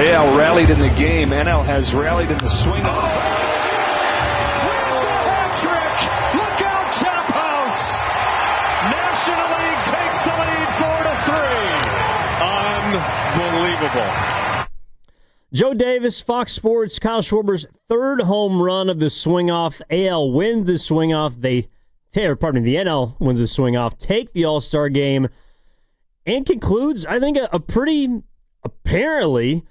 AL rallied in the game. NL has rallied in the swing. With the hat trick! Look out, Chap House! National League takes the lead 4-3. Unbelievable. Joe Davis, Fox Sports, Kyle Schwarber's third home run of the swing-off. AL wins the swing-off. The NL wins the swing-off. Take the All-Star game and concludes, I think, a pretty apparently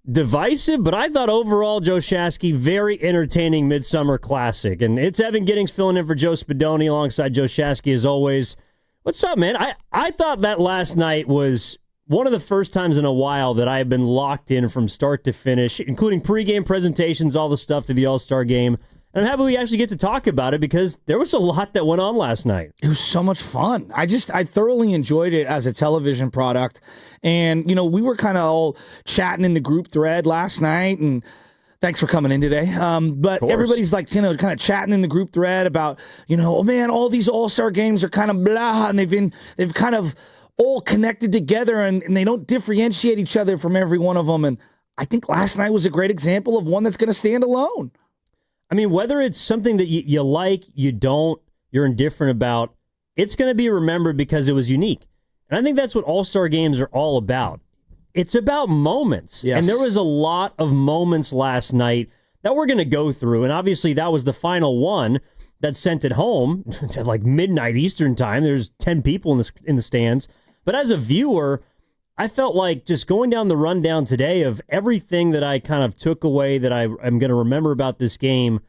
divisive, but I thought overall, Joe Shasky, very entertaining Midsummer Classic. And it's Evan Giddings filling in for Joe Spadoni alongside Joe Shasky as always. What's up, man? I thought that last night was one of the first times in a while that I have been locked in from start to finish, including pregame presentations, all the stuff to the All-Star game. And I'm happy we actually get to talk about it because there was a lot that went on last night. It was so much fun. I thoroughly enjoyed it as a television product. And, we were kind of all chatting in the group thread last night, and thanks for coming in today. But everybody's like, kind of chatting in the group thread about, oh man, all these All-Star games are kind of blah, and they've kind of all connected together, and they don't differentiate each other from every one of them. And I think last night was a great example of one that's going to stand alone. I mean, whether it's something that you like, you don't, you're indifferent about, it's going to be remembered because it was unique. And I think that's what All-Star games are all about. It's about moments. Yes. And there was a lot of moments last night that we're going to go through. And obviously that was the final one that sent it home at like midnight Eastern time. There's 10 people in the stands. But as a viewer, I felt like just going down the rundown today of everything that I kind of took away that I'm going to remember about this game.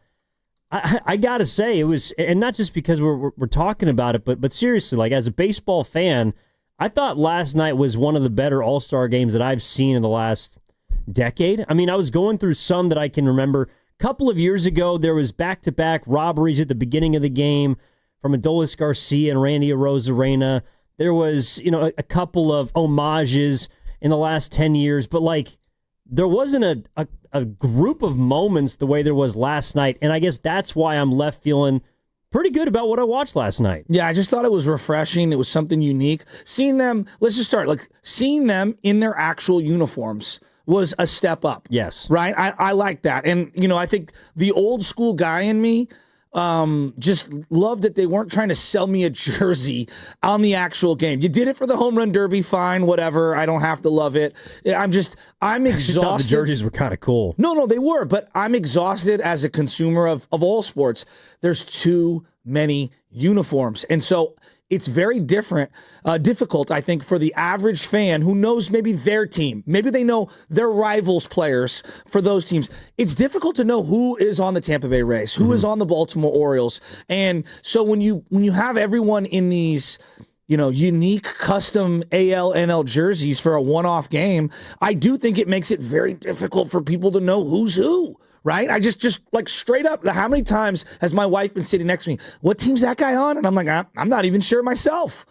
I got to say, it was, and not just because we're talking about it, but seriously, like as a baseball fan, I thought last night was one of the better All-Star games that I've seen in the last decade. I mean, I was going through some that I can remember. A couple of years ago, there was back-to-back robberies at the beginning of the game from Adolis Garcia and Randy Arozarena. There was, a couple of homages in the last 10 years, but there wasn't a group of moments the way there was last night, and I guess that's why I'm left feeling pretty good about what I watched last night. Yeah, I just thought it was refreshing. It was something unique. Seeing them, let's just start, seeing them in their actual uniforms was a step up. Yes. Right? I like that. And, I think the old school guy in me just loved that they weren't trying to sell me a jersey on the actual game. You did it for the home run derby, fine, whatever. I don't have to love it. I'm exhausted. The jerseys were kind of cool. No, they were, but I'm exhausted as a consumer of all sports. There's too many uniforms. And so it's very difficult, I think, for the average fan who knows maybe their team. Maybe they know their rivals' players for those teams. It's difficult to know who is on the Tampa Bay Rays, who is on the Baltimore Orioles. And so when you have everyone in these unique custom AL, NL jerseys for a one-off game, I do think it makes it very difficult for people to know who's who. Right? I just like straight up, how many times has my wife been sitting next to me? What team's that guy on? And I'm like, I'm not even sure myself.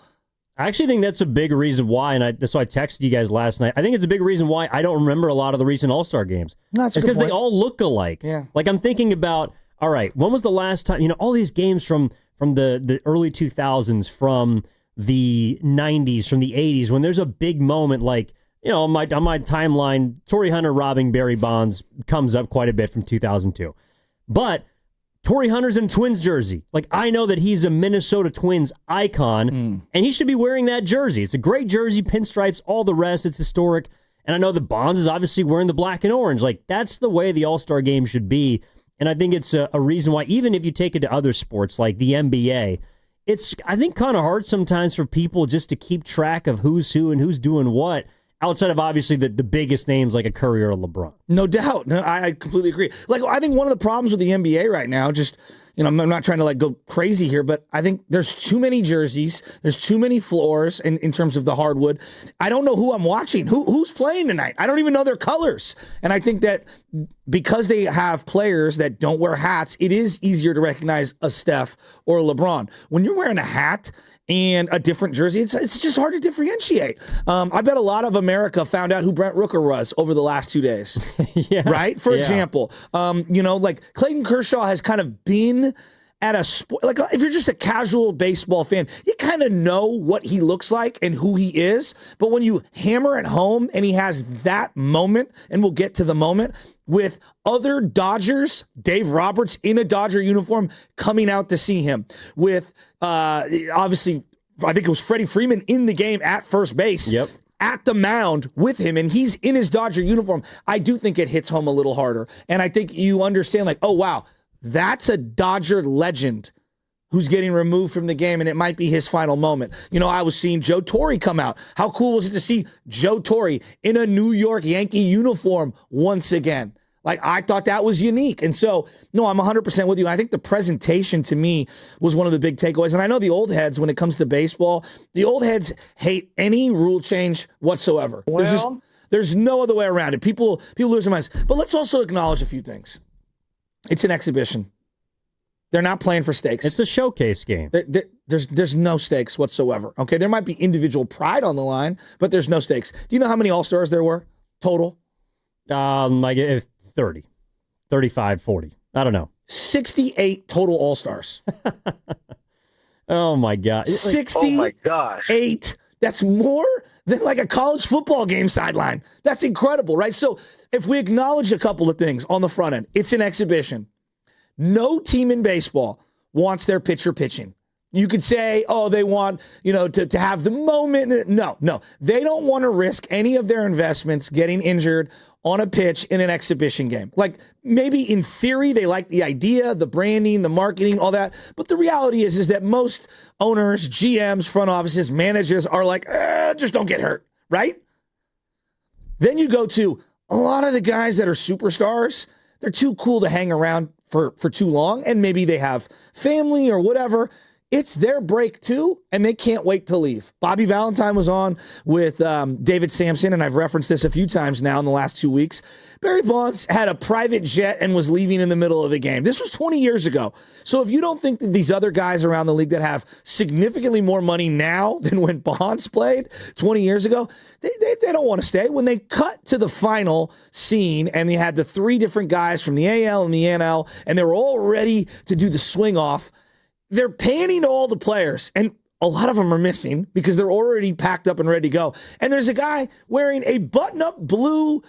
I actually think that's a big reason why, and so I texted you guys last night. I think it's a big reason why I don't remember a lot of the recent All-Star games. That's it's because they all look alike. Yeah. Like I'm thinking about, all right, when was the last time, all these games from the early 2000s, from the 90s, from the 80s, when there's a big moment like, on my timeline, Torrey Hunter robbing Barry Bonds comes up quite a bit from 2002. But Torrey Hunter's in a Twins jersey. I know that he's a Minnesota Twins icon, and he should be wearing that jersey. It's a great jersey, pinstripes, all the rest. It's historic. And I know that Bonds is obviously wearing the black and orange. That's the way the All-Star game should be. And I think it's a reason why, even if you take it to other sports like the NBA, it's, I think, kind of hard sometimes for people just to keep track of who's who and who's doing what, outside of obviously the biggest names like a Curry or a LeBron. No doubt. No, I completely agree. I think one of the problems with the NBA right now, just, I'm not trying to go crazy here, but I think there's too many jerseys. There's too many floors in terms of the hardwood. I don't know who I'm watching. Who's playing tonight? I don't even know their colors. And I think that because they have players that don't wear hats, it is easier to recognize a Steph or a LeBron. When you're wearing a hat and a different jersey, it's just hard to differentiate. I bet a lot of America found out who Brent Rooker was over the last 2 days. Yeah. Right? For example, Clayton Kershaw has kind of been at a sport, like if you're just a casual baseball fan, you kind of know what he looks like and who he is. But when you hammer it home and he has that moment, and we'll get to the moment with other Dodgers, Dave Roberts in a Dodger uniform coming out to see him, with obviously, I think it was Freddie Freeman in the game at first base. Yep. At the mound with him, and he's in his Dodger uniform, I do think it hits home a little harder. And I think you understand, like, oh, wow, that's a Dodger legend who's getting removed from the game, and it might be his final moment. You know, I was seeing Joe Torre come out. How cool was it to see Joe Torre in a New York Yankee uniform once again? Like, I thought that was unique. And so, no, I'm 100% with you. I think the presentation to me was one of the big takeaways. And I know the old heads, when it comes to baseball, the old heads hate any rule change whatsoever. Well, there's no other way around it. People lose their minds. But let's also acknowledge a few things. It's an exhibition. They're not playing for stakes. It's a showcase game. There's no stakes whatsoever. Okay, there might be individual pride on the line, but there's no stakes. Do you know how many All-Stars there were total? Like if 30, 35, 40. I don't know. 68 total All-Stars. Oh, my God. 68. oh my gosh. That's more than like a college football game sideline. That's incredible, right? So if we acknowledge a couple of things on the front end, it's an exhibition. No team in baseball wants their pitcher pitching. You could say, oh, they want, to have the moment. No. They don't want to risk any of their investments getting injured on a pitch in an exhibition game. Like, maybe in theory, they like the idea, the branding, the marketing, all that. But the reality is that most owners, GMs, front offices, managers are like, just don't get hurt, right? Then you go to a lot of the guys that are superstars. They're too cool to hang around for too long, and maybe they have family or whatever. It's their break too, and they can't wait to leave. Bobby Valentine was on with David Sampson, and I've referenced this a few times now in the last 2 weeks. Barry Bonds had a private jet and was leaving in the middle of the game. This was 20 years ago. So if you don't think that these other guys around the league that have significantly more money now than when Bonds played 20 years ago, they don't want to stay. When they cut to the final scene and they had the three different guys from the AL and the NL, and they were all ready to do the swing off, they're panning to all the players, and a lot of them are missing because they're already packed up and ready to go. And there's a guy wearing a button-up blue,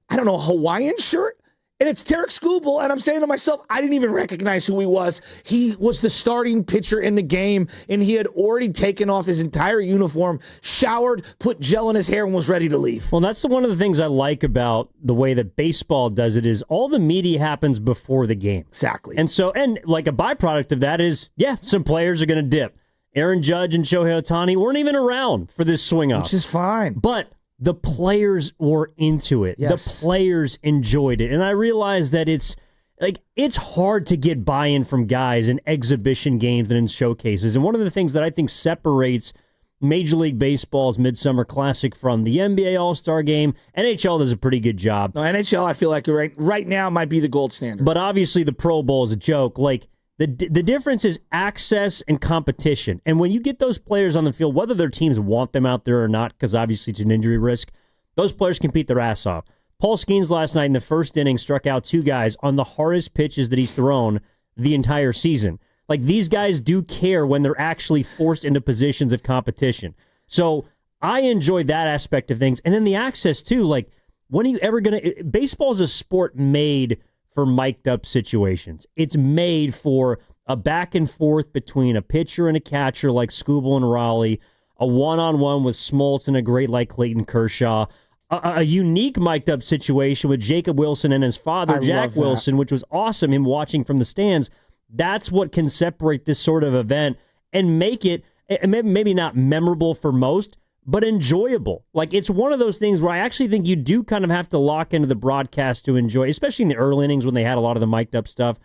Hawaiian shirt, and it's Tarek Skubal, and I'm saying to myself, I didn't even recognize who he was. He was the starting pitcher in the game, and he had already taken off his entire uniform, showered, put gel in his hair, and was ready to leave. Well, that's one of the things I like about the way that baseball does it is all the media happens before the game. Exactly. And like a byproduct of that is, some players are going to dip. Aaron Judge and Shohei Ohtani weren't even around for this swing off. Which is fine. But the players were into it. Yes. The players enjoyed it. And I realized that it's hard to get buy-in from guys in exhibition games and in showcases. And one of the things that I think separates Major League Baseball's Midsummer Classic from the NBA All-Star Game, NHL does a pretty good job. No, NHL, I feel like right now might be the gold standard. But obviously the Pro Bowl is a joke. Like, the difference is access and competition. And when you get those players on the field, whether their teams want them out there or not, because obviously it's an injury risk, those players compete their ass off. Paul Skeens last night in the first inning struck out two guys on the hardest pitches that he's thrown the entire season. Like, these guys do care when they're actually forced into positions of competition. So I enjoyed that aspect of things. And then the access, too. Like, when are you ever going to... Baseball is a sport made for mic'd up situations. It's made for a back and forth between a pitcher and a catcher like Skubal and Raleigh, a one-on-one with Smoltz and a great like Clayton Kershaw, a unique mic'd up situation with Jacob Wilson and his father, Jack Wilson, which was awesome, him watching from the stands. That's what can separate this sort of event and make it maybe not memorable for most, but enjoyable. Like, it's one of those things where I actually think you do kind of have to lock into the broadcast to enjoy, especially in the early innings when they had a lot of the mic'd up stuff,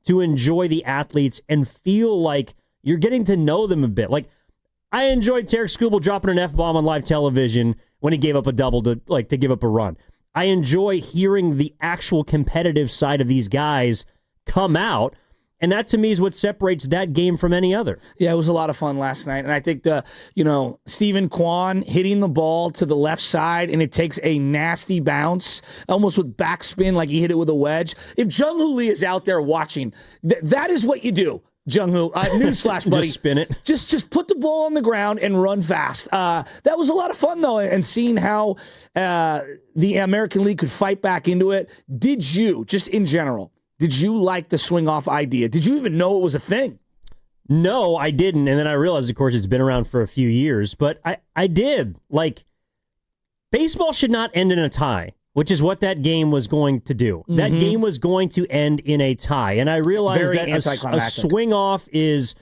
to enjoy the athletes and feel like you're getting to know them a bit. Like, I enjoyed Tarek Skubal dropping an F-bomb on live television when he gave up a double to give up a run. I enjoy hearing the actual competitive side of these guys come out. And that, to me, is what separates that game from any other. Yeah, it was a lot of fun last night. And I think Stephen Kwan hitting the ball to the left side, and it takes a nasty bounce, almost with backspin, like he hit it with a wedge. If Jung-Hoo Lee is out there watching, that is what you do. Jung-Hoo, newsflash, buddy. Just spin it. Just put the ball on the ground and run fast. That was a lot of fun, though, and seeing how the American League could fight back into it. Did you, just in general, did you like the swing-off idea? Did you even know it was a thing? No, I didn't. And then I realized, of course, it's been around for a few years. But I did. Like, baseball should not end in a tie, which is what that game was going to do. Mm-hmm. That game was going to end in a tie. And I realized Very that a swing-off is,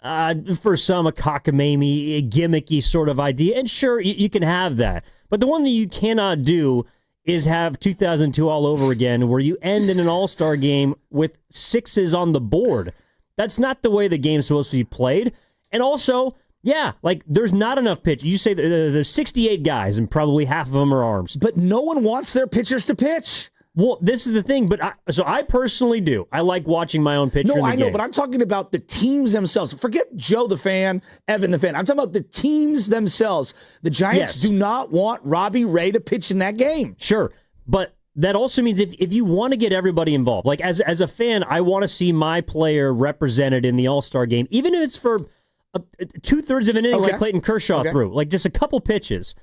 for some, a cockamamie, a gimmicky sort of idea. And sure, you can have that. But the one that you cannot do is have 2002 all over again, where you end in an all-star game with sixes on the board. That's not the way the game's supposed to be played. And also, yeah, like, there's not enough pitch. You say there's 68 guys, and probably half of them are arms. But no one wants their pitchers to pitch. Well, this is the thing, but I personally do. I like watching my own pitcher in the game. No, I know, but I'm talking about the teams themselves. Forget Joe the fan, Evan the fan. I'm talking about the teams themselves. The Giants do not want Robbie Ray to pitch in that game. Sure, but that also means if you want to get everybody involved, like as a fan, I want to see my player represented in the All-Star game, even if it's for 2/3 of an inning, like Clayton Kershaw threw, like just a couple pitches.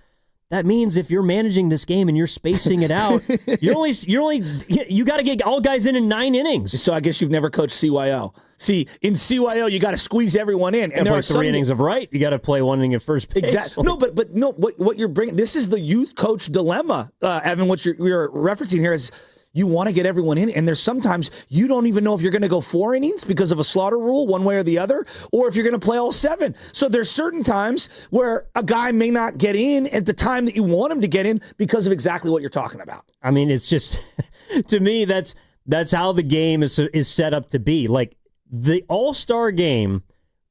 That means if you're managing this game and you're spacing it out, you got to get all guys in 9 innings. So I guess you've never coached CYO. See, in CYO, you got to squeeze everyone in, and there are 3 innings of right. You got to play 1 inning at first base. Exactly. No, but no. What you're bringing? This is the youth coach dilemma, Evan. What you're referencing here is, you want to get everyone in, and there's sometimes you don't even know if you're going to go 4 innings because of a slaughter rule, one way or the other, or if you're going to play all 7. So there's certain times where a guy may not get in at the time that you want him to get in because of exactly what you're talking about. I mean, it's just, to me, that's how the game is set up to be. Like, the All-Star game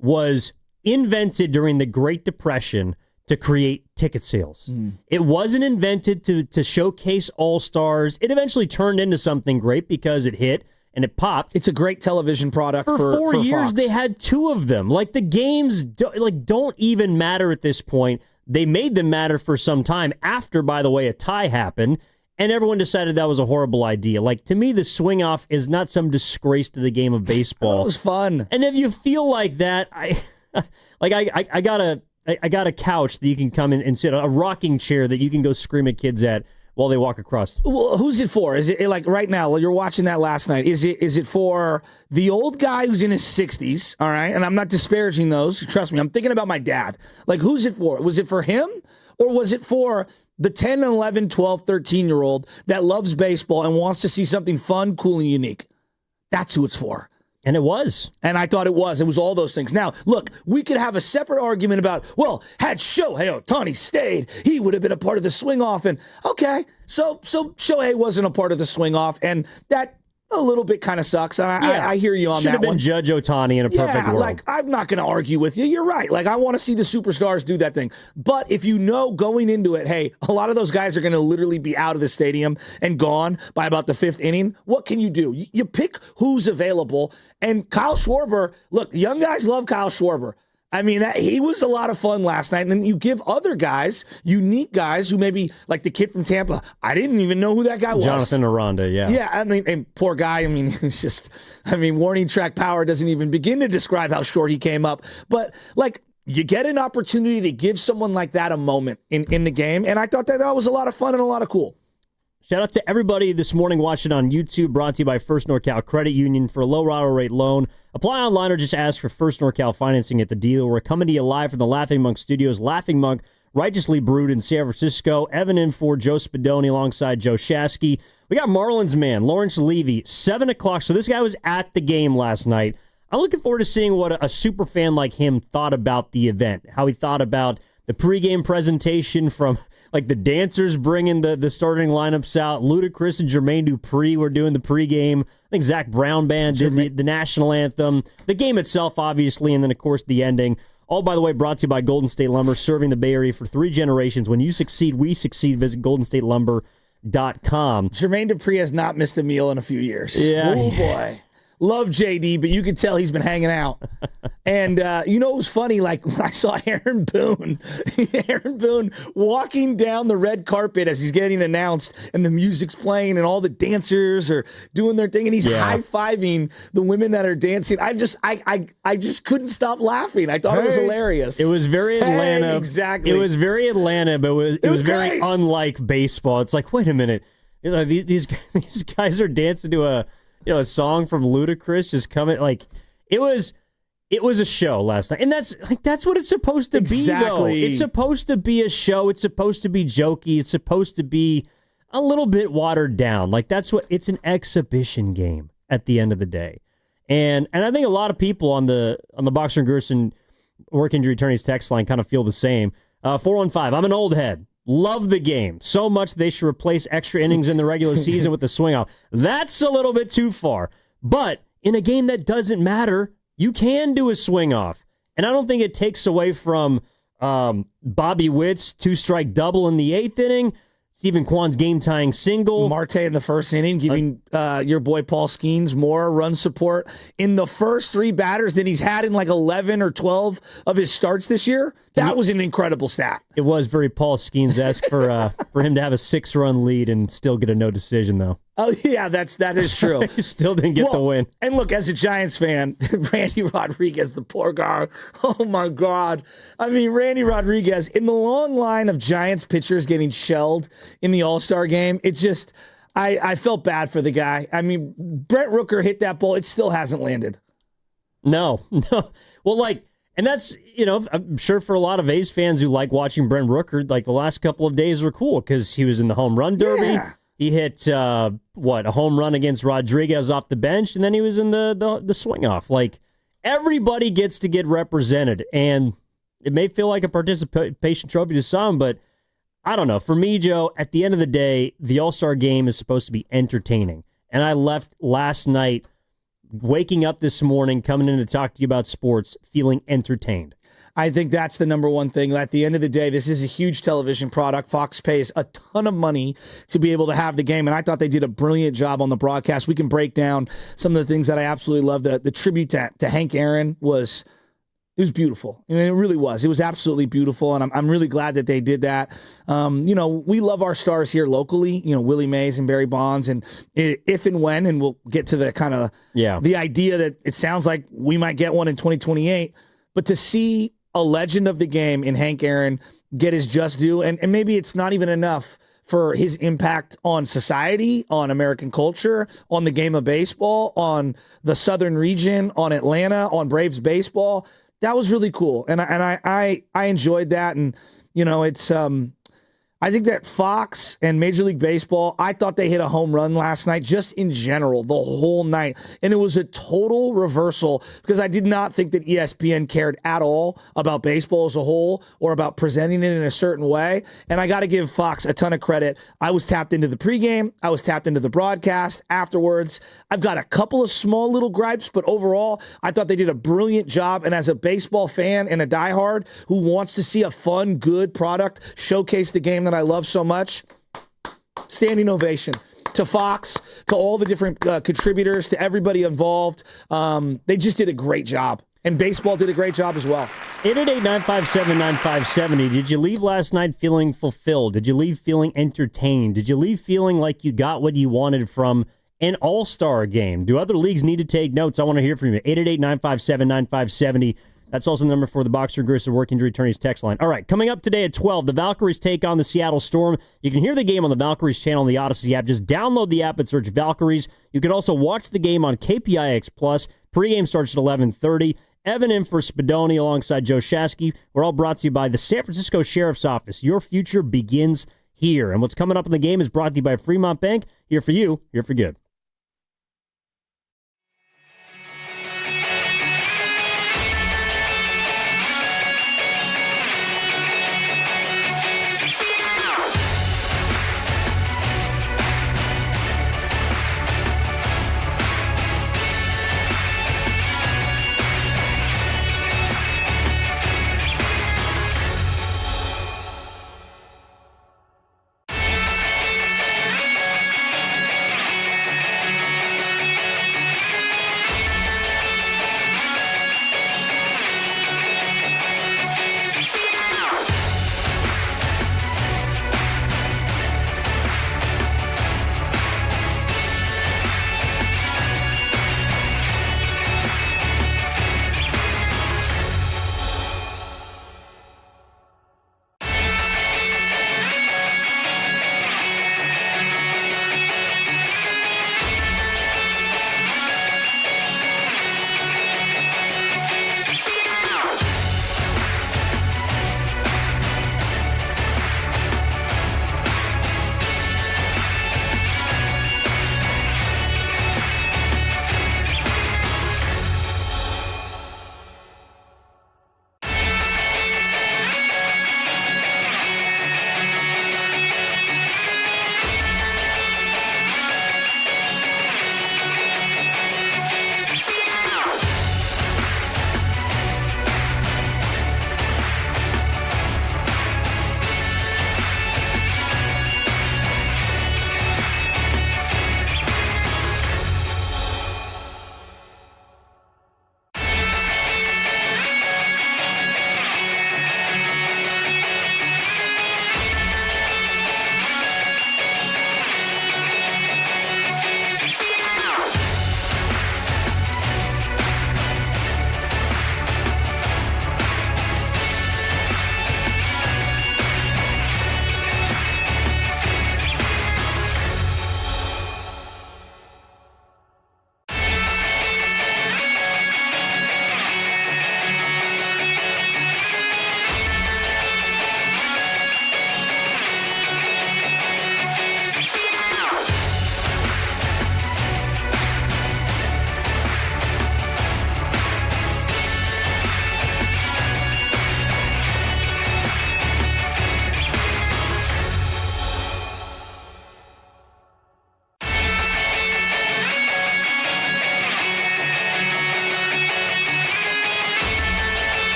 was invented during the Great Depression to create ticket sales. It wasn't invented to showcase all-stars. It eventually turned into something great because it hit and it popped. It's a great television product for 4 years. Fox. They had 2 of them. Like, the games don't even matter at this point. They made them matter for some time after, by the way, a tie happened, and everyone decided that was a horrible idea. Like, to me, the swing-off is not some disgrace to the game of baseball. It was fun. And if you feel like that, I got a couch that you can come in and sit on, a rocking chair that you can go scream at kids at while they walk across. Well, who's it for? Is it like right now? You're watching that last night. Is it for the old guy who's in his 60s? All right, and I'm not disparaging those. Trust me, I'm thinking about my dad. Like, who's it for? Was it for him, or was it for the 10, 11, 12, 13-year-old that loves baseball and wants to see something fun, cool, and unique? That's who it's for. And it was. And I thought it was. It was all those things. Now, look, we could have a separate argument about, well, had Shohei Ohtani stayed, he would have been a part of the swing-off. And, okay, so Shohei wasn't a part of the swing-off, and that a little bit kind of sucks. And I hear you on Should that have been one. Judge Ohtani in a perfect world. Like, I'm not going to argue with you. You're right. Like, I want to see the superstars do that thing. But if you know going into it, hey, a lot of those guys are going to literally be out of the stadium and gone by about the 5th inning, what can you do? You pick who's available. And Kyle Schwarber, look, young guys love Kyle Schwarber. I mean, he was a lot of fun last night. And then you give other guys, unique guys, who maybe, like the kid from Tampa, I didn't even know who that guy was. Jonathan Aranda, yeah. Yeah, I mean, and poor guy, I mean, it's just, warning track power doesn't even begin to describe how short he came up. But, like, you get an opportunity to give someone like that a moment in the game. And I thought that was a lot of fun and a lot of cool. Shout out to everybody this morning watching on YouTube, brought to you by First NorCal Credit Union. For a low auto rate loan, apply online or just ask for First NorCal financing at the dealer. We're coming to you live from the Laughing Monk Studios. Laughing Monk, righteously brewed in San Francisco. Evan in for Joe Spadoni alongside Joe Shasky. We got Marlins Man, Lawrence Levy, 7 o'clock. So this guy was at the game last night. I'm looking forward to seeing what a super fan like him thought about the event, how he thought about the pregame presentation from, like, the dancers bringing the starting lineups out. Ludacris and Jermaine Dupri were doing the pregame. I think Zach Brown Band did the national anthem. The game itself, obviously, and then, of course, the ending. All, by the way, brought to you by Golden State Lumber, serving the Bay Area for 3 generations. When you succeed, we succeed. Visit goldenstatelumber.com. Jermaine Dupri has not missed a meal in a few years. Yeah. Oh, boy. Love JD, but you could tell he's been hanging out. And it was funny, like when I saw Aaron Boone walking down the red carpet as he's getting announced and the music's playing and all the dancers are doing their thing and he's high-fiving the women that are dancing. I just couldn't stop laughing. I thought it was hilarious. It was very Atlanta. Exactly. It was very Atlanta, but it was very unlike baseball. It's like, wait a minute. These guys are dancing to a song from Ludacris just coming. Like, it was a show last night. And that's what it's supposed to be, though. It's supposed to be a show. It's supposed to be jokey. It's supposed to be a little bit watered down. Like, it's an exhibition game at the end of the day. And I think a lot of people on the Boxer and Gerson work injury attorneys text line kind of feel the same. 415, I'm an old head. Love the game so much they should replace extra innings in the regular season with the swing off. That's a little bit too far. But in a game that doesn't matter, you can do a swing off. And I don't think it takes away from Bobby Witt's 2-strike double in the 8th inning, Stephen Kwan's game-tying single. Marte in the first inning, giving your boy Paul Skeens more run support in the first 3 batters than he's had in like 11 or 12 of his starts this year. That was an incredible stat. It was very Paul Skeens-esque for him to have a 6-run lead and still get a no decision, though. Oh, yeah, that is true. He still didn't get the win. And look, as a Giants fan, Randy Rodriguez, the poor guy, oh my God. I mean, Randy Rodriguez, in the long line of Giants pitchers getting shelled in the All-Star game, it just, I felt bad for the guy. I mean, Brent Rooker hit that ball. It still hasn't landed. No. Well, and that's, I'm sure for a lot of A's fans who like watching Brent Rooker, like the last couple of days were cool because he was in the home run derby. Yeah. He hit, a home run against Rodriguez off the bench, and then he was in the swing-off. Like, everybody gets to get represented, and it may feel like a participation trophy to some, but I don't know. For me, Joe, at the end of the day, the All-Star Game is supposed to be entertaining. And I left last night, waking up this morning, coming in to talk to you about sports, feeling entertained. I think that's the number one thing. At the end of the day, this is a huge television product. Fox pays a ton of money to be able to have the game, and I thought they did a brilliant job on the broadcast. We can break down some of the things that I absolutely love. The tribute to Hank Aaron was beautiful. I mean, it really was. It was absolutely beautiful, and I'm really glad that they did that. We love our stars here locally, Willie Mays and Barry Bonds, and if and when, and we'll get to the kind of the idea that it sounds like we might get one in 2028, but to see a legend of the game in Hank Aaron get his just due, and maybe it's not even enough for his impact on society, on American culture, on the game of baseball, on the Southern region, on Atlanta, on Braves baseball. That was really cool, and I enjoyed that, and it's I think that Fox and Major League Baseball, I thought they hit a home run last night, just in general, the whole night. And it was a total reversal because I did not think that ESPN cared at all about baseball as a whole or about presenting it in a certain way. And I got to give Fox a ton of credit. I was tapped into the pregame. I was tapped into the broadcast afterwards. I've got a couple of small little gripes, but overall, I thought they did a brilliant job. And as a baseball fan and a diehard who wants to see a fun, good product showcase the game that I love so much, standing ovation to Fox, to all the different contributors, to everybody involved. They just did a great job. And baseball did a great job as well. 888-957-9570. Did you leave last night feeling fulfilled? Did you leave feeling entertained? Did you leave feeling like you got what you wanted from an all-star game? Do other leagues need to take notes? I want to hear from you. 888-957-9570. That's also the number for the Boxer Grissom Work Injury Attorneys text line. All right, coming up today at 12, the Valkyries take on the Seattle Storm. You can hear the game on the Valkyries channel on the Odyssey app. Just download the app and search Valkyries. You can also watch the game on KPIX+. Pregame starts at 11:30. Evan in for Spadoni alongside Joe Shasky. We're all brought to you by the San Francisco Sheriff's Office. Your future begins here. And what's coming up in the game is brought to you by Fremont Bank. Here for you, here for good.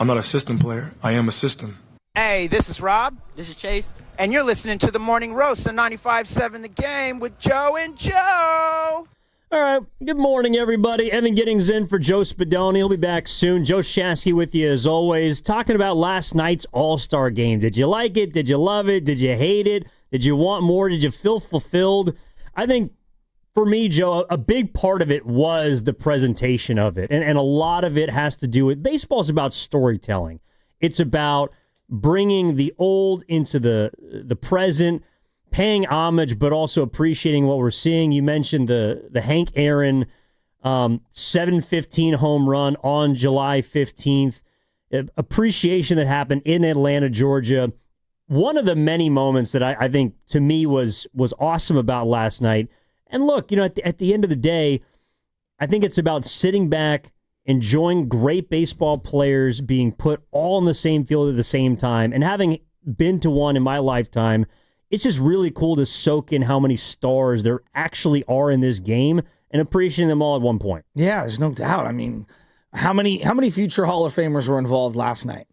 I'm not a system player. I am a system. Hey, this is Rob. This is Chase. And you're listening to The Morning Roast on 95.7 The Game with Joe and Joe. All right, good morning, everybody. Evan Giddings in for Joe Spadoni. He'll be back soon. Joe Shasky with you as always, talking about last night's All-Star Game. Did you like it? Did you love it? Did you hate it? Did you want more? Did you feel fulfilled? I think, for me, Joe, a big part of it was the presentation of it. And a lot of it has to do with, baseball's about storytelling. It's about bringing the old into the present, paying homage, but also appreciating what we're seeing. You mentioned the Hank Aaron 7-15 home run on July 15th. Appreciation that happened in Atlanta, Georgia. One of the many moments that I think, to me, was awesome about last night. And look, you know, at the end of the day, I think it's about sitting back, enjoying great baseball players being put all in the same field at the same time, and having been to one in my lifetime, it's just really cool to soak in how many stars there actually are in this game and appreciating them all at one point. Yeah, there's no doubt. I mean, how many future Hall of Famers were involved last night?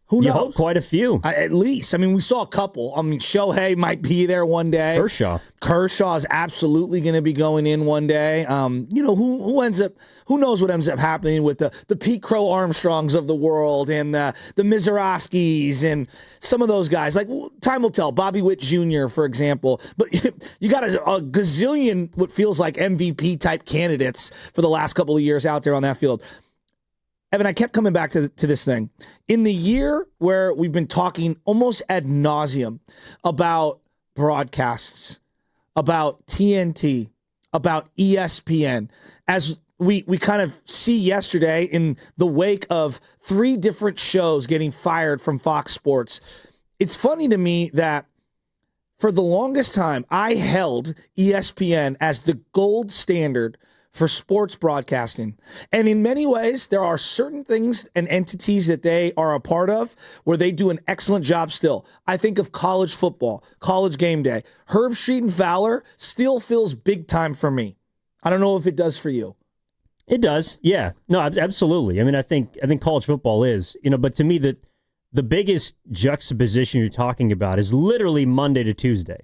Who knows? You hope quite a few. At least. I mean, we saw a couple. I mean, Shohei might be there one day. Kershaw is absolutely going to be going in one day. You know, who knows what ends up happening with the Pete Crow Armstrongs of the world and the Mizorowskis and some of those guys. Like, time will tell. Bobby Witt Jr., for example. But you got a gazillion what feels like MVP-type candidates for the last couple of years out there on that field. Evan, I kept coming back to this thing. In the year where we've been talking almost ad nauseum about broadcasts, about TNT, about ESPN, as we kind of see yesterday in the wake of 3 different shows getting fired from Fox Sports, it's funny to me that for the longest time, I held ESPN as the gold standard for sports broadcasting. And in many ways, there are certain things and entities that they are a part of where they do an excellent job still. I think of college football, College Game Day. Herb Street and Fowler still feels big time for me. I don't know if it does for you. It does, yeah. No, absolutely. I mean, I think college football is, you know, but to me, the biggest juxtaposition you're talking about is literally Monday to Tuesday.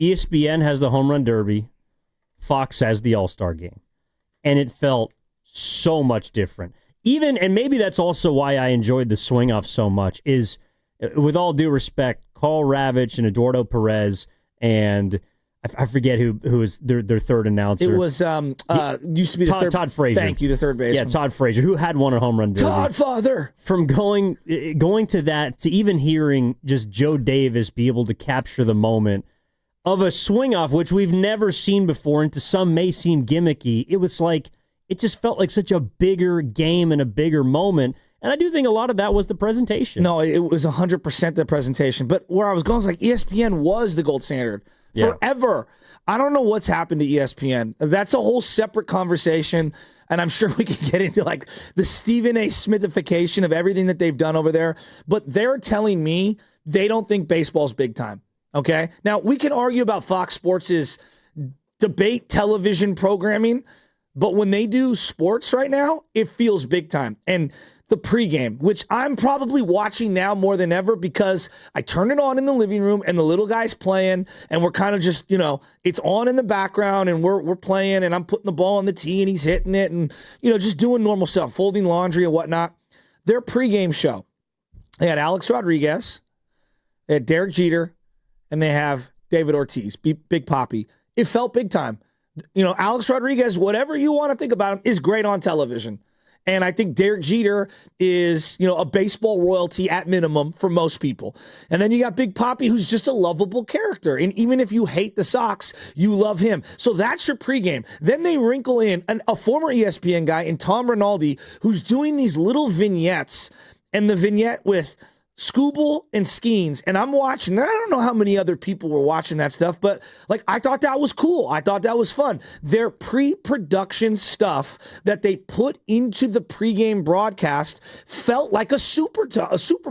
ESPN has the Home Run Derby. Fox has the All-Star Game. And it felt so much different. Even, and maybe that's also why I enjoyed the swing-off so much, is, with all due respect, Carl Ravitch and Eduardo Perez, and I forget who was their third announcer. It was, used to be the third. Todd Frazier. Thank you, the third baseman. Yeah, Todd Frazier, who had won a home run derby. Todd Father! From going to that, to even hearing just Joe Davis be able to capture the moment of a swing-off, which we've never seen before, and to some may seem gimmicky, it was like, it just felt like such a bigger game and a bigger moment. And I do think a lot of that was the presentation. No, it was 100% the presentation. But where I was going was like, ESPN was the gold standard forever. I don't know what's happened to ESPN. That's a whole separate conversation. And I'm sure we can get into like the Stephen A. Smithification of everything that they've done over there. But they're telling me they don't think baseball's big time. Okay? Now, we can argue about Fox Sports' debate television programming, but when they do sports right now, it feels big time. And the pregame, which I'm probably watching now more than ever because I turn it on in the living room and the little guy's playing and we're kind of just, you know, it's on in the background and we're playing and I'm putting the ball on the tee and he's hitting it and, you know, just doing normal stuff, folding laundry and whatnot. Their pregame show, they had Alex Rodriguez, they had Derek Jeter, and they have David Ortiz, Big Papi. It felt big time. You know, Alex Rodriguez, whatever you want to think about him, is great on television. And I think Derek Jeter is, you know, a baseball royalty at minimum for most people. And then you got Big Papi, who's just a lovable character. And even if you hate the Sox, you love him. So that's your pregame. Then they wrinkle in a former ESPN guy in Tom Rinaldi, who's doing these little vignettes. And the vignette with Scooble and Skeens, and I'm watching, and I don't know how many other people were watching that stuff, but like I thought that was cool. I thought that was fun. Their pre-production stuff that they put into the pregame broadcast felt like a Super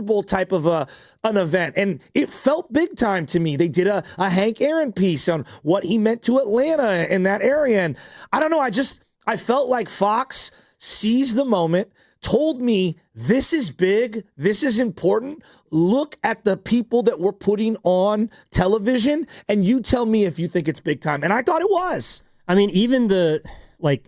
Bowl type of an event, and it felt big time to me. They did a Hank Aaron piece on what he meant to Atlanta in that area, and I don't know, I felt like Fox seized the moment told me this is big, this is important. Look at the people that we're putting on television, and you tell me if you think it's big time. And I thought it was. I mean, even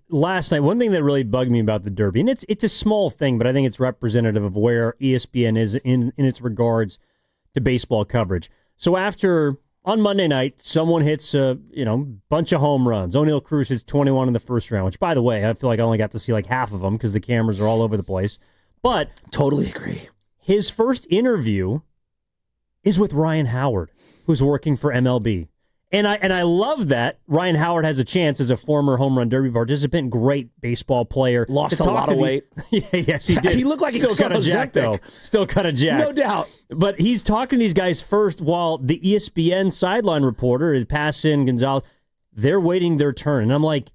last night, one thing that really bugged me about the Derby, and it's a small thing, but I think it's representative of where ESPN is in its regards to baseball coverage. So on Monday night, someone hits a bunch of home runs. O'Neal Cruz hits 21 in the first round, which, by the way, I feel like I only got to see like half of them because the cameras are all over the place. But totally agree. His first interview is with Ryan Howard, who's working for MLB. And I love that Ryan Howard has a chance as a former home run derby participant, great baseball player. Lost a lot of weight. Yes, he did. He looked like he still was kind of jacked, though. Still kind of jacked. No doubt. But he's talking to these guys first while the ESPN sideline reporter, Passan Gonzalez, they're waiting their turn. And I'm like,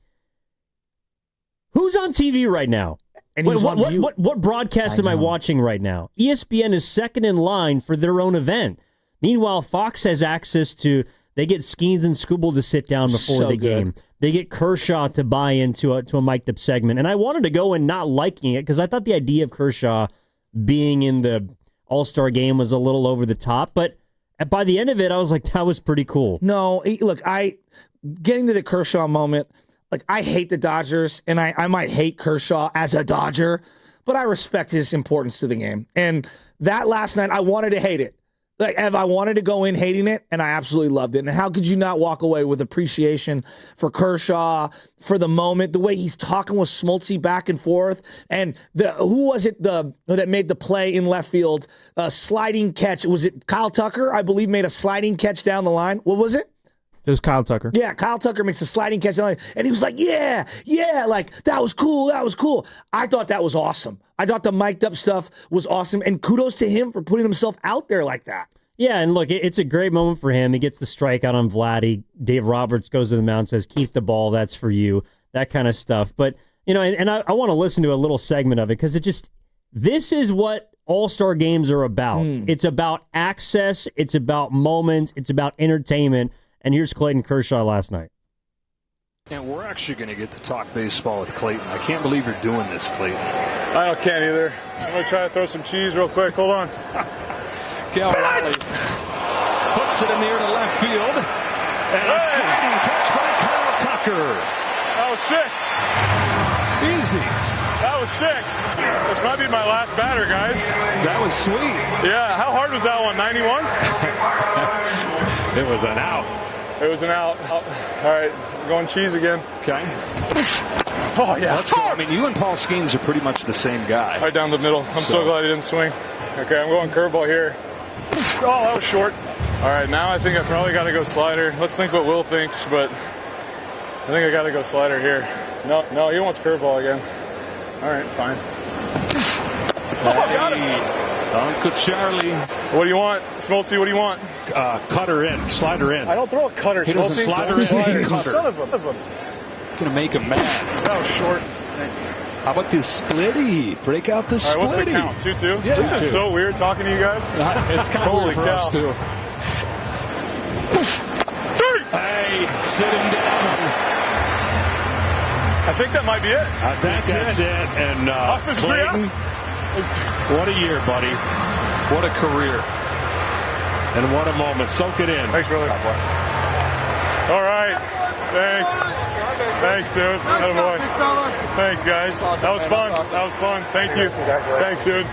who's on TV right now? And what broadcast am I watching right now? ESPN is second in line for their own event. Meanwhile, Fox has access to... They get Skeens and Scooble to sit down before the game. They get Kershaw to buy into a mic'd up segment. And I wanted to go in not liking it because I thought the idea of Kershaw being in the All-Star game was a little over the top. But by the end of it, I was like, that was pretty cool. No, look, getting to the Kershaw moment, like I hate the Dodgers, and I might hate Kershaw as a Dodger, but I respect his importance to the game. And that last night, I wanted to hate it. Like, Ev, I wanted to go in hating it, and I absolutely loved it. And how could you not walk away with appreciation for Kershaw, for the moment, the way he's talking with Smoltzy back and forth, and who was it that made the play in left field, sliding catch? Was it Kyle Tucker? I believe made a sliding catch down the line. What was it? It was Kyle Tucker. Yeah, Kyle Tucker makes a sliding catch down the line, and he was like, yeah, like, that was cool. I thought that was awesome. I thought the mic'd up stuff was awesome, and kudos to him for putting himself out there like that. Yeah, and look, it's a great moment for him. He gets the strikeout on Vladdy. Dave Roberts goes to the mound and says, keep the ball, that's for you, that kind of stuff. But, and I want to listen to a little segment of it because this is what All-Star games are about. It's about access, it's about moments, it's about entertainment. And here's Clayton Kershaw last night. And we're actually going to get to talk baseball with Clayton. I can't believe you're doing this, Clayton. I can't either. I'm going to try to throw some cheese real quick. Hold on. Cal Riley puts it in the air to left field. And a sliding catch by Kyle Tucker. That was sick. Easy. That was sick. This might be my last batter, guys. That was sweet. Yeah, how hard was that one? 91? It was an out. It was an out. All right, going cheese again. Okay. Oh, yeah. Let's go. I mean, you and Paul Skeens are pretty much the same guy. Right down the middle. I'm so glad he didn't swing. Okay, I'm going curveball here. Oh, that was short. All right, now I think I probably got to go slider. Let's think what Will thinks, but I think I got to go slider here. No, he wants curveball again. All right, fine. Oh, got it. Uncle Charlie. What do you want? Smoltzy, what do you want? Cutter in. Slider in. I don't throw a cutter. He doesn't slider in. Cutter. Son of a. Going to make him mad. That was short. How about this splitty? Break out the splitty. All right, what's the count? 2-2? Yeah, this 2-2. is so weird talking to you guys. It's kind of weird for us, too. Hey, sit him down. I think that might be it. That's it. And Clayton, what a year, buddy. What a career. And what a moment. Soak it in. Thanks, brother. All right. Thanks, dude. Attaboy. Thanks, guys. That was fun. Thank you. Thanks, dude.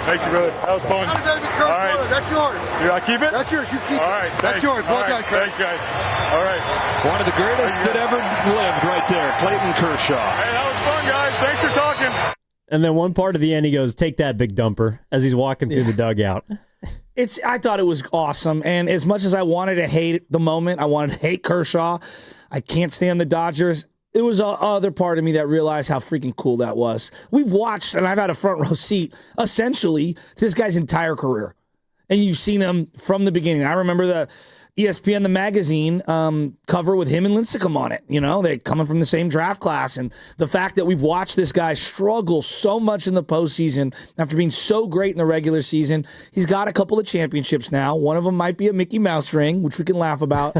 Thanks, brother. That was fun. All right. That's yours. I keep it? That's yours. You keep it. All right. That's yours. Well done, Chris. Thanks, guys. All right. One of the greatest that ever lived right there, Clayton Kershaw. Hey, that was fun, guys. Thanks for talking. And then one part of the end, he goes, take that, big dumper, as he's walking through the dugout. I thought it was awesome. And as much as I wanted to hate the moment, I wanted to hate Kershaw, I can't stand the Dodgers. It was a other part of me that realized how freaking cool that was. We've watched, and I've had a front row seat, essentially, to this guy's entire career. And you've seen him from the beginning. I remember the ESPN, the magazine, cover with him and Lincecum on it. They're coming from the same draft class. And the fact that we've watched this guy struggle so much in the postseason after being so great in the regular season. He's got a couple of championships now. One of them might be a Mickey Mouse ring, which we can laugh about.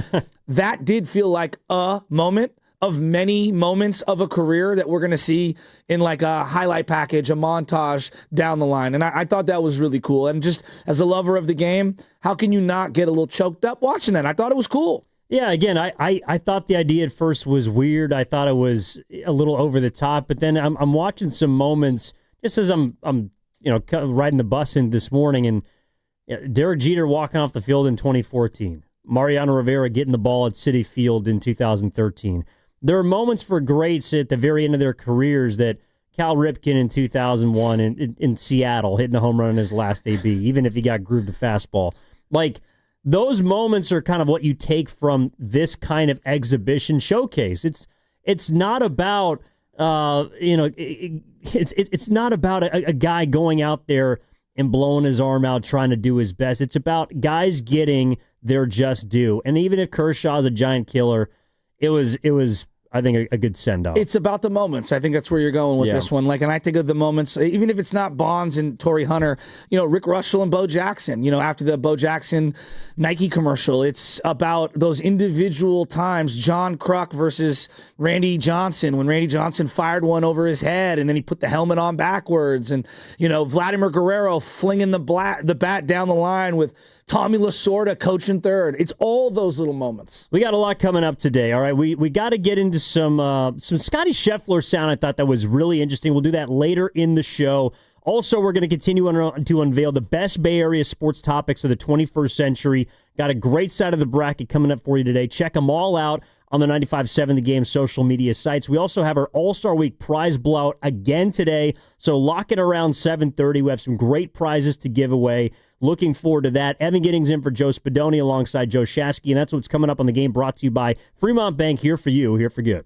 That did feel like a moment, of many moments of a career that we're going to see in like a highlight package, a montage down the line. And I thought that was really cool. And just as a lover of the game, how can you not get a little choked up watching that? I thought it was cool. Yeah, again, I thought the idea at first was weird. I thought it was a little over the top, but then I'm watching some moments just as I'm riding the bus in this morning, and Derek Jeter walking off the field in 2014, Mariano Rivera getting the ball at Citi Field in 2013. There are moments for greats at the very end of their careers that Cal Ripken in 2001 in Seattle hitting a home run in his last AB, even if he got grooved the fastball. Like, those moments are kind of what you take from this kind of exhibition showcase. It's not about it's not about a guy going out there and blowing his arm out trying to do his best. It's about guys getting their just due. And even if Kershaw's a giant killer, it was I think a good send-off. It's about the moments. I think that's where you're going with this one. Like, and I think of the moments, even if it's not Bonds and Torrey Hunter, Rick Russell and Bo Jackson, after the Bo Jackson Nike commercial, it's about those individual times. John Kruk versus Randy Johnson, when Randy Johnson fired one over his head and then he put the helmet on backwards, and, Vladimir Guerrero flinging the bat down the line with Tommy Lasorda coaching third. It's all those little moments. We got a lot coming up today, all right? We got to get into some Scotty Scheffler sound. I thought that was really interesting. We'll do that later in the show. Also, we're going to continue to unveil the best Bay Area sports topics of the 21st century. Got a great side of the bracket coming up for you today. Check them all out on the 95.7 The Game social media sites. We also have our All-Star Week prize blowout again today, so lock it around 7:30. We have some great prizes to give away. Looking forward to that. Evan Giddings in for Joe Spadoni alongside Joe Shasky, and that's what's coming up on The Game, brought to you by Fremont Bank, here for you, here for good.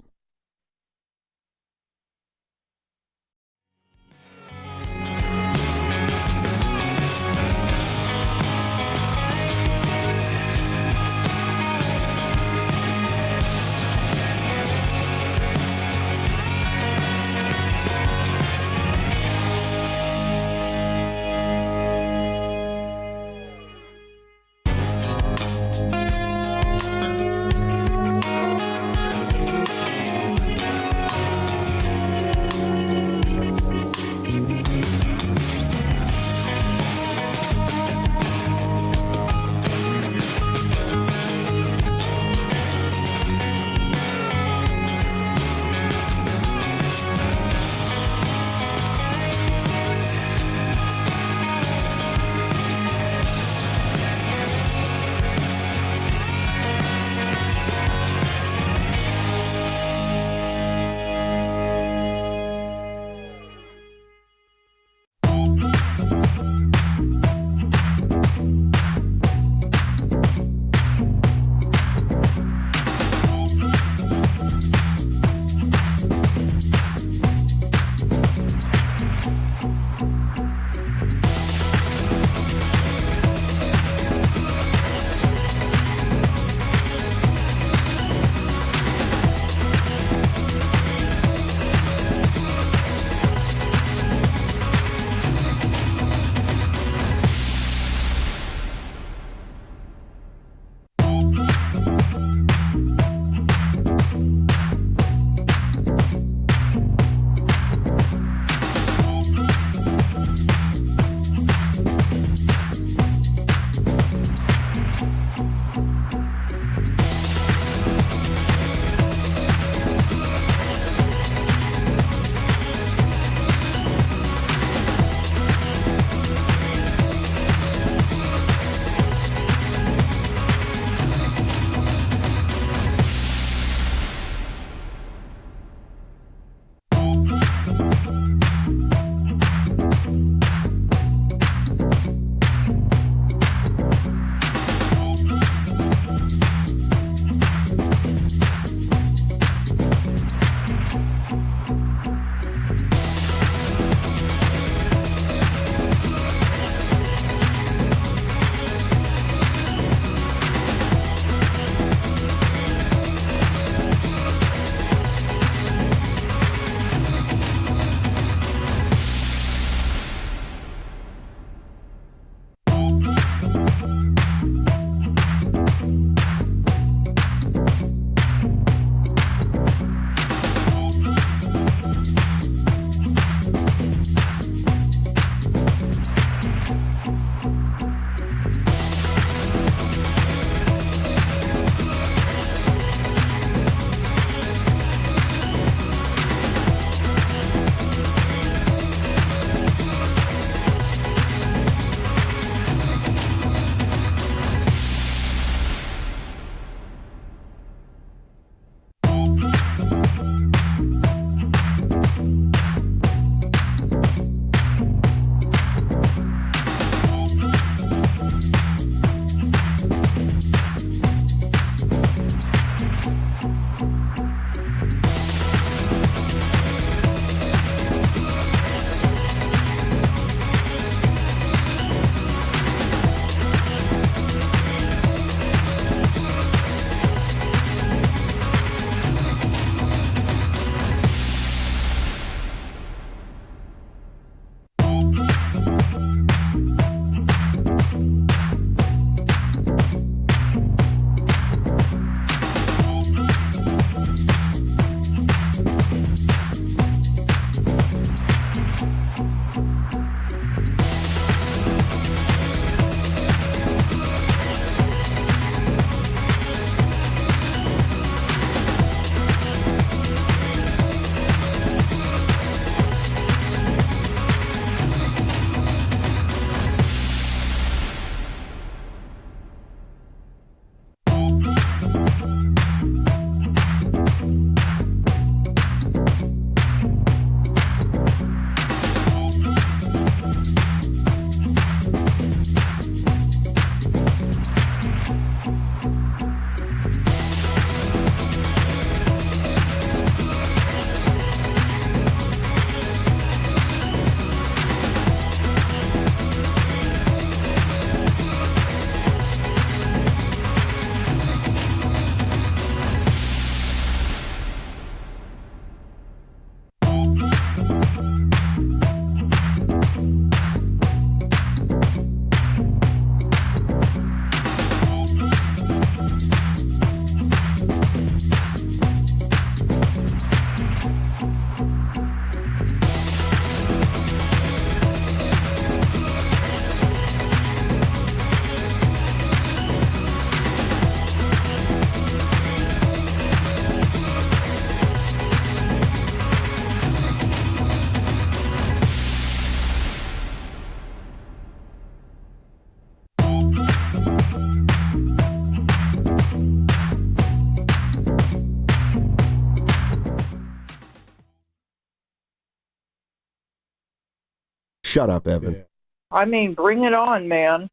Shut up, Evan. I mean, bring it on, man.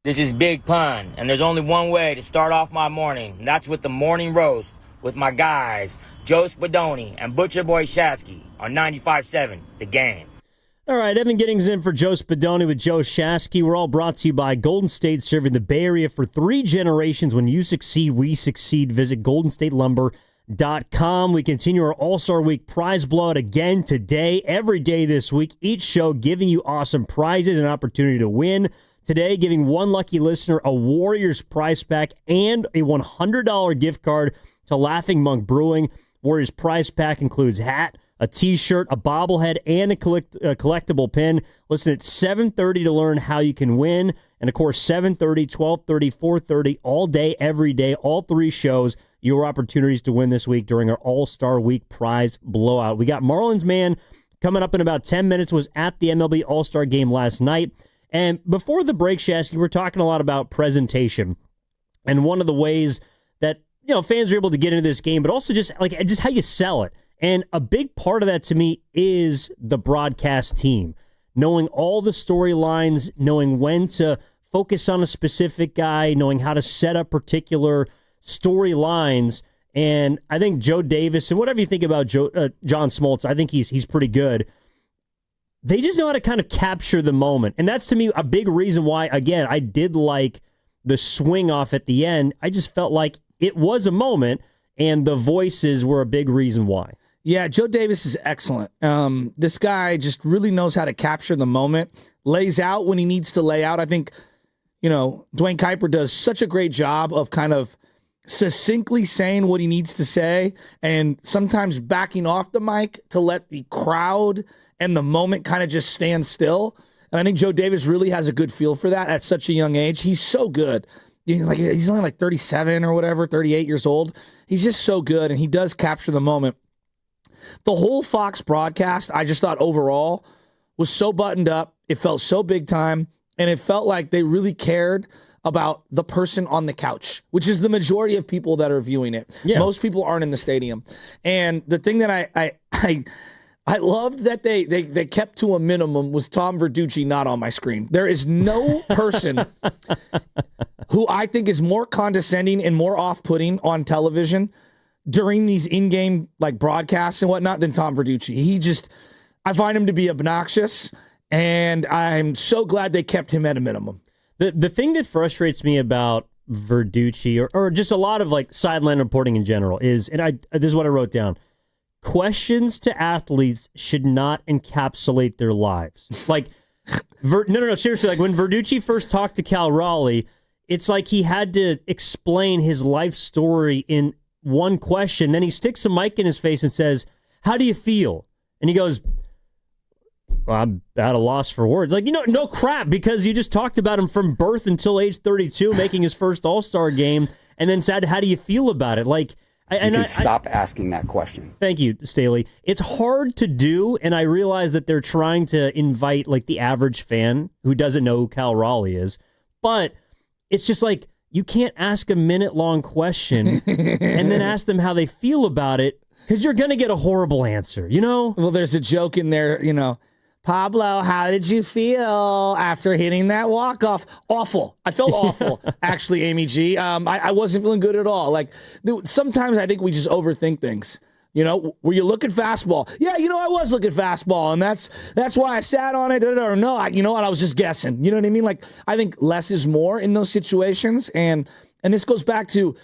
This is Big Pun, and there's only one way to start off my morning, and that's with the morning roast with my guys, Joe Spadoni and Butcher Boy Shasky on 95.7 The Game. All right, Evan Giddings in for Joe Spadoni with Joe Shasky. We're all brought to you by Golden State, serving the Bay Area for 3 generations. When you succeed, we succeed. Visit GoldenStateLumber.com. We continue our All-Star Week prize blowout again today, every day this week. Each show giving you awesome prizes and opportunity to win. Today, giving one lucky listener a Warriors prize pack and a $100 gift card to Laughing Monk Brewing. Warriors prize pack includes hat, a T-shirt, a bobblehead, and a collectible pin. Listen at 7:30 to learn how you can win. And, of course, 7:30, 12:30, 4:30, all day, every day, all 3 shows, your opportunities to win this week during our All-Star Week prize blowout. We got Marlins Man coming up in about 10 minutes, was at the MLB All-Star Game last night. And before the break, Shasky, we're talking a lot about presentation. And one of the ways that, fans are able to get into this game, but also just how you sell it. And a big part of that to me is the broadcast team. Knowing all the storylines, knowing when to focus on a specific guy, knowing how to set up particular storylines. And I think Joe Davis, and whatever you think about John Smoltz, I think he's pretty good. They just know how to kind of capture the moment. And that's, to me, a big reason why, again, I did like the swing off at the end. I just felt like it was a moment, and the voices were a big reason why. Yeah, Joe Davis is excellent. This guy just really knows how to capture the moment, lays out when he needs to lay out. I think, Dwayne Kuiper does such a great job of kind of succinctly saying what he needs to say and sometimes backing off the mic to let the crowd and the moment kind of just stand still. And I think Joe Davis really has a good feel for that at such a young age. He's so good. He's only like 37 or whatever, 38 years old. He's just so good, and he does capture the moment. The whole Fox broadcast, I just thought overall was so buttoned up. It felt so big time, and it felt like they really cared about the person on the couch, which is the majority of people that are viewing it. Yeah. Most people aren't in the stadium. And the thing that I loved that they kept to a minimum was Tom Verducci not on my screen. There is no person who I think is more condescending and more off-putting on television during these in-game broadcasts and whatnot than Tom Verducci. I find him to be obnoxious, and I'm so glad they kept him at a minimum. The thing that frustrates me about Verducci or just a lot of sideline reporting in general is, and this is what I wrote down, questions to athletes should not encapsulate their lives. No, seriously, when Verducci first talked to Cal Raleigh, it's like he had to explain his life story in one question. Then he sticks a mic in his face and says, "How do you feel?" And he goes, well, I'm at a loss for words. No crap, because you just talked about him from birth until age 32, making his first All-Star game, and then said, how do you feel about it? Stop asking that question. Thank you, Staley. It's hard to do, and I realize that they're trying to invite the average fan who doesn't know who Cal Raleigh is, but it's just you can't ask a minute-long question and then ask them how they feel about it, because you're going to get a horrible answer, Well, there's a joke in there, Pablo, how did you feel after hitting that walk-off? Awful. I felt awful, actually, Amy G. I wasn't feeling good at all. Sometimes I think we just overthink things. Were you looking fastball? Yeah, I was looking fastball, and that's why I sat on it. Or no, I was just guessing. You know what I mean? I think less is more in those situations, and this goes back to,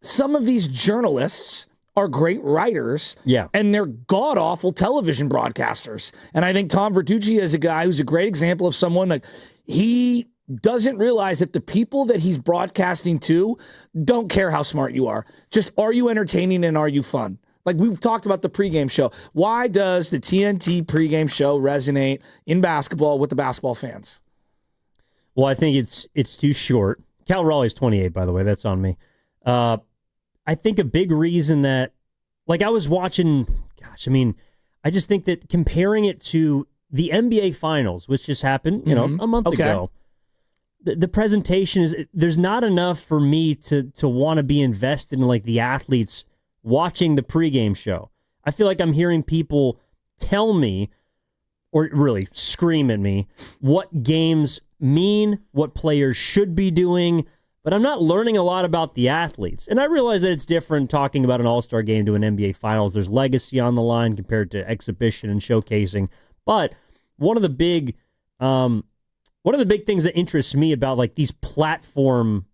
some of these journalists are great writers, and they're god-awful television broadcasters. And I think Tom Verducci is a guy who's a great example of someone he doesn't realize that the people that he's broadcasting to don't care how smart you are. Just, are you entertaining and are you fun? We've talked about the pregame show. Why does the TNT pregame show resonate in basketball with the basketball fans? Well, I think it's too short. Cal Raleigh's 28, by the way. That's on me. I think a big reason that, I was watching, I just think that comparing it to the NBA Finals, which just happened, a month ago, the presentation is, there's not enough for me to want to be invested in the athletes watching the pregame show. I feel like I'm hearing people tell me or really scream at me what games mean, what players should be doing, but I'm not learning a lot about the athletes. And I realize that it's different talking about an all-star game to an NBA Finals. There's legacy on the line compared to exhibition and showcasing. But one of the big things that interests me about like these platform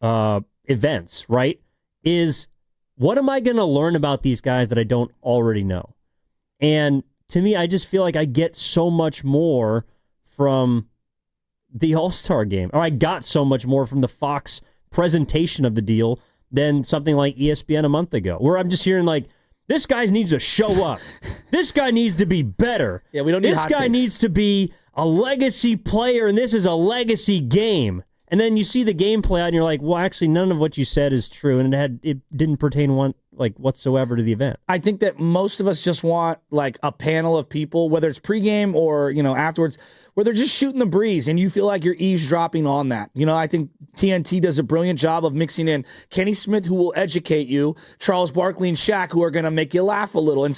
events, right, is what am I going to learn about these guys that I don't already know? And to me, I just feel like I get so much more from the All-Star game, or I got so much more from the Fox presentation of the deal than something like ESPN a month ago, where I'm just hearing like, this guy needs to show up. This guy needs to be better. Yeah, we don't need this guy takes. needs to be a legacy player, and this is a legacy game. And then you see the game play out, and you're like, well, actually, none of what you said is true, and it didn't pertain whatsoever to the event. I think that most of us just want like a panel of people, whether it's pregame or afterwards, where they're just shooting the breeze, and you feel like you're eavesdropping on that. I think TNT does a brilliant job of mixing in Kenny Smith, who will educate you, Charles Barkley and Shaq, who are going to make you laugh a little and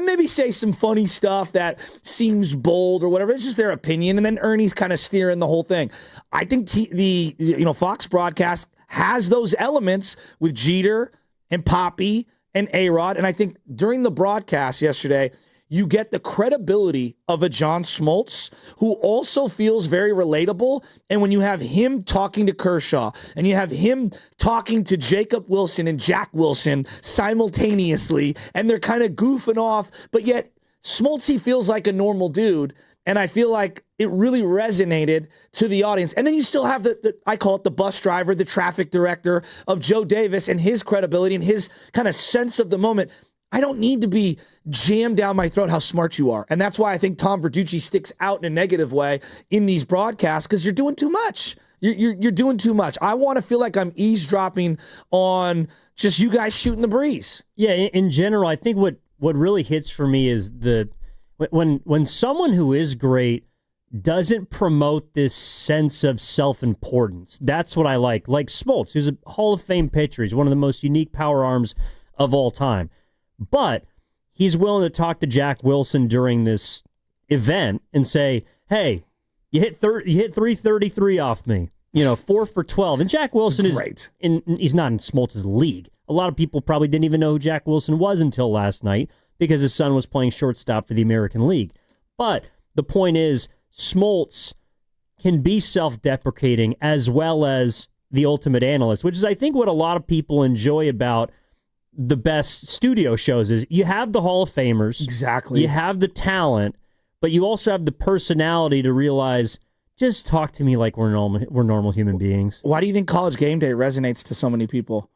maybe say some funny stuff that seems bold or whatever. It's just their opinion, and then Ernie's kind of steering the whole thing. I think the Fox broadcast has those elements with Jeter and Poppy and A-Rod, and I think during the broadcast yesterday, you get the credibility of a John Smoltz, who also feels very relatable. And when you have him talking to Kershaw, and you have him talking to Jacob Wilson and Jack Wilson simultaneously, and they're kind of goofing off, but yet Smoltzy feels like a normal dude. And I feel like it really resonated to the audience. And then you still have I call it the bus driver, the traffic director of Joe Davis, and his credibility and his kind of sense of the moment. I don't need to be jammed down my throat how smart you are. And that's why I think Tom Verducci sticks out in a negative way in these broadcasts, because you're doing too much. You're doing too much. I want to feel like I'm eavesdropping on just you guys shooting the breeze. Yeah, in general, I think what really hits for me is when someone who is great doesn't promote this sense of self-importance. That's what I like. Like Smoltz, who's a Hall of Fame pitcher. He's one of the most unique power arms of all time. But he's willing to talk to Jack Wilson during this event and say, hey, you hit 333 off me, 4 for 12. And Jack Wilson is great. He's not in Smoltz's league. A lot of people probably didn't even know who Jack Wilson was until last night because his son was playing shortstop for the American League. But the point is, Smoltz can be self-deprecating as well as the ultimate analyst, which is, I think, what a lot of people enjoy about the best studio shows is you have the Hall of Famers. Exactly. You have the talent, but you also have the personality to realize, just talk to me like we're normal human beings. Why do you think College Game Day resonates to so many people?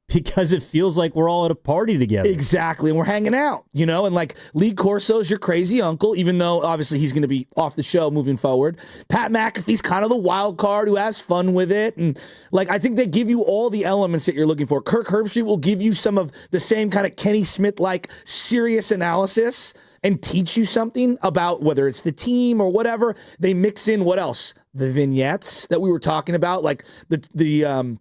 Because it feels like we're all at a party together. Exactly, and we're hanging out, and like Lee Corso's your crazy uncle, even though obviously he's going to be off the show moving forward. Pat McAfee's kind of the wild card who has fun with it, and like I think they give you all the elements that you're looking for. Kirk Herbstreit will give you some of the same kind of Kenny Smith-like serious analysis and teach you something about whether it's the team or whatever. They mix in what else? The vignettes that we were talking about, like the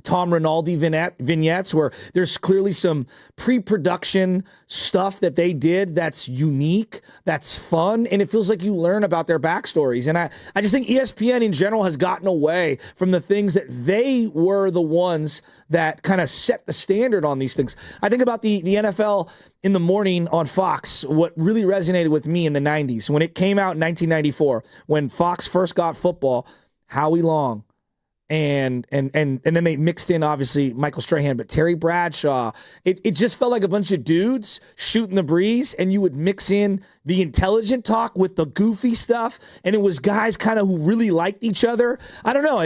Tom Rinaldi vignettes, where there's clearly some pre-production stuff that they did that's unique, that's fun, and it feels like you learn about their backstories. And I just think ESPN in general has gotten away from the things that they were the ones that kind of set the standard on these things. I think about the NFL in the morning on Fox, what really resonated with me in the 90s, when it came out in 1994, when Fox first got football, Howie Long, and then they mixed in obviously Michael Strahan, but Terry Bradshaw. It just felt like a bunch of dudes shooting the breeze, and you would mix in the intelligent talk with the goofy stuff, and it was guys kind of who really liked each other. I don't know.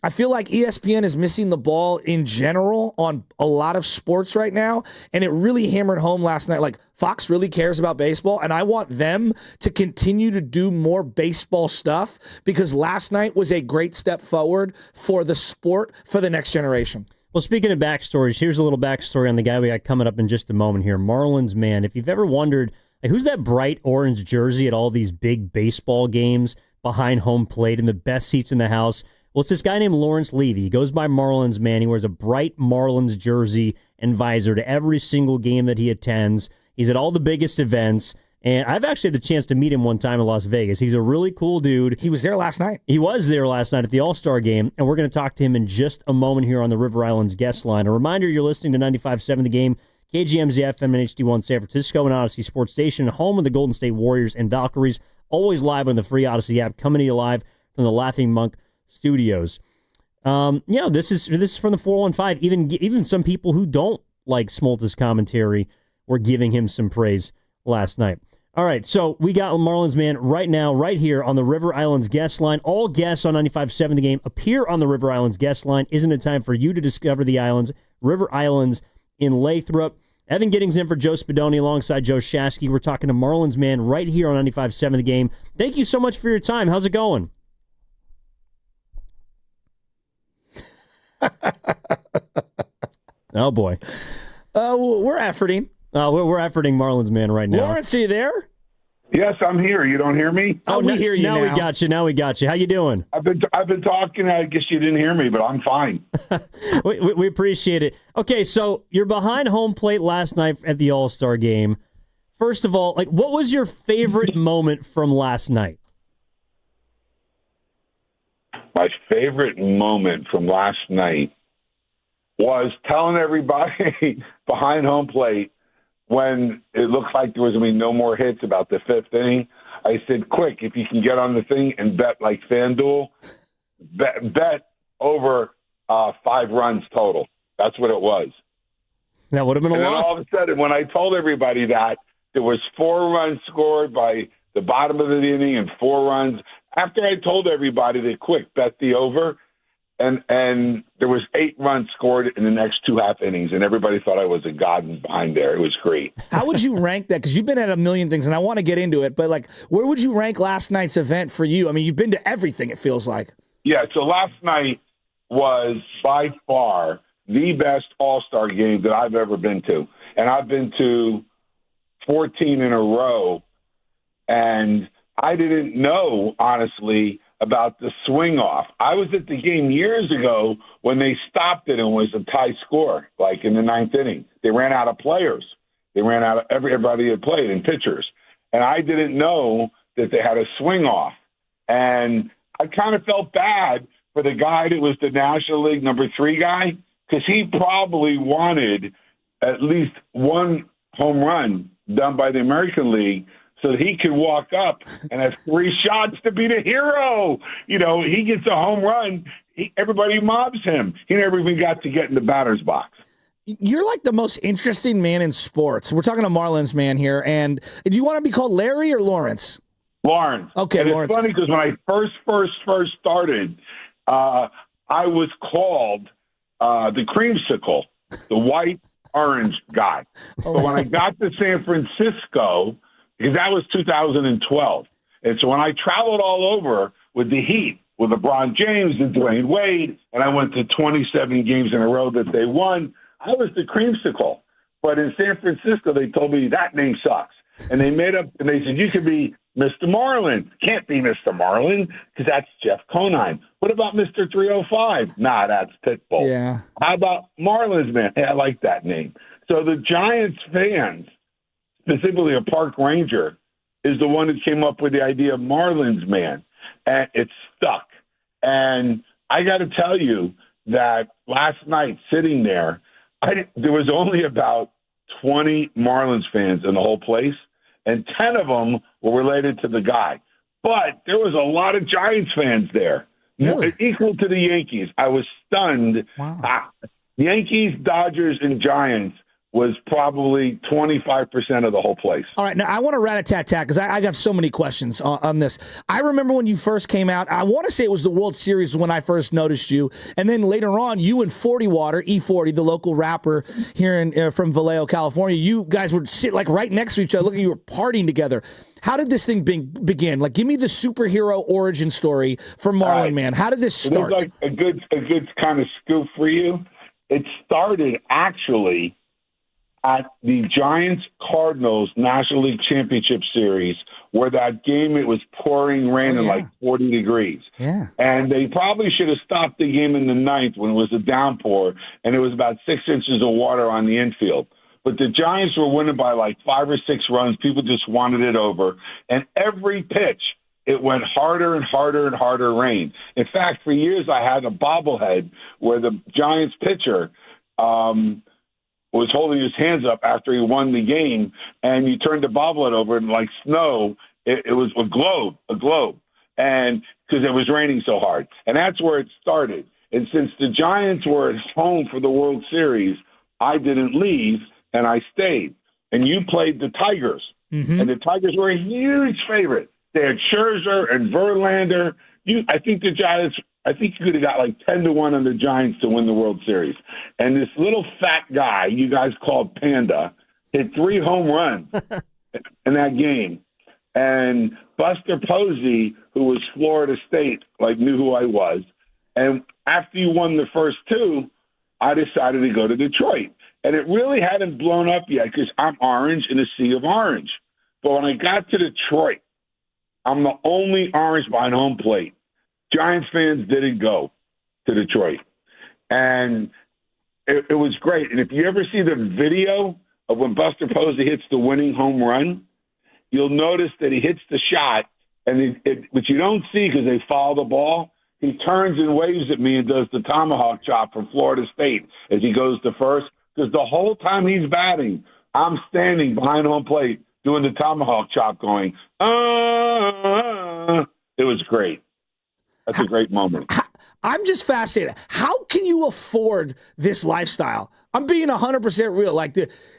I feel like ESPN is missing the ball in general on a lot of sports right now, and it really hammered home last night. Like, Fox really cares about baseball, and I want them to continue to do more baseball stuff, because last night was a great step forward for the sport for the next generation. Well, speaking of backstories, here's a little backstory on the guy we got coming up in just a moment here, Marlins Man. If you've ever wondered, like, who's that bright orange jersey at all these big baseball games behind home plate in the best seats in the house? Well, it's this guy named Lawrence Levy. He goes by Marlins Man. He wears a bright Marlins jersey and visor to every single game that he attends. He's at all the biggest events, And I've actually had the chance to meet him one time in Las Vegas. He's a really cool dude. He was there last night. He was there last night at the All-Star game, and we're going to talk to him in just a moment here on the River Islands guest line. A reminder, you're listening to 95.7 The Game, KGMZ FM and HD1 San Francisco and Odyssey Sports Station, home of the Golden State Warriors and Valkyries, always live on the free Odyssey app, coming to you live from the Laughing Monk Studios. This is from the 415. Even some people who don't like Smoltz's commentary were giving him some praise last night. All right, so we got Marlins Man right now, right here on the River Islands guest line. All guests on 95.7 The Game appear on the River Islands guest line. Isn't it time for you to discover the islands? River Islands in Lathrop. Evan Giddings in for Joe Spadoni alongside Joe Shasky. We're talking to Marlins Man right here on 95.7 The Game. Thank you so much for your time. How's it going? Oh, boy. We're efforting. We're efforting Marlins Man right now. Lawrence, are you there? Yes, I'm here. You don't hear me? Oh, we hear you now. We got you. Now we got you. How you doing? I've been talking. I guess you didn't hear me, but I'm fine. we appreciate it. Okay, so you're behind home plate last night at the All-Star game. First of all, what was your favorite moment from last night? My favorite moment from last night was telling everybody behind home plate when it looked like there was going to be no more hits about the fifth inning. I said, quick, if you can get on the thing and bet like FanDuel, bet over 5 runs total. That's what it was. That would have been a lot. And then all of a sudden, when I told everybody that, there was 4 runs scored by the bottom of the inning and 4 runs. After I told everybody to quick bet the over, and there was 8 runs scored in the next 2 half innings, and everybody thought I was a god behind there. It was great. How would you rank that? Because you've been at a million things, and I want to get into it, but where would you rank last night's event for you? I mean, you've been to everything, it feels like. Yeah, so last night was by far the best All-Star game that I've ever been to. And I've been to 14 in a row, and I didn't know, honestly, about the swing off. I was at the game years ago when they stopped it and it was a tie score, like in the 9th inning. They ran out of players. They ran out of everybody had played and pitchers. And I didn't know that they had a swing off. And I kind of felt bad for the guy that was the National League number 3 guy, because he probably wanted at least 1 home run done by the American League so that he could walk up and have 3 shots to be the hero. You know, he gets a home run. Everybody mobs him. He never even got to get in the batter's box. You're like the most interesting man in sports. We're talking to Marlins Man here. And do you want to be called Larry or Lawrence? Lawrence. Okay, and Lawrence. It's funny because when I first started, I was called the creamsicle, the white orange guy. But when I got to San Francisco, because that was 2012. And so when I traveled all over with the Heat, with LeBron James and Dwayne Wade, and I went to 27 games in a row that they won, I was the creamsicle. But in San Francisco, they told me that name sucks. And they made up, and they said, you could be Mr. Marlin. Can't be Mr. Marlin, because that's Jeff Conine. What about Mr. 305? Nah, that's Pitbull. Yeah. How about Marlins Man? Hey, I like that name. So the Giants fans, specifically a park ranger, is the one who came up with the idea of Marlins Man. And it stuck. And I got to tell you that last night, sitting there, there was only about 20 Marlins fans in the whole place, and 10 of them were related to the guy. But there was a lot of Giants fans there, really? Equal to the Yankees. I was stunned. Wow. Yankees, Dodgers, and Giants was probably 25% of the whole place. All right, now I want to rat-a-tat-tat because I got so many questions on this. I remember when you first came out, I want to say it was the World Series when I first noticed you, and then later on, you and 40 Water, E40, the local rapper here from Vallejo, California, you guys would sit like right next to each other. Look, you were partying together. How did this thing begin? Like, give me the superhero origin story for Marlin Man. How did this start? There's like a good kind of scoop for you. It started actually at the Giants-Cardinals National League Championship Series, where that game, it was pouring rain and like 40 degrees. Yeah. And they probably should have stopped the game in the 9th when it was a downpour, and it was about 6 inches of water on the infield. But the Giants were winning by like 5 or 6 runs. People just wanted it over. And every pitch, it went harder and harder and harder rain. In fact, for years I had a bobblehead where the Giants pitcher was holding his hands up after he won the game, and you turned the bobblehead over and like snow, it was a globe, and because it was raining so hard. And that's where it started. And since the Giants were at home for the World Series, I didn't leave, and I stayed. And you played the Tigers, and the Tigers were a huge favorite. They had Scherzer and Verlander. I think the Giants. I think you could have got like 10-1 on the Giants to win the World Series. And this little fat guy you guys called Panda hit 3 home runs in that game. And Buster Posey, who was Florida State, knew who I was. And after you won the first 2, I decided to go to Detroit. And it really hadn't blown up yet because I'm orange in a sea of orange. But when I got to Detroit, I'm the only orange behind home plate. Giants fans didn't go to Detroit. And it was great. And if you ever see the video of when Buster Posey hits the winning home run, you'll notice that he hits the shot, and which you don't see because they follow the ball. He turns and waves at me and does the tomahawk chop from Florida State as he goes to first. Because the whole time he's batting, I'm standing behind home plate doing the tomahawk chop going, It was great. That's a great moment. I'm just fascinated. How can you afford this lifestyle? I'm being 100% real.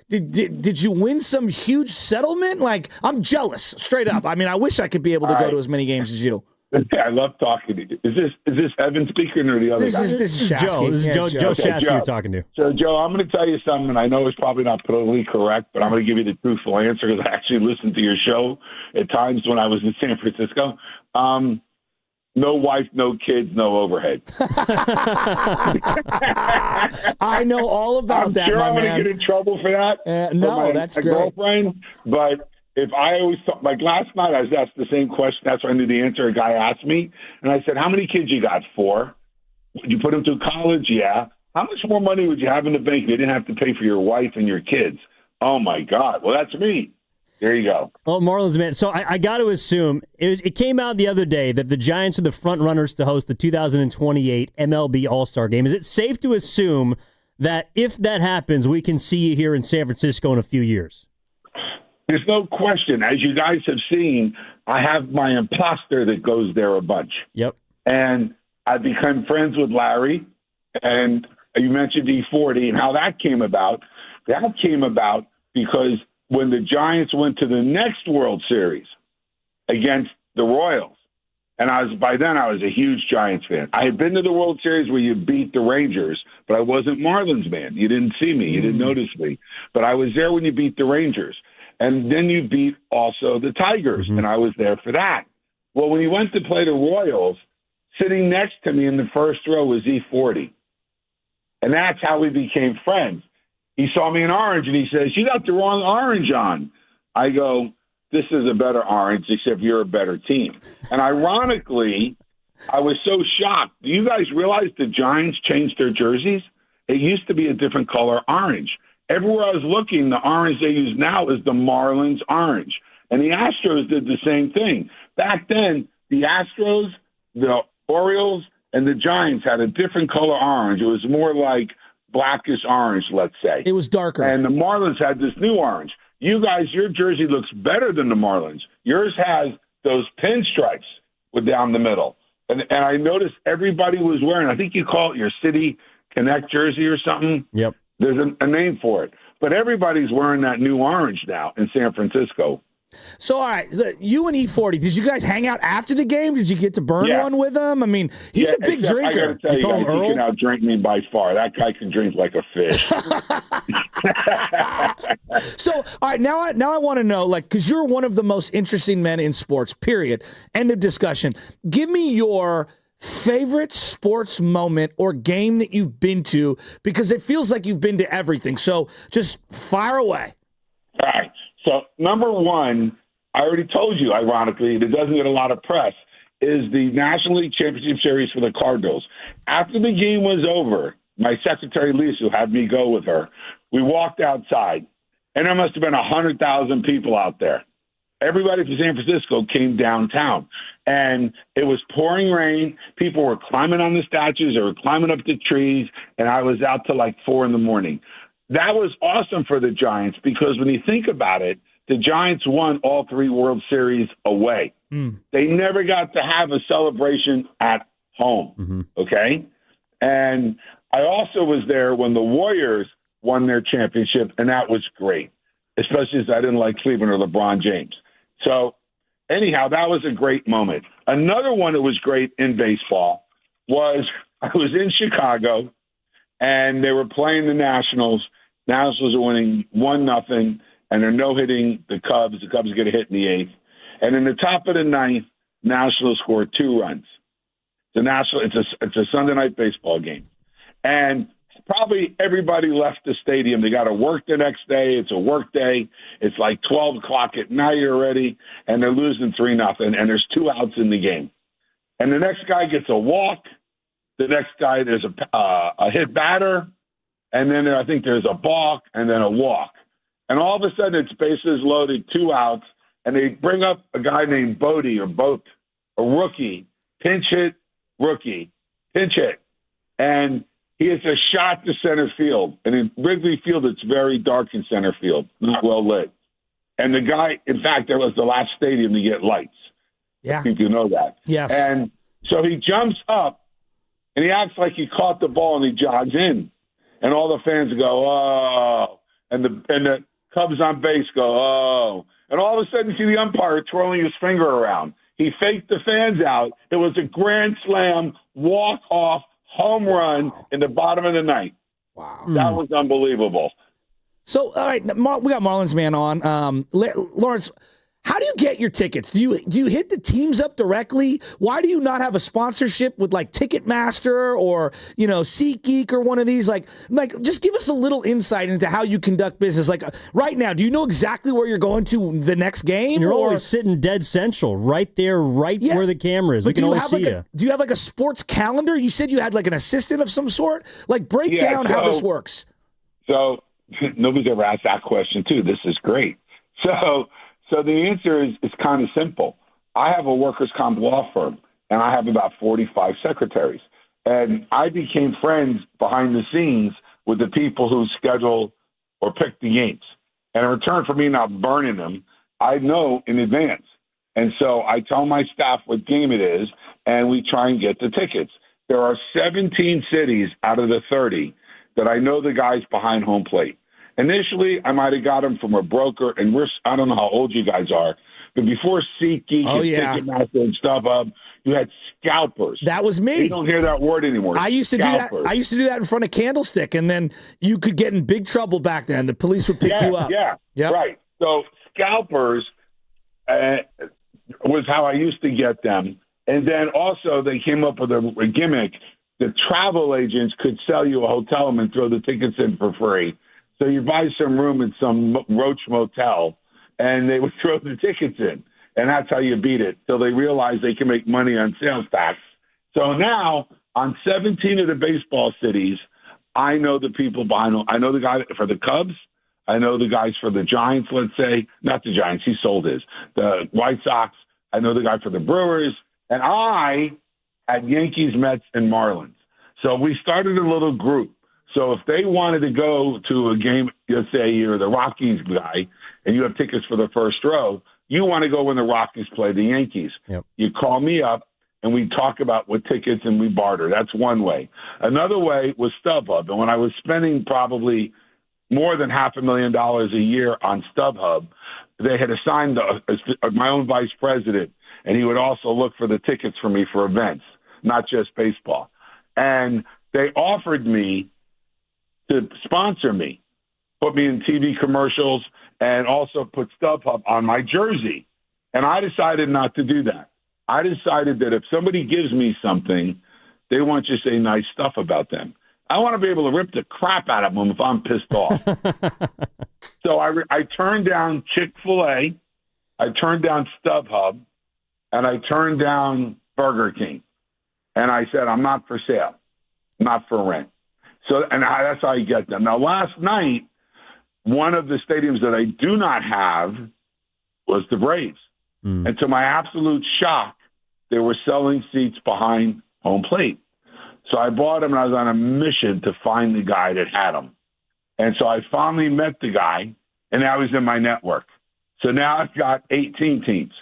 Did you win some huge settlement? I'm jealous, straight up. I mean, I wish I could be able to go to as many games as you. I love talking to you. Is this Evan speaking or the other guy? This is Shasky. Joe. This is Joe Shasky you're talking to. So, Joe, I'm going to tell you something. I know it's probably not politically correct, but I'm going to give you the truthful answer because I actually listened to your show at times when I was in San Francisco. No wife, no kids, no overhead. I know all about that, sure my I'm man. going to get in trouble for that. No, that's great. Girlfriend, but if I always thought, last night I was asked the same question. That's why I knew the answer. A guy asked me, and I said, "How many kids you got? 4? Would you put them through college? Yeah. How much more money would you have in the bank if you didn't have to pay for your wife and your kids? Oh my God! Well, that's me." There you go. Well, Marlins, man. So I got to assume it came out the other day that the Giants are the front runners to host the 2028 MLB All-Star Game. Is it safe to assume that if that happens, we can see you here in San Francisco in a few years? There's no question. As you guys have seen, I have my imposter that goes there a bunch. Yep. And I become friends with Larry. And you mentioned E40 and how that came about. That came about because when the Giants went to the next World Series against the Royals, and by then I was a huge Giants fan. I had been to the World Series where you beat the Rangers, but I wasn't Marlins man. You didn't see me. You didn't notice me. But I was there when you beat the Rangers. And then you beat also the Tigers, and I was there for that. Well, when you went to play the Royals, sitting next to me in the first row was E40. And that's how we became friends. He saw me in orange, and he says, "You got the wrong orange on." I go, "This is a better orange, except you're a better team." And ironically, I was so shocked. Do you guys realize the Giants changed their jerseys? It used to be a different color orange. Everywhere I was looking, the orange they use now is the Marlins orange. And the Astros did the same thing. Back then, the Astros, the Orioles, and the Giants had a different color orange. It was more like blackish orange, let's say. It was darker. And the Marlins had this new orange. You guys, your jersey looks better than the Marlins. Yours has those pinstripes down the middle. And I noticed everybody was wearing, I think you call it your City Connect jersey or something. Yep. There's a name for it. But everybody's wearing that new orange now in San Francisco. So, all right, you and E40, did you guys hang out after the game? Did you get to burn one with him? I mean, he's a big drinker. I got to tell you, he can outdrink me by far. That guy can drink like a fish. So, all right, now I want to know, because you're one of the most interesting men in sports, period. End of discussion. Give me your favorite sports moment or game that you've been to, because it feels like you've been to everything. So just fire away. All right. So number one, I already told you, ironically, that doesn't get a lot of press, is the National League Championship Series for the Cardinals. After the game was over, my secretary, Lisa, who had me go with her, we walked outside. And there must have been 100,000 people out there. Everybody from San Francisco came downtown, and it was pouring rain. People were climbing on the statues. They were climbing up the trees, and I was out till like 4 a.m. That was awesome for the Giants because when you think about it, the Giants won all 3 World Series away. They never got to have a celebration at home, okay? And I also was there when the Warriors won their championship, and that was great, especially as I didn't like Cleveland or LeBron James. So, anyhow, that was a great moment. Another one that was great in baseball was I was in Chicago, and they were playing the Nationals. Nationals are winning 1-0, and they're no-hitting the Cubs. The Cubs get a hit in the 8th. And in the top of the 9th, Nationals scored 2 runs. It's a Sunday night baseball game. And probably everybody left the stadium. They got to work the next day. It's a work day. It's like 12 o'clock at night already, and they're losing 3-0, and there's 2 outs in the game. And the next guy gets a walk. The next guy, there's a hit batter, and then I think there's a balk and then a walk. And all of a sudden, it's bases loaded, 2 outs, and they bring up a guy named Bodie or Boat, a rookie, pinch hit, rookie, pinch hit. And he hits a shot to center field. And in Wrigley Field, it's very dark in center field, not well lit. And the guy, in fact, that was the last stadium to get lights. Yeah. I think you know that. Yes. And so he jumps up, and he acts like he caught the ball, and he jogs in. And all the fans go, oh. And the Cubs on base go, oh. And all of a sudden, you see the umpire twirling his finger around. He faked the fans out. It was a grand slam, walk-off, home run in the bottom of the 9th. Wow. That was unbelievable. So, all right, we got Marlins Man on. Lawrence, how do you get your tickets? Do you hit the teams up directly? Why do you not have a sponsorship with like Ticketmaster or, SeatGeek or one of these? Like, just give us a little insight into how you conduct business. Like right now, do you know exactly where you're going to the next game? You're always sitting dead central, right there, where the camera is. We can always see you. Do you have like a sports calendar? You said you had like an assistant of some sort. Like break down how this works. So nobody's ever asked that question too. This is great. So the answer is kind of simple. I have a workers' comp law firm, and I have about 45 secretaries. And I became friends behind the scenes with the people who schedule or pick the games. And in return for me not burning them, I know in advance. And so I tell my staff what game it is, and we try and get the tickets. There are 17 cities out of the 30 that I know the guys behind home plate. Initially, I might have got them from a broker, and I don't know how old you guys are, but before SeatGeek and Ticketmaster and StubHub, you had scalpers. That was me. You don't hear that word anymore. I used to do that. I used to do that in front of Candlestick, and then you could get in big trouble back then. The police would pick you up. Yeah, right. So scalpers was how I used to get them, and then also they came up with a gimmick. The travel agents could sell you a hotel room and throw the tickets in for free. So you buy some room in some Roach Motel, and they would throw the tickets in. And that's how you beat it, till they realize they can make money on sales tax. So now, on 17 of the baseball cities, I know the people behind them. I know the guy for the Cubs. I know the guys for the Giants, let's say. Not the Giants. He sold his. The White Sox. I know the guy for the Brewers. And I had Yankees, Mets, and Marlins. So we started a little group. So if they wanted to go to a game, let's say you're the Rockies guy and you have tickets for the first row, you want to go when the Rockies play the Yankees. Yep. You call me up and we talk about what tickets and we barter. That's one way. Another way was StubHub. And when I was spending probably more than $500,000 a year on StubHub, they had assigned my own vice president, and he would also look for the tickets for me for events, not just baseball. And they offered me to sponsor me, put me in TV commercials, and also put StubHub on my jersey. And I decided not to do that. I decided that if somebody gives me something, they want you to say nice stuff about them. I want to be able to rip the crap out of them if I'm pissed off. So I turned down Chick-fil-A, I turned down StubHub, and I turned down Burger King. And I said, I'm not for sale, not for rent. So, and that's how you get them. Now, last night, one of the stadiums that I do not have was the Braves. And to my absolute shock, they were selling seats behind home plate. So I bought them, and I was on a mission to find the guy that had them. And so I finally met the guy, and now he's in my network. So now I've got 18 teams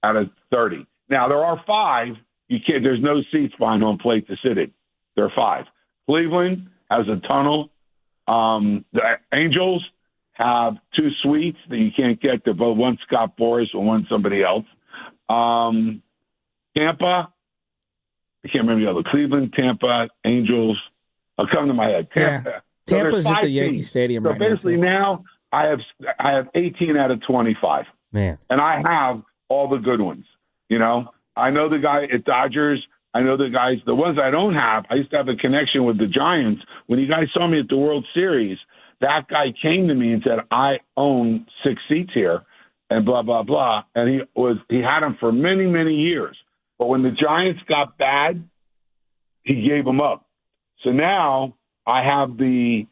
out of 30. Now, there are 5. There's no seats behind home plate to sit in. There are 5. Cleveland has a tunnel. The Angels have 2 suites that you can't get. They're both, one Scott Boras and one somebody else. Tampa, I can't remember the other. Cleveland, Tampa, Angels. I'll come to my head. Tampa. Yeah. Tampa's at the Yankee Stadium right now. So basically now I have 18 out of 25. Man. And I have all the good ones. You know, I know the guy at Dodgers. I know the guys, the ones I don't have. I used to have a connection with the Giants. When you guys saw me at the World Series, that guy came to me and said, I own 6 seats here and blah, blah, blah. And he had them for many, many years. But when the Giants got bad, he gave them up. So now I have the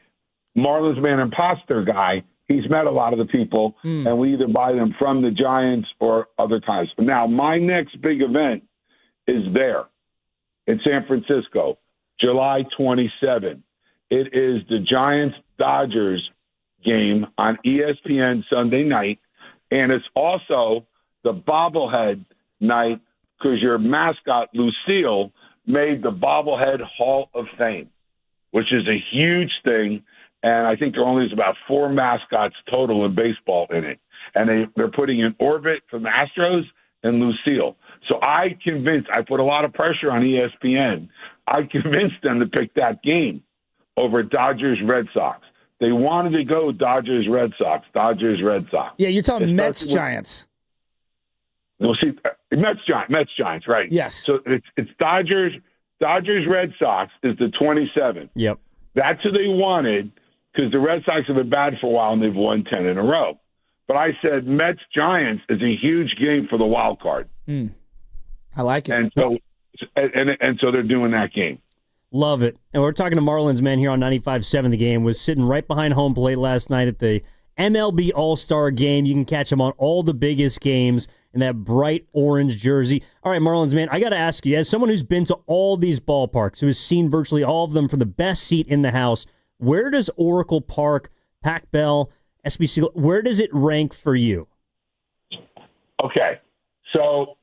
Marlins Man Imposter guy. He's met a lot of the people, and we either buy them from the Giants or other times. But now my next big event is there in San Francisco, July 27. It is the Giants-Dodgers game on ESPN Sunday night, and it's also the bobblehead night because your mascot, Lucille, made the Bobblehead Hall of Fame, which is a huge thing, and I think there only is about 4 mascots total in baseball in it. And they're putting in Orbit from the Astros and Lucille. So I put a lot of pressure on ESPN. I convinced them to pick that game over Dodgers-Red Sox. They wanted to go Dodgers-Red Sox. Yeah, you're talking Mets-Giants. We'll see. Mets-Giants, right. Yes. So it's Dodgers-Red Sox is the 27th. Yep. That's who they wanted because the Red Sox have been bad for a while and they've won 10 in a row. But I said Mets-Giants is a huge game for the wild card. I like it. And so they're doing that game. Love it. And we're talking to Marlins Man here on 95.7 The Game. Was sitting right behind home plate last night at the MLB All-Star Game. You can catch him on all the biggest games in that bright orange jersey. All right, Marlins Man, I got to ask you, as someone who's been to all these ballparks, who has seen virtually all of them from the best seat in the house, where does Oracle Park, Pac Bell, SBC, where does it rank for you? Okay. So,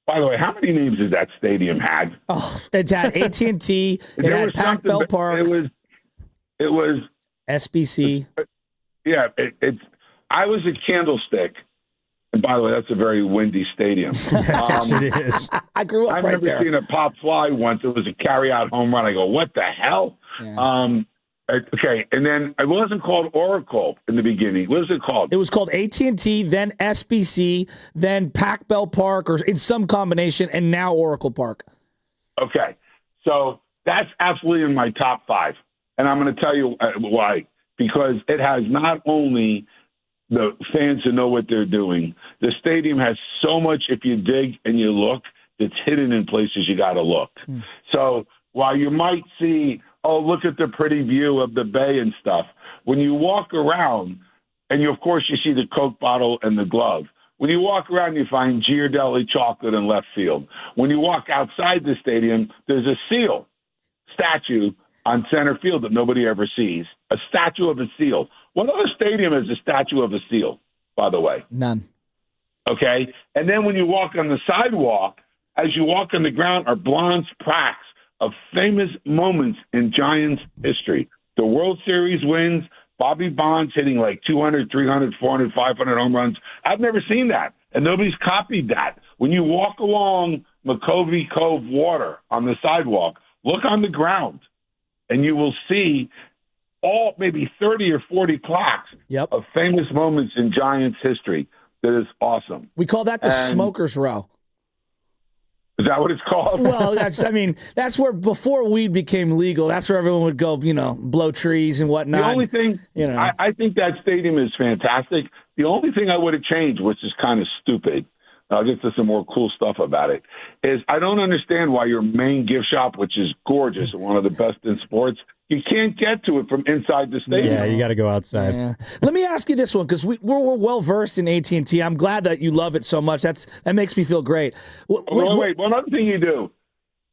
by the way, how many names has that stadium had? Oh, it's had AT&T. It had Pac Bell Park. It was SBC. Yeah, I was at Candlestick. And by the way, that's a very windy stadium. Yes, it is. I grew up right there. I've never seen a pop fly once. It was a carry-out home run. I go, what the hell? Yeah. Okay, and then it wasn't called Oracle in the beginning. What was it called? It was called AT&T, then SBC, then Pac Bell Park, or in some combination, and now Oracle Park. Okay, so that's absolutely in my top 5. And I'm going to tell you why. Because it has not only the fans who know what they're doing, the stadium has so much, if you dig and you look, that's hidden in places you got to look. So while you might see, oh, look at the pretty view of the bay and stuff, when you walk around, and of course you see the Coke bottle and the glove, when you walk around you find Ghirardelli chocolate in left field. When you walk outside the stadium, there's a seal statue on center field that nobody ever sees. A statue of a seal. What other stadium has a statue of a seal, by the way? None. Okay? And then when you walk on the sidewalk, as you walk on the ground are bronze plaques of famous moments in Giants history. The World Series wins, Bobby Bonds hitting like 200, 300, 400, 500 home runs. I've never seen that, and nobody's copied that. When you walk along McCovey Cove Water on the sidewalk, look on the ground, and you will see all maybe 30 or 40 plaques of famous moments in Giants history. That is awesome. We call that the Smokers Row. Is that what it's called? Well, that's where before weed became legal. That's where everyone would go, blow trees and whatnot. The only thing, I think that stadium is fantastic. The only thing I would have changed, which is kind of stupid, I'll get to some more cool stuff about it, is I don't understand why your main gift shop, which is gorgeous and one of the best in sports, You can't get to it from inside the stadium. Yeah, you got to go outside. Yeah. Let me ask you this one, because we're well versed in AT&T. I'm glad that you love it so much. That makes me feel great. Wait. One other thing you do,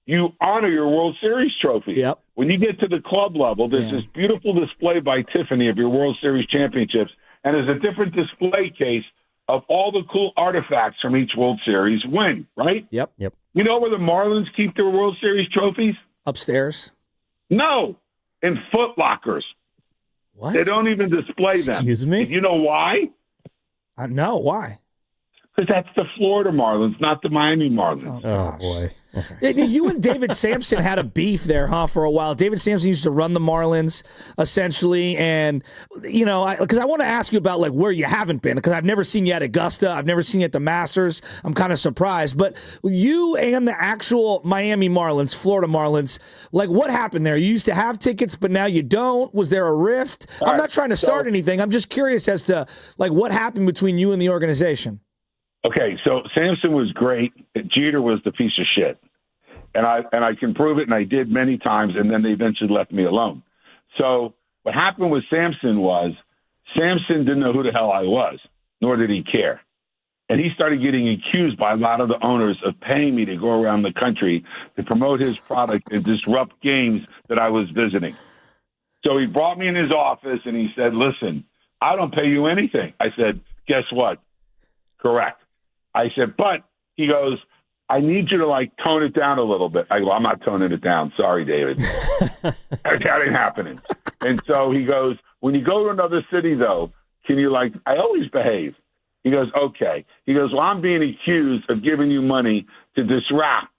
you honor your World Series trophy. Yep. When you get to the club level, there's this beautiful display by Tiffany of your World Series championships, and there's a different display case of all the cool artifacts from each World Series win, right? Yep. You know where the Marlins keep their World Series trophies? Upstairs? No, in foot lockers. What? They don't even display them. Excuse me? You know why? No, why? Because that's the Florida Marlins, not the Miami Marlins. Oh, boy. You and David Sampson had a beef there, for a while. David Sampson used to run the Marlins, essentially, and, because I want to ask you about, where you haven't been, because I've never seen you at Augusta. I've never seen you at the Masters. I'm kind of surprised. But you and the actual Miami Marlins, Florida Marlins, what happened there? You used to have tickets, but now you don't. Was there a rift? I'm not trying to start anything. I'm just curious as to, what happened between you and the organization. Okay, so Sampson was great. Jeter was the piece of shit. And I can prove it, and I did many times, and then they eventually left me alone. So what happened with Sampson was Sampson didn't know who the hell I was, nor did he care. And he started getting accused by a lot of the owners of paying me to go around the country to promote his product and disrupt games that I was visiting. So he brought me in his office, and he said, listen, I don't pay you anything. I said, guess what? Correct. I said, but he goes, I need you to tone it down a little bit. I go, I'm not toning it down. Sorry, David. That ain't happening. And so he goes, when you go to another city, though, can you I always behave. He goes, okay. He goes, well, I'm being accused of giving you money to distract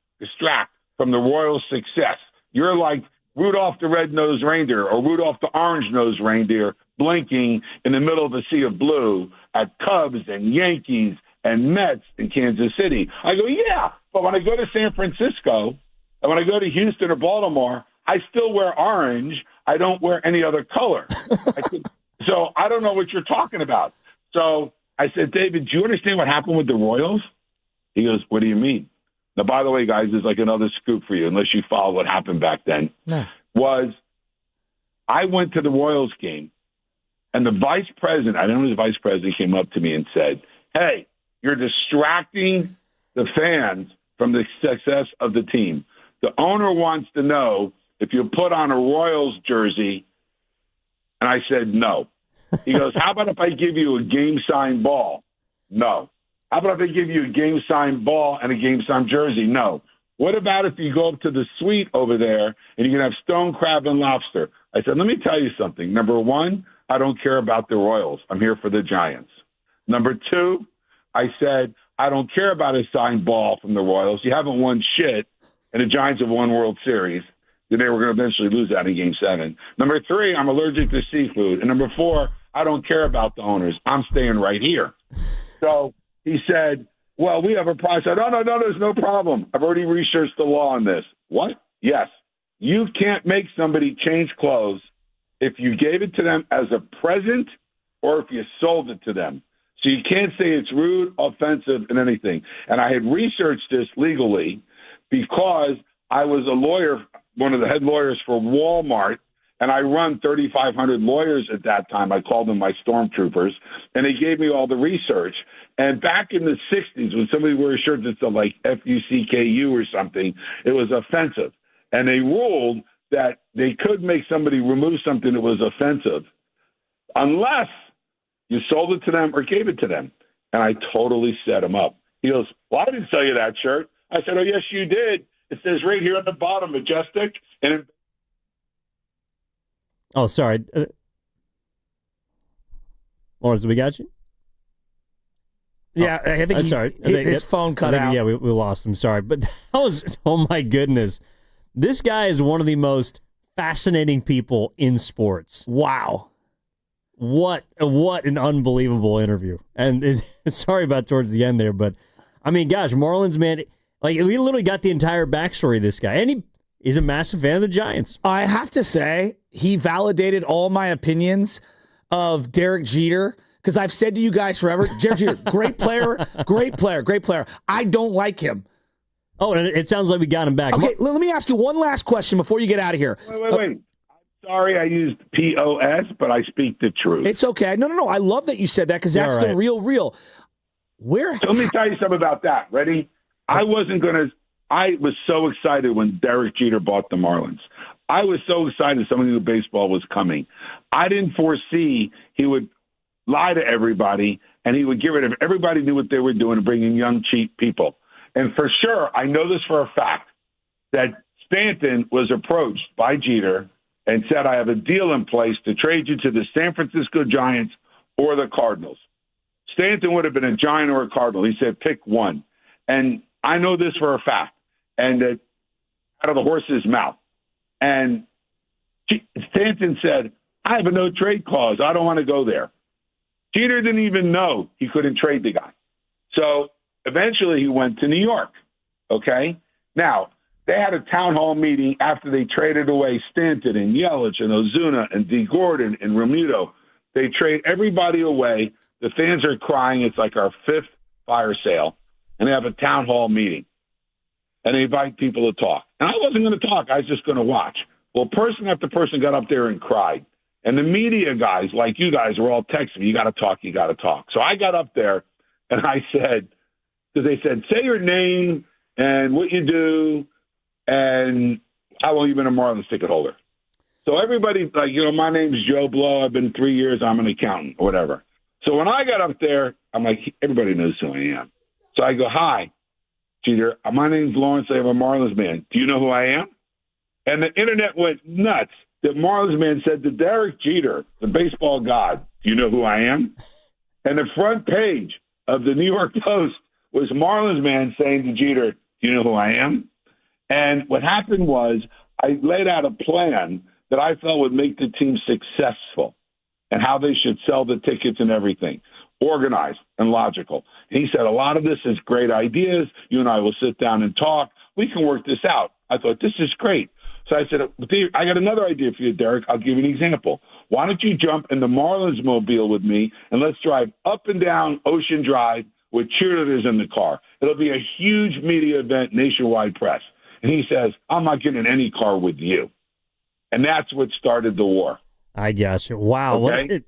from the Royals' success. You're like Rudolph the Red-Nosed Reindeer or Rudolph the Orange-Nosed Reindeer blinking in the middle of a sea of blue at Cubs and Yankees and Mets in Kansas City. I go, yeah, but when I go to San Francisco and when I go to Houston or Baltimore, I still wear orange. I don't wear any other color. So I don't know what you're talking about. So I said, David, do you understand what happened with the Royals? He goes, what do you mean? Now, by the way, guys, there's another scoop for you, unless you follow what happened back then, was I went to the Royals game, and the vice president, I don't know, the vice president came up to me and said, hey, you're distracting the fans from the success of the team. The owner wants to know if you put on a Royals jersey. And I said, no. He goes, how about if I give you a game-signed ball? No. How about if I give you a game-signed ball and a game-signed jersey? No. What about if you go up to the suite over there and you can have stone crab and lobster? I said, let me tell you something. Number one, I don't care about the Royals. I'm here for the Giants. Number two, I said, I don't care about a signed ball from the Royals. You haven't won shit, and the Giants have won World Series. They were going to eventually lose that in Game 7. Number three, I'm allergic to seafood. And number four, I don't care about the owners. I'm staying right here. So he said, well, we have a price. I said, no, there's no problem. I've already researched the law on this. What? Yes. You can't make somebody change clothes if you gave it to them as a present or if you sold it to them. So you can't say it's rude, offensive, and anything. And I had researched this legally because I was a lawyer, one of the head lawyers for Walmart, and I run 3,500 lawyers at that time. I called them my stormtroopers, and they gave me all the research. And back in the 60s, when somebody wore a shirt that said like F-U-C-K-U or something, it was offensive. And they ruled that they could make somebody remove something that was offensive unless you sold it to them or gave it to them. And I totally set him up. He goes, well, I didn't sell you that shirt. I said, oh, yes, you did. It says right here at the bottom, Majestic. And oh, sorry. Lawrence, we got you? Yeah, I think his phone cut out. Yeah, we lost him. Sorry. But that was, oh, my goodness. This guy is one of the most fascinating people in sports. Wow. What an unbelievable interview. And sorry about towards the end there, but I mean, gosh, Marlins, man, we literally got the entire backstory of this guy. And he's a massive fan of the Giants. I have to say, he validated all my opinions of Derek Jeter, because I've said to you guys forever, Derek Jeter, great player. I don't like him. Oh, and it sounds like we got him back. Okay, let me ask you one last question before you get out of here. Wait. sorry I used POS, but I speak the truth. It's okay. No. I love that you said that because that's the real. So let me tell you something about that. Ready? I was so excited when Derek Jeter bought the Marlins. I was so excited someone knew baseball was coming. I didn't foresee he would lie to everybody and he would get rid of everybody knew what they were doing, bringing young, cheap people. And for sure, I know this for a fact, that Stanton was approached by Jeter and said, I have a deal in place to trade you to the San Francisco Giants or the Cardinals. Stanton would have been a Giant or a Cardinal. He said, pick one. And I know this for a fact, and out of the horse's mouth. And Stanton said, I have a no-trade clause. I don't want to go there. Jeter didn't even know he couldn't trade the guy. So eventually he went to New York, okay? Now, they had a town hall meeting after they traded away Stanton and Yelich and Ozuna and D. Gordon and Romuto. They trade everybody away. The fans are crying. It's like our fifth fire sale. And they have a town hall meeting. And they invite people to talk. And I wasn't going to talk. I was just going to watch. Well, person after person got up there and cried. And the media guys, like you guys, were all texting me, you got to talk, you got to talk. So I got up there and I said, because they said, say your name and what you do and how long you've been a Marlins ticket holder. So everybody, like, my name's Joe Blow. I've been 3 years. I'm an accountant or whatever. So when I got up there, I'm like, everybody knows who I am. So I go, hi, Jeter. My name's Lawrence. I'm a Marlins man. Do you know who I am? And the internet went nuts that Marlins man said to Derek Jeter, the baseball god, do you know who I am? And the front page of the New York Post was Marlins man saying to Jeter, do you know who I am? And what happened was I laid out a plan that I felt would make the team successful and how they should sell the tickets and everything, organized and logical. He said, a lot of this is great ideas. You and I will sit down and talk. We can work this out. I thought, this is great. So I said, I got another idea for you, Derek. I'll give you an example. Why don't you jump in the Marlins mobile with me, and let's drive up and down Ocean Drive with cheerleaders in the car. It'll be a huge media event, nationwide press. And he says, I'm not getting in any car with you. And that's what started the war. I guess. Wow. Okay? What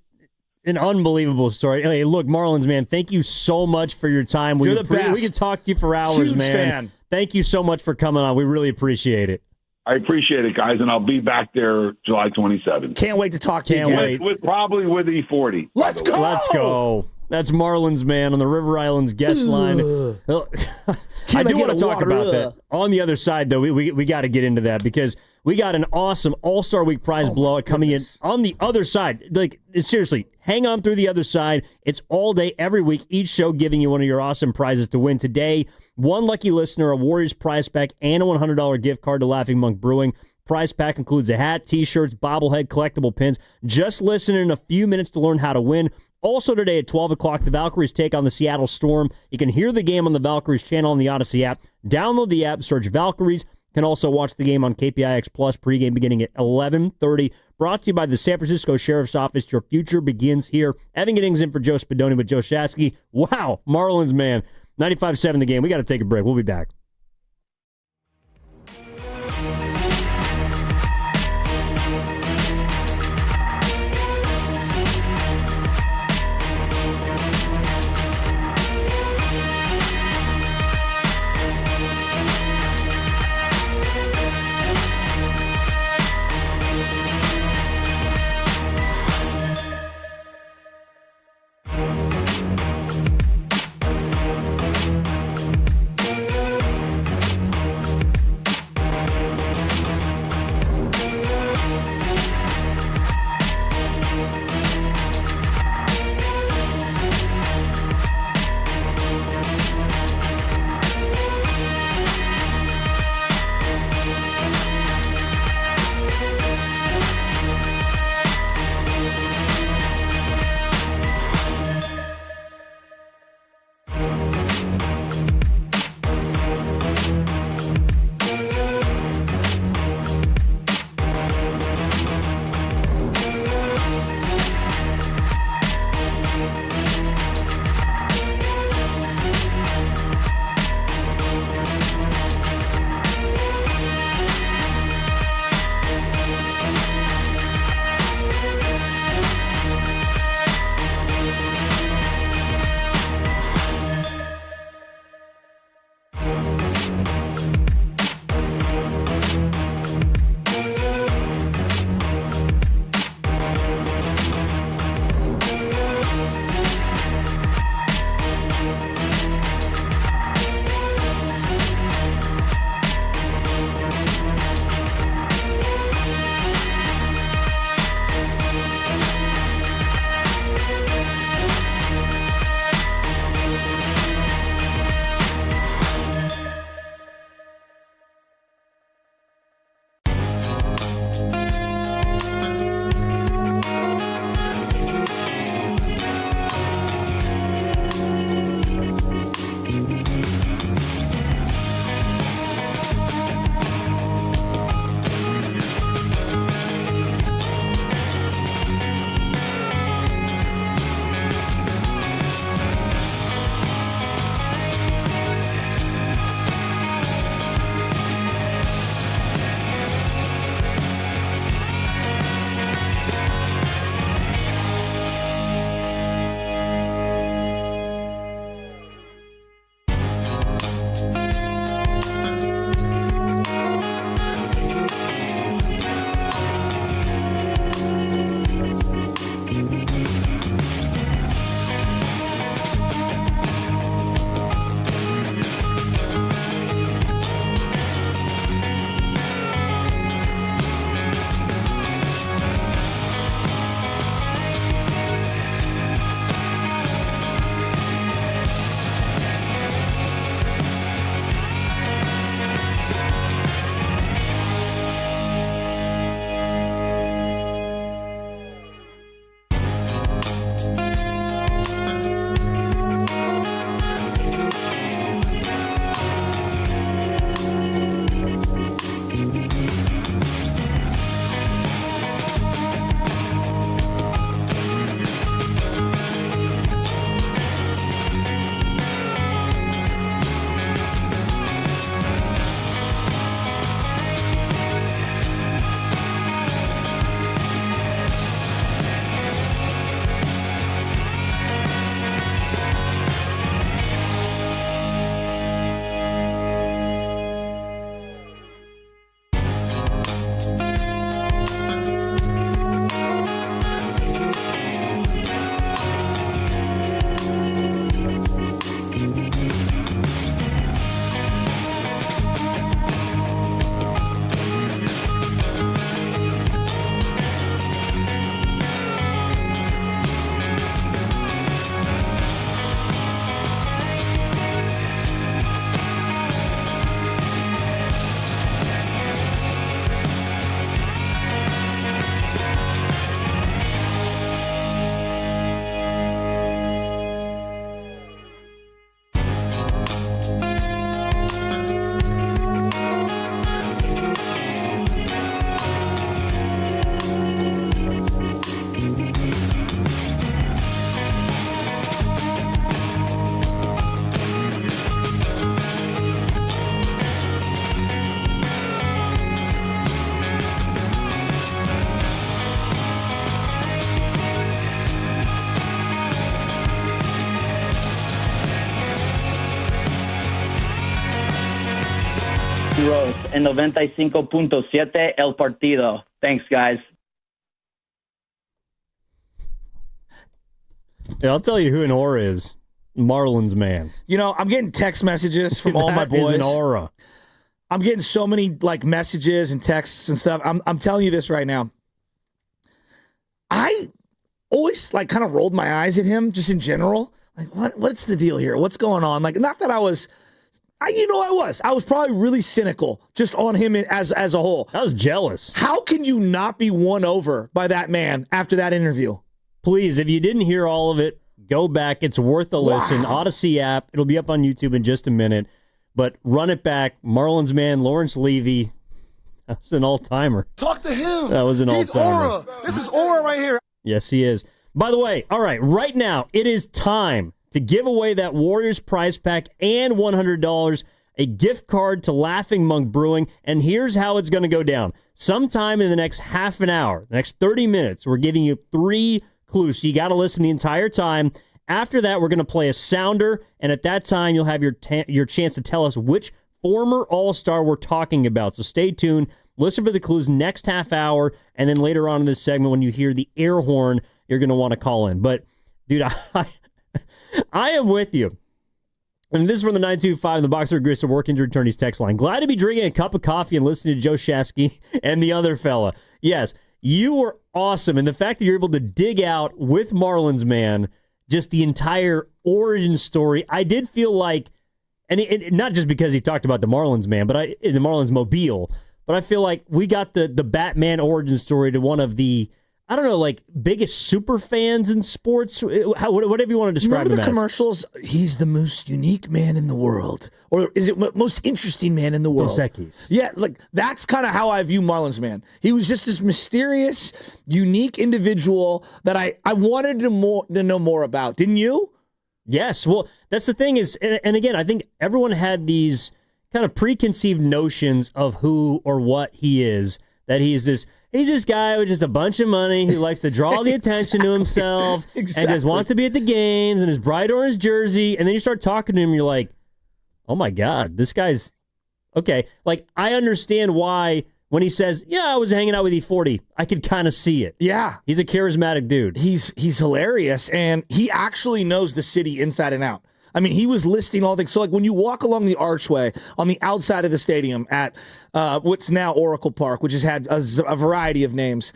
an unbelievable story. Hey, look, Marlins, man, thank you so much for your time. You're the best. We could talk to you for hours, Huge man. fan. Thank you so much for coming on. We really appreciate it. I appreciate it, guys, and I'll be back there July 27th. Can't wait to talk to you again. Probably with E40. Let's go. Let's go. That's Marlins Man on the River Islands guest line. I do want to talk about that. On the other side, though, we got to get into that because we got an awesome All-Star Week prize blowout coming in on the other side. Like, seriously, hang on through the other side. It's all day, every week, each show giving you one of your awesome prizes to win. Today, one lucky listener, a Warriors prize pack, and a $100 gift card to Laughing Monk Brewing. Prize pack includes a hat, T-shirts, bobblehead, collectible pins. Just listen in a few minutes to learn how to win. Also today at 12 o'clock, the Valkyries take on the Seattle Storm. You can hear the game on the Valkyries channel on the Odyssey app. Download the app, search Valkyries. You can also watch the game on KPIX Plus pregame beginning at 11:30. Brought to you by the San Francisco Sheriff's Office. Your future begins here. Evan Giddings in for Joe Spadoni with Joe Shasky. Wow, Marlins, man. 95-7 the game. We got to take a break. We'll be back. en 95.7 El Partido. Thanks, guys. Yeah, I'll tell you who an aura is. Marlins Man. You know, I'm getting text messages from all my That is boys. an aura. I'm getting so many like messages and texts and stuff. I'm telling you this right now. I always like kind of rolled my eyes at him just in general. Like, what's the deal here? What's going on? Like, not that I was probably really cynical just on him as a whole. I was jealous. How can you not be won over by that man after that interview? Please, if you didn't hear all of it, go back. It's worth a listen. Odyssey app. It'll be up on YouTube in just a minute. But run it back. Marlins Man, Lawrence Levy. That's an all-timer. Talk to him. That was an all-timer. Aura. This is aura right here. Yes, he is. By the way, all right, right now, it is time to give away that Warriors prize pack and $100, a gift card to Laughing Monk Brewing, and here's how it's going to go down. Sometime in the next half an hour, the next 30 minutes, we're giving you 3 clues, so you got to listen the entire time. After that, we're going to play a sounder, and at that time, you'll have your chance to tell us which former All-Star we're talking about. So stay tuned. Listen for the clues next half hour, and then later on in this segment, when you hear the air horn, you're going to want to call in. But, dude, I am with you. And this is from the 925, the Boxer Aggressive Work Injury Attorneys text line. Glad to be drinking a cup of coffee and listening to Joe Shasky and the other fella. Yes, you were awesome. And the fact that you're able to dig out with Marlins Man just the entire origin story, I did feel like, and not just because he talked about the Marlins Man, but the Marlins Mobile, but I feel like we got the Batman origin story to one of the, I don't know, like biggest super fans in sports, whatever you want to describe him as. Remember the commercials? He's the most unique man in the world. Or is it most interesting man in the world? Dos Equis. Yeah, like that's kind of how I view Marlins Man. He was just this mysterious, unique individual that I wanted to know more about. Didn't you? Yes. Well, that's the thing is, and again, I think everyone had these kind of preconceived notions of who or what he is, that he's this guy with just a bunch of money who likes to draw the attention to himself and just wants to be at the games and his bright orange jersey. And then you start talking to him, you're like, oh my God, this guy's okay. Like, I understand why when he says, yeah, I was hanging out with E40, I could kind of see it. Yeah. He's a charismatic dude. He's hilarious, and he actually knows the city inside and out. I mean, he was listing all things. So, like, when you walk along the archway on the outside of the stadium at what's now Oracle Park, which has had a variety of names,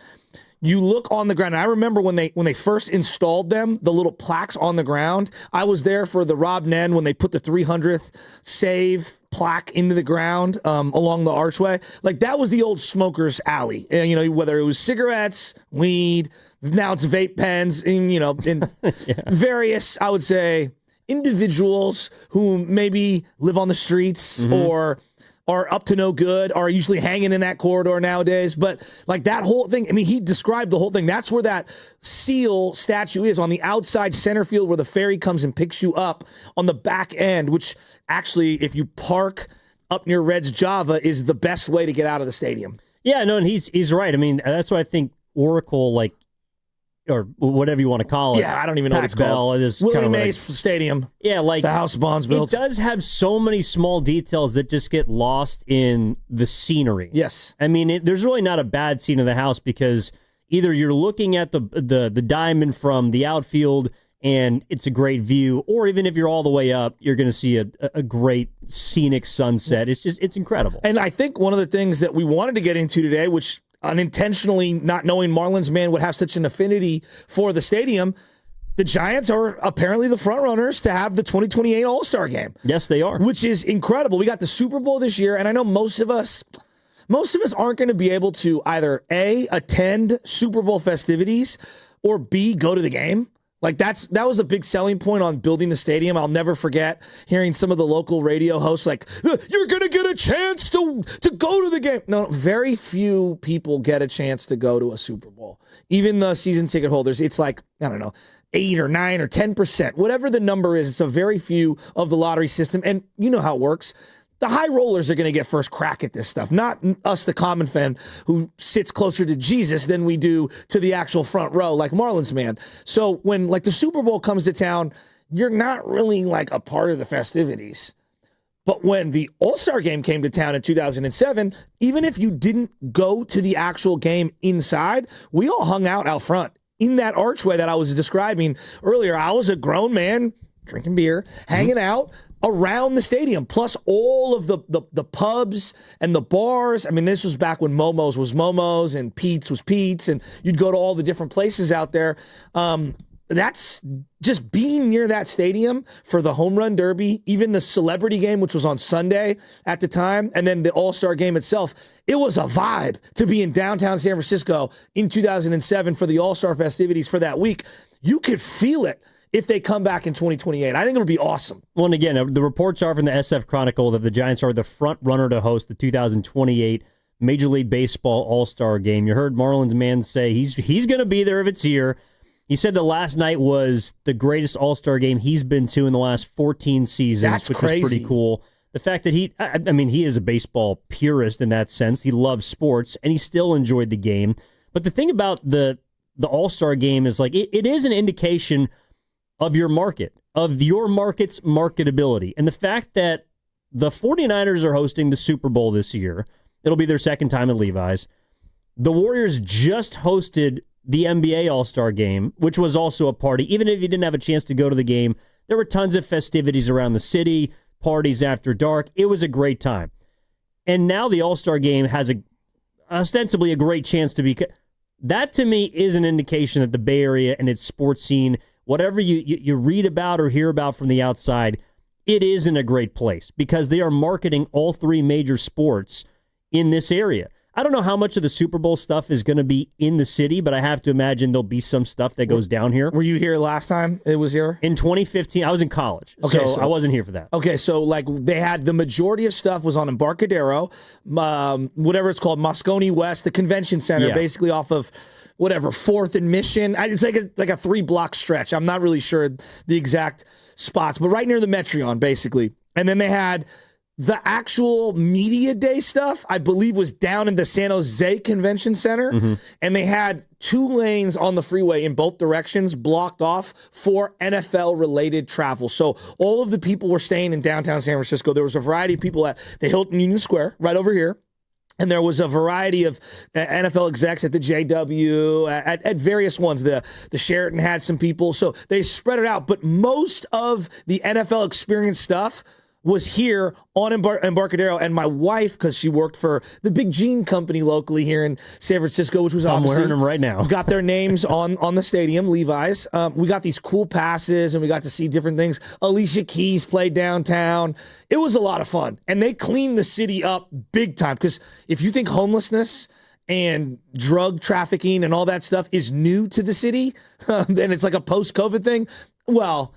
you look on the ground. And I remember when they first installed them, the little plaques on the ground. I was there for the Rob Nen when they put the 300th save plaque into the ground along the archway. Like, that was the old smokers alley. And, you know, whether it was cigarettes, weed, now it's vape pens, and, you know, in various, I would say, individuals who maybe live on the streets or are up to no good are usually hanging in that corridor nowadays. But like that whole thing, I mean, he described the whole thing. That's where that seal statue is, on the outside center field where the ferry comes and picks you up on the back end, which actually, if you park up near Red's Java, is the best way to get out of the stadium. Yeah, no, and he's right. I mean, that's why I think Oracle, like, or whatever you want to call it. Yeah, I don't even know what it's called. Willie Mays Stadium. Yeah, like the house Bonds built. It does have so many small details that just get lost in the scenery. Yes. I mean, there's really not a bad scene of the house because either you're looking at the diamond from the outfield and it's a great view, or even if you're all the way up, you're going to see a great scenic sunset. It's incredible. And I think one of the things that we wanted to get into today, which unintentionally, not knowing Marlins Man would have such an affinity for the stadium, the Giants are apparently the front runners to have the 2028 All-Star Game. Yes, they are. Which is incredible. We got the Super Bowl this year, and I know most of us aren't going to be able to either A, attend Super Bowl festivities, or B, go to the game. Like that was a big selling point on building the stadium. I'll never forget hearing some of the local radio hosts like, you're going to get a chance to go to the game. No, very few people get a chance to go to a Super Bowl. Even the season ticket holders, it's like, I don't know, 8 or 9 or 10%, whatever the number is. It's a very few of the lottery system. And you know how it works. The high rollers are going to get first crack at this stuff, not us, the common fan who sits closer to Jesus than we do to the actual front row, like Marlins Man. So when like the Super Bowl comes to town, you're not really like a part of the festivities. But when the All-Star game came to town in 2007, even if you didn't go to the actual game inside, we all hung out front in that archway that I was describing earlier. I was a grown man drinking beer, hanging out around the stadium, plus all of the pubs and the bars. I mean, this was back when Momo's was Momo's and Pete's was Pete's, and you'd go to all the different places out there. That's just being near that stadium for the home run derby, even the celebrity game, which was on Sunday at the time, and then the All-Star game itself. It was a vibe to be in downtown San Francisco in 2007 for the All-Star festivities for that week. You could feel it if they come back in 2028. I think it'll be awesome. Well, and again, the reports are from the SF Chronicle that the Giants are the front runner to host the 2028 Major League Baseball All-Star game. You heard Marlins Man say he's going to be there if it's here. He said the last night was the greatest All-Star game he's been to in the last 14 seasons, which crazy. is pretty cool. The fact that he is a baseball purist in that sense. He loves sports, and he still enjoyed the game. But the thing about the All-Star game is like it is an indication of your market, of your market's marketability. And the fact that the 49ers are hosting the Super Bowl this year, it'll be their second time at Levi's. The Warriors just hosted the NBA All-Star Game, which was also a party. Even if you didn't have a chance to go to the game, there were tons of festivities around the city, parties after dark. It was a great time. And now the All-Star Game has ostensibly a great chance to be. That, to me, is an indication that the Bay Area and its sports scene, whatever you read about or hear about from the outside, it is in a great place because they are marketing all three major sports in this area. I don't know how much of the Super Bowl stuff is going to be in the city, but I have to imagine there'll be some stuff that goes down here. Were you here last time it was here? In 2015, I was in college, so I wasn't here for that. Okay, so like they had the majority of stuff was on Embarcadero, whatever it's called, Moscone West, the convention center, basically off of whatever, 4th and Mission. It's like a 3-block stretch. I'm not really sure the exact spots, but right near the Metreon, basically. And then they had the actual media day stuff, I believe, was down in the San Jose Convention Center, and they had 2 lanes on the freeway in both directions blocked off for NFL-related travel. So all of the people were staying in downtown San Francisco. There was a variety of people at the Hilton Union Square, right over here. And there was a variety of NFL execs at the JW, at various ones. The Sheraton had some people. So they spread it out. But most of the NFL experience stuff was here on Embarcadero, and my wife, because she worked for the Big Jean company locally here in San Francisco, which was obviously... I'm wearing them right now. Got their names on the stadium, Levi's. We got these cool passes, and we got to see different things. Alicia Keys played downtown. It was a lot of fun, and they cleaned the city up big time, because if you think homelessness and drug trafficking and all that stuff is new to the city, and it's like a post-COVID thing, well...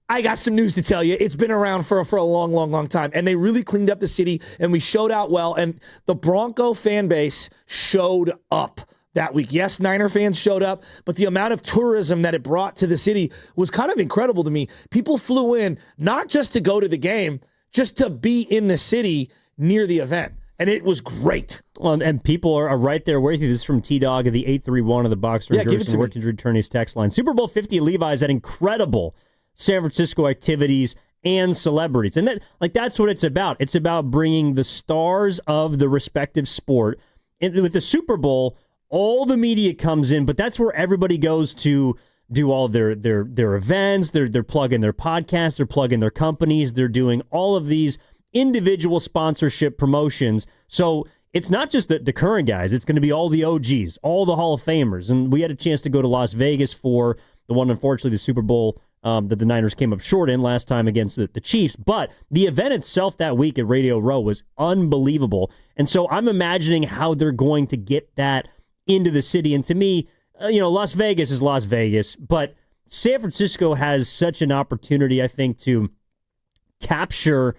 I got some news to tell you. It's been around for a long, long, long time. And they really cleaned up the city, and we showed out well. And the Bronco fan base showed up that week. Yes, Niner fans showed up, but the amount of tourism that it brought to the city was kind of incredible to me. People flew in not just to go to the game, just to be in the city near the event. And it was great. Well, and people are right there with you. This is from T-Dog of the 831 of the Boxer and Gerson Work Injury Attorneys text line. Super Bowl 50 at Levi's had incredible San Francisco activities and celebrities. And that's what it's about. It's about bringing the stars of the respective sport. And with the Super Bowl, all the media comes in, but that's where everybody goes to do all their events. They're plugging their podcasts. They're plugging their companies. They're doing all of these individual sponsorship promotions. So it's not just the current guys. It's going to be all the OGs, all the Hall of Famers. And we had a chance to go to Las Vegas for the one, unfortunately, the Super Bowl that the Niners came up short in last time against the Chiefs. But the event itself that week at Radio Row was unbelievable. And so I'm imagining how they're going to get that into the city. And to me, Las Vegas is Las Vegas, but San Francisco has such an opportunity, I think, to capture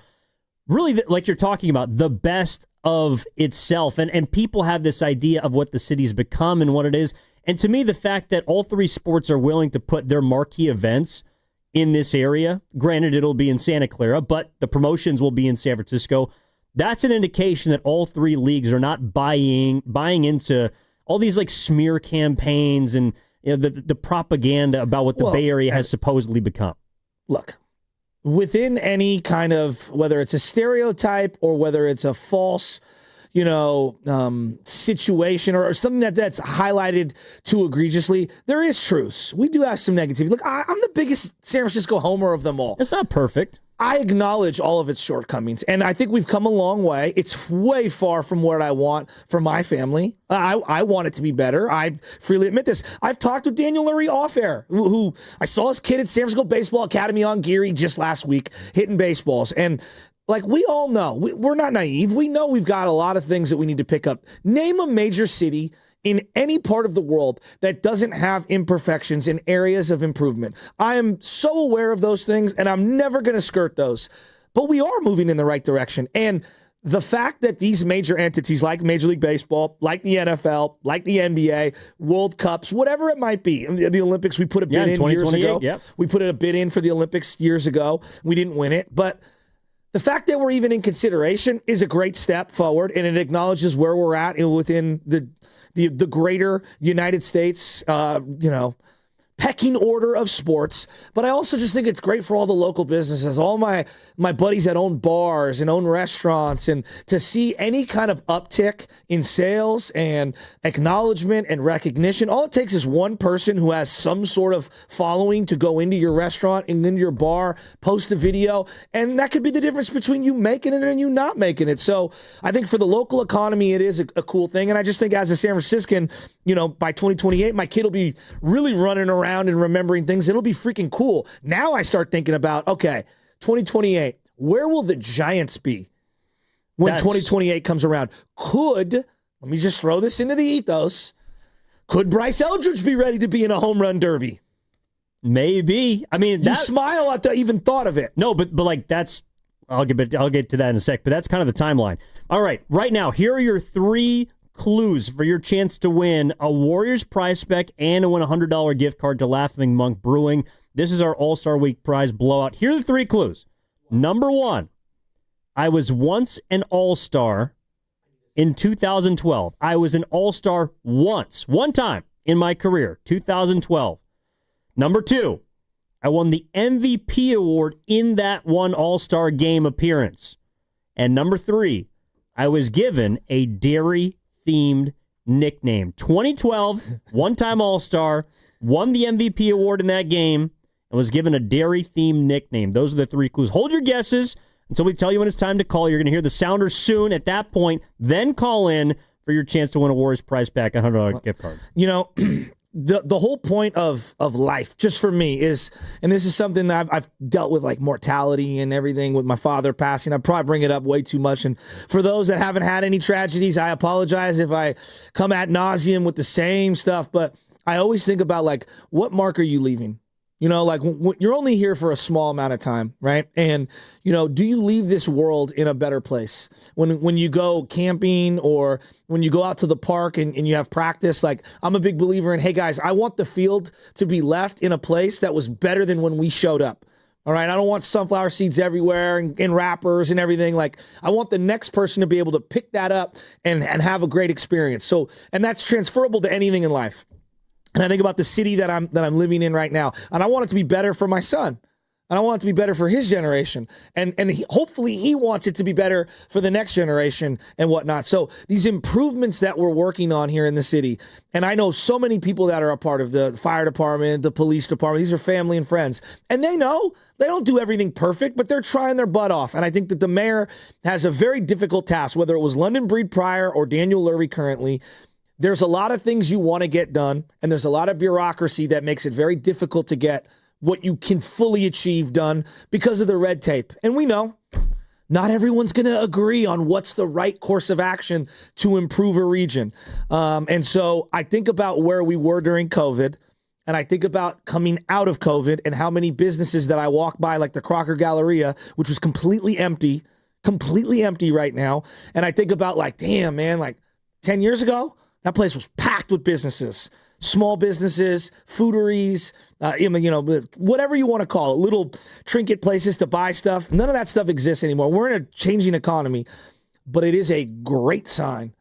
really, like you're talking about, the best of itself. And people have this idea of what the city's become and what it is. And to me, the fact that all three sports are willing to put their marquee events in this area, granted it'll be in Santa Clara, but the promotions will be in San Francisco, that's an indication that all three leagues are not buying into all these like smear campaigns and the propaganda about what the Bay Area has supposedly become. Look, within any kind of, whether it's a stereotype or whether it's a false, situation or something that's highlighted too egregiously, there is truth. We do have some negativity. Look, I'm the biggest San Francisco homer of them all. It's not perfect. I acknowledge all of its shortcomings, and I think we've come a long way. It's way far from what I want for my family. I want it to be better. I freely admit this. I've talked with Daniel Lurie off air, who I saw his kid at San Francisco Baseball Academy on Geary just last week, hitting baseballs. And like we all know, we're not naive. We know we've got a lot of things that we need to pick up. Name a major city in any part of the world that doesn't have imperfections and areas of improvement. I am so aware of those things, and I'm never going to skirt those. But we are moving in the right direction. And the fact that these major entities like Major League Baseball, like the NFL, like the NBA, World Cups, whatever it might be, the Olympics, we put a bid in years ago. Yep. We put a bid in for the Olympics years ago. We didn't win it. But the fact that we're even in consideration is a great step forward, and it acknowledges where we're at within the greater United States, pecking order of sports. But I also just think it's great for all the local businesses, all my buddies that own bars and own restaurants, and to see any kind of uptick in sales and acknowledgement and recognition. All it takes is one person who has some sort of following to go into your restaurant and into your bar, post a video, and that could be the difference between you making it and you not making it. So I think for the local economy, it is a cool thing. And I just think as a San Franciscan, by 2028, my kid will be really running around and remembering things. It'll be freaking cool. Now I start thinking about, okay, 2028, where will the Giants be when 2028 comes around? Let me just throw this into the ethos, could Bryce Eldridge be ready to be in a home run derby? Maybe. I mean, you smile at the even thought of it. No, but like that's, I'll get to that in a sec, but that's kind of the timeline. All right, right now, here are your 3 clues for your chance to win a Warriors prize spec and to win a $100 gift card to Laughing Monk Brewing. This is our All-Star Week prize blowout. Here are the 3 clues. Number 1, I was once an All-Star in 2012. I was an All-Star one time in my career, 2012. Number 2, I won the MVP award in that one All-Star game appearance. And number 3, I was given a dairy-themed nickname. 2012, one-time All-Star, won the MVP award in that game, and was given a dairy-themed nickname. Those are the 3 clues. Hold your guesses until we tell you when it's time to call. You're going to hear the sounder soon. At that point, then call in for your chance to win a Warriors prize pack, a $100 gift card. The whole point of life, just for me, is, and this is something that I've dealt with, like mortality and everything with my father passing. I probably bring it up way too much. And for those that haven't had any tragedies, I apologize if I come ad nauseum with the same stuff. But I always think about, like, what mark are you leaving? You're only here for a small amount of time, right? And, do you leave this world in a better place? When you go camping or when you go out to the park and you have practice, like, I'm a big believer in, hey, guys, I want the field to be left in a place that was better than when we showed up. All right, I don't want sunflower seeds everywhere and wrappers and everything. Like, I want the next person to be able to pick that up and have a great experience. So, and that's transferable to anything in life. And I think about the city that I'm living in right now, and I want it to be better for my son. And I want it to be better for his generation. And hopefully he wants it to be better for the next generation and whatnot. So these improvements that we're working on here in the city, and I know so many people that are a part of the fire department, the police department, these are family and friends. And they know they don't do everything perfect, but they're trying their butt off. And I think that the mayor has a very difficult task, whether it was London Breed prior or Daniel Lurie currently. There's a lot of things you want to get done, and there's a lot of bureaucracy that makes it very difficult to get what you can fully achieve done because of the red tape. And we know not everyone's going to agree on what's the right course of action to improve a region. And so I think about where we were during COVID, and I think about coming out of COVID and how many businesses that I walk by, like the Crocker Galleria, which was completely empty right now. And I think about, like, damn, man, like 10 years ago, that place was packed with businesses, small businesses, fooderies, whatever you want to call it, little trinket places to buy stuff. None of that stuff exists anymore. We're in a changing economy, but it is a great sign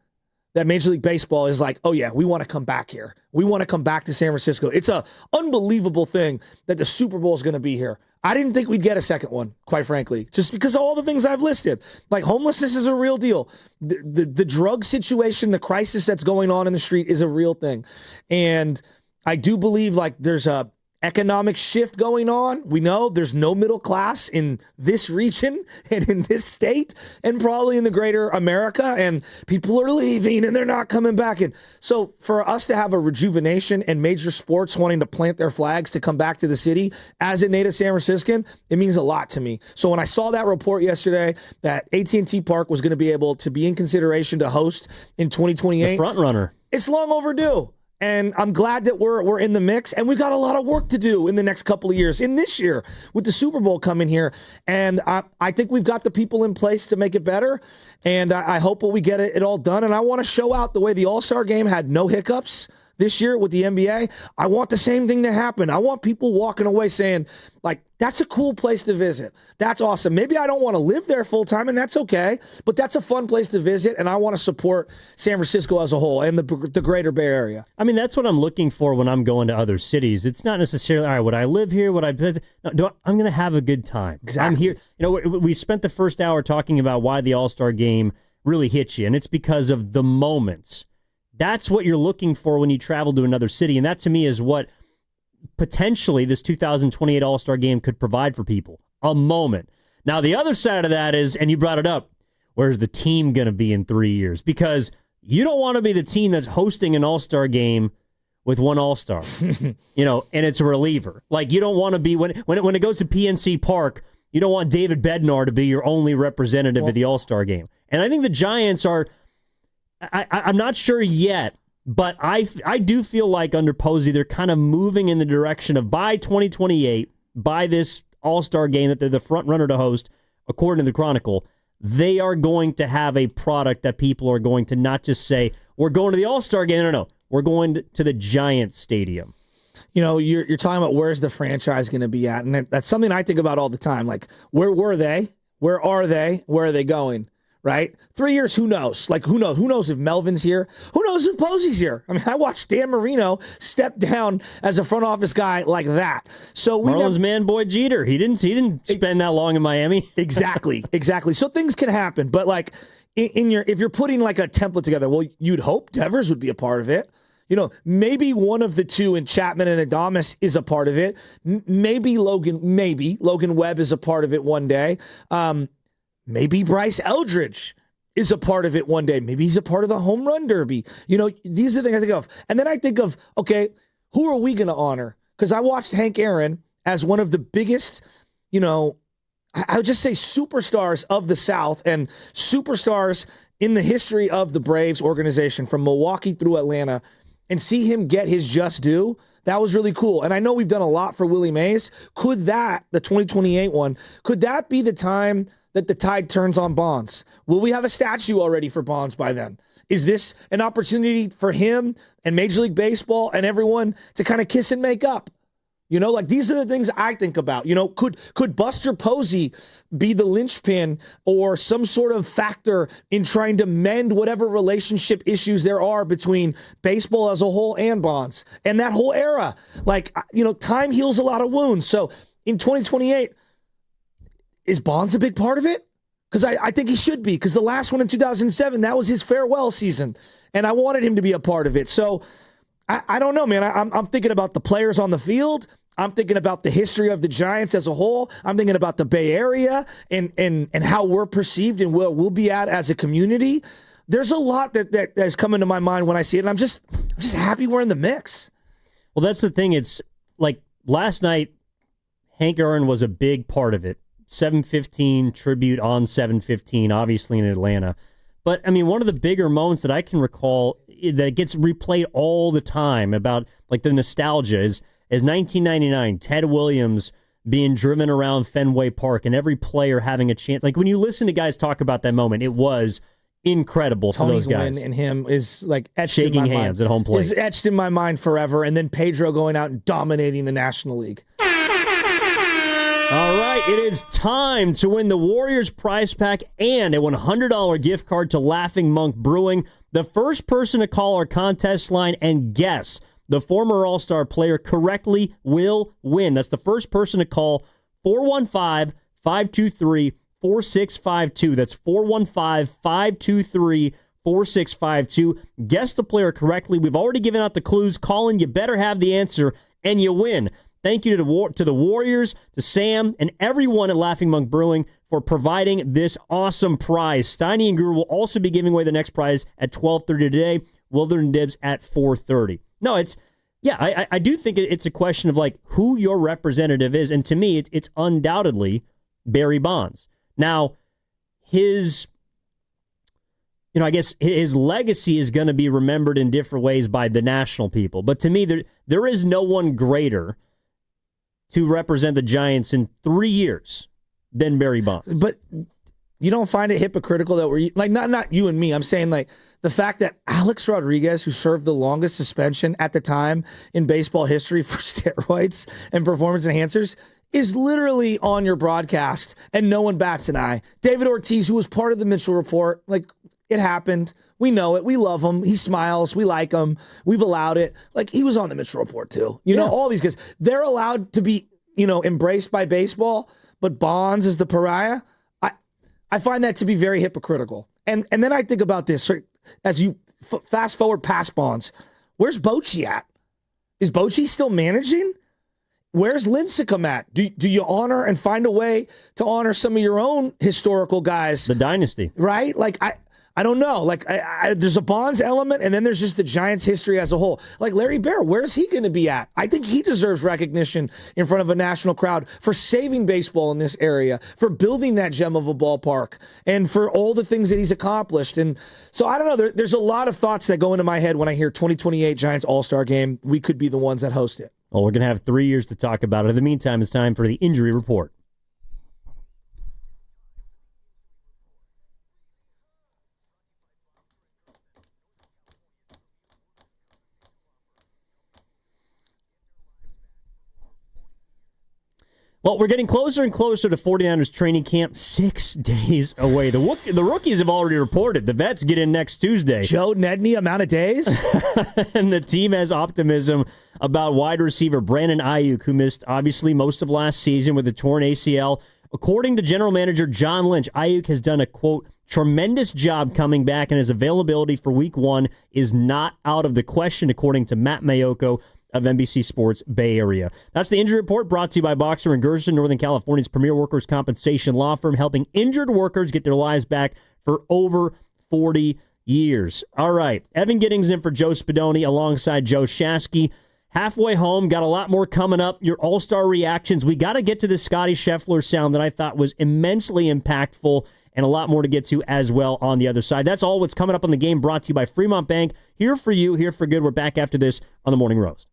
that Major League Baseball is like, oh yeah, we want to come back here. We want to come back to San Francisco. It's a unbelievable thing that the Super Bowl is going to be here. I didn't think we'd get a second one, quite frankly, just because of all the things I've listed. Like homelessness is a real deal. The drug situation, the crisis that's going on in the street is a real thing. And I do believe like there's a economic shift going on. We know there's no middle class in this region and in this state and probably in the greater America, and people are leaving and they're not coming back. And so for us to have a rejuvenation and major sports wanting to plant their flags to come back to the city as a native San Franciscan, it means a lot to me. So when I saw that report yesterday that AT&T Park was going to be able to be in consideration to host in 2028, the front runner, it's long overdue. And I'm glad that we're in the mix, and we've got a lot of work to do in the next couple of years, in this year, with the Super Bowl coming here. And I think we've got the people in place to make it better, and I hope we get it all done. And I want to show out the way the All-Star Game had no hiccups this year with the NBA. I want the same thing to happen. I want people walking away saying, like, that's a cool place to visit. That's awesome. Maybe I don't want to live there full time, and that's okay, but that's a fun place to visit, and I want to support San Francisco as a whole and the greater Bay Area. I mean, that's what I'm looking for when I'm going to other cities. It's not necessarily, all right, would I live here? Would I? No, I'm going to have a good time. Exactly. I'm here. You know, we spent the first hour talking about why the All-Star Game really hits you, and it's because of the moments. That's what you're looking for when you travel to another city, and that to me is what potentially this 2028 All-Star Game could provide for people, a moment. Now, the other side of that is, and you brought it up, where's the team going to be in 3 years? Because you don't want to be the team that's hosting an All-Star Game with one All-Star, you know, and it's a reliever. Like, you don't want to be, when it goes to PNC Park, you don't want David Bednar to be your only representative at the All-Star Game. And I think the Giants are, I'm not sure yet, but I do feel like under Posey, they're kind of moving in the direction of by 2028, by this All-Star Game that they're the front runner to host, according to the Chronicle, they are going to have a product that people are going to not just say, we're going to the All-Star Game. No, we're going to the Giants Stadium. You know, you're talking about where's the franchise going to be at, and that's something I think about all the time. Like, where were they? Where are they? Where are they going? Right? 3 years, who knows? Like, who knows? Who knows if Melvin's here? Who knows if Posey's here? I mean, I watched Dan Marino step down as a front office guy like that. So Marlins man boy Jeter. He didn't spend that long in Miami. Exactly. So things can happen. But like if you're putting like a template together, well, you'd hope Devers would be a part of it. You know, maybe one of the two in Chapman and Adames is a part of it. Maybe Logan Webb is a part of it one day. Maybe Bryce Eldridge is a part of it one day. Maybe he's a part of the home run derby. You know, these are the things I think of. And then I think of, okay, who are we going to honor? Because I watched Hank Aaron as one of the biggest, you know, I would just say superstars of the South and superstars in the history of the Braves organization from Milwaukee through Atlanta, and see him get his just due. That was really cool. And I know we've done a lot for Willie Mays. Could that, the 2028 one, could that be the time that the tide turns on Bonds? Will we have a statue already for Bonds by then? Is this an opportunity for him and Major League Baseball and everyone to kind of kiss and make up? You know, like these are the things I think about. You know, could Buster Posey be the linchpin or some sort of factor in trying to mend whatever relationship issues there are between baseball as a whole and Bonds and that whole era? Like, you know, time heals a lot of wounds. So in 2028, is Bonds a big part of it? Because I think he should be, because the last one in 2007, that was his farewell season, and I wanted him to be a part of it. So I don't know, man. I'm thinking about the players on the field. I'm thinking about the history of the Giants as a whole. I'm thinking about the Bay Area and how we're perceived and where we'll be at as a community. There's a lot that has come into my mind when I see it, and I'm just happy we're in the mix. Well, that's the thing. It's like last night, Hank Aaron was a big part of it. 7:15 tribute on 7:15, obviously in Atlanta. But, I mean, one of the bigger moments that I can recall that gets replayed all the time about, like, the nostalgia is 1999, Ted Williams being driven around Fenway Park and every player having a chance. Like, when you listen to guys talk about that moment, it was incredible for those guys. Win and him is, like, etched shaking in my hands mind. at home plate. Is etched in my mind forever. And then Pedro going out and dominating the National League. All right, it is time to win the Warriors prize pack and a $100 gift card to Laughing Monk Brewing. The first person to call our contest line and guess the former All-Star player correctly will win. That's the first person to call 415-523-4652. That's 415-523-4652. Guess the player correctly. We've already given out the clues. Colin, you better have the answer, and you win. Thank you to the Warriors, to Sam, and everyone at Laughing Monk Brewing for providing this awesome prize. Steiny and Guru will also be giving away the next prize at 12:30 today. Willard Dibs at 4:30. No, I do think it's a question of like who your representative is, and to me, it's undoubtedly Barry Bonds. Now, his legacy is going to be remembered in different ways by the national people, but to me, there is no one greater to represent the Giants in 3 years than Barry Bonds. But you don't find it hypocritical that we're like not you and me. I'm saying like the fact that Alex Rodriguez, who served the longest suspension at the time in baseball history for steroids and performance enhancers, is literally on your broadcast and no one bats an eye. David Ortiz, who was part of the Mitchell Report, like it happened. We know it. We love him. He smiles. We like him. We've allowed it. Like he was on the Mitchell Report too. You know, all these guys, they're allowed to be, embraced by baseball, but Bonds is the pariah. I find that to be very hypocritical. And then I think about this as you fast forward past Bonds. Where's Bochy at? Is Bochy still managing? Where's Lincecum at? Do you honor and find a way to honor some of your own historical guys? The dynasty. Right? Like, I don't know. Like, there's a Bonds element, and then there's just the Giants' history as a whole. Like, Larry Bear, where's he going to be at? I think he deserves recognition in front of a national crowd for saving baseball in this area, for building that gem of a ballpark, and for all the things that he's accomplished. And so, I don't know. There's a lot of thoughts that go into my head when I hear 2028 Giants All-Star Game. We could be the ones that host it. Well, we're going to have 3 years to talk about it. In the meantime, it's time for the injury report. Well, we're getting closer and closer to 49ers training camp, 6 days away. The rookies have already reported. The vets get in next Tuesday. Joe Nedney, amount of days? And the team has optimism about wide receiver Brandon Ayuk, who missed, obviously, most of last season with a torn ACL. According to general manager John Lynch, Ayuk has done a, quote, tremendous job coming back, and his availability for week 1 is not out of the question, according to Matt Mayoko of NBC Sports Bay Area. That's the injury report brought to you by Boxer & Gerson, Northern California's premier workers' compensation law firm, helping injured workers get their lives back for over 40 years. All right, Evan Giddings in for Joe Spadoni alongside Joe Shasky. Halfway home, got a lot more coming up. Your all-star reactions. We got to get to the Scotty Scheffler sound that I thought was immensely impactful, and a lot more to get to as well on the other side. That's all what's coming up on the game, brought to you by Fremont Bank. Here for you, here for good. We're back after this on the Morning Roast.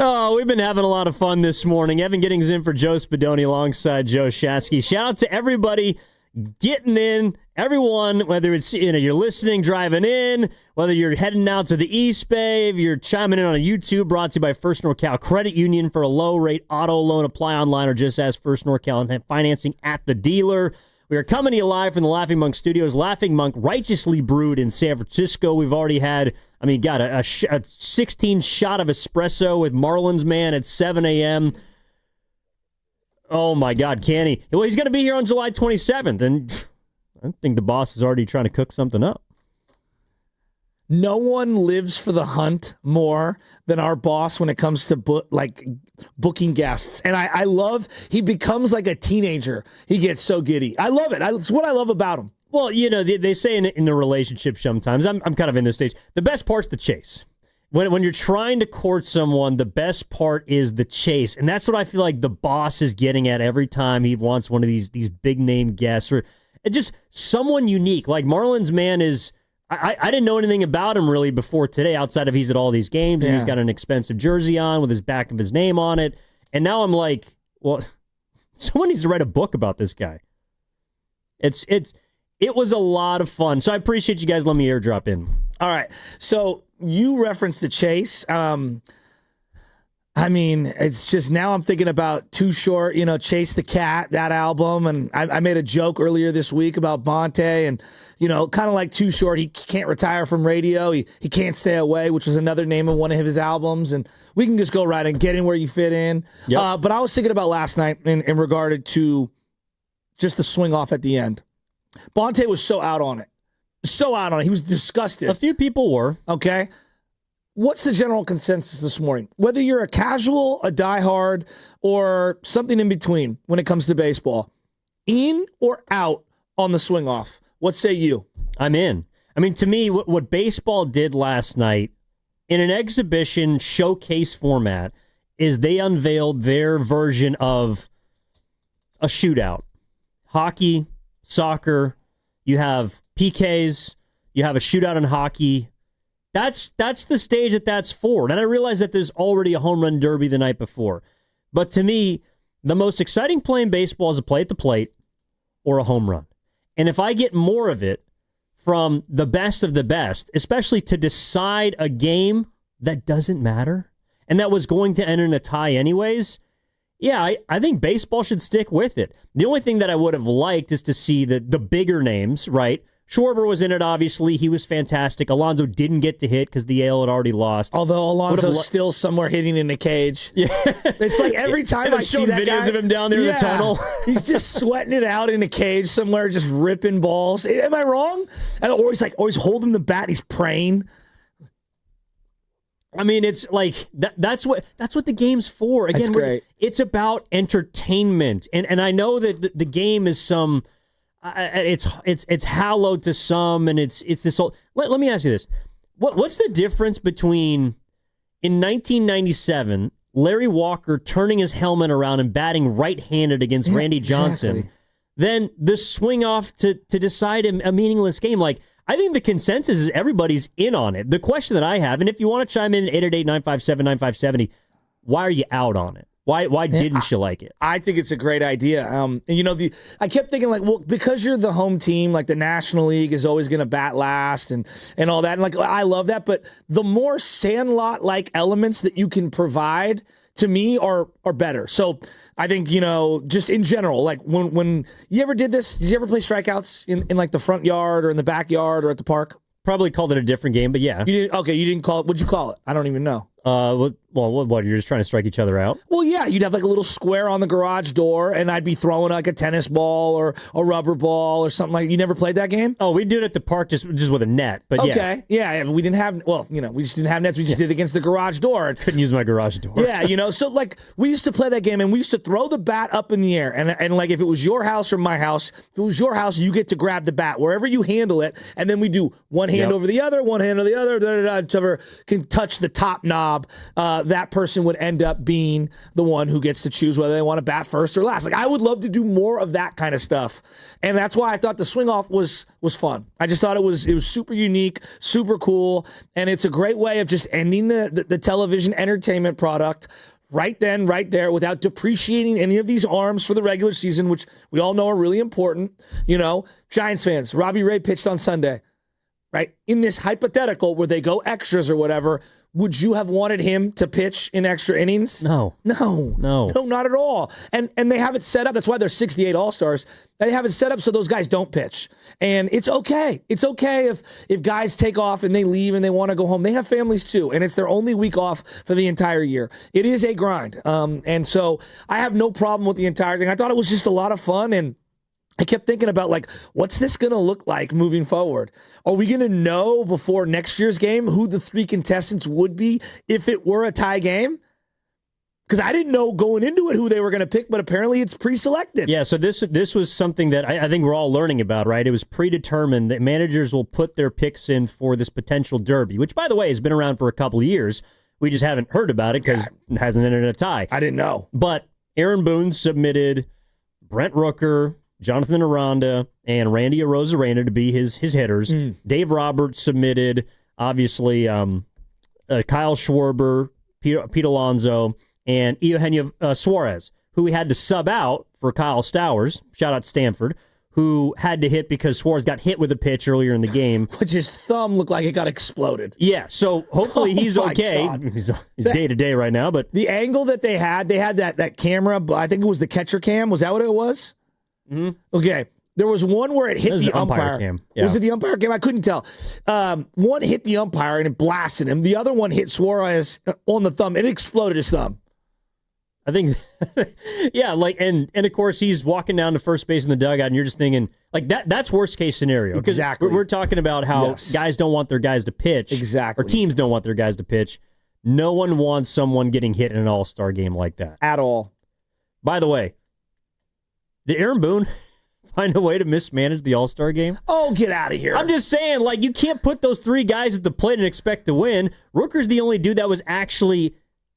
Oh, we've been having a lot of fun this morning. Evan Giddings in for Joe Spadoni alongside Joe Shasky. Shout out to everybody getting in, everyone, whether it's you're listening, driving in, whether you're heading out to the East Bay, if you're chiming in on a YouTube, brought to you by First NorCal Credit Union for a low-rate auto loan. Apply online or just ask First NorCal and have financing at the dealer. We are coming to you live from the Laughing Monk Studios. Laughing Monk, righteously brewed in San Francisco. We've already had, got a 16 shot of espresso with Marlins Man at 7 a.m. Oh, my God, can he? Well, he's going to be here on July 27th, and I think the boss is already trying to cook something up. No one lives for the hunt more than our boss when it comes to booking guests. And I love, he becomes like a teenager. He gets so giddy. I love it. It's what I love about him. Well, they say in the relationship sometimes, I'm kind of in this stage, the best part's the chase. When you're trying to court someone, the best part is the chase. And that's what I feel like the boss is getting at every time he wants one of these big-name guests. Or just someone unique. Like Marlins Man is... I didn't know anything about him really before today, outside of he's at all these games, and he's got an expensive jersey on with his back of his name on it. And now I'm like, well, someone needs to write a book about this guy. It was a lot of fun. So I appreciate you guys letting me airdrop in. All right. So you referenced the chase. It's just now I'm thinking about Too Short, Chase the Cat, that album. And I made a joke earlier this week about Bonte and, kind of like Too Short. He can't retire from radio. He can't stay away, which was another name of one of his albums. And we can just go right and get in where you fit in. Yep. But I was thinking about last night in regard to just the swing off at the end. Bonte was so out on it. So out on it. He was disgusted. A few people were. Okay. What's the general consensus this morning? Whether you're a casual, a diehard, or something in between when it comes to baseball, in or out on the swing off? What say you? I'm in. To me, what baseball did last night in an exhibition showcase format is they unveiled their version of a shootout. Hockey, soccer, you have PKs, you have a shootout in hockey. That's the stage that's for. And I realize that there's already a home run derby the night before. But to me, the most exciting play in baseball is a play at the plate or a home run. And if I get more of it from the best of the best, especially to decide a game that doesn't matter and that was going to end in a tie anyways, yeah, I think baseball should stick with it. The only thing that I would have liked is to see the bigger names, right? Schwarber was in it, obviously. He was fantastic. Alonso didn't get to hit because the AL had already lost. Although Alonso's still somewhere hitting in the cage. Yeah. It's like every time I see that videos guy, of him down there in the tunnel. He's just sweating it out in a cage somewhere, just ripping balls. Am I wrong? Or he's holding the bat, he's praying. It's like that's what the game's for. Again, that's great. It's about entertainment. And I know that the game is some... It's hallowed to some, and it's this whole. Let me ask you this: what's the difference between in 1997 Larry Walker turning his helmet around and batting right-handed against Randy Johnson, than the swing off to decide a meaningless game? Like, I think the consensus is everybody's in on it. The question that I have, and if you want to chime in at 888-957-9570, why are you out on it? Why didn't you like it? I think it's a great idea. I kept thinking because you're the home team, like the National League is always going to bat last and all that. And I love that. But the more Sandlot-like elements that you can provide to me are better. So I think, just in general, like when you ever did this, did you ever play strikeouts in like the front yard or in the backyard or at the park? Probably called it a different game, but yeah. You didn't call it. What'd you call it? I don't even know. What? You're just trying to strike each other out? Well, yeah, you'd have like a little square on the garage door, and I'd be throwing like a tennis ball or a rubber ball or something like. You never played that game? Oh, we did it at the park just with a net. But okay, yeah, we didn't have. Well, we just didn't have nets. We just did it against the garage door. Couldn't use my garage door. Yeah, so like we used to play that game, and we used to throw the bat up in the air, and like if it was your house or my house, if it was your house, you get to grab the bat wherever you handle it, and then we do one hand over the other, one hand over the other, until can touch the top knob job, that person would end up being the one who gets to choose whether they want to bat first or last. Like, I would love to do more of that kind of stuff. And that's why I thought the swing off was fun. I just thought it was super unique, super cool, and it's a great way of just ending the television entertainment product right then, right there, without depreciating any of these arms for the regular season, which we all know are really important. Giants fans, Robbie Ray pitched on Sunday, right? In this hypothetical where they go extras or whatever, would you have wanted him to pitch in extra innings? No, not at all. And they have it set up. That's why there's 68 All-Stars. They have it set up so those guys don't pitch. And it's okay. It's okay if guys take off and they leave and they want to go home. They have families too, and it's their only week off for the entire year. It is a grind. And so I have no problem with the entire thing. I thought it was just a lot of fun, and I kept thinking about, like, what's this going to look like moving forward? Are we going to know before next year's game who the 3 contestants would be if it were a tie game? Because I didn't know going into it who they were going to pick, but apparently it's pre-selected. Yeah, so this was something that I think we're all learning about, right? It was predetermined that managers will put their picks in for this potential derby, which, by the way, has been around for a couple of years. We just haven't heard about it because it hasn't entered a tie. I didn't know. But Aaron Boone submitted Brent Rooker, Jonathan Aranda, and Randy Arozarena to be his hitters. Dave Roberts submitted, obviously, Kyle Schwarber, Pete Alonso, and Eugenio Suarez, who he had to sub out for Kyle Stowers, shout out Stanford, who had to hit because Suarez got hit with a pitch earlier in the game. Which his thumb looked like it got exploded. Yeah, so hopefully he's okay. He's day-to-day right now. But the angle that they had that camera, I think it was the catcher cam. Was that what it was? Mm-hmm. Okay. There was one where it hit the umpire. Cam. Yeah. Was it the umpire cam? I couldn't tell. One hit the umpire and it blasted him. The other one hit Suarez on the thumb. It exploded his thumb. I think, yeah, and of course he's walking down to first base in the dugout, and you're just thinking, like, that's worst case scenario. Exactly. We're talking about how guys don't want their guys to pitch. Exactly. Or teams don't want their guys to pitch. No one wants someone getting hit in an all-star game like that. At all. By the way, did Aaron Boone find a way to mismanage the All-Star game? Oh, get out of here. I'm just saying, like, you can't put those 3 guys at the plate and expect to win. Rooker's the only dude that was actually,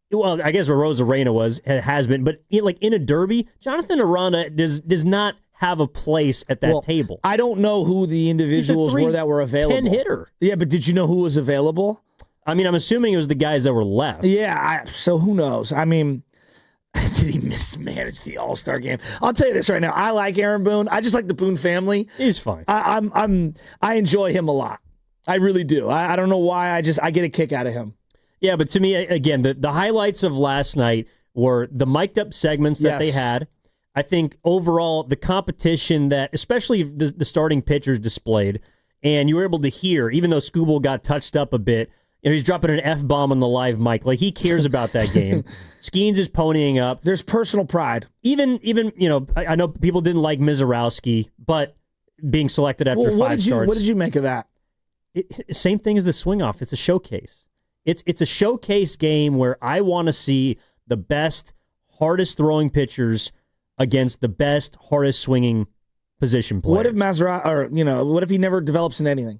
well, I guess Arozarena has been, but in a derby, Jonathan Aranda does not have a place at that table. I don't know who the individuals were that were available. 10 hitter. Yeah, but did you know who was available? I mean, I'm assuming it was the guys that were left. Yeah, so who knows? I mean, did he mismanage the All-Star game? I'll tell you this right now. I like Aaron Boone. I just like the Boone family. He's fine. I enjoy him a lot. I really do. I don't know why. I get a kick out of him. Yeah, but to me, again, the highlights of last night were the mic'd up segments that they had. I think overall the competition that, especially the starting pitchers displayed, and you were able to hear, even though Scooble got touched up a bit, he's dropping an F-bomb on the live mic. Like, he cares about that game. Skeens is ponying up. There's personal pride. Even I know people didn't like Mizorowski, but being selected after 5 starts. What did you make of that? Same thing as the swing off. It's a showcase. It's a showcase game where I want to see the best, hardest throwing pitchers against the best, hardest swinging position players. What if what if he never develops in anything?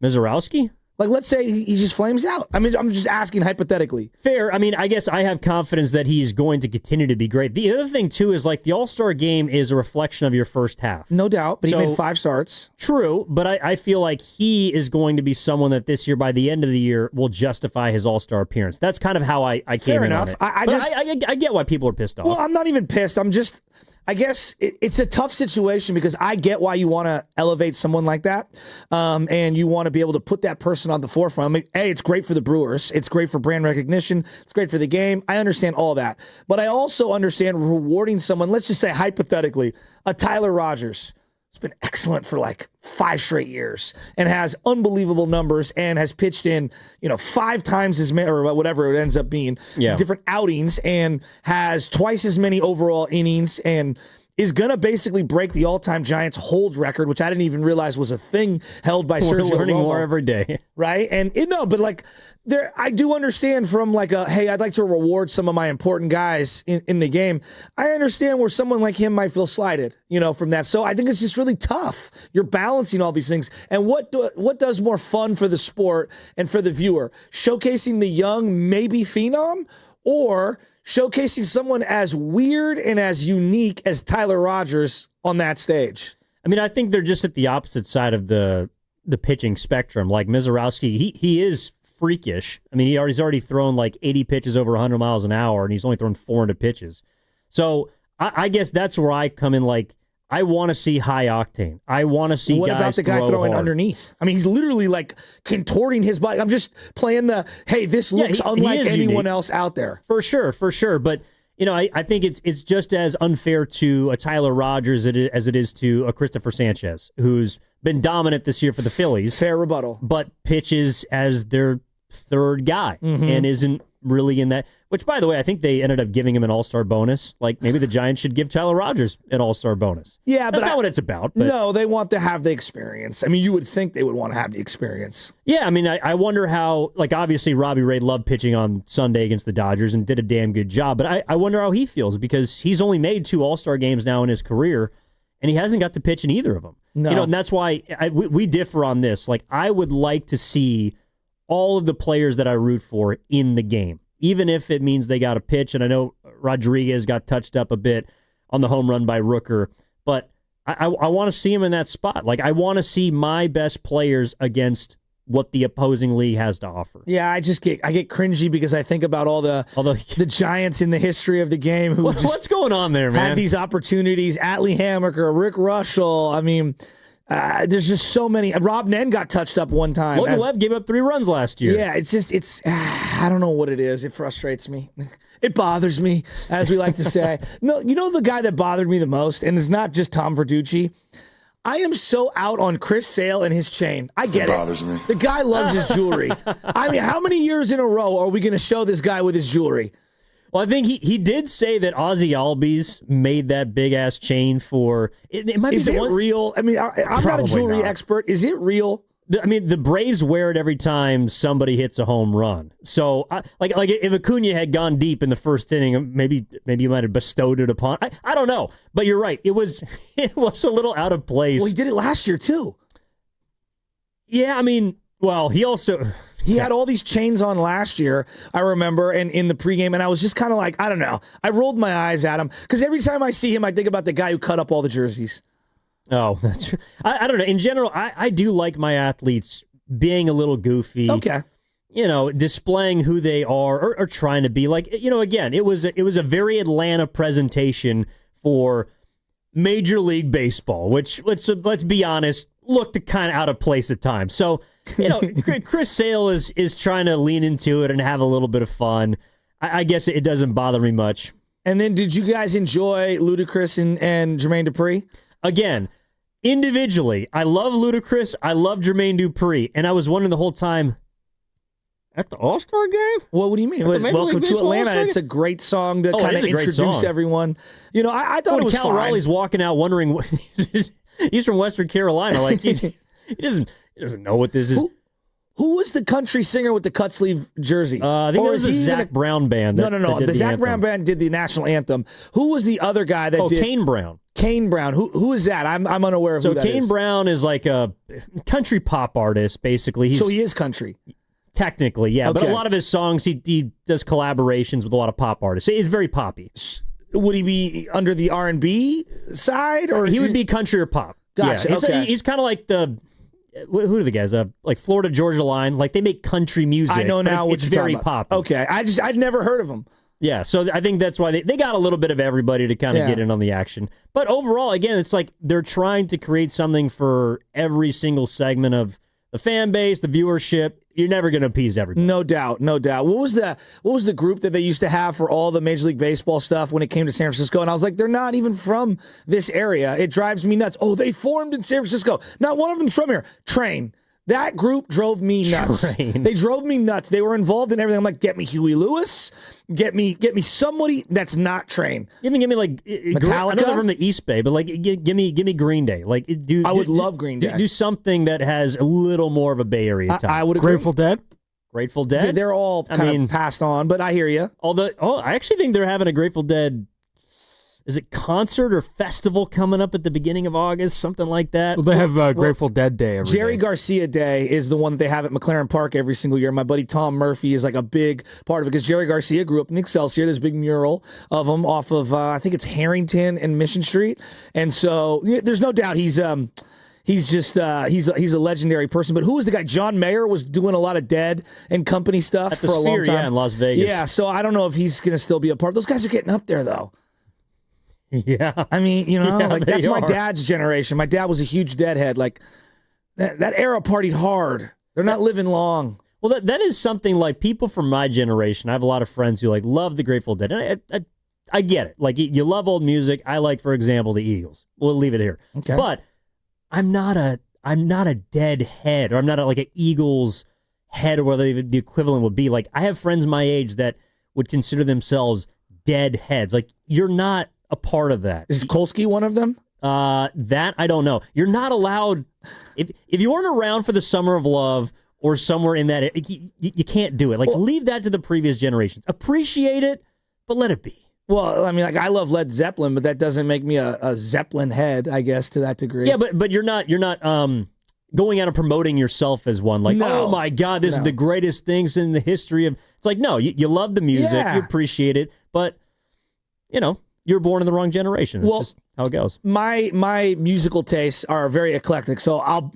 Mizorowski? Like, let's say he just flames out. I mean, I'm just asking hypothetically. Fair. I mean, I guess I have confidence that he's going to continue to be great. The other thing, too, is like the All-Star game is a reflection of your first half. No doubt, but he made 5 starts. True, but I feel like he is going to be someone that this year, by the end of the year, will justify his All-Star appearance. That's kind of how I came in on it. I get why people are pissed off. Well, I'm not even pissed. I'm just... I guess it's a tough situation because I get why you want to elevate someone like that, and you want to be able to put that person on the forefront. I mean, hey, it's great for the Brewers. It's great for brand recognition. It's great for the game. I understand all that. But I also understand rewarding someone, let's just say hypothetically, a Tyler Rogers. It's been excellent for like 5 straight years and has unbelievable numbers and has pitched in, 5 times as many, or whatever it ends up being, different outings, and has twice as many overall innings and is going to basically break the all-time Giants hold record, which I didn't even realize was a thing held by Sergio Romo. We're learning more every day. Right? And but like I do understand from like hey, I'd like to reward some of my important guys in the game. I understand where someone like him might feel slighted, from that. So I think it's just really tough. You're balancing all these things. And what does more fun for the sport and for the viewer? Showcasing the young, maybe phenom, or showcasing someone as weird and as unique as Tyler Rogers on that stage? I mean, I think they're just at the opposite side of the pitching spectrum. Like Mizorowski, he is freakish. I mean, he's already thrown like 80 pitches over 100 miles an hour, and he's only thrown 400 pitches. So I guess that's where I come in. Like, I want to see high octane. I want to see what guys about the guy throwing hard underneath? I mean, he's literally like contorting his body. I'm just playing hey, this looks unlike anyone else out there. For sure. But, I think it's just as unfair to a Tyler Rogers as it is to a Christopher Sanchez, who's been dominant this year for the Phillies. Fair rebuttal. But pitches as their third guy and isn't really in that. Which, by the way, I think they ended up giving him an all-star bonus. Like, maybe the Giants should give Tyler Rogers an all-star bonus. Yeah, that's not what it's about. But. No, they want to have the experience. I mean, you would think they would want to have the experience. Yeah, I mean, I wonder how, like, obviously Robbie Ray loved pitching on Sunday against the Dodgers and did a damn good job. But I wonder how he feels, because he's only made 2 all-star games now in his career, and he hasn't got to pitch in either of them. No. And that's why we differ on this. Like, I would like to see all of the players that I root for in the game, even if it means they got to pitch. And I know Rodriguez got touched up a bit on the home run by Rooker, but I want to see him in that spot. Like, I want to see my best players against what the opposing league has to offer. Yeah, I get cringy because I think about all the Giants in the history of the game who what's going on there, man? Had these opportunities. Atlee Hammaker, Rick Russell. I mean, there's just so many. Rob Nen got touched up one time. Logan Webb gave up 3 runs last year. Yeah, it's I don't know what it is. It frustrates me. It bothers me, as we like to say. No, the guy that bothered me the most, and it's not just Tom Verducci. I am so out on Chris Sale and his chain. I get it. Bothers me. The guy loves his jewelry. I mean, how many years in a row are we going to show this guy with his jewelry? Well, I think he did say that Ozzie Albies made that big-ass chain for... It might is be it real? I mean, I'm not a jewelry expert. Is it real? I mean, the Braves wear it every time somebody hits a home run. So, like if Acuna had gone deep in the first inning, maybe you might have bestowed it upon... I don't know. But you're right. It was a little out of place. Well, he did it last year, too. Yeah, I mean, well, he also... He had all these chains on last year, I remember, and in the pregame, and I was just kind of like, I don't know. I rolled my eyes at him, because every time I see him, I think about the guy who cut up all the jerseys. Oh, that's I don't know. In general, I do like my athletes being a little goofy. Okay. Displaying who they are or trying to be. Like, again, it was a very Atlanta presentation for Major League Baseball, which, let's be honest, looked kind of out of place at times. So, Chris Sale is trying to lean into it and have a little bit of fun. I guess it doesn't bother me much. And then did you guys enjoy Ludacris and Jermaine Dupri? Again, individually, I love Ludacris. I love Jermaine Dupri. And I was wondering the whole time, at the All-Star game? Well, what do you mean? Welcome to Atlanta. It's a great song to kind of introduce everyone. I thought it was Cal fine. Raleigh's walking out wondering what he's from Western Carolina. Like he doesn't know what this is. Who was the country singer with the cut sleeve jersey? I think it was the Zach Brown band. No. The Zach Brown band did the national anthem. Who was the other guy that did? Kane Brown. Kane Brown. Who is that? I'm unaware of who that is. So Kane Brown is like a country pop artist, basically. So he is country. Technically, yeah. Okay. But a lot of his songs, he does collaborations with a lot of pop artists. It's very poppy. Would he be under the R&B side? Or he would be country or pop. Gotcha. Yeah. Okay. He's kind of like who are the guys? Like Florida Georgia Line. Like they make country music. I know now. It's very poppy. Okay. I'd never heard of him. Yeah, so I think that's why they got a little bit of everybody to kind of get in on the action. But overall, again, it's like they're trying to create something for every single segment of the fan base, the viewership. You're never going to appease everybody. No doubt. What was the group that they used to have for all the Major League Baseball stuff when it came to San Francisco? And I was like, they're not even from this area. It drives me nuts. Oh, they formed in San Francisco. Not one of them's from here. Train. That group drove me nuts. Train. They drove me nuts. They were involved in everything. I'm like, get me Huey Lewis. Get me somebody that's not Train. Give me like Metallica. I know they're from the East Bay, but like give me Green Day. Like I would love Green Day. Do something that has a little more of a Bay Area touch. I would agree. Grateful Dead. Grateful Dead. Yeah, they're all kind of passed on, but I hear you. I actually think they're having a Grateful Dead. Is it concert or festival coming up at the beginning of August? Something like that. Well, they have Grateful Dead Day every Jerry day. Garcia Day is the one that they have at McLaren Park every single year. My buddy Tom Murphy is like a big part of it because Jerry Garcia grew up in Excelsior. There's a big mural of him off of, I think it's Harrington and Mission Street. And so there's no doubt he's just he's a legendary person. But who was the guy? John Mayer was doing a lot of Dead and Company stuff for a long time. Yeah, in Las Vegas. Yeah, so I don't know if he's going to still be a part. Those guys are getting up there, though. Yeah. I mean, like that's my are. dad's generation. My dad was a huge Deadhead. Like that era partied hard. They're not living long. Well, that is something like people from my generation. I have a lot of friends who like love the Grateful Dead. And I get it. Like you love old music. I like, for example, the Eagles. We'll leave it here. Okay. But I'm not a Dead head, or I'm not like an Eagles head, or whatever the equivalent would be. Like I have friends my age that would consider themselves Dead heads. Like you're not a part of that. Is Kolsky one of them? That I don't know. You're not allowed. If you weren't around for the Summer of Love or somewhere in that, you can't do it. Like leave that to the previous generations. Appreciate it, but let it be. Well, I mean, like I love Led Zeppelin, but that doesn't make me a Zeppelin head, I guess, to that degree. Yeah, but you're not going out and promoting yourself as one. Like, No. oh my God, this is the greatest things in the history of. It's like, no, you love the music, Yeah. you appreciate it, but you're born in the wrong generation. It's just how it goes. My musical tastes are very eclectic. So I'll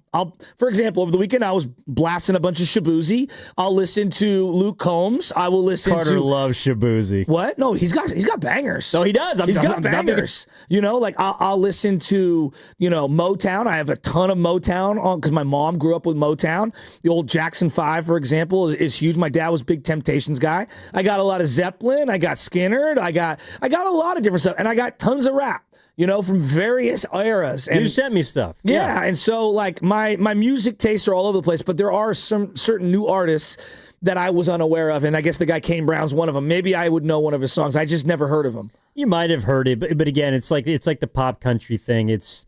for example, over the weekend I was blasting a bunch of Shabuzi. I'll listen to Luke Combs. I will listen Carter to loves Shabuzi. What? No, he's got bangers. No, he does. He's got bangers. Like I'll listen to Motown. I have a ton of Motown on because my mom grew up with Motown. The old Jackson 5, for example, is huge. My dad was a big Temptations guy. I got a lot of Zeppelin. I got Skinner. I got a lot of different stuff, and I got tons of rap. From various eras. And you sent me stuff. Yeah, and so like my music tastes are all over the place, but there are some certain new artists that I was unaware of, and I guess the guy Kane Brown's one of them. Maybe I would know one of his songs. I just never heard of him. You might have heard it, but again, it's like the pop country thing. It's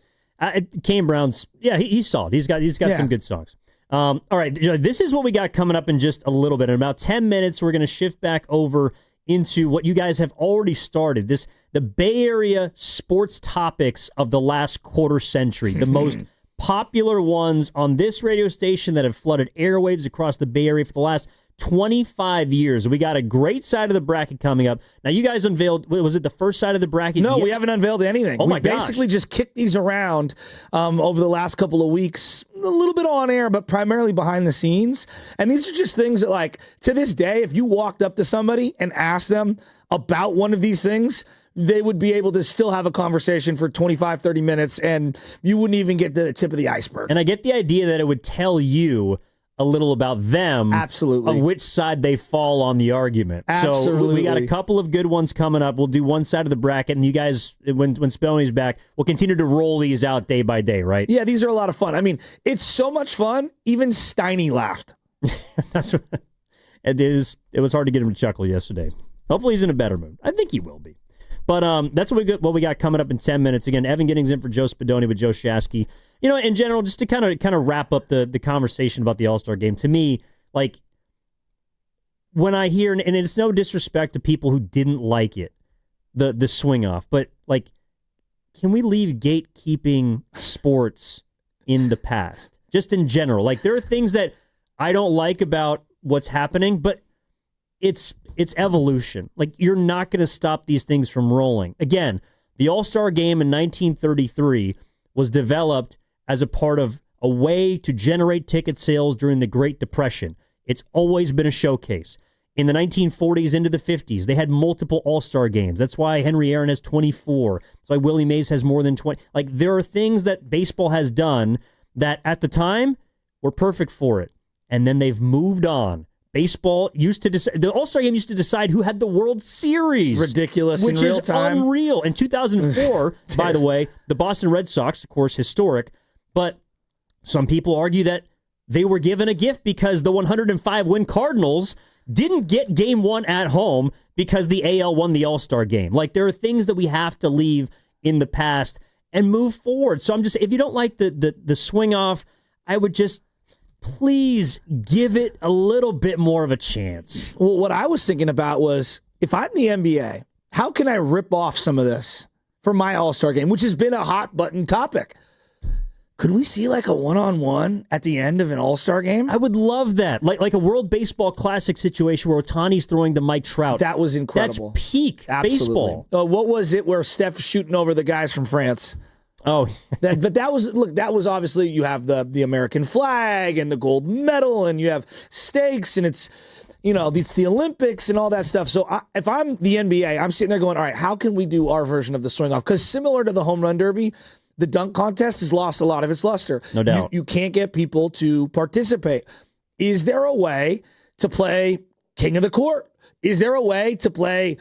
Kane Brown's. Yeah, he's solid. He's got some good songs. All right, this is what we got coming up in just a little bit. In about 10 minutes, we're going to shift back over into what you guys have already started. The Bay Area sports topics of the last quarter century, the most popular ones on this radio station that have flooded airwaves across the Bay Area for the last 25 years. We got a great side of the bracket coming up. Now, you guys unveiled, was it the first side of the bracket? No, we haven't unveiled anything. Oh, my We gosh. basically just kicked these around over the last couple of weeks, a little bit on air, but primarily behind the scenes. And these are just things that, like, to this day, if you walked up to somebody and asked them about one of these things, they would be able to still have a conversation for 25, 30 minutes, and you wouldn't even get to the tip of the iceberg. And I get the idea that it would tell you a little about them. Absolutely. On which side they fall on the argument. Absolutely. So we got a couple of good ones coming up. We'll do one side of the bracket, and you guys, when Spelny's back, we'll continue to roll these out day by day, right? Yeah, these are a lot of fun. I mean, it's so much fun. Even Steiny laughed. That's what, it was hard to get him to chuckle yesterday. Hopefully he's in a better mood. I think he will be. But that's what we got coming up in 10 minutes. Again, Evan Giddings in for Joe Spadoni with Joe Shasky. In general, just to kind of wrap up the conversation about the All-Star game, to me, like, when I hear, and it's no disrespect to people who didn't like it, the swing off, but, like, can we leave gatekeeping sports in the past? Just in general. Like, there are things that I don't like about what's happening, but it's evolution. Like, you're not going to stop these things from rolling. Again, the All-Star game in 1933 was developed as a part of a way to generate ticket sales during the Great Depression. It's always been a showcase. In the 1940s into the 50s, they had multiple All-Star games. That's why Henry Aaron has 24. That's why Willie Mays has more than 20. Like, there are things that baseball has done that at the time were perfect for it. And then they've moved on. Baseball used to decide, the All-Star game used to decide who had the World Series. Ridiculous in real time. Which is unreal. In 2004, by the way, the Boston Red Sox, of course, historic, but some people argue that they were given a gift because the 105-win Cardinals didn't get game one at home because the AL won the All-Star game. Like, there are things that we have to leave in the past and move forward. So I'm just, if you don't like the swing off, I would just please give it a little bit more of a chance. Well, what I was thinking about was, if I'm the NBA, how can I rip off some of this for my All-Star game, which has been a hot button topic? Could we see like a one-on-one at the end of an All-Star game? I would love that. Like a World Baseball Classic situation where Ohtani's throwing to Mike Trout. That was incredible. That's peak baseball. What was it where Steph's shooting over the guys from France? Oh. But that was obviously, you have the American flag and the gold medal, and you have stakes, and it's the Olympics and all that stuff. So if I'm the NBA, I'm sitting there going, all right, how can we do our version of the swing off? Because similar to the home run derby, the dunk contest has lost a lot of its luster. No doubt. You can't get people to participate. Is there a way to play king of the court? Is there a way to play,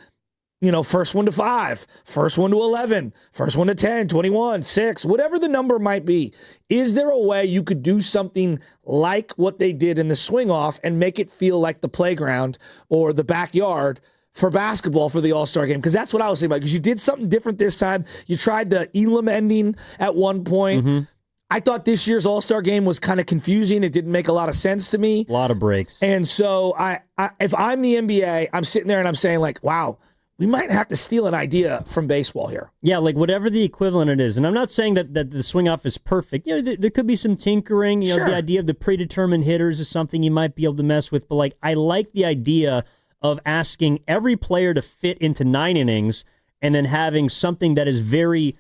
first one to 5, first one to 11, first one to 10, 21, 6, whatever the number might be? Is there a way you could do something like what they did in the swing off and make it feel like the playground or the backyard for basketball for the All-Star game? Because that's what I was thinking about, because you did something different this time. You tried the Elam ending at one point. Mm-hmm. I thought this year's All-Star game was kind of confusing. It didn't make a lot of sense to me. A lot of breaks. And so if I'm the NBA, I'm sitting there and I'm saying, like, wow, we might have to steal an idea from baseball here. Yeah, like whatever the equivalent it is. And I'm not saying that the swing off is perfect. There could be some tinkering. Sure. The idea of the predetermined hitters is something you might be able to mess with. But I like the idea of asking every player to fit into 9 innings and then having something that is very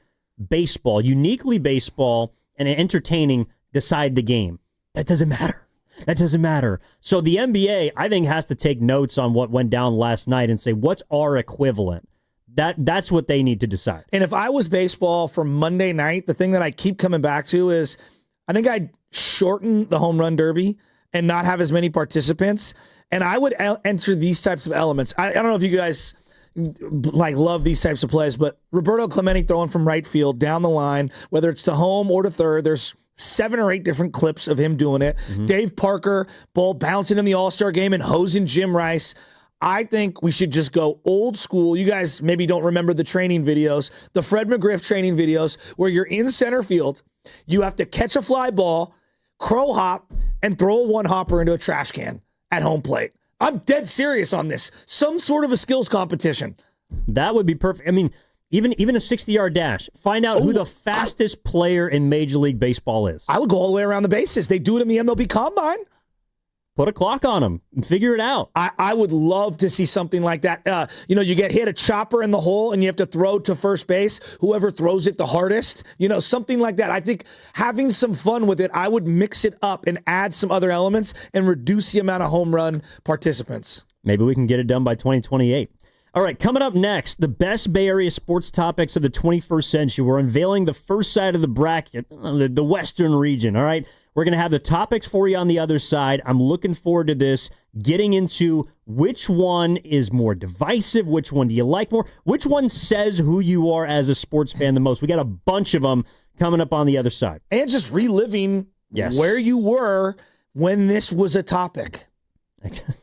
baseball, uniquely baseball, and entertaining decide the game. That doesn't matter. That doesn't matter. So the NBA, I think, has to take notes on what went down last night and say, what's our equivalent? That's what they need to decide. And if I was baseball for Monday night, the thing that I keep coming back to is I think I'd shorten the home run derby and not have as many participants. And I would enter these types of elements. I don't know if you guys love these types of plays, but Roberto Clemente throwing from right field down the line, whether it's to home or to third, there's 7 or 8 different clips of him doing it. Mm-hmm. Dave Parker, ball bouncing in the All-Star game and hosing Jim Rice. I think we should just go old school. You guys maybe don't remember the training videos, the Fred McGriff training videos, where you're in center field, you have to catch a fly ball, crow hop, and throw a one-hopper into a trash can at home plate. I'm dead serious on this. Some sort of a skills competition. That would be perfect. I mean, even a 60-yard dash. Find out who the fastest player in Major League Baseball is. I would go all the way around the bases. They do it in the MLB Combine. Put a clock on them and figure it out. I would love to see something like that. You get hit a chopper in the hole and you have to throw to first base. Whoever throws it the hardest, something like that. I think having some fun with it, I would mix it up and add some other elements and reduce the amount of home run participants. Maybe we can get it done by 2028. All right, coming up next, the best Bay Area sports topics of the 21st century. We're unveiling the first side of the bracket, the Western region, all right? We're going to have the topics for you on the other side. I'm looking forward to this, getting into which one is more divisive, which one do you like more, which one says who you are as a sports fan the most. We got a bunch of them coming up on the other side. And just reliving where you were when this was a topic.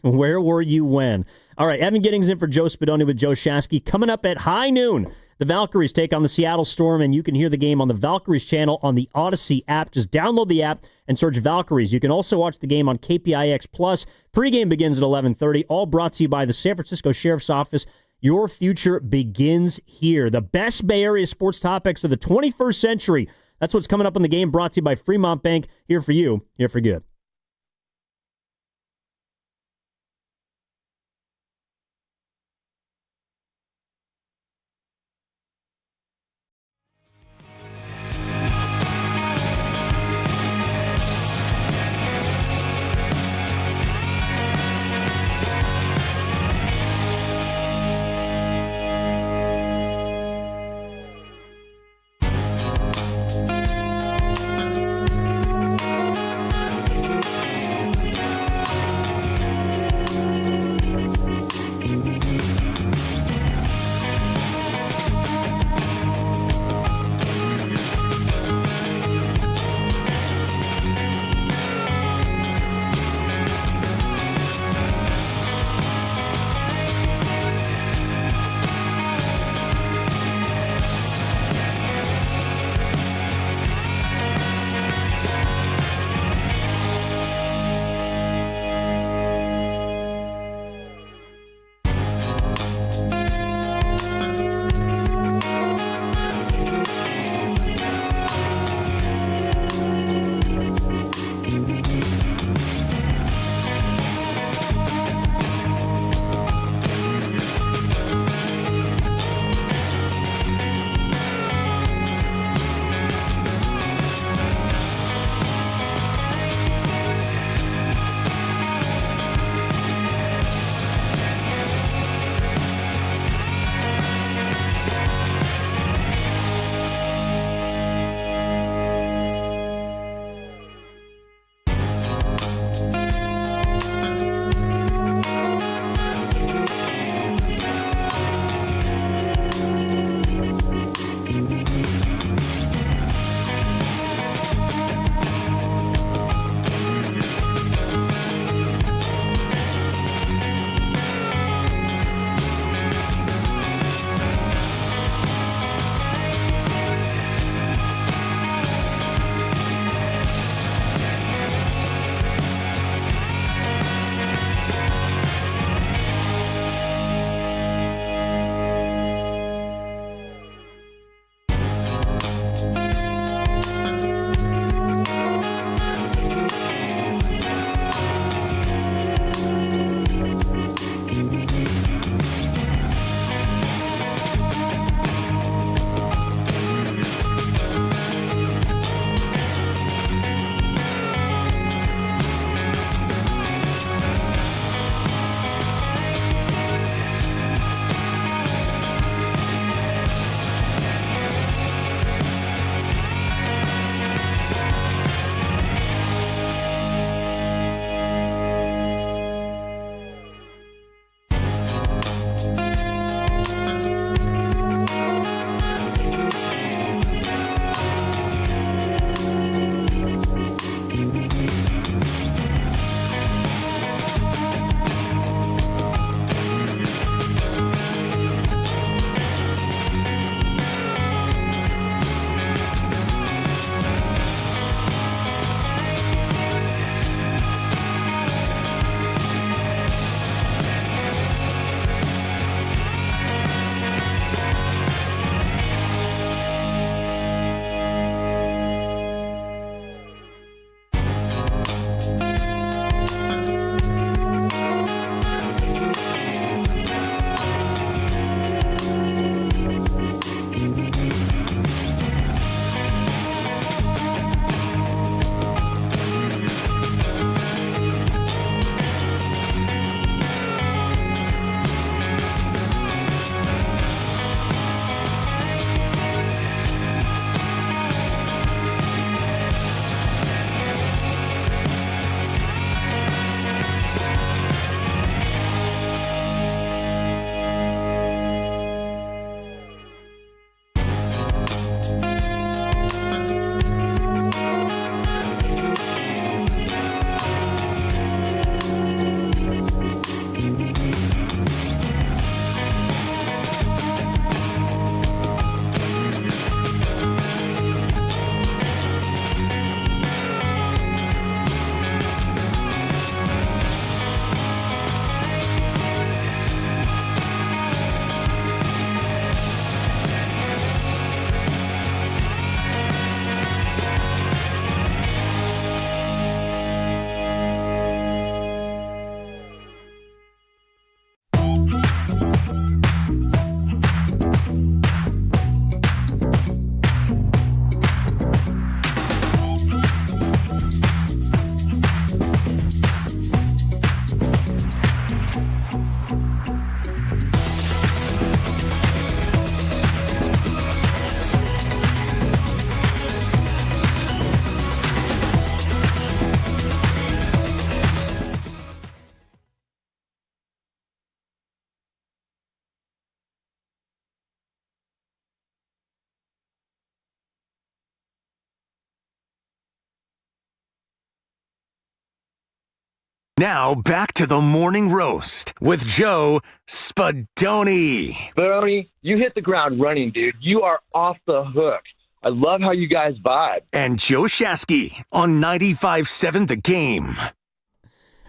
Where were you when? All right, Evan Giddings in for Joe Spadoni with Joe Shasky. Coming up at high noon, the Valkyries take on the Seattle Storm, and you can hear the game on the Valkyries channel on the Odyssey app. Just download the app and search Valkyries. You can also watch the game on KPIX+. Pregame begins at 11:30, all brought to you by the San Francisco Sheriff's Office. Your future begins here. The best Bay Area sports topics of the 21st century. That's what's coming up on the game, brought to you by Fremont Bank. Here for you, here for good. Now back to the morning roast with Joe Spadoni. Spadoni, you hit the ground running, dude. You are off the hook. I love how you guys vibe. And Joe Shasky on 95.7 The Game.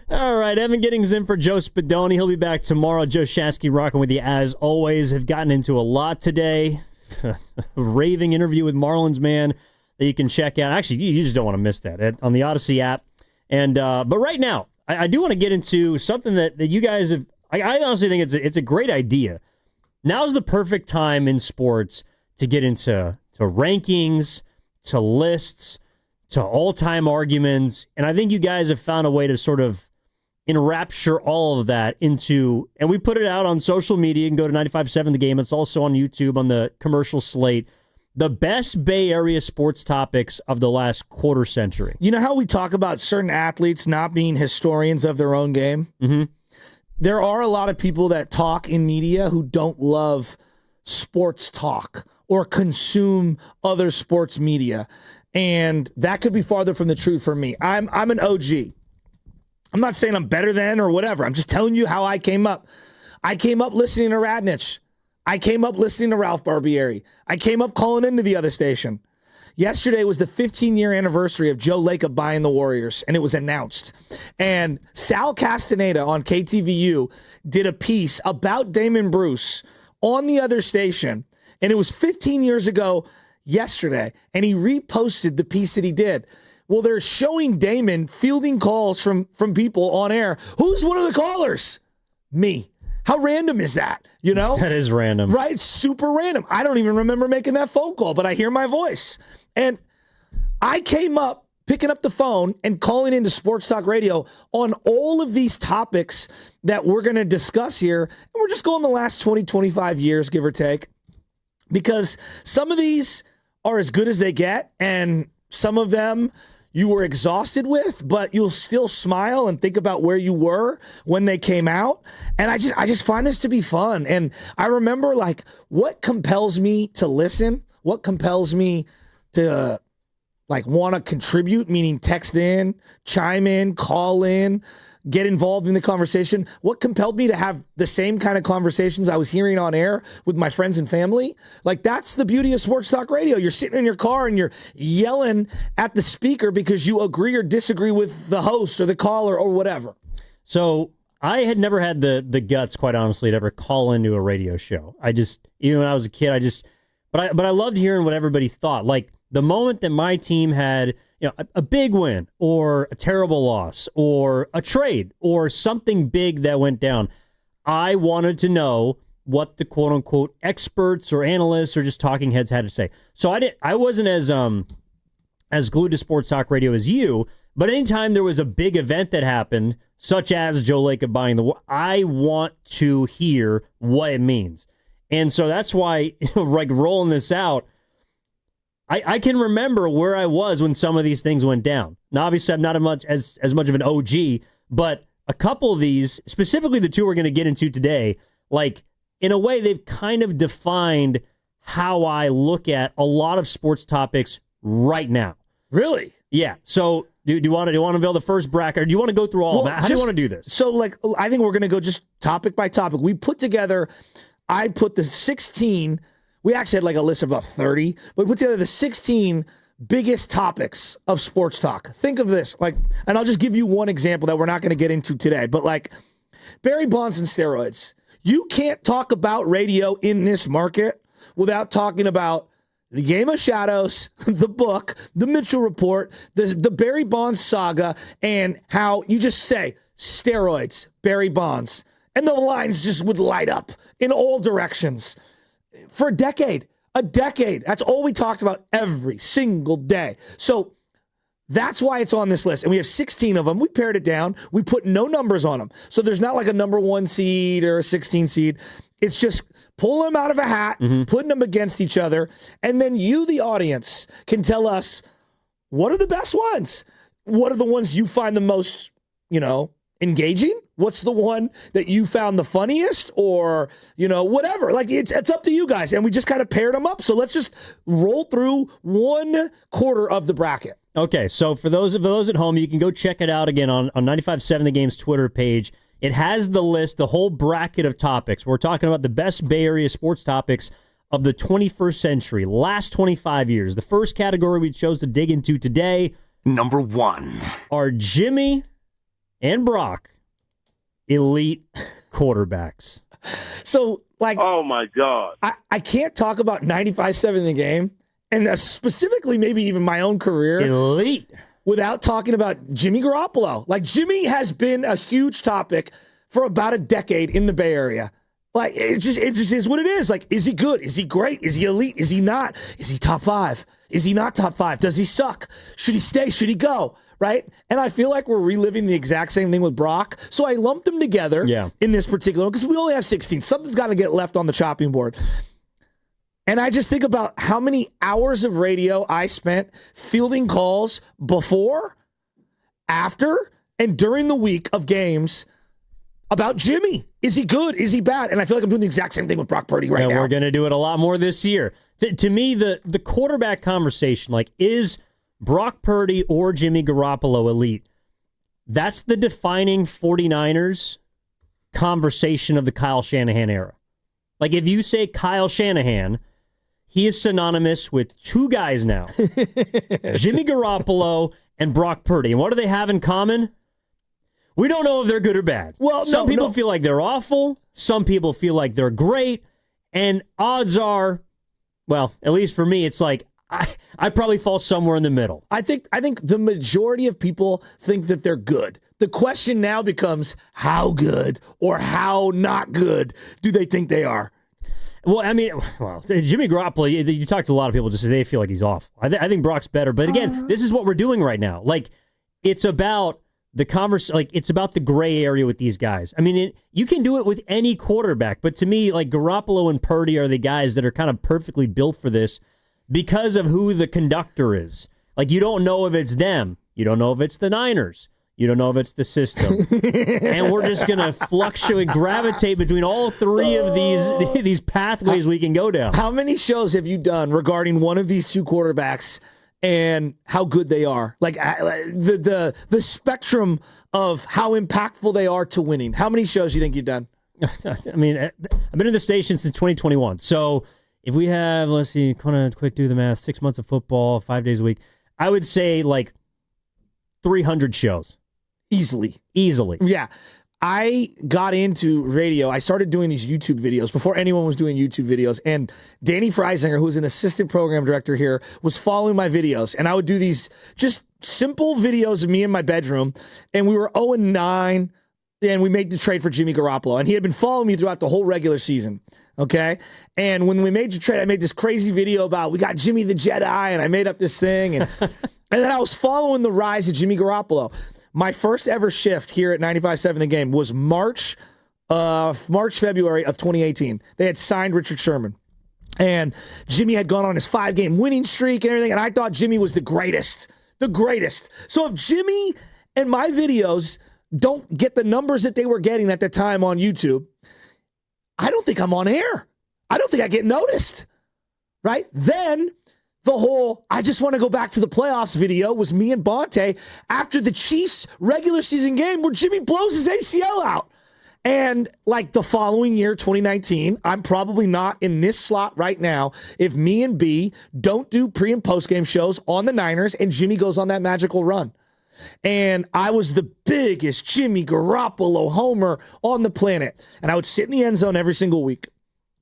All right, Evan Giddings in for Joe Spadoni. He'll be back tomorrow. Joe Shasky rocking with you as always. Have gotten into a lot today. A raving interview with Marlins Man that you can check out. Actually, you just don't want to miss that on the Odyssey app. And but right now, I do want to get into something that you guys have. I honestly think it's a great idea. Now's the perfect time in sports to get into rankings, to lists, to all-time arguments, and I think you guys have found a way to sort of enrapture all of that into, and we put it out on social media. You can go to 95.7 The Game. It's also on YouTube on the commercial slate. The best Bay Area sports topics of the last quarter century. You know how we talk about certain athletes not being historians of their own game? Mm-hmm. There are a lot of people that talk in media who don't love sports talk or consume other sports media. And that could be farther from the truth for me. I'm an OG. I'm not saying I'm better than or whatever. I'm just telling you how I came up. I came up listening to Radnich. I came up listening to Ralph Barbieri. I came up calling into the other station. Yesterday was the 15-year anniversary of Joe Lacob buying the Warriors, and it was announced. And Sal Castaneda on KTVU did a piece about Damon Bruce on the other station, and it was 15 years ago yesterday, and he reposted the piece that he did. Well, they're showing Damon fielding calls from people on air. Who's one of the callers? Me. How random is that? You know? That is random. Right? Super random. I don't even remember making that phone call, but I hear my voice. And I came up picking up the phone and calling into Sports Talk Radio on all of these topics that we're going to discuss here. And we're just going the last 20, 25 years, give or take, because some of these are as good as they get, and some of them you were exhausted with, but you'll still smile and think about where you were when they came out. And I just find this to be fun. And I remember, like, what compels me to listen, what compels me to like want to contribute, meaning text in, chime in, call in, get involved in the conversation. What compelled me to have the same kind of conversations I was hearing on air with my friends and family? Like, that's the beauty of Sports Talk Radio. You're sitting in your car and you're yelling at the speaker because you agree or disagree with the host or the caller or whatever. So I had never had the guts, quite honestly, to ever call into a radio show. I just, even when I was a kid, but I loved hearing what everybody thought. Like, the moment that my team had, you know, a big win or a terrible loss or a trade or something big that went down, I wanted to know what the quote unquote experts or analysts or just talking heads had to say. So I wasn't as glued to Sports Talk Radio as you, but anytime there was a big event that happened, such as Joe Lacob buying the, I want to hear what it means. And so that's why, like, rolling this out, I can remember where I was when some of these things went down. Now, obviously, I'm not as much of an OG, but a couple of these, specifically the two we're going to get into today, like, in a way, they've kind of defined how I look at a lot of sports topics right now. Really? Yeah. So, do you want to unveil the first bracket, or do you want to go through all of that? How do you want to do this? So, like, I think we're going to go just topic by topic. We put together, I put the 16. We actually had like a list of about 30, but we put together the 16 biggest topics of sports talk. Think of this, like, and I'll just give you one example that we're not going to get into today, but like Barry Bonds and steroids. You can't talk about radio in this market without talking about the Game of Shadows, the book, the Mitchell Report, the Barry Bonds saga, and how you just say steroids, Barry Bonds, and the lines just would light up in all directions. For a decade. That's all we talked about every single day. So that's why it's on this list. And we have 16 of them. We pared it down. We put no numbers on them. So there's not like a number 1 seed or a 16 seed. It's just pulling them out of a hat, putting them against each other. And then you, the audience, can tell us, what are the best ones? What are the ones you find the most, engaging? What's the one that you found the funniest, or, whatever? Like, it's up to you guys. And we just kind of paired them up. So let's just roll through one quarter of the bracket. Okay, so for those at home, you can go check it out again on 95.7 The Game's Twitter page. It has the list, the whole bracket of topics. We're talking about the best Bay Area sports topics of the 21st century, last 25 years. The first category we chose to dig into today, number 1, are Jimmy and Brock, elite quarterbacks. So, like, oh my God, I can't talk about 95.7 The Game, and specifically maybe even my own career, elite, without talking about Jimmy Garoppolo. Like, Jimmy has been a huge topic for about a decade in the Bay Area. Like, it just is what it is. Like, is he good? Is he great? Is he elite? Is he not? Is he top 5? Is he not top 5? Does he suck? Should he stay? Should he go? Right? And I feel like we're reliving the exact same thing with Brock. So I lumped them together in this particular one because we only have 16. Something's got to get left on the chopping board. And I just think about how many hours of radio I spent fielding calls before, after, and during the week of games about Jimmy. Is he good? Is he bad? And I feel like I'm doing the exact same thing with Brock Purdy right now. We're going to do it a lot more this year. To me, the quarterback conversation, like, is Brock Purdy or Jimmy Garoppolo elite? That's the defining 49ers conversation of the Kyle Shanahan era. Like, if you say Kyle Shanahan, he is synonymous with two guys now, Jimmy Garoppolo and Brock Purdy. And what do they have in common? We don't know if they're good or bad. Well, some people feel like they're awful. Some people feel like they're great. And odds are, well, at least for me, it's like I probably fall somewhere in the middle. I think the majority of people think that they're good. The question now becomes how good or how not good do they think they are? Well, I mean, Jimmy Garoppolo, you talk to a lot of people, just they feel like he's awful. I think Brock's better. But again, this is what we're doing right now. Like, it's about the it's about the gray area with these guys. I mean, you can do it with any quarterback. But to me, like, Garoppolo and Purdy are the guys that are kind of perfectly built for this because of who the conductor is. Like, you don't know if it's them. You don't know if it's the Niners. You don't know if it's the system. And we're just going to fluctuate, gravitate between all three of these pathways we can go down. How many shows have you done regarding one of these two quarterbacks and how good they are? Like, the spectrum of how impactful they are to winning. How many shows do you think you've done? I mean, I've been in the station since 2021. So if we have, let's see, kind of quick do the math, 6 months of football, 5 days a week, I would say like 300 shows. Easily. Yeah. I got into radio. I started doing these YouTube videos before anyone was doing YouTube videos. And Danny Freisinger, who's an assistant program director here, was following my videos. And I would do these just simple videos of me in my bedroom. And we were 0-9. And we made the trade for Jimmy Garoppolo. And he had been following me throughout the whole regular season. Okay? And when we made the trade, I made this crazy video about we got Jimmy the Jedi. And I made up this thing. And, and then I was following the rise of Jimmy Garoppolo. My first ever shift here at 95.7 The Game was February of 2018. They had signed Richard Sherman. And Jimmy had gone on his 5-game winning streak and everything, and I thought Jimmy was the greatest. The greatest. So if Jimmy and my videos don't get the numbers that they were getting at the time on YouTube, I don't think I'm on air. I don't think I get noticed. Right? Then the whole, I just want to go back to the playoffs video was me and Bonte after the Chiefs regular season game where Jimmy blows his ACL out. And like the following year, 2019, I'm probably not in this slot right now if me and B don't do pre and post game shows on the Niners and Jimmy goes on that magical run. And I was the biggest Jimmy Garoppolo homer on the planet. And I would sit in the end zone every single week.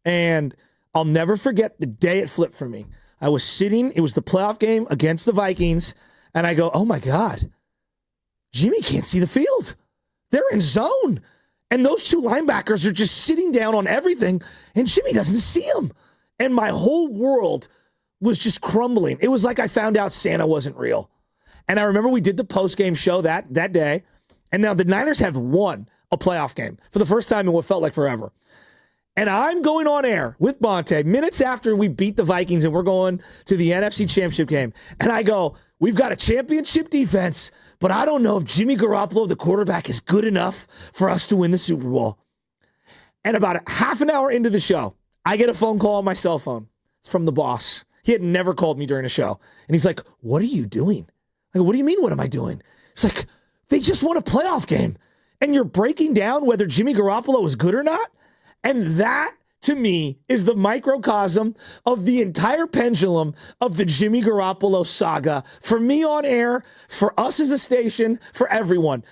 And I'll never forget the day it flipped for me. I was sitting, it was the playoff game against the Vikings, and I go, oh my God, Jimmy can't see the field. They're in zone. And those two linebackers are just sitting down on everything, and Jimmy doesn't see them. And my whole world was just crumbling. It was like I found out Santa wasn't real. And I remember we did the post-game show that day, and now the Niners have won a playoff game for the first time in what felt like forever. And I'm going on air with Bonte minutes after we beat the Vikings and we're going to the NFC Championship game. And I go, we've got a championship defense, but I don't know if Jimmy Garoppolo, the quarterback, is good enough for us to win the Super Bowl. And about a half an hour into the show, I get a phone call on my cell phone. It's from the boss. He had never called me during a show. And he's like, what are you doing? Like, what do you mean, what am I doing? It's like, they just won a playoff game. And you're breaking down whether Jimmy Garoppolo is good or not? And that, to me, is the microcosm of the entire pendulum of the Jimmy Garoppolo saga. For me on air, for us as a station, for everyone.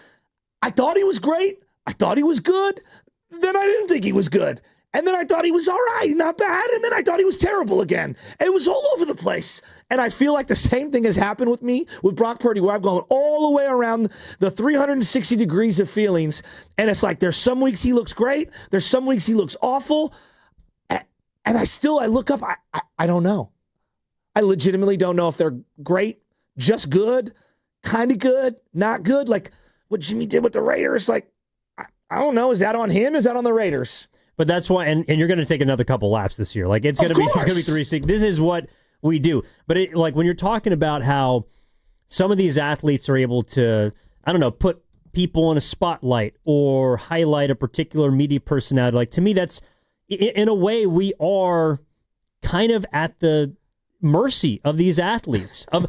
I thought he was great. I thought he was good. Then I didn't think he was good. And then I thought he was all right, not bad. And then I thought he was terrible again. It was all over the place. And I feel like the same thing has happened with me with Brock Purdy, where I've gone all the way around the 360 degrees of feelings. And it's like there's some weeks he looks great. There's some weeks he looks awful. And I look up, I don't know. I legitimately don't know if they're great, just good, kind of good, not good. Like what Jimmy did with the Raiders, like, I don't know. Is that on him? Is that on the Raiders? But that's why, and you're going to take another couple laps this year. Like it's going to be 360. This is what we do. But like when you're talking about how some of these athletes are able to, I don't know, put people in a spotlight or highlight a particular media personality. Like to me, that's in a way we are kind of at the mercy of these athletes, of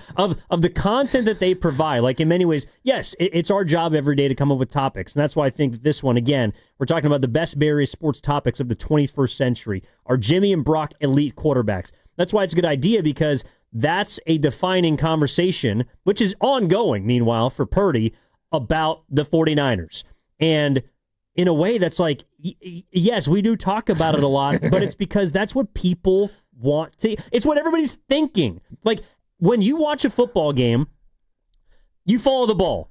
the content that they provide. Like in many ways, yes, it's our job every day to come up with topics. And that's why I think that this one, again, we're talking about the best various sports topics of the 21st century are Jimmy and Brock elite quarterbacks. That's why it's a good idea, because that's a defining conversation, which is ongoing, meanwhile, for Purdy about the 49ers. And in a way that's like, yes, we do talk about it a lot, but it's because that's what people want to. It's what everybody's thinking. Like when you watch a football game, you follow the ball.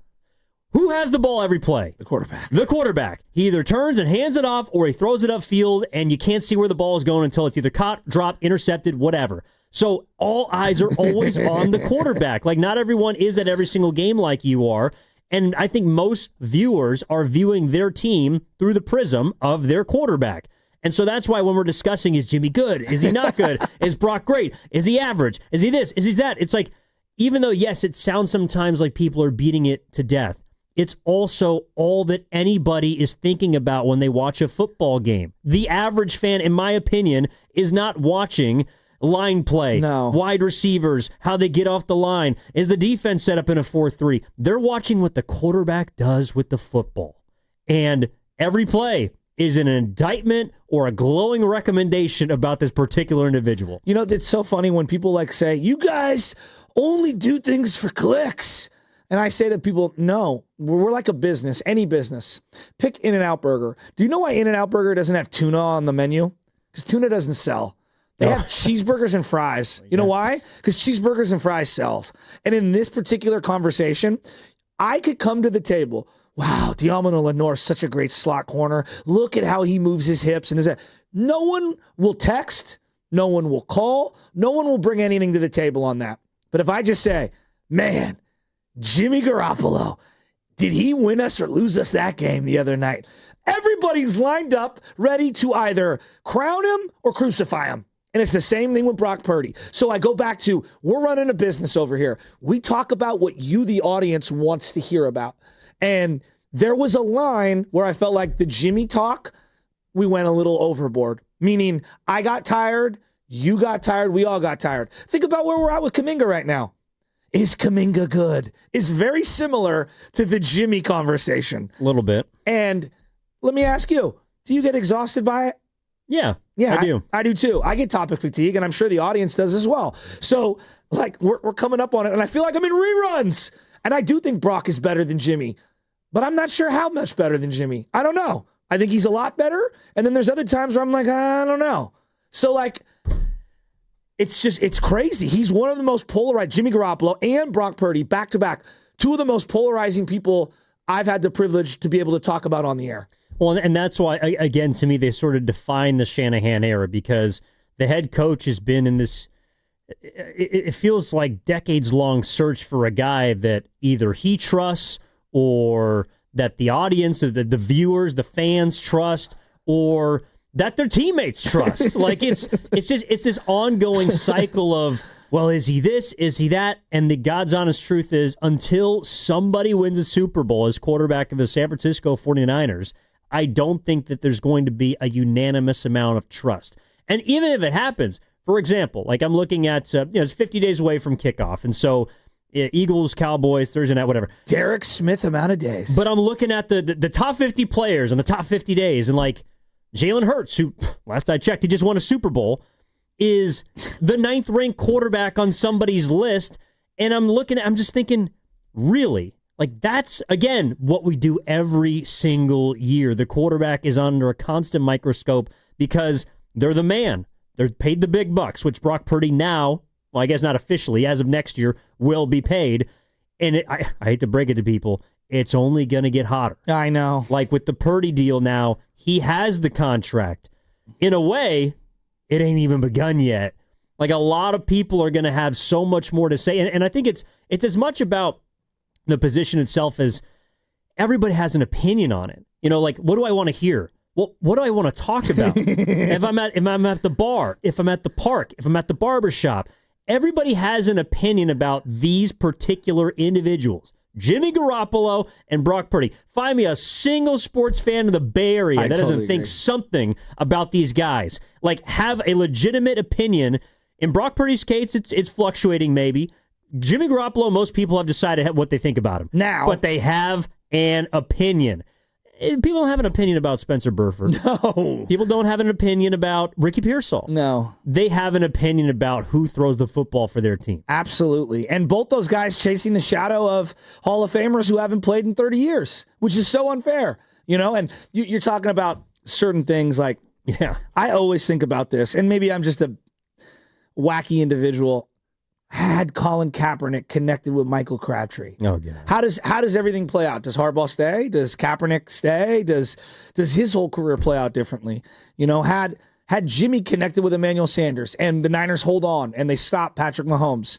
Who has the ball every play? The quarterback. The quarterback. He either turns and hands it off or he throws it upfield and you can't see where the ball is going until it's either caught, dropped, intercepted, whatever. So all eyes are always on the quarterback. Like not everyone is at every single game like you are. And I think most viewers are viewing their team through the prism of their quarterback. And so that's why when we're discussing, is Jimmy good? Is he not good? Is Brock great? Is he average? Is he this? Is he that? It's like, even though, yes, it sounds sometimes like people are beating it to death, it's also all that anybody is thinking about when they watch a football game. The average fan, in my opinion, is not watching line play, wide receivers, how they get off the line. Is the defense set up in a 4-3? They're watching what the quarterback does with the football. And every play is an indictment or a glowing recommendation about this particular individual. You know, it's so funny when people like say, you guys only do things for clicks. And I say to people, no, we're like a business, any business. Pick In-N-Out Burger. Do you know why In-N-Out Burger doesn't have tuna on the menu? Because tuna doesn't sell. They have cheeseburgers and fries. You know why? Because cheeseburgers and fries sells. And in this particular conversation, I could come to the table. Wow, Diamano Lenore is such a great slot corner. Look at how he moves his hips and his head. No one will text. No one will call. No one will bring anything to the table on that. But if I just say, man, Jimmy Garoppolo, did he win us or lose us that game the other night? Everybody's lined up, ready to either crown him or crucify him. And it's the same thing with Brock Purdy. So I go back to, we're running a business over here. We talk about what you, the audience, wants to hear about. And there was a line where I felt like the Jimmy talk, we went a little overboard. Meaning, I got tired, you got tired, we all got tired. Think about where we're at with Kuminga right now. Is Kuminga good? Is very similar to the Jimmy conversation. A little bit. And let me ask you, do you get exhausted by it? Yeah, I do. I do too. I get topic fatigue, and I'm sure the audience does as well. So, like, we're coming up on it, and I feel like I'm in reruns. And I do think Brock is better than Jimmy, but I'm not sure how much better than Jimmy. I don't know. I think he's a lot better, and then there's other times where I'm like, I don't know. So, like, it's crazy. He's one of the most polarized, Jimmy Garoppolo and Brock Purdy, back-to-back, two of the most polarizing people I've had the privilege to be able to talk about on the air. Well, and that's why, again, to me, they sort of define the Shanahan era, because the head coach has been in this, it feels like decades-long search for a guy that either he trusts or that the audience, the viewers, the fans trust, or that their teammates trust. Like it's this ongoing cycle of, well, is he this? Is he that? And the God's honest truth is, until somebody wins a Super Bowl as quarterback of the San Francisco 49ers, I don't think that there's going to be a unanimous amount of trust. And even if it happens, for example, like I'm looking at, it's 50 days away from kickoff. And so Yeah, Eagles, Cowboys, Thursday night, whatever. Derek Smith amount of days. But I'm looking at the top 50 players and the top 50 days, and like Jalen Hurts, who last I checked, he just won a Super Bowl, is the 9th ranked quarterback on somebody's list. And I'm just thinking, really? Like, that's, again, what we do every single year. The quarterback is under a constant microscope because they're the man. They're paid the big bucks, which Brock Purdy now, well, I guess not officially, as of next year, will be paid. And I hate to break it to people, it's only going to get hotter. I know. Like with the Purdy deal now, he has the contract. In a way, it ain't even begun yet. Like, a lot of people are going to have so much more to say. And I think it's as much about the position itself as everybody has an opinion on it. You know, like, what do I want to hear? Well, what do I want to talk about? If I'm at the bar, if I'm at the park, if I'm at the barbershop, everybody has an opinion about these particular individuals. Jimmy Garoppolo and Brock Purdy. Find me a single sports fan in the Bay Area that doesn't think something about these guys. Like, have a legitimate opinion. In Brock Purdy's case, it's fluctuating maybe. Jimmy Garoppolo, most people have decided what they think about him. Now. But they have an opinion. People don't have an opinion about Spencer Burford. No. People don't have an opinion about Ricky Pearsall. No. They have an opinion about who throws the football for their team. Absolutely. And both those guys chasing the shadow of Hall of Famers who haven't played in 30 years, which is so unfair. You know, and you're talking about certain things like, yeah, I always think about this, and maybe I'm just a wacky individual. Had Colin Kaepernick connected with Michael Crabtree? Oh, God. How does everything play out? Does Harbaugh stay? Does Kaepernick stay? Does his whole career play out differently? You know, had Jimmy connected with Emmanuel Sanders and the Niners hold on and they stop Patrick Mahomes,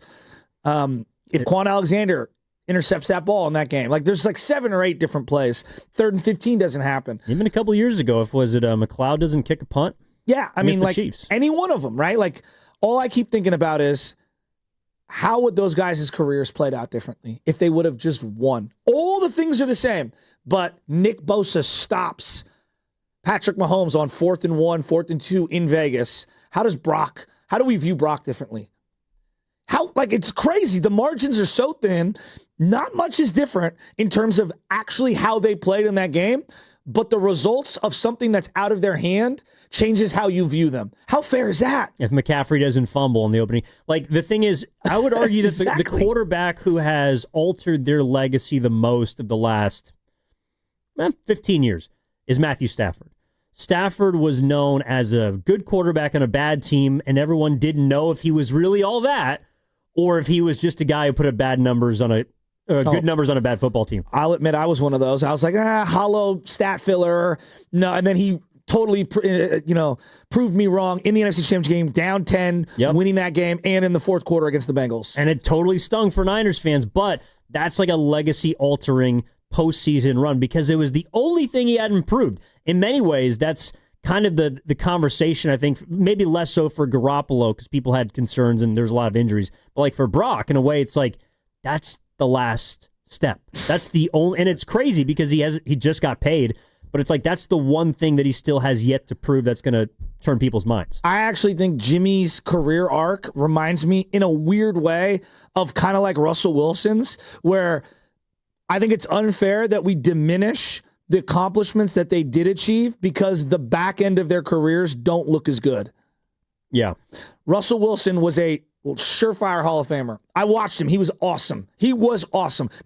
if Quan Alexander intercepts that ball in that game, like there's like 7 or 8 different plays. 3rd and 15 doesn't happen. Even a couple years ago, if McLeod doesn't kick a punt? Yeah, I mean, like Chiefs. Any one of them, right? Like all I keep thinking about is, how would those guys' careers played out differently if they would have just won? All the things are the same, but Nick Bosa stops Patrick Mahomes on 4th and 1, 4th and 2 in Vegas. How do we view Brock differently? It's crazy. The margins are so thin. Not much is different in terms of actually how they played in that game, but the results of something that's out of their hand changes how you view them. How fair is that? If McCaffrey doesn't fumble in the opening. Like, the thing is, I would argue that the quarterback who has altered their legacy the most of the last 15 years is Matthew Stafford. Stafford was known as a good quarterback on a bad team, and everyone didn't know if he was really all that or if he was just a guy who put up good numbers on a bad football team. I'll admit I was one of those. I was like, hollow stat filler. No, and then he totally, proved me wrong in the NFC Championship game, down 10, winning that game, and in the 4th quarter against the Bengals. And it totally stung for Niners fans, but that's like a legacy-altering postseason run because it was the only thing he had improved. In many ways, that's kind of the conversation, I think, maybe less so for Garoppolo because people had concerns and there's a lot of injuries. But like for Brock, in a way, it's like, that's the last step. That's the only, and it's crazy because he just got paid, but it's like that's the one thing that he still has yet to prove that's going to turn people's minds. I actually think Jimmy's career arc reminds me in a weird way of kind of like Russell Wilson's, where I think it's unfair that we diminish the accomplishments that they did achieve because the back end of their careers don't look as good. Yeah. Russell Wilson was a surefire Hall of Famer. I watched him. He was awesome.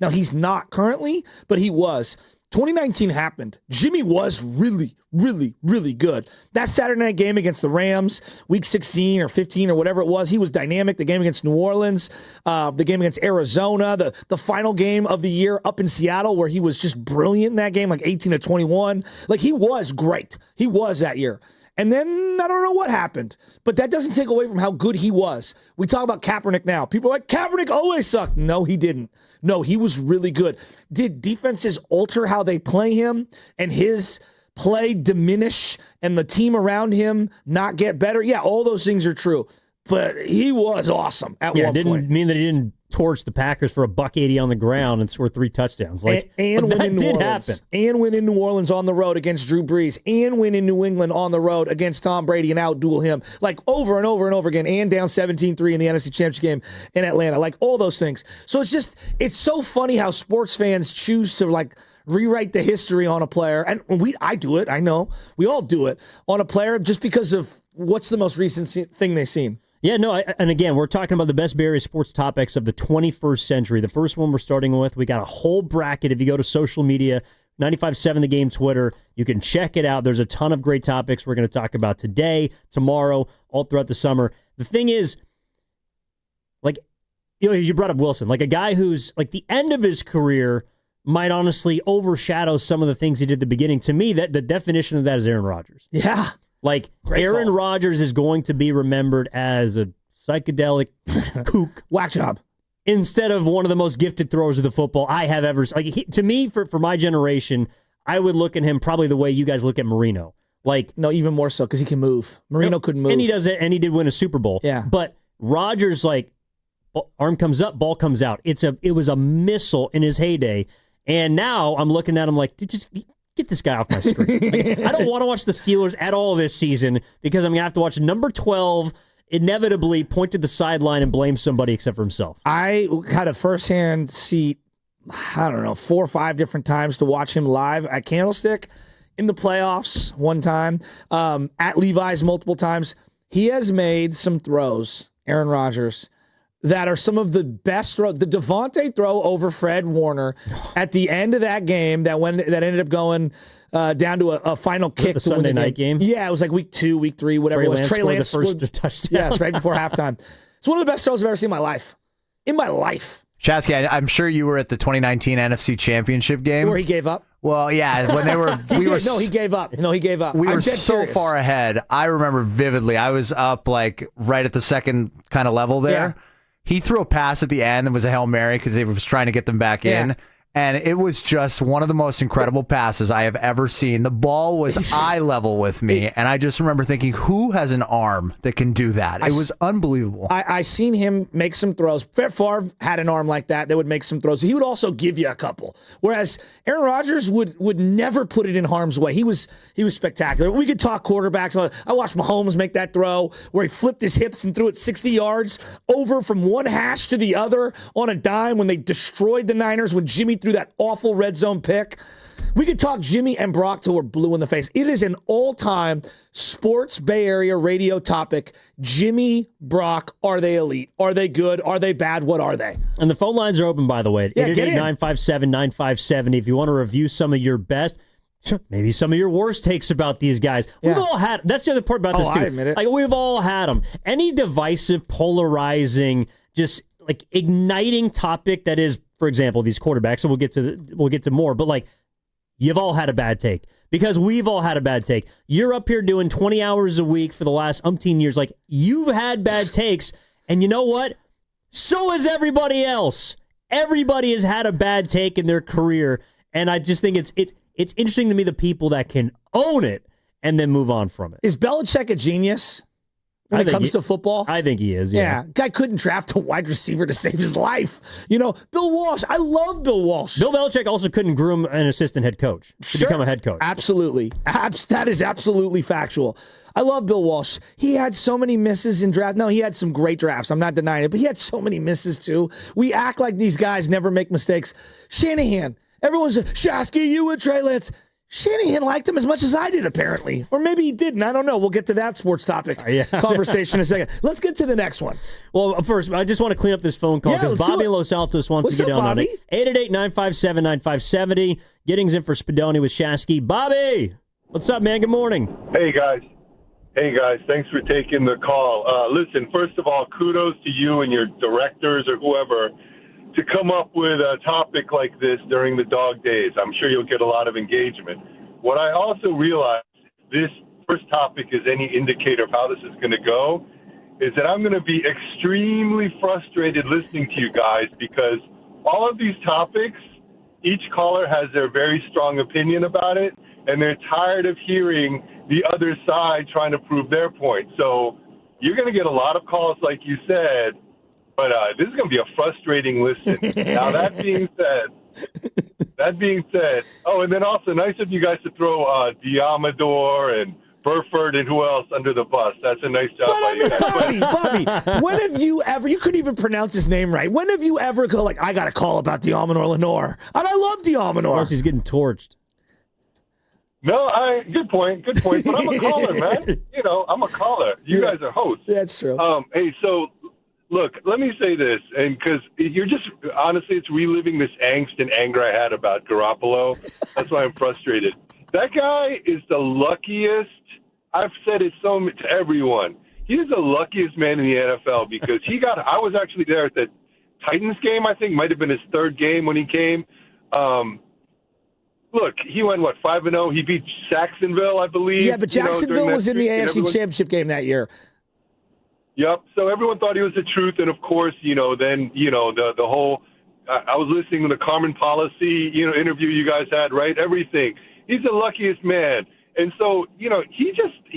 Now, he's not currently, but he was. 2019 happened. Jimmy was really, really, really good. That Saturday night game against the Rams, week 16 or 15 or whatever it was, he was dynamic. The game against New Orleans, the game against Arizona, the final game of the year up in Seattle where he was just brilliant in that game, like 18-21. Like, he was great. He was that year. And then I don't know what happened, but that doesn't take away from how good he was. We talk about Kaepernick now. People are like, Kaepernick always sucked. No, he didn't. No, he was really good. Did defenses alter how they play him and his play diminish and the team around him not get better? Yeah, all those things are true. but he was awesome at one point. Didn't mean that he didn't torch the Packers for $180 on the ground and score 3 touchdowns. Like, and that win in New did Orleans. happen. And win in New Orleans on the road against Drew Brees. And win in New England on the road against Tom Brady and outduel him. Like, over and over and over again. And down 17-3 in the NFC Championship game in Atlanta. Like, all those things. So it's so funny how sports fans choose to, like, rewrite the history on a player. And I do it. I know. We all do it on a player just because of what's the most recent thing they've seen. Yeah, no, and again, we're talking about the best Bay Area sports topics of the 21st century. The first one we're starting with, we got a whole bracket. If you go to social media, 95.7 The Game Twitter, you can check it out. There's a ton of great topics we're going to talk about today, tomorrow, all throughout the summer. The thing is, like, you brought up Wilson, like a guy who's, like, the end of his career might honestly overshadow some of the things he did at the beginning. To me, that the definition of that is Aaron Rodgers. Yeah. Like, Aaron Rodgers is going to be remembered as a psychedelic kook. Whack job. Instead of one of the most gifted throwers of the football I have ever seen. Like, to me, for my generation, I would look at him probably the way you guys look at Marino. Like, no, even more so, because he can move. Marino couldn't move. And he does it, and he did win a Super Bowl. Yeah. But Rodgers, like, arm comes up, ball comes out. It was a missile in his heyday. And now I'm looking at him like, just get this guy off my screen. Like, I don't want to watch the Steelers at all this season because I'm going to have to watch number 12 inevitably point to the sideline and blame somebody except for himself. I had a firsthand seat, 4 or 5 different times to watch him live at Candlestick, in the playoffs one time, at Levi's multiple times. He has made some throws, Aaron Rodgers, that are some of the best throws. The Devontae throw over Fred Warner at the end of that game that ended up going down to a final kick. The Sunday night game? Yeah, it was like week 2, week 3, whatever it was. Trey Lance scored the first touchdown. Yes, right before halftime. It's one of the best throws I've ever seen in my life. In my life. Chasky, I'm sure you were at the 2019 NFC Championship game. Where he gave up? Well, yeah, when they were... he gave up. No, he gave up. We were so far ahead. I remember vividly. I was up, like, right at the second kind of level there. Yeah. He threw a pass at the end and was a Hail Mary because he was trying to get them back in. And it was just one of the most incredible passes I have ever seen. The ball was eye level with me, and I just remember thinking, who has an arm that can do that? It was unbelievable. I seen him make some throws. Brett Favre had an arm like that would make some throws. He would also give you a couple. Whereas Aaron Rodgers would never put it in harm's way. He was spectacular. We could talk quarterbacks. I watched Mahomes make that throw where he flipped his hips and threw it 60 yards over from one hash to the other on a dime when they destroyed the Niners when Jimmy threw that awful red zone pick. We could talk Jimmy and Brock till we're blue in the face. It is an all-time sports Bay Area radio topic. Jimmy, Brock, are they elite? Are they good? Are they bad? What are they? And the phone lines are open, by the way. Yeah, get in. 888-957-9570. If you want to review some of your best, maybe some of your worst takes about these guys. We've all had, that's the other part about this too. I admit it. Like, we've all had them. Any divisive, polarizing, just like igniting topic that is, for example, these quarterbacks, and we'll get to more, but like, you've all had a bad take because we've all had a bad take. You're up here doing 20 hours a week for the last umpteen years. Like, you've had bad takes, and you know what? So has everybody else. Everybody has had a bad take in their career, and I just think it's interesting to me, the people that can own it and then move on from it. Is Belichick a genius when it comes to football? I think he is, yeah. Guy couldn't draft a wide receiver to save his life. You know, Bill Walsh. I love Bill Walsh. Bill Belichick also couldn't groom an assistant head coach to become a head coach. Absolutely. That is absolutely factual. I love Bill Walsh. He had so many misses in draft. No, he had some great drafts. I'm not denying it, but he had so many misses too. We act like these guys never make mistakes. Shanahan. Everyone's Shasky, you and Trey Lance. Shanahan liked him as much as I did, apparently. Or maybe he didn't. I don't know. We'll get to that sports topic conversation in a second. Let's get to the next one. Well, first, I just want to clean up this phone call because Bobby in Los Altos wants to get on it. 888-957-9570. Giddings in for Spadoni with Shasky. Bobby, what's up, man? Good morning. Hey, guys. Thanks for taking the call. Listen, first of all, kudos to you and your directors or whoever to come up with a topic like this during the dog days. I'm sure you'll get a lot of engagement. What I also realize, this first topic is any indicator of how this is going to go, is that I'm going to be extremely frustrated listening to you guys because all of these topics, each caller has their very strong opinion about it, and they're tired of hearing the other side trying to prove their point. So you're going to get a lot of calls, like you said, but this is going to be a frustrating listen. Now, that being said, oh, and then also nice of you guys to throw Diamador and Burford and who else under the bus. That's a nice job by you guys. Bobby, when have you ever, you couldn't even pronounce his name right. When have you ever go like, I got a call about Diamador Lenore? And I love Diamador. Unless he's getting torched. No, good point. But I'm a caller, man. You know, I'm a caller. You guys are hosts. That's true. Hey, so look, let me say this, and because you're just honestly, it's reliving this angst and anger I had about Garoppolo. That's why I'm frustrated. That guy is the luckiest. I've said it to everyone. He is the luckiest man in the NFL because I was actually there at the Titans game. I think might have been his third game when he came. Look, he went, 5-0? He beat Jacksonville, I believe. Yeah, but Jacksonville was in the AFC Championship game that year. Yep. So everyone thought he was the truth. And, of course, then the whole I was listening to the Carmen Policy, interview you guys had, right? Everything. He's the luckiest man. And so, he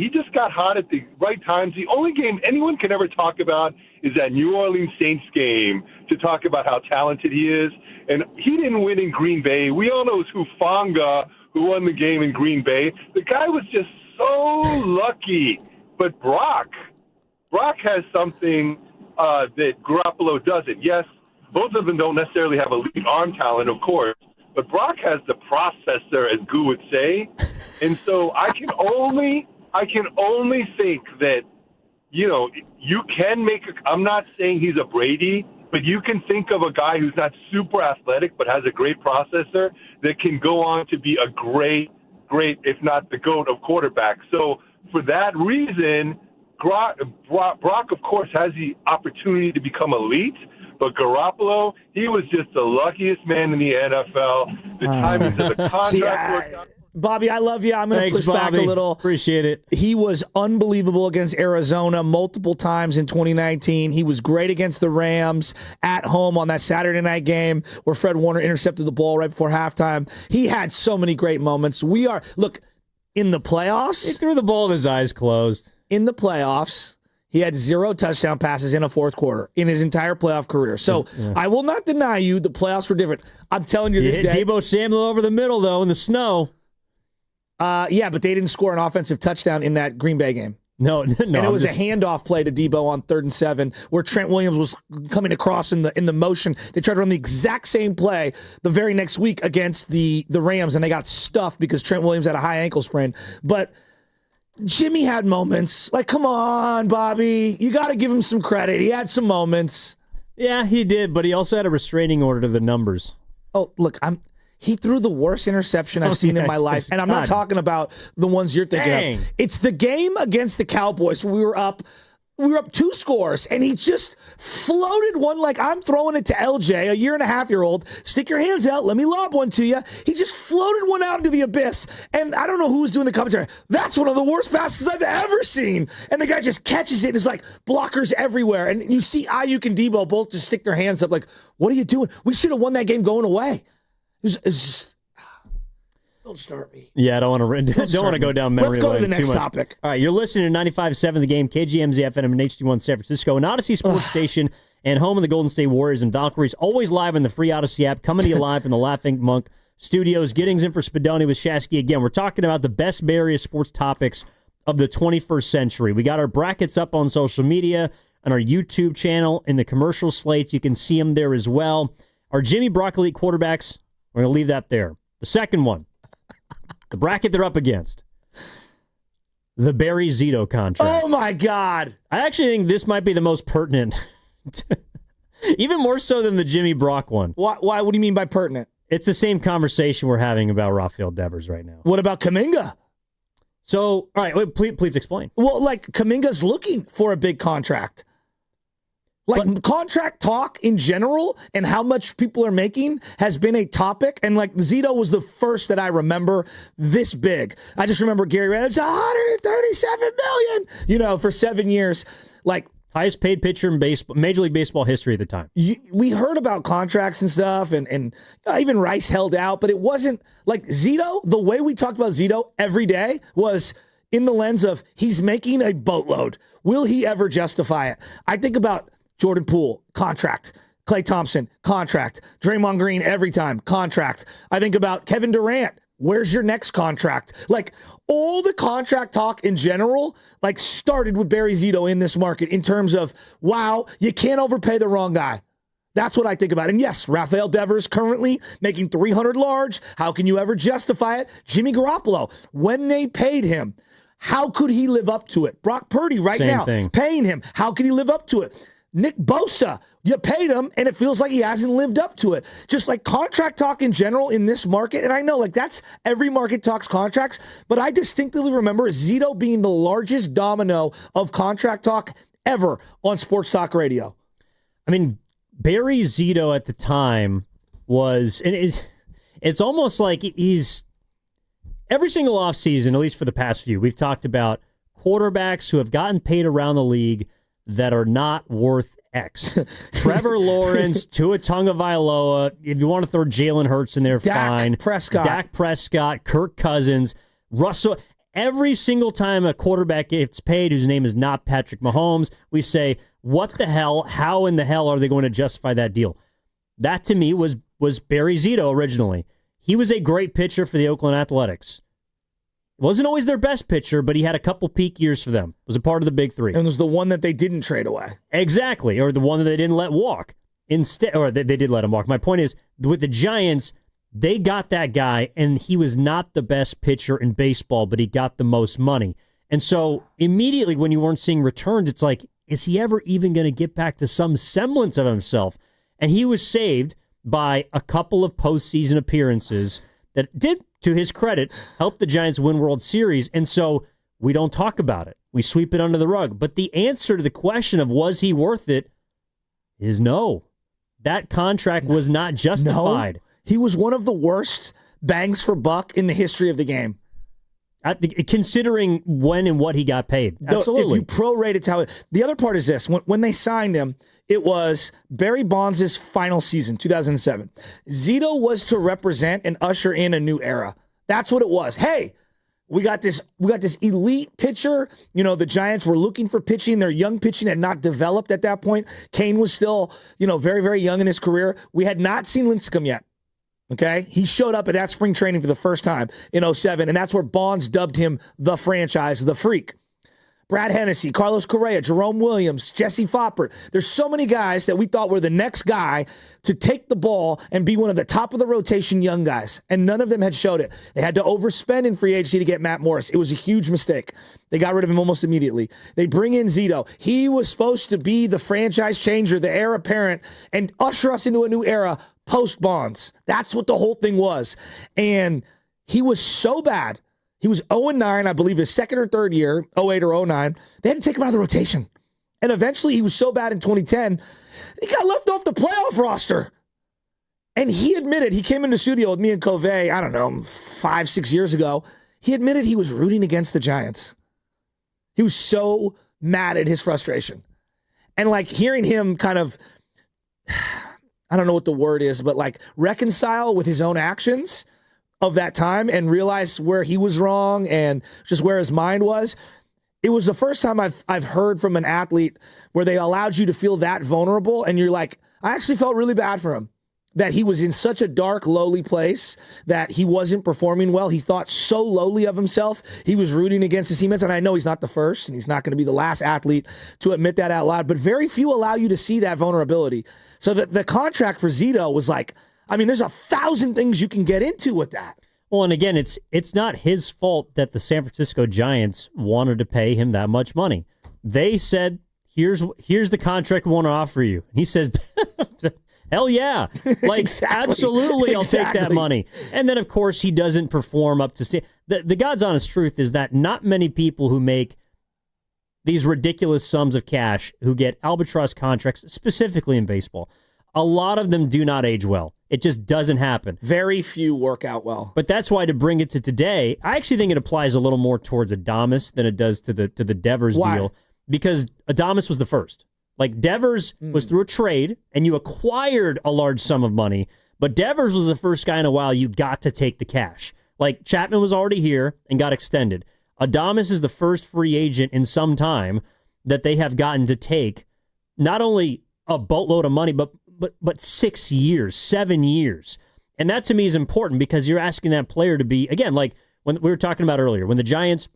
just got hot at the right times. The only game anyone can ever talk about is that New Orleans Saints game to talk about how talented he is. And he didn't win in Green Bay. We all know it's Hufanga who won the game in Green Bay. The guy was just so lucky. But Brock has something that Garoppolo doesn't. Yes, both of them don't necessarily have elite arm talent, of course. But Brock has the processor, as Goo would say. And so I can only think that, you can I'm not saying he's a Brady, but you can think of a guy who's not super athletic but has a great processor that can go on to be a great, if not the GOAT of quarterbacks. So for that reason, Brock, of course, has the opportunity to become elite. But Garoppolo, he was just the luckiest man in the NFL. The timing of the contract worked out. Bobby, I love you. I'm going to push back a little. Appreciate it. He was unbelievable against Arizona multiple times in 2019. He was great against the Rams at home on that Saturday night game where Fred Warner intercepted the ball right before halftime. He had so many great moments. Look, in the playoffs. He threw the ball with his eyes closed. In the playoffs, he had 0 touchdown passes in a fourth quarter in his entire playoff career. So I will not deny you the playoffs were different. I'm telling you this day. Deebo Samuel over the middle, though, in the snow. Yeah, but they didn't score an offensive touchdown in that Green Bay game. No. And it was a handoff play to Deebo on 3rd and 7 where Trent Williams was coming across in the motion. They tried to run the exact same play the very next week against the Rams, and they got stuffed because Trent Williams had a high ankle sprain. But Jimmy had moments. Like, come on, Bobby. You got to give him some credit. He had some moments. Yeah, he did, but he also had a restraining order to the numbers. Oh, look, he threw the worst interception I've seen in my life. And I'm not talking about the ones you're thinking of. It's the game against the Cowboys where we were up 2 scores, and he just floated one like I'm throwing it to LJ, a 1.5-year-old. Stick your hands out. Let me lob one to you. He just floated one out into the abyss. And I don't know who was doing the commentary. That's one of the worst passes I've ever seen. And the guy just catches it. And it's like blockers everywhere. And you see Ayuk and Deebo both just stick their hands up like, what are you doing? We should have won that game going away. It's just, don't start me. Yeah, I don't want to go down memory lane. Let's go to the next topic. All right, you're listening to 95.7 The Game, KGMZ FM and HD1 San Francisco, an Odyssey Sports Station, and home of the Golden State Warriors and Valkyries. Always live in the free Odyssey app, coming to you live from the Laughing Monk Studios. Giddings in for Spadoni with Shasky again. We're talking about the best Bay Area sports topics of the 21st century. We got our brackets up on social media, on our YouTube channel, in the commercial slates. You can see them there as well. Our Jimmy Broccoli quarterbacks, we're going to leave that there. The second one, the bracket they're up against, the Barry Zito contract. Oh, my God. I actually think this might be the most pertinent, even more so than the Jimmy Brock one. Why? What do you mean by pertinent? It's the same conversation we're having about Rafael Devers right now. What about Kuminga? So, all right, please explain. Well, Kuminga's looking for a big contract. Contract talk in general and how much people are making has been a topic. And Zito was the first that I remember this big. I just remember Gary Reddick's $137 million, for 7 years. Highest paid pitcher in baseball, Major League Baseball history at the time. We heard about contracts and stuff, and even Rice held out, but it wasn't like Zito. The way we talked about Zito every day was in the lens of he's making a boatload. Will he ever justify it? I think about Jordan Poole, contract. Klay Thompson, contract. Draymond Green, every time, contract. I think about Kevin Durant. Where's your next contract? Like, all the contract talk in general, like, started with Barry Zito in this market in terms of, wow, you can't overpay the wrong guy. That's what I think about. And yes, Rafael Devers currently making $300 large. How can you ever justify it? Jimmy Garoppolo, when they paid him, how could he live up to it? Brock Purdy right now, paying him. How can he live up to it? Nick Bosa, you paid him, and it feels like he hasn't lived up to it. Just like contract talk in general in this market, and I know like that's every market talks contracts, but I distinctly remember Zito being the largest domino of contract talk ever on sports talk radio. I mean, Barry Zito at the time was, and it's almost like he's, every single offseason, at least for the past few, we've talked about quarterbacks who have gotten paid around the league that are not worth X. Trevor Lawrence, Tua Tagovailoa, if you want to throw Jalen Hurts in there, fine. Dak Prescott, Kirk Cousins, Russell. Every single time a quarterback gets paid whose name is not Patrick Mahomes, we say, what the hell, how in the hell are they going to justify that deal? That to me was Barry Zito originally. He was a great pitcher for the Oakland Athletics. Wasn't always their best pitcher, but he had a couple peak years for them. Was a part of the big three. And was the one that they didn't trade away. Exactly, or the one that they didn't let walk. Instead, or they did let him walk. My point is, with the Giants, they got that guy, and he was not the best pitcher in baseball, but he got the most money. And so immediately when you weren't seeing returns, it's like, is he ever even going to get back to some semblance of himself? And he was saved by a couple of postseason appearances that did, to his credit, help the Giants win World Series. And so we don't talk about it. We sweep it under the rug. But the answer to the question of was he worth it is no. That contract was not justified. No. He was one of the worst bangs for buck in the history of the game. Considering when and what he got paid. Absolutely. If you prorate it to how the other part is this. When they signed him, it was Barry Bonds' final season, 2007. Zito was to represent and usher in a new era. That's what it was. Hey, we got this elite pitcher. You know, the Giants were looking for pitching. Their young pitching had not developed at that point. Kane was still, very, very young in his career. We had not seen Lincecum yet. Okay, he showed up at that spring training for the first time in 2007, and that's where Bonds dubbed him the franchise, the freak. Brad Hennessy, Carlos Correa, Jerome Williams, Jesse Foppert. There's so many guys that we thought were the next guy to take the ball and be one of the top of the rotation young guys, and none of them had showed it. They had to overspend in free agency to get Matt Morris. It was a huge mistake. They got rid of him almost immediately. They bring in Zito. He was supposed to be the franchise changer, the heir apparent, and usher us into a new era post Bonds. That's what the whole thing was. And he was so bad. He was 0-9, I believe, his second or third year, 08 or 09. They had to take him out of the rotation. And eventually he was so bad in 2010, he got left off the playoff roster. And he admitted, he came in the studio with me and Covey, 5-6 years ago. He admitted he was rooting against the Giants. He was so mad at his frustration. And like hearing him kind of, I don't know what the word is, but like reconcile with his own actions of that time and realize where he was wrong and just where his mind was. It was the first time I've heard from an athlete where they allowed you to feel that vulnerable, and you're like, I actually felt really bad for him, that he was in such a dark, lowly place, that he wasn't performing well. He thought so lowly of himself. He was rooting against his teammates, and I know he's not the first, and he's not going to be the last athlete to admit that out loud, but very few allow you to see that vulnerability. So the contract for Zito was like, there's 1,000 things you can get into with that. Well, and again, it's not his fault that the San Francisco Giants wanted to pay him that much money. They said, here's the contract we want to offer you. And he says, hell yeah. Like, absolutely, I'll take that money. And then, of course, he doesn't perform up to standard. The God's honest truth is that not many people who make these ridiculous sums of cash, who get albatross contracts, specifically in baseball, a lot of them do not age well. It just doesn't happen. Very few work out well. But that's why, to bring it to today, I actually think it applies a little more towards Adames than it does to the Devers deal, because Adames was the first. Like, Devers was through a trade, and you acquired a large sum of money, but Devers was the first guy in a while you got to take the cash. Like, Chapman was already here and got extended. Adames is the first free agent in some time that they have gotten to take not only a boatload of money, but 6 years, 7 years. And that to me is important because you're asking that player to be, again, like when we were talking about earlier, when the Giants,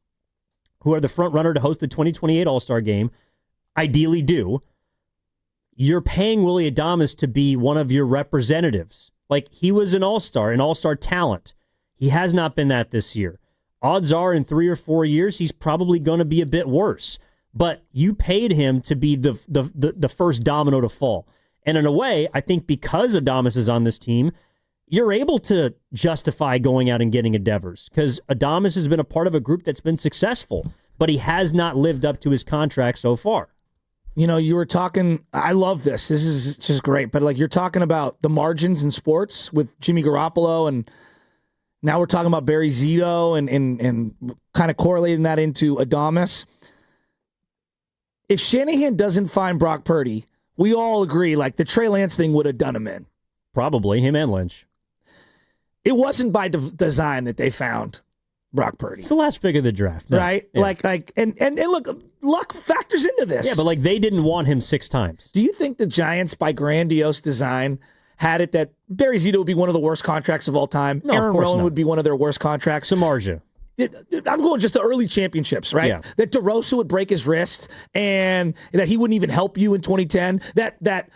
who are the front runner to host the 2028 All-Star Game, ideally do, you're paying Willy Adames to be one of your representatives. Like, he was an all-star talent. He has not been that this year. Odds are in 3 or 4 years, he's probably going to be a bit worse. But you paid him to be the first domino to fall. And in a way, I think because Adames is on this team, you're able to justify going out and getting a Devers because Adames has been a part of a group that's been successful, but he has not lived up to his contract so far. You know, you were talking, I love this. This is just great. But like you're talking about the margins in sports with Jimmy Garoppolo, and now we're talking about Barry Zito and kind of correlating that into Adames. If Shanahan doesn't find Brock Purdy, we all agree like the Trey Lance thing would have done him in. Probably him and Lynch. It wasn't by design that they found Brock Purdy. It's the last pick of the draft. No. Right? Yeah. And look, luck factors into this. Yeah, but like they didn't want him 6 times. Do you think the Giants, by grandiose design, had it that Barry Zito would be one of the worst contracts of all time? No, Aaron Rowan would be one of their worst contracts? Samardzija. I'm going just the early championships, right? Yeah. That DeRosa would break his wrist and that he wouldn't even help you in 2010. That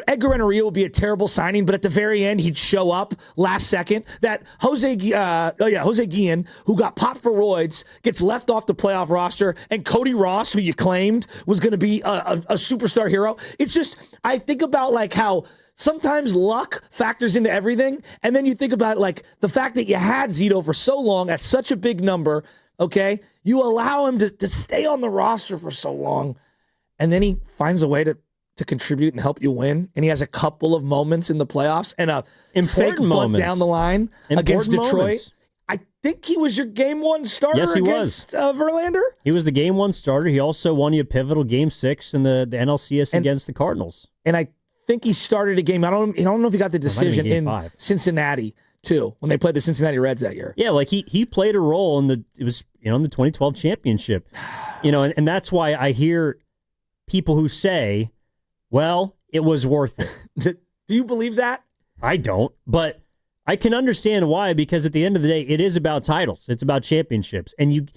Edgar Renneria would be a terrible signing, but at the very end, he'd show up last second. That Jose Guillen, who got popped for roids, gets left off the playoff roster, and Cody Ross, who you claimed was going to be a superstar hero. It's just, I think about like how sometimes luck factors into everything, and then you think about like the fact that you had Zito for so long at such a big number, okay? You allow him to stay on the roster for so long, and then he finds a way to contribute and help you win. And he has a couple of moments in the playoffs and a important fake bunt down the line against Detroit. Moments. I think he was your game 1 starter against Verlander. He was the game 1 starter. He also won you a pivotal game 6 in the NLCS against the Cardinals. And I think he started a game. I don't know if he got the decision in 5. Cincinnati too, when they played the Cincinnati Reds that year. Yeah, like he played a role in the 2012 championship. And that's why I hear people who say, well, it was worth it. Do you believe that? I don't, but I can understand why, because at the end of the day, it is about titles. It's about championships. And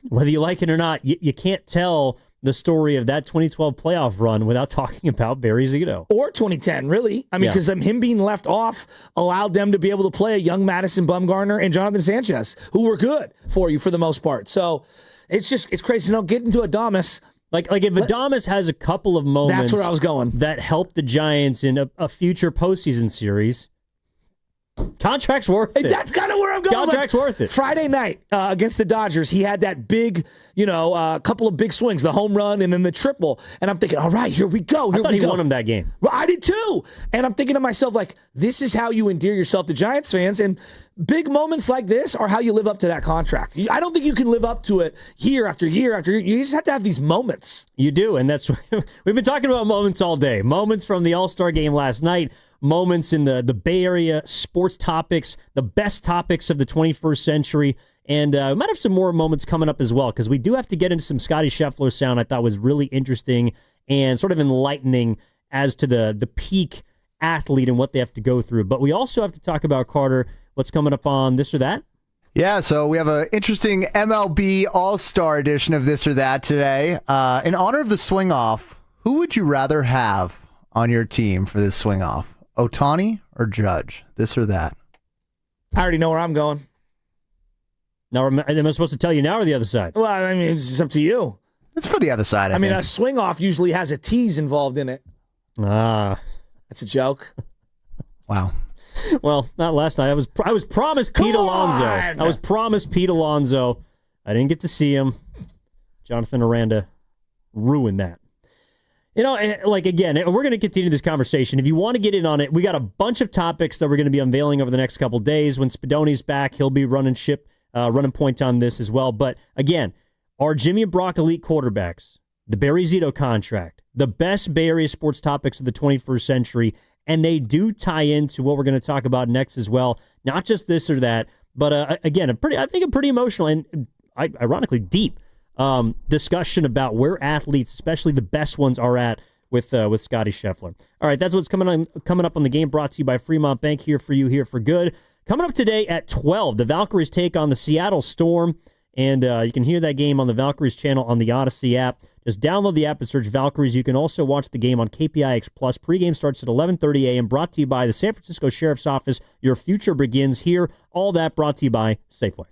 whether you like it or not, you can't tell the story of that 2012 playoff run without talking about Barry Zito. Or 2010, really. I mean, because him being left off allowed them to be able to play a young Madison Bumgarner and Jonathan Sanchez, who were good for you for the most part. So it's crazy. Now, get into Adames. Like if Adames has a couple of moments, that's where I was going, that help the Giants in a future postseason series, contract's worth it. That's kind of where I'm going. Contract's worth it. Friday night against the Dodgers, he had that big, couple of big swings, the home run and then the triple. And I'm thinking, all right, here we go. I thought he won him that game. Well, I did too. And I'm thinking to myself, like, this is how you endear yourself to Giants fans. And big moments like this are how you live up to that contract. I don't think you can live up to it year after year after year. You just have to have these moments. You do. And that's we've been talking about moments all day. Moments from the All-Star game last night. Moments in the Bay Area sports topics, the best topics of the 21st century. And we might have some more moments coming up as well, because we do have to get into some Scotty Scheffler sound I thought was really interesting and sort of enlightening as to the peak athlete and what they have to go through. But we also have to talk about, Carter, what's coming up on This or That. Yeah, so we have an interesting MLB All-Star edition of This or That today. In honor of the swing-off, who would you rather have on your team for this swing-off? Ohtani or Judge? This or that? I already know where I'm going. Now, am I supposed to tell you now or the other side? Well, I mean, it's up to you. It's for the other side, I mean, think. a swing-off usually has a tease involved in it. That's a joke. Wow. Well, not last night. I was promised Pete Alonso. I was promised Pete Alonso. I didn't get to see him. Jonathan Aranda ruined that. Again, we're going to continue this conversation. If you want to get in on it, we got a bunch of topics that we're going to be unveiling over the next couple days. When Spadoni's back, he'll be running point on this as well. But again, are Jimmy and Brock elite quarterbacks? The Barry Zito contract, the best Bay Area sports topics of the 21st century, and they do tie into what we're going to talk about next as well. Not just this or that, but again, a pretty emotional. And ironically deep discussion about where athletes, especially the best ones, are at with Scotty Scheffler. All right, that's what's coming up on the game, brought to you by Fremont Bank, here for you, here for good. Coming up today at 12, the Valkyries take on the Seattle Storm, and you can hear that game on the Valkyries channel on the Odyssey app. Just download the app and search Valkyries. You can also watch the game on KPIX+. Pregame starts at 11:30 a.m., brought to you by the San Francisco Sheriff's Office. Your future begins here. All that brought to you by Safeway.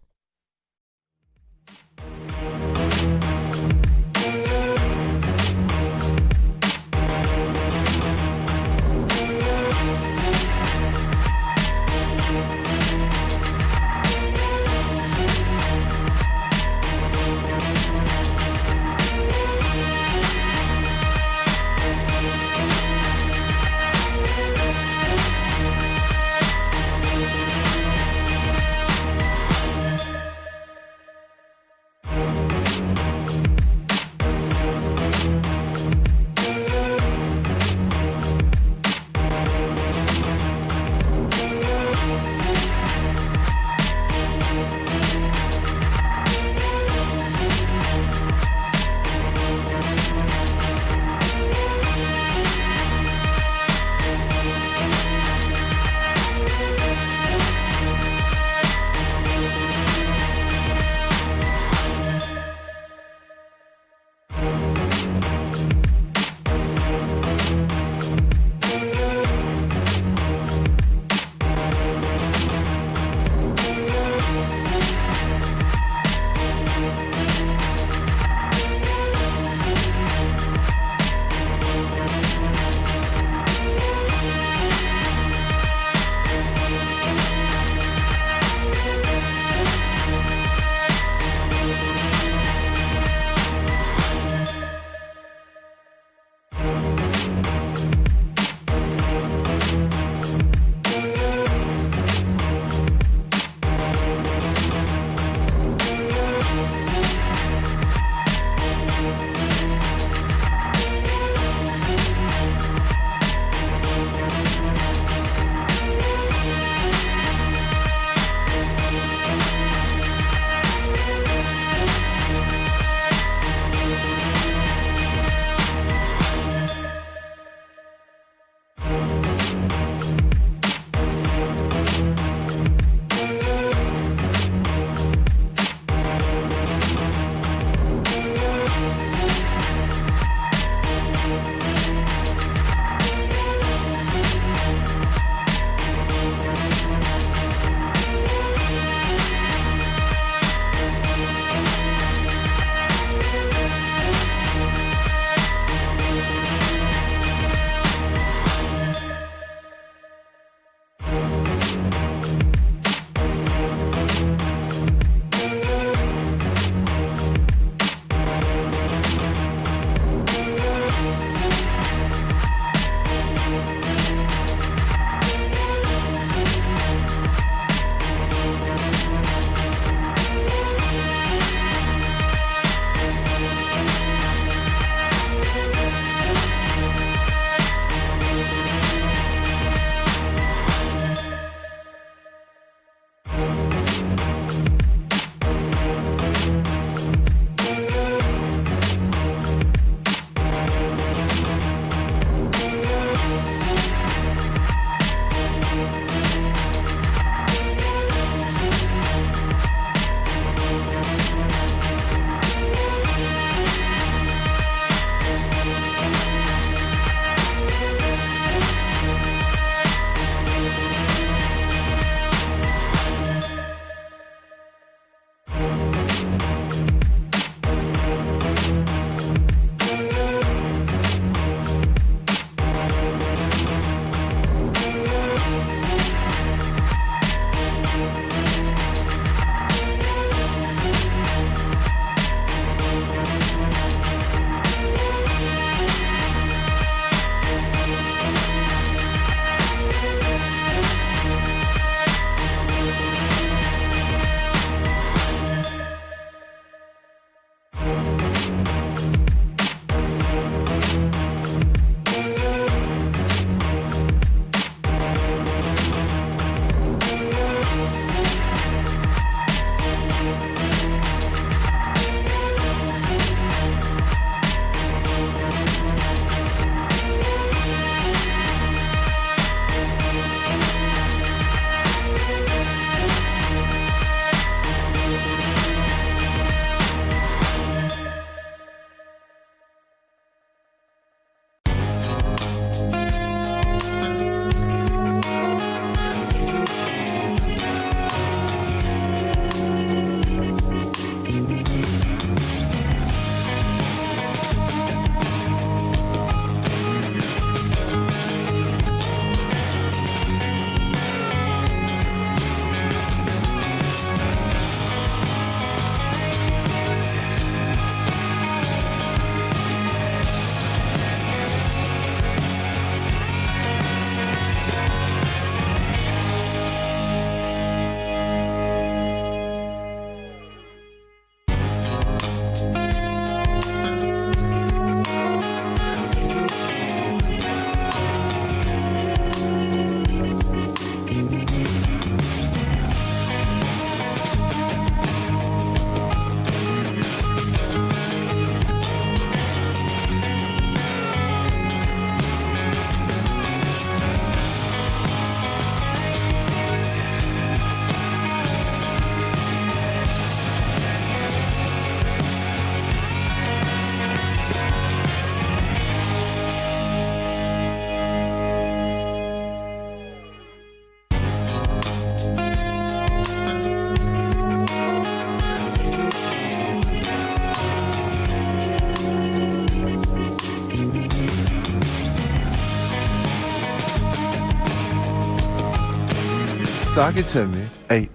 talking to me. Hey.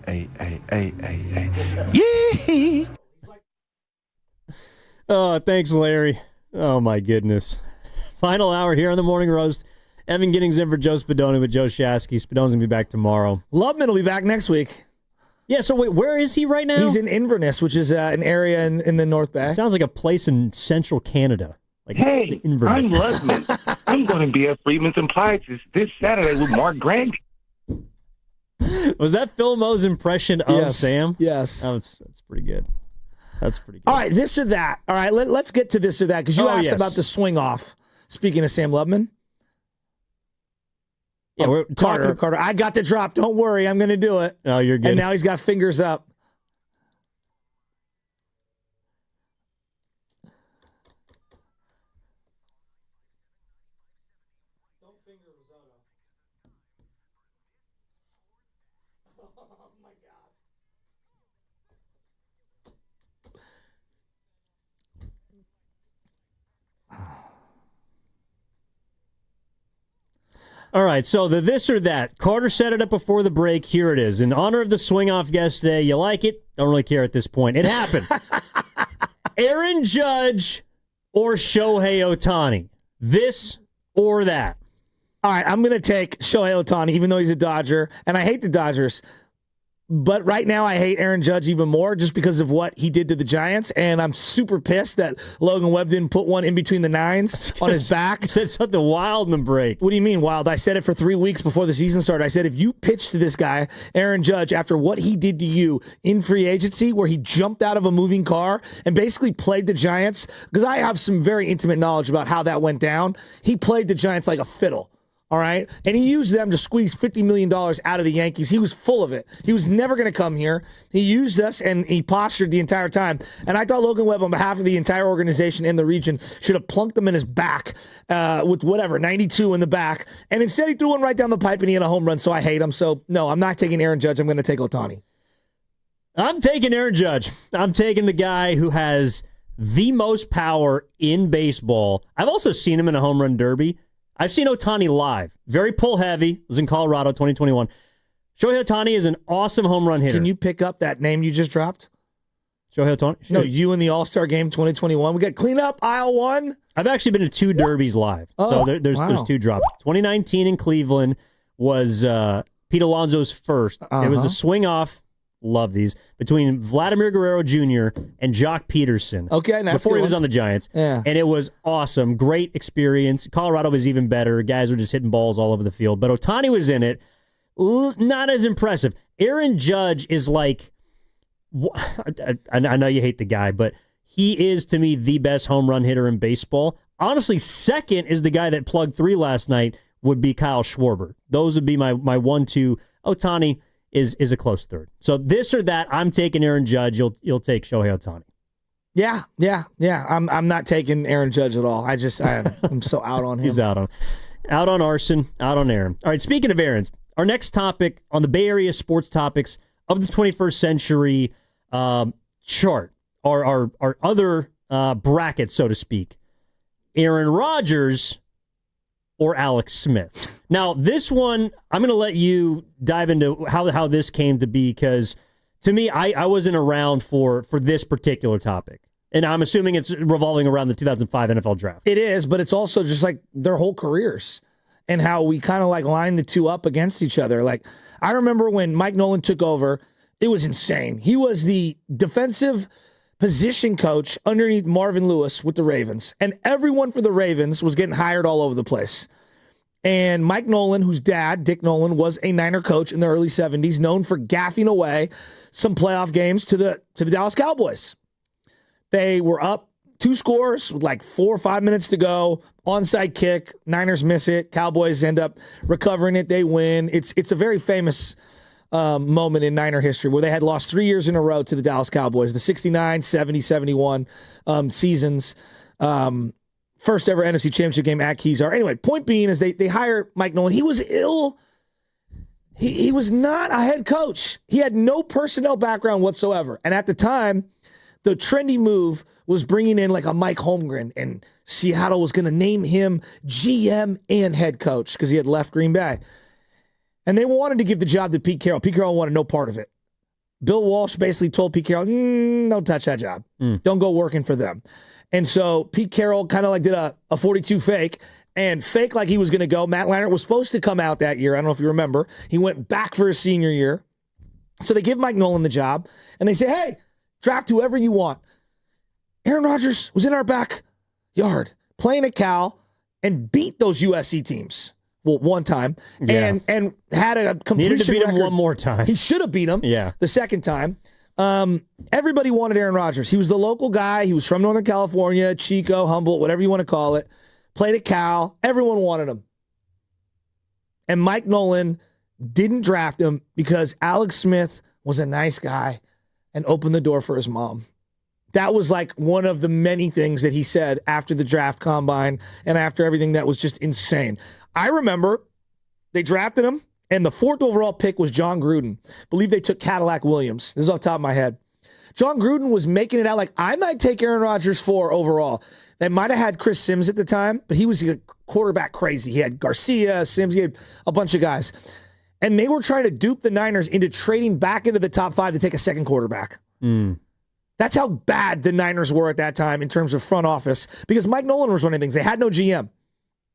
Yee! Oh, thanks, Larry. Oh, my goodness. Final hour here on the Morning Roast. Evan Giddings in for Joe Spadoni with Joe Shasky. Spadoni's going to be back tomorrow. Loveman will be back next week. Yeah, so wait, where is he right now? He's in Inverness, which is an area in the North Bay. Sounds like a place in central Canada. Like Hey, Inverness. I'm Loveman. I'm going to be at Freeman's Appliances this Saturday with Mark Grant. Was that Phil Mo's impression of Sam? Yes. Oh, that's pretty good. That's pretty good. All right, this or that. All right, let's get to this or that, because you asked yes. about the swing off. Speaking of Sam Loveman. Yeah, we're Carter. I got the drop. Don't worry. I'm going to do it. Oh, you're good. And now he's got fingers up. All right, so the this or that. Carter set it up before the break. Here it is. In honor of the swing-off yesterday, you like it? Don't really care at this point. It happened. Aaron Judge or Shohei Ohtani? This or that? All right, I'm going to take Shohei Ohtani, even though he's a Dodger, and I hate the Dodgers. But right now, I hate Aaron Judge even more just because of what he did to the Giants, and I'm super pissed that Logan Webb didn't put one in between the nines on his back. You said something wild in the break. What do you mean wild? I said it for 3 weeks before the season started. I said, if you pitch to this guy, Aaron Judge, after what he did to you in free agency, where he jumped out of a moving car and basically played the Giants, because I have some very intimate knowledge about how that went down, he played the Giants like a fiddle. All right. And he used them to squeeze $50 million out of the Yankees. He was full of it. He was never going to come here. He used us and he postured the entire time. And I thought Logan Webb, on behalf of the entire organization in the region, should have plunked him in his back with 92 in the back. And instead, he threw one right down the pipe and he had a home run. So I hate him. So no, I'm not taking Aaron Judge. I'm going to take Ohtani. I'm taking Aaron Judge. I'm taking the guy who has the most power in baseball. I've also seen him in a home run derby. I've seen Ohtani live. Very pull heavy. It was in Colorado, 2021. Shohei Ohtani is an awesome home run hitter. Can you pick up that name you just dropped? Shohei Ohtani? Sure. No, you in the All-Star Game 2021. We got clean up aisle one. I've actually been to 2 derbies live. Oh, so there's 2 drops. 2019 in Cleveland was Pete Alonso's first. It was a swing off. Love these. Between Vladimir Guerrero Jr. and Jock Peterson. Okay, that's before he was on the Giants. Yeah. And it was awesome. Great experience. Colorado was even better. Guys were just hitting balls all over the field. But Ohtani was in it. Not as impressive. Aaron Judge is like, I know you hate the guy, but he is, to me, the best home run hitter in baseball. Honestly, second is the guy that plugged 3 last night would be Kyle Schwarber. Those would be my 1-2. Ohtani is a close third. So this or that, I'm taking Aaron Judge. You'll take Shohei Ohtani. Yeah. I'm not taking Aaron Judge at all. I'm so out on him. He's out on Arson, out on Aaron. All right, speaking of Aaron's, our next topic on the Bay Area sports topics of the 21st century chart, our other bracket, so to speak. Aaron Rodgers or Alex Smith. Now, this one, I'm going to let you dive into how this came to be, because to me, I wasn't around for this particular topic. And I'm assuming it's revolving around the 2005 NFL draft. It is, but it's also just like their whole careers and how we kind of like line the two up against each other. Like, I remember when Mike Nolan took over, it was insane. He was the defensive position coach underneath Marvin Lewis with the Ravens. And everyone for the Ravens was getting hired all over the place. And Mike Nolan, whose dad, Dick Nolan, was a Niner coach in the early 70s, known for gaffing away some playoff games to the Dallas Cowboys. They were up 2 scores with like 4 or 5 minutes to go. Onside kick. Niners miss it. Cowboys end up recovering it. They win. It's a very famous moment in Niner history where they had lost 3 years in a row to the Dallas Cowboys, the 69, 70, 71 seasons. First ever NFC Championship game at Kezar. Anyway, point being is they hire Mike Nolan. He was ill. He was not a head coach. He had no personnel background whatsoever. And at the time, the trendy move was bringing in like a Mike Holmgren, and Seattle was going to name him GM and head coach because he had left Green Bay. And they wanted to give the job to Pete Carroll. Pete Carroll wanted no part of it. Bill Walsh basically told Pete Carroll, don't touch that job. Don't go working for them. And so Pete Carroll kind of like did a 42 fake and fake like he was going to go. Matt Leinart was supposed to come out that year. I don't know if you remember. He went back for his senior year. So they give Mike Nolan the job and they say, hey, draft whoever you want. Aaron Rodgers was in our backyard playing at Cal and beat those USC teams. Well, one time, and had a completion Needed to beat record. him one more time. He should have beat him the second time. Everybody wanted Aaron Rodgers. He was the local guy. He was from Northern California, Chico, Humboldt, whatever you want to call it. Played at Cal. Everyone wanted him. And Mike Nolan didn't draft him because Alex Smith was a nice guy and opened the door for his mom. That was like one of the many things that he said after the draft combine and after everything that was just insane. I remember they drafted him, and the 4th overall pick was John Gruden. I believe they took Cadillac Williams. This is off the top of my head. John Gruden was making it out like, I might take Aaron Rodgers 4 overall. They might have had Chris Sims at the time, but he was a quarterback crazy. He had Garcia, Sims, he had a bunch of guys. And they were trying to dupe the Niners into trading back into the top 5 to take a second quarterback. That's how bad the Niners were at that time in terms of front office because Mike Nolan was running things. They had no GM.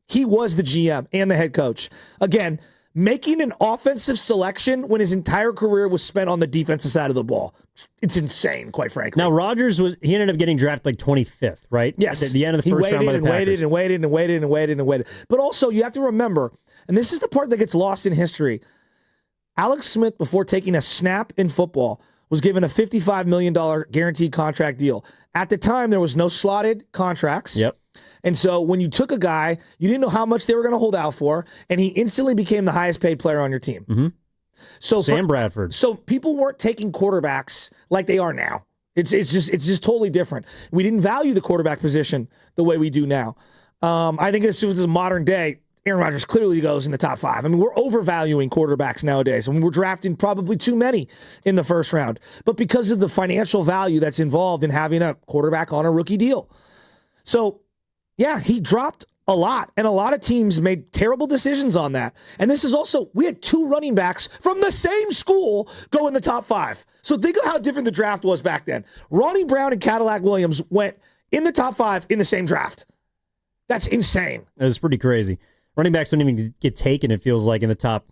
He was the GM and the head coach. Again, making an offensive selection when his entire career was spent on the defensive side of the ball. It's insane, quite frankly. Now, Rodgers he ended up getting drafted like 25th, right? Yes. At the end of the first round by the Packers. He waited. But also, you have to remember, and this is the part that gets lost in history, Alex Smith, before taking a snap in football, was given a $55 million guaranteed contract deal. At the time, there was no slotted contracts. Yep. And so when you took a guy, you didn't know how much they were going to hold out for, and he instantly became the highest paid player on your team. So Sam Bradford. So people weren't taking quarterbacks like they are now. It's just totally different. We didn't value the quarterback position the way we do now. I think as soon as modern day, Aaron Rodgers clearly goes in the top 5. I mean, we're overvaluing quarterbacks nowadays. I mean, we're drafting probably too many in the first round. But because of the financial value that's involved in having a quarterback on a rookie deal. So, yeah, he dropped a lot. And a lot of teams made terrible decisions on that. And this is also, we had 2 running backs from the same school go in the top 5. So think of how different the draft was back then. Ronnie Brown and Cadillac Williams went in the top 5 in the same draft. That's insane. That's pretty crazy. Running backs don't even get taken, it feels like, in the top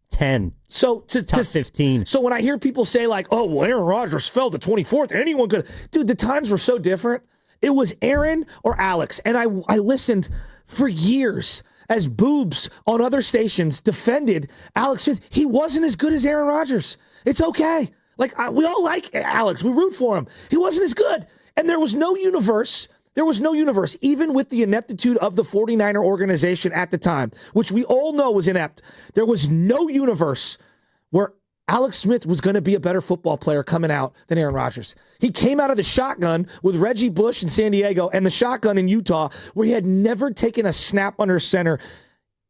10. So top 15. So when I hear people say like, oh, well, Aaron Rodgers fell to 24th, anyone could. Dude, the times were so different. It was Aaron or Alex. And I listened for years as boobs on other stations defended Alex Smith. He wasn't as good as Aaron Rodgers. It's okay. Like, we all like Alex. We root for him. He wasn't as good. And there was no universe. Even with the ineptitude of the 49er organization at the time, which we all know was inept. There was no universe where Alex Smith was going to be a better football player coming out than Aaron Rodgers. He came out of the shotgun with Reggie Bush in San Diego and the shotgun in Utah, where he had never taken a snap under center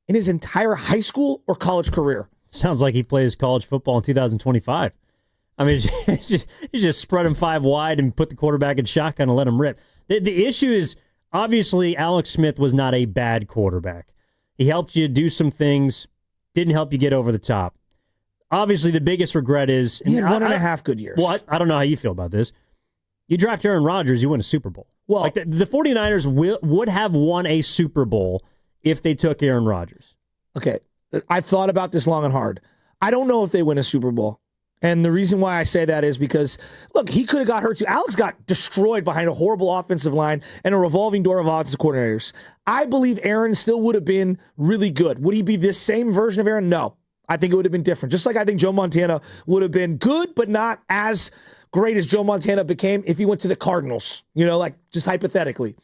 in his entire high school or college career. Sounds like he plays college football in 2025. I mean, he's just spread him 5 wide and put the quarterback in shotgun and let him rip. The issue is, obviously, Alex Smith was not a bad quarterback. He helped you do some things, didn't help you get over the top. Obviously, the biggest regret is... He had 1.5 good years. Well, I don't know how you feel about this. You draft Aaron Rodgers, you win a Super Bowl. Well, like the 49ers would have won a Super Bowl if they took Aaron Rodgers. Okay, I've thought about this long and hard. I don't know if they win a Super Bowl. And the reason why I say that is because, look, he could have got hurt too. Alex got destroyed behind a horrible offensive line and a revolving door of offensive coordinators. I believe Aaron still would have been really good. Would he be this same version of Aaron? No. I think it would have been different. Just like I think Joe Montana would have been good, but not as great as Joe Montana became if he went to the Cardinals, like just hypothetically.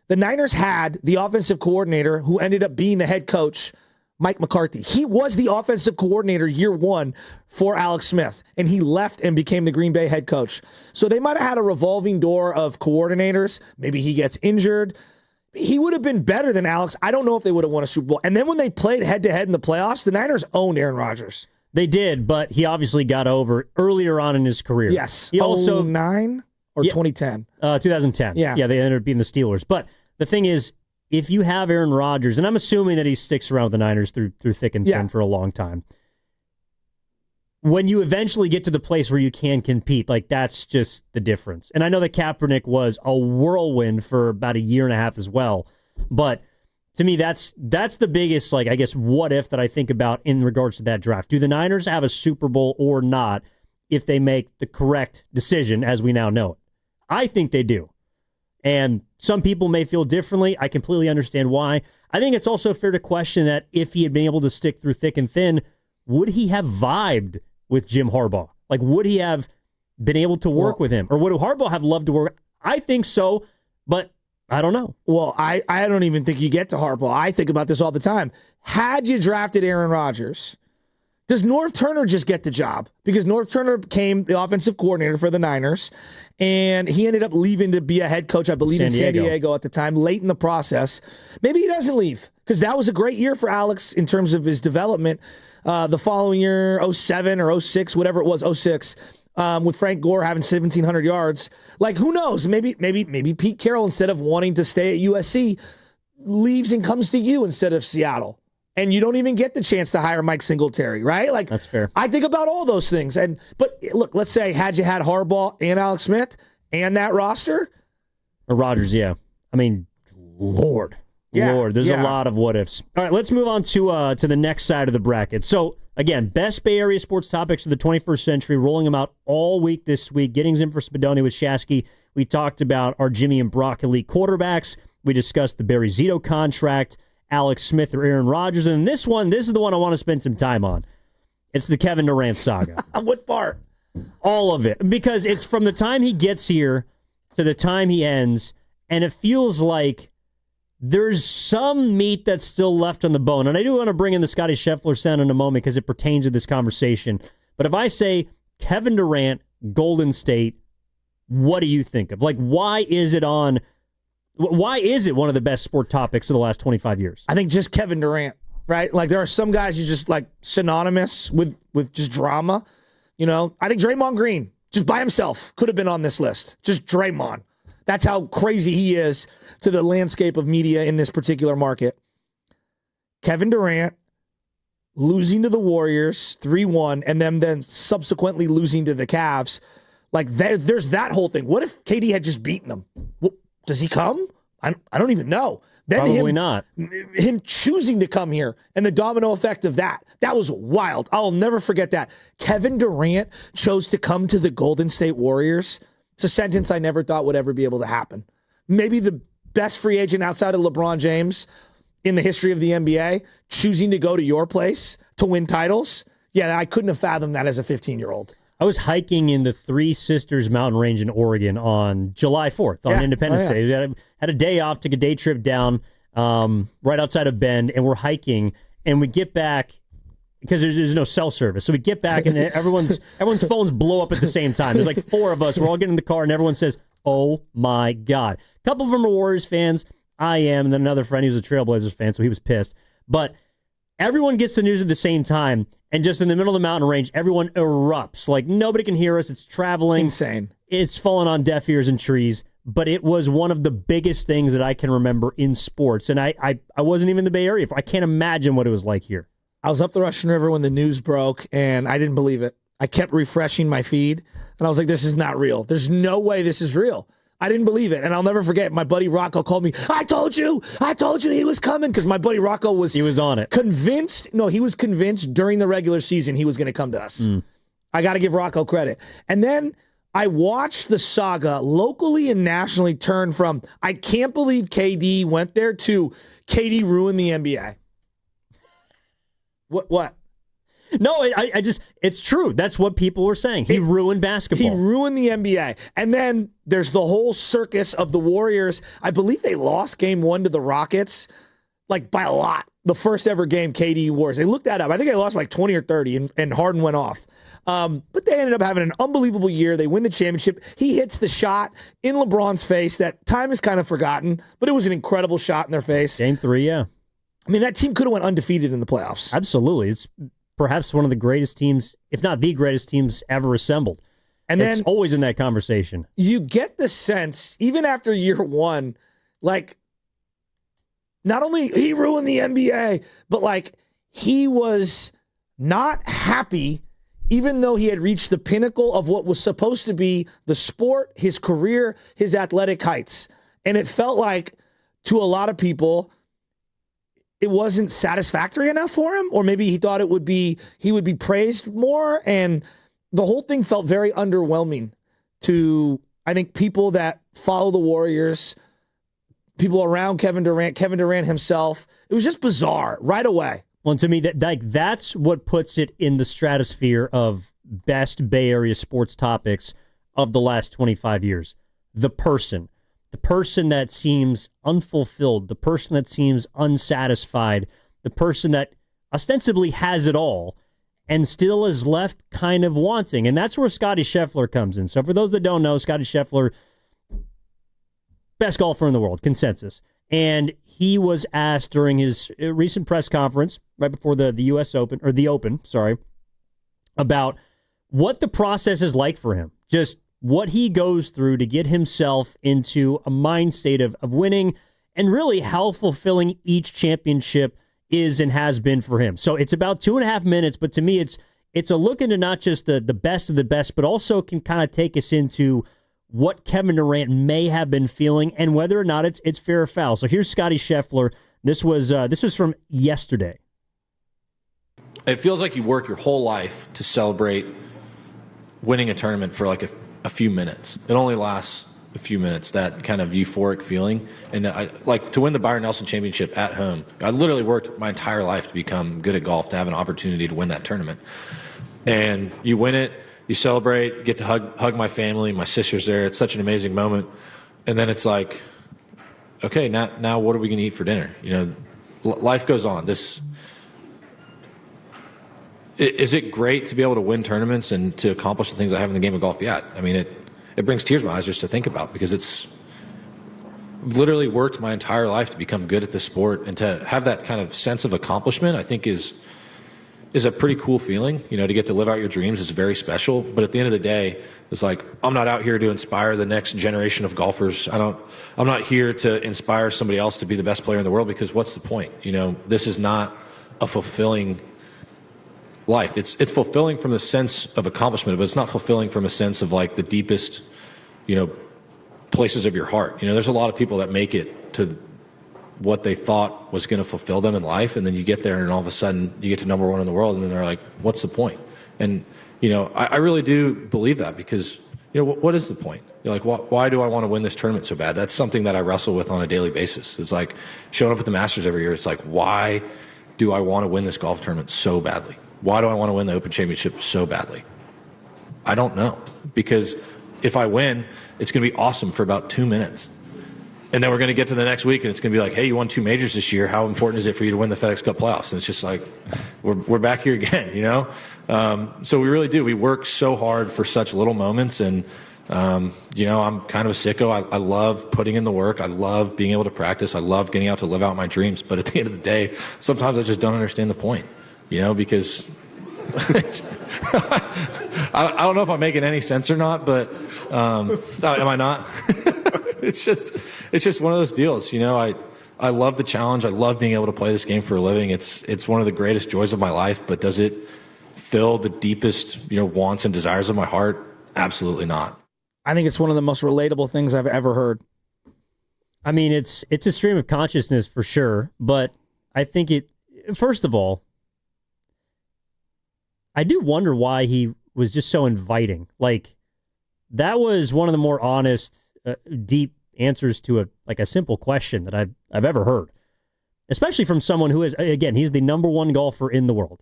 The Niners had the offensive coordinator who ended up being the head coach, Mike McCarthy. He was the offensive coordinator year 1 for Alex Smith, and he left and became the Green Bay head coach. So they might have had a revolving door of coordinators. Maybe he gets injured. He would have been better than Alex. I don't know if they would have won a Super Bowl. And then when they played head-to-head in the playoffs, the Niners owned Aaron Rodgers. They did, but he obviously got over earlier on in his career. Yes. He also 2009 or 2010? 2010. Yeah. Yeah, they ended up beating the Steelers. But the thing is, if you have Aaron Rodgers, and I'm assuming that he sticks around with the Niners through thick and thin for a long time, when you eventually get to the place where you can compete, like that's just the difference. And I know that Kaepernick was a whirlwind for about a year and a half as well, but to me, that's the biggest, like, I guess, what if that I think about in regards to that draft. Do the Niners have a Super Bowl or not if they make the correct decision as we now know it? I think they do. And some people may feel differently. I completely understand why. I think it's also fair to question that if he had been able to stick through thick and thin, would he have vibed with Jim Harbaugh? Like, would he have been able to work with him? Or would Harbaugh have loved to work? I think so, but I don't know. Well, I don't even think you get to Harbaugh. I think about this all the time. Had you drafted Aaron Rodgers, does Norv Turner just get the job? Because Norv Turner became the offensive coordinator for the Niners, and he ended up leaving to be a head coach, I believe, in San Diego at the time, late in the process. Maybe he doesn't leave, because that was a great year for Alex in terms of his development. The following year, 07 or 06, whatever it was, 06, with Frank Gore having 1,700 yards. Like, who knows? Maybe Pete Carroll, instead of wanting to stay at USC, leaves and comes to you instead of Seattle. And you don't even get the chance to hire Mike Singletary, right? Like, that's fair. I think about all those things. But look, let's say had you had Harbaugh and Alex Smith and that roster, or Rodgers, yeah. I mean, Lord, there's a lot of what ifs. All right, let's move on to the next side of the bracket. So again, best Bay Area sports topics of the 21st century, rolling them out all week this week. Gettings in for Spadoni with Shasky. We talked about our Jimmy and Brock elite quarterbacks. We discussed the Barry Zito contract, Alex Smith or Aaron Rodgers. And this is the one I want to spend some time on. It's the Kevin Durant saga. What part? All of it. Because it's from the time he gets here to the time he ends, and it feels like there's some meat that's still left on the bone. And I do want to bring in the Scotty Scheffler sound in a moment because it pertains to this conversation. But if I say Kevin Durant, Golden State, what do you think of? Like, why is it one of the best sport topics of the last 25 years? I think just Kevin Durant, right? Like, there are some guys who just like synonymous with just drama. You know, I think Draymond Green, just by himself, could have been on this list. Just Draymond. That's how crazy he is to the landscape of media in this particular market. Kevin Durant losing to the Warriors 3-1 and then subsequently losing to the Cavs. Like, there's that whole thing. What if KD had just beaten him? Well, does he come? I don't even know. Then Probably not. Him choosing to come here and the domino effect of that. That was wild. I'll never forget that. Kevin Durant chose to come to the Golden State Warriors. It's a sentence I never thought would ever be able to happen. Maybe the best free agent outside of LeBron James in the history of the NBA, choosing to go to your place to win titles. Yeah, I couldn't have fathomed that as a 15-year-old. I was hiking in the Three Sisters mountain range in Oregon on July 4th, on Independence Day. Had a day off, took a day trip down right outside of Bend, and we're hiking, and we get back because there's no cell service. So we get back, and everyone's phones blow up at the same time. There's like four of us. We're all getting in the car, and everyone says, "Oh, my God." A couple of them are Warriors fans. I am, and then another friend who's a Trailblazers fan, so he was pissed. But everyone gets the news at the same time, and just in the middle of the mountain range, everyone erupts. Like, nobody can hear us. It's traveling. Insane. It's falling on deaf ears and trees. But it was one of the biggest things that I can remember in sports. And I wasn't even in the Bay Area. I can't imagine what it was like here. I was up the Russian River when the news broke, and I didn't believe it. I kept refreshing my feed, and I was like, this is not real. There's no way this is real. I didn't believe it. And I'll never forget, my buddy Rocco called me, I told you he was coming, because my buddy Rocco was... He was on it. He was convinced during the regular season he was going to come to us. I got to give Rocco credit. And then I watched the saga locally and nationally turn from, I can't believe KD went there, to KD ruined the NBA. What? No, I just, it's true. That's what people were saying. He ruined basketball. He ruined the NBA. And then there's the whole circus of the Warriors. I believe they lost game 1 to the Rockets, like by a lot. The first ever game KD Warriors. They looked that up. I think they lost like 20 or 30, and Harden went off. But they ended up having an unbelievable year. They win the championship. He hits the shot in LeBron's face that time is kind of forgotten, but it was an incredible shot in their face. Game 3, yeah. I mean, that team could have went undefeated in the playoffs. Absolutely. It's perhaps one of the greatest teams, if not the greatest teams ever assembled. And it's always in that conversation. You get the sense, even after year 1, like, not only he ruined the NBA, but like he was not happy, even though he had reached the pinnacle of what was supposed to be the sport, his career, his athletic heights. And it felt like to a lot of people, it wasn't satisfactory enough for him, or maybe he thought he would be praised more. And the whole thing felt very underwhelming to, I think, people that follow the Warriors, people around Kevin Durant himself. It was just bizarre right away. Well, to me, that's what puts it in the stratosphere of best Bay Area sports topics of the last 25 years. The person that seems unfulfilled, the person that seems unsatisfied, the person that ostensibly has it all and still is left kind of wanting. And that's where Scottie Scheffler comes in. So for those that don't know, Scottie Scheffler, best golfer in the world, consensus. And he was asked during his recent press conference, right before the U.S. Open, or the Open, sorry, about what the process is like for him. Just what he goes through to get himself into a mind state of winning, and really how fulfilling each championship is and has been for him. So it's about 2.5 minutes, but to me, it's a look into not just the best of the best, but also can kind of take us into what Kevin Durant may have been feeling and whether or not it's fair or foul. So here's Scottie Scheffler. This was from yesterday. It feels like you work your whole life to celebrate winning a tournament for like a few minutes. It only lasts a few minutes, that kind of euphoric feeling. And like to win the Byron Nelson Championship at home, I literally worked my entire life to become good at golf, to have an opportunity to win that tournament. And you win it, you celebrate, get to hug my family, my sister's there. It's such an amazing moment. And then it's like, okay, now what are we going to eat for dinner? You know, life goes on. Is it great to be able to win tournaments and to accomplish the things I have in the game of golf? Yeah. I mean, it brings tears to my eyes just to think about, because it's literally worked my entire life to become good at this sport, and to have that kind of sense of accomplishment, I think is a pretty cool feeling. You know, to get to live out your dreams is very special. But at the end of the day, it's like, I'm not out here to inspire the next generation of golfers. I'm not here to inspire somebody else to be the best player in the world, because what's the point? You know, this is not a fulfilling life. It's fulfilling from the sense of accomplishment, but it's not fulfilling from a sense of like the deepest, you know, places of your heart. You know, there's a lot of people that make it to what they thought was going to fulfill them in life, and then you get there and all of a sudden you get to number one in the world, and then they're like, what's the point? And, you know, I really do believe that, because, you know, what is the point? You're like, why do I want to win this tournament so bad? That's something that I wrestle with on a daily basis. It's like showing up at the Masters every year. It's like, why do I want to win this golf tournament so badly? Why do I want to win the Open Championship so badly? I don't know. Because if I win, it's going to be awesome for about 2 minutes. And then we're going to get to the next week, and it's going to be like, hey, you won 2 majors this year. How important is it for you to win the FedEx Cup playoffs? And it's just like, we're back here again, you know? So we really do. We work so hard for such little moments. And, you know, I'm kind of a sicko. I love putting in the work. I love being able to practice. I love getting out to live out my dreams. But at the end of the day, sometimes I just don't understand the point, you know, because I don't know if I'm making any sense or not, but am I not? It's just one of those deals, you know. I love the challenge. I love being able to play this game for a living. It's one of the greatest joys of my life. But does it fill the deepest, you know, wants and desires of my heart? Absolutely not. I think it's one of the most relatable things I've ever heard. I mean, it's a stream of consciousness for sure, but I think first of all, I do wonder why he was just so inviting. Like, that was one of the more honest, deep answers to a simple question that I've ever heard, especially from someone who is, again, he's the number one golfer in the world.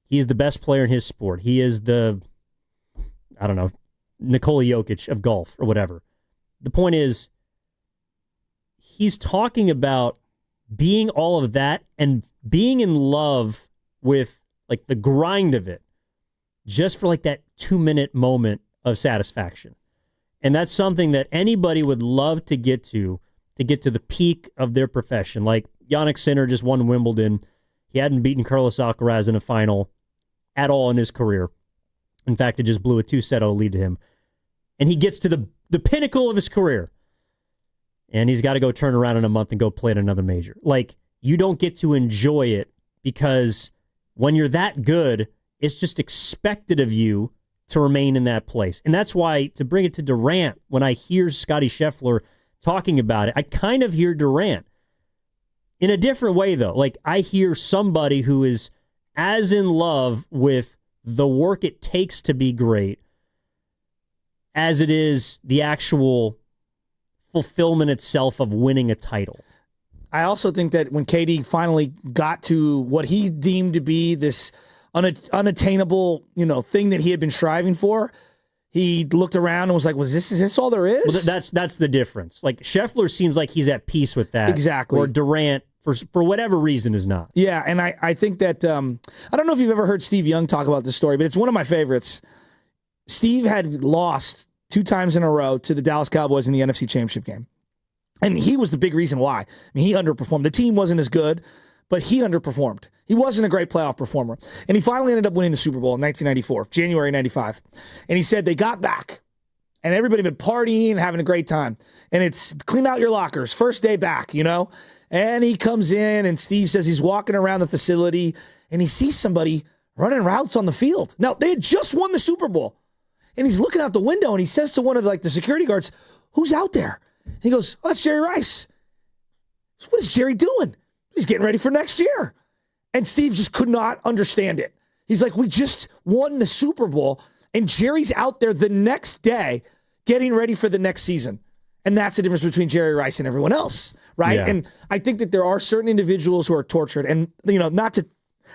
He's the best player in his sport. He is the, I don't know, Nikola Jokic of golf or whatever. The point is, he's talking about being all of that and being in love with like the grind of it, just for like that 2-minute moment of satisfaction. And that's something that anybody would love to get to the peak of their profession. Like Jannik Sinner just won Wimbledon. He hadn't beaten Carlos Alcaraz in a final at all in his career. In fact, it just blew a 2-0 lead to him. And he gets to the pinnacle of his career. and he's got to go turn around in a month and go play at another major. Like, you don't get to enjoy it because when you're that good, it's just expected of you to remain in that place. And that's why, to bring it to Durant, when I hear Scottie Scheffler talking about it, I kind of hear Durant in a different way, though. Like, I hear somebody who is as in love with the work it takes to be great as it is the actual fulfillment itself of winning a title. I also think that when KD finally got to what he deemed to be this unattainable, thing that he had been striving for, he looked around and was like, is this all there is? Well, that's the difference. Like, Scheffler seems like he's at peace with that. Exactly. Or Durant, for whatever reason, is not. Yeah, and I think that, I don't know if you've ever heard Steve Young talk about this story, but it's one of my favorites. Steve had lost 2 times in a row to the Dallas Cowboys in the NFC Championship game. And he was the big reason why. I mean, he underperformed. The team wasn't as good, but he underperformed. He wasn't a great playoff performer. And he finally ended up winning the Super Bowl in 1994, January 95. And he said they got back, and everybody had been partying and having a great time. And it's clean out your lockers, first day back, And he comes in, and Steve says he's walking around the facility, and he sees somebody running routes on the field. Now, they had just won the Super Bowl. And he's looking out the window, and he says to one of the security guards, "Who's out there?" He goes, "Oh, that's Jerry Rice." So what is Jerry doing? He's getting ready for next year. And Steve just could not understand it. He's like, we just won the Super Bowl, and Jerry's out there the next day getting ready for the next season. And that's the difference between Jerry Rice and everyone else, right? Yeah. And I think that there are certain individuals who are tortured. And,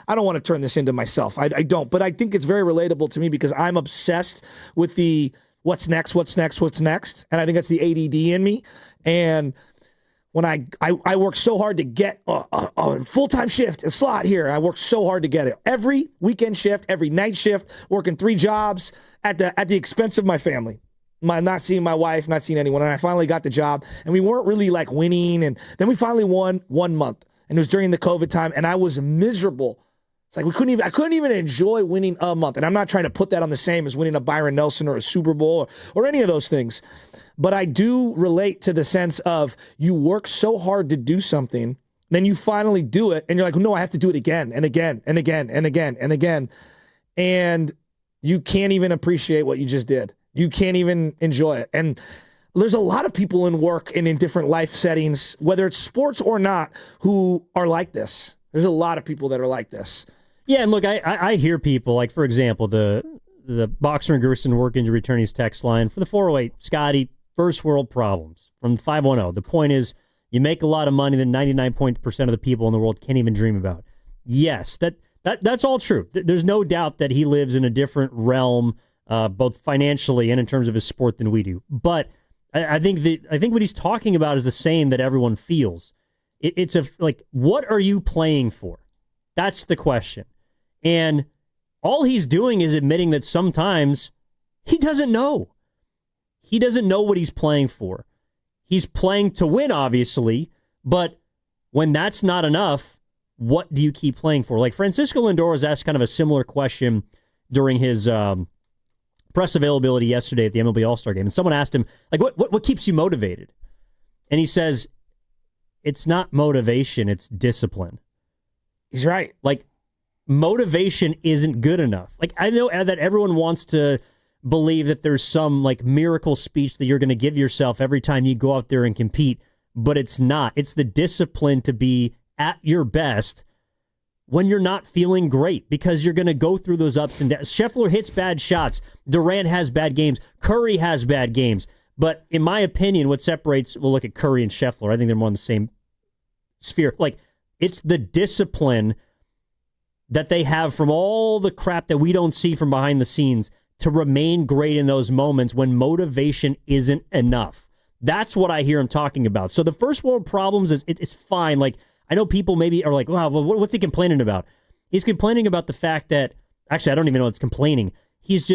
I don't want to turn this into myself. I don't. But I think it's very relatable to me because I'm obsessed with the what's next. And I think that's the ADD in me. And when I work so hard to get a full-time shift, a slot here, I work so hard to get it. Every weekend shift, every night shift, working 3 jobs at the expense of my family. Not seeing my wife, not seeing anyone. And I finally got the job, and we weren't really winning. And then we finally won 1 month, and it was during the COVID time, and I was miserable. It's like I couldn't even enjoy winning a month. And I'm not trying to put that on the same as winning a Byron Nelson or a Super Bowl or any of those things. But I do relate to the sense of you work so hard to do something, then you finally do it, and you're like, no, I have to do it again and again and again and again and again. And you can't even appreciate what you just did. You can't even enjoy it. And there's a lot of people in work and in different life settings, whether it's sports or not, who are like this. There's a lot of people that are like this. Yeah, and look, I hear people, like, for example, the Boxer and Gerson work injury attorneys text line for the 408, Scotty, first world problems from 510. The point is, you make a lot of money that 99% of the people in the world can't even dream about. Yes, that's all true. There's no doubt that he lives in a different realm, both financially and in terms of his sport than we do. But I think what he's talking about is the same that everyone feels. It's what are you playing for? That's the question. And all he's doing is admitting that sometimes he doesn't know. He doesn't know what he's playing for. He's playing to win, obviously, but when that's not enough, what do you keep playing for? Like, Francisco Lindor was asked kind of a similar question during his press availability yesterday at the MLB All-Star Game, and someone asked him, like, what keeps you motivated? And he says, it's not motivation, it's discipline. He's right. Like, motivation isn't good enough. Like, I know that everyone wants to believe that there's some miracle speech that you're going to give yourself every time you go out there and compete, but it's not. It's the discipline to be at your best when you're not feeling great, because you're going to go through those ups and downs. Scheffler hits bad shots. Durant has bad games. Curry has bad games. But in my opinion, what separates, we'll look at Curry and Scheffler. I think they're more in the same sphere. It's the discipline that they have from all the crap that we don't see from behind the scenes to remain great in those moments when motivation isn't enough. That's what I hear him talking about. So the first world problems it's fine. I know people maybe are like, wow, well, what's he complaining about? He's complaining about the fact that, actually, I don't even know what's complaining. He's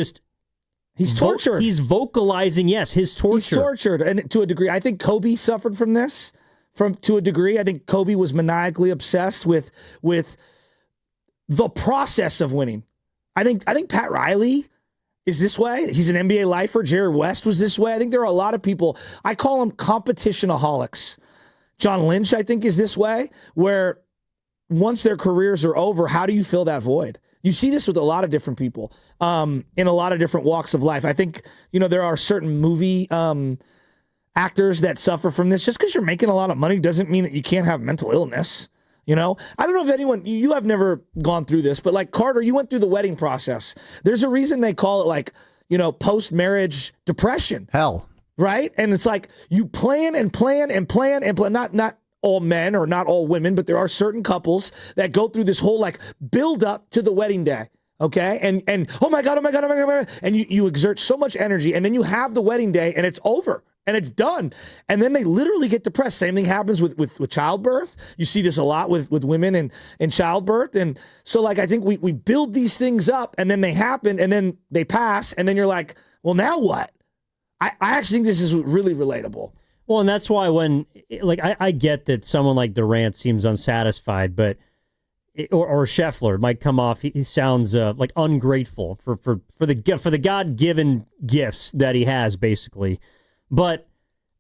tortured. He's vocalizing, yes, his torture. He's tortured, and to a degree. I think Kobe suffered from this, to a degree. I think Kobe was maniacally obsessed with the process of winning. I think Pat Riley is this way. He's an NBA lifer. Jerry West was this way. I think there are a lot of people. I call them competitionaholics. John Lynch, I think, is this way, where once their careers are over, how do you fill that void? You see this with a lot of different people in a lot of different walks of life. I think, there are certain movie actors that suffer from this. Just because you're making a lot of money doesn't mean that you can't have mental illness. I don't know if anyone, you have never gone through this, but like Carter, you went through the wedding process. There's a reason they call it like, post-marriage depression. Hell. Right? And it's like you plan and plan and plan and plan. Not all men or not all women, but there are certain couples that go through this whole like build up to the wedding day. Okay. And oh my God. And you exert so much energy, and then you have the wedding day and it's over. And it's done. And then they literally get depressed. Same thing happens with childbirth. You see this a lot with women in childbirth. And so like, I think we build these things up, and then they happen, and then they pass. And then you're like, well, now what? I actually think this is really relatable. Well, and that's why when, like, I get that someone like Durant seems unsatisfied, but or Scheffler might come off. He sounds like ungrateful for the God-given gifts that he has, basically. But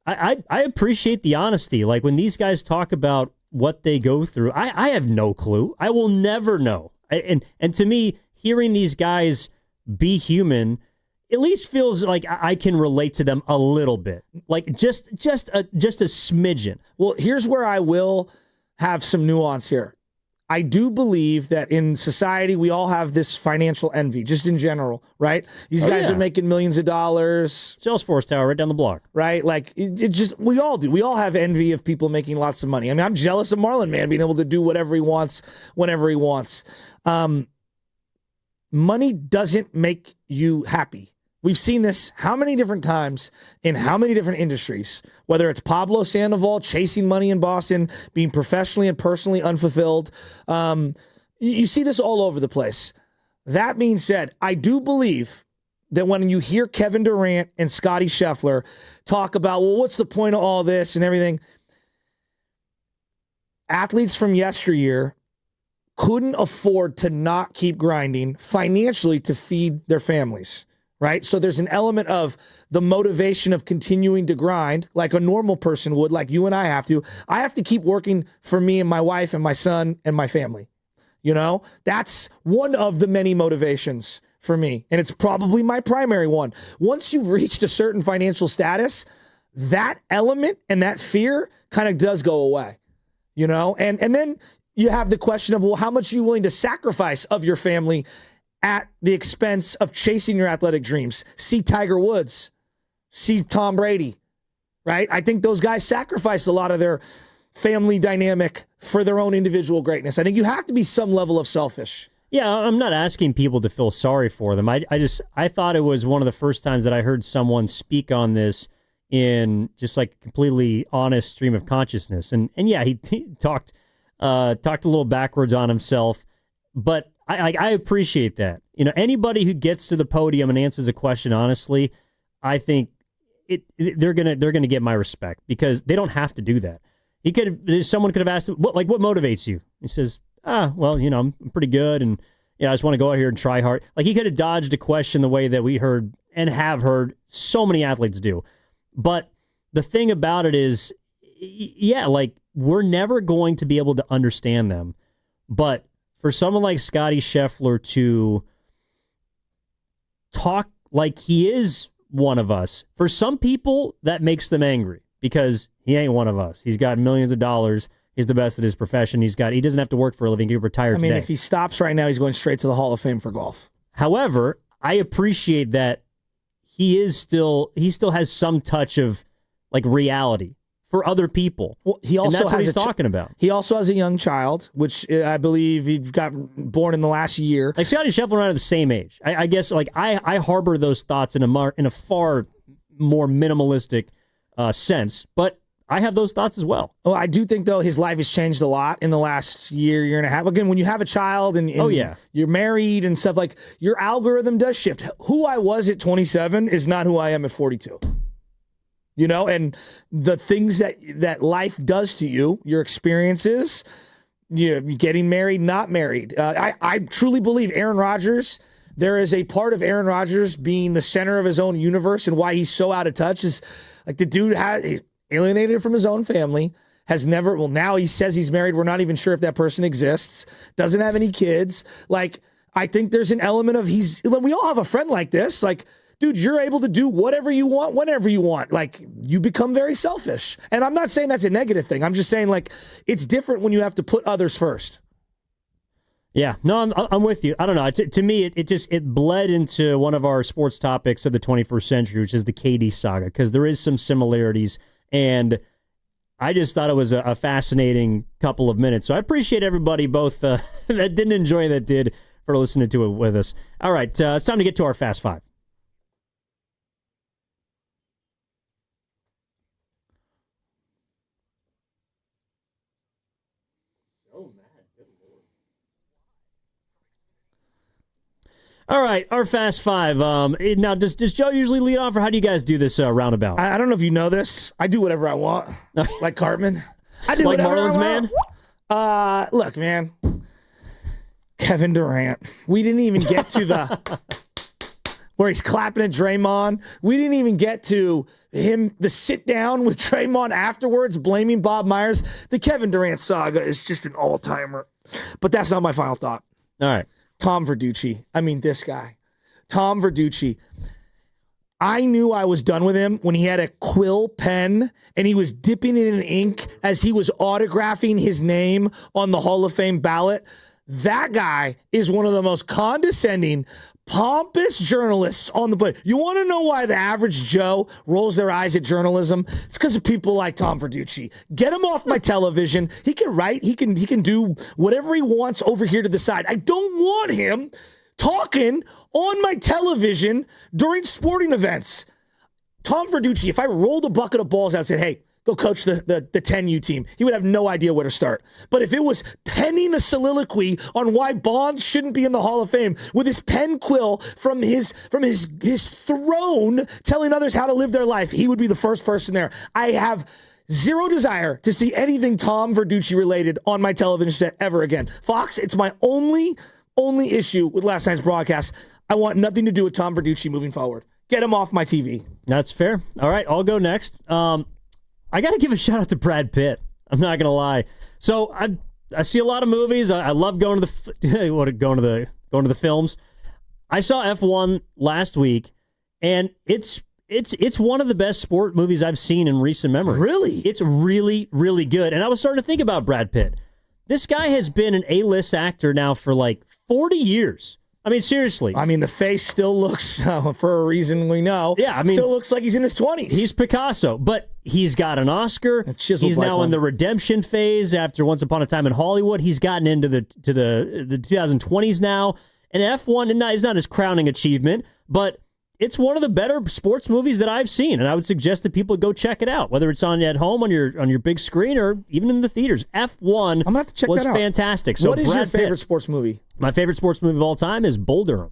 I appreciate the honesty. Like when these guys talk about what they go through, I have no clue. I will never know. And to me, hearing these guys be human at least feels like I can relate to them a little bit. Like just a smidgen. Well, here's where I will have some nuance here. I do believe that in society, we all have this financial envy, just in general, right? These guys are making millions of dollars. Salesforce Tower right down the block. Right? Like, we all do. We all have envy of people making lots of money. I mean, I'm jealous of Marlon Man being able to do whatever he wants, whenever he wants. Money doesn't make you happy. We've seen this how many different times in how many different industries, whether it's Pablo Sandoval chasing money in Boston, being professionally and personally unfulfilled. You see this all over the place. That being said, I do believe that when you hear Kevin Durant and Scottie Scheffler talk about, well, what's the point of all this and everything? Athletes from yesteryear couldn't afford to not keep grinding financially to feed their families. Right? So there's an element of the motivation of continuing to grind like a normal person would, like you and I have to. I have to keep working for me and my wife and my son and my family. That's one of the many motivations for me. And it's probably my primary one. Once you've reached a certain financial status, that element and that fear kind of does go away, and then you have the question of, well, how much are you willing to sacrifice of your family at the expense of chasing your athletic dreams? See Tiger Woods, see Tom Brady, right? I think those guys sacrificed a lot of their family dynamic for their own individual greatness. I think you have to be some level of selfish. Yeah, I'm not asking people to feel sorry for them. I thought it was one of the first times that I heard someone speak on this in just like completely honest stream of consciousness. And yeah, he talked a little backwards on himself, but I appreciate that. Anybody who gets to the podium and answers a question honestly, I think they're gonna get my respect, because they don't have to do that. Someone could have asked him, what motivates you? He says, well, I'm pretty good, and I just want to go out here and try hard. Like, he could have dodged a question the way that we heard and have heard so many athletes do. But the thing about it is, yeah, like, we're never going to be able to understand them, but for someone like Scottie Scheffler to talk like he is one of us, for some people, that makes them angry because he ain't one of us. He's got millions of dollars. He's the best at his profession. He doesn't have to work for a living. He retired today. If he stops right now, he's going straight to the Hall of Fame for golf. However, I appreciate that he still has some touch of like reality for other people. Well, he also that's what he's talking about. He also has a young child, which I believe he got born in the last year. Like Scottie Scheffler and I are the same age. I guess like I harbor those thoughts in a far more minimalistic sense, but I have those thoughts as well. Well, I do think though his life has changed a lot in the last year and a half. Again, when you have a child and you're married and stuff, like your algorithm does shift. Who I was at 27 is not who I am at 42. And the things that life does to you, your experiences, you getting married, not married. I truly believe Aaron Rodgers, there is a part of Aaron Rodgers being the center of his own universe and why he's so out of touch is like the dude had alienated from his own family, has never, well, now he says he's married. We're not even sure if that person exists, doesn't have any kids. Like, I think there's an element of we all have a friend like this. Like, dude, you're able to do whatever you want, whenever you want. Like, you become very selfish. And I'm not saying that's a negative thing. I'm just saying, like, it's different when you have to put others first. Yeah, no, I'm with you. I don't know. To me, it bled into one of our sports topics of the 21st century, which is the KD saga, because there is some similarities. And I just thought it was a fascinating couple of minutes. So I appreciate everybody, both that didn't enjoy and that did, for listening to it with us. All right, it's time to get to our Fast Five. All right, our Fast Five. Now, does Joe usually lead off, or how do you guys do this roundabout? I don't know if you know this. I do whatever I want, like Cartman. I do like whatever Marlins I want. Look, man. Kevin Durant. We didn't even get to the where he's clapping at Draymond. We didn't even get to the sit down with Draymond afterwards, blaming Bob Myers. The Kevin Durant saga is just an all-timer. But that's not my final thought. All right. Tom Verducci. I mean, this guy. Tom Verducci. I knew I was done with him when he had a quill pen and he was dipping it in ink as he was autographing his name on the Hall of Fame ballot. That guy is one of the most condescending, pompous journalists on the planet. You want to know why the average Joe rolls their eyes at journalism? It's because of people like Tom Verducci. Get him off my television. He can write. He can do whatever he wants over here to the side. I don't want him talking on my television during sporting events. Tom Verducci, if I rolled a bucket of balls out and said, hey, go coach the 10U team, he would have no idea where to start. But if it was penning a soliloquy on why Bonds shouldn't be in the Hall of Fame with his pen quill from his throne telling others how to live their life, he would be the first person there. I have zero desire to see anything Tom Verducci related on my television set ever again. Fox, it's my only issue with last night's broadcast. I want nothing to do with Tom Verducci moving forward. Get him off my TV. That's fair. All right, I'll go next. I got to give a shout out to Brad Pitt. I'm not going to lie. So I see a lot of movies. I love going to the films. I saw F1 last week, and it's one of the best sport movies I've seen in recent memory. Really? It's really, really good. And I was starting to think about Brad Pitt. This guy has been an A-list actor now for like 40 years. I mean, seriously. I mean, the face still looks, for a reason we know, yeah, I mean, still looks like he's in his 20s. He's Picasso, but he's got an Oscar. He's now in the redemption phase after Once Upon a Time in Hollywood. He's gotten into the 2020s now. And F1 is not his crowning achievement, but it's one of the better sports movies that I've seen, and I would suggest that people go check it out, whether it's at home on your big screen or even in the theaters. F1 I'm gonna have to check was that out. Fantastic. So what is Brad your favorite Pitt, sports movie? My favorite sports movie of all time is Bull Durham.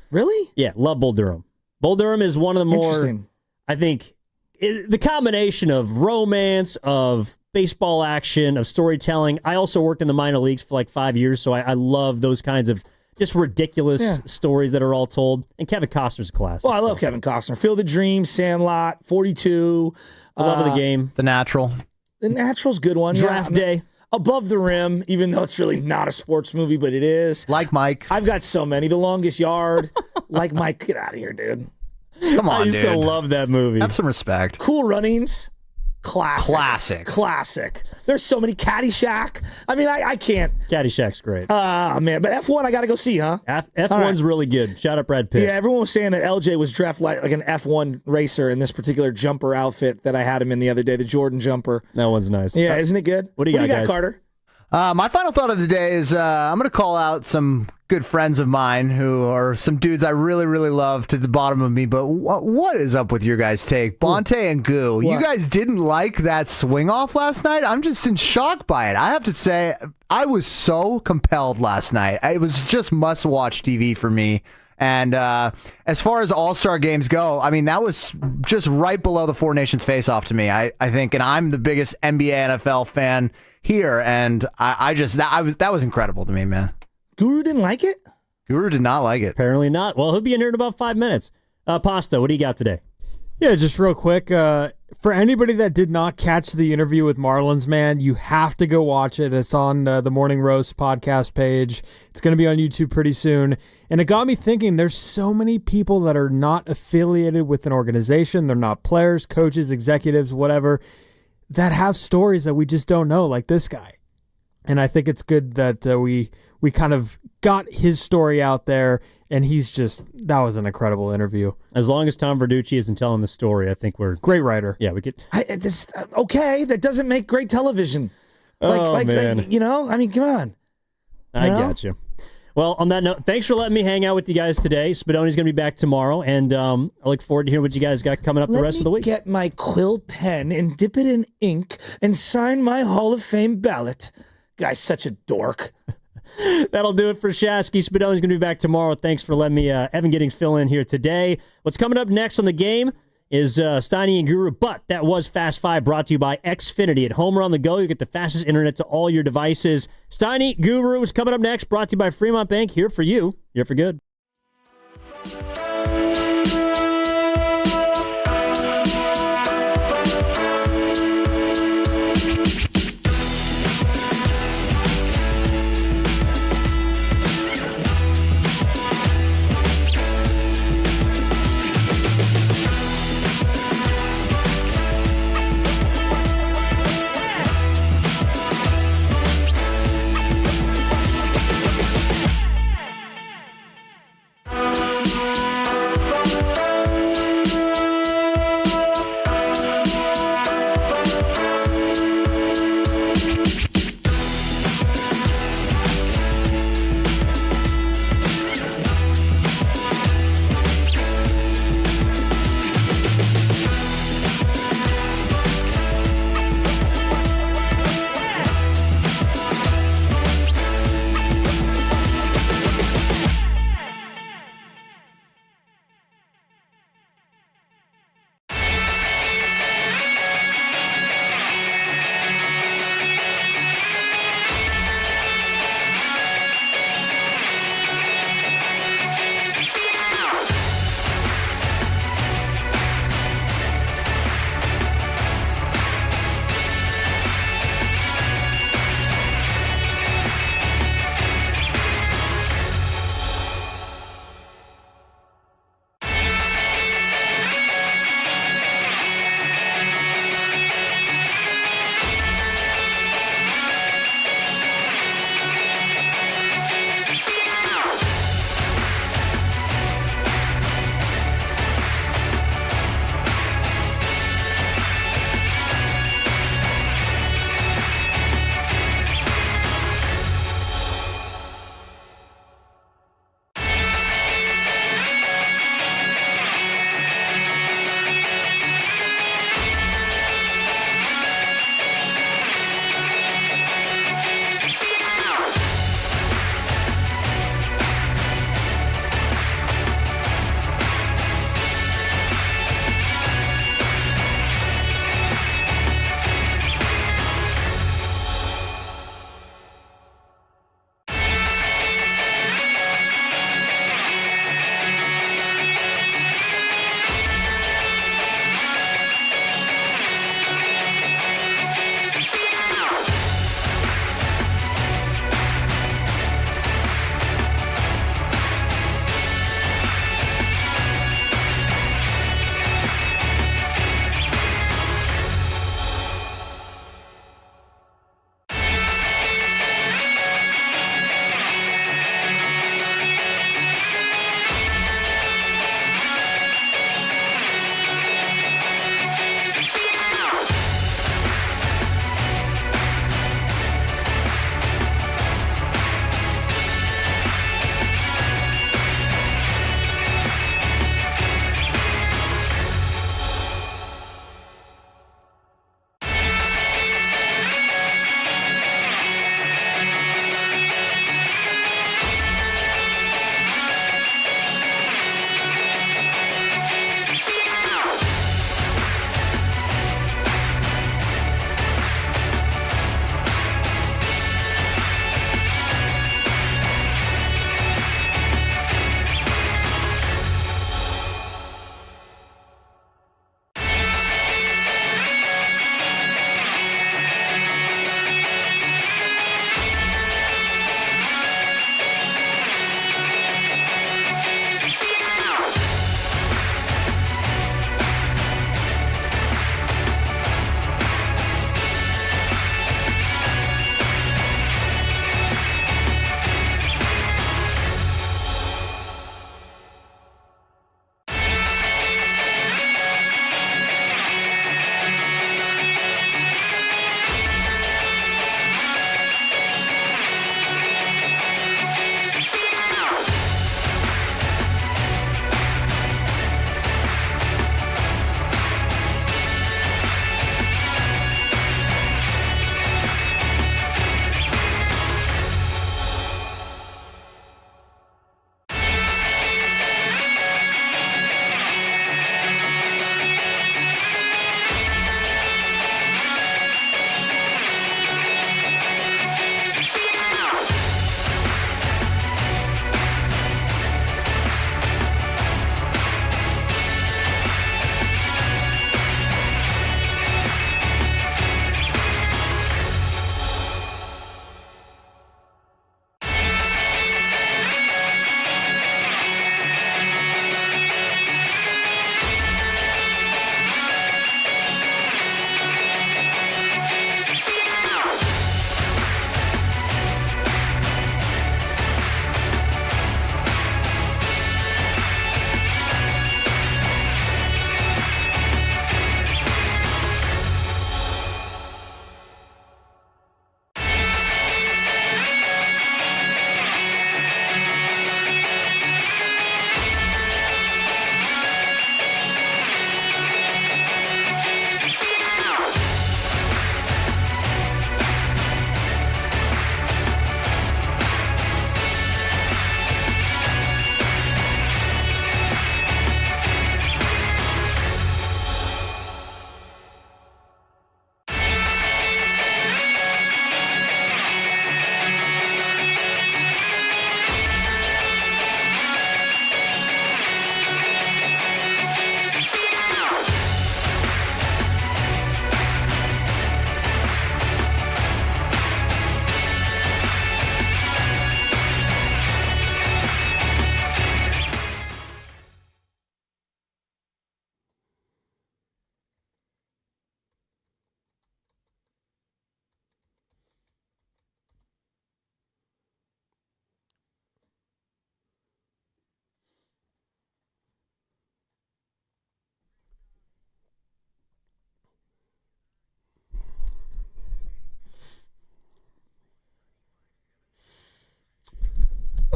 Really? Yeah, love Bull Durham. Bull Durham is one of the more, I think, the combination of romance, of baseball action, of storytelling. I also worked in the minor leagues for like 5 years, so I love those kinds of just ridiculous stories that are all told. And Kevin Costner's a classic. Well, I love Kevin Costner. Field of Dreams, Sandlot, 42. Love of the Game. The Natural. The Natural's a good one. Draft Day. Above the Rim, even though it's really not a sports movie, but it is. Like Mike. I've got so many. The Longest Yard. Like Mike. Get out of here, dude. Come on, dude. I used to love that movie. Have some respect. Cool Runnings. Classic. There's so many. Caddyshack. I mean, I can't. Caddyshack's great. Man. But F1, I got to go see, huh? F1's really good. Shout out Brad Pitt. Yeah, everyone was saying that LJ was drafted like an F1 racer in this particular jumper outfit that I had him in the other day, the Jordan jumper. That one's nice. Yeah, isn't it good? What do you got, guys? Carter? My final thought of the day is I'm going to call out some good friends of mine who are some dudes I really, really love to the bottom of me. But what is up with your guys' take? Bonte and Goo. You guys didn't like that swing off last night? I'm just in shock by it. I have to say, I was so compelled last night. It was just must-watch TV for me. And as far as all-star games go, I mean, that was just right below the Four Nations face-off to me, I think. And I'm the biggest NBA NFL fan here, and that was incredible to me, man. Guru didn't like it? Guru did not like it. Apparently not. Well, he'll be in here in about 5 minutes. Pasta, what do you got today? Yeah, just real quick. For anybody that did not catch the interview with Marlins Man, you have to go watch it. It's on the Morning Roast podcast page. It's going to be on YouTube pretty soon. And it got me thinking, there's so many people that are not affiliated with an organization. They're not players, coaches, executives, whatever, that have stories that we just don't know, like this guy. And I think it's good that we kind of got his story out there, and that was an incredible interview. As long as Tom Verducci isn't telling the story, I think we're... Great writer. Yeah, we could... Okay, that doesn't make great television. Man. You know, I mean, come on. I got you. Well, on that note, thanks for letting me hang out with you guys today. Spadoni's going to be back tomorrow, and I look forward to hearing what you guys got coming up the rest of the week. Let me get my quill pen and dip it in ink and sign my Hall of Fame ballot. Guy's such a dork. That'll do it for Shasky. Spadoni's going to be back tomorrow. Thanks for letting me, Evan Giddings, fill in here today. What's coming up next on the game is Steiny and Guru, but that was Fast 5 brought to you by Xfinity. At home or on the go, you get the fastest internet to all your devices. Steiny Guru is coming up next, brought to you by Fremont Bank, here for you, here for good.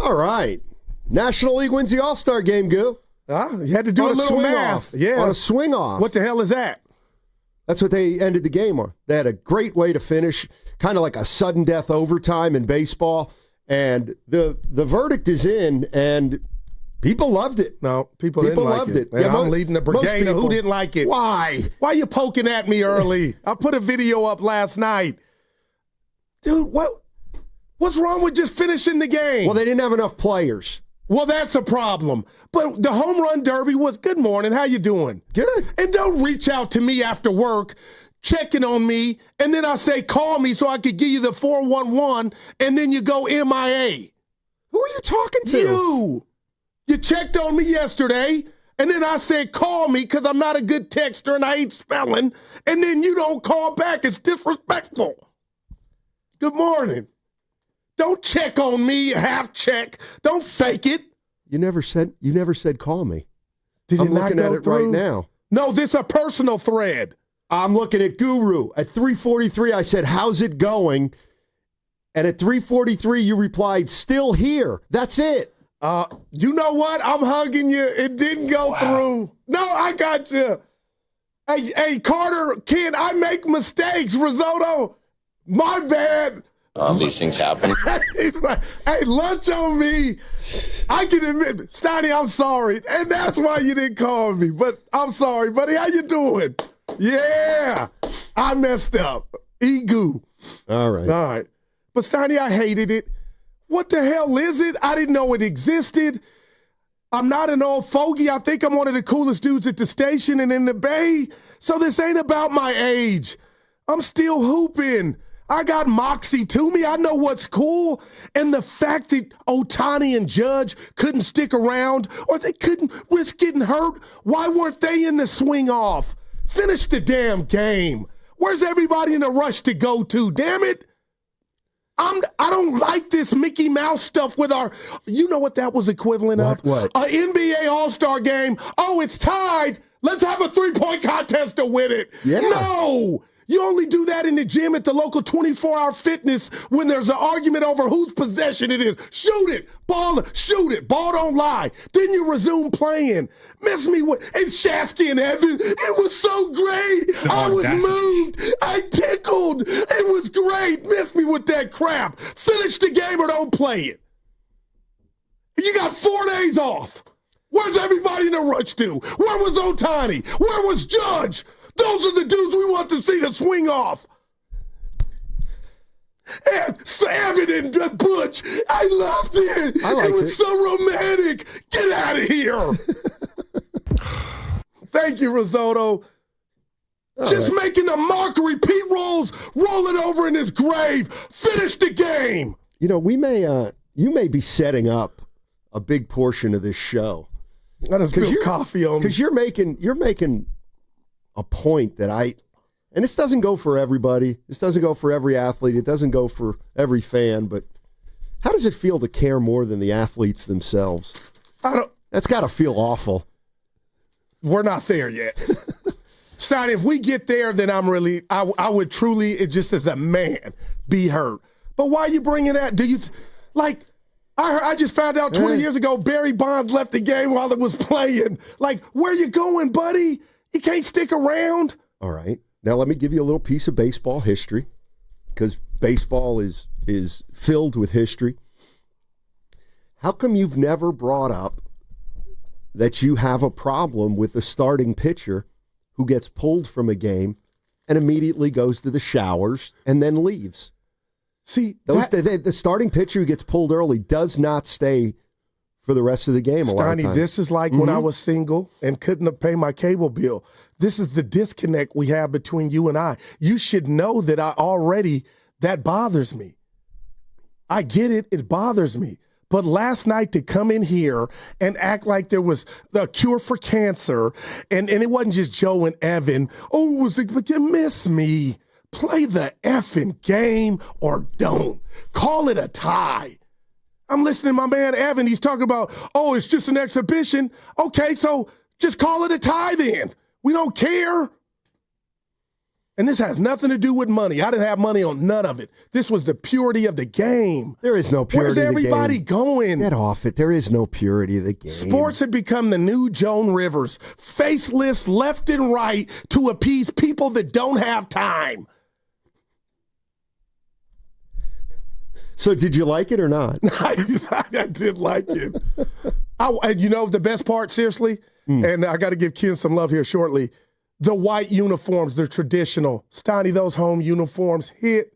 All right. National League wins the All-Star game, Goo. You had to do on a little swing math. off. Yeah. On a swing off. What the hell is that? That's what they ended the game on. They had a great way to finish, kind of like a sudden death overtime in baseball. And the verdict is in, and people loved it. No, people didn't like loved it. And Yeah, I'm leading the brigade of who didn't like it. Why? Why are you poking at me early? I put a video up last night. Dude, what's wrong with just finishing the game? Well, they didn't have enough players. Well, that's a problem. But the home run derby was, good morning, how you doing? Good. And don't reach out to me after work, checking on me, and then I say, call me so I could give you the 411, and then you go MIA. Who are you talking to? You. You checked on me yesterday, and then I said, call me because I'm not a good texter and I hate spelling, and then you don't call back. It's disrespectful. Good morning. Don't check on me, half check. Don't fake it. You never said call me. Did I'm it not looking go at it through? right now. No, this is a personal thread. I'm looking at Guru. At 3:43, I said, how's it going? And at 3:43, you replied, still here. That's it. You know what? I'm hugging you. It didn't go through. No, I got you. Hey, Carter, kid, I make mistakes. Risotto, my bad. These things happen. Hey, lunch on me. I can admit, Steiny, I'm sorry. And that's why you didn't call me. But I'm sorry, buddy. How you doing? Yeah, I messed up. Egu. All right. But Steiny, I hated it. What the hell is it? I didn't know it existed. I'm not an old fogey. I think I'm one of the coolest dudes at the station and in the Bay. So this ain't about my age. I'm still hooping. I got moxie to me. I know what's cool. And the fact that Ohtani and Judge couldn't stick around or they couldn't risk getting hurt, why weren't they in the swing off? Finish the damn game. Where's everybody in a rush to go to? Damn it. I don't like this Mickey Mouse stuff with our, you know what that was equivalent of? What? An NBA All-Star game. Oh, it's tied. Let's have a 3-point contest to win it. Yeah. No. You only do that in the gym at the local 24-hour fitness when there's an argument over whose possession it is. Shoot it. Shoot it. Ball don't lie. Then you resume playing. Miss me with, and Shasky and Evan, it was so great. I was moved. I tickled. It was great. Miss me with that crap. Finish the game or don't play it. You got 4 days off. Where's everybody in a rush to? Where was Ohtani? Where was Judge? Those are the dudes we want to see the swing off. And Evan and Butch, I loved it. It was so romantic. Get out of here. Thank you, Risotto. Just making a mockery. Pete Rolls rolling over in his grave. Finish the game. You know, you may be setting up a big portion of this show. I just spilled coffee on me. Because you're making a point that and this doesn't go for everybody. This doesn't go for every athlete. It doesn't go for every fan. But how does it feel to care more than the athletes themselves? That's got to feel awful. We're not there yet. Steiny, if we get there, then I would truly, it just as a man, be hurt. But why are you bringing that? Do you, I just found out 20 years ago Barry Bonds left the game while it was playing. Like, where you going, buddy? You can't stick around. All right. Now let me give you a little piece of baseball history, because baseball is filled with history. How come you've never brought up that you have a problem with the starting pitcher who gets pulled from a game and immediately goes to the showers and then leaves? See, the starting pitcher who gets pulled early does not stay for the rest of the game. Steiny, this is like when I was single and couldn't pay my cable bill. This is the disconnect we have between you and I. You should know that that bothers me. I get it. It bothers me. But last night to come in here and act like there was the cure for cancer and it wasn't just Joe and Evan. Oh, it was but you miss me. Play the effing game or don't. Call it a tie. I'm listening to my man Evan. He's talking about, oh, it's just an exhibition. Okay, so just call it a tie then. We don't care. And this has nothing to do with money. I didn't have money on none of it. This was the purity of the game. There is no purity Where's everybody of the game. going? Get off it. There is no purity of the game. Sports have become the new Joan Rivers. Facelifts left and right to appease people that don't have time. So did you like it or not? I did like it. And you know the best part, seriously? And I got to give Ken some love here shortly. The white uniforms, they're traditional. Steiny, those home uniforms hit.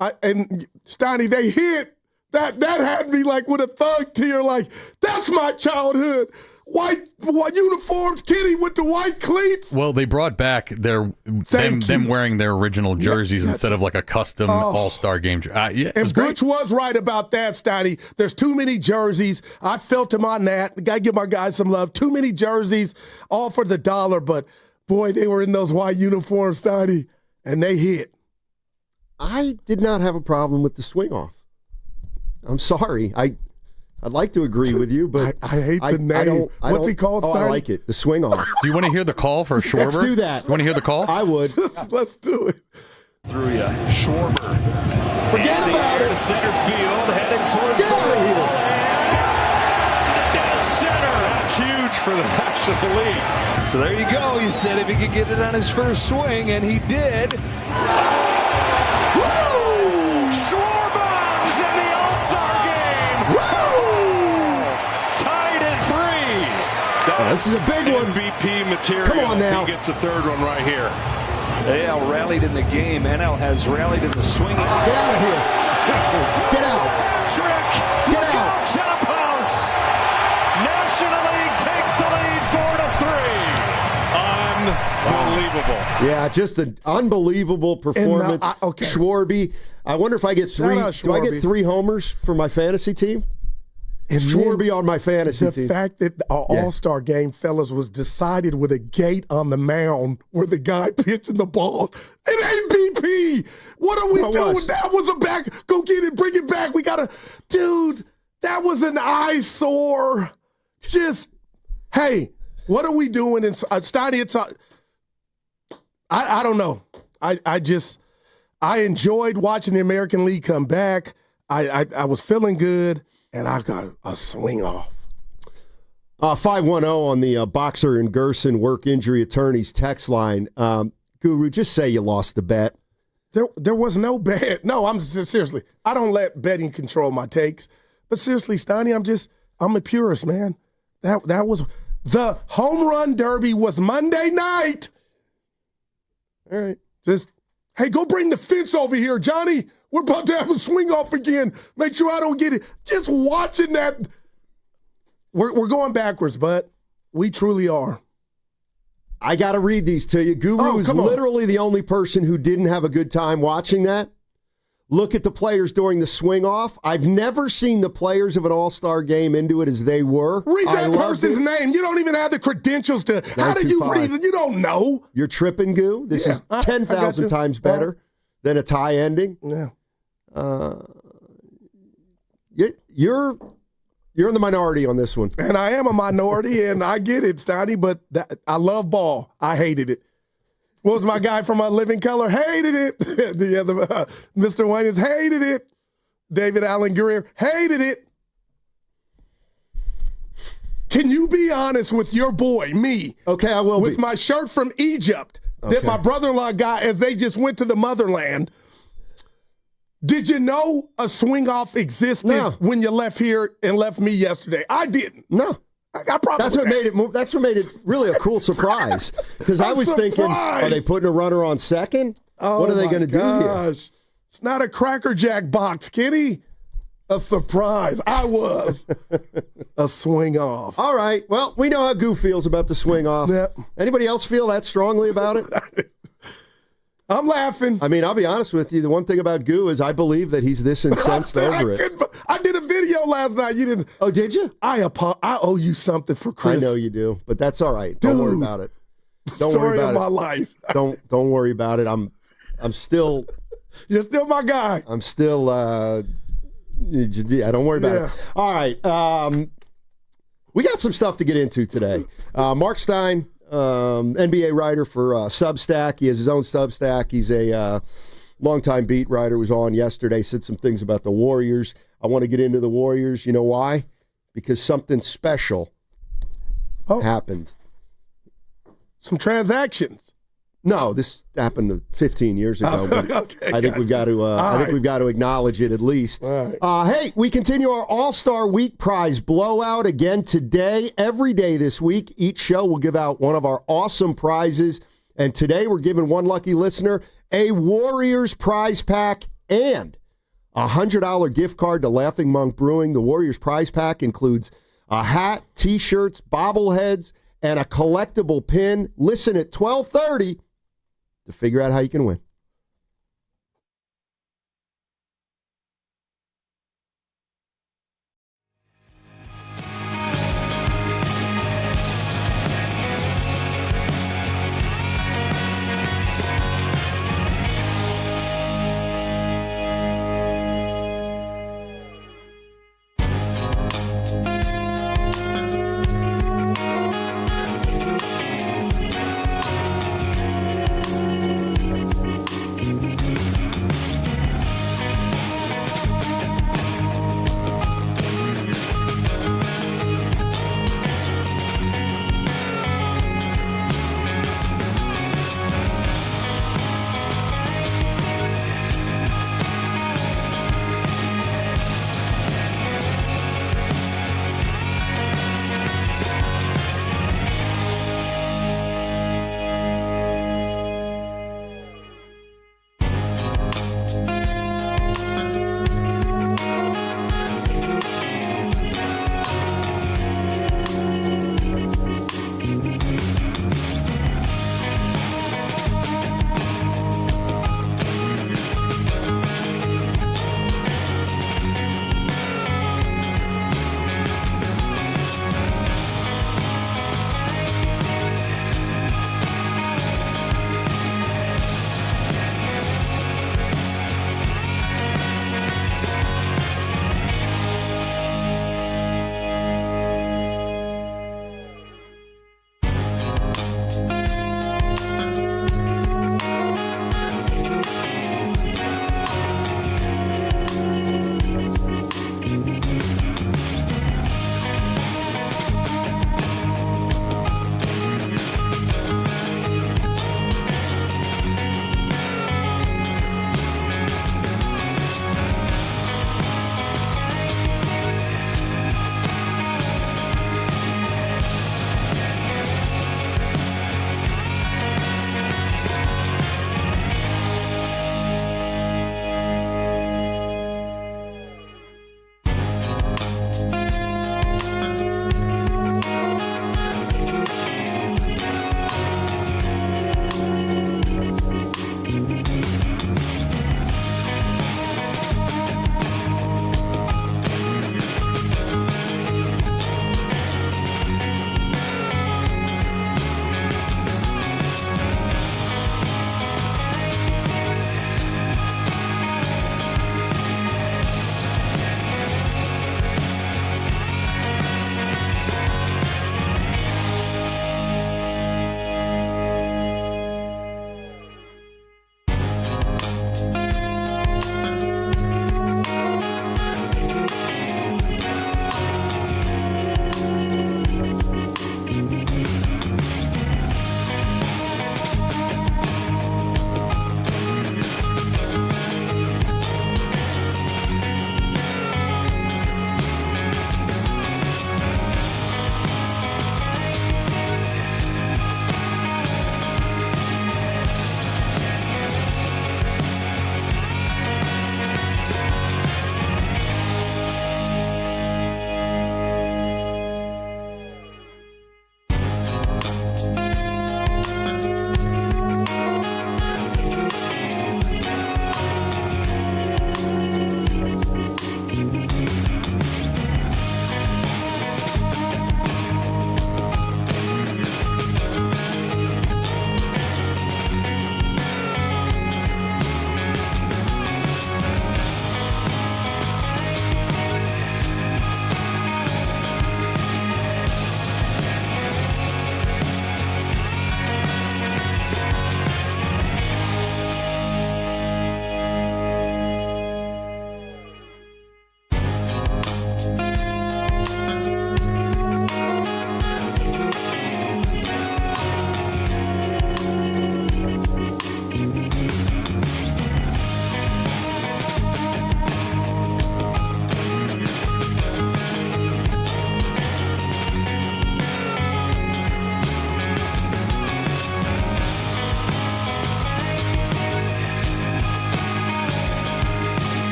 And Steiny, they hit. That had me like with a thug tear, like, that's my childhood. White uniforms, Kenny with the white cleats. Well, they brought back them wearing their original jerseys instead of like a custom All-Star game. And Butch was right about that, Steiny. There's too many jerseys. I felt him on that. Got to give my guys some love. Too many jerseys, all for the dollar, but boy, they were in those white uniforms, Steiny, and they hit. I did not have a problem with the swing off. I'm sorry. I'd like to agree with you, but I hate the name. What's he called, Oh, Steiny? I like it. The swing off. Do you want to hear the call for Schwarber? Let's do that. You want to hear the call? I would. Let's do it. Through you. Schwarber. Forget about it. To center field, heading towards the wall. And dead center. That's huge for the National League. So there you go. You said if he could get it on his first swing, and he did. Woo! Schwarber's in the All-Star game. Woo! Tied at 3. This is a big one. MVP material. Come on now. He gets the third one right here. AL rallied in the game. NL has rallied in the swing. Get out of here. Get out. Patrick. Get out. Jump house. National League takes the lead 4-3. Unbelievable. Yeah, just an unbelievable performance. Okay. Schwarby. I wonder if I get three. Do I get 3 homers for my fantasy team? And Schwarby on my fantasy the team. fact that our All-Star game, fellas, was decided with a gate on the mound where the guy pitching the balls. It ain't BP. What are we doing? That was a back. Go get it. Bring it back. We got to. Dude, that was an eyesore. Just, hey, what are we doing? Steiny, it's I don't know. I enjoyed watching the American League come back. I was feeling good. And I got a swing off. 510 on the Boxer and Gerson work injury attorneys text line. Guru, just say you lost the bet. There was no bet. No, I'm seriously. I don't let betting control my takes. But seriously, Steiny, I'm a purist, man. That was the home run derby was Monday night. All right. Hey, go bring the fence over here, Johnny. We're about to have a swing off again. Make sure I don't get it. Just watching that. We're going backwards, but we truly are. I got to read these to you. Guru is literally the only person who didn't have a good time watching that. Look at the players during the swing off. I've never seen the players of an all-star game into it as they were. Read that person's name. You don't even have the credentials to. How do you read it? You don't know. You're tripping, Goo. This is 10,000 times better than a tie ending. Yeah. You're in the minority on this one. And I am a minority, and I get it, Steiny, but I love ball. I hated it. What was my guy from Living Color? Hated it. The other Mr. Wayne hated it. David Allen Greer hated it. Can you be honest with your boy, me? Okay, I will with my shirt from Egypt that my brother-in-law got as they just went to the motherland. Did you know a swing-off existed when you left here and left me yesterday? I didn't. No. That's what made it really a cool surprise. Because I was thinking, are they putting a runner on second? What are they going to do here? It's not a Cracker Jack box, Kenny. A surprise. I was. A swing off. All right. Well, we know how Goo feels about the swing off. Yep. Anybody else feel that strongly about it? I'm laughing. I mean, I'll be honest with you. The one thing about Goo is I believe that he's this incensed over it. I did a video last night. You didn't. Oh, did you? I owe you something for Chris. I know you do, but that's all right. Don't worry about it. Don't worry about of my life. Don't worry about it. I'm still. You're still my guy. I'm still. Don't worry about it. All right. We got some stuff to get into today. Mark Stein. NBA writer for Substack. He has his own Substack. He's a longtime beat writer. Was on yesterday, said some things about the Warriors. I want to get into the Warriors. You know why? Because something special happened. Some transactions. No, this happened 15 years ago. But Okay, I think we've got to. I think we've got to acknowledge it at least. Hey, we continue our All-Star Week prize blowout again today. Every day this week, each show will give out one of our awesome prizes. And today, we're giving one lucky listener a Warriors prize pack and a $100 gift card to Laughing Monk Brewing. The Warriors prize pack includes a hat, T-shirts, bobbleheads, and a collectible pin. Listen at 12:30 to figure out how you can win.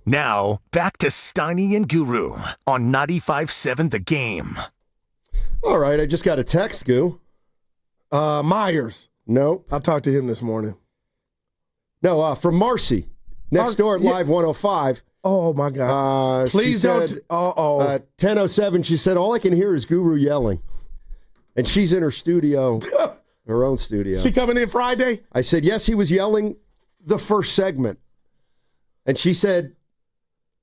Now, back to Steiny and Guru on 95.7 The Game. All right, I just got a text, Goo. Myers. No. I talked to him this morning. No, from Marcy, next door at Live 105. Oh, my God. Please don't. 10:07, she said, all I can hear is Guru yelling. And she's in her studio, her own studio. She coming in Friday? I said, yes, he was yelling the first segment. And she said,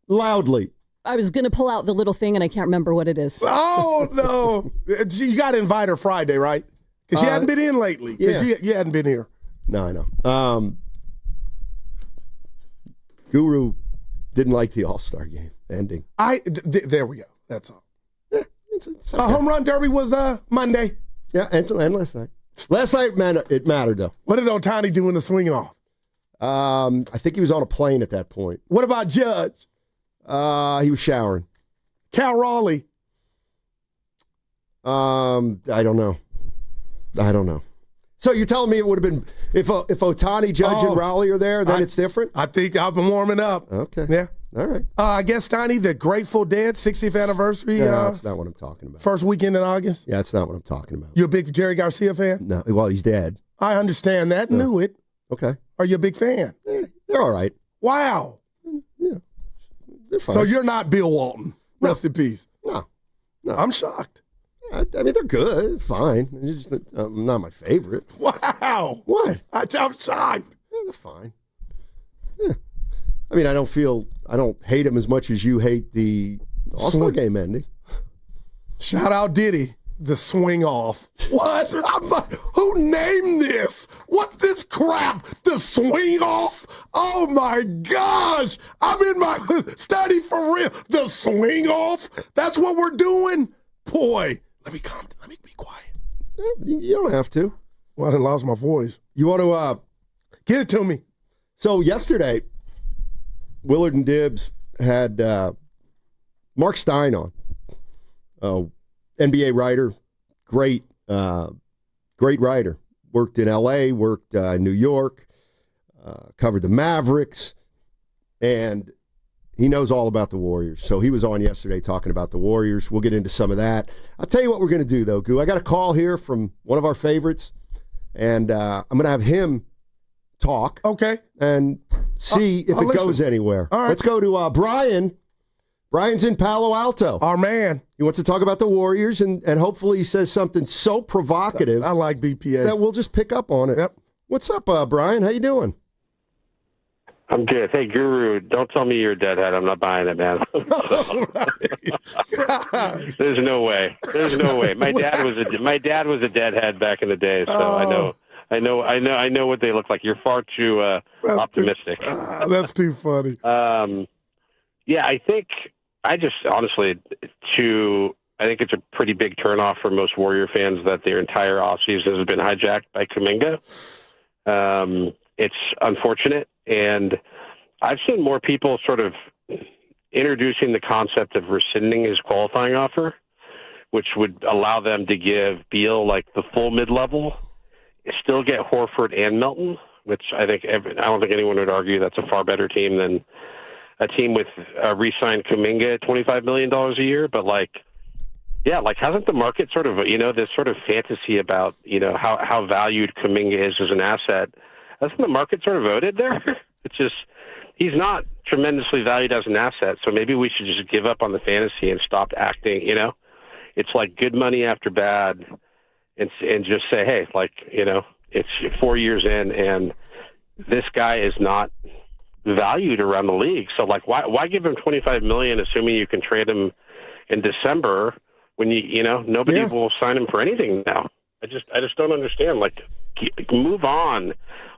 loudly. I was going to pull out the little thing, and I can't remember what it is. Oh, no. You got to invite her Friday, right? Because she hadn't been in lately. Because you hadn't been here. No, I know. Guru didn't like the All-Star game ending. There we go. That's all. Yeah, it's okay. Home run derby was Monday. Yeah, and last night. Last night it mattered, though. What did Ohtani do in the swing off? I think he was on a plane at that point. What about Judge? He was showering. Cal Raleigh? I don't know. So you're telling me it would have been if Ohtani, Judge, and Raleigh are there, then it's different? I think I've been warming up. Okay. Yeah. All right. I guess, Steiny, the Grateful Dead 60th anniversary. No, that's not what I'm talking about. First weekend in August? Yeah, that's not what I'm talking about. You a big Jerry Garcia fan? No, well, he's dead. I understand that. No. Knew it. Okay. Are you a big fan? They're all right. Wow. Yeah. They're fine. So you're not Bill Walton. Rest in peace. No. I'm shocked. I mean, they're good. Fine. It's just not my favorite. Wow. What? I'm shocked. Yeah, they're fine. Yeah. I mean, I don't hate him as much as you hate the All-Star game ending. Shout out Diddy. The swing off. What? Who named this? What this crap? The swing off? Oh my gosh. I'm in my study for real. The swing off? That's what we're doing? Boy, let me be quiet. You don't have to. Well, I done lost my voice. You want to get it to me. So yesterday, Willard and Dibs had Mark Stein on. NBA writer, great writer. Worked in L.A., worked in New York, covered the Mavericks, and he knows all about the Warriors. So he was on yesterday talking about the Warriors. We'll get into some of that. I'll tell you what we're going to do, though, Goo. I got a call here from one of our favorites, and I'm going to have him talk. Okay. And see if it goes anywhere. All right. Let's go to Brian. Brian's in Palo Alto. Our man. He wants to talk about the Warriors, and hopefully he says something so provocative. I like BPA. That we'll just pick up on it. Yep. What's up, Brian? How you doing? I'm good. Hey, Guru, don't tell me you're a deadhead. I'm not buying it, man. There's no way. There's no way. My dad was a deadhead back in the day, so I know what they look like. You're far too optimistic. That's too funny. Yeah, I think I think it's a pretty big turnoff for most Warrior fans that their entire offseason has been hijacked by Kuminga. It's unfortunate, and I've seen more people sort of introducing the concept of rescinding his qualifying offer, which would allow them to give Beal like the full mid-level, still get Horford and Melton, which I don't think anyone would argue that's a far better team than a team with re-signed Kuminga at $25 million a year. But hasn't the market sort of, this sort of fantasy about, how valued Kuminga is as an asset, hasn't the market sort of voted there? It's just, he's not tremendously valued as an asset. So maybe we should just give up on the fantasy and stop acting, it's like good money after bad and just say, hey, it's 4 years in and this guy is not valued around the league. So why give him $25 million assuming you can trade him in December when nobody will sign him for anything now? I just don't understand. Move on.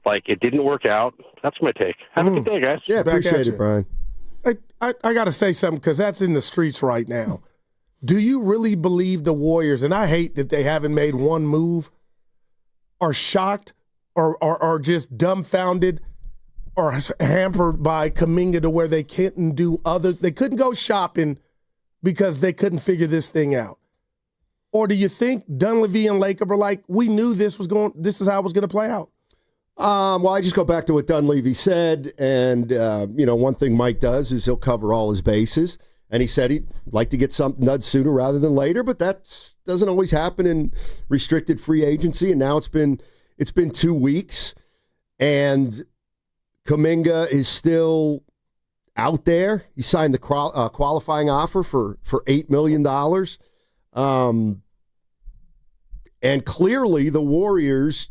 It didn't work out. That's my take. Have a good day, guys. Yeah, appreciate it, Brian. I got to say something because that's in the streets right now. Do you really believe the Warriors, and I hate that they haven't made one move, are shocked or just dumbfounded or hampered by Kuminga to where they couldn't go shopping because they couldn't figure this thing out? Or do you think Dunleavy and Lacob are like, we knew this is how it was going to play out? Well, I just go back to what Dunleavy said, and one thing Mike does is he'll cover all his bases, and he said he'd like to get something done sooner rather than later, but that doesn't always happen in restricted free agency, and now it's been 2 weeks, and Kuminga is still out there. He signed the qualifying offer for $8 million, and clearly the Warriors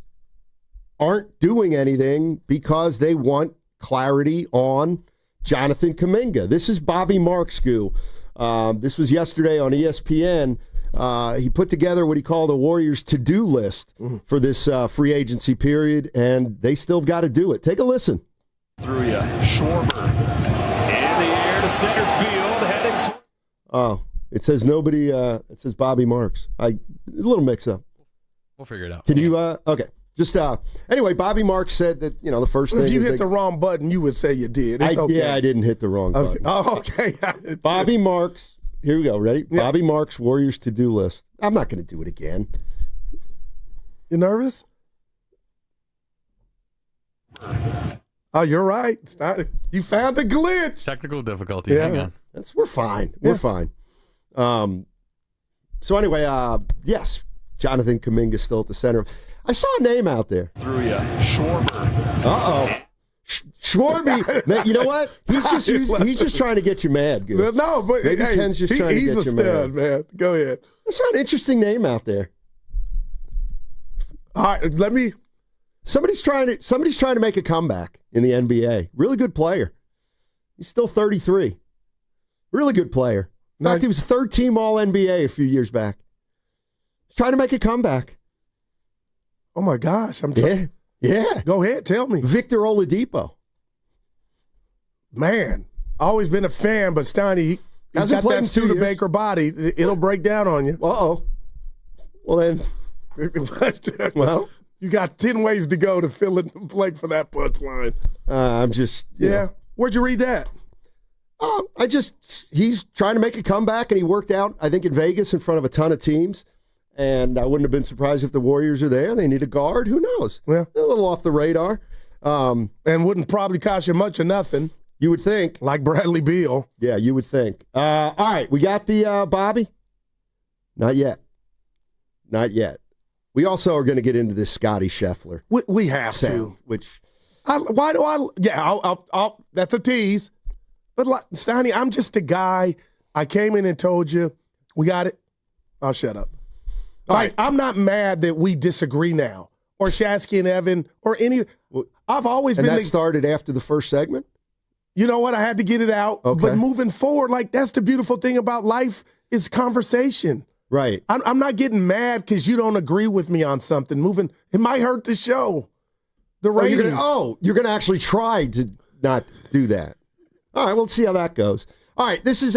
aren't doing anything because they want clarity on Jonathan Kuminga. This is Bobby Marks' goo. This was yesterday on ESPN. He put together what he called a Warriors to-do list for this free agency period, and they still got to do it. Take a listen. Through you. Schwarber in the air to center field, heading to... Oh, it says nobody, it says Bobby Marks. A little mix-up. We'll figure it out. Can you, okay. Just anyway, Bobby Marks said that the first thing. If you hit the wrong button, you would say you did. It's okay. Yeah, I didn't hit the wrong button. Oh, okay. Bobby Marks. Here we go. Ready? Yeah. Bobby Marks Warriors to-do list. I'm not going to do it again. You nervous? Oh, you're right. You found the glitch. Technical difficulty. Hang on. We're fine. We're fine. So anyway, yes, Jonathan Kuminga still at the center. I saw a name out there. Through you. Schwarber. Uh-oh. Schwarby, man, you know what? He's just trying to get you mad, Good. No, but maybe Ken's just trying to get you mad. He's a stud, man. Go ahead. I saw an interesting name out there. All right, somebody's trying to make a comeback in the NBA. Really good player. He's still 33. Really good player. In fact, he was third team All NBA a few years back. He's trying to make a comeback. Oh my gosh! Yeah. Go ahead, tell me. Victor Oladipo. Man, always been a fan, but Steiny, he's got that Studebaker body. It'll break down on you. Uh-oh. Well then, you got 10 ways to go to fill in the blank for that punchline. I'm just yeah. Where'd you read that? He's trying to make a comeback, and he worked out, I think, in Vegas in front of a ton of teams. And I wouldn't have been surprised if the Warriors are there. They need a guard. Who knows? Yeah. A little off the radar. And wouldn't probably cost you much or nothing. You would think. Like Bradley Beal. Yeah, you would think. All right, we got the Bobby? Not yet. Not yet. We also are going to get into this Scotty Scheffler. We have to. Which. I'll that's a tease. But Steiny, I'm just a guy. I came in and told you, we got it. I'll shut up. I'm not mad that we disagree now, or Shasky and Evan, or any. I've always been. And that started after the first segment? You know what? I had to get it out. Okay. But moving forward, that's the beautiful thing about life is conversation. Right. I'm not getting mad because you don't agree with me on something. it might hurt the show. The ratings. You're going to actually try to not do that. All right, well, let's see how that goes. All right, this is,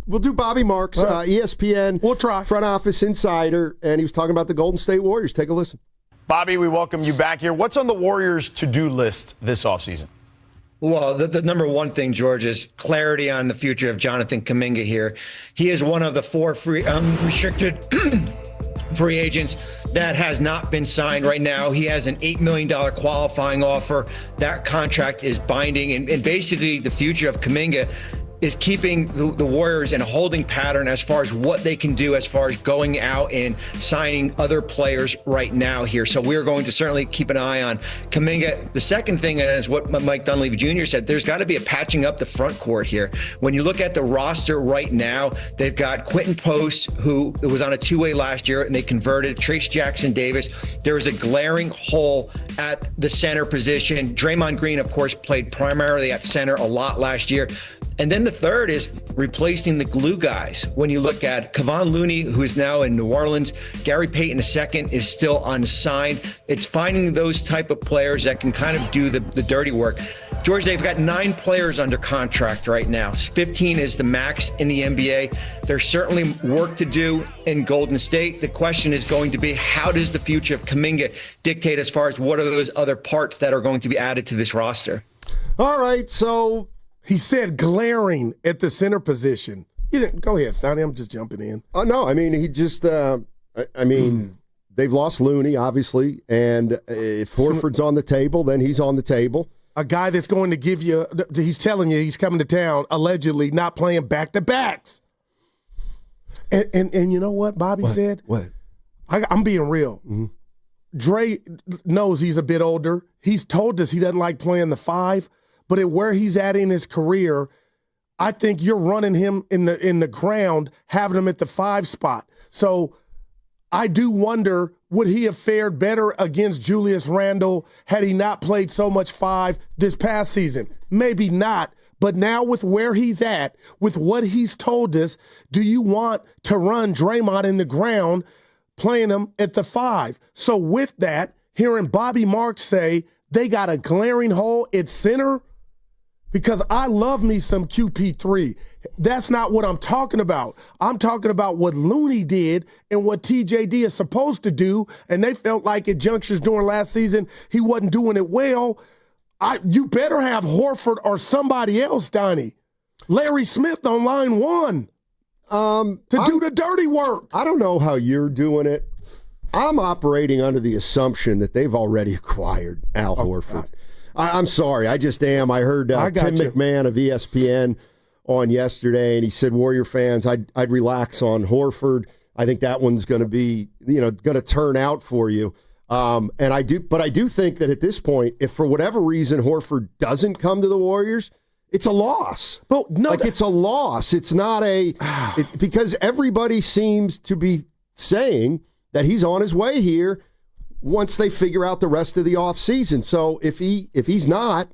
we'll do Bobby Marks, ESPN. We'll try. Front Office Insider, and he was talking about the Golden State Warriors. Take a listen. Bobby, we welcome you back here. What's on the Warriors' to-do list this offseason? Well, the number one thing, George, is clarity on the future of Jonathan Kuminga here. He is one of the 4 restricted free agents that has not been signed right now. He has an $8 million qualifying offer. That contract is binding, and basically the future of Kuminga is keeping the Warriors in a holding pattern as far as what they can do as far as going out and signing other players right now here. So we're going to certainly keep an eye on Kuminga. The second thing is what Mike Dunleavy Jr. said. There's got to be a patching up the front court here. When you look at the roster right now, they've got Quentin Post, who was on a two-way last year, and they converted Trace Jackson-Davis. There is a glaring hole at the center position. Draymond Green, of course, played primarily at center a lot last year. And then the third is replacing the glue guys. When you look at Kevon Looney, who is now in New Orleans, Gary Payton II is still unsigned. It's finding those type of players that can kind of do the dirty work. George, they've got 9 players under contract right now. 15 is the max in the NBA. There's certainly work to do in Golden State. The question is going to be, how does the future of Kuminga dictate as far as what are those other parts that are going to be added to this roster? All right, so he said glaring at the center position. Go ahead, Steiny. I'm just jumping in. Oh, no. I mean, he just, they've lost Looney, obviously, and if Horford's on the table, then he's on the table. A guy that's going to give you, he's telling you he's coming to town, allegedly not playing back-to-backs. And you know what Bobby said? What? I'm being real. Mm-hmm. Dre knows he's a bit older. He's told us he doesn't like playing the 5, but at where he's at in his career, I think you're running him in the ground, having him at the 5 spot. So I do wonder, would he have fared better against Julius Randle had he not played so much 5 this past season? Maybe not. But now with where he's at, with what he's told us, do you want to run Draymond in the ground, playing him at the 5? So with that, hearing Bobby Marks say they got a glaring hole at center, because I love me some QP3. That's not what I'm talking about. I'm talking about what Looney did and what TJD is supposed to do, and they felt like at junctures during last season he wasn't doing it well. You better have Horford or somebody else, Donnie. Larry Smith on line 1 to do the dirty work. I don't know how you're doing it. I'm operating under the assumption that they've already acquired Al Horford. I'm sorry, I just am. I heard Tim McMahon of ESPN on yesterday, and he said, Warrior fans, I'd relax on Horford. I think that one's going to be, going to turn out for you. But I do think that at this point, if for whatever reason Horford doesn't come to the Warriors, it's a loss. But no, it's a loss. It's not it's because everybody seems to be saying that he's on his way here once they figure out the rest of the offseason. So if he's not,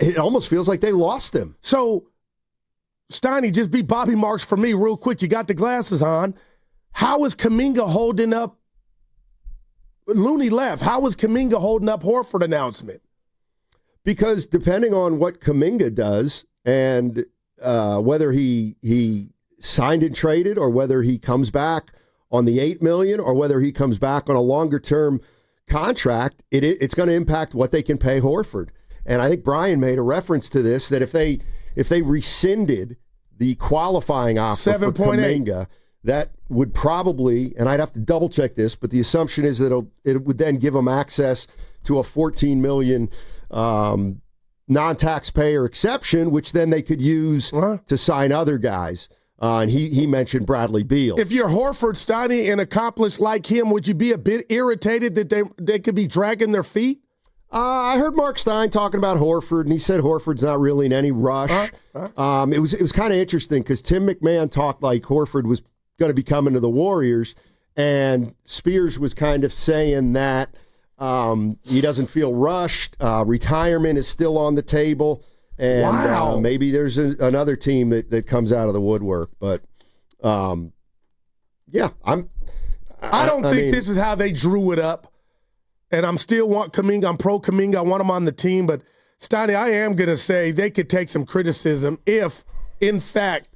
it almost feels like they lost him. So, Steiny, just be Bobby Marks for me real quick. You got the glasses on. How is Kuminga holding up? Looney left. How is Kuminga holding up Horford announcement? Because depending on what Kuminga does and whether he signed and traded or whether he comes back on the $8 million or whether he comes back on a longer-term contract, it's going to impact what they can pay Horford. And I think Brian made a reference to this, that if they rescinded the qualifying offer for Kuminga, that would probably, and I'd have to double-check this, but the assumption is that it would then give them access to a $14 million non-taxpayer exception, which then they could use to sign other guys. And he mentioned Bradley Beal. If you're Horford, Steiny, and accomplished like him, would you be a bit irritated that they could be dragging their feet? I heard Mark Stein talking about Horford, and he said Horford's not really in any rush. It was kind of interesting because Tim McMahon talked like Horford was going to be coming to the Warriors, and Spears was kind of saying that he doesn't feel rushed. Retirement is still on the table. And maybe there's another team that comes out of the woodwork. But, I don't think this is how they drew it up. And I'm still want Kuminga. I'm pro Kuminga. I want him on the team. But, Steiny, I am going to say they could take some criticism if, in fact,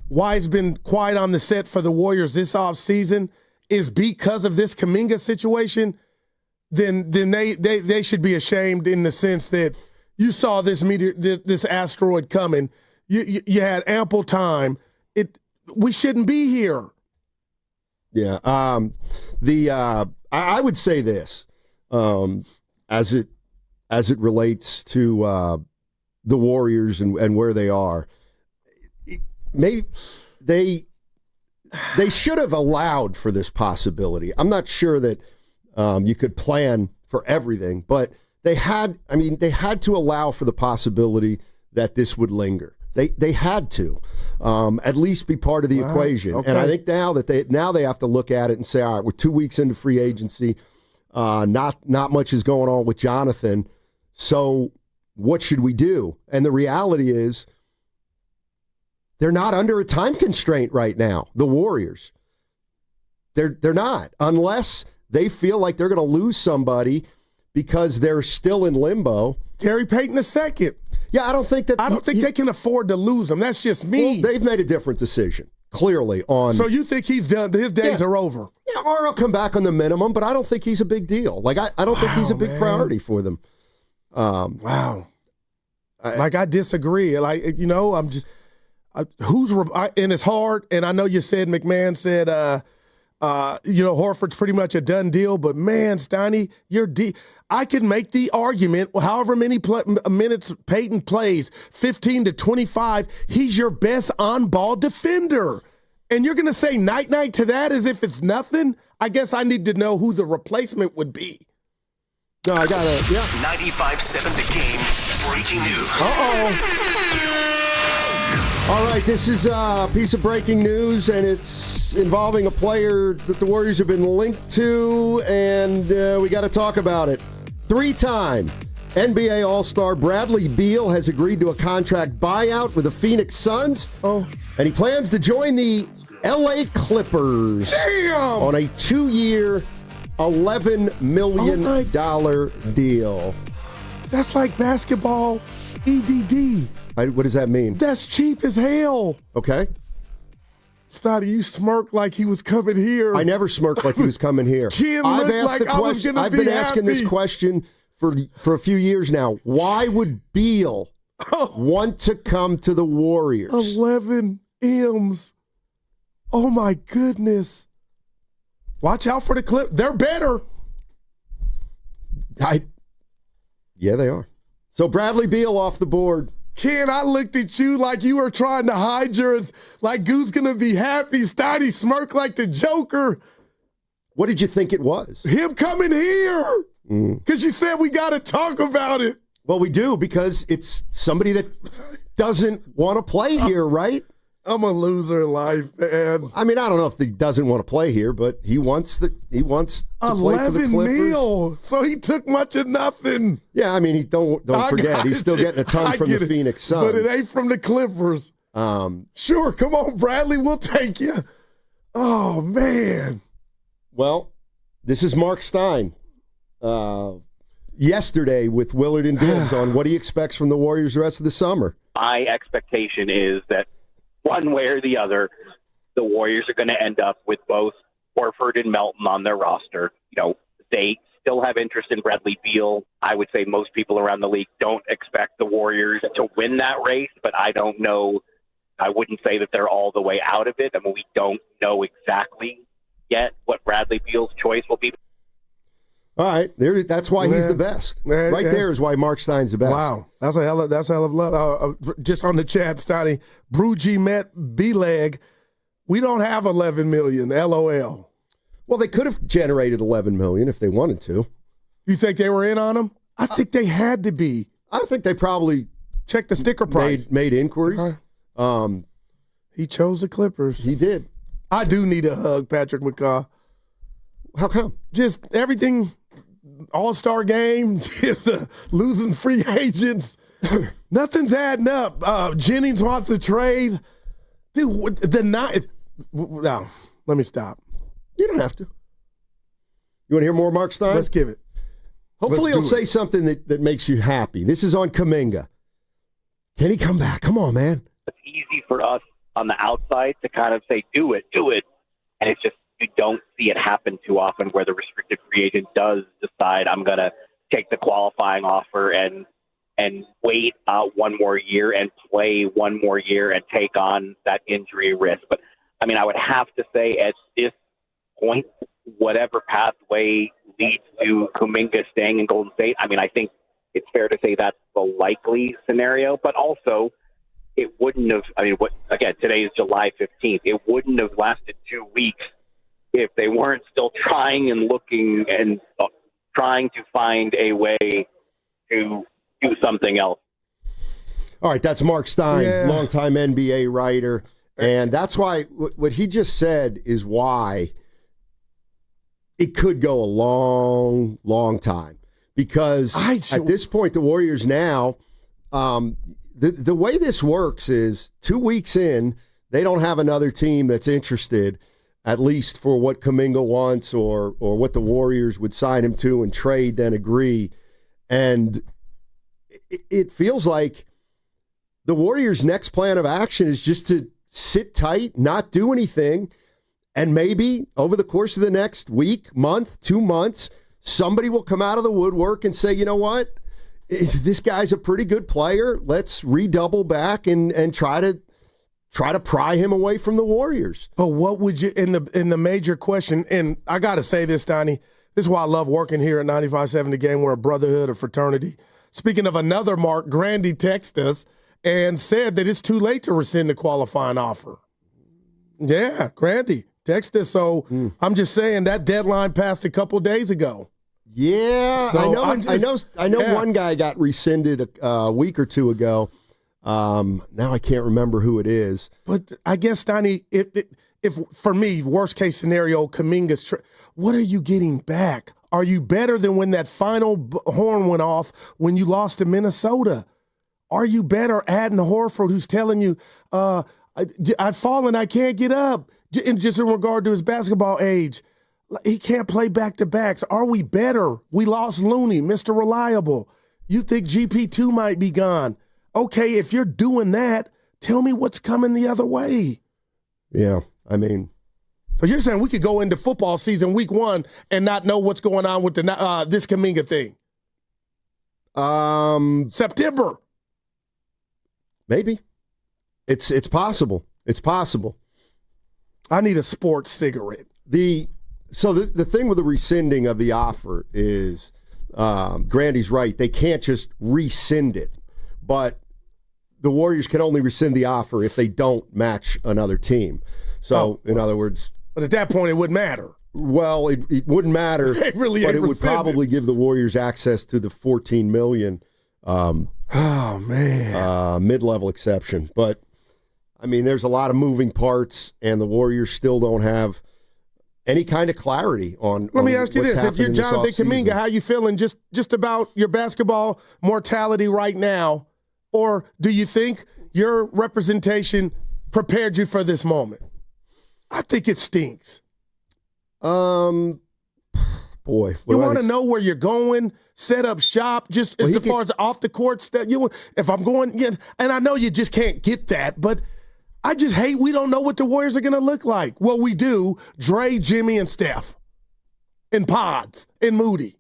why it's been quiet on the set for the Warriors this offseason is because of this Kuminga situation. Then they should be ashamed in the sense that you saw this asteroid coming. You had ample time. We shouldn't be here. Yeah. I would say this as it relates to the Warriors and where they are. Maybe they should have allowed for this possibility. I'm not sure that you could plan for everything, but they had to allow for the possibility that this would linger. They had to at least be part of the equation. Okay. And I think now they have to look at it and say, all right, we're 2 weeks into free agency. Not much is going on with Jonathan. So what should we do? And the reality is they're not under a time constraint right now, the Warriors. They're not, unless they feel like they're going to lose somebody because they're still in limbo. Gary Payton II. Yeah, I don't think they can afford to lose him. That's just me. Well, they've made a different decision, clearly. So you think he's done? His days are over? Yeah, or he'll come back on the minimum, but I don't think he's a big deal. Like I don't think he's a big priority for them. I disagree. I'm just and it's hard. And I know you said McMahon said Horford's pretty much a done deal, but man, Steiny, I can make the argument, however many minutes Peyton plays, 15 to 25, he's your best on-ball defender. And you're going to say night-night to that as if it's nothing? I guess I need to know who the replacement would be. No, I got to, yeah. 95.7 The Game, breaking news. All right, this is a piece of breaking news, and it's involving a player that the Warriors have been linked to, and we got to talk about it. 3-time NBA All-Star Bradley Beal has agreed to a contract buyout with the Phoenix Suns. And he plans to join the LA Clippers on a 2-year, $11 million deal. That's like basketball EDD. What does that mean? That's cheap as hell. Okay. Steiny, you smirked like he was coming here. I never smirked like he was coming here. I've been asking this question for a few years now. Why would Beal want to come to the Warriors? 11 M's. Oh, my goodness. Watch out for the clip. They're better. Yeah, they are. So Bradley Beal off the board. Ken, I looked at you like you were trying to hide like who's going to be happy. Steiny smirked like the Joker. What did you think it was? Him coming here. Because you said we got to talk about it. Well, we do, because it's somebody that doesn't want to play here, right? I'm a loser in life, man. I mean, I don't know if he doesn't want to play here, but he wants to play for the 11 Clippers. mil. So he took much of nothing. Yeah, I mean, don't forget, he's still getting a ton from the Phoenix Suns. But it ain't from the Clippers. Sure, come on, Bradley, we'll take you. Oh, man. Well, this is Mark Stein. Yesterday with Willard and Dibs on what he expects from the Warriors the rest of the summer. My expectation is that one way or the other, the Warriors are going to end up with both Horford and Melton on their roster. They still have interest in Bradley Beal. I would say most people around the league don't expect the Warriors to win that race, but I don't know. I wouldn't say that they're all the way out of it. I mean, we don't know exactly yet what Bradley Beal's choice will be. All right, that's why he's the best. There is why Mark Stein's the best. Wow, that's a hell of love. Just on the chat, Steiny, Brugy Met B-Leg, we don't have 11 million, LOL. Well, they could have generated 11 million if they wanted to. You think they were in on him? I think they had to be. I think they probably checked the sticker price. Made inquiries. He chose the Clippers. He did. I do need a hug, Patrick McCaw. How come? Just everything. All-Star game, just losing free agents. Nothing's adding up. Jennings wants to trade. Dude, no, let me stop. You don't have to. You want to hear more Mark Stein? Let's give it. Hopefully he'll say something that makes you happy. This is on Kuminga. Can he come back? Come on, man. It's easy for us on the outside to kind of say, do it. And it's just, you don't see it happen too often where the restricted free agent does decide I'm going to take the qualifying offer and wait one more year and play one more year and take on that injury risk. But, I mean, I would have to say at this point, whatever pathway leads to Kuminga staying in Golden State, I mean, I think it's fair to say that's the likely scenario. But also, it wouldn't have, today is July 15th. It wouldn't have lasted 2 weeks if they weren't still trying and looking and trying to find a way to do something else. All right, that's Mark Stein, longtime NBA writer. And that's why what he just said is why it could go a long, long time. Because at this point, the Warriors now, the way this works is 2 weeks in, they don't have another team that's interested, at least for what Kuminga wants or what the Warriors would sign him to and trade, then agree. And it feels like the Warriors' next plan of action is just to sit tight, not do anything, and maybe over the course of the next week, month, 2 months, somebody will come out of the woodwork and say, you know what, this guy's a pretty good player. Let's redouble back and try to try to pry him away from the Warriors. But what would you in the major question? And I got to say this, Donnie. This is why I love working here at 95.7 The Game. We're a brotherhood, a fraternity. Speaking of another Mark, Grandy texted us and said that it's too late to rescind the qualifying offer. Yeah, Grandy texted us. So I'm just saying that deadline passed a couple days ago. Yeah, So I know. One guy got rescinded a week or two ago. Now I can't remember who it is. But I guess, Steiny, if for me, worst case scenario, Kuminga's what are you getting back? Are you better than when that final horn went off when you lost to Minnesota? Are you better adding Horford, who's telling you, I've fallen, I can't get up, just in regard to his basketball age? He can't play back-to-backs. Are we better? We lost Looney, Mr. Reliable. You think GP2 might be gone. Okay, if you're doing that, tell me what's coming the other way. Yeah, I mean. So you're saying we could go into football season week 1 and not know what's going on with this Kuminga thing? September. Maybe. It's possible. It's possible. I need a sports cigarette. So the thing with the rescinding of the offer is, Grandy's right, they can't just rescind it. But the Warriors can only rescind the offer if they don't match another team. So, in other words... But at that point, it wouldn't matter. Well, it wouldn't matter, it really but ain't it would rescinded. probably give the Warriors access to the $14 million mid-level exception. But, I mean, there's a lot of moving parts, and the Warriors still don't have any kind of clarity on Let me ask you what's this. If you're happening this Jonathan offseason. Kuminga, how you feeling just about your basketball mortality right now? Or do you think your representation prepared you for this moment? I think it stinks. Boy. You want to know where you're going, set up shop, just as far as off the court stuff. If I'm going, and I know you just can't get that, but I just hate we don't know what the Warriors are going to look like. Well, we do. Dre, Jimmy, and Steph. And Pods. And Moody.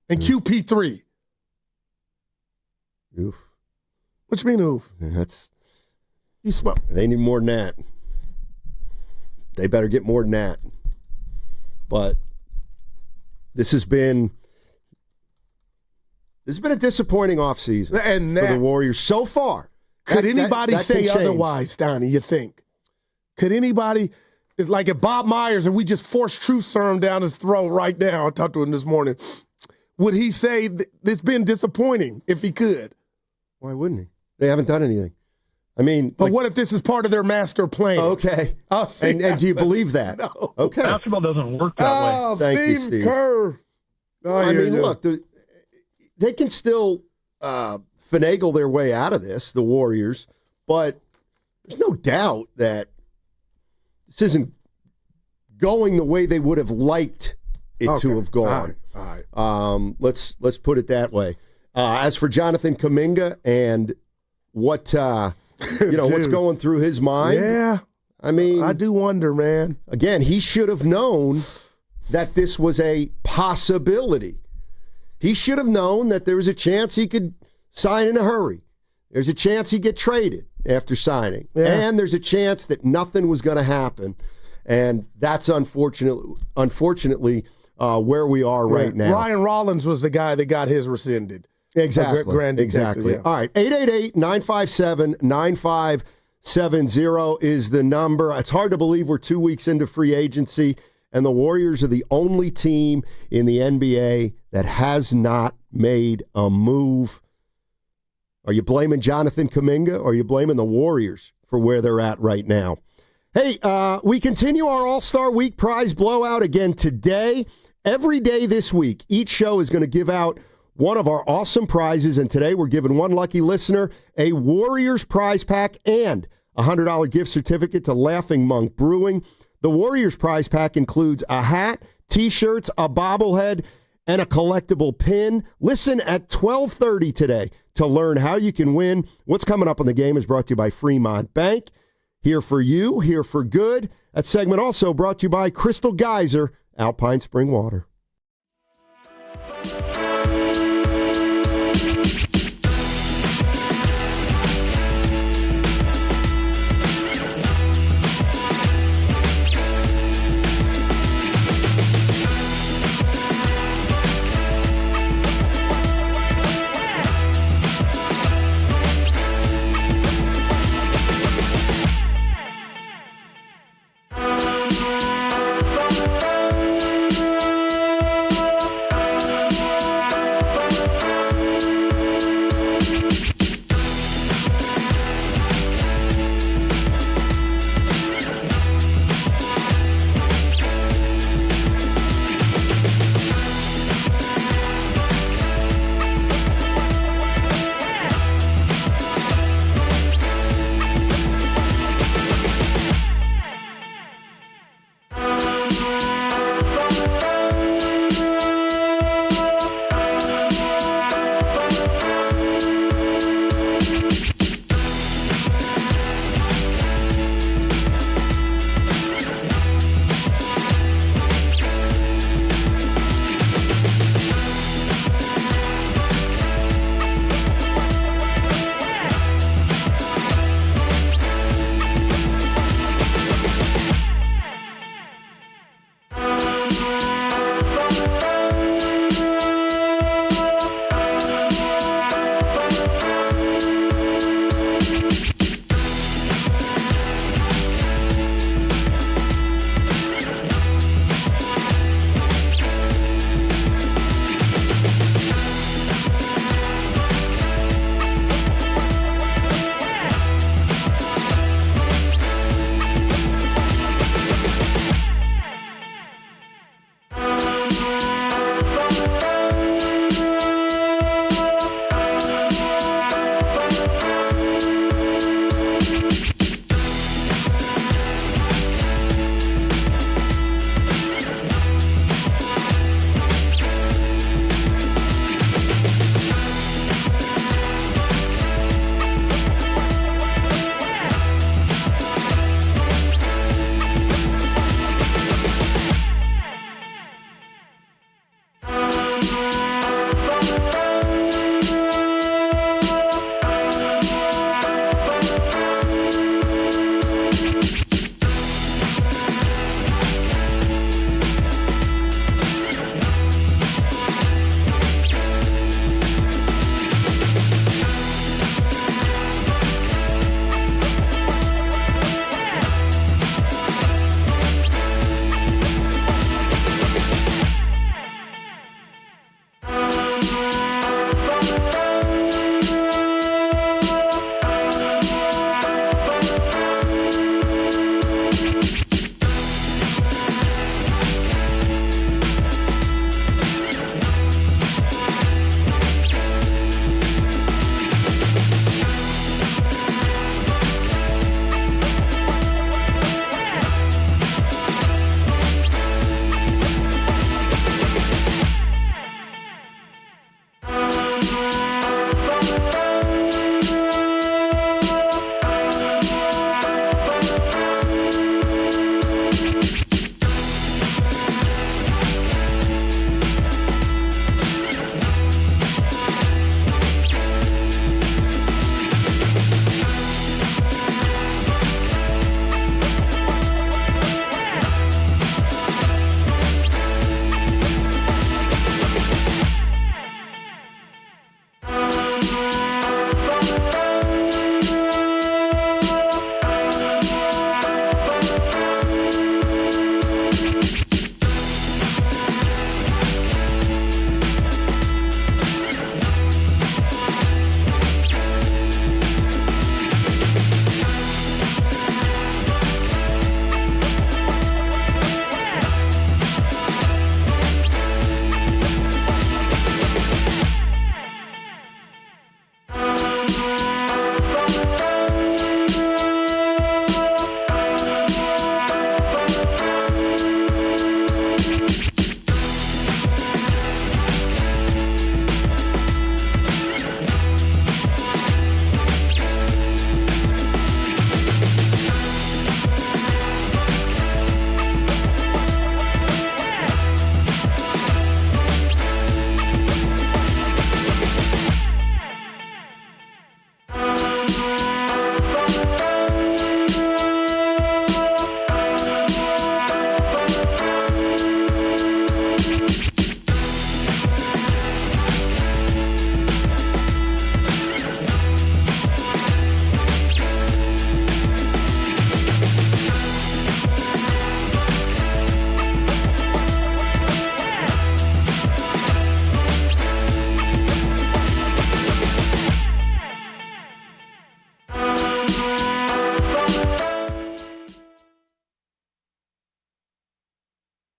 And QP3. Oof. What you mean, oof? You smell. They need more than that. They better get more than that. But this has been a disappointing offseason for the Warriors so far. Could anybody that say can change. otherwise, Donnie, you think? Could anybody, like if Bob Myers and we just forced truth serum down his throat right now, I talked to him this morning, would he say it's been disappointing if he could? Why wouldn't he? They haven't done anything. I mean, but what if this is part of their master plan? Okay. And do you believe that? No. Okay. Basketball doesn't work that way. Thank you, Steve. Kerr. I mean, look, they can still finagle their way out of this, the Warriors, but there's no doubt that this isn't going the way they would have liked it to have gone. All right. Let's put it that way. As for Jonathan Kuminga and what what's going through his mind, yeah, I mean, I do wonder, man. Again, he should have known that this was a possibility. He should have known that there was a chance he could sign in a hurry. There's a chance he'd get traded after signing. Yeah. And there's a chance that nothing was going to happen. And that's unfortunately where we are right now. Ryan Rollins was the guy that got his rescinded. Exactly. Exactly. Yeah. All right. 888-957-9570 is the number. It's hard to believe we're 2 weeks into free agency, and the Warriors are the only team in the NBA that has not made a move. Are you blaming Jonathan Kuminga, or are you blaming the Warriors for where they're at right now? Hey, we continue our All-Star Week prize blowout again today. Every day this week, each show is going to give out one of our awesome prizes, and today we're giving one lucky listener a Warriors prize pack and a $100 gift certificate to Laughing Monk Brewing. The Warriors prize pack includes a hat, T-shirts, a bobblehead, and a collectible pin. Listen at 12:30 today to learn how you can win. What's coming up on the game is brought to you by Fremont Bank. Here for you, here for good. That segment also brought to you by Crystal Geyser, Alpine Spring Water.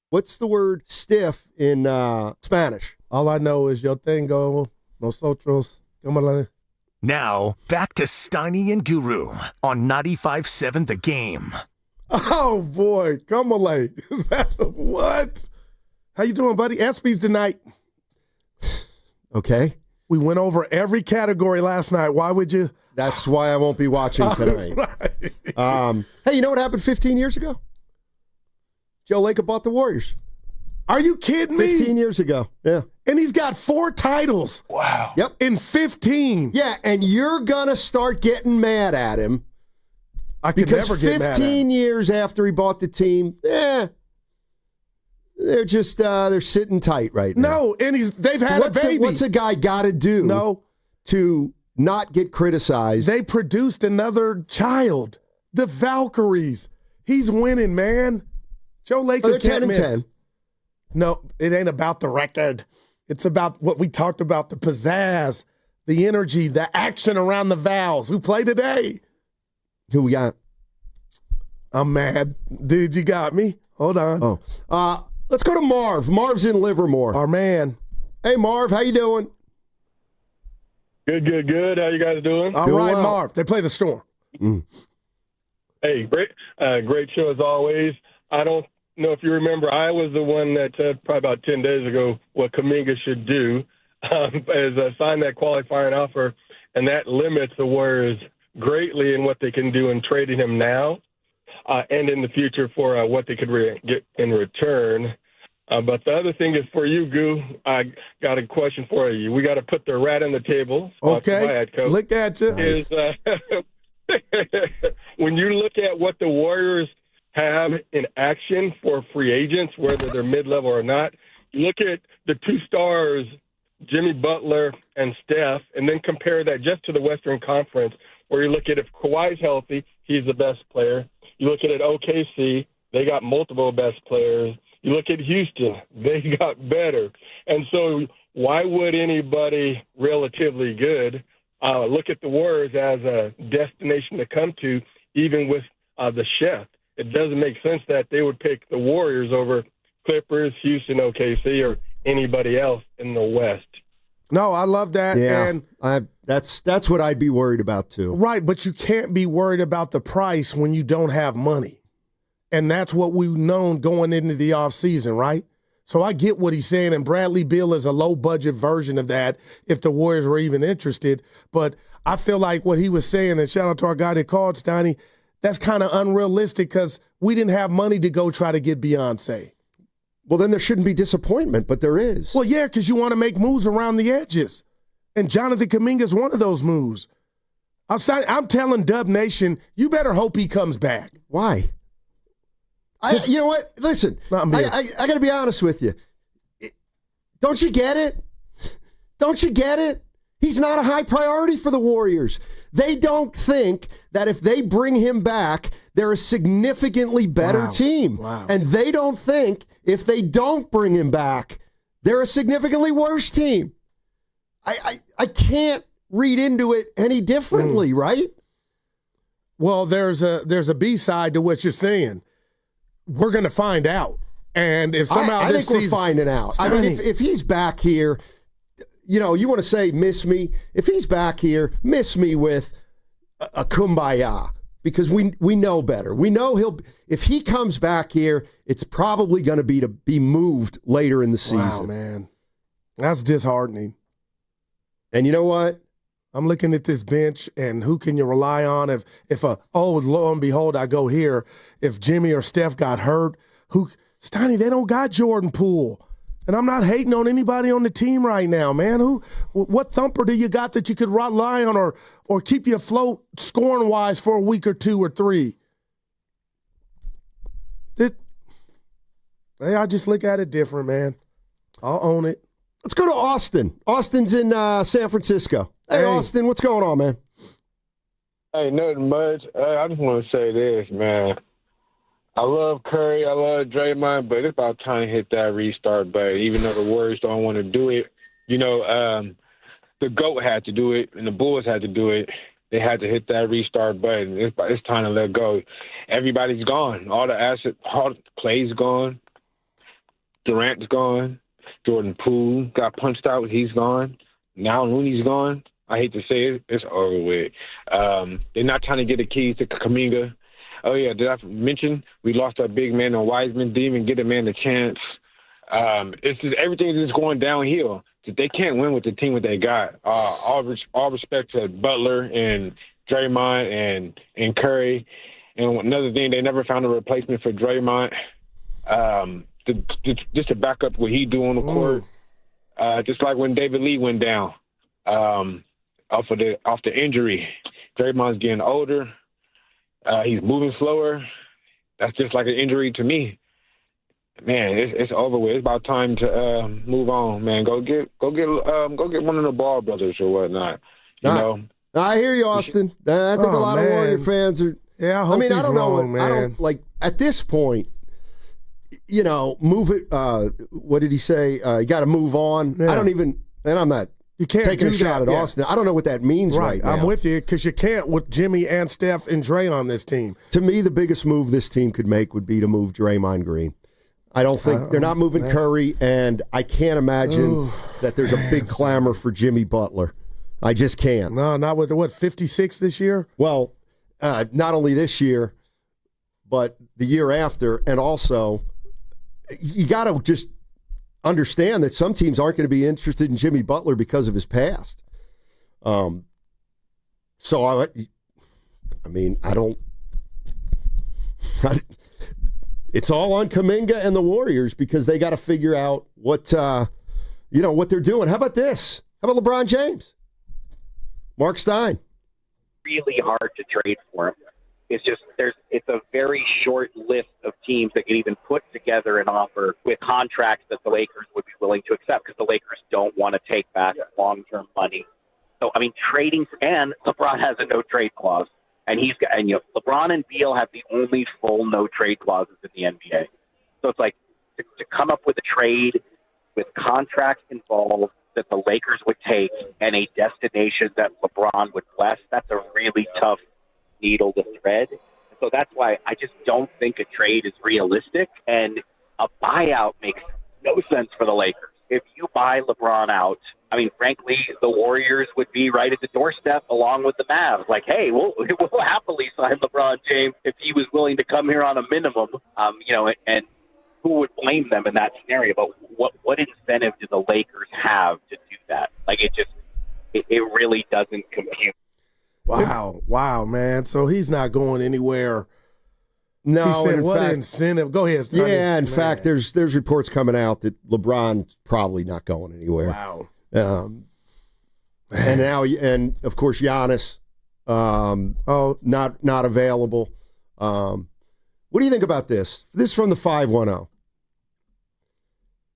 What's the word stiff in Spanish? All I know is yo tengo nosotros. Come on. Now, back to Steiny and Guru on 95.7 The Game. Oh, boy. Come on. What? How you doing, buddy? ESPYs tonight. Okay. We went over every category last night. Why would you? That's why I won't be watching tonight. Right. Hey, you know what happened 15 years ago? Joe Lacob bought the Warriors. Are you kidding me? 15 years ago. Yeah. And he's got 4 titles. Wow. Yep. In 15. Yeah, and you're going to start getting mad at him. I could never get mad at him. 15 years after he bought the team, they're just they're sitting tight right now. No, and they've had a baby. What's a guy got to do to not get criticized? They produced another child, the Valkyries. He's winning, man. Joe Lacob they're 10-10. No, it ain't about the record. It's about what we talked about, the pizzazz, the energy, the action around the Vals. Who play today? Who we got? I'm mad. Dude, you got me. Hold on. Let's go to Marv. Marv's in Livermore. Our man. Hey, Marv, how you doing? Good. How you guys doing? All right, well. Marv. They play the Storm. Hey, great show as always. I don't know if you remember, I was the one that said probably about 10 days ago what Kuminga should do is sign that qualifying offer, and that limits the Warriors greatly in what they can do in trading him now and in the future for what they could get in return. But the other thing is for you, Goo, I got a question for you. We got to put the rat on the table. Okay, look at you. Is, when you look at what the Warriors have in action for free agents, whether they're mid-level or not, you look at the 2 stars, Jimmy Butler and Steph, and then compare that just to the Western Conference, where you look at if Kawhi's healthy, he's the best player. You look at it, OKC, they got multiple best players. You look at Houston, they got better. And so why would anybody relatively good look at the Warriors as a destination to come to, even with the shift? It doesn't make sense that they would pick the Warriors over Clippers, Houston, OKC, or anybody else in the West. No, I love that. Yeah, and that's what I'd be worried about too. Right, but you can't be worried about the price when you don't have money. And that's what we've known going into the offseason, right? So I get what he's saying, and Bradley Beal is a low-budget version of that if the Warriors were even interested. But I feel like what he was saying, and shout out to our guy that called, Steiny, that's kind of unrealistic because we didn't have money to go try to get Beyonce. Well, then there shouldn't be disappointment, but there is. Well, yeah, because you want to make moves around the edges. And Jonathan Kuminga is one of those moves. I'm telling Dub Nation, you better hope he comes back. Why? You know what? Listen, I got to be honest with you. Don't you get it? Don't you get it? He's not a high priority for the Warriors. They don't think that if they bring him back, they're a significantly better team. Wow. And they don't think if they don't bring him back, they're a significantly worse team. I can't read into it any differently, right? Well, there's a B-side to what you're saying. We're going to find out. And if somehow I think we're finding out. I mean, if he's back here, you know, you want to say miss me. If he's back here, miss me with a kumbaya because we know better. We know if he comes back here, it's probably going to be moved later in the season. Wow, man. That's disheartening. And you know what? I'm looking at this bench, and who can you rely on? If lo and behold, I go here. If Jimmy or Steph got hurt, Steiny, they don't got Jordan Poole. And I'm not hating on anybody on the team right now, man. What thumper do you got that you could rely on or keep you afloat scoring-wise for a week or 2 or 3? I just look at it different, man. I'll own it. Let's go to Austin. Austin's in San Francisco. Hey, Austin, what's going on, man? Hey, nothing much. I just want to say this, man. I love Curry. I love Draymond, but it's about time to hit that restart button, even though the Warriors don't want to do it. You know, the GOAT had to do it, and the Bulls had to do it. They had to hit that restart button. It's time to let go. Everybody's gone. All the assets, all the plays gone. Durant's gone. Jordan Poole got punched out. He's gone. Now Looney's gone. I hate to say it. It's over with. They're not trying to get the keys to Kuminga. Oh, yeah, did I mention we lost our big man on Wiseman? Didn't even get a man a chance. It's just everything's just going downhill. They can't win with the team that they got. All respect to Butler and Draymond and Curry. And another thing, they never found a replacement for Draymond. Just to back up what he do on the court. Just like when David Lee went down off the injury. Draymond's getting older. He's moving slower. That's just like an injury to me. Man, it's over with. It's about time to move on, man. Go get one of the Ball brothers or whatnot. You know. I hear you, Austin. I think a lot of Warrior fans are. Yeah, I mean, I don't know. Man. I don't like at this point. You know, move it. What did he say? You got to move on. Yeah. I don't even. And I'm not. You can't taking do a shot that, at Austin. I don't know what that means right now. I'm with you because you can't with Jimmy and Steph and Dre on this team. To me, the biggest move this team could make would be to move Draymond Green. I don't think they're not moving Curry, and I can't imagine that there's a big clamor for Jimmy Butler. I just can't. No, not with 56 this year? Well, not only this year, but the year after, and also you got to just understand that some teams aren't going to be interested in Jimmy Butler because of his past. So I mean, I don't. It's all on Kuminga and the Warriors because they got to figure out what what they're doing. How about this? How about LeBron James? Mark Stein. Really hard to trade for him. It's just it's a very short list of teams that can even put together an offer with contracts that the Lakers would be willing to accept because the Lakers don't want to take back long-term money. So I mean, and LeBron has a no-trade clause. And LeBron and Beal have the only full no-trade clauses in the NBA. So it's like to come up with a trade with contracts involved that the Lakers would take and a destination that LeBron would bless, that's a really tough needle to thread. So that's why I just don't think a trade is realistic, and a buyout makes no sense for the Lakers. If you buy LeBron out, I mean, frankly, the Warriors would be right at the doorstep along with the Mavs. Like, hey, we'll happily sign LeBron James if he was willing to come here on a minimum. And who would blame them in that scenario? But what incentive do the Lakers have to do that? Like, it really doesn't compute. Wow, man. So he's not going anywhere. No, he said, what incentive? Go ahead, Steiny. Yeah, in fact, there's reports coming out that LeBron's probably not going anywhere. Wow. And now, of course, Giannis, not available. What do you think about this? This is from the 510.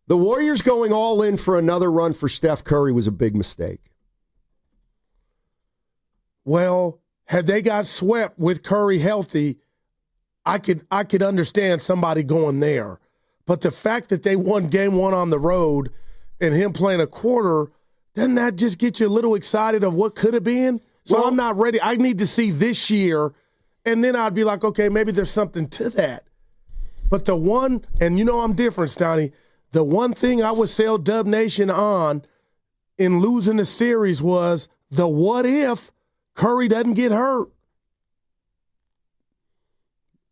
The Warriors going all in for another run for Steph Curry was a big mistake. Well, had they got swept with Curry healthy, I could understand somebody going there. But the fact that they won game one on the road and him playing a quarter, doesn't that just get you a little excited of what could have been? So I'm not ready. I need to see this year, and then I'd be like, okay, maybe there's something to that. But the one, and you know I'm different, Steiny, the one thing I would sell Dub Nation on in losing the series was the what if Curry doesn't get hurt.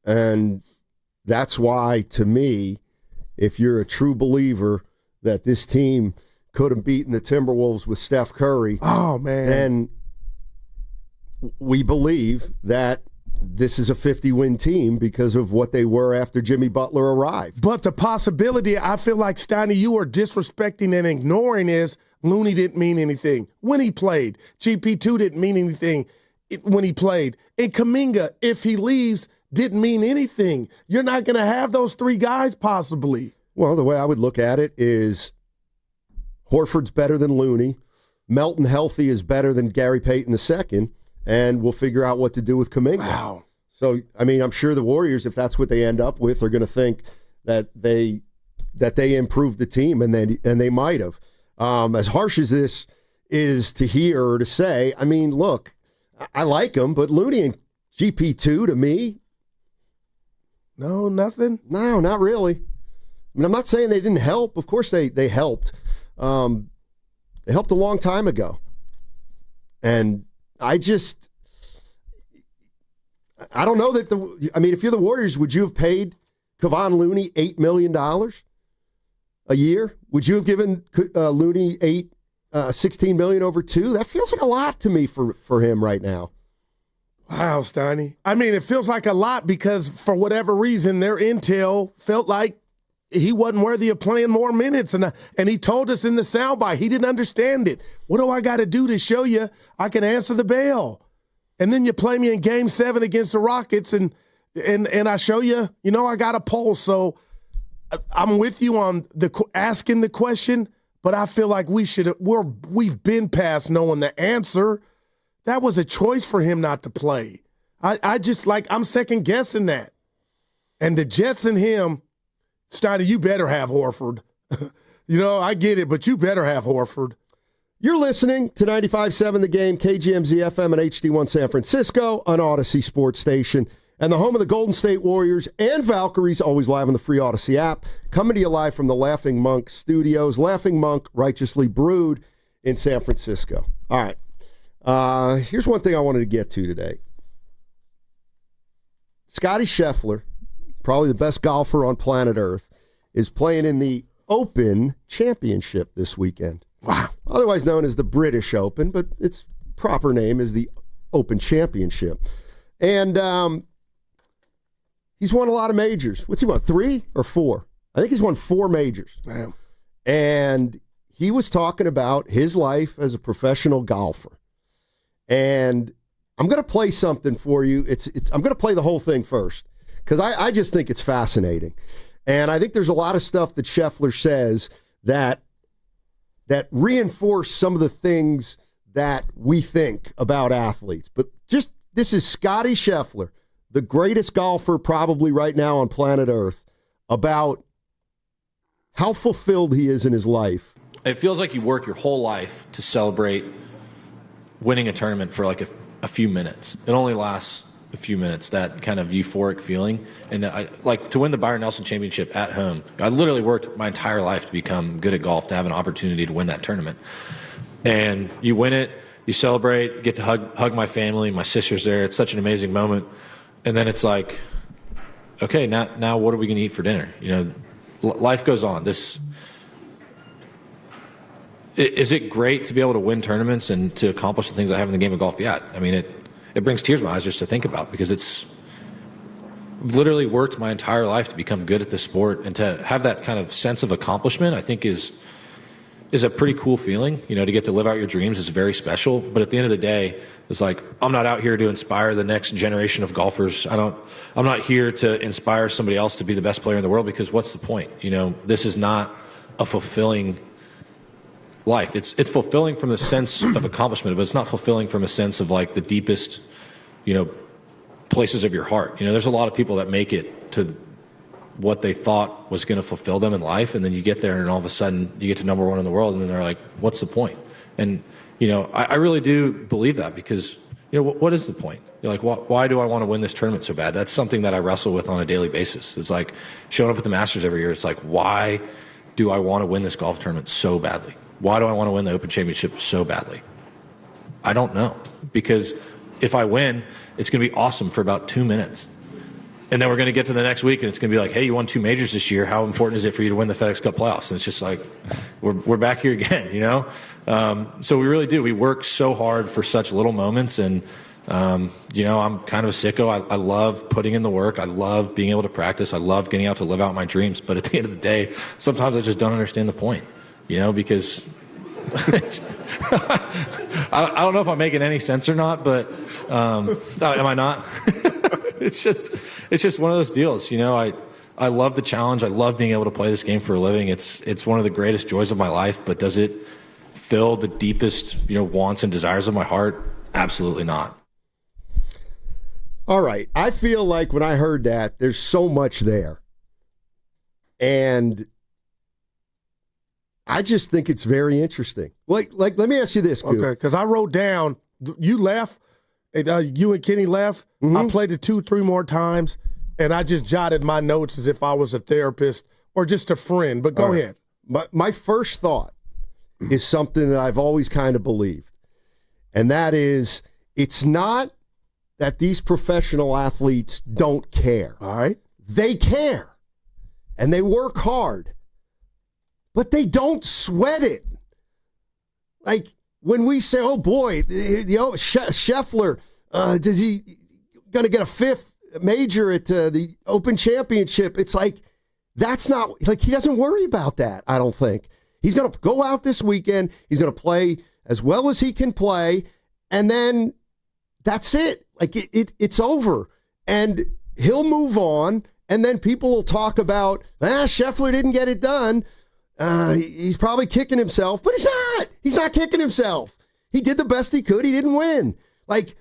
And that's why, to me, if you're a true believer that this team could have beaten the Timberwolves with Steph Curry, then we believe that this is a 50-win team because of what they were after Jimmy Butler arrived. But the possibility, I feel like, Steiny, you are disrespecting and ignoring is Looney didn't mean anything when he played. GP2 didn't mean anything when he played. And Kuminga, if he leaves, didn't mean anything. You're not going to have those three guys possibly. Well, the way I would look at it is Horford's better than Looney. Melton healthy is better than Gary Payton II, and we'll figure out what to do with Kuminga. Wow. So, I mean, I'm sure the Warriors, if that's what they end up with, are going to think that they improved the team, and they might have. As harsh as this is to hear or to say, I mean, look, I like him, but Looney and GP2 to me, no, nothing. No, not really. mean, I'm not saying they didn't help. Of course they helped. They helped a long time ago. And I don't know that if you're the Warriors, would you have paid Kevon Looney $8 million a year? Would you have given Looney $16 million over 2? That feels like a lot to me for him right now. Wow, Steiny. I mean, it feels like a lot because for whatever reason, their intel felt like he wasn't worthy of playing more minutes. And he told us in the soundbite, he didn't understand it. What do I got to do to show you I can answer the bell? And then you play me in Game 7 against the Rockets, and I show you, I got a pulse. So I'm with you on asking the question, but I feel like we've been past knowing the answer. That was a choice for him not to play. I'm second guessing that. And the Jets and him, Steiny, you better have Horford. I get it, but you better have Horford. You're listening to 95.7 The Game, KGMZ FM and HD1 San Francisco, an Odyssey sports station, and the home of the Golden State Warriors and Valkyries, always live on the free Odyssey app. Coming to you live from the Laughing Monk Studios. Laughing Monk, righteously brewed in San Francisco. All right. Here's one thing I wanted to get to today. Scottie Scheffler, probably the best golfer on planet Earth, is playing in the Open Championship this weekend. Wow. Otherwise known as the British Open, but its proper name is the Open Championship. And he's won a lot of majors. What's he won, 3 or 4? I think he's won 4 majors. Damn. And he was talking about his life as a professional golfer. And I'm going to play something for you. I'm going to play the whole thing first because I just think it's fascinating. And I think there's a lot of stuff that Scheffler says that reinforce some of the things that we think about athletes. But this is Scottie Scheffler, the greatest golfer probably right now on planet Earth, about how fulfilled he is in his life. It feels like you work your whole life to celebrate winning a tournament for like a few minutes. It only lasts a few minutes, that kind of euphoric feeling. And to win the Byron Nelson Championship at home, I literally worked my entire life to become good at golf, to have an opportunity to win that tournament. And you win it, you celebrate, get to hug my family, my sister's there. It's such an amazing moment. And then it's like, okay, now what are we going to eat for dinner? Life goes on. Is it great to be able to win tournaments and to accomplish the things I have in the game of golf? Yeah. I mean, it brings tears to my eyes just to think about, because it's literally worked my entire life to become good at this sport, and to have that kind of sense of accomplishment, I think is a pretty cool feeling. To get to live out your dreams is very special. But at the end of the day, it's like, I'm not out here to inspire the next generation of golfers. I'm not here to inspire somebody else to be the best player in the world, because what's the point? This is not a fulfilling life. It's fulfilling from the sense of accomplishment, but it's not fulfilling from a sense of like the deepest, places of your heart. There's a lot of people that make it to what they thought was going to fulfill them in life, and then you get there and all of a sudden you get to number 1 in the world, and then they're like, what's the point? And I really do believe that, because what is the point? You're like, why do I want to win this tournament so bad? That's something that I wrestle with on a daily basis. It's like showing up at the Masters every year. It's like, why do I want to win this golf tournament so badly? Why do I want to win the Open Championship so badly? I don't know. Because if I win, it's going to be awesome for about 2 minutes. And then we're going to get to the next week, and it's going to be like, hey, you won 2 majors this year. How important is it for you to win the FedEx Cup playoffs? And it's just like, we're back here again, So we really do. We work so hard for such little moments. And, I'm kind of a sicko. I love putting in the work. I love being able to practice. I love getting out to live out my dreams. But at the end of the day, sometimes I just don't understand the point. Because I don't know if I'm making any sense or not, but am I not? It's just one of those deals. I love the challenge. I love being able to play this game for a living. It's one of the greatest joys of my life. But does it fill the deepest wants and desires of my heart? Absolutely not. All right. I feel like when I heard that, there's so much there. And I just think it's very interesting. Like let me ask you this, Coop. Okay, because I wrote down, you left, you and Kenny left. Mm-hmm. I played it 2-3 more times, and I just jotted my notes as if I was a therapist or just a friend? But go ahead. My first thought is something that I've always kind of believed, and that is it's not that these professional athletes don't care. All right. They care, and they work hard, but they don't sweat it. Like when we say, oh, boy, Scheffler, does he going to get a fifth major at the Open Championship? It's like, that's not, like, he doesn't worry about that, I don't think. He's going to go out this weekend. He's going to play as well as he can play, and then that's it. Like, it's over. And he'll move on, and then people will talk about, Scheffler didn't get it done. He's probably kicking himself, but he's not. He's not kicking himself. He did the best he could. He didn't win. Like,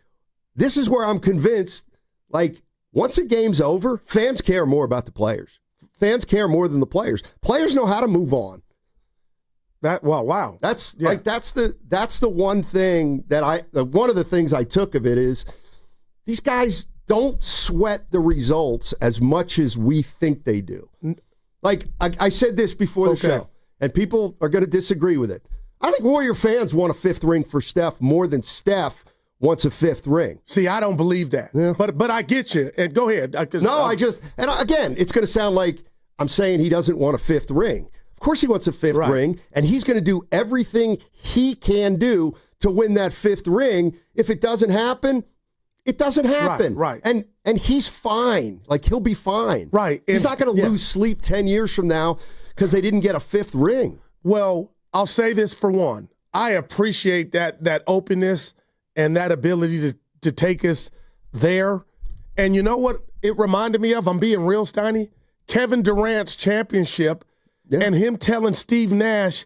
this is where I'm convinced, like, once a game's over, fans care more about the players. Fans care more than the players. Players know how to move on. Wow. That's the one thing that one of the things I took of it is these guys don't sweat the results as much as we think they do. Like, I said this before the show, and people are going to disagree with it. I think Warrior fans want a fifth ring for Steph more than Steph wants a fifth ring. See, I don't believe that. Yeah. But I get you. And go ahead. Again, it's going to sound like I'm saying he doesn't want a fifth ring. Of course he wants a fifth ring, and he's going to do everything he can do to win that fifth ring. If it doesn't happen, it doesn't happen. Right. And he's fine. Like, he'll be fine. Right. He's not going to lose sleep 10 years from now because they didn't get a fifth ring. Well, I'll say this for one. I appreciate that openness and that ability to take us there. And you know what it reminded me of? I'm being real, Steiny. Kevin Durant's championship and him telling Steve Nash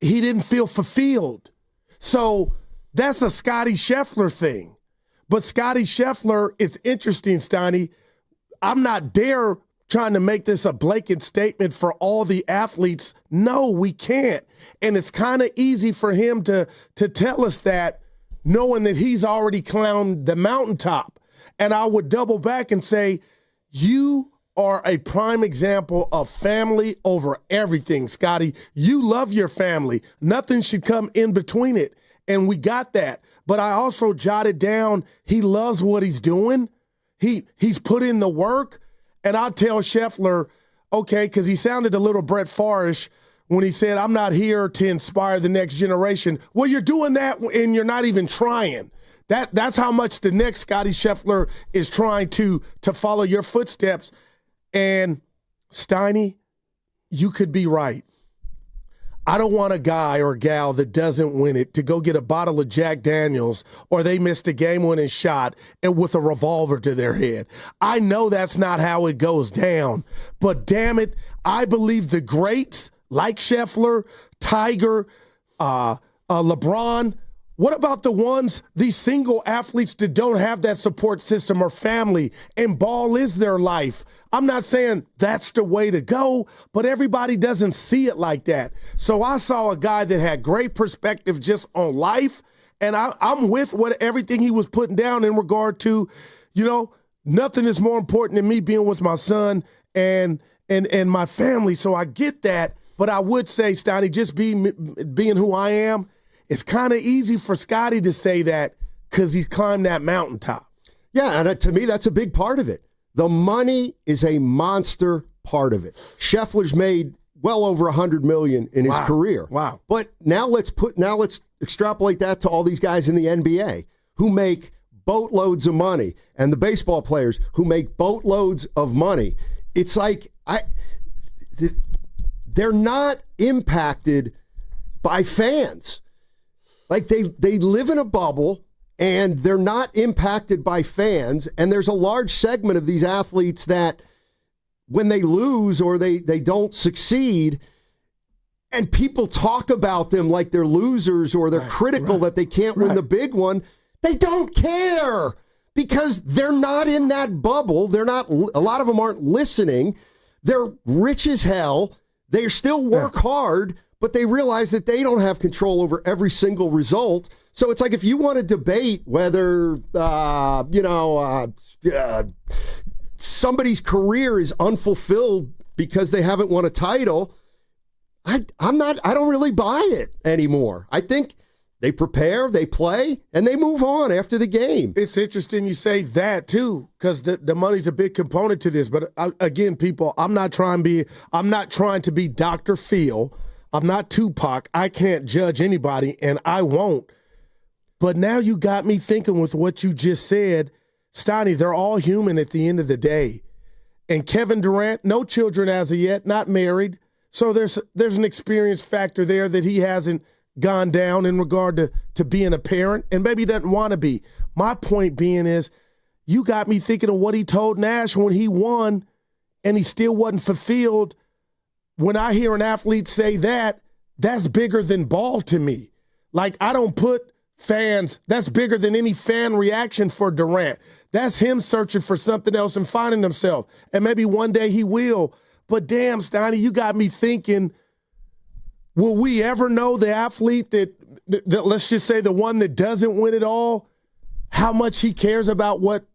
he didn't feel fulfilled. So that's a Scottie Scheffler thing. But Scottie Scheffler is interesting, Steiny. I'm not trying to make this a blanket statement for all the athletes. No, we can't. And it's kind of easy for him to tell us that, knowing that he's already climbed the mountaintop. And I would double back and say, you are a prime example of family over everything, Scotty. You love your family. Nothing should come in between it. And we got that. But I also jotted down, he loves what he's doing. He's put in the work. And I'll tell Scheffler, okay, because he sounded a little Brett Favre-ish when he said, I'm not here to inspire the next generation. Well, you're doing that and you're not even trying. That's how much the next Scottie Scheffler is trying to follow your footsteps. And Steiny, you could be right. I don't want a guy or gal that doesn't win it to go get a bottle of Jack Daniels or they missed a game-winning shot and with a revolver to their head. I know that's not how it goes down, but damn it, I believe the greats like Scheffler, Tiger, LeBron. What about the ones, these single athletes that don't have that support system or family, and ball is their life? I'm not saying that's the way to go, but everybody doesn't see it like that. So I saw a guy that had great perspective just on life, and I'm with everything he was putting down in regard to, nothing is more important than me being with my son and my family. So I get that, but I would say, Steiny, just being who I am, it's kind of easy for Scotty to say that because he's climbed that mountaintop. Yeah, and to me, that's a big part of it. The money is a monster part of it. Scheffler's made well over $100 million in his career. Wow. But now let's extrapolate that to all these guys in the NBA who make boatloads of money, and the baseball players who make boatloads of money. It's like they're not impacted by fans. Like they live in a bubble and they're not impacted by fans. And there's a large segment of these athletes that when they lose or they don't succeed and people talk about them like they're losers or they're critical that they can't win the big one, they don't care because they're not in that bubble. They're not, a lot of them aren't listening. They're rich as hell. They still work hard, but they realize that they don't have control over every single result. So it's like if you want to debate whether, somebody's career is unfulfilled because they haven't won a title, I don't really buy it anymore. I think they prepare, they play, and they move on after the game. It's interesting you say that, too, because the money's a big component to this. But, again, people, I'm not trying to be Dr. Phil. I'm not Tupac. I can't judge anybody, and I won't. But now you got me thinking with what you just said. Steiny, they're all human at the end of the day. And Kevin Durant, no children as of yet, not married. So there's an experience factor there that he hasn't gone down in regard to being a parent, and maybe doesn't want to be. My point being is, you got me thinking of what he told Nash when he won and he still wasn't fulfilled. When I hear an athlete say that, that's bigger than ball to me. Like, I don't put fans, that's bigger than any fan reaction for Durant. That's him searching for something else and finding himself. And maybe one day he will. But damn, Steiny, you got me thinking, will we ever know the athlete that let's just say the one that doesn't win it all, how much he cares about what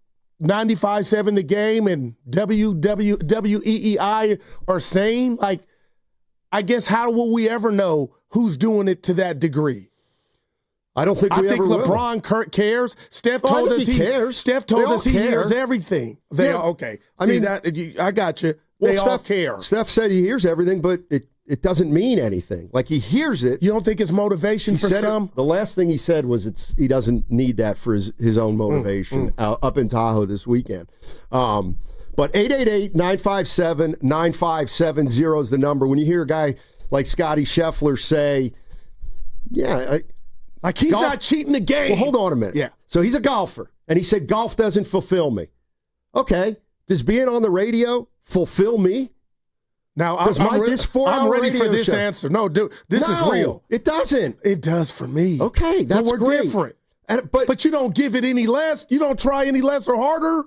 95.7 The Game and WEEI are saying? Like, I guess how will we ever know who's doing it to that degree? I don't think I think ever LeBron cares. Steph told us he cares. Steph told us he hears everything. Okay. I got you. They all care. Steph said he hears everything, but it doesn't mean anything. Like, he hears it. You don't think it's motivation for some? The last thing he said was he doesn't need that for his own motivation up in Tahoe this weekend. But 888-957-9570 is the number. When you hear a guy like Scotty Scheffler say, like he's not cheating the game. Well, hold on a minute. Yeah. So he's a golfer, and he said golf doesn't fulfill me. Okay. Does being on the radio fulfill me? Now, I'm ready for this answer. No, dude, this is real. It doesn't. It does for me. Okay, that's we're great. Different. But you don't give it any less. You don't try any less or harder.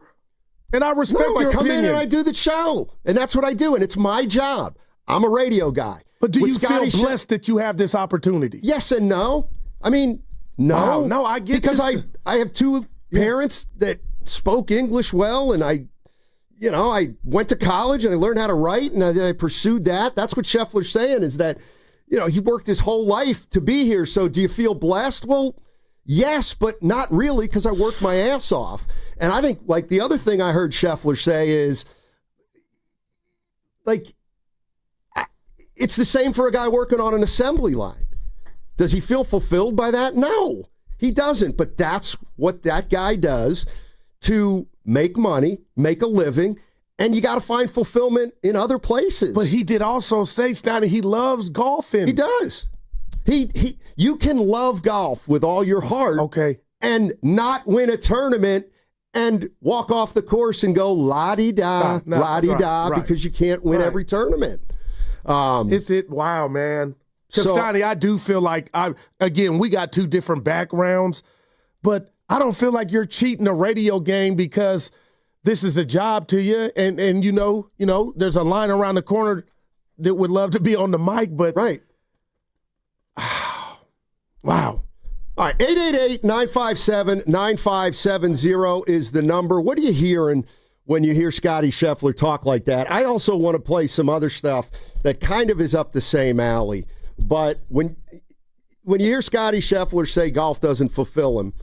And I respect your opinion. I come in and I do the show, and that's what I do, and it's my job. I'm a radio guy. But do you feel blessed that you have this opportunity? Yes and no. I mean, no. Wow, no, I get because this. I have two parents that spoke English well, and I went to college and I learned how to write, and I pursued that. That's what Scheffler's saying, is that, he worked his whole life to be here. So do you feel blessed? Well, yes, but not really, because I worked my ass off. And I think, like, the other thing I heard Scheffler say is, like, it's the same for a guy working on an assembly line. Does he feel fulfilled by that? No, he doesn't. But that's what that guy does to make money, make a living, and you got to find fulfillment in other places. But he did also say, Steiny, he loves golfing. He does. You can love golf with all your heart, okay, and not win a tournament and walk off the course and go la-di-da, la-di-da, because you can't win every tournament. Wow, man. Because, Steiny, I do feel like, we got two different backgrounds, but I don't feel like you're cheating a radio game because this is a job to you, and there's a line around the corner that would love to be on the mic, but right. Wow. All right, 888-957-9570 is the number. What are you hearing when you hear Scotty Scheffler talk like that? I also want to play some other stuff that kind of is up the same alley. But when you hear Scotty Scheffler say golf doesn't fulfill him,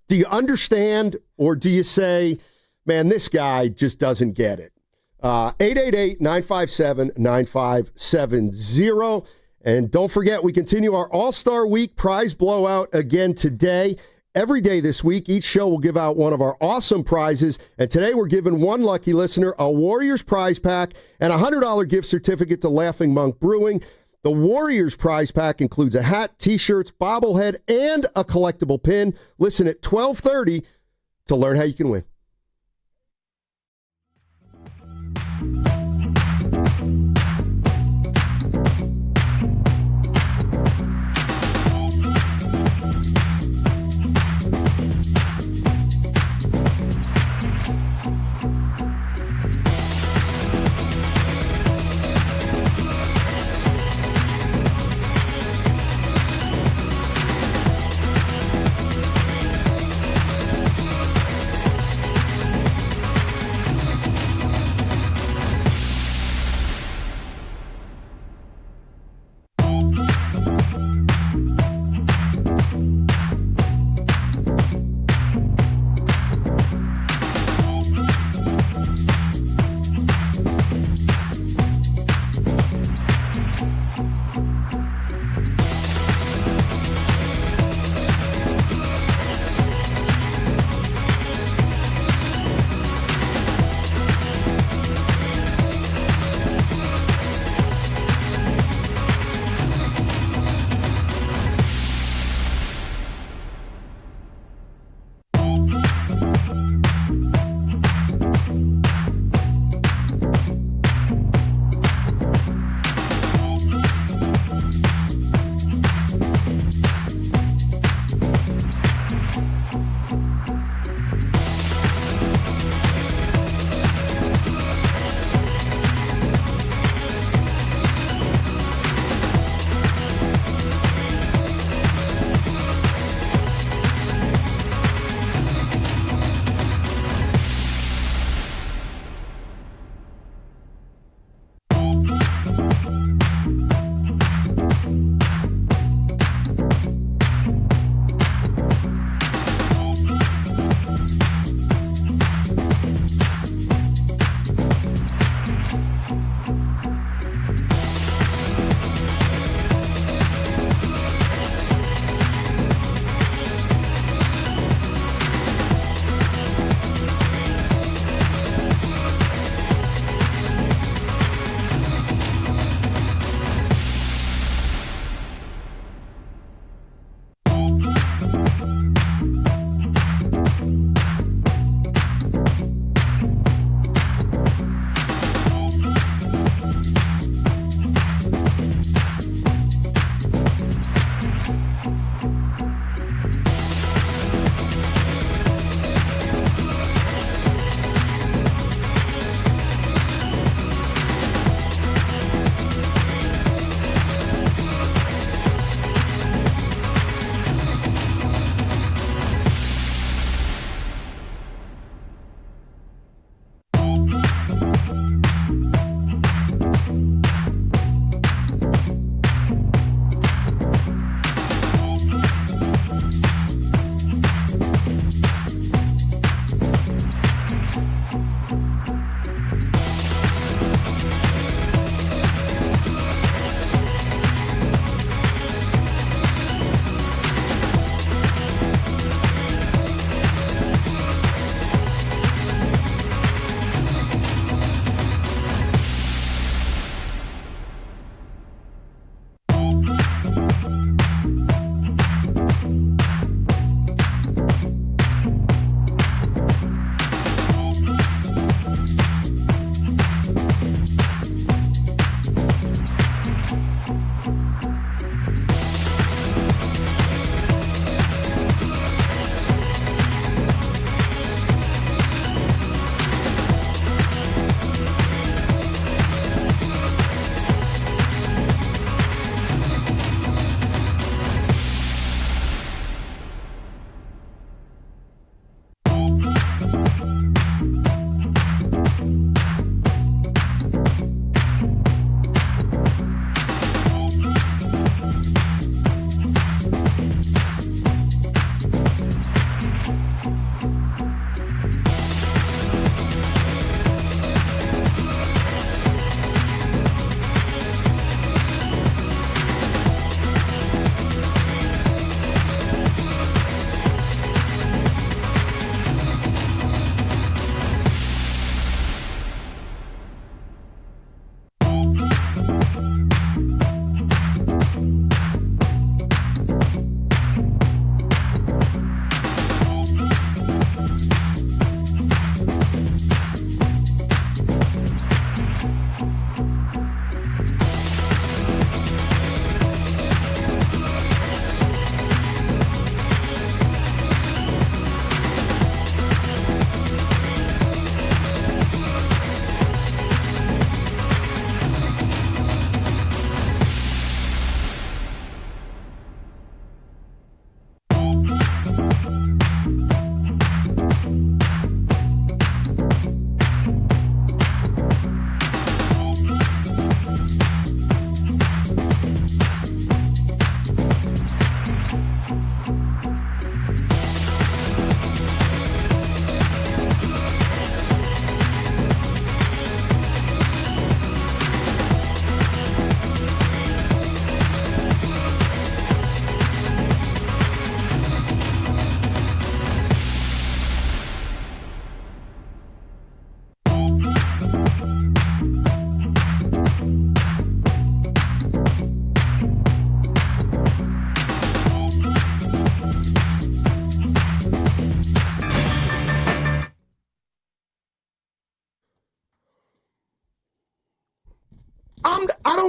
do you understand, or do you say, man, this guy just doesn't get it? 888-957-9570. And don't forget, we continue our All-Star Week prize blowout again today. Every day this week, each show will give out one of our awesome prizes. And today we're giving one lucky listener a Warriors prize pack and a $100 gift certificate to Laughing Monk Brewing. The Warriors prize pack includes a hat, T-shirts, bobblehead, and a collectible pin. Listen at 12:30 to learn how you can win.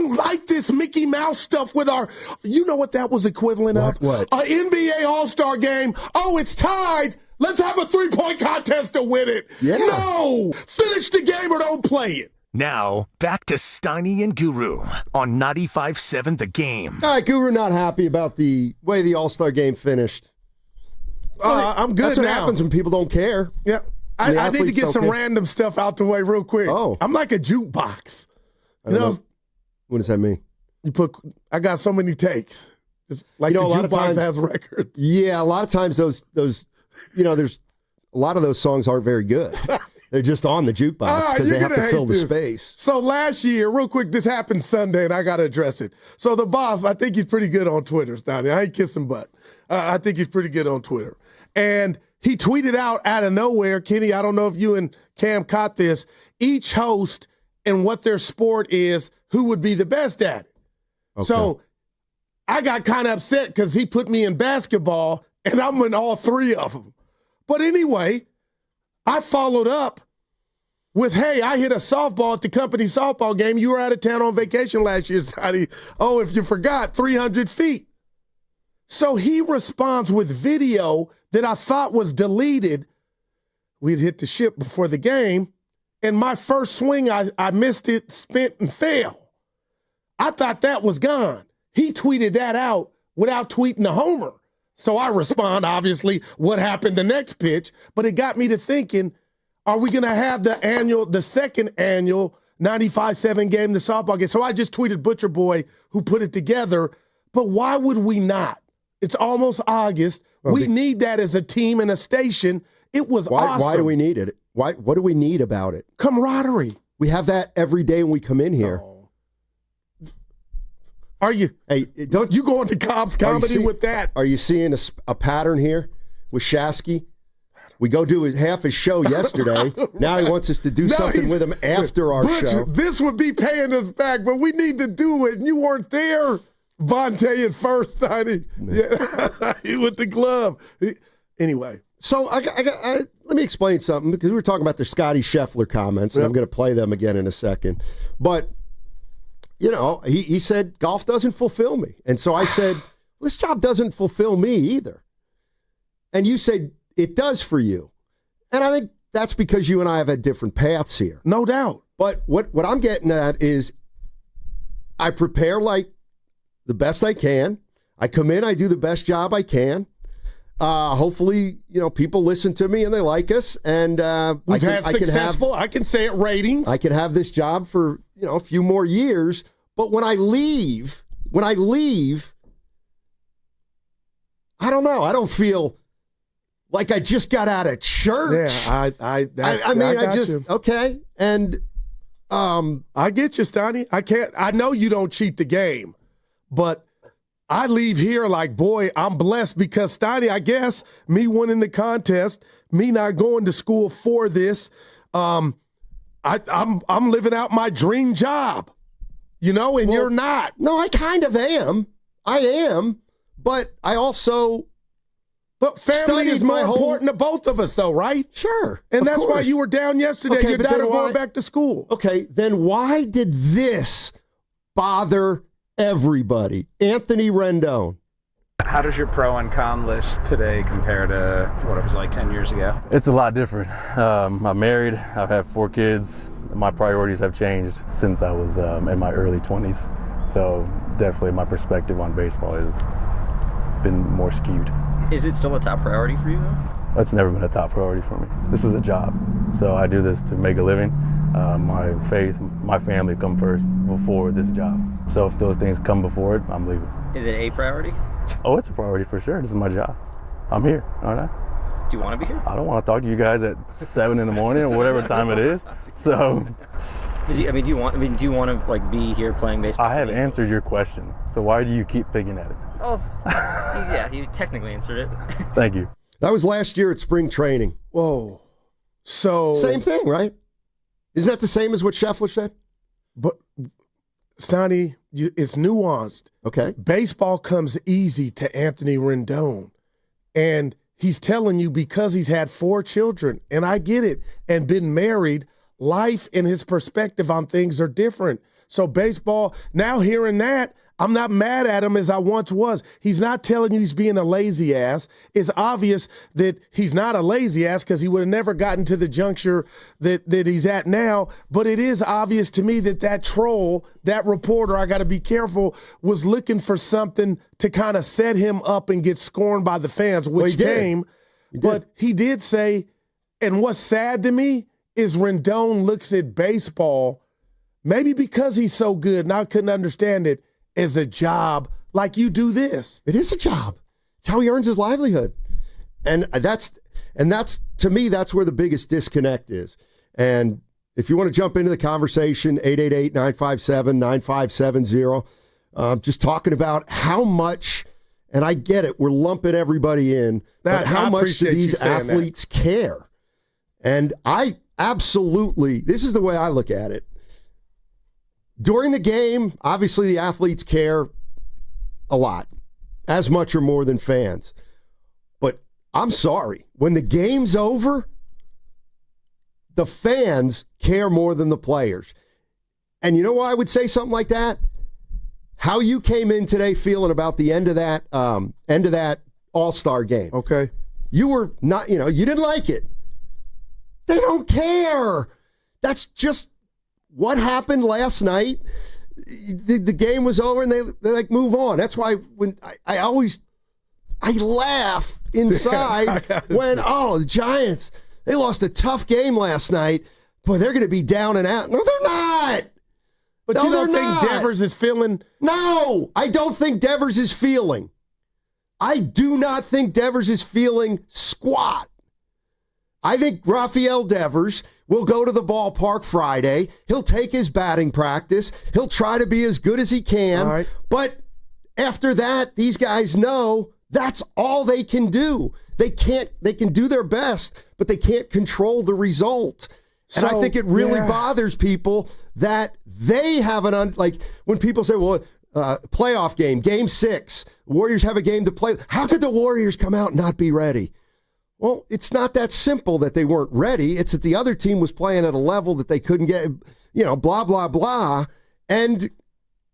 don't like this Mickey Mouse stuff with our, you know what that was equivalent of? What? An NBA All-Star game. Oh, it's tied. Let's have a three-point contest to win it. Yeah. No. Finish the game or don't play it. Now, back to Steiny and Guru on 95.7 The Game. All right, Guru not happy about the way the All-Star game finished. I'm good That's what now. happens when people don't care. Yeah. I need to get some random stuff out the way real quick. Oh. I'm like a jukebox. I don't know. What does that mean? I got so many takes. It's like the jukebox has records. Yeah, a lot of times those there's a lot of those songs aren't very good. They're just on the jukebox because they have to fill the space. So last year, real quick, this happened Sunday, and I got to address it. So the boss, I think he's pretty good on Twitter, Steiny. I ain't kissing butt. I think he's pretty good on Twitter. And he tweeted out of nowhere, Kenny, I don't know if you and Cam caught this, each host and what their sport is, who would be the best at it. Okay. So I got kind of upset because he put me in basketball, and I'm in all three of them. But anyway, I followed up with, hey, I hit a softball at the company softball game. You were out of town on vacation last year, Sonny. Oh, if you forgot, 300 feet. So he responds with video that I thought was deleted. We'd hit the ship before the game, and my first swing, I missed it, spent, and fell. I thought that was gone. He tweeted that out without tweeting a homer. So I respond, obviously, what happened the next pitch, but it got me to thinking, are we going to have the second annual 95.7 game, the softball game? So I just tweeted Butcher Boy, who put it together, but why would we not? It's almost August. We need that as a team and a station. It was awesome. Why do we need it? What do we need about it? Camaraderie. We have that every day when we come in here. Oh. Are you? Hey, don't you go into Cobb's comedy with that? Are you seeing a pattern here with Shasky? We go do half his show yesterday. Now he wants us to do something with him after our show. This would be paying us back, but we need to do it. And you weren't there. Vontae at first, Steiny. Yeah. He with the glove. Anyway. So let me explain something, because we were talking about the Scotty Scheffler comments, and I'm going to play them again in a second. But, he said, golf doesn't fulfill me. And so I said, this job doesn't fulfill me either. And you said, it does for you. And I think that's because you and I have had different paths here. No doubt. But what I'm getting at is I prepare like the best I can. I come in, I do the best job I can. Hopefully, people listen to me and they like us. And I can say it, ratings. I can have this job for, a few more years. But when I leave, I don't know. I don't feel like I just got out of church. Yeah, okay. And I get you, Steiny. I know you don't cheat the game, but I leave here like, boy, I'm blessed because, Steiny, I guess me winning the contest, me not going to school for this, I'm living out my dream job, and you're not. No, I kind of am. I am, but I also. But family is more important to both of us, though, right? Sure. And that's why you were down yesterday. Your dad was going back to school. Okay, then why did this bother everybody? Anthony Rendon. How does your pro and con list today compare to what it was like 10 years ago? It's a lot different. I'm married. I've had 4 kids. My priorities have changed since I was in my early 20s. So definitely my perspective on baseball has been more skewed. Is it still a top priority for you, though? That's never been a top priority for me. This is a job. So I do this to make a living. My faith, my family come first before this job. So if those things come before it, I'm leaving. Is it a priority? Oh, it's a priority for sure. This is my job. I'm here, aren't I? Do you want to be here? I don't want to talk to you guys at 7 in the morning or whatever time it is. So. Do you want to be here playing baseball? I have answered your question. So why do you keep picking at it? Oh, yeah, you technically answered it. Thank you. That was last year at spring training. Whoa. So. Same thing, right? Isn't that the same as what Scheffler said? But, Steiny, it's nuanced. Okay. Baseball comes easy to Anthony Rendon. And he's telling you because he's had 4 children, and I get it, and been married, life and his perspective on things are different. So baseball, now hearing that, I'm not mad at him as I once was. He's not telling you he's being a lazy ass. It's obvious that he's not a lazy ass because he would have never gotten to the juncture that he's at now. But it is obvious to me that troll, that reporter, I got to be careful, was looking for something to kind of set him up and get scorned by the fans, which came. But he did say, and what's sad to me is Rendon looks at baseball, maybe because he's so good, and I couldn't understand it, as a job like you do this. It is a job. It's how he earns his livelihood. And that's to me, that's where the biggest disconnect is. And if you want to jump into the conversation, 888-957-9570, just talking about how much, and I get it, we're lumping everybody in, but how much do these athletes care? And I absolutely, this is the way I look at it. During the game, obviously the athletes care a lot, as much or more than fans. But I'm sorry, when the game's over, the fans care more than the players. And you know why I would say something like that? How you came in today feeling about the end of that All-Star game. Okay. You were not, you didn't like it. They don't care. That's just what happened last night. The game was over and they like move on. That's why when I laugh inside when, the Giants, they lost a tough game last night. Boy, they're going to be down and out. No, they're not. But you don't think Devers is feeling? No, I don't think Devers is feeling. I do not think Devers is feeling squat. I think Rafael Devers will go to the ballpark Friday. He'll take his batting practice. He'll try to be as good as he can. Right. But after that, these guys know that's all they can do. They can do their best, but they can't control the result. And I think it really bothers people that they have like when people say, well, playoff game 6, Warriors have a game to play. How could the Warriors come out and not be ready? Well, it's not that simple that they weren't ready. It's that the other team was playing at a level that they couldn't get, blah, blah, blah. And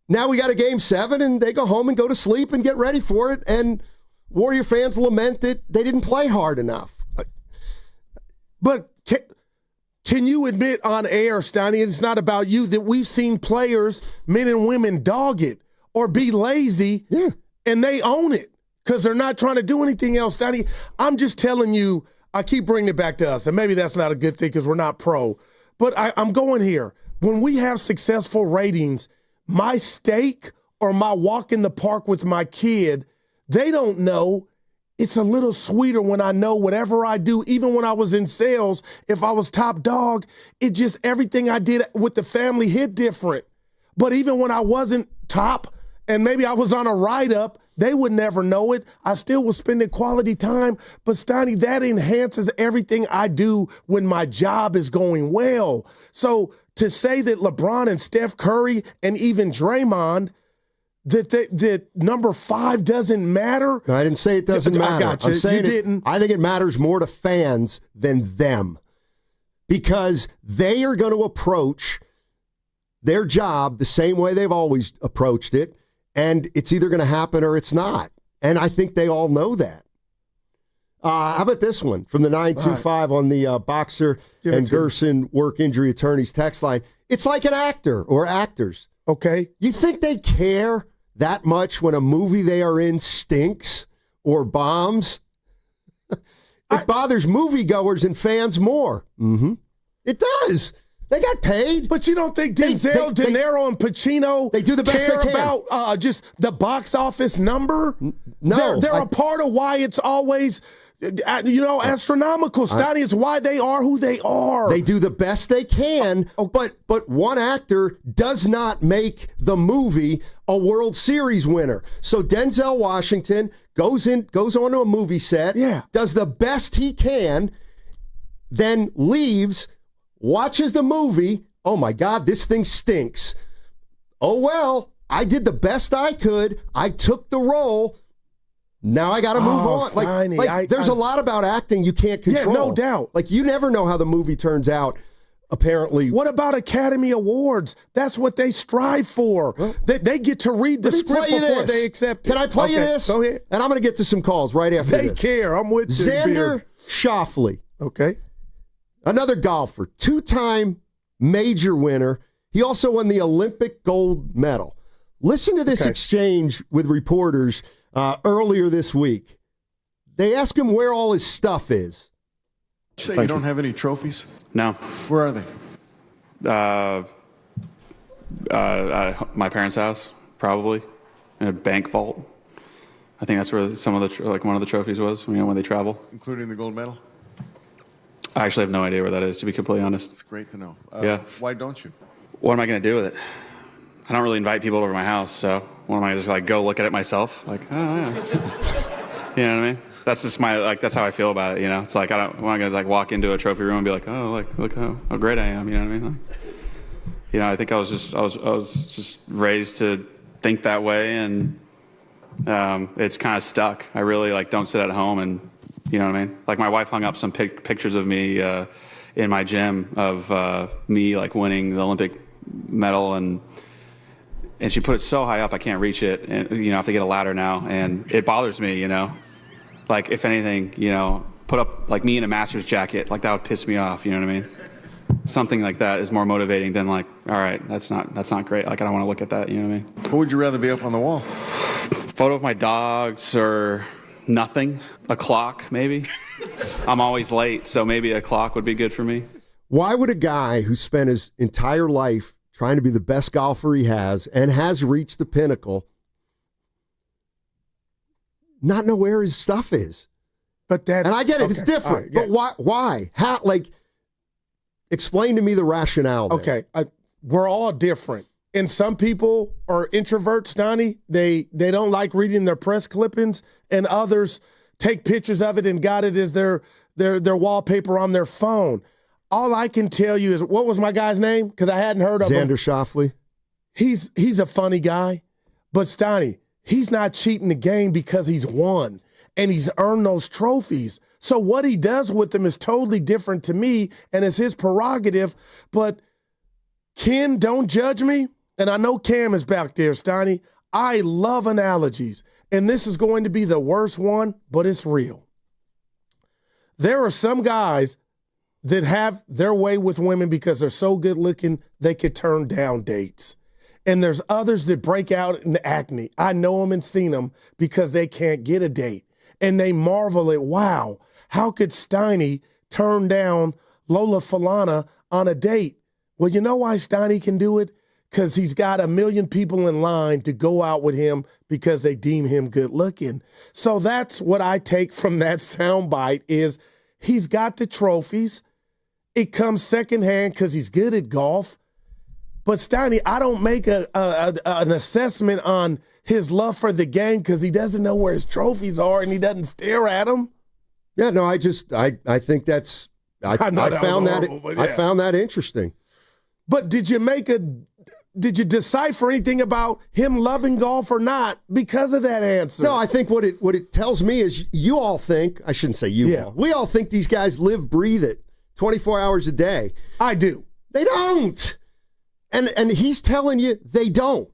now we got a game 7 and they go home and go to sleep and get ready for it. And Warrior fans lament that they didn't play hard enough. But can you admit on air, Steiny, it's not about you, that we've seen players, men and women, dog it or be lazy, and they own it because they're not trying to do anything else, Steiny. I'm just telling you, I keep bringing it back to us, and maybe that's not a good thing because we're not pro. But I'm going here. When we have successful ratings, my steak or my walk in the park with my kid, they don't know. It's a little sweeter when I know whatever I do, even when I was in sales, if I was top dog, it just everything I did with the family hit different. But even when I wasn't top and maybe I was on a write-up, they would never know it. I still was spending quality time. But, Steiny, that enhances everything I do when my job is going well. So to say that LeBron and Steph Curry and even Draymond, that number 5 doesn't matter? No, I didn't say it doesn't matter. I got you. I'm saying you didn't. I think it matters more to fans than them because they are going to approach their job the same way they've always approached it, and it's either going to happen or it's not. And I think they all know that. How about this one from the 925 on the Boxer and Gerson work injury attorneys text line? It's like an actor or actors. Okay. You think they care that much when a movie they are in stinks or bombs? It bothers moviegoers and fans more. Mm-hmm. It does. They got paid. But you don't think Denzel, De Niro, and Pacino they do the best care they can. about just the box office number? No. They're a part of why it's always, astronomical. Steiny, it's why they are who they are. They do the best they can, but one actor does not make the movie a World Series winner. So Denzel Washington goes onto a movie set, does the best he can, then leaves, watches the movie. Oh my God, this thing stinks. Oh well, I did the best I could. I took the role. Now I got to move on. Steiny, there's a lot about acting you can't control. Yeah, no doubt. Like you never know how the movie turns out. apparently. What about Academy Awards? That's what they strive for. Well, they get to read the script before they accept it. Can I play you this? Go ahead. And I'm going to get to some calls right after this. They care. I'm with you. Xander Schauffele. Okay. Another golfer, 2-time major winner. He also won the Olympic gold medal. Listen to this exchange with reporters earlier this week. They ask him where all his stuff is. You say you don't have any trophies? No. Where are they? My parents' house, probably, in a bank vault. I think that's where some of the one of the trophies was. When they travel, Including the gold medal? I actually have no idea where that is, to be completely honest. It's great to know. Yeah. Why don't you? What am I going to do with it? I don't really invite people over to my house, so what am I just go look at it myself? Oh yeah. You know what I mean? That's just that's how I feel about it. It's I'm not gonna walk into a trophy room and be like, oh, look how great I am. You know what I mean? I think I was just raised to think that way, and it's kind of stuck. I really don't sit at home, and you know what I mean. My wife hung up some pictures of me in my gym of me winning the Olympic medal, and she put it so high up I can't reach it, and I have to get a ladder now, and it bothers me. If anything, put up me in a Masters jacket, that would piss me off. You know what I mean? Something like that is more motivating than all right, that's not great. I don't want to look at that. You know what I mean? What would you rather be up on the wall? Photo of my dogs or nothing. A clock, maybe. I'm always late, so maybe a clock would be good for me. Why would a guy who spent his entire life trying to be the best golfer he has and has reached the pinnacle not know where his stuff is? But and I get it, it's different. But why? How? Explain to me the rationale there. Okay, we're all different. And some people are introverts, Donnie. They don't like reading their press clippings, and others take pictures of it and got it as their wallpaper on their phone. All I can tell you is, what was my guy's name? Because I hadn't heard of him. Xander Schauffele. He's a funny guy, but Steiny, he's not cheating the game because he's won and he's earned those trophies. So what he does with them is totally different to me, and it's his prerogative. But Ken, don't judge me. And I know Cam is back there, Steiny. I love analogies, and this is going to be the worst one, but it's real. There are some guys that have their way with women because they're so good looking they could turn down dates. And there's others that break out in acne. I know them and seen them because they can't get a date. And they marvel at, wow, how could Steiny turn down Lola Falana on a date? Well, you know why Steiny can do it? Because he's got 1 million people in line to go out with him because they deem him good looking. So that's what I take from that soundbite is he's got the trophies. It comes secondhand because he's good at golf. But Steiny, I don't make an assessment on his love for the game because he doesn't know where his trophies are and he doesn't stare at them. Yeah, no, I think that's I found that interesting. But did you decipher anything about him loving golf or not because of that answer? No, I think what it tells me is you all think, I shouldn't say you all, we all think these guys live, breathe it 24 hours a day. I do. They don't. And he's telling you they don't.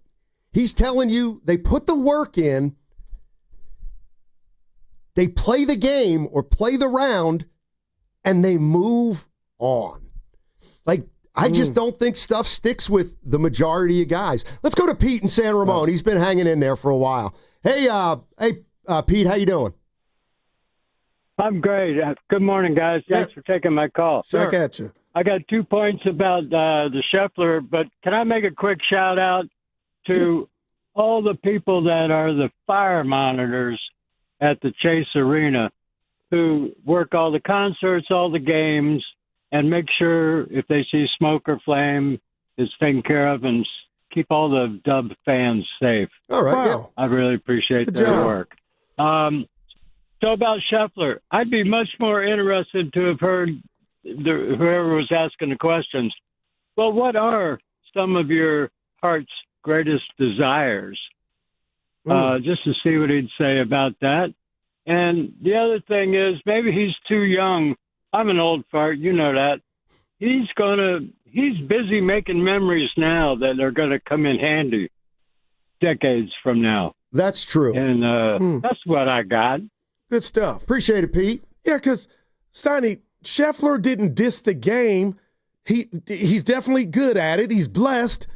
He's telling you they put the work in, they play the game or play the round, and they move on. I just don't think stuff sticks with the majority of guys. Let's go to Pete in San Ramon. He's been hanging in there for a while. Hey, Pete, how you doing? I'm great. Good morning, guys. Thanks for taking my call. Back at you. I got 2 points about the Scheffler, but can I make a quick shout out to all the people that are the fire monitors at the Chase Arena who work all the concerts, all the games, and make sure if they see smoke or flame, it's taken care of, and keep all the Dub fans safe. All right. Wow. I really appreciate their work. So about Scheffler, I'd be much more interested to have heard whoever was asking the questions. Well, what are some of your heart's greatest desires? Just to see what he'd say about that. And the other thing is, maybe he's too young. I'm an old fart, you know that. he's busy making memories now that are gonna come in handy decades from now. That's true. And that's what I got. Good stuff. Appreciate it, Pete. Yeah, because Steiny, Scheffler didn't diss the game. He's definitely good at it. He's blessed.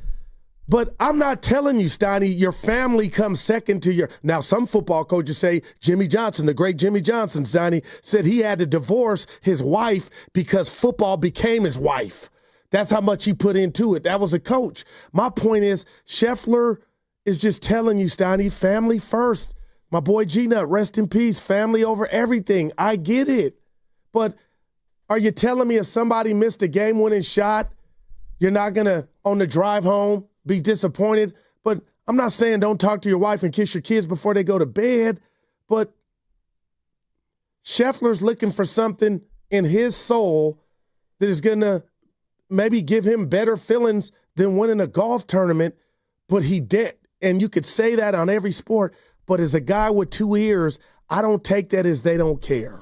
But I'm not telling you, Steiny, your family comes second to your. Now, some football coaches say Jimmy Johnson, the great Jimmy Johnson, Steiny, said he had to divorce his wife because football became his wife. That's how much he put into it. That was a coach. My point is, Scheffler is just telling you, Steiny, family first. My boy G-Nut, rest in peace, family over everything. I get it. But are you telling me if somebody missed a game-winning shot, you're not going to, on the drive home, be disappointed? But I'm not saying don't talk to your wife and kiss your kids before they go to bed, but Scheffler's looking for something in his soul that is going to maybe give him better feelings than winning a golf tournament, but he did. And you could say that on every sport, but as a guy with two ears, I don't take that as they don't care.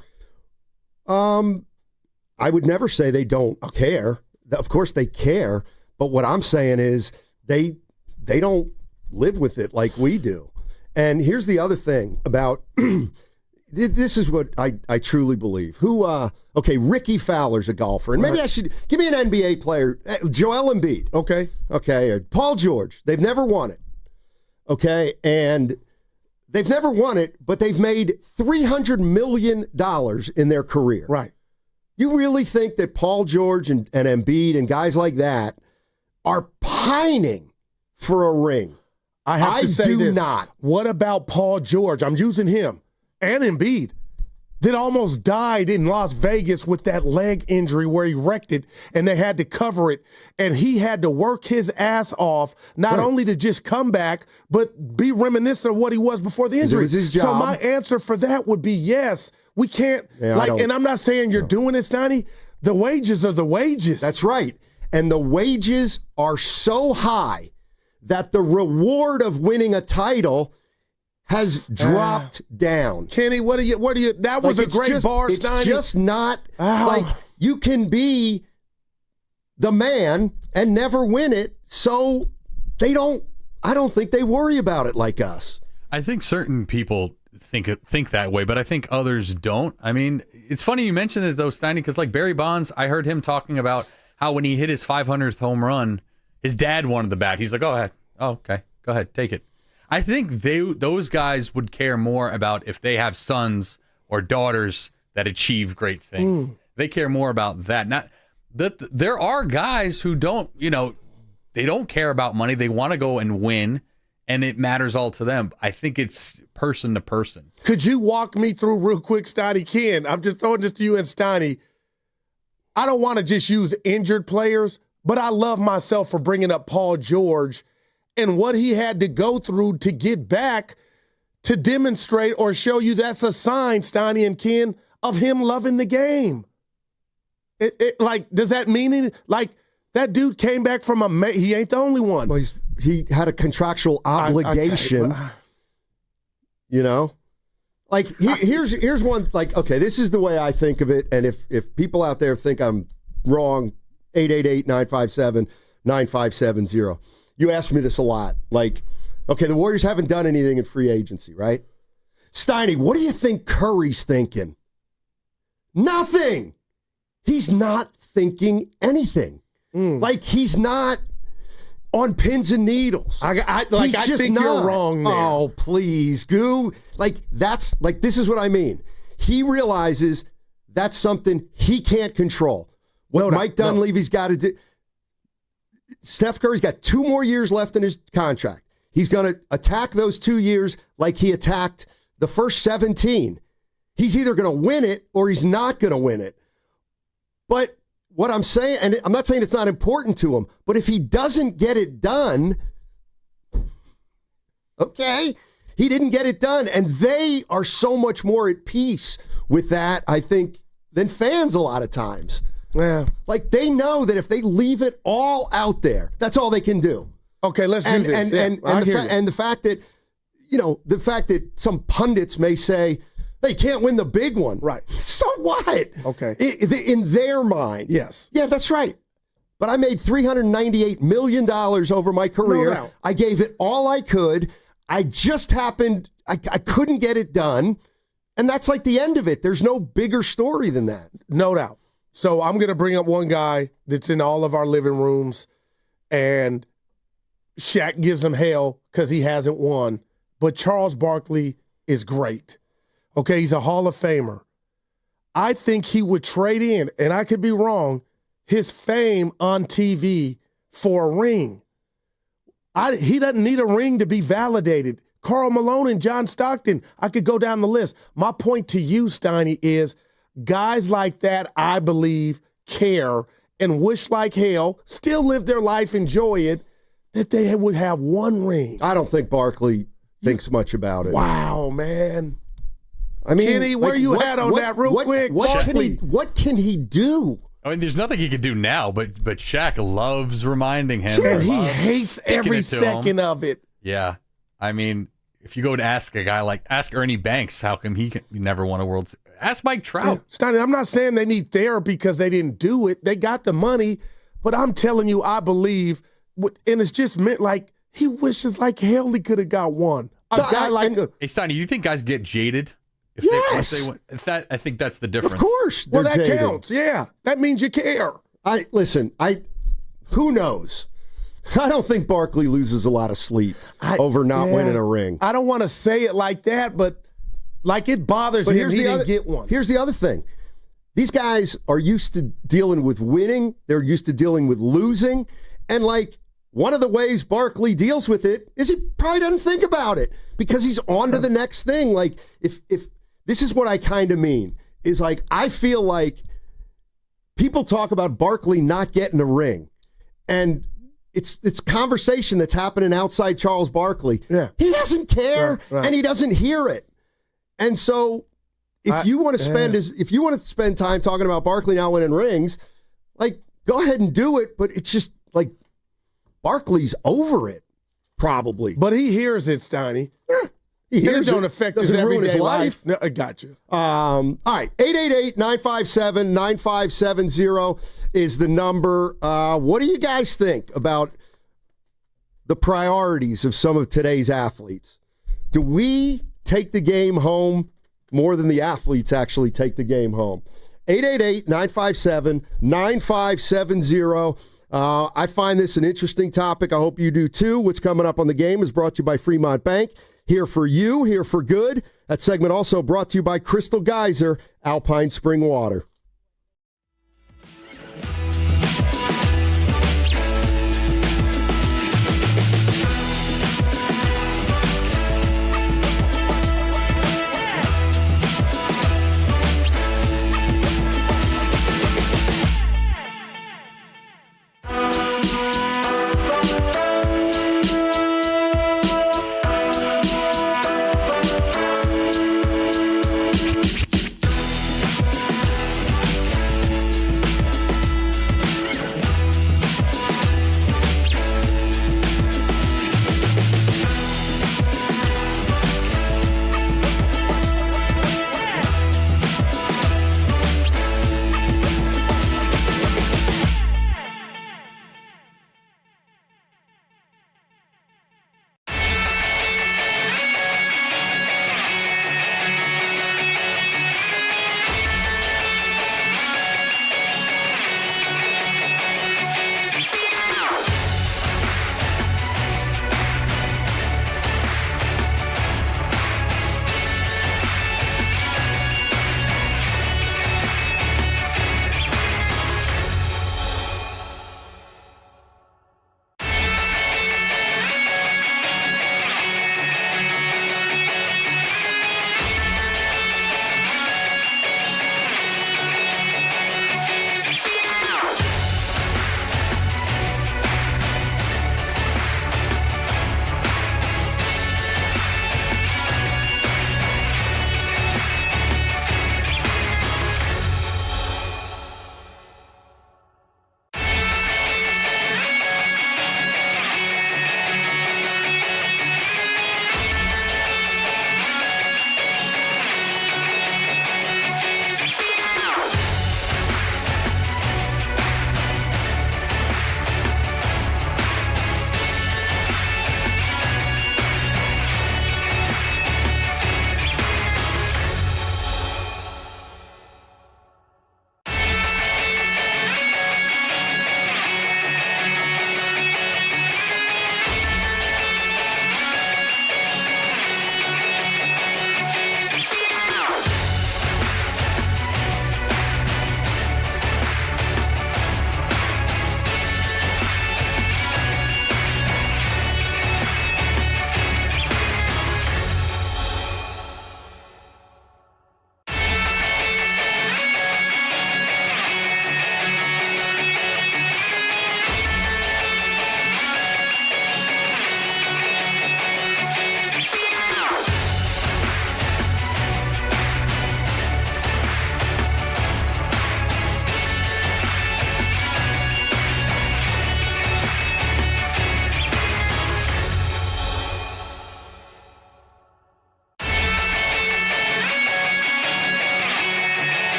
I would never say they don't care. Of course they care, but what I'm saying is they don't live with it like we do. And here's the other thing about this is what I truly believe. Ricky Fowler's a golfer, and maybe I should give me an NBA player, Joel Embiid. Okay, Paul George. They've never won it. Okay, and they've never won it, but they've made $300 million in their career. Right. You really think that Paul George and Embiid and guys like that are pining for a ring? I do not. What about Paul George? I'm using him and Embiid. That almost died in Las Vegas with that leg injury where he wrecked it and they had to cover it. And he had to work his ass off, not only to just come back, but be reminiscent of what he was before the injury. It was his job. So my answer for that would be yes. We can't, and I'm not saying you're doing it, Steiny. The wages are the wages. That's right. And the wages are so high that the reward of winning a title has dropped down. Kenny, what do you, that was a great bar, It's Steiny. just not, like, you can be the man and never win it, so I don't think they worry about it like us. I think certain people think that way, but I think others don't. I mean, it's funny you mentioned it, though, Steiny, because like Barry Bonds, I heard him talking about how when he hit his 500th home run, his dad wanted the bat. He's like, "Oh, ahead. Oh, okay. Go ahead. Take it." I think those guys would care more about if they have sons or daughters that achieve great things. They care more about that. Not that there are guys who don't, they don't care about money. They want to go and win, and it matters all to them. I think it's person to person. Could you walk me through real quick, Steiny? Ken, I'm just throwing this to you and Steiny. I don't want to just use injured players, but I love myself for bringing up Paul George and what he had to go through to get back to demonstrate or show you that's a sign, Steiny and Ken, of him loving the game. Does that mean anything? Like, that dude came back from he ain't the only one. Well, he had a contractual obligation, Like, here's one, like, okay, this is the way I think of it, and if people out there think I'm wrong, 888-957-9570. You ask me this a lot. Like, okay, the Warriors haven't done anything in free agency, right? Steiny, what do you think Curry's thinking? Nothing. He's not thinking anything. Like, he's not on pins and needles. I think you're wrong there. Oh, please, Goo. Like, this is what I mean. He realizes that's something he can't control. What Mike Dunleavy's got to do. Steph Curry's got 2 more years left in his contract. He's going to attack those 2 years like he attacked the first 17. He's either going to win it or he's not going to win it. But what I'm saying, and I'm not saying it's not important to him, but if he doesn't get it done, okay, he didn't get it done. And they are so much more at peace with that, I think, than fans a lot of times. Yeah. Like, they know that if they leave it all out there, that's all they can do. Okay, let's do this. And the fact that, the fact that some pundits may say, They can't win the big one. Right. So what? Okay. In their mind. Yes. Yeah, that's right. But I made $398 million over my career. No doubt. I gave it all I could. I just happened, I couldn't get it done. And that's like the end of it. There's no bigger story than that. No doubt. So I'm going to bring up one guy that's in all of our living rooms, and Shaq gives him hell because he hasn't won. But Charles Barkley is great. Okay, he's a Hall of Famer. I think he would trade in, and I could be wrong, his fame on TV for a ring. He doesn't need a ring to be validated. Karl Malone and John Stockton, I could go down the list. My point to you, Steiny, is guys like that, I believe, care and wish like hell, still live their life, enjoy it, that they would have one ring. I don't think Barkley thinks much about it. Wow, man. I mean, Kenny, where you at on that real quick? What can he do? I mean, there's nothing he could do now, but Shaq loves reminding him. And he hates every second of it. Yeah. I mean, if you go to ask Ernie Banks, how come he never won a World Series? Ask Mike Trout. Yeah, Steiny, I'm not saying they need therapy because they didn't do it. They got the money. But I'm telling you, I believe, and it's just meant like he wishes like hell he could have got one. Hey, Steiny, do you think guys get jaded? Yes. I think that's the difference. Of course. Well, that jaded. counts. Yeah. That means you care. Who knows? I don't think Barkley loses a lot of sleep over not winning a ring. I don't want to say it like that, but like it bothers him he didn't get one. Here's the other thing. These guys are used to dealing with winning. They're used to dealing with losing. And like one of the ways Barkley deals with it is he probably doesn't think about it because he's on to the next thing. Like if this is what I kind of mean, is like I feel like people talk about Barkley not getting a ring, and it's conversation that's happening outside Charles Barkley. Yeah. He doesn't care, and he doesn't hear it. And so if you want to spend time talking about Barkley not winning rings, like go ahead and do it, but it's just like Barkley's over it, probably. But he hears it, Steiny. He hears it don't affect his everyday life. No, I got you. All right, 888-957-9570 is the number. What do you guys think about the priorities of some of today's athletes? Do we take the game home more than the athletes actually take the game home? 888-957-9570. I find this an interesting topic. I hope you do too. What's coming up on the game is brought to you by Fremont Bank. Here for you, here for good. That segment also brought to you by Crystal Geyser, Alpine Spring Water.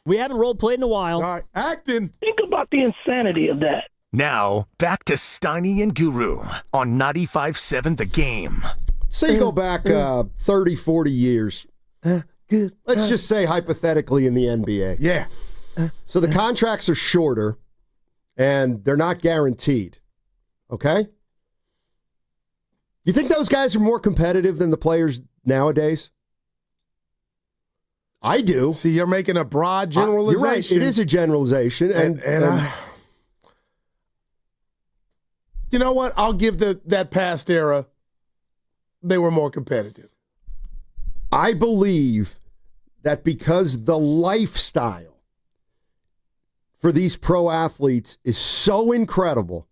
We haven't role played in a while. All right, acting. Think about the insanity of that. Now, back to Steiny and Guru on 95.7 The Game. Say you go back 30, 40 years. Let's just say hypothetically in the NBA. Yeah. So the contracts are shorter, and they're not guaranteed. Okay? You think those guys are more competitive than the players nowadays? I do. See, you're making a broad generalization. You're right. It is a generalization. And you know what? I'll give that past era, they were more competitive. I believe that because the lifestyle for these pro athletes is so incredible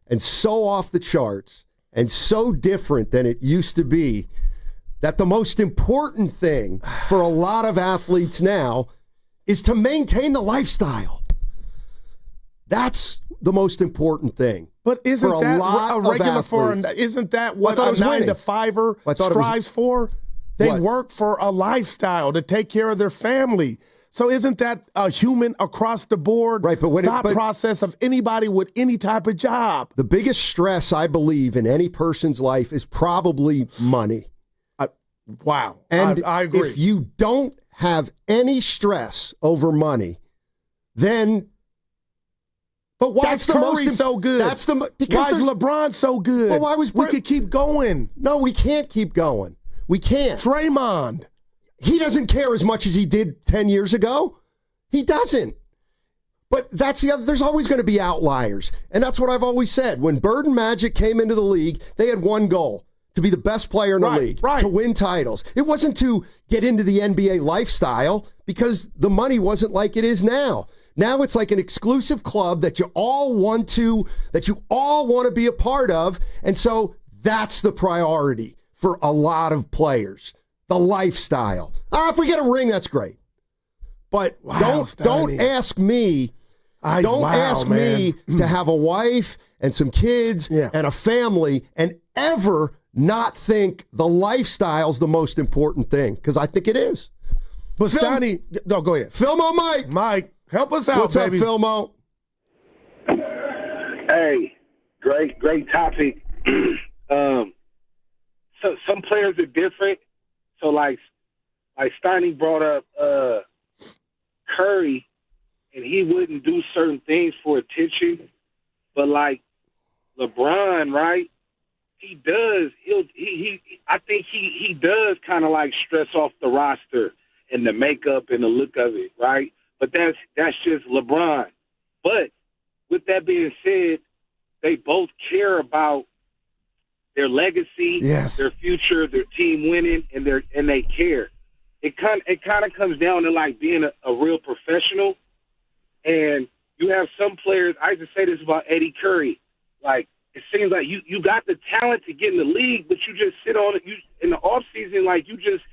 and so off the charts and so different than it used to be, that the most important thing for a lot of athletes now is to maintain the lifestyle. That's the most important thing. But isn't that a regular foreign? Isn't that what a 9-to-5er strives for? They work for a lifestyle to take care of their family. So isn't that a human across the board thought process of anybody with any type of job? The biggest stress, I believe, in any person's life is probably money. Wow. And I agree. If you don't have any stress over money, then... But why is Curry so good? Why is LeBron so good? Well, we could keep going. No, we can't keep going. We can't. Draymond. He doesn't care as much as he did 10 years ago. He doesn't. But that's the other. There's always going to be outliers. And that's what I've always said. When Bird and Magic came into the league, they had one goal: to be the best player in the league, to win titles. It wasn't to get into the NBA lifestyle because the money wasn't like it is now. Now it's like an exclusive club that you all want to be a part of. And so that's the priority for a lot of players. The lifestyle. If we get a ring, that's great. But don't ask me. Don't ask me to have a wife and some kids and a family and ever not think the lifestyle's the most important thing, because I think it is. But Steiny, no, go ahead. Filmo Mike. Mike, help us out, What's baby. up, Filmo? Hey, great topic. So some players are different. So like Steiny brought up Curry, and he wouldn't do certain things for attention, but like LeBron, right? He does. I think he does kind of like stress off the roster and the makeup and the look of it, right? But that's just LeBron. But with that being said, they both care about their legacy, their future, their team winning, and they care. It kind of comes down to like being a real professional. And you have some players. I used to say this about Eddie Curry. Like, it seems like you got the talent to get in the league, but you just sit on it. You in the off season, like you just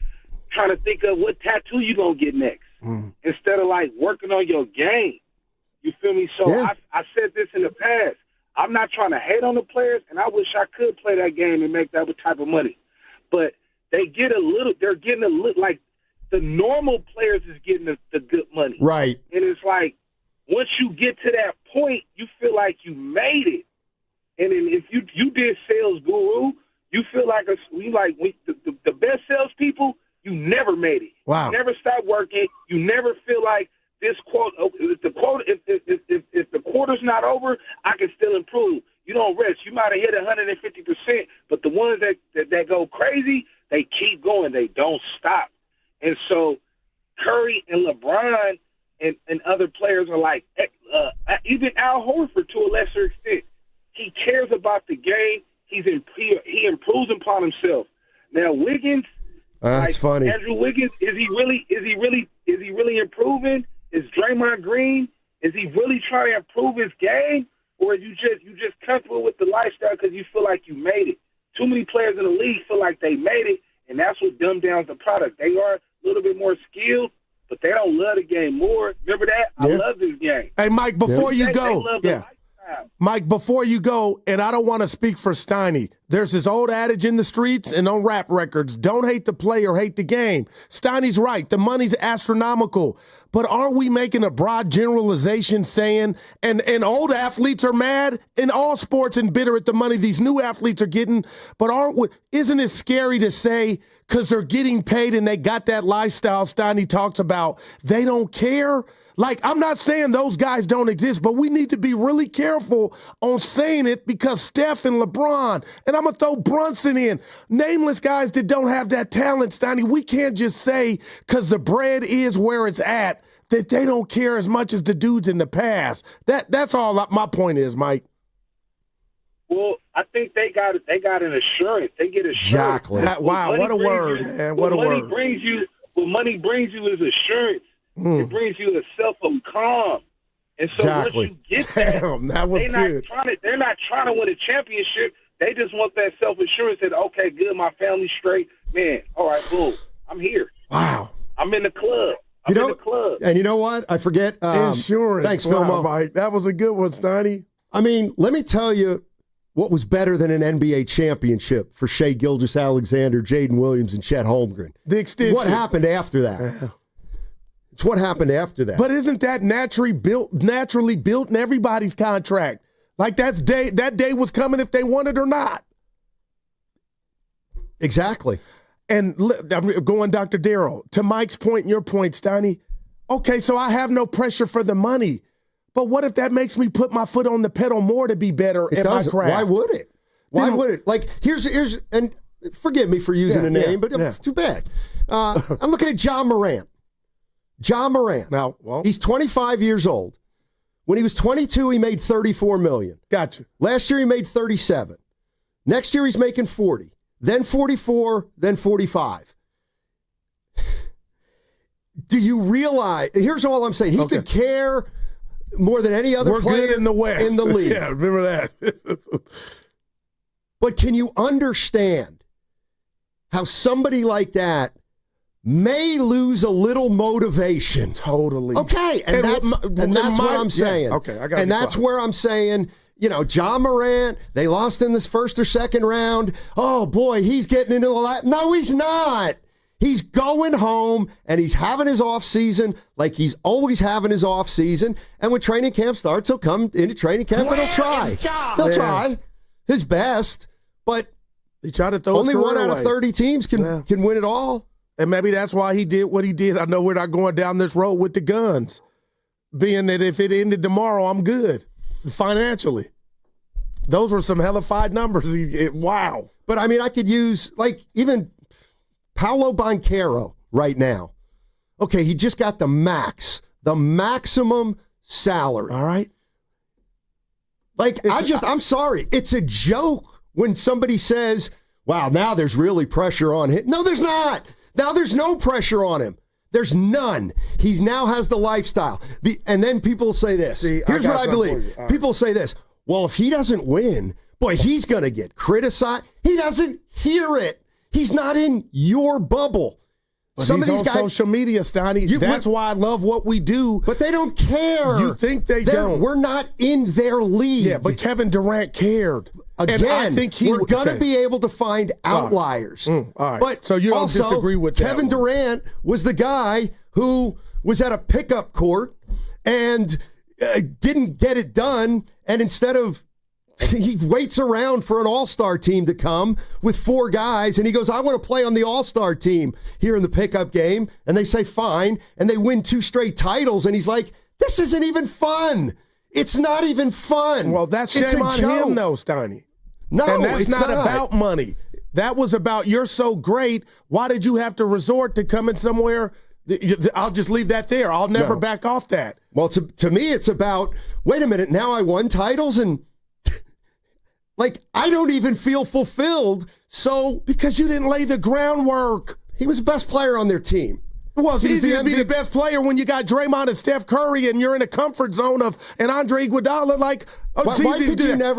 trying to think of what tattoo you gonna get next, instead of like working on your game. You feel me? So I said this in the past. I'm not trying to hate on the players, and I wish I could play that game and make that type of money. But they're getting a little like the normal players is getting the good money. Right. And it's like, once you get to that point, you feel like you made it. And then if you did Sales Guru, you feel like the best salespeople, you never made it. Wow. You never stop working. You never feel like this quote. If the quarter's not over, I can still improve. You don't rest. You might have hit 150%, but the ones that go crazy, they keep going. They don't stop. And so Curry and LeBron and other players are like, even Al Horford to a lesser extent. He cares about the game. He improves upon himself. Now Wiggins, that's funny. Andrew Wiggins, is he really improving? Is Draymond Green, is he really trying to improve his game, or is you just comfortable with the lifestyle because you feel like you made it? Too many players in the league feel like they made it, and that's what dumbed down the product. They are a little bit more skilled, but they don't love the game more. Remember that? I love this game. Hey, Mike, before you go, they love the lifestyle Mike, before you go, and I don't want to speak for Steiny, there's this old adage in the streets and on rap records, don't hate the player, hate the game. Steiny's right. The money's astronomical. But aren't we making a broad generalization saying, and old athletes are mad in all sports and bitter at the money these new athletes are getting, but isn't it scary to say because they're getting paid and they got that lifestyle Steiny talks about, they don't care? Like, I'm not saying those guys don't exist, but we need to be really careful on saying it because Steph and LeBron, and I'm going to throw Brunson in, nameless guys that don't have that talent, Steiny, we can't just say because the bread is where it's at that they don't care as much as the dudes in the past. That's all my point is, Mike. Well, I think they got an assurance. They get assurance. Exactly. Wow, what a word, man. What a word. What money brings you is assurance. It brings you a self of calm. And so once you get that, that was good. They're not trying to win a championship. They just want that self-assurance that, okay, good, my family's straight. Man, all right, boom, I'm here. Wow. I'm in the club. I'm in the club. And you know what? I forget. Insurance. Thanks, Phil. Mike. That was a good one, Steiny. I mean, let me tell you what was better than an NBA championship for Shai Gilgeous-Alexander, Jaden Williams, and Chet Holmgren. The extension. What happened after that? It's what happened after that. But isn't that naturally built in everybody's contract? Like that day was coming if they wanted or not. Exactly. And I'm going Dr. Darryl, to Mike's point and your point, Steiny. Okay, so I have no pressure for the money. But what if that makes me put my foot on the pedal more to be better at my craft? Why would it? Why would it? Like, here's and forgive me for using a name, but it's too bad. I'm looking at John Morant. John Morant. Now, well, he's 25 years old. When he was 22, he made $34 million. Gotcha. Last year, he made 37. Next year, he's making 40. Then 44. Then 45. Do you realize? Here's all I'm saying. He could care more than any other player good in the West. In the league. Yeah, remember that. But can you understand how somebody like that may lose a little motivation? Totally. Okay, and that's what I'm saying. Yeah, okay, I got it. And that's where I'm saying, John Morant, they lost in this first or second round. Oh, boy, he's getting into the last. No, he's not. He's going home, and he's having his off season like he's always having his off season. And when training camp starts, he'll come into training camp and he'll try. He'll try his best, but he tried to throw only one out of 30 teams can win it all. And maybe that's why he did what he did. I know we're not going down this road with the guns, being that if it ended tomorrow, I'm good financially. Those were some hellified numbers. Wow. But, I mean, I could use, even Paolo Banchero right now. Okay, he just got the maximum salary. All right. I'm sorry. It's a joke when somebody says, wow, now there's really pressure on him. No, there's not. Now there's no pressure on him. There's none. He now has the lifestyle. And then people say this. Here's what I believe. People say this. Well, if he doesn't win, boy, he's going to get criticized. He doesn't hear it. He's not in your bubble. But he's on social media, Steiny. That's why I love what we do. But they don't care. You think they don't. We're not in their league. Yeah, but Kevin Durant cared. Again, I think we're going to be able to find outliers. All right. But so you don't disagree with that Kevin Durant was the guy who was at a pickup court and didn't get it done. And instead of, he waits around for an all-star team to come with 4 guys, and he goes, I want to play on the all-star team here in the pickup game. And they say, fine. And they win 2 straight titles. And he's like, this isn't even fun. It's not even fun. Well, that's shame on him, though, Steiny. No, and that's it's not about money. That was about, you're so great. Why did you have to resort to coming somewhere? I'll just leave that there. I'll never back off that. Well, to me, it's about, wait a minute, now I won titles and I don't even feel fulfilled. So because you didn't lay the groundwork. He was the best player on their team. Well, it's easy to be the best player when you got Draymond and Steph Curry and you're in a comfort zone of an Andre Iguodala.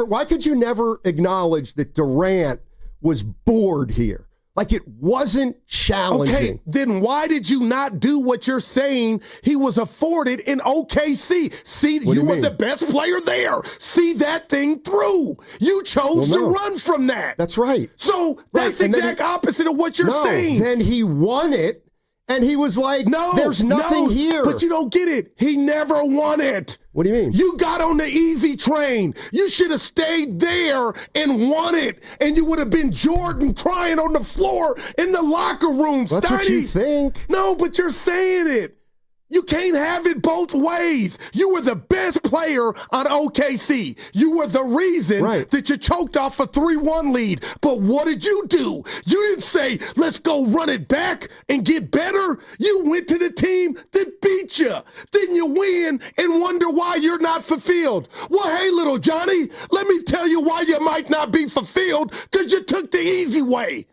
Why could you never acknowledge that Durant was bored here? Like, it wasn't challenging. Okay, then why did you not do what you're saying he was afforded in OKC? See, you were the best player there. See that thing through. You chose to run from that. That's right. So that's the exact opposite of what you're saying. Then he won it, and he was like, there's nothing here. But you don't get it. He never won it. What do you mean? You got on the easy train. You should have stayed there and won it, and you would have been Jordan crying on the floor in the locker room. That's what you think. No, but you're saying it. You can't have it both ways. You were the best player on OKC. You were the reason that you choked off a 3-1 lead. But what did you do? You didn't say, let's go run it back and get better. You went to the team that beat you. Then you win and wonder why you're not fulfilled. Well, hey, little Johnny, let me tell you why you might not be fulfilled, because you took the easy way.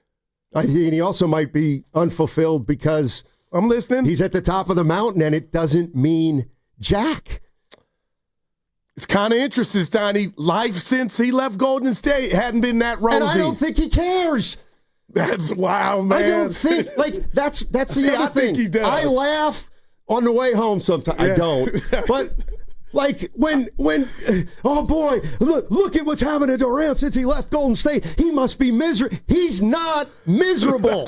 And he also might be unfulfilled because I'm listening. He's at the top of the mountain, and it doesn't mean jack. It's kind of interesting, Steiny. Life since he left Golden State hadn't been that rosy. And I don't think he cares. That's wild, man. I don't think, that's See, the other I thing. think he does. I laugh on the way home sometimes. I don't. But, when oh boy, look at what's happened to Durant since he left Golden State. He must be miserable. He's not miserable.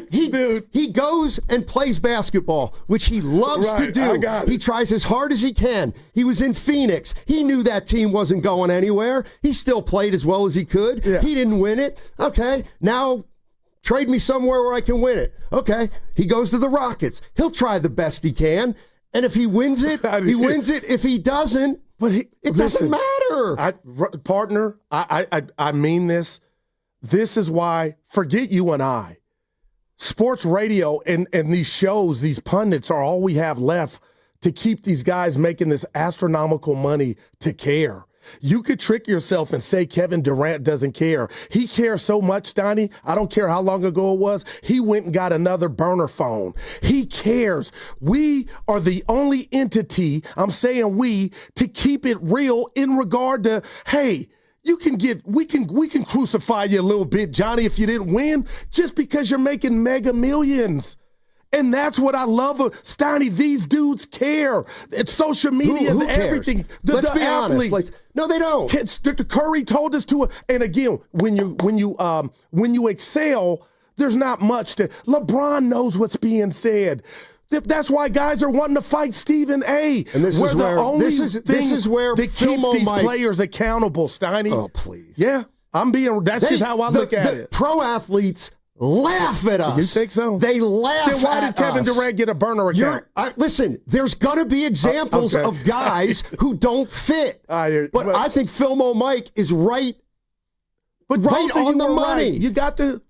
He goes and plays basketball, which he loves to do. He tries as hard as he can. He was in Phoenix. He knew that team wasn't going anywhere. He still played as well as he could. Yeah. He didn't win it. Okay, now trade me somewhere where I can win it. Okay, he goes to the Rockets. He'll try the best he can, and if he wins it, he wins it. If he doesn't, it doesn't matter. Partner, I mean this. This is why, forget you and I. Sports radio and these shows, these pundits are all we have left to keep these guys making this astronomical money to care. You could trick yourself and say Kevin Durant doesn't care. He cares so much, Steiny. I don't care how long ago it was. He went and got another burner phone. He cares. We are the only entity, I'm saying we, to keep it real in regard to, hey, we can crucify you a little bit, Johnny, if you didn't win, just because you're making mega millions. And that's what I love of Steiny. These dudes care. It's social media is everything. Let's be honest. No, they don't. Curry told us to. And again, when you excel, there's not much to. LeBron knows what's being said. That's why guys are wanting to fight Stephen A. And this is where that keeps these players accountable, Steiny. Oh, please. Yeah, that's just how I look at it. Pro athletes laugh at us. You think so? They laugh at us. Then why did Kevin Durant get a burner account? Listen, there's going to be examples of guys who don't fit. But I think Filmo Mike is right on the money. You got the...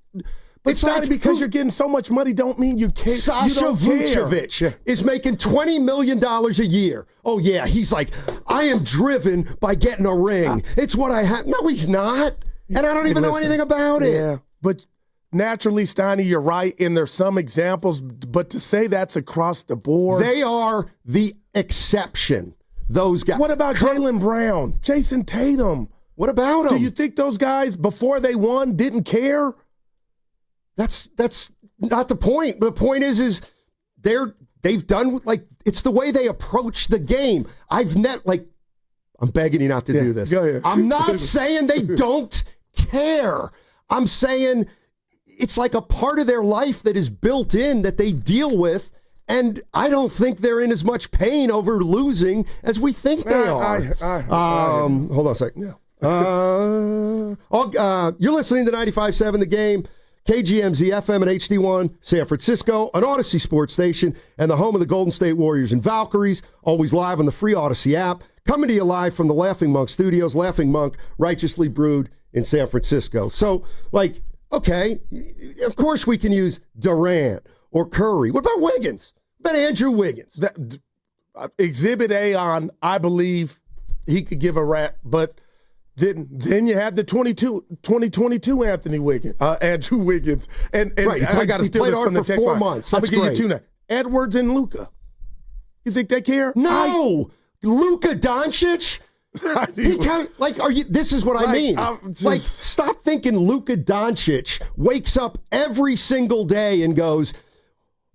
But it's not because you're getting so much money don't mean you can't. Sasha Vucevic is making $20 million a year. Oh, yeah. He's like, I am driven by getting a ring. It's what I have. No, he's not. And I don't even know anything about it. Yeah, but naturally, Steiny, you're right. And there's some examples. But to say that's across the board. They are the exception. Those guys. What about Jaylen Brown? Jason Tatum? What about them? Do you think those guys, before they won, didn't care? That's not the point. The point is they've done, it's the way they approach the game. I'm begging you not to do this. Go ahead. I'm not saying they don't care. I'm saying it's like a part of their life that is built in that they deal with. And I don't think they're in as much pain over losing as we think they are. Hold on a second. You're listening to 95.7 The Game. KGMZ FM and HD1, San Francisco, an Odyssey sports station, and the home of the Golden State Warriors and Valkyries, always live on the free Odyssey app. Coming to you live from the Laughing Monk Studios, Laughing Monk, righteously brewed in San Francisco. So, okay, of course we can use Durant or Curry. What about Wiggins? What about Andrew Wiggins? Exhibit A on, I believe he could give a rat, but... Then you had the 2022 Andrew Wiggins. And I got to steal this from the text line. 4 months. That's great. I'm going to give you two now. Edwards and Luka. You think they care? No. Luka Doncic? He kind of, like, are you? This is what I mean. Like, stop thinking Luka Doncic wakes up every single day and goes,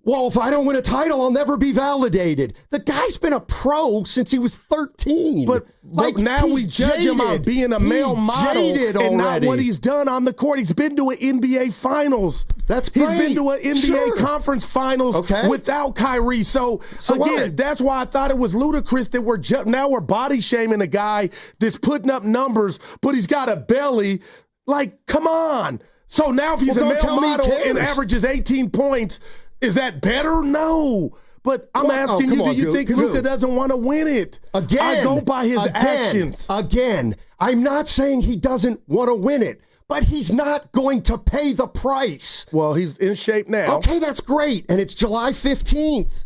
well, if I don't win a title, I'll never be validated. The guy's been a pro since he was 13. But like now we judge him on being a male model and not what he's done on the court. He's been to an NBA Finals. That's great. He's been to an NBA Conference Finals without Kyrie. So again, that's why I thought it was ludicrous that we're body shaming a guy that's putting up numbers, but he's got a belly. Like, come on. So now if he's a male model and averages 18 points, is that better? No. But I'm asking you, do you think Luka doesn't want to win it? Again. I go by his actions. Again, I'm not saying he doesn't want to win it, but he's not going to pay the price. Well, he's in shape now. Okay, that's great. And it's July 15th.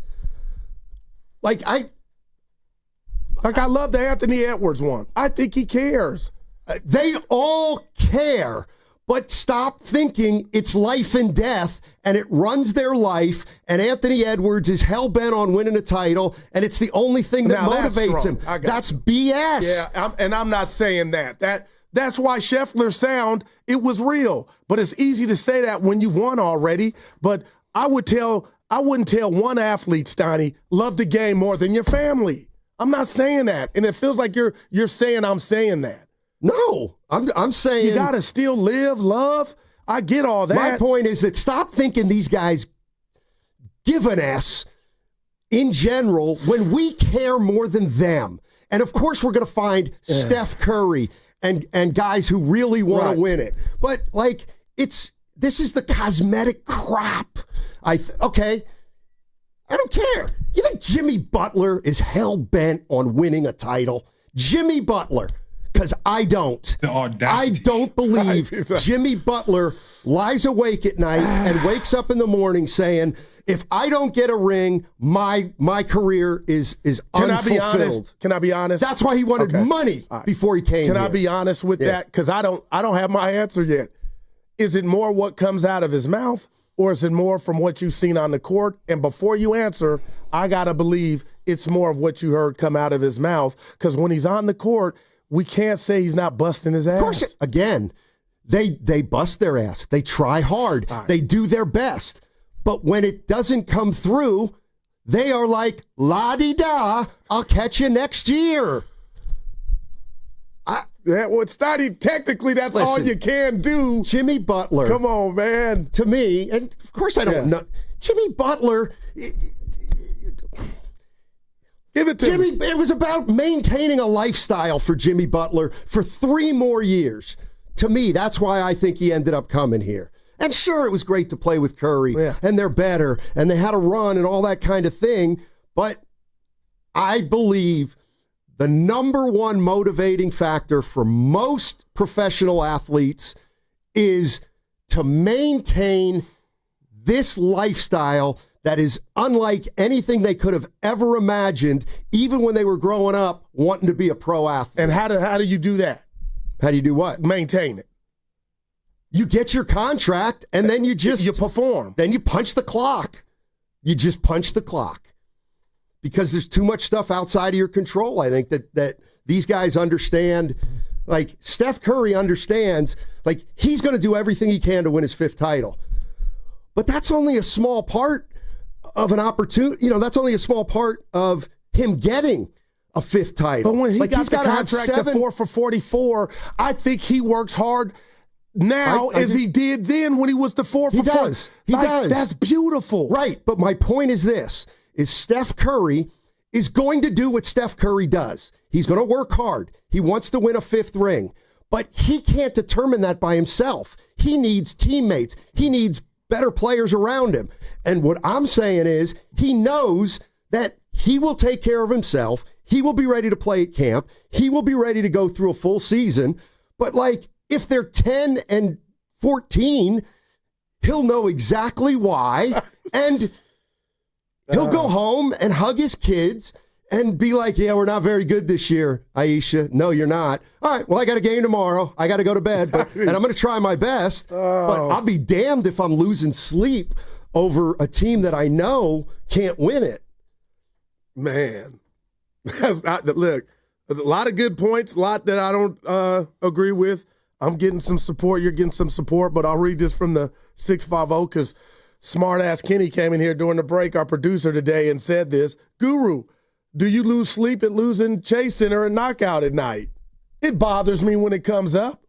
I love the Anthony Edwards one. I think he cares. They all care. But stop thinking it's life and death, and it runs their life, and Anthony Edwards is hell-bent on winning a title, and it's the only thing that motivates him. That's BS. Yeah, I'm not saying that. That's why Scheffler's sound, it was real. But it's easy to say that when you've won already. But I wouldn't tell one athlete, Steiny, love the game more than your family. I'm not saying that. And it feels like you're saying I'm saying that. No, I'm saying you got to still live, love. I get all that. My point is that stop thinking these guys give an S in general when we care more than them. And of course, we're going to find Steph Curry and guys who really want to win it. But this is the cosmetic crap. Okay, I don't care. You think Jimmy Butler is hell bent on winning a title? Jimmy Butler. Because I don't. The audacity. I don't believe Jimmy Butler lies awake at night and wakes up in the morning saying, if I don't get a ring, my career is unfulfilled. Can I be honest? That's why he wanted money before he came Can here. I be honest with that? Because I don't have my answer yet. Is it more what comes out of his mouth, or is it more from what you've seen on the court? And before you answer, I got to believe it's more of what you heard come out of his mouth. Because when he's on the court, we can't say he's not busting his ass. Of course, again, they bust their ass. They try hard. They do their best. But when it doesn't come through, they are like, la-di-da, I'll catch you next year. Steiny, technically, that's all you can do. Jimmy Butler. Come on, man. To me, and of course I don't know. Jimmy Butler... Give it to me. It was about maintaining a lifestyle for Jimmy Butler for 3 more years. To me, that's why I think he ended up coming here. And sure, it was great to play with Curry, and they're better, and they had a run and all that kind of thing. But I believe the number one motivating factor for most professional athletes is to maintain this lifestyle that is unlike anything they could have ever imagined, even when they were growing up wanting to be a pro athlete. And how do you do that? How do you do what? Maintain it. You get your contract, and then you perform. Then you punch the clock. You just punch the clock. Because there's too much stuff outside of your control. I think that these guys understand, like Steph Curry understands, like he's going to do everything he can to win his 5th title. But that's only a small part of an opportunity. That's only a small part of him getting a 5th title. But when he got the contract at 4 for 44, I think he works hard now as he did then when he was the 4 for 4. He does. That's beautiful. Right. But my point is this, is Steph Curry is going to do what Steph Curry does. He's going to work hard. He wants to win a 5th ring. But he can't determine that by himself. He needs teammates. He needs better players around him. And what I'm saying is he knows that he will take care of himself. He will be ready to play at camp. He will be ready to go through a full season. But if they're 10 and 14, he'll know exactly why. And he'll go home and hug his kids and be like, yeah, we're not very good this year, Aisha. No, you're not. All right, well, I got a game tomorrow. I got to go to bed, and I'm going to try my best. But I'll be damned if I'm losing sleep over a team that I know can't win it. Man, look, A lot of good points, a lot that I don't agree with. I'm getting some support. You're getting some support, but I'll read this from the 650 because smart-ass Kenny came in here during the break, our producer today, and said this. Guru, do you lose sleep at losing Chase Center and knockout at night? It bothers me when it comes up.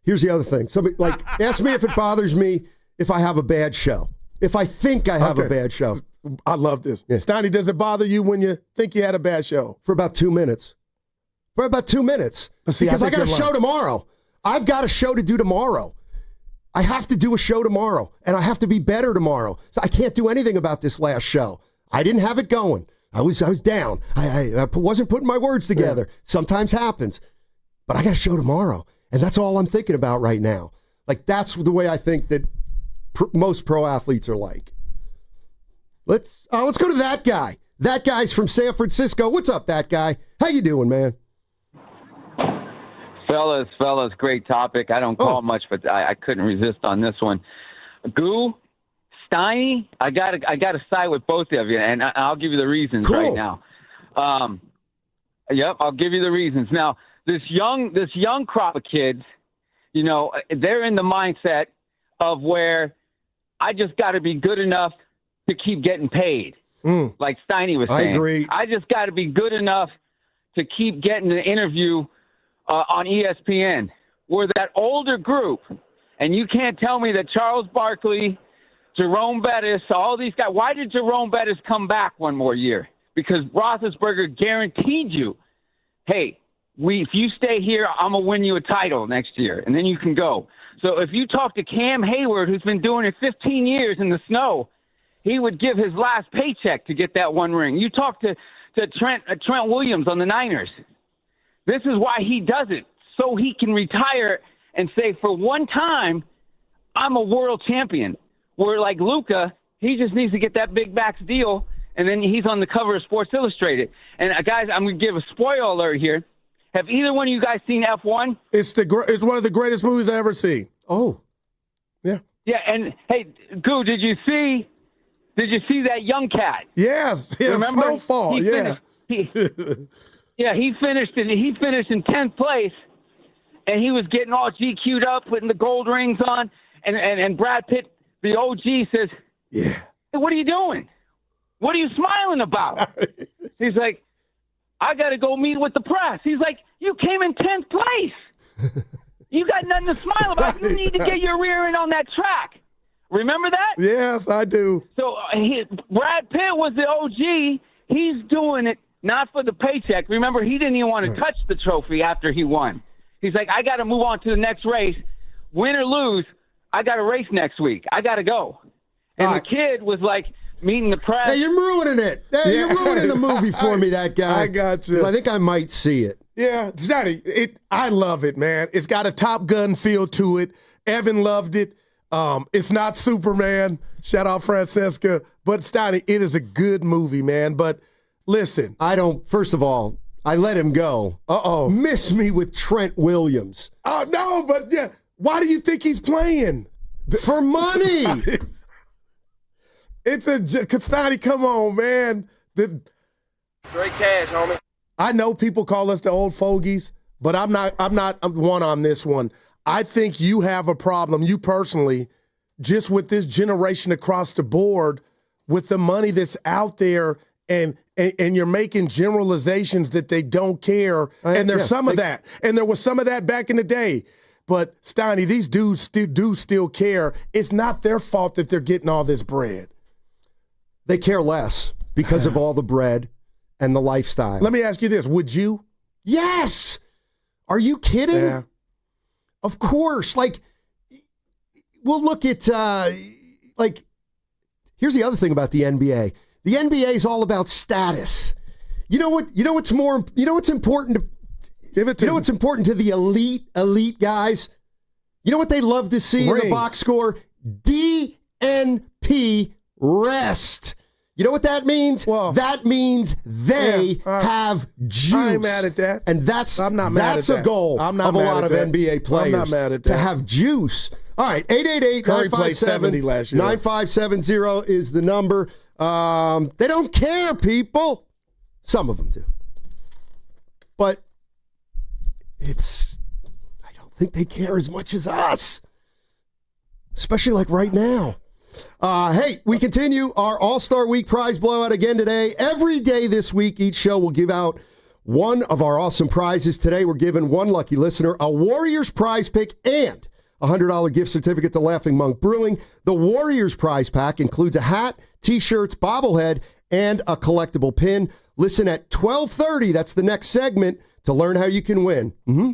Here's the other thing. Somebody ask me if it bothers me if I have a bad show. If I think I have a bad show. I love this. Yeah. Steiny, does it bother you when you think you had a bad show? For about 2 minutes. See, because I got a show tomorrow. I've got a show to do tomorrow. I have to do a show tomorrow, and I have to be better tomorrow. So I can't do anything about this last show. I didn't have it going. I was down. I wasn't putting my words together. Yeah. Sometimes happens. But I got a show tomorrow, and that's all I'm thinking about right now. Like, that's the way I think that most pro athletes are like. Let's go to that guy. That guy's from San Francisco. What's up, that guy? How you doing, man? Fellas, great topic. I don't call much, but I couldn't resist on this one. Goo, Steiny, I gotta side with both of you, and I'll give you the reasons right now. Yep, I'll give you the reasons. Now, this young crop of kids, you know, they're in the mindset of where I just got to be good enough to keep getting paid. Like Steiny was saying. I agree. I just got to be good enough to keep getting an interview on ESPN. We're that older group, and you can't tell me that Charles Barkley, Jerome Bettis, all these guys. Why did Jerome Bettis come back one more year? Because Roethlisberger guaranteed you, hey, if you stay here, I'm going to win you a title next year, and then you can go. So if you talk to Cam Hayward, who's been doing it 15 years in the snow, he would give his last paycheck to get that one ring. You talk to Trent Williams on the Niners. This is why he does it, so he can retire and say, for one time, I'm a world champion. Where like Luka, he just needs to get that big max deal, and then he's on the cover of Sports Illustrated. And guys, I'm going to give a spoiler alert here. Have either one of you guys seen F1? It's one of the greatest movies I ever seen. Oh, yeah. Yeah, and hey, Goo, did you see that young cat? Yes, remember? Snowfall. Yeah. He finished in 10th place, and he was getting all GQ'd up, putting the gold rings on, and Brad Pitt, the OG, says, "Yeah, hey, what are you doing? What are you smiling about?" He's like, "I got to go meet with the press." He's like, "You came in 10th place. You got nothing to smile about. You need to get your rear end on that track." Remember that? Yes, I do. So Brad Pitt was the OG. He's doing it not for the paycheck. Remember, he didn't even want to touch the trophy after he won. He's like, I got to move on to the next race. Win or lose, I got to race next week. I got to go. And the kid was like meeting the press. Hey, you're ruining it. Hey, you're ruining the movie for me, that guy. I got you. I think I might see it. Yeah, Steiny, I love it, man. It's got a Top Gun feel to it. Evan loved it. It's not Superman. Shout out Francesca. But Steiny, it is a good movie, man. But listen. First of all, I let him go. Uh-oh. Miss me with Trent Williams. Oh, no, but yeah. Why do you think he's playing? For money. Steiny, come on, man. Straight cash, homie. I know people call us the old fogies, but I'm not one on this one. I think you have a problem, you personally, just with this generation across the board, with the money that's out there, and you're making generalizations that they don't care. And there's some of that. And there was some of that back in the day. But, Steiny, these dudes do still care. It's not their fault that they're getting all this bread. They care less because of all the bread and the lifestyle. Let me ask you this. Would you? Yes. Are you kidding? Yeah. Of course. Like, we'll look at, here's the other thing about the NBA. The NBA is all about status. You know what's important to give it to. You know what's important to the elite guys? You know what they love to see in the box score? DNP rest. You know what that means? Well, that means they have juice. I ain't mad at that. And that's I'm not mad that's at a that. goal I'm not of a mad lot at of that. NBA players. I'm not mad at that. To have juice. All right, 888-957-9570 is the number. They don't care, people. Some of them do. But I don't think they care as much as us, especially like right now. Hey, we continue our All-Star Week prize blowout again today. Every day this week, each show will give out one of our awesome prizes. Today, we're giving one lucky listener a Warriors prize pick and a $100 gift certificate to Laughing Monk Brewing. The Warriors prize pack includes a hat, T-shirts, bobblehead, and a collectible pin. Listen at 12:30, that's the next segment, to learn how you can win. Mm-hmm.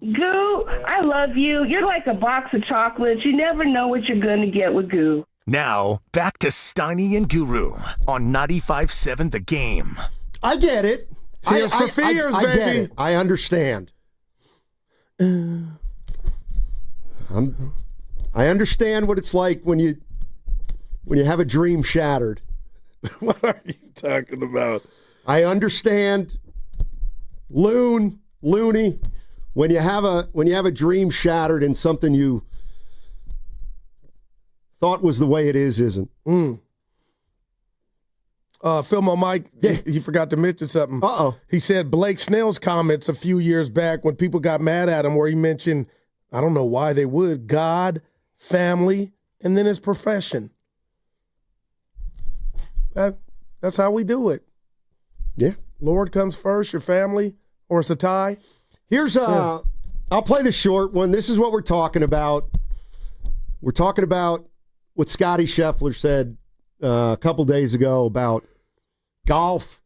Goo, I love you. You're like a box of chocolates. You never know what you're going to get with Goo. Now, back to Steiny and Guru on 95.7 The Game. I get it. Tears for fears, I baby. get it. I understand. I understand what it's like when you have a dream shattered. What are you talking about? I understand, loony, when you have a dream shattered and something you thought was the way it is isn't. Phil, Mike, he forgot to mention something. He said Blake Snell's comments a few years back when people got mad at him, where he mentioned, I don't know why they would, God, family, and then his profession. That's how we do it. Yeah. Lord comes first, your family, or it's a tie. Here's I'll play the short one. This is what we're talking about. We're talking about what Scotty Scheffler said a couple days ago about golf,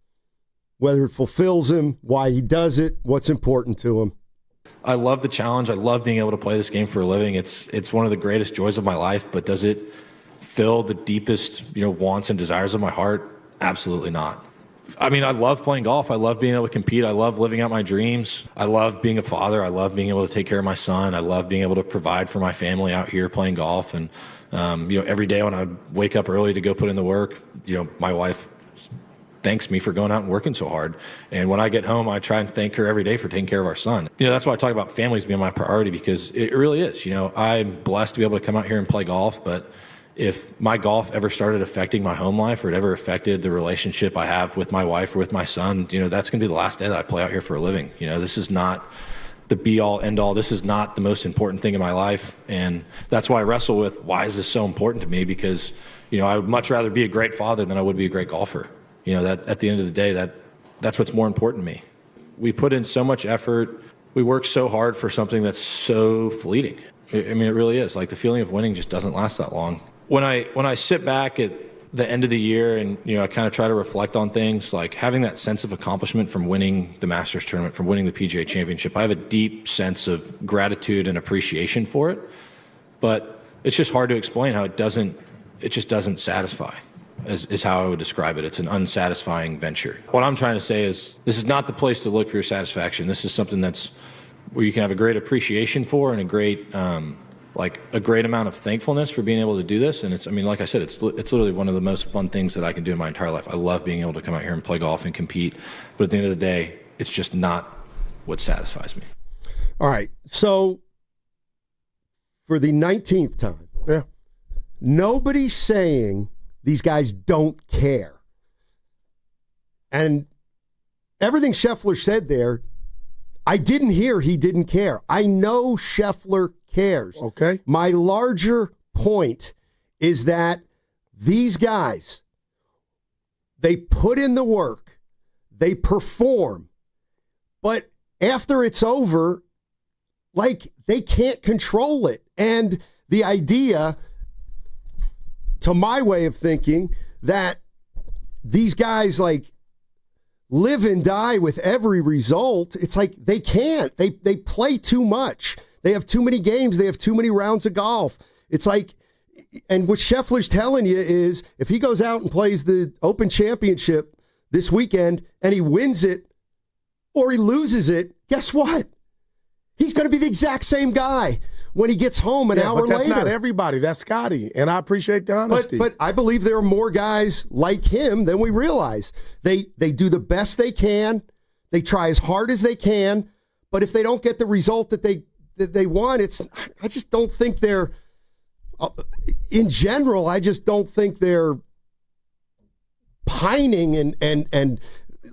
whether it fulfills him, why he does it, what's important to him. I love the challenge. I love being able to play this game for a living. It's one of the greatest joys of my life, but does it fill the deepest, wants and desires of my heart? Absolutely not. I mean, I love playing golf. I love being able to compete. I love living out my dreams. I love being a father. I love being able to take care of my son. I love being able to provide for my family out here playing golf. And, every day when I wake up early to go put in the work, my wife thanks me for going out and working so hard. And when I get home, I try and thank her every day for taking care of our son. That's why I talk about families being my priority, because it really is. I'm blessed to be able to come out here and play golf, but if my golf ever started affecting my home life, or it ever affected the relationship I have with my wife or with my son, that's going to be the last day that I play out here for a living. This is not the be-all, end-all. This is not the most important thing in my life. And that's why I wrestle with, why is this so important to me? Because, I would much rather be a great father than I would be a great golfer. That at the end of the day, that's what's more important to me. We put in so much effort. We work so hard for something that's so fleeting. I mean, it really is. Like, the feeling of winning just doesn't last that long. When I sit back at the end of the year and, I kind of try to reflect on things, like having that sense of accomplishment from winning the Masters tournament, from winning the PGA Championship, I have a deep sense of gratitude and appreciation for it. But it's just hard to explain how it just doesn't satisfy, is how I would describe it. It's an unsatisfying venture. What I'm trying to say is, this is not the place to look for your satisfaction. This is something that's where you can have a great appreciation for, and a great amount of thankfulness for being able to do this. And like I said, it's literally one of the most fun things that I can do in my entire life. I love being able to come out here and play golf and compete. But at the end of the day, it's just not what satisfies me. All right. So for the 19th time, nobody's saying these guys don't care. And everything Scheffler said there, I didn't hear he didn't care. I know Scheffler cares. Okay. My larger point is that these guys, they put in the work, they perform, but after it's over, they can't control it. And the idea, to my way of thinking, that these guys live and die with every result, it's like they can't. They play too much. They have too many games. They have too many rounds of golf. It's like, and what Scheffler's telling you is, if he goes out and plays the Open Championship this weekend and he wins it or he loses it, guess what? He's going to be the exact same guy when he gets home an hour later. But that's not everybody. That's Scotty, and I appreciate the honesty. But I believe there are more guys like him than we realize. They do the best they can. They try as hard as they can. But if they don't get the result that they want, I just don't think they're, in general, I just don't think they're pining and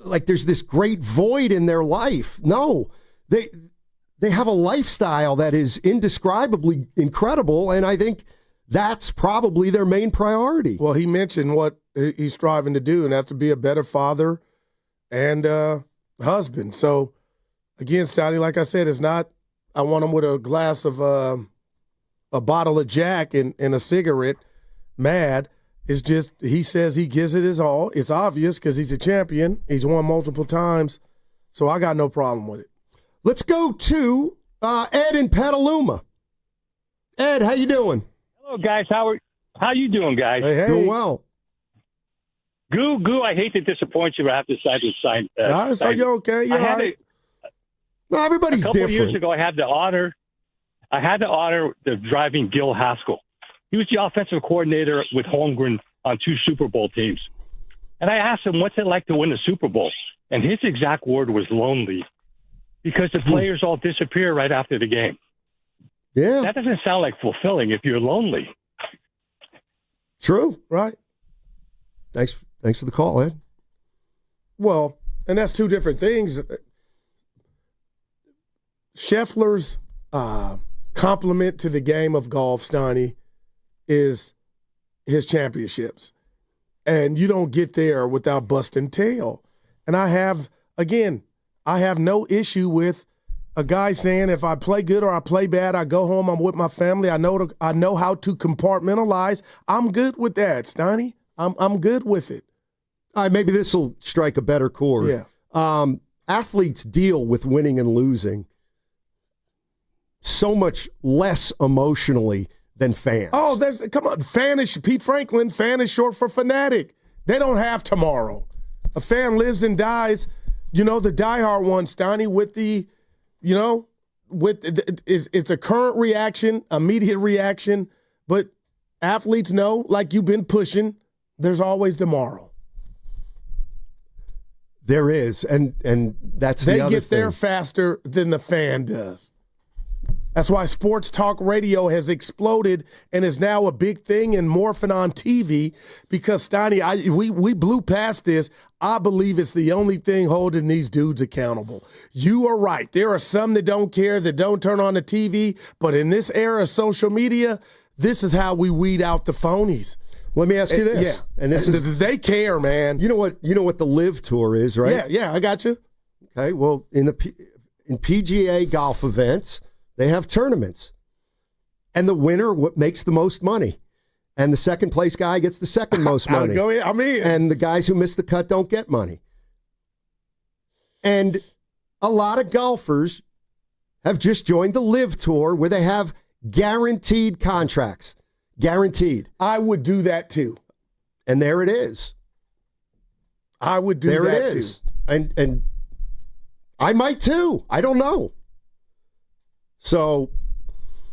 like there's this great void in their life. No, they have a lifestyle that is indescribably incredible, and I think that's probably their main priority. Well, he mentioned what he's striving to do, and that's to be a better father and husband. So, again, Steiny, like I said, it's not, I want him with a glass of a bottle of Jack and a cigarette, mad. It's just, he says he gives it his all. It's obvious because he's a champion. He's won multiple times. So I got no problem with it. Let's go to Ed in Petaluma. Ed, how you doing? Hello, guys. How you doing, guys? Hey. Doing well. Goo, I hate to disappoint you, but I have to side with sign. So you're okay. You're all right. No, everybody's different. A couple different. years ago, I had the honor of driving Gil Haskell. He was the offensive coordinator with Holmgren on 2 Super Bowl teams. And I asked him, what's it like to win a Super Bowl? And his exact word was lonely, because the players all disappear right after the game. Yeah. That doesn't sound like fulfilling if you're lonely. True, right. Thanks for the call, Ed. Well, and that's two different things. Scheffler's compliment to the game of golf, Steiny, is his championships. And you don't get there without busting tail. And I have no issue with a guy saying if I play good or I play bad, I go home, I'm with my family, I know how to compartmentalize. I'm good with that, Steiny. I'm good with it. All right, maybe this will strike a better chord. Yeah. Athletes deal with winning and losing so much less emotionally than fans. Oh, come on. Pete Franklin, fan is short for fanatic. They don't have tomorrow. A fan lives and dies, the diehard one, Steiny, with the, it's a current reaction, immediate reaction, but athletes know, like you've been pushing, there's always tomorrow. There is, and that's the other thing. They get there faster than the fan does. That's why sports talk radio has exploded and is now a big thing and morphing on TV, because, Steiny, we blew past this. I believe it's the only thing holding these dudes accountable. You are right. There are some that don't care, that don't turn on the TV, but in this era of social media, this is how we weed out the phonies. Let me ask you this. Yeah. And this is, they care, man. You know what the Live Tour is, right? Yeah, I got you. Okay, well, in PGA golf events, they have tournaments. And the winner makes the most money. And the second place guy gets the second most money. I'm in. And the guys who miss the cut don't get money. And a lot of golfers have just joined the Live Tour, where they have guaranteed contracts. Guaranteed. I would do that too. And there it is. I would do that too. There it is. And I might too. I don't know. So,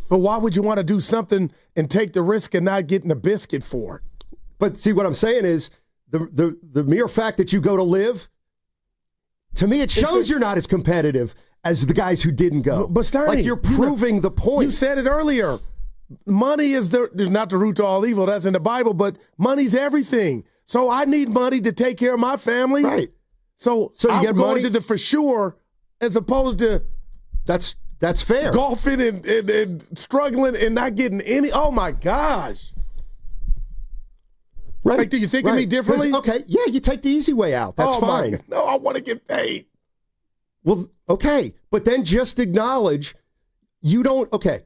but why would you want to do something and take the risk and not getting the biscuit for it? But see, what I'm saying is the mere fact that you go to Live, to me, it shows you're not as competitive as the guys who didn't go. But Steiny, like you're proving the point. You said it earlier. Money is not the root to all evil. That's in the Bible, but money's everything. So I need money to take care of my family. Right. So you get money to the for sure, as opposed to that's fair. Golfing and struggling and not getting any. Oh my gosh. Right. Like, do you think of me differently? Okay. Yeah, you take the easy way out. That's fine. No, I want to get paid. Well, okay. But then just acknowledge you don't. Okay.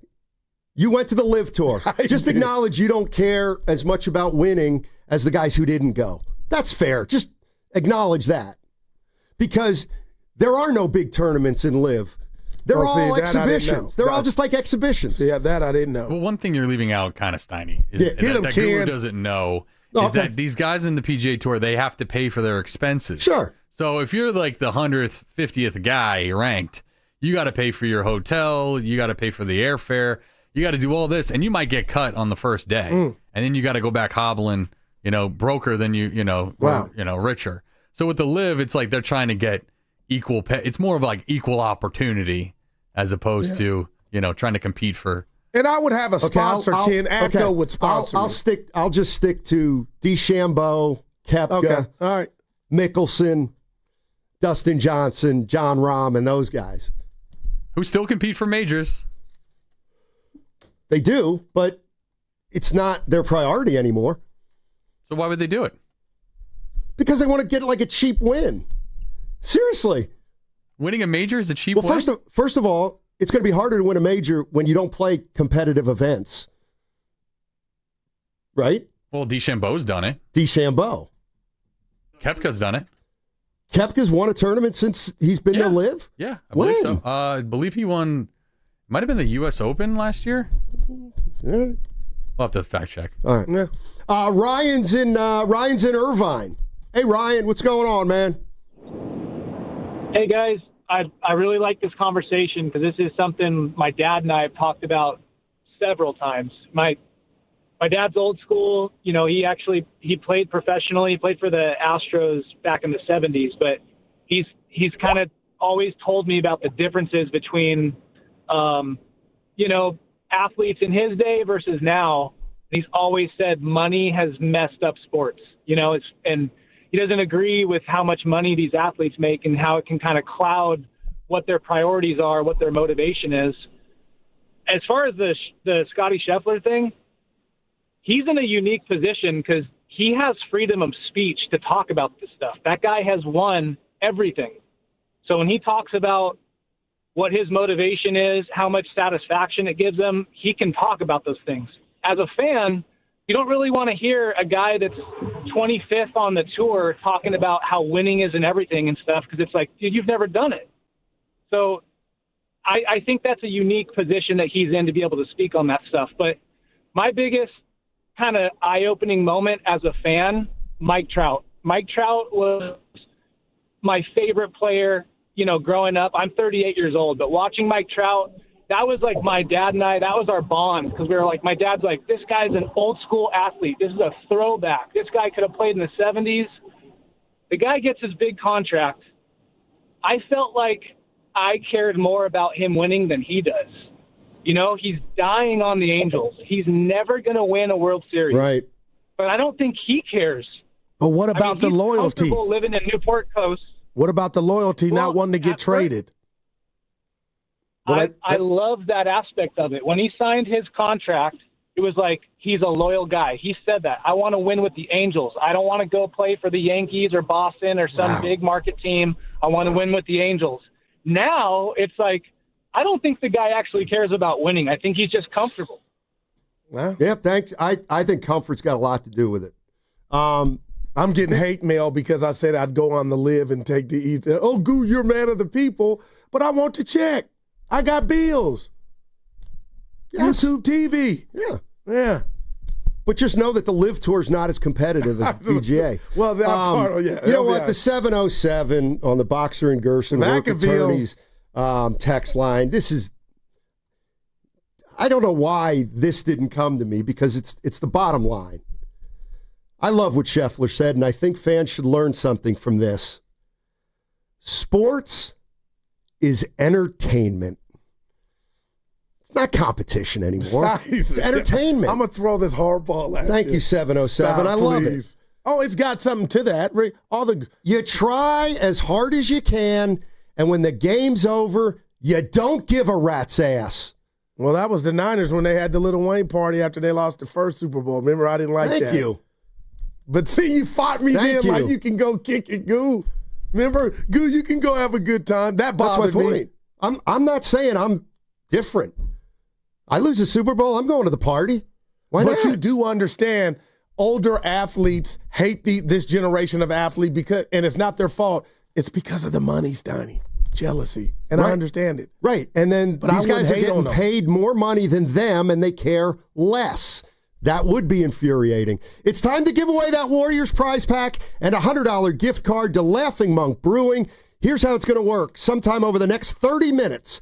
You went to the Live Tour. Just acknowledge you don't care as much about winning as the guys who didn't go. That's fair. Just acknowledge that. Because there are no big tournaments in Live. They're all exhibitions. They're all just like exhibitions. Yeah, that I didn't know. Well, one thing you're leaving out kind of, Steiny, is that Guru doesn't know is that these guys in the PGA Tour, they have to pay for their expenses. Sure. So if you're like the 100th, 50th guy ranked, you got to pay for your hotel, you got to pay for the airfare, you got to do all this, and you might get cut on the first day. And then you got to go back hobbling, broker than richer. So with the Live, it's like they're trying to get equal pay. It's more of like equal opportunity as opposed to, trying to compete for. And I would have a sponsor, Ken. ACO would sponsor I'll just stick to DeChambeau, Koepka, all right, Mickelson, Dustin Johnson, John Rahm, and those guys. Who still compete for majors. They do, but it's not their priority anymore. So why would they do it? Because they want to get like a cheap win. Seriously. Winning a major is a cheap win? First of all, it's going to be harder to win a major when you don't play competitive events. Right? Well, DeChambeau's done it. DeChambeau. Koepka's done it. Koepka's won a tournament since he's been to Live? Yeah, I believe so. I believe he won Might have been the U.S. Open last year. Yeah. We'll have to fact check. All right. Yeah. Ryan's in Irvine. Hey, Ryan, what's going on, man? Hey, guys. I really like this conversation because this is something my dad and I have talked about several times. My dad's old school. You know, he played professionally. He played for the Astros back in the 70s, but he's kind of always told me about the differences between, athletes in his day versus now. He's always said money has messed up sports, and he doesn't agree with how much money these athletes make and how it can kind of cloud what their priorities are, what their motivation is. As far as the Scotty Scheffler thing, he's in a unique position because he has freedom of speech to talk about this stuff. That guy has won everything. So when he talks about what his motivation is, how much satisfaction it gives him, he can talk about those things. As a fan, you don't really want to hear a guy that's 25th on the tour talking about how winning is and everything and stuff, because it's like, dude, you've never done it. So I think that's a unique position that he's in to be able to speak on that stuff. But my biggest kind of eye-opening moment as a fan, Mike Trout. Mike Trout was my favorite player, growing up. I'm 38 years old, but watching Mike Trout, that was like my dad and I, that was our bond, because we were like, my dad's like, this guy's an old school athlete. This is a throwback. This guy could have played in the 70s. The guy gets his big contract. I felt like I cared more about him winning than he does. He's dying on the Angels. He's never going to win a World Series. Right. But I don't think he cares. But what about the loyalty? He's comfortable living in Newport Coast. What about the loyalty, not wanting to get traded? I love that aspect of it. When he signed his contract, it was like he's a loyal guy. He said that. I want to win with the Angels. I don't want to go play for the Yankees or Boston or some big market team. I want to win with the Angels. Now it's like, I don't think the guy actually cares about winning. I think he's just comfortable. Well, yeah, thanks. I think comfort's got a lot to do with it. I'm getting hate mail because I said I'd go on the live and take the eat. Oh, Goo, you're man of the people, but I want to check. I got bills. Yes. YouTube TV. Yeah. But just know that the Live Tour is not as competitive as the PGA. Well, you know what? The 707 on the Boxer and Gerson Work Attorneys text line. I don't know why this didn't come to me, because it's the bottom line. I love what Scheffler said, and I think fans should learn something from this. Sports is entertainment. It's not competition anymore. It's entertainment. I'm going to throw this hardball at you. Thank you, 707. I love it. Oh, it's got something to that. You try as hard as you can, and when the game's over, you don't give a rat's ass. Well, that was the Niners when they had the Little Wayne party after they lost the first Super Bowl. Remember, I didn't like that. Thank you. But see, you fought me then like you can go kick it, Goo. Remember, Goo, you can go have a good time. That bothered me. That's my point. I'm not saying I'm different. I lose the Super Bowl, I'm going to the party. Why not? But you do understand older athletes hate this generation of athlete and it's not their fault. It's because of the money, Steiny. Jealousy. And I understand it. Right. And then these guys are getting paid more money than them, and they care less. That would be infuriating. It's time to give away that Warriors prize pack and a $100 gift card to Laughing Monk Brewing. Here's how it's going to work. Sometime over the next 30 minutes,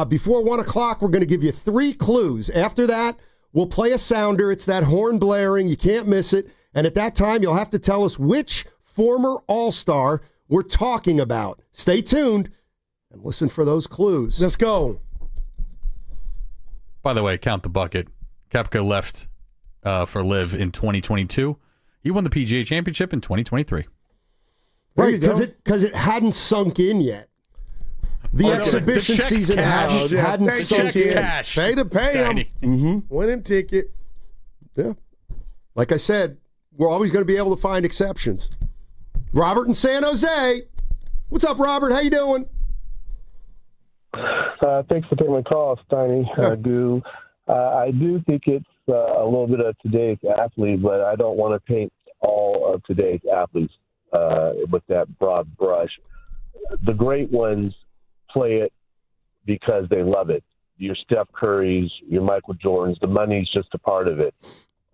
before 1 o'clock, we're going to give you 3 clues. After that, we'll play a sounder. It's that horn blaring. You can't miss it. And at that time, you'll have to tell us which former All-Star we're talking about. Stay tuned and listen for those clues. Let's go. By the way, count the bucket. Koepka left for Liv in 2022. He won the PGA Championship in 2023. Right, because it hadn't sunk in yet. The exhibition season hadn't sunk in. Cash. Pay to pay them. Mm-hmm. Winning ticket. Yeah. Like I said, we're always going to be able to find exceptions. Robert in San Jose. What's up, Robert? How you doing? Thanks for taking my call, Steiny Guru. I do think it's a little bit of today's athlete, but I don't want to paint all of today's athletes with that broad brush. The great ones play it because they love it. your Steph Currys, your Michael Jordans. The money's just a part of it.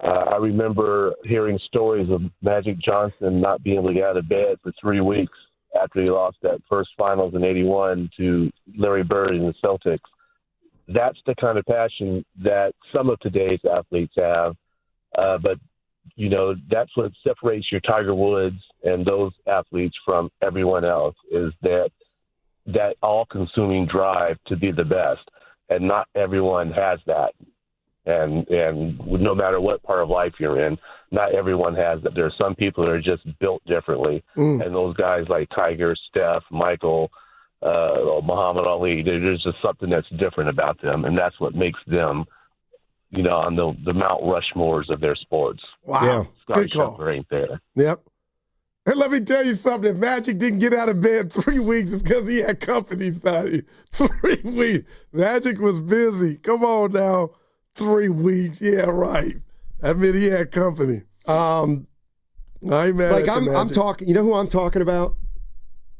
I remember hearing stories of Magic Johnson not being able to get out of bed for 3 weeks after he lost that first finals in '81 to Larry Bird and the Celtics. That's the kind of passion that some of today's athletes have. But, that's what separates your Tiger Woods and those athletes from everyone else, is that all-consuming drive to be the best. And not everyone has that. And no matter what part of life you're in, not everyone has that. There are some people that are just built differently. And those guys like Tiger, Steph, Michael, Muhammad Ali, there's just something that's different about them. And that's what makes them, on the Mount Rushmores of their sports. Wow. Yeah. Good call. Scheffler ain't there. Yep. And let me tell you something. If Magic didn't get out of bed 3 weeks, it's because he had company, Sonny. 3 weeks. Magic was busy. Come on now. 3 weeks. Yeah, right. That meant he had company. I ain't mad at you, I'm talking. You know who I'm talking about?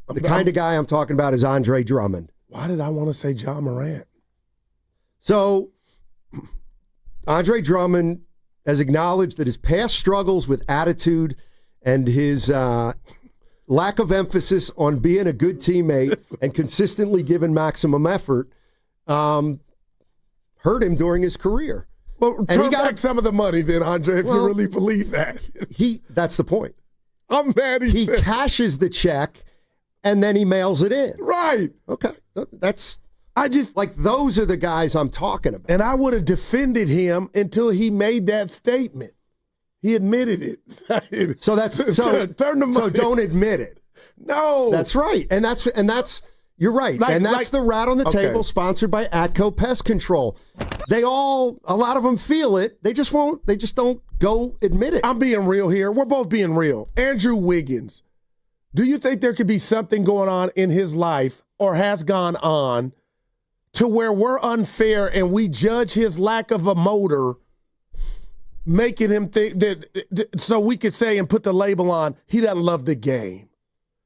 The kind of guy I'm talking about is Andre Drummond. Why did I want to say John Morant? So, Andre Drummond has acknowledged that his past struggles with attitude and his lack of emphasis on being a good teammate and consistently giving maximum effort hurt him during his career. Well, turn back some of the money then, Andre, if you really believe that. That's the point. I'm mad he cashes the check and then he mails it in. Right. Okay. Those are the guys I'm talking about. And I would have defended him until he made that statement. He admitted it. So turn the money. So don't admit it. No. That's right. And that's you're right. That's the rat on the table, sponsored by Atco Pest Control. A lot of them feel it. They just don't go admit it. I'm being real here. We're both being real. Andrew Wiggins, do you think there could be something going on in his life or has gone on to where we're unfair and we judge his lack of a motor, making him think that so we could say and put the label on, he doesn't love the game?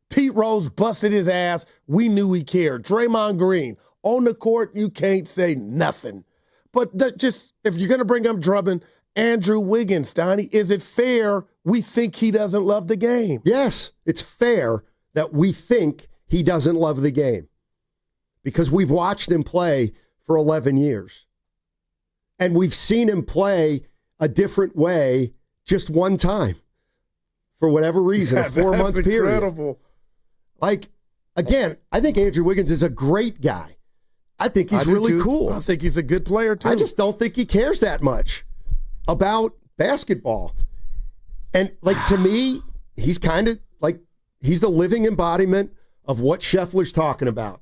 Pete Rose busted his ass. We knew he cared. Draymond Green, on the court, you can't say nothing. But if you're going to bring up Drummond, Andrew Wiggins, Steiny, is it fair we think he doesn't love the game? Yes, it's fair that we think he doesn't love the game because we've watched him play for 11 years. And we've seen him play a different way just one time for whatever reason, a 4-month period. Incredible. Again, I think Andrew Wiggins is a great guy. I think he's really cool. I think he's a good player, too. I just don't think he cares that much about basketball. And, to me, he's kind of he's the living embodiment of what Scheffler's talking about.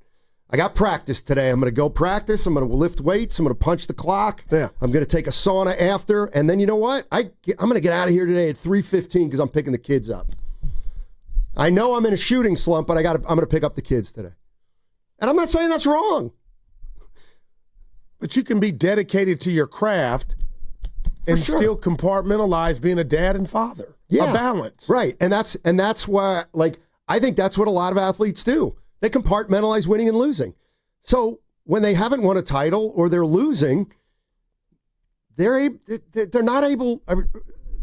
I got practice today. I'm going to go practice. I'm going to lift weights. I'm going to punch the clock. Yeah. I'm going to take a sauna after. And then you know what? I'm going to get out of here today at 3:15 because I'm picking the kids up. I know I'm in a shooting slump, but I'm going to pick up the kids today. And I'm not saying that's wrong. But you can be dedicated to your craft and still compartmentalize being a dad and father. Yeah. A balance. Right. And that's why, I think that's what a lot of athletes do. They compartmentalize winning and losing. So when they haven't won a title or they're losing, they're not able,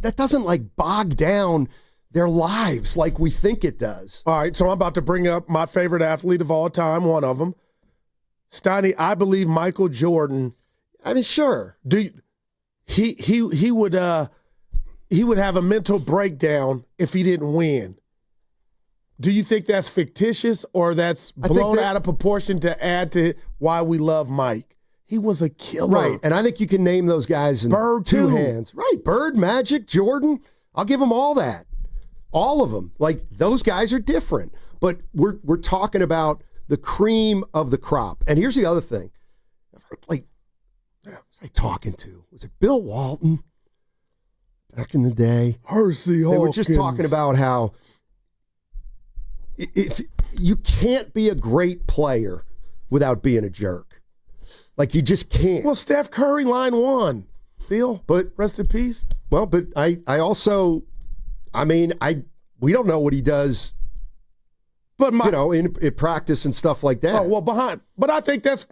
that doesn't bog down their lives like we think it does. All right, so I'm about to bring up my favorite athlete of all time, one of them. Steiny, I believe Michael Jordan. I mean, sure. He would have a mental breakdown if he didn't win. Do you think that's fictitious or that's blown out of proportion to add to why we love Mike? He was a killer. Right, and I think you can name those guys in Bird two too. hands. Right, Bird, Magic, Jordan. I'll give them all that. All of them. Those guys are different. But we're talking about the cream of the crop. And here's the other thing. Who was I talking to? Was it Bill Walton back in the day? Hersey Hawkins. They were just talking about how if you can't be a great player without being a jerk. You just can't. Well, Steph Curry, line one. Bill, but rest in peace. Well, but I also, we don't know what he does But in practice and stuff like that. Oh, well, but I think that's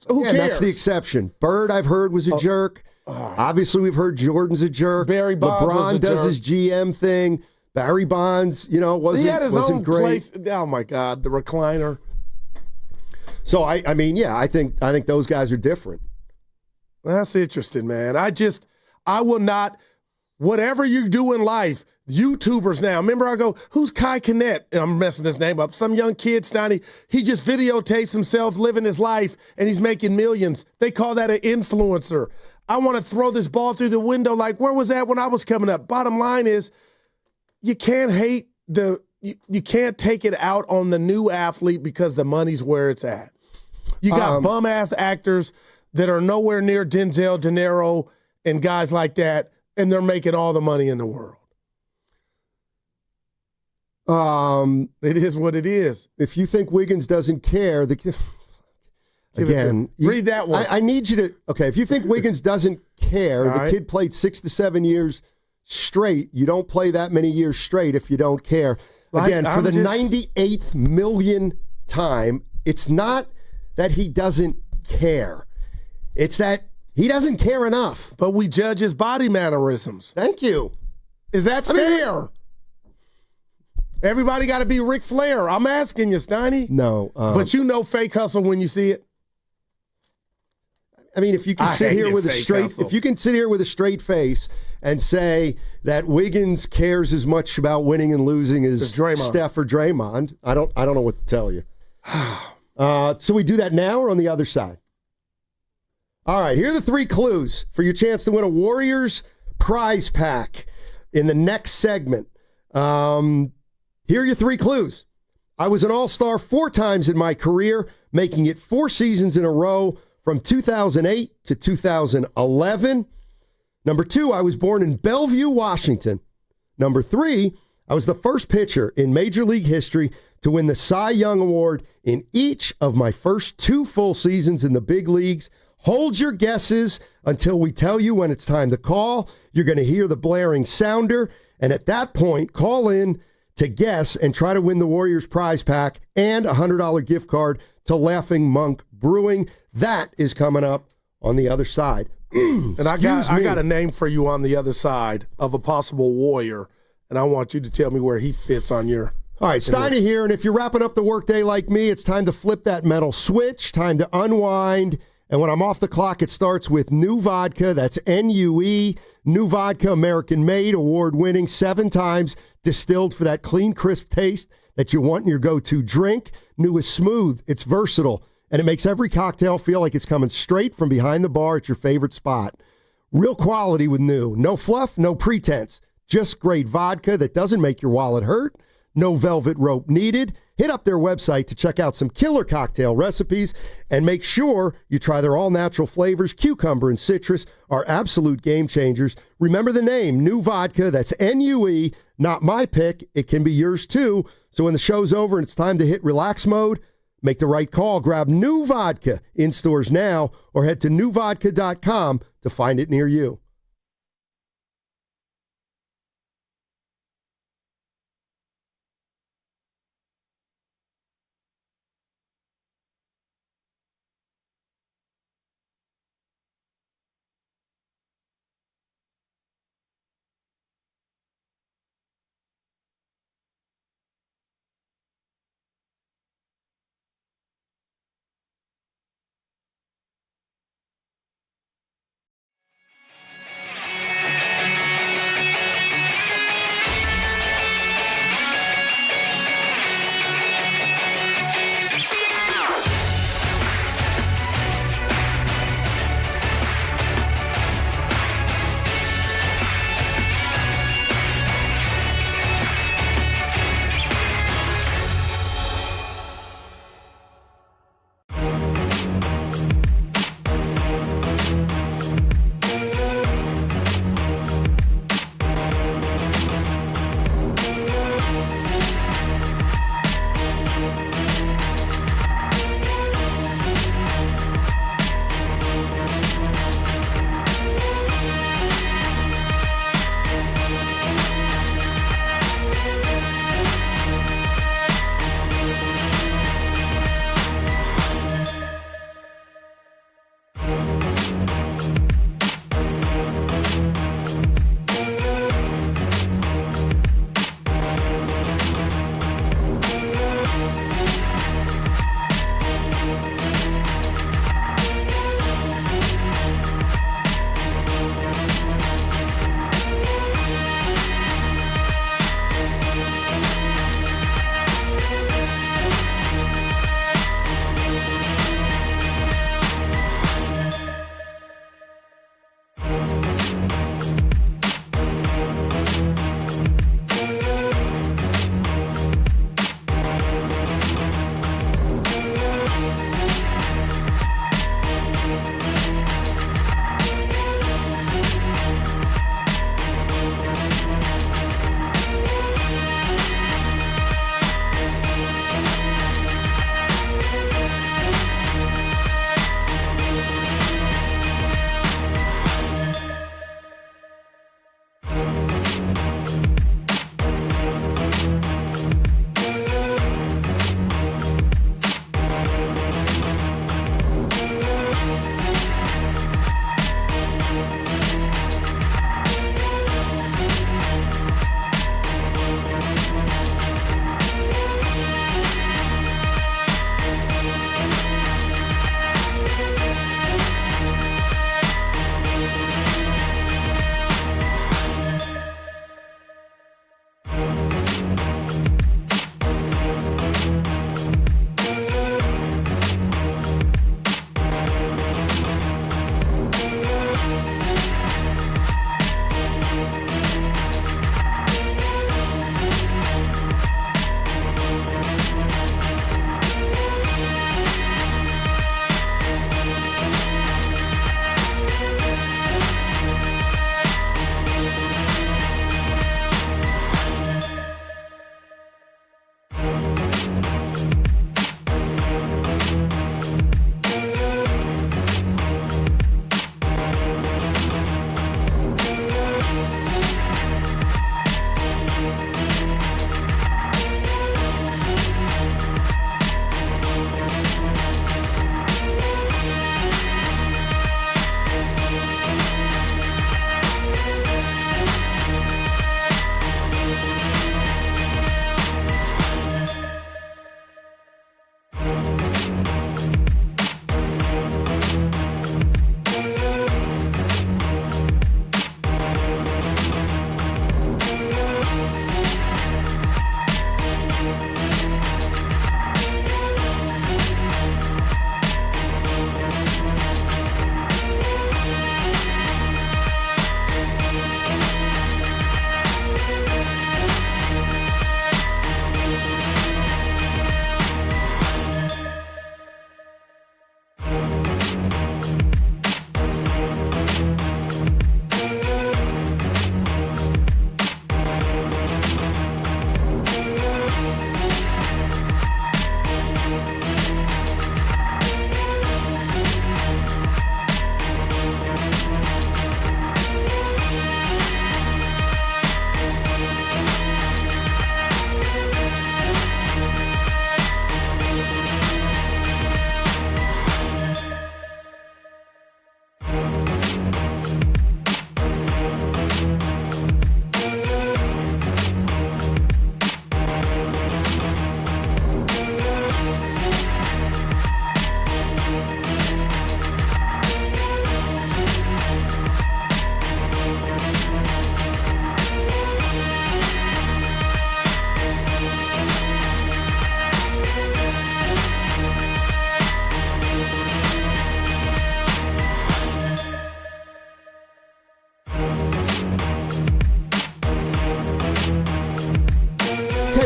who cares? That's the exception. Bird, I've heard, was a jerk. Obviously, we've heard Jordan's a jerk. Barry Bonds LeBron does his GM thing. Barry Bonds, wasn't he had his own great. place. Oh my God, the recliner. So I think those guys are different. That's interesting, man. I will not. Whatever you do in life, YouTubers now. Remember, I go, who's Kai Kinnett? And I'm messing his name up. Some young kid, Steiny. He just videotapes himself living his life, and he's making millions. They call that an influencer. I want to throw this ball through the window. Like, where was that when I was coming up? Bottom line is, you can't hate you can't take it out on the new athlete because the money's where it's at. You got bum-ass actors that are nowhere near Denzel De Niro and guys like that, and they're making all the money in the world. It is what it is. If you think Wiggins doesn't care, read that one. I need you to. Okay, if you think Wiggins doesn't care, the kid played 6 to 7 years straight. You don't play that many years straight if you don't care. Again, for the 98th million time, it's not that he doesn't care. It's that he doesn't care enough. But we judge his body mannerisms. Thank you. Is that fair? Everybody got to be Ric Flair. I'm asking you, Steiny. No. But fake hustle when you see it. I mean, if you can sit here with a straight face and say that Wiggins cares as much about winning and losing as Steph or Draymond, I don't know what to tell you. So we do that now or on the other side? All right, here are the 3 clues for your chance to win a Warriors prize pack in the next segment. Here are your 3 clues. I was an all-star 4 times in my career, making it 4 seasons in a row from 2008 to 2011. Number 2, I was born in Bellevue, Washington. Number 3, I was the first pitcher in Major League history to win the Cy Young Award in each of my first 2 full seasons in the big leagues. Hold your guesses until we tell you when it's time to call. You're going to hear the blaring sounder, and at that point, call in to guess and try to win the Warriors prize pack and a $100 gift card to Laughing Monk Brewing. That is coming up on the other side. And I got a name for you on the other side of a possible warrior, and I want you to tell me where he fits on your... All right, Steiny here, and if you're wrapping up the workday like me, it's time to flip that mental switch, time to unwind, and when I'm off the clock, it starts with New Vodka. That's N-U-E, New Vodka, American-made, award-winning, 7 times distilled for that clean, crisp taste that you want in your go-to drink. New is smooth, it's versatile, and it makes every cocktail feel like it's coming straight from behind the bar at your favorite spot. Real quality with New. No fluff, no pretense. Just great vodka that doesn't make your wallet hurt. No velvet rope needed. Hit up their website to check out some killer cocktail recipes and make sure you try their all-natural flavors. Cucumber and citrus are absolute game changers. Remember the name, New Vodka. That's N-U-E, not my pick. It can be yours too. So when the show's over and it's time to hit relax mode, make the right call. Grab New Vodka in stores now or head to newvodka.com to find it near you.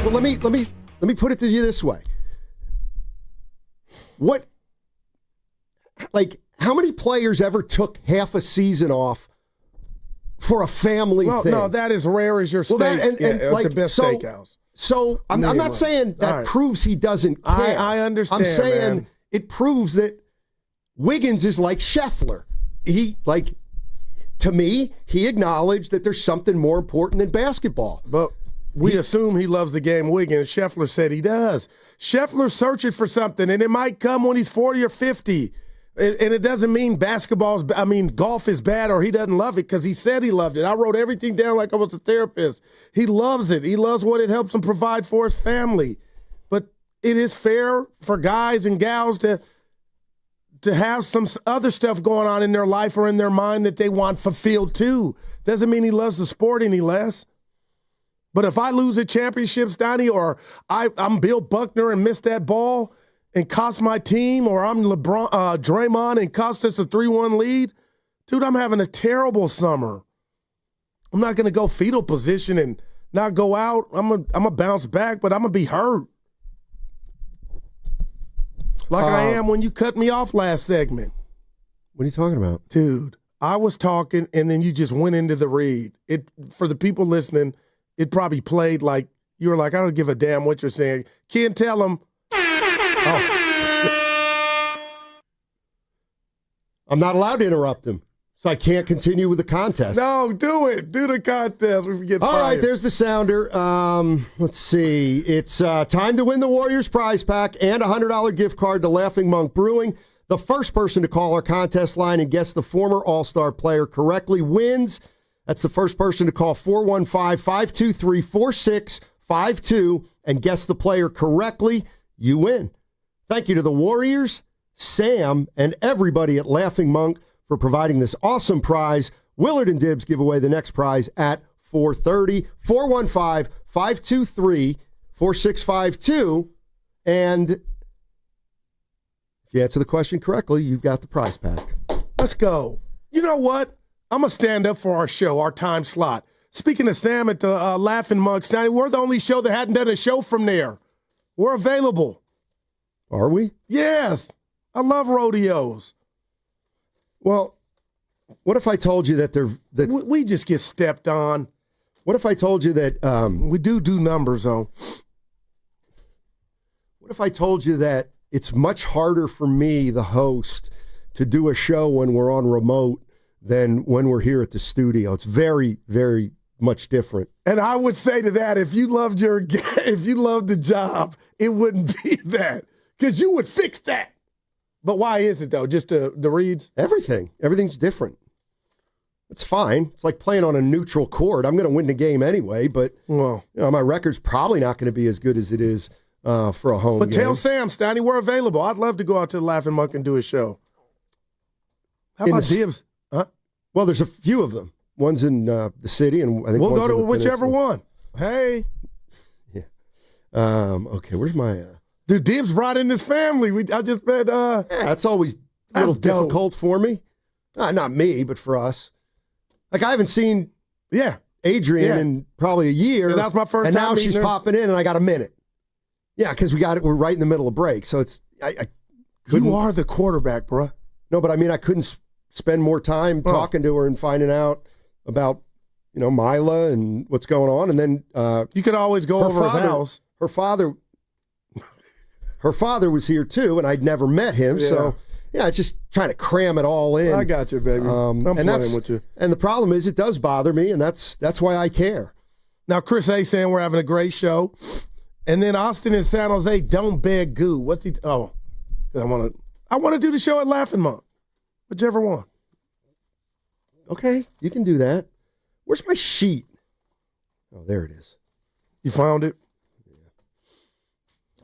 Okay, well let me put it to you this way. How many players ever took half a season off for a family thing? No, that is rare as your steak. The best steakhouse. So I'm not saying that proves he doesn't care. I understand. I'm saying man. It proves that Wiggins is like Scheffler. To me, he acknowledged that there's something more important than basketball. But we assume he loves the game. Wiggins, Scheffler said he does. Scheffler's searching for something, and it might come when he's 40 or 50. And it doesn't mean golf is bad or he doesn't love it, because he said he loved it. I wrote everything down like I was a therapist. He loves it. He loves what it helps him provide for his family. But it is fair for guys and gals to have some other stuff going on in their life or in their mind that they want fulfilled too. Doesn't mean he loves the sport any less. But if I lose a championship, Steiny, or I'm Bill Buckner and miss that ball and cost my team, or I'm Draymond and cost us a 3-1 lead, dude, I'm having a terrible summer. I'm not going to go fetal position and not go out. I'm gonna bounce back, but I'm going to be hurt. Like I am when you cut me off last segment. What are you talking about? Dude, I was talking and then you just went into the read. For the people listening, it probably played like you were like, I don't give a damn what you're saying. Can't tell them. Oh. I'm not allowed to interrupt him, so I can't continue with the contest. No, do it. Do the contest. We get All fired. right, there's the sounder. Let's see. It's time to win the Warriors prize pack and a $100 gift card to Laughing Monk Brewing. The first person to call our contest line and guess the former All-Star player correctly wins. That's the first person to call 415-523-4652 and guess the player correctly. You win. Thank you to the Warriors, Sam, and everybody at Laughing Monk for providing this awesome prize. Willard and Dibs give away the next prize at 4:30. 415-523-4652. And if you answer the question correctly, you've got the prize pack. Let's go. You know what? I'm going to stand up for our show, our time slot. Speaking of Sam at the Laughing Monk, Steiny, we're the only show that hadn't done a show from there. We're available. Are we? Yes. I love rodeos. Well, what if I told you that we just get stepped on? What if I told you that we do numbers, though? What if I told you that it's much harder for me, the host, to do a show when we're on remote than when we're here at the studio? It's very, very much different. And I would say to that, if you loved the job, it wouldn't be that, because you would fix that. But why is it, though? Just the reads? Everything's different. It's fine. It's like playing on a neutral court. I'm going to win the game anyway, but my record's probably not going to be as good as it is for a home game. But tell Sam, Steiny, we're available. I'd love to go out to the Laughing Monk and do a show. How about Dibs? Huh? Well, there's a few of them. One's in the city, and I think we'll one's go to in the whichever peninsula. one. Hey. Yeah. Okay, where's my... Dude, Dibs brought in this family. I just bet... Yeah, that's always a little difficult for me. Not me, but for us. Like, I haven't seen Adrian in probably a year. Yeah, that was my first and time now she's meeting her. popping in, and I got a minute. Yeah, because we're right in the middle of break, so it's... You are the quarterback, bro. No, but I mean, I couldn't spend more time talking to her and finding out about, Mila and what's going on, and then... you could always go over his house. Her father was here, too, and I'd never met him, so... Yeah, it's just trying to cram it all in. I got you, baby. I'm playing with you. And the problem is it does bother me, and that's why I care. Now, Chris A. saying we're having a great show. And then Austin in San Jose, don't beg Goo. What's he? Oh, I want to do the show at Laughing Monk. Whichever one. Okay, you can do that. Where's my sheet? Oh, there it is. You found it?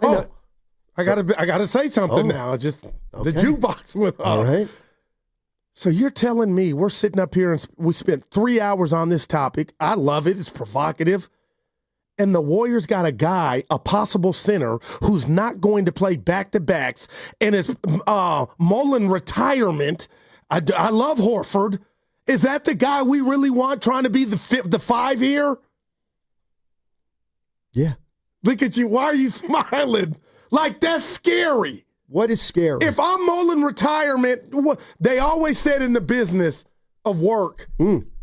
Yeah. I gotta say something now. Just the jukebox went off. All right. So you're telling me we're sitting up here and we spent 3 hours on this topic. I love it. It's provocative. And the Warriors got a guy, a possible center, who's not going to play back-to-backs and is mulling retirement. I love Horford. Is that the guy we really want trying to be the 5 here? Yeah. Look at you. Why are you smiling? Like, that's scary. What is scary? If I'm mulling retirement, they always said in the business of work,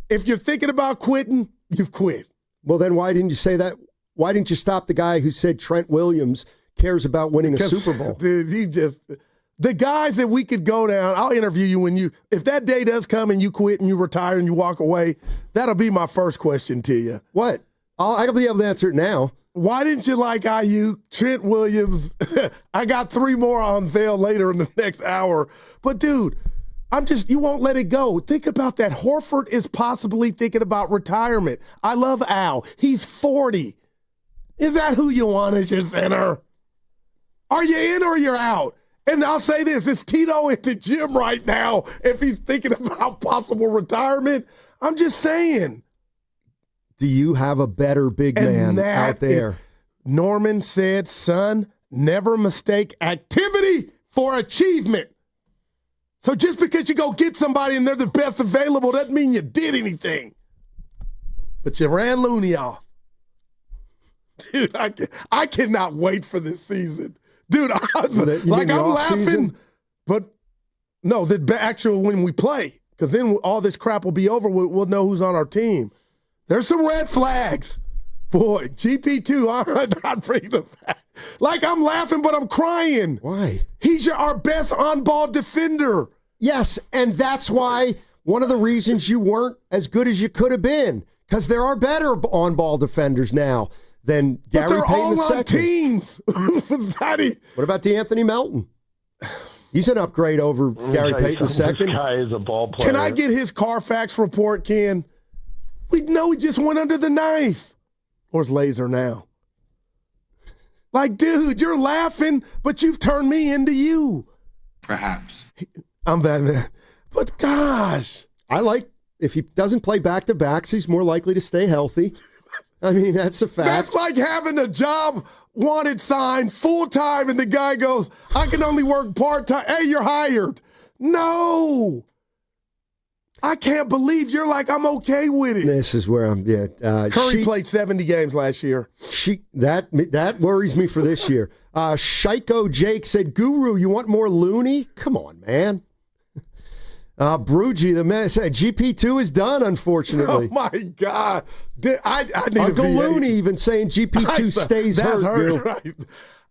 if you're thinking about quitting, you've quit. Well, then why didn't you say that? Why didn't you stop the guy who said Trent Williams cares about winning a Super Bowl? Dude, the guys that we could go down, I'll interview you if that day does come and you quit and you retire and you walk away, that'll be my first question to you. What? I'll be able to answer it now. Why didn't you like IU, Trent Williams? I got 3 more on unveil later in the next hour. But, dude, you won't let it go. Think about that. Horford is possibly thinking about retirement. I love Al. He's 40. Is that who you want as your center? Are you in or you're out? And I'll say this, is Tito at the gym right now if he's thinking about possible retirement? I'm just saying. Do you have a better big man out there? Norman said, son, never mistake activity for achievement. So just because you go get somebody and they're the best available doesn't mean you did anything. But you ran Looney off. Dude, I cannot wait for this season. Dude, I'm laughing. Season? But no, the actual when we play, because then all this crap will be over. We'll know who's on our team. There's some red flags. Boy, GP2, I'm not bringing them back. Like, I'm laughing, but I'm crying. Why? He's our best on-ball defender. Yes, and that's why one of the reasons you weren't as good as you could have been, because there are better on-ball defenders now than Gary Payton II. But they're all on teams. What about DeAnthony Melton? He's an upgrade over Gary Payton II. This guy is a ball player. Can I get his Carfax report, Ken? We know he just went under the knife. Or his laser now. Like, dude, you're laughing, but you've turned me into you. Perhaps. I'm Batman. But gosh. If he doesn't play back-to-backs, he's more likely to stay healthy. I mean, that's a fact. That's like having a job wanted sign full-time and the guy goes, I can only work part-time. Hey, you're hired. No. I can't believe you're like, I'm okay with it. This is where I'm, Curry played 70 games last year. That worries me for this year. Shiko Jake said, Guru, you want more Looney? Come on, man. Brugy, the man, said GP2 is done, unfortunately. Oh, my God. I need Uncle a VA. Looney even saying GP2 stays That's hurt. Right.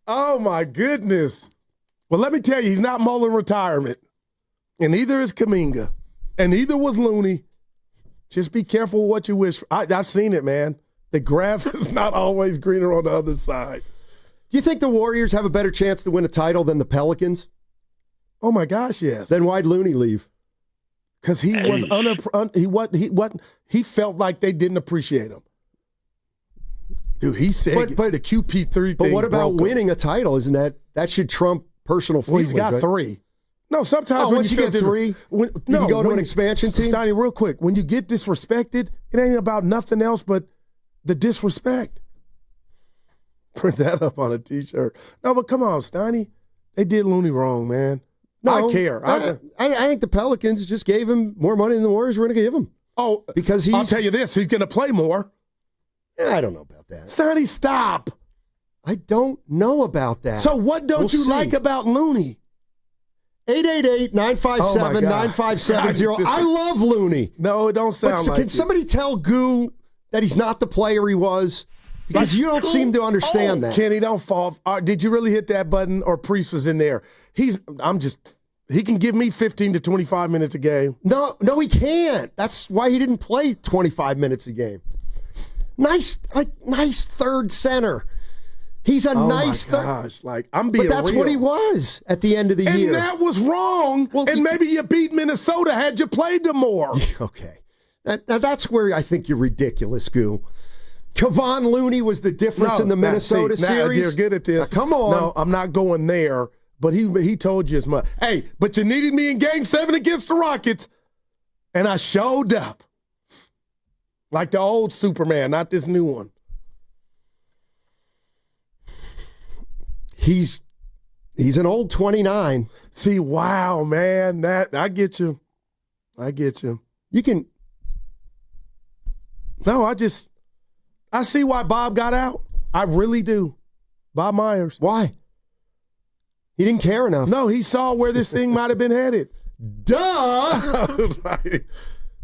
Oh, my goodness. Well, let me tell you, he's not mulling retirement. And neither is Kuminga. And neither was Looney. Just be careful what you wish for. I've seen it, man. The grass is not always greener on the other side. Do you think the Warriors have a better chance to win a title than the Pelicans? Oh, my gosh, yes. Then why'd Looney leave? Because he felt like they didn't appreciate him. Dude, he said but the QP3 thing. But what about winning a title? Isn't that should trump personal feelings? Well, he's got 3. No, sometimes when you get 3, you can go to an expansion team. Steiny, real quick, when you get disrespected, it ain't about nothing else but the disrespect. Print that up on a T-shirt. No, but come on, Steiny. They did Looney wrong, man. No, I care. I think the Pelicans just gave him more money than the Warriors were going to give him. Oh, because I'll tell you this, he's going to play more. Yeah, I don't know about that. Steiny, stop. I don't know about that. So what don't you like about Looney? 888-957-9570. I love Looney. No, it don't sound like Can somebody tell Goo that he's not the player he was? Because you don't seem to understand that. Kenny, don't fall. Did you really hit that button or Priest was in there? He can give me 15 to 25 minutes a game. No, he can't. That's why he didn't play 25 minutes a game. Nice third center. He's a nice third. Gosh, I'm being But that's real. what he was at the end of the year. And that was wrong. Well, maybe you beat Minnesota had you played them more. Okay. That's where I think you're ridiculous, Goo. Kevon Looney was the difference in the Minnesota series. You're good at this. Now, come on. No, I'm not going there. But he told you as much. Hey, but you needed me in Game 7 against the Rockets, and I showed up. Like the old Superman, not this new one. He's an old 29. See, wow, man. I get you. You can. No, I see why Bob got out. I really do. Bob Myers. Why? He didn't care enough. No, he saw where this thing might have been headed. Duh!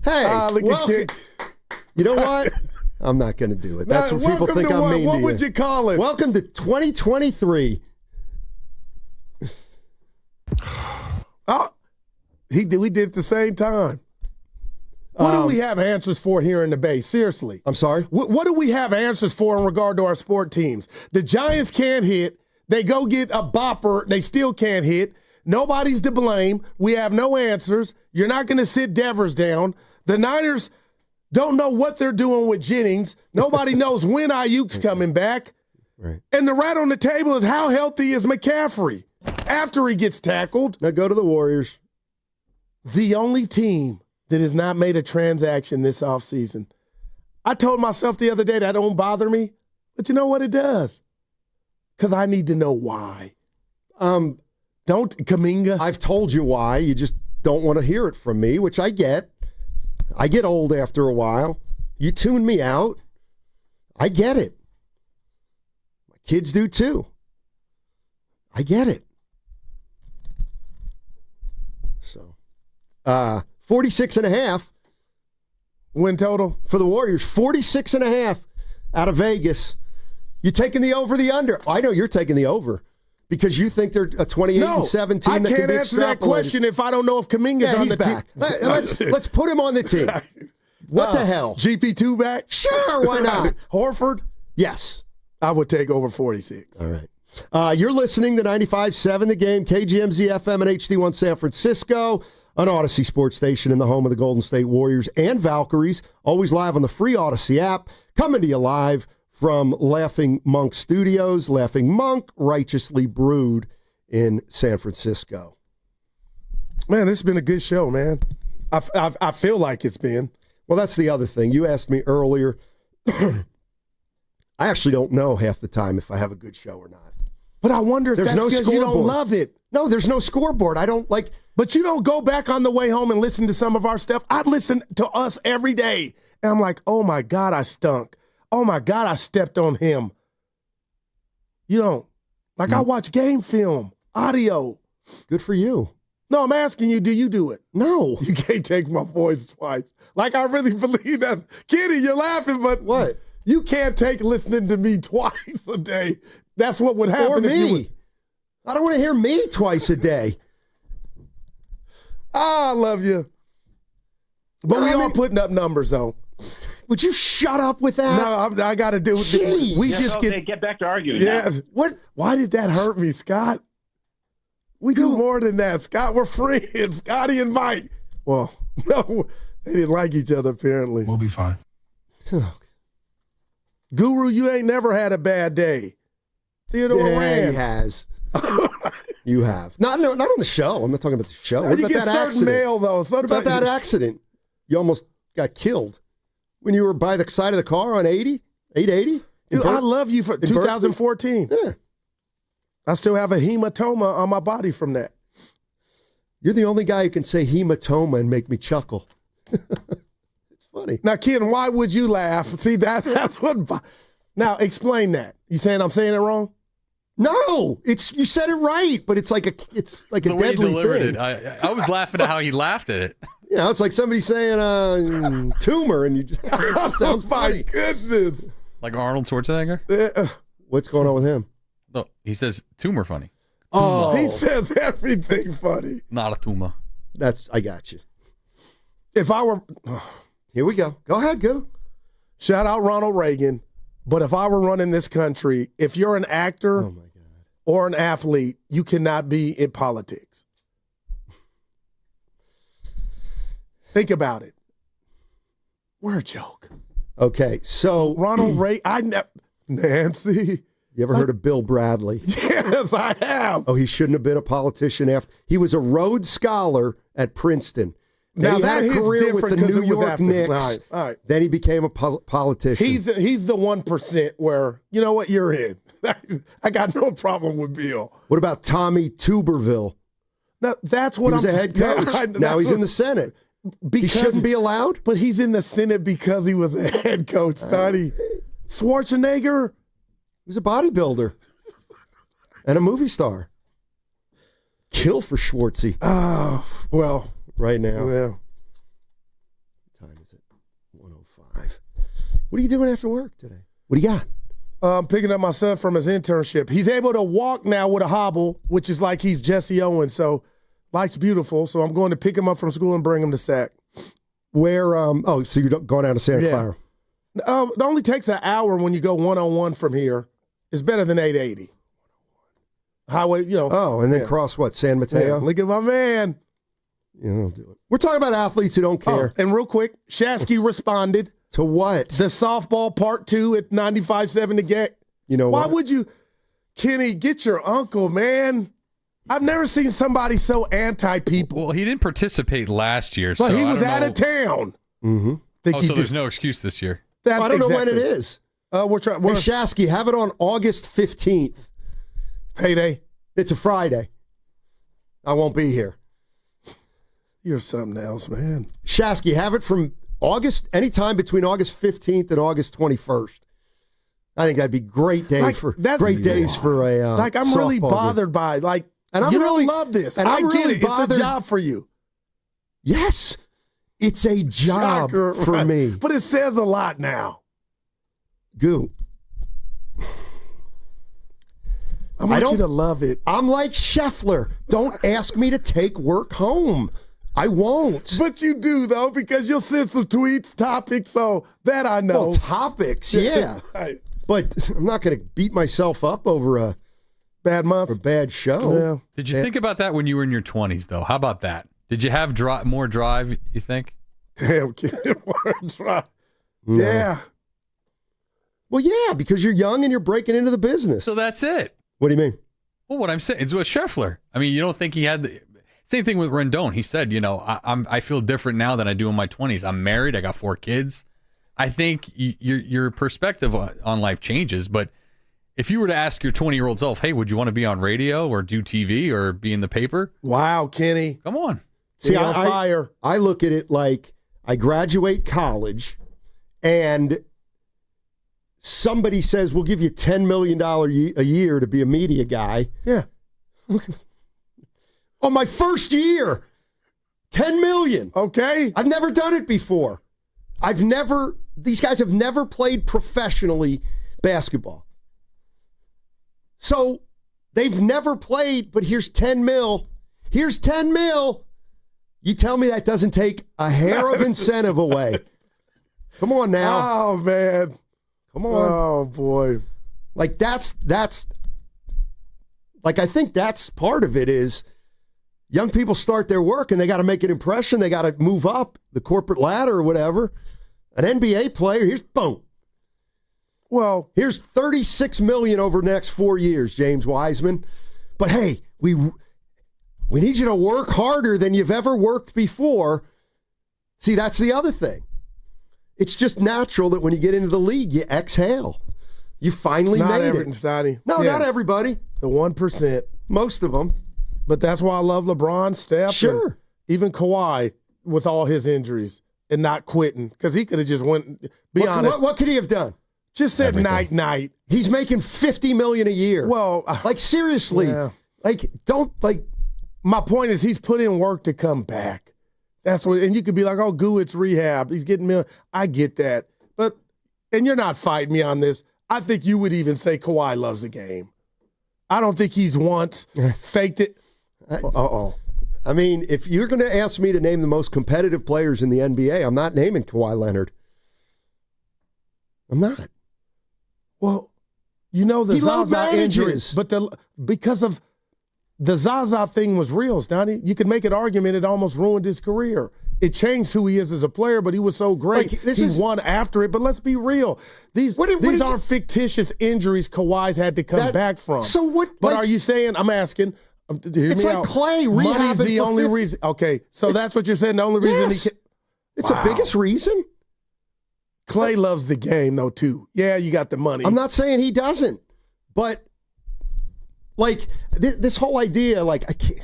Hey, look at Kid. You know what? I'm not going to do it. That's what people think I'm mean to What would you call it? Welcome to 2023. We did at the same time. What do we have answers for here in the Bay? Seriously. I'm sorry? What do we have answers for in regard to our sport teams? The Giants can't hit. They go get a bopper. They still can't hit. Nobody's to blame. We have no answers. You're not going to sit Devers down. The Niners don't know what they're doing with Jennings. Nobody knows when Ayuk's coming back. Right. And the rat on the table is how healthy is McCaffrey after he gets tackled. Now go to the Warriors. The only team that has not made a transaction this offseason. I told myself the other day that don't bother me, but you know what it does? Because I need to know why. Don't, Kaminga. I've told you why. You just don't want to hear it from me, which I get. I get old after a while. You tune me out. I get it. My kids do too. I get it. So, 46.5 win total for the Warriors. 46.5 out of Vegas. You taking the over, the under? I know you're taking the over because you think they're a 28-7 team. I can't answer that question if I don't know if Kaminga's on the back. team. Let's put him on the team. What the hell? GP2 back? Sure, why not? Horford? Yes. I would take over 46. All right. You're listening to 95.7 The Game, KGMZ FM and HD1 San Francisco, an Odyssey sports station in the home of the Golden State Warriors and Valkyries, always live on the free Odyssey app, coming to you live from Laughing Monk Studios. Laughing Monk, righteously brewed in San Francisco. Man, this has been a good show, man. I feel like it's been. Well, that's the other thing. You asked me earlier. I actually don't know half the time if I have a good show or not. But I wonder if there's that's no because you don't love it. No, there's no scoreboard. I don't like. But you don't go back on the way home and listen to some of our stuff. I listen to us every day. And I'm like, oh, my God, I stunk. Oh, my God, I stepped on him. You don't. Like, I watch game film, audio. Good for you. No, I'm asking you, do you do it? No. You can't take my voice twice. Like, I really believe that. Kitty, you're laughing, but what? You can't take listening to me twice a day. That's what would happen. Or if you me. I don't want to hear me twice a day. I love you. But we are putting up numbers, though. Would you shut up with that? No, I got to do it. We just get back to arguing. Yes. Now. What? Why did that hurt me, Scott? We do more than that, Scott. We're friends, Scotty and Mike. Well, no, they didn't like each other, apparently. We'll be fine. Guru, you ain't never had a bad day. Theodore Rand. He has. You have. Not on the show. I'm not talking about the show. You get certain mail, though. What about that accident? You almost got killed when you were by the side of the car on 880? Dude, I love you for 2014. Yeah. I still have a hematoma on my body from that. You're the only guy who can say hematoma and make me chuckle. It's funny. Now, Ken, why would you laugh? See, that's what. Now, explain that. You saying I'm saying it wrong? No, you said it right, but it's like a the way deadly he delivered thing. It. I was laughing at how he laughed at it. You know, it's like somebody saying tumor, and it just sounds funny. My goodness. Like Arnold Schwarzenegger? What's going on with him? No, he says tumor funny. Oh, he says everything funny. Not a tumor. I got you. If I were, here we go. Go ahead, go. Shout out Ronald Reagan. But if I were running this country, if you're an actor or an athlete, you cannot be in politics. Think about it. We're a joke. Okay, so Ronald Reagan, Nancy. You ever heard of Bill Bradley? Yes, I have. Oh, he shouldn't have been a politician after. He was a Rhodes Scholar at Princeton. Now he had a career with the New York Knicks. All right. Then he became a politician. He's the 1% where, you know what, you're in. I got no problem with Bill. What about Tommy Tuberville? Now, that's what he was a head coach. Now he's in the Senate. He shouldn't be allowed? But he's in the Senate because he was a head coach, Steiny. Schwarzenegger. He was a bodybuilder. And a movie star. Kill for Schwartzy. Oh, well. Right now. Well. What time is it? 1:05. What are you doing after work today? What do you got? I'm picking up my son from his internship. He's able to walk now with a hobble, which is like he's Jesse Owens. So life's beautiful. So I'm going to pick him up from school and bring him to SAC. Where, so you're going down to Santa Clara? It only takes an hour when you go one-on-one from here. It's better than 880. Highway, Oh, and then cross what? San Mateo? Yeah, look at my man. Yeah, they'll do it. We're talking about athletes who don't care. And real quick, Shasky responded. To what? The softball part 2 at 95.7 to get. You know Why what? would you, Kenny, get your uncle, man? I've never seen somebody so anti-people. Well, he didn't participate last year. But so he I was don't out know. of town. Mm-hmm. So there's no excuse this year. That's I don't know when it exactly. is. We're trying. Hey, Shasky, have it on August 15th. Payday. It's a Friday. I won't be here. You're something else, man. Shasky, have it from anytime between August 15th and August 21st. I think that'd be great days for a I'm really bothered by and I'm you really don't love this. And I I'm get really it. bothered. It's a job for you. Yes, it's a job Shocker, for right. me. But it says a lot now. Goo. I want you to love it. I'm like Scheffler. Don't ask me to take work home. I won't. But you do, though, because you'll send some tweets, topics, so that I know. Well, topics, yeah. Right. But I'm not going to beat myself up over a bad month or bad show. Yeah. Did you think about that when you were in your 20s, though? How about that? Did you have more drive, you think? Damn, kid. More drive. No. Yeah. Well, yeah, because you're young and you're breaking into the business. So that's it. What do you mean? Well, what I'm saying is with Scheffler. I mean, you don't think he had the same thing with Rendon. He said, I feel different now than I do in my 20s. I'm married. I got 4 kids. I think your perspective on life changes. But if you were to ask your 20-year-old self, hey, would you want to be on radio or do TV or be in the paper? Wow, Kenny. Come on. See, on fire. I look at it like I graduate college and somebody says, we'll give you $10 million a year to be a media guy. Yeah. On my first year, $10 million. Okay. I've never done it before. These guys have never played professionally basketball. So they've never played, but here's 10 mil. Here's 10 mil. You tell me that doesn't take a hair of incentive away. Come on now. Oh, man. Come on. Oh, boy. Like that's like I think that's part of it is young people start their work and they got to make an impression. They got to move up the corporate ladder or whatever. An NBA player, here's boom. Well, here's $36 million over the next 4 years, James Wiseman. But hey, we need you to work harder than you've ever worked before. See, that's the other thing. It's just natural that when you get into the league, you exhale. You finally not made everything, it. Steiny. No, Yeah. not everybody. The 1%. Most of them. But that's why I love LeBron, Steph, Sure. and even Kawhi with all his injuries and not quitting because he could have just went. Be honest. What could he have done? Just said Everything. night. He's making $50 million a year. Well, like seriously, yeah. don't. My point is, he's put in work to come back. That's what, and you could be like, "Oh, Goo, it's rehab. He's getting me." I get that, and you're not fighting me on this. I think you would even say Kawhi loves the game. I don't think he's once faked it. I mean, if you're going to ask me to name the most competitive players in the NBA, I'm not naming Kawhi Leonard. I'm not. Well, you know the He load Zaza injury, manages. but because of the Zaza thing was real, Stoney. You could make an argument it almost ruined his career. It changed who he is as a player, but he was so great. He won after it. But let's be real. These aren't fictitious injuries Kawhi's had to come back from. So what? But are you saying, I'm asking, hear It's me like out. Clay Money's rehabbing the for only 50. reason. Okay, so that's what you're saying. The only reason Yes. he can. It's the biggest reason. Clay loves the game, though, too. Yeah, you got the money. I'm not saying he doesn't, but like this whole idea, like I can't.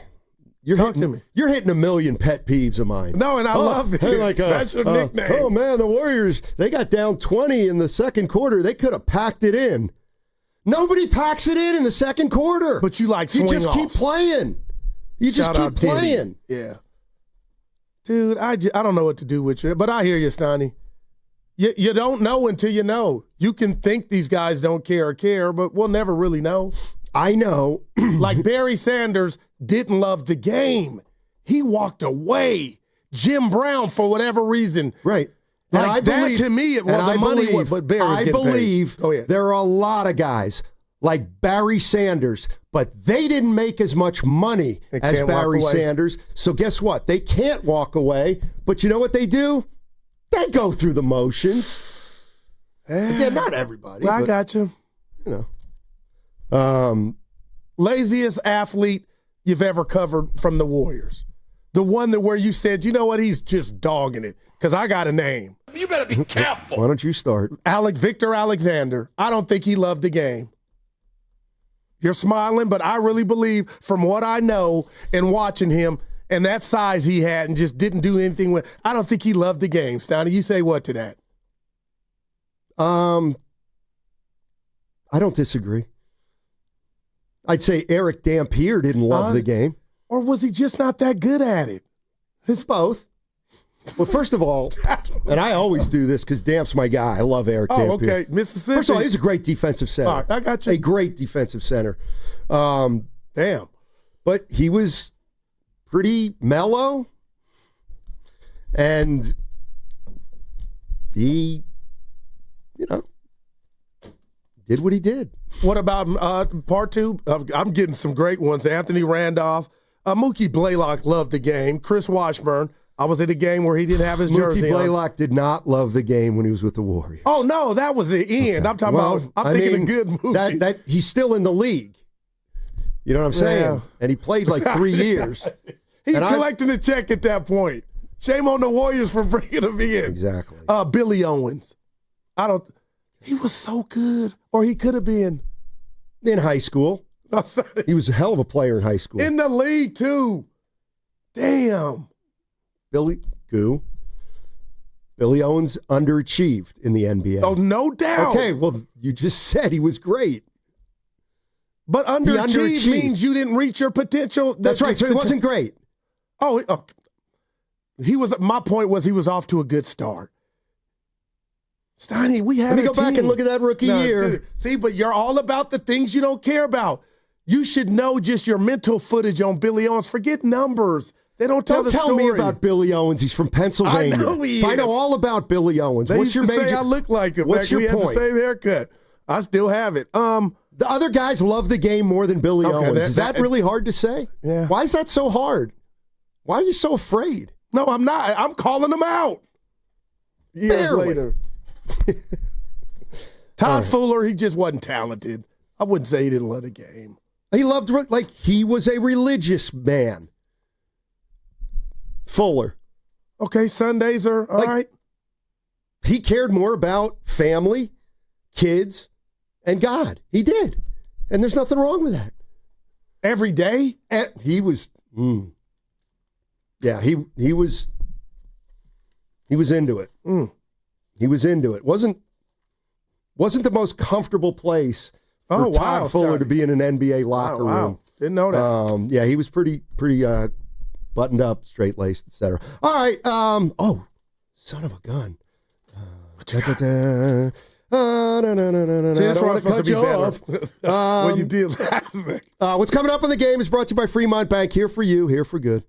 You're hitting a million pet peeves of mine. No, and I love it. Hey, That's your nickname. Oh man, the Warriors, they got down 20 in the second quarter. They could have packed it in. Nobody packs it in the second quarter. But you like swing You just keep offs. playing. You just Shout keep out Diddy. playing. Yeah. Dude, I don't know what to do with you, but I hear you, Steiny. You don't know until you know. You can think these guys don't care, but we'll never really know. I know. Like Barry Sanders didn't love the game. He walked away. Jim Brown, for whatever reason. Right. Like that to me, the money was, but Barry's I getting believe paid. there are a lot of guys like Barry Sanders, but they didn't make as much money as Barry Sanders. So guess what? They can't walk away. But you know what they do? They go through the motions. Again, not everybody. I got you. You know. Laziest athlete you've ever covered from the Warriors. The one that where you said, you know what, he's just dogging it. Because I got a name. You better be careful. Why don't you start? Victor Alexander. I don't think he loved the game. You're smiling, but I really believe from what I know and watching him and that size he had and just didn't do anything with, I don't think he loved the game. Steiny, you say what to that? I don't disagree. I'd say Eric Dampier didn't love the game. Or was he just not that good at it? It's both. Well, first of all, and I always do this because Damp's my guy. I love Eric Dampier. Oh, okay. Mississippi. First of all, he's a great defensive center. All right, I got you. A great defensive center. Damn. But he was pretty mellow. And he, did what he did. What about part two? I'm getting some great ones. Anthony Randolph. Mookie Blaylock loved the game. Chris Washburn. I was at a game where he didn't have his jersey Mookie Blaylock did not love the game when he was with the Warriors. Oh, no, that was the end. I'm talking about, I'm thinking a good Mookie. That he's still in the league. You know what I'm saying? Yeah. And he played like 3 years. He's collecting a check at that point. Shame on the Warriors for bringing him in. Exactly. Billy Owens. He was so good, or he could have been. In high school. He was a hell of a player in high school. In the league, too. Damn. Billy Owens underachieved in the NBA. Oh, no doubt. Okay, well, you just said he was great. But underachieved means you didn't reach your potential. That's right, so he wasn't great. He was. My point was he was off to a good start. Steiny, we had Let me go back and look at that rookie year. Dude, see, but you're all about the things you don't care about. You should know just your mental footage on Billy Owens. Forget numbers. They don't tell the story. Don't tell me about Billy Owens. He's from Pennsylvania. I know he is. I know all about Billy Owens. They What's used your to major? say I look like him. What's your we point? had the same haircut. I still have it. The other guys love the game more than Billy Owens. Is that really hard to say? Yeah. Why is that so hard? Why are you so afraid? No, I'm not. I'm calling them out. Years later. Todd Fuller, he just wasn't talented. I wouldn't say he didn't love the game. He loved, like, he was a religious man. Fuller. Okay, Sundays are all right. He cared more about family, kids, and God. He did. And there's nothing wrong with that. Every day? He was, yeah, he was into it. He was into it. Wasn't the most comfortable place for Todd Fuller to be in an NBA locker room. Didn't know that. Yeah, he was pretty buttoned up, straight-laced, etc. All right. Son of a gun. This one's supposed to be better when you did last week. What's coming up in the game is brought to you by Fremont Bank. Here for you, here for good.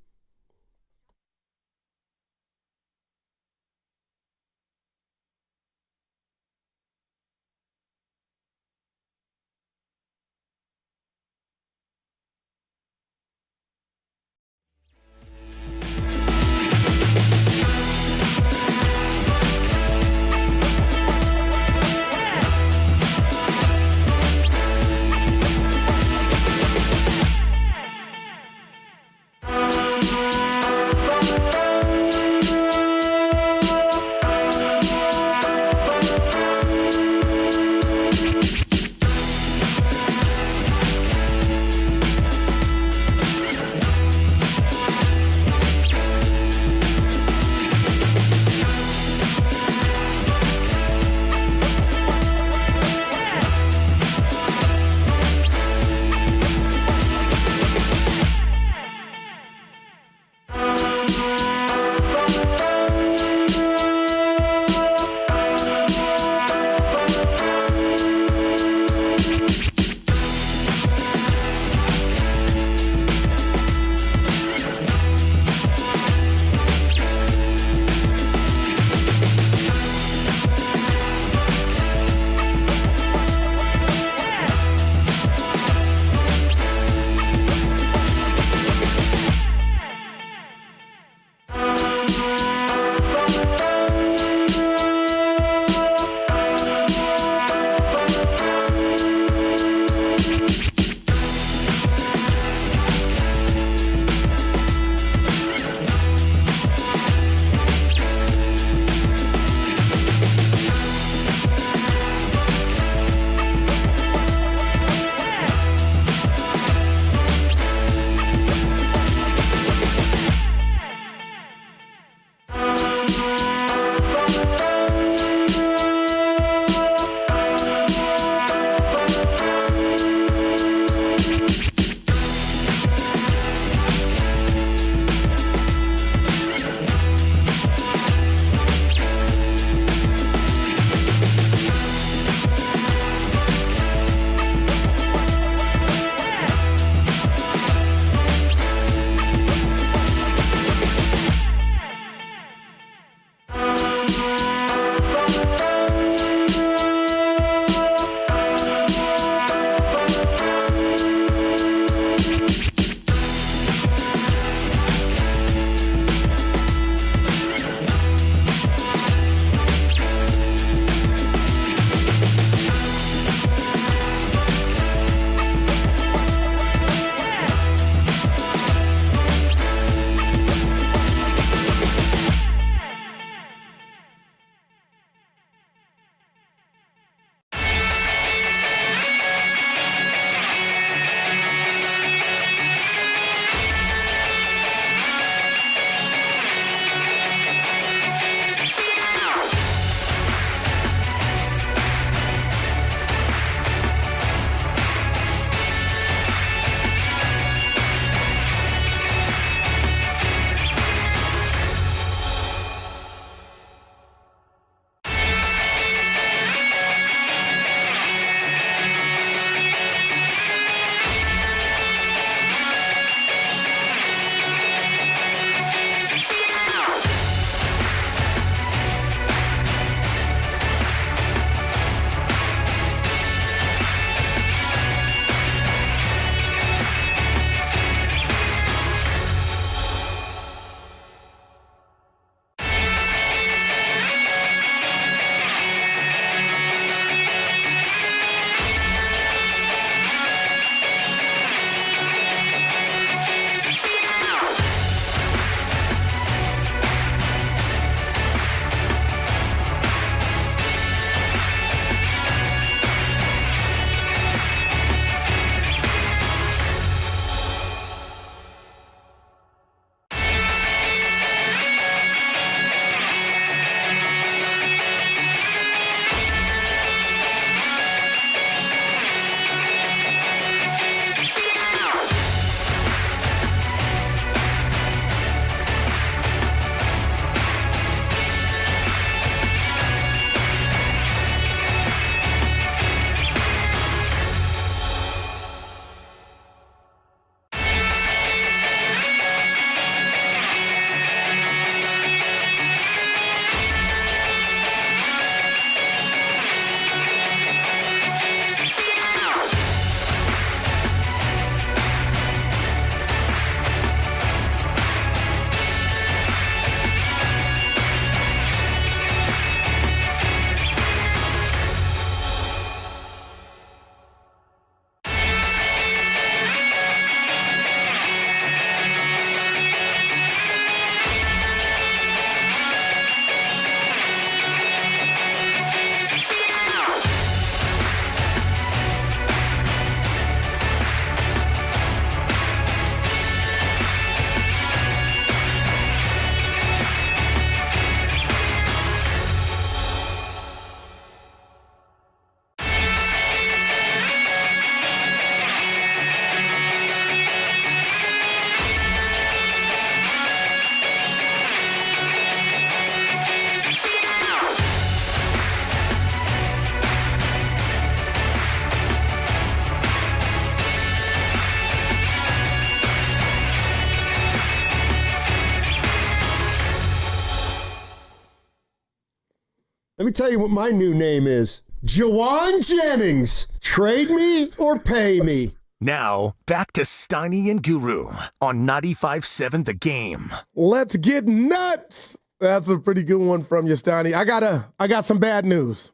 Let me tell you what my new name is. Jawan Jennings. Trade me or pay me. Now, back to Steiny and Guru on 95.7 The Game. Let's get nuts. That's a pretty good one from you, Steiny. I got some bad news.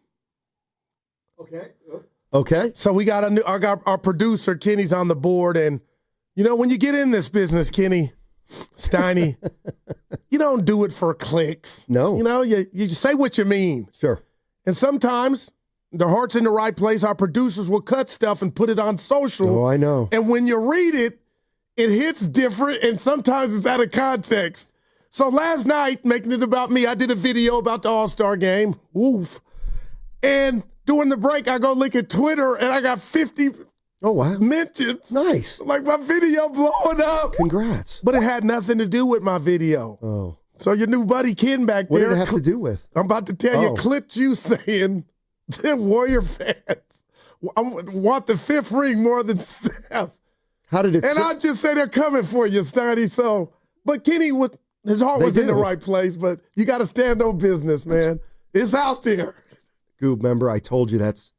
Okay. So we got our producer, Kenny's on the board, and you know, when you get in this business, Kenny, Steiny, you don't do it for clicks. No. You know, you say what you mean. Sure. And sometimes their heart's in the right place. Our producers will cut stuff and put it on social. Oh, I know. And when you read it, it hits different, and sometimes it's out of context. So last night, making it about me, I did a video about the All-Star game. Woof. And during the break, I go look at Twitter, and I got 50 mentions. Nice. Like my video blowing up. Congrats. But it had nothing to do with my video. Oh. So your new buddy Ken back What there. did it have to do with? I'm about to tell you, clipped you saying the Warrior fans want the fifth ring more than Steph. How did it? And I just say they're coming for you, Steiny. So, but Kenny, his heart was in the right place, but you got to stand on business, man. It's out there. Goob, remember I told you that's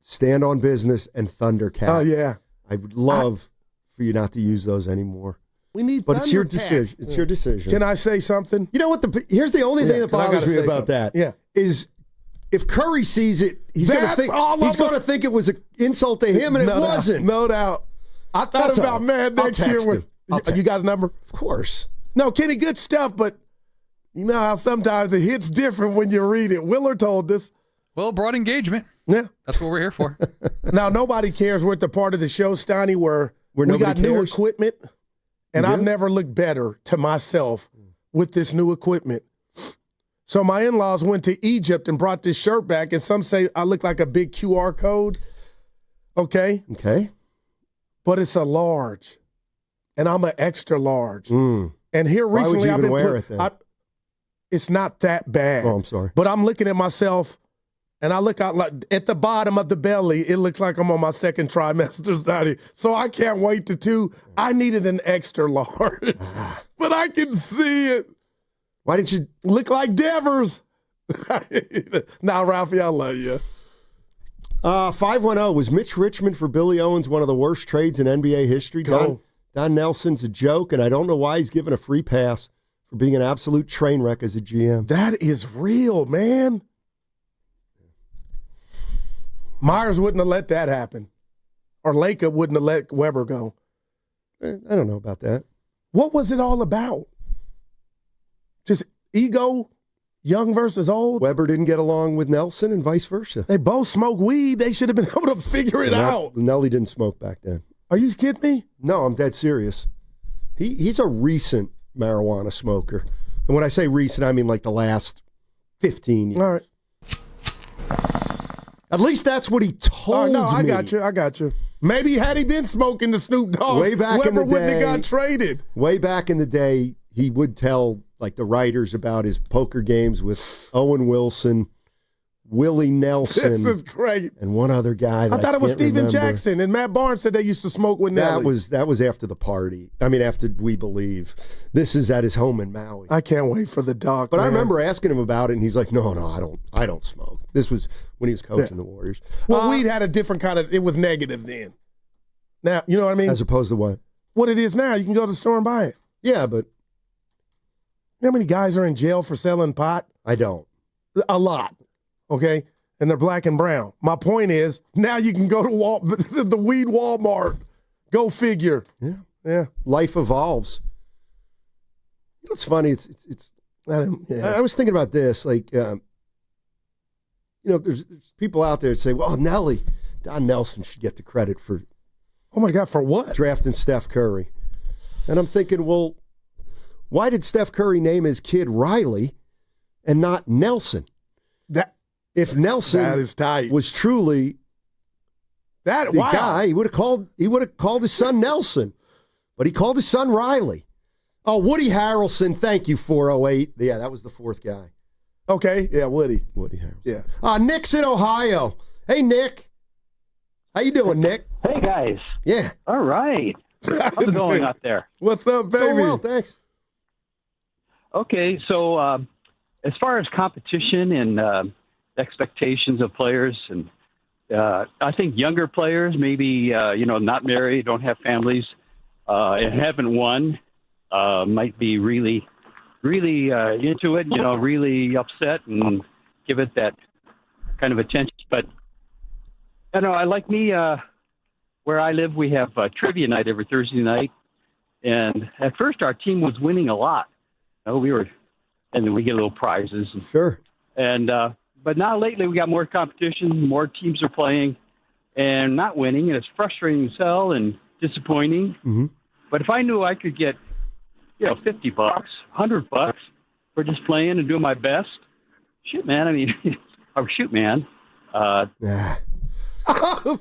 stand on business and Thundercat. Oh, yeah. I would love for you not to use those anymore. We need But it's your Thundercat. decision. It's your decision. Can I say something? You know what? Here's the only thing that 'cause I bothers gotta me say about something. that. Yeah. Is if Curry sees it, he's going to think it was an insult to him, and it wasn't. No doubt. I thought about man next year. You got his number? Of course. No, Kenny, good stuff, but you know how sometimes it hits different when you read it. Willard told us. Well, broad engagement. Yeah. That's what we're here for. Now, nobody cares. We're at the part of the show, Steiny, where we nobody got new cares? equipment, and You I've do? never looked better to myself with this new equipment. So my in-laws went to Egypt and brought this shirt back, and some say I look like a big QR code. Okay? Okay. But it's a large, and I'm an extra large. Mm. And here Why would recently you I've even been wear it then? it's not that bad. Oh, I'm sorry. But I'm looking at myself, and I look out like at the bottom of the belly. It looks like I'm on my second trimester, Steiny. So I can't wait to I needed an extra large, but I can see it. Why didn't you look like Devers? Now, Ralphie, I love you. 510, was Mitch Richmond for Billy Owens one of the worst trades in NBA history? Go. Don Nelson's a joke, and I don't know why he's given a free pass for being an absolute train wreck as a GM. That is real, man. Myers wouldn't have let that happen. Or Laker wouldn't have let Weber go. I don't know about that. What was it all about? Just ego, young versus old? Weber didn't get along with Nelson and vice versa. They both smoke weed. They should have been able to figure it out. Nelly didn't smoke back then. Are you kidding me? No, I'm dead serious. He's a recent marijuana smoker. And when I say recent, I mean like the last 15 years. All right. At least that's what he told me. I got you. Maybe had he been smoking the Snoop Dogg, way back Weber in the wouldn't day, have got traded. Way back in the day, he would tell like the writers about his poker games with Owen Wilson, Willie Nelson. This is great. And one other guy. I thought it was Steven Jackson, and Matt Barnes said they used to smoke with Nelly. That was after the party. I mean, after We Believe. This is at his home in Maui. I can't wait for the doc. But man. I remember asking him about it, and he's like, "No, I don't smoke." This was when he was coaching the Warriors. Well, weed had a different kind of. It was negative then. Now, you know what I mean? As opposed to what? What it is now. You can go to the store and buy it. Yeah, but you know how many guys are in jail for selling pot? I don't. A lot. Okay. And they're black and brown. My point is, now you can go to the weed Walmart. Go figure. Yeah. Life evolves. It's funny. I was thinking about this. Like, there's people out there that say, "Well, Don Nelson should get the credit for." Oh my God, for what? Drafting Steph Curry. And I'm thinking, well, why did Steph Curry name his kid Riley and not Nelson? If Nelson that is tight. was truly the guy, he would have called his son Nelson, but he called his son Riley. Oh, Woody Harrelson, thank you, 408. Yeah, that was the fourth guy. Okay, yeah, Woody Harrelson. Yeah. Nick's in Ohio. Hey, Nick. How you doing, Nick? Hey, guys. Yeah. All right. How's it going out there? What's up, baby? Doing well, thanks. Okay, so as far as competition and expectations of players, and I think younger players, maybe not married, don't have families, and haven't won, might be really into it. Really upset and give it that kind of attention. But I like me. Where I live, we have trivia night every Thursday night, and at first our team was winning a lot. And then we get little prizes. Sure. And but now lately we got more competition, more teams are playing, and not winning, and it's frustrating as hell and disappointing. Mm-hmm. But if I knew I could get, $50, $100 for just playing and doing my best, shoot, man.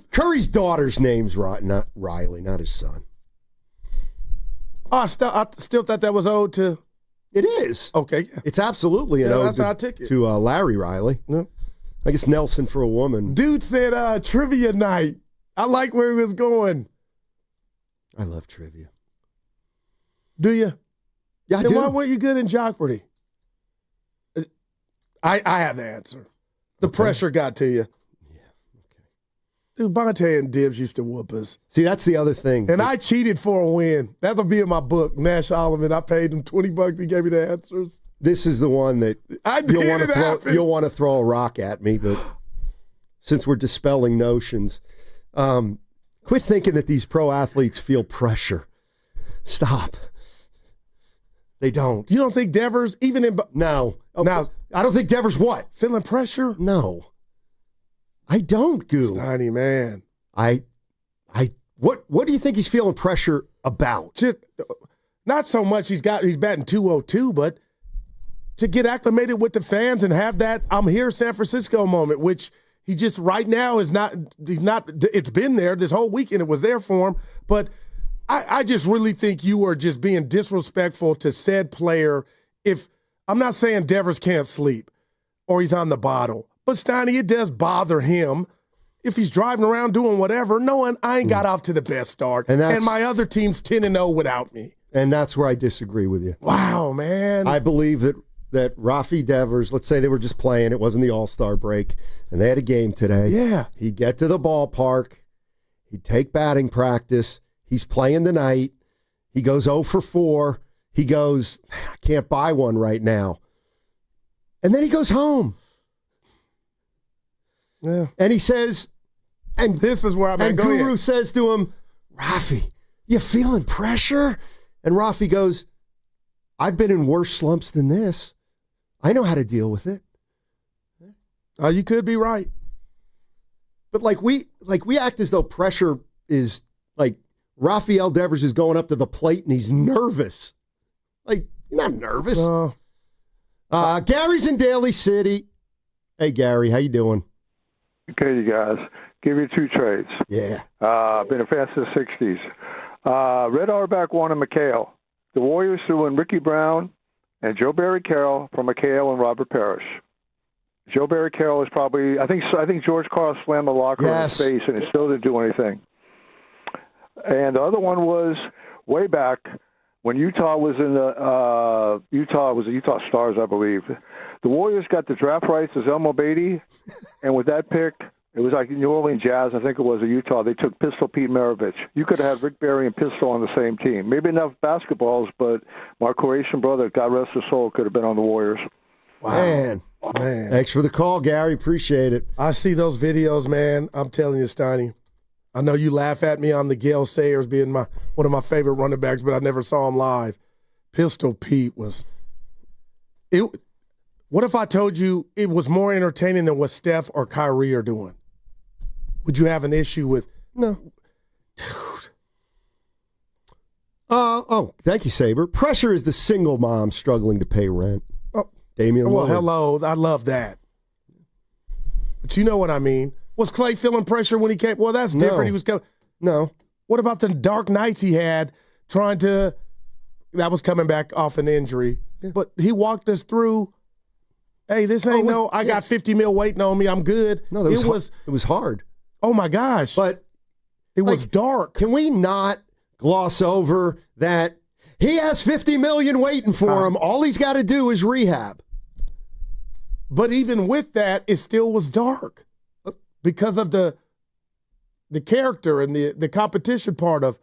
Curry's daughter's name's not Riley, not his son. Oh, I still thought that was owed to. It is. Okay. Yeah. It's absolutely an ode that's how I took it. to Larry Riley. Yeah. I guess Nelson for a woman. Dude said trivia night. I like where he was going. I love trivia. Do you? Yeah, I then do. Why weren't you good in Jockforty? I have the answer. The pressure got to you. Dude, Bonte and Dibs used to whoop us. See, that's the other thing. And I cheated for a win. That'll be in my book, Nash Solomon. I paid him $20. He gave me the answers. This is the one that you'll want to throw a rock at me, but since we're dispelling notions, quit thinking that these pro athletes feel pressure. Stop. They don't. You don't think Devers, even in... No. Okay. Now, I don't think Devers what? Feeling pressure? No. I don't, Goo. Steiny, man. What do you think he's feeling pressure about? Not so much he's batting 202, but to get acclimated with the fans and have that I'm here San Francisco moment, which he just right now is not, it's been there this whole weekend. It was there for him. But I just really think you are just being disrespectful to said player. If I'm not saying Devers can't sleep or he's on the bottle, but Steiny, it does bother him if he's driving around doing whatever, knowing I ain't got off to the best start, and my other team's 10-0 without me. And that's where I disagree with you. Wow, man. I believe that Rafi Devers, let's say they were just playing, it wasn't the All-Star break, and they had a game today. Yeah. He'd get to the ballpark. He'd take batting practice. He's playing tonight. He goes 0 for 4. He goes, I can't buy one right now. And then he goes home. Yeah. And he says, and this is where I'm going to go. And Guru says to him, Rafi, you feeling pressure? And Rafi goes, I've been in worse slumps than this. I know how to deal with it. You could be right. But we act as though pressure is like Rafael Devers is going up to the plate and he's nervous. Like, you're not nervous. Gary's in Daly City. Hey, Gary, how you doing? Okay, you guys. Give you 2 trades. Yeah. Been a fan since the 60s. Red Auerbach wanted McHale. The Warriors threw in Ricky Brown and Joe Barry Carroll for McHale and Robert Parrish. Joe Barry Carroll is probably, I think George Carl slammed the locker in his face and it still didn't do anything. And the other one was way back when Utah was in the Utah Stars, I believe. The Warriors got the draft rights to Zelmo Beatty, and with that pick, it was like New Orleans Jazz, I think it was, or Utah. They took Pistol Pete Maravich. You could have had Rick Barry and Pistol on the same team. Maybe enough basketballs, but my Croatian brother, God rest his soul, could have been on the Warriors. Wow. Man. Thanks for the call, Gary. Appreciate it. I see those videos, man. I'm telling you, Steiny. I know you laugh at me on the Gale Sayers being one of my favorite running backs, but I never saw him live. Pistol Pete was it. What if I told you it was more entertaining than what Steph or Kyrie are doing? Would you have an issue with? No. Dude. Thank you, Saber. Pressure is the single mom struggling to pay rent. Oh, Damian well, Lillard. hello. I love that. But you know what I mean. Was Clay feeling pressure when he came? Well, that's different. No. He was coming. No. What about the dark nights he had trying to – that was coming back off an injury. Yeah. But he walked us through, hey, this ain't I got $50 million waiting on me. I'm good. No, it was hard. Oh, my gosh. But it was dark. Can we not gloss over that he has $50 million waiting for him? All he's got to do is rehab. But even with that, it still was dark because of the character and the competition part of,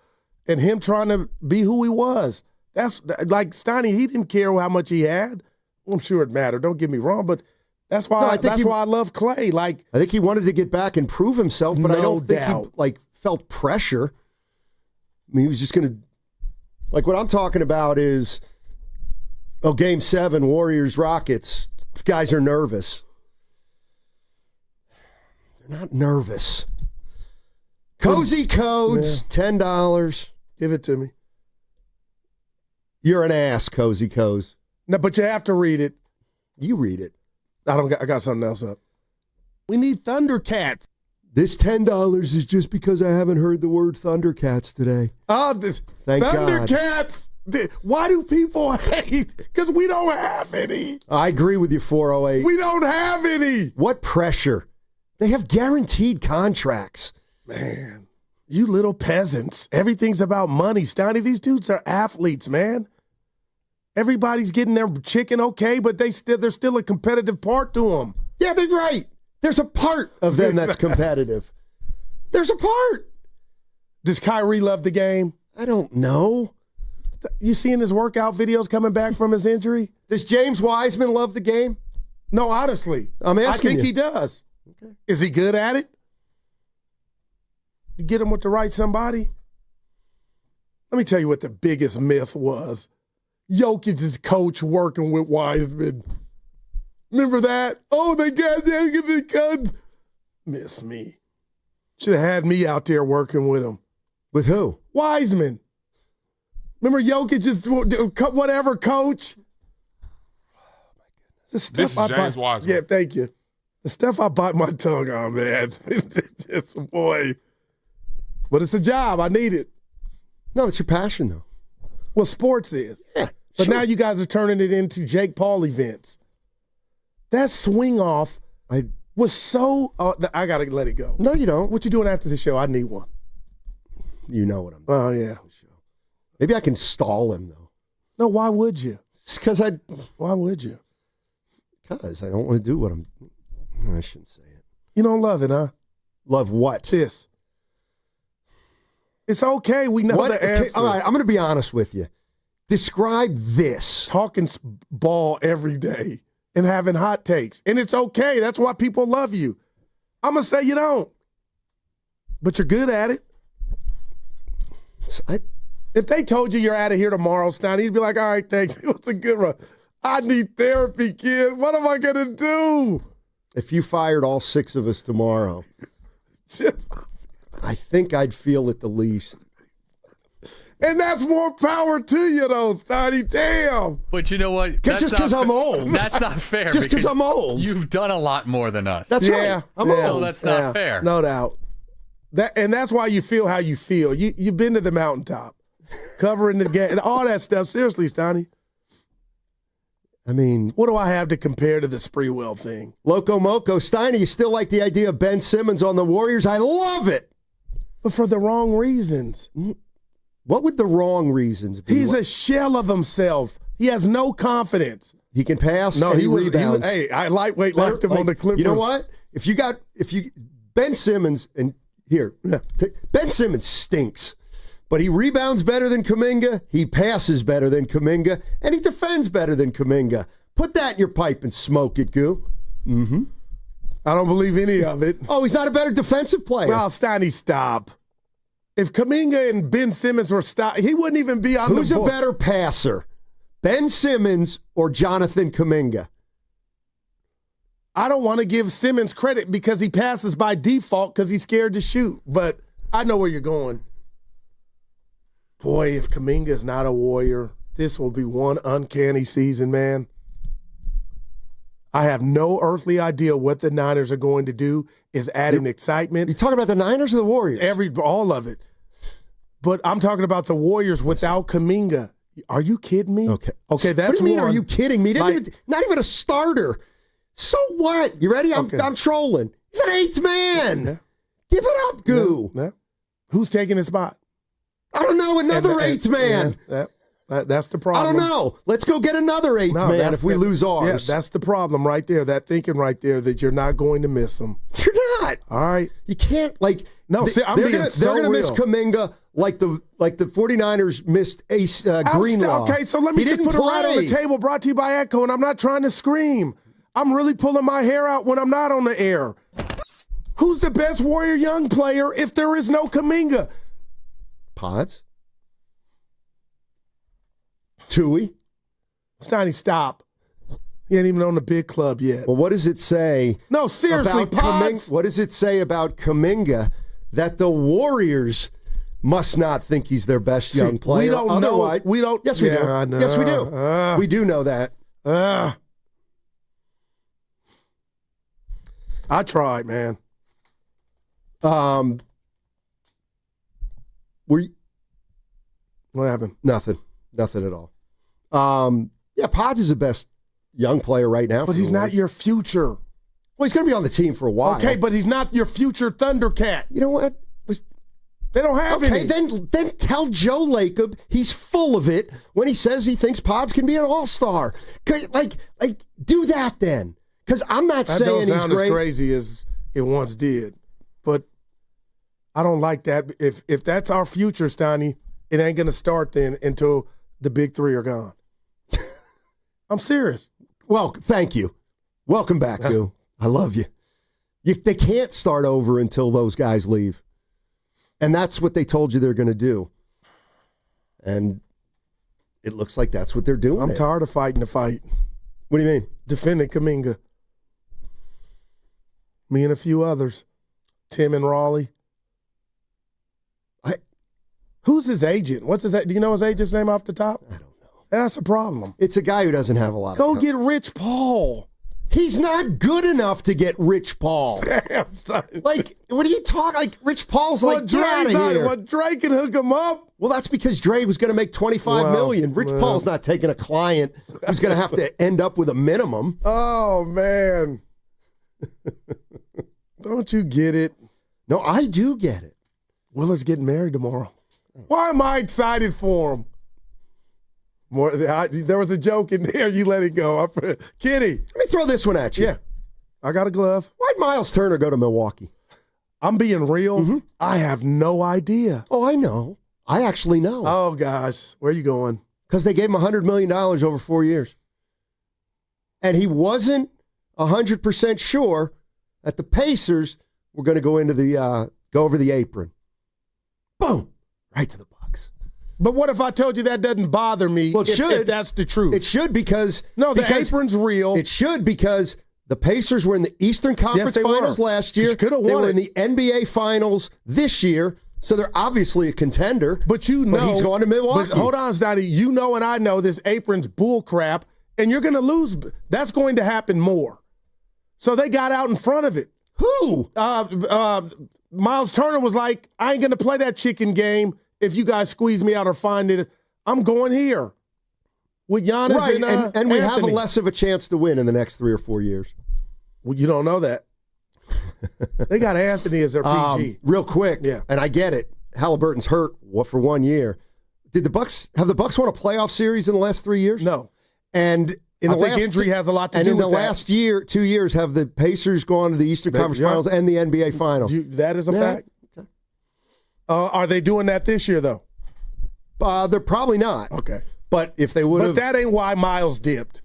and him trying to be who he was. That's like Steiny. He didn't care how much he had. I'm sure it mattered. Don't get me wrong, but that's why why I love Clay. Like, I think he wanted to get back and prove himself, but I don't think he felt pressure. I mean, he was just going to, like, what I'm talking about is, Game 7, Warriors, Rockets. Guys are nervous. They're not nervous. Cozy Codes, $10. Give it to me. You're an ass, Cozy Codes. No, but you have to read it. You read it. I got something else up. We need Thundercats. This $10 is just because I haven't heard the word Thundercats today. Oh, thank God. Thundercats. Why do people hate? Because we don't have any. I agree with you, 408. We don't have any. What pressure? They have guaranteed contracts. Man, you little peasants. Everything's about money, Steiny. These dudes are athletes, man. Everybody's getting their chicken okay, but there's still a competitive part to them. Yeah, they're right. There's a part of them that's competitive. There's a part. Does Kyrie love the game? I don't know. You seeing his workout videos coming back from his injury? Does James Wiseman love the game? No, honestly. I'm asking I think you. he does. Okay. Is he good at it? You get him with the right somebody? Let me tell you what the biggest myth was. Jokic's coach working with Wiseman. Remember that? Oh, they got that. Miss me. Should have had me out there working with him. With who? Wiseman. Remember Jokic just whatever, coach? The stuff This is James Wiseman. Yeah, thank you. The stuff I bite my tongue on, man. It's boy. But it's a job. I need it. No, it's your passion, though. Well, sports is. Yeah. But sure. now you guys are turning it into Jake Paul events. That swing off was so. I got to let it go. No, you don't. What you doing after the show? I need one. You know what I'm doing. Oh, yeah. Maybe I can stall him, though. No, why would you? It's because Why would you? Because I don't want to do what I'm. I shouldn't say it. You don't love it, huh? Love what? This. It's okay. We know the answer. Okay, all right, I'm going to be honest with you. Describe this. Talking ball every day and having hot takes. And it's okay. That's why people love you. I'm going to say you don't. But you're good at it. If they told you you're out of here tomorrow, Steiny, you'd be like, all right, thanks. It was a good run. I need therapy, kid. What am I going to do? If you fired all 6 of us tomorrow, I think I'd feel it the least. And that's more power to you, though, Steiny. Damn. But you know what? Just because I'm old. That's not fair. Just because I'm old. You've done a lot more than us. That's right. I'm old. So that's not fair. No doubt. And that's why you feel how you feel. You've been to the mountaintop, covering the game, and all that stuff. Seriously, Steiny. I mean, what do I have to compare to the Spreewell thing? Loco Moco. Steiny, you still like the idea of Ben Simmons on the Warriors? I love it. But for the wrong reasons. What would the wrong reasons be? He's a shell of himself. He has no confidence. He can pass. No, and he rebounds. Hey, I lightweight locked him on the Clippers. You know what? If you Ben Simmons, and here, Ben Simmons stinks. But he rebounds better than Kuminga, he passes better than Kuminga, and he defends better than Kuminga. Put that in your pipe and smoke it, Goo. Mm-hmm. I don't believe any of it. Oh, he's not a better defensive player. Well, Steiny, stop. If Kuminga and Ben Simmons were he wouldn't even be on Who's the board. Who's a better passer, Ben Simmons or Jonathan Kuminga? I don't want to give Simmons credit because he passes by default because he's scared to shoot. But I know where you're going. Boy, if Kuminga's not a Warrior, this will be one uncanny season, man. I have no earthly idea what the Niners are going to do is adding excitement. You talking about the Niners or the Warriors? All of it. But I'm talking about the Warriors without Kuminga. Are you kidding me? Okay, that's what do you mean, one. are you kidding me? Not even a starter. So what? You ready? I'm trolling. He's an 8th man. Yeah. Give it up, Goo. Yeah. Who's taking his spot? I don't know. Another 8th man. Yeah. That's the problem. I don't know. Let's go get another eighth man if we lose ours. Yeah, that's the problem right there. That thinking right there that you're not going to miss him. You're not. All right. You can't, like, no, they're going to miss Kuminga like the 49ers missed Ace Greenlaw. Okay, so let me just put it right on the table, brought to you by Echo, and I'm not trying to scream. I'm really pulling my hair out when I'm not on the air. Who's the best Warrior young player if there is no Kuminga? Pods? Tui? Steiny, stop. He ain't even on the big club yet. Well, what does it say? No, seriously, Pods. What does it say about Kuminga that the Warriors must not think he's their best young player? We don't know. We don't. Yes, we do. Yes, we do. We do know that. I tried, man. What happened? Nothing at all. Yeah, Pods is the best young player right now. But he's not your future. Well, he's going to be on the team for a while. Okay, but he's not your future Thundercat. You know what? They don't have any. Okay, then tell Joe Lacob he's full of it when he says he thinks Pods can be an all-star. Like do that then. Because I'm not saying he's great. That don't sound as crazy as it once did. But I don't like that. If that's our future, Steiny, it ain't going to start then until the big three are gone. I'm serious. Well, thank you. Welcome back, Goo. I love you. They can't start over until those guys leave. And that's what they told you they're going to do. And it looks like that's what they're doing. I'm tired of fighting the fight. What do you mean? Defending Kuminga. Me and a few others. Tim and Raleigh. Who's his agent? What's his? Do you know his agent's name off the top? I don't know. That's a problem. It's a guy who doesn't have a lot Go get Rich Paul. He's not good enough to get Rich Paul. Damn, son. Like, what are you talking? Like, Rich Paul's like, get out of here. Well, Dre can hook him up. Well, that's because Dre was going to make $25 million. Rich Paul's not taking a client who's going to have to end up with a minimum. Oh, man. Don't you get it? No, I do get it. Willard's getting married tomorrow. Why am I excited for him? There was a joke in there. You let it go. Kitty. Let me throw this one at you. Yeah. I got a glove. Why'd Miles Turner go to Milwaukee? I'm being real. Mm-hmm. I have no idea. Oh, I know. I actually know. Oh, gosh. Where are you going? Because they gave him $100 million over 4 years. And he wasn't 100% sure that the Pacers were going to go into the go over the apron. Boom. Right to the Bucks. But what if I told you that doesn't bother me? Well, if that's the truth. It should because the apron's real. It should because the Pacers were in the Eastern Conference Finals last year. They were in the NBA Finals this year, so they're obviously a contender. But you know, he's going to Milwaukee. But hold on, Steiny. You know and I know this apron's bull crap, and you're going to lose. That's going to happen more. So they got out in front of it. Who? Miles Turner was like, I ain't going to play that chicken game if you guys squeeze me out or find it. I'm going here with Giannis and we Anthony. have less of a chance to win in the next 3 or 4 years. Well, you don't know that. They got Anthony as their PG. Real quick, yeah. And I get it. Halliburton's hurt for 1 year. Have the Bucks won a playoff series in the last 3 years? No. And I think injury has a lot to do with that. And in the last 2 years, have the Pacers gone to the Eastern Conference Finals and the NBA Finals? That is a fact. Okay. Are they doing that this year, though? They're probably not. Okay. But if they would have... But that ain't why Miles dipped.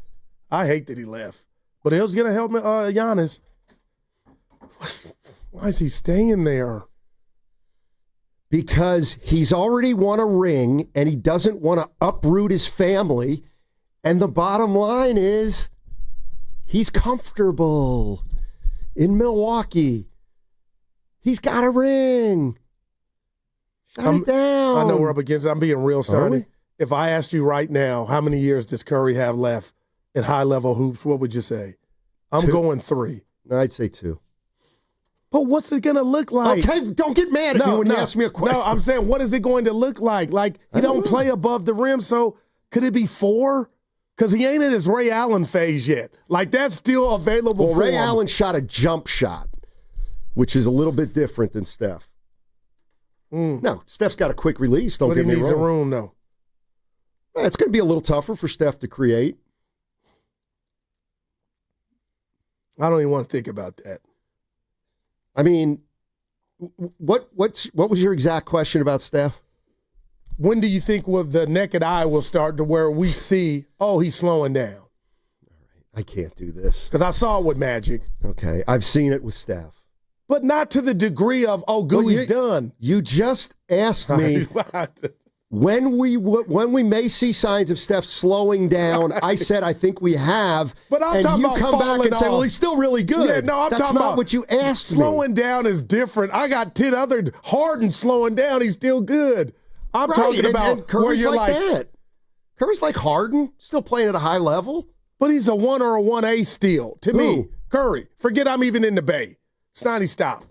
I hate that he left. But he was going to help Giannis. Why is he staying there? Because he's already won a ring, and he doesn't want to uproot his family. And the bottom line is he's comfortable in Milwaukee. He's got a ring. Shut it down. I know we're up against it. I'm being real, Steiny. If I asked you right now, how many years does Curry have left at high-level hoops, what would you say? I'm 2. going 3. I'd say 2. But what's it going to look like? Okay, don't get mad at me when you ask me a question. No, I'm saying, what is it going to look like? Like, he don't play above the rim, so could it be 4? Because he ain't in his Ray Allen phase yet. Like, that's still available for him. Ray Allen shot a jump shot, which is a little bit different than Steph. No, Steph's got a quick release, don't get me wrong. But he needs a room, though. It's going to be a little tougher for Steph to create. I don't even want to think about that. I mean, what was your exact question about Steph? When do you think the naked eye will start to where we see, oh, he's slowing down? I can't do this. Because I saw it with Magic. Okay, I've seen it with Steph. But not to the degree of, oh, Gooey's done. You just asked me when we may see signs of Steph slowing down. I said I think we have. But I'm talking about come back and say, well, he's still really good. Yeah, no, That's talking not about what you asked me. Slowing down is different. I got 10 other Harden slowing down. He's still good. I'm talking about and Curry's where you're like that. Curry's like Harden, still playing at a high level. But he's a 1 or a 1A still. To me, Curry. Forget I'm even in the Bay. Steiny, stop.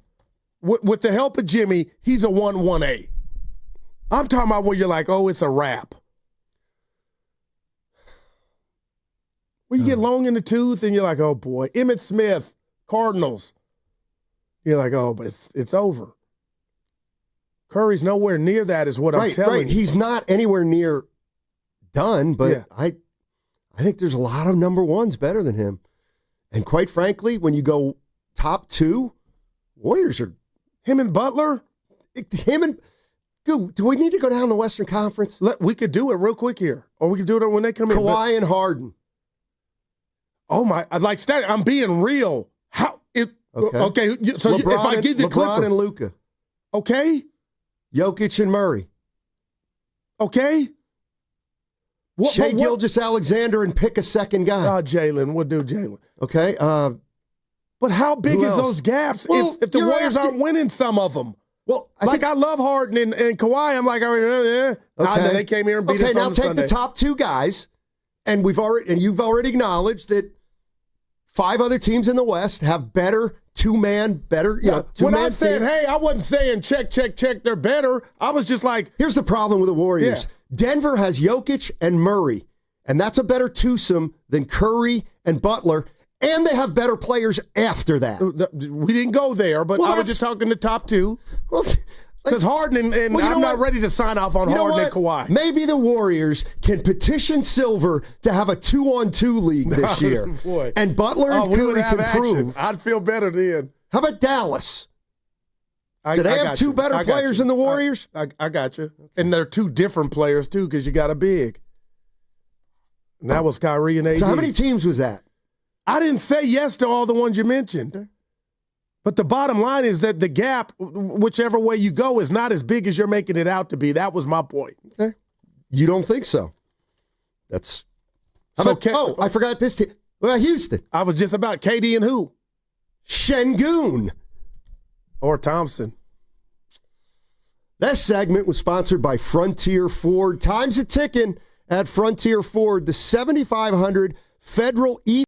With the help of Jimmy, he's a 1-1A. I'm talking about where you're like, oh, it's a wrap. Where you get long in the tooth and you're like, oh, boy. Emmitt Smith, Cardinals. You're like, oh, but it's over. Curry's nowhere near that is what I'm telling you. He's not anywhere near done, but I think there's a lot of number ones better than him. And quite frankly, when you go top two, Warriors are... Him and Butler? Do we need to go down the Western Conference? We could do it real quick here. Or we could do it when they come in. Kawhi and Harden. Oh, my. Like, I'm being real. How? Okay. So LeBron, if I give the LeBron and Luka. Okay. Jokic and Murray. Okay. Shai Gilgeous-Alexander and pick a second guy. Jalen. We'll do Jalen. Okay. But how big is those gaps if the Warriors aren't winning some of them? Well, I love Harden and Kawhi. I'm like, okay. They came here and beat us now on take Sunday. the top two guys, and you've already acknowledged that 5 other teams in the West have better two-man. When I said, hey, I wasn't saying check, they're better. I was just like, here's the problem with the Warriors. Yeah. Denver has Jokic and Murray, and that's a better twosome than Curry and Butler. And they have better players after that. We didn't go there, but I was just talking the top two. Because Harden and I'm not ready to sign off on Harden and Kawhi. Maybe the Warriors can petition Silver to have a 2-on-2 league this year. Boy. And Butler and Curry can prove. I'd feel better then. How about Dallas? Do they have two better players than the Warriors? I got you. Okay. And they're two different players, too, because you got a big. And that was Kyrie and AD. So how many teams was that? I didn't say yes to all the ones you mentioned. But the bottom line is that the gap, whichever way you go, is not as big as you're making it out to be. That was my point. Okay. You don't think so? That's... I forgot this team. Well, Houston. I was just about KD and who? Şengün. Or Thompson. That segment was sponsored by Frontier Ford. Time's a-ticking at Frontier Ford. The 7500 Federal E.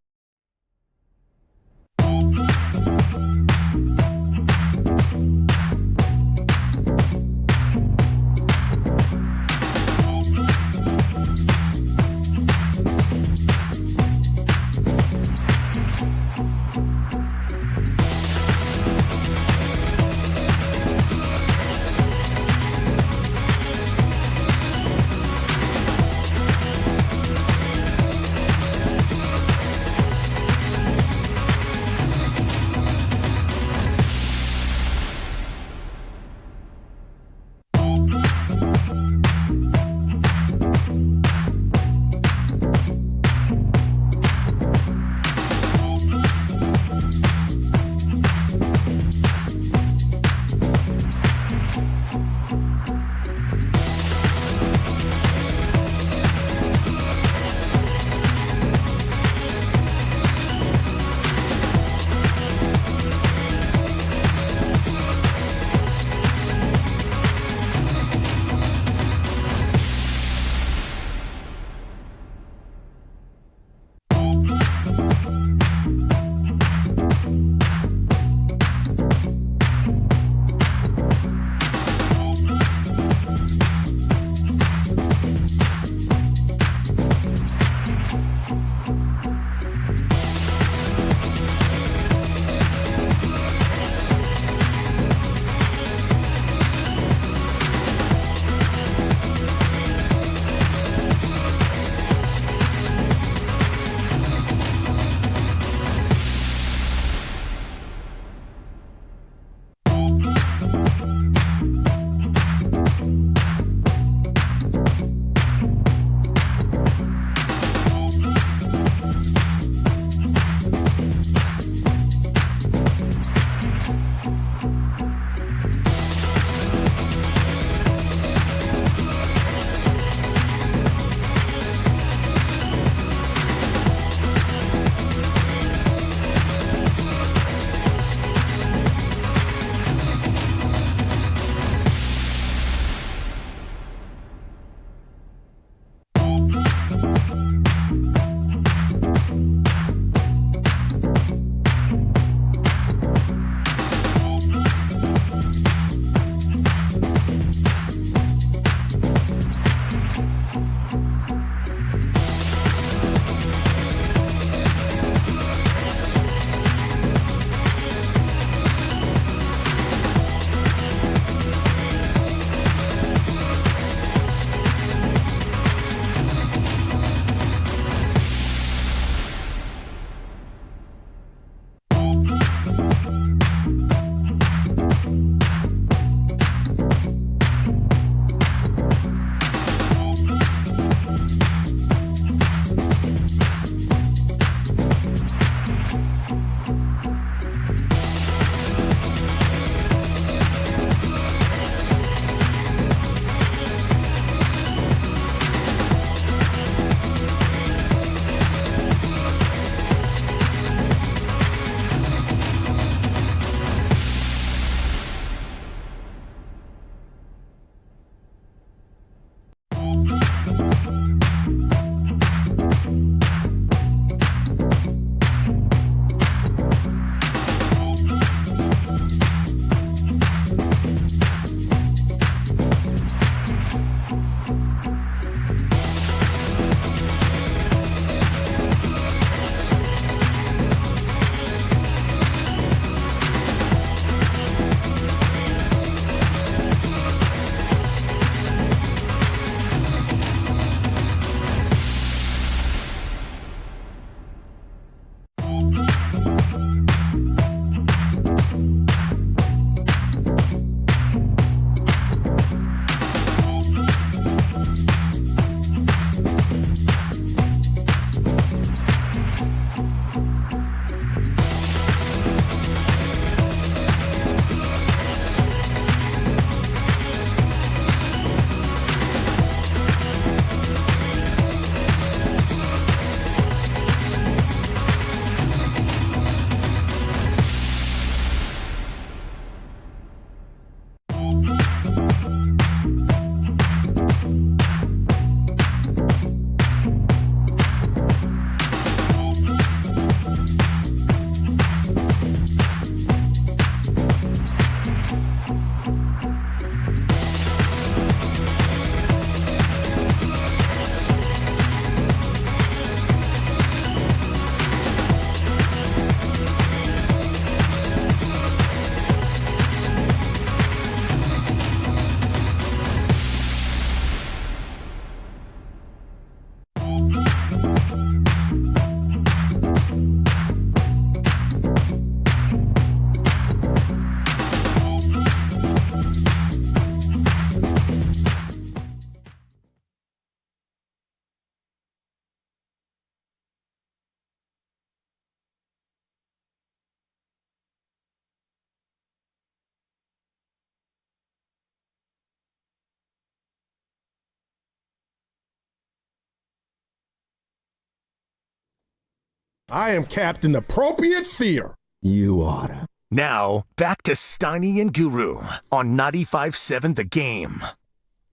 I am Captain Appropriate Fear. You oughta. Now, back to Steiny and Guru on 95.7 The Game.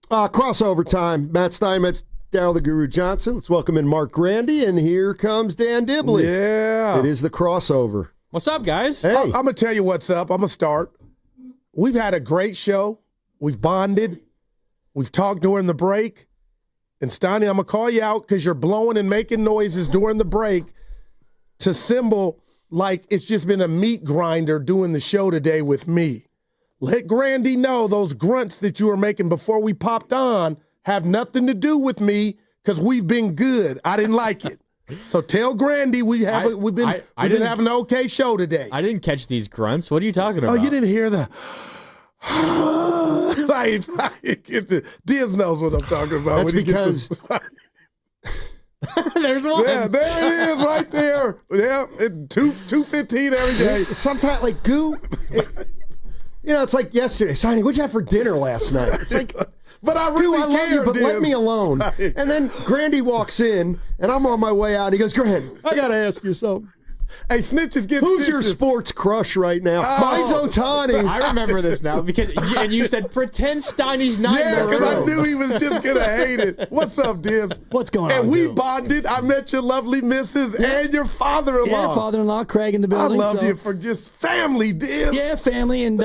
Crossover time. Matt Stein, Matt Daryl the Guru Johnson. Let's welcome in Mark Grandy, and here comes Dan Dibley. Yeah. It is the crossover. What's up, guys? Hey. I'm going to tell you what's up. I'm going to start. We've had a great show. We've bonded. We've talked during the break. And Steiny, I'm going to call you out because you're blowing and making noises during the break to symbol like it's just been a meat grinder doing the show today with me. Let Grandy know those grunts that you were making before we popped on have nothing to do with me because we've been good. I didn't like it. So tell Grandy we've been having an okay show today. I didn't catch these grunts. What are you talking about? Oh, you didn't hear the Dibs knows what I'm talking about. That's because there's one. Yeah, there it is right there. Yeah, 2:15 every day. Sometimes, like, it's like yesterday. Steiny, what'd you have for dinner last night? It's like, but I really love care, you, but Dibs. let me alone. And then Grandy walks in, and I'm on my way out. He goes, Grand, I got to ask you something. Hey, snitches get Who's stitches. your sports crush right now? Mine's Ohtani. I remember this now because you said pretend Steiny's not. Yeah, because I knew he was just gonna hate it. What's up, Dibs? What's going on? And we Dude? bonded. I met your lovely missus and your father-in-law. Yeah, father-in-law, Craig in the building. I love you for just family, Dibs. Yeah, family, and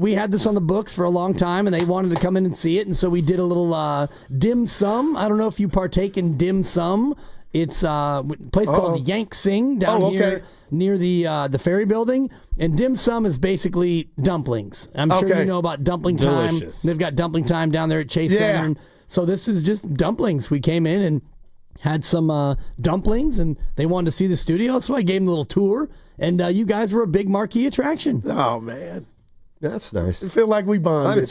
we had this on the books for a long time, and they wanted to come in and see it, and so we did a little dim sum. I don't know if you partake in dim sum. It's a place called Yank Sing down here near the ferry building. And dim sum is basically dumplings. I'm sure you know about dumpling time. Delicious. They've got dumpling time down there at Chase Center. And so this is just dumplings. We came in and had some dumplings, and they wanted to see the studio, so I gave them a little tour. And you guys were a big marquee attraction. Oh, man. That's nice. I feel like we bonded. I haven't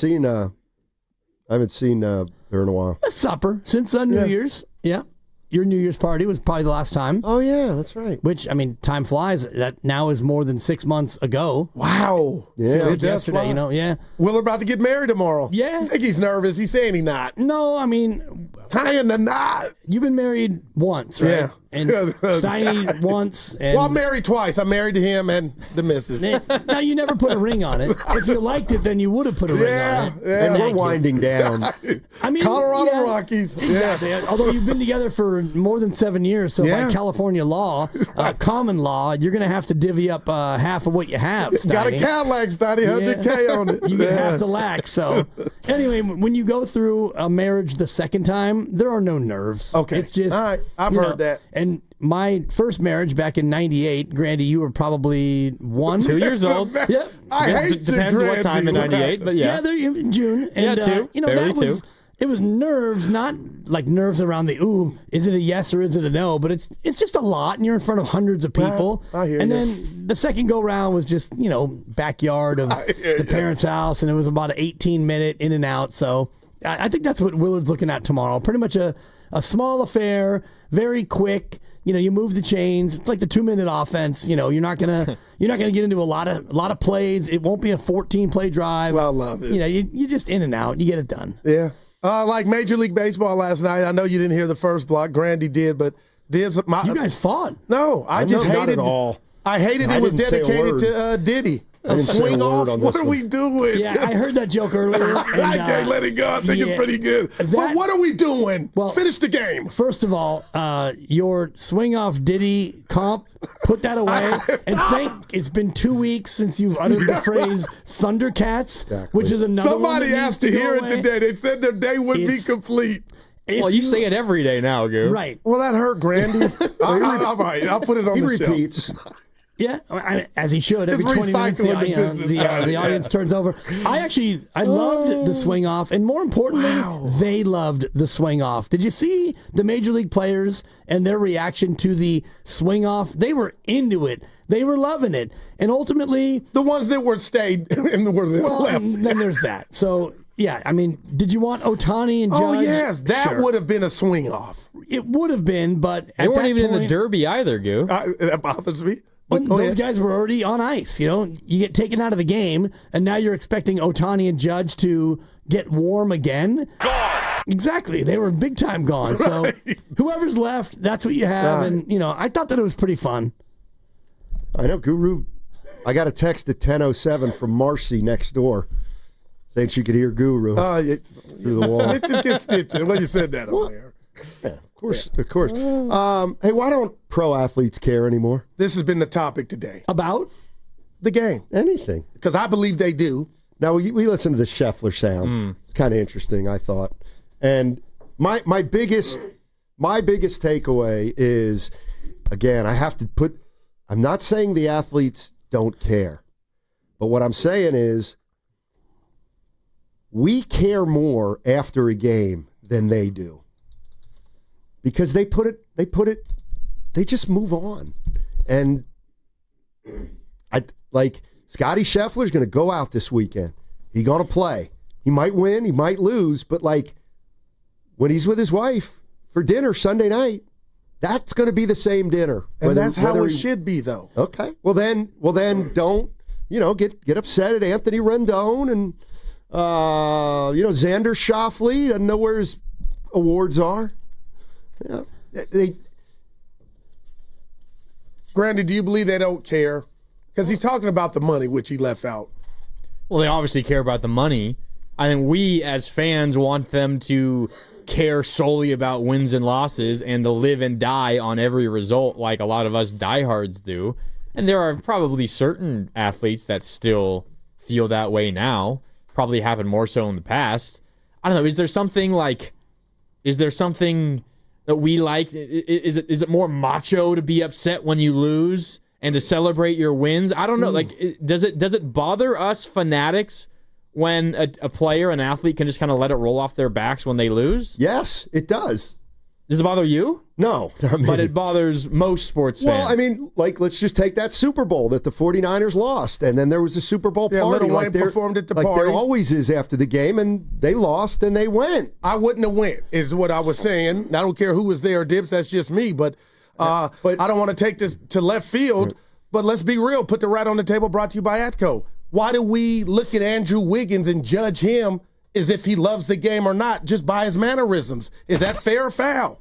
seen her in a while. A supper since New Year's. Yeah. Your New Year's party was probably the last time. Oh, yeah, that's right. Which, I mean, time flies. That now is more than 6 months ago. Wow. Yeah. It does yesterday, fly. yeah. Willard about to get married tomorrow. Yeah. I think he's nervous. He's saying he's not. No, I mean... Tying the knot. You've been married once, right? Yeah. And Steiny once. And well, I'm married twice. I'm married to him and the missus. Now, you never put a ring on it. If you liked it, then you would have put a ring on it. Yeah. And we're winding down. I mean, Colorado Rockies. Exactly. Yeah. Although you've been together for more than 7 years, so by California law, common law, you're going to have to divvy up half of what you have, Steiny. Got a Cadillac, Steiny, 100K on it. You get half the lax. So anyway, when you go through a marriage the second time, there are no nerves. Okay. It's just, all right. I've heard that. And my first marriage back in '98, Grandy, you were probably 2 years old. Yeah. I hate Depends you, what time in '98, but yeah. Yeah, they're in June. And, two. That was, it was nerves, not like nerves around the, is it a yes or is it a no? But it's just a lot, and you're in front of hundreds of people. I hear and you. then the second go round was just, backyard of the parents' house, and it was about an 18-minute in and out. So I think that's what Willard's looking at tomorrow. Pretty much a small affair, very quick. You move the chains. It's like the 2-minute offense. You're not gonna get into a lot of plays. It won't be a 14-play drive. Well, I love it. You just in and out. You get it done. Yeah. Like Major League Baseball last night. I know you didn't hear the first block. Grandy did, but Dibs. You guys fought. No, I just hated not at all. I hated it was didn't say a dedicated word. to Diddy. I didn't say a Swing word off. on What this are one. we doing? Yeah, I heard that joke earlier. And, I can't let it go. I think it's pretty good. But what are we doing? Well, finish the game. First of all, your swing off Diddy comp, put that away. And it's been 2 weeks since you've uttered the phrase Thundercats, which is another one Somebody that asked to hear it away. today. They said their day would be complete. Well, you say it every day now, Goo. Right. Well, that hurt, Grandy. All right, I'll put it on He the shelf. repeats. Yeah, as he should. Every It's 20 minutes, recycling the audience turns over. I loved the swing off, and more importantly, they loved the swing off. Did you see the Major League players and their reaction to the swing off? They were into it. They were loving it. And ultimately... The ones that were stayed and were left. And then there's that. So... Yeah, I mean, did you want Ohtani and Judge? Oh, yes. That Sure. would have been a swing off. It would have been, but They weren't even in the Derby either, Goo. That bothers me. When those guys were already on ice. You get taken out of the game, and now you're expecting Ohtani and Judge to get warm again. Exactly. They were big time gone. So whoever's left, that's what you have. And, I thought that it was pretty fun. I know, Guru. I got a text at 10:07 from Marcy next door saying she could hear Guru through the wall. Snitches get stitches. When you said that on there. Yeah, of course. Hey, why don't pro athletes care anymore? This has been the topic today. About? The game. Anything. Because I believe they do. Now, we listened to the Scheffler sound. It's kind of interesting, I thought. And my biggest takeaway is, again, I'm not saying the athletes don't care. But what I'm saying is we care more after a game than they do. Because they just move on. And Scotty Scheffler's going to go out this weekend. He's going to play. He might win, he might lose, but when he's with his wife for dinner Sunday night, that's going to be the same dinner. And that's how it should be, though. Okay. Well then don't, get upset at Anthony Rendon and Xander Schauffele doesn't know where his awards are. Yeah. Granted, do you believe they don't care? Because he's talking about the money, which he left out. Well, they obviously care about the money. I think we, as fans, want them to care solely about wins and losses and to live and die on every result like a lot of us diehards do. And there are probably certain athletes that still feel that way now. Probably happened more so in the past. I don't know. Is there something that we like? Is it more macho to be upset when you lose and to celebrate your wins? I don't know. Does it bother us fanatics when a player, an athlete, can just kind of let it roll off their backs when they lose? Yes, it does. Does it bother you? No. But it bothers most sports fans. Well, let's just take that Super Bowl that the 49ers lost, and then there was a Super Bowl party. Little Wayne performed at the party. There always is after the game, and they lost, and they went. I wouldn't have went, is what I was saying. I don't care who was there, Dibs, that's just me, but I don't want to take this to left field, but let's be real. Put the rat on the table, brought to you by Atco. Why do we look at Andrew Wiggins and judge him as if he loves the game or not just by his mannerisms? Is that fair or foul?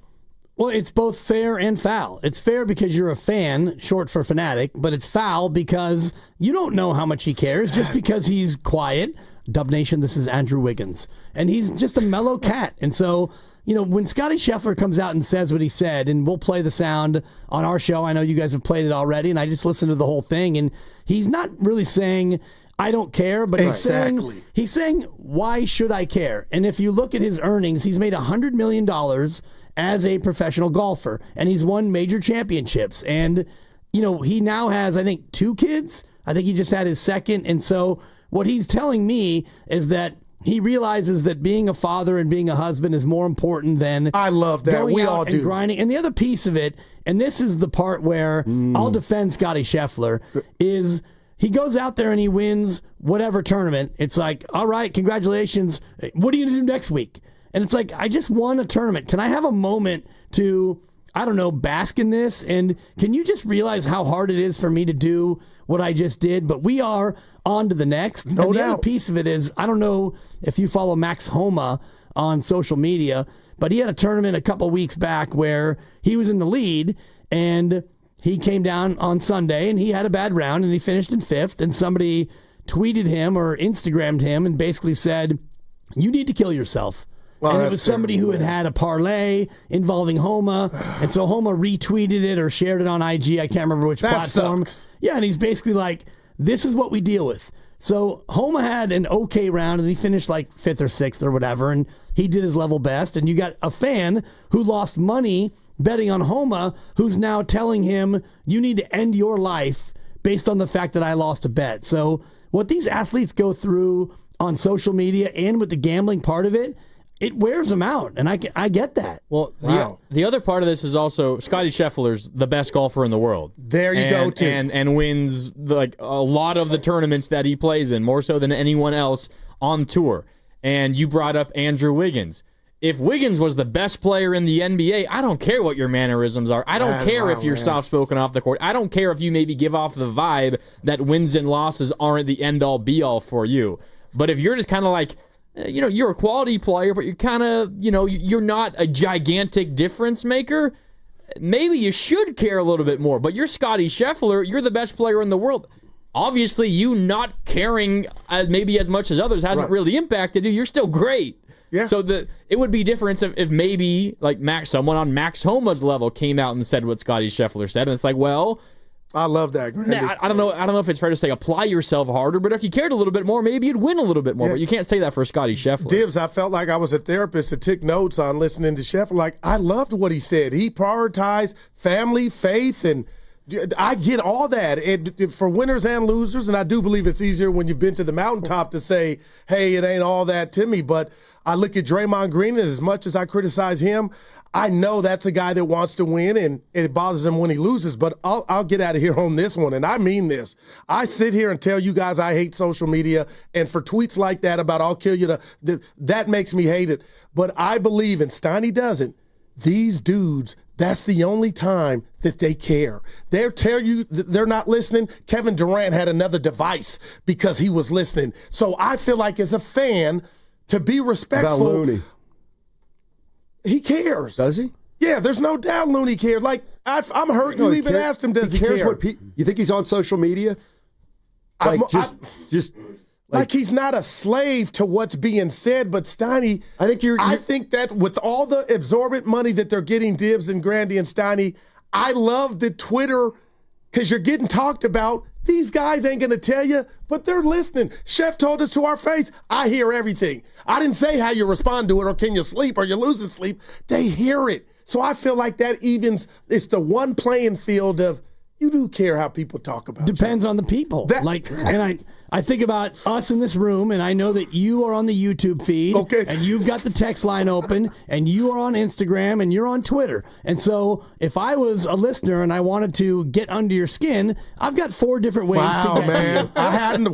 Well, it's both fair and foul. It's fair because you're a fan, short for fanatic, but it's foul because you don't know how much he cares just because he's quiet. Dub Nation, this is Andrew Wiggins. And he's just a mellow cat. And so, when Scotty Scheffler comes out and says what he said, and we'll play the sound on our show, I know you guys have played it already, and I just listened to the whole thing, and he's not really saying, I don't care, but he's saying, why should I care? And if you look at his earnings, he's made $100 million as a professional golfer, and he's won major championships. And, he now has, I think, 2 kids. I think he just had his second. And so what he's telling me is that he realizes that being a father and being a husband is more important than I love that. Going we out all and do. Grinding. And the other piece of it, and this is the part where I'll defend Scotty Scheffler, is he goes out there and he wins whatever tournament. It's like, all right, congratulations. What are you going to do next week? And it's like, I just won a tournament. Can I have a moment to, bask in this? And can you just realize how hard it is for me to do what I just did? But we are on to the next. No and the doubt. other piece of it is, I don't know if you follow Max Homa on social media, but he had a tournament a couple weeks back where he was in the lead, and he came down on Sunday, and he had a bad round, and he finished in 5th, and somebody tweeted him or Instagrammed him and basically said, you need to kill yourself. Well, and it was somebody who had a parlay involving Homa, and so Homa retweeted it or shared it on IG. I can't remember which platform. Sucks. Yeah, and he's basically like, this is what we deal with. So Homa had an okay round, and he finished like 5th or 6th or whatever, and he did his level best. And you got a fan who lost money betting on Homa who's now telling him, you need to end your life based on the fact that I lost a bet. So what these athletes go through on social media and with the gambling part of it, it wears them out, and I get that. Well, the other part of this is also Scotty Scheffler's the best golfer in the world. There you go, too. And wins a lot of the tournaments that he plays in, more so than anyone else on tour. And you brought up Andrew Wiggins. If Wiggins was the best player in the NBA, I don't care what your mannerisms are. I don't care if you're soft-spoken off the court. I don't care if you maybe give off the vibe that wins and losses aren't the end-all, be-all for you. But if you're just kind of like, you're a quality player, but you're kind of, you're not a gigantic difference maker. Maybe you should care a little bit more, but you're Scotty Scheffler. You're the best player in the world. Obviously, you not caring maybe as much as others hasn't really impacted you. You're still great. Yeah. So it would be different if maybe like someone on Max Homa's level came out and said what Scotty Scheffler said, and it's like, well, I love that. I don't know if it's fair to say apply yourself harder, but if you cared a little bit more, maybe you'd win a little bit more. Yeah. But you can't say that for Scotty Scheffler. Dibs, I felt like I was a therapist that took notes on listening to Scheffler. Like, I loved what he said. He prioritized family, faith, and I get all that. For winners and losers, and I do believe it's easier when you've been to the mountaintop to say, hey, it ain't all that to me. But I look at Draymond Green, and as much as I criticize him, I know that's a guy that wants to win, and it bothers him when he loses. But I'll get out of here on this one, and I mean this. I sit here and tell you guys I hate social media, and for tweets like that about I'll kill you, that makes me hate it. But I believe, and Steiny doesn't, these dudes, that's the only time that they care. They'll tell you they're not listening. Kevin Durant had another device because he was listening. So I feel like as a fan, to be respectful. About Looney. He cares. Does he? Yeah, there's no doubt Looney cares. Like, I'm hurt. You even asked him, does he cares care? What you think he's on social media? Like, like he's not a slave to what's being said, but Steiny, I think that with all the absorbent money that they're getting, Dibs and Grandy and Steiny, I love the Twitter because you're getting talked about. These guys ain't going to tell you, but they're listening. Chef told us to our face, I hear everything. I didn't say how you respond to it or can you sleep or you're losing sleep. They hear it. So I feel like that evens, it's the one playing field of you do care how people talk about Depends on the people. And I think about us in this room, and I know that you are on the YouTube feed, and you've got the text line open, and you are on Instagram, and you're on Twitter. And so if I was a listener and I wanted to get under your skin, I've got 4 different ways to get to you. I hadn't,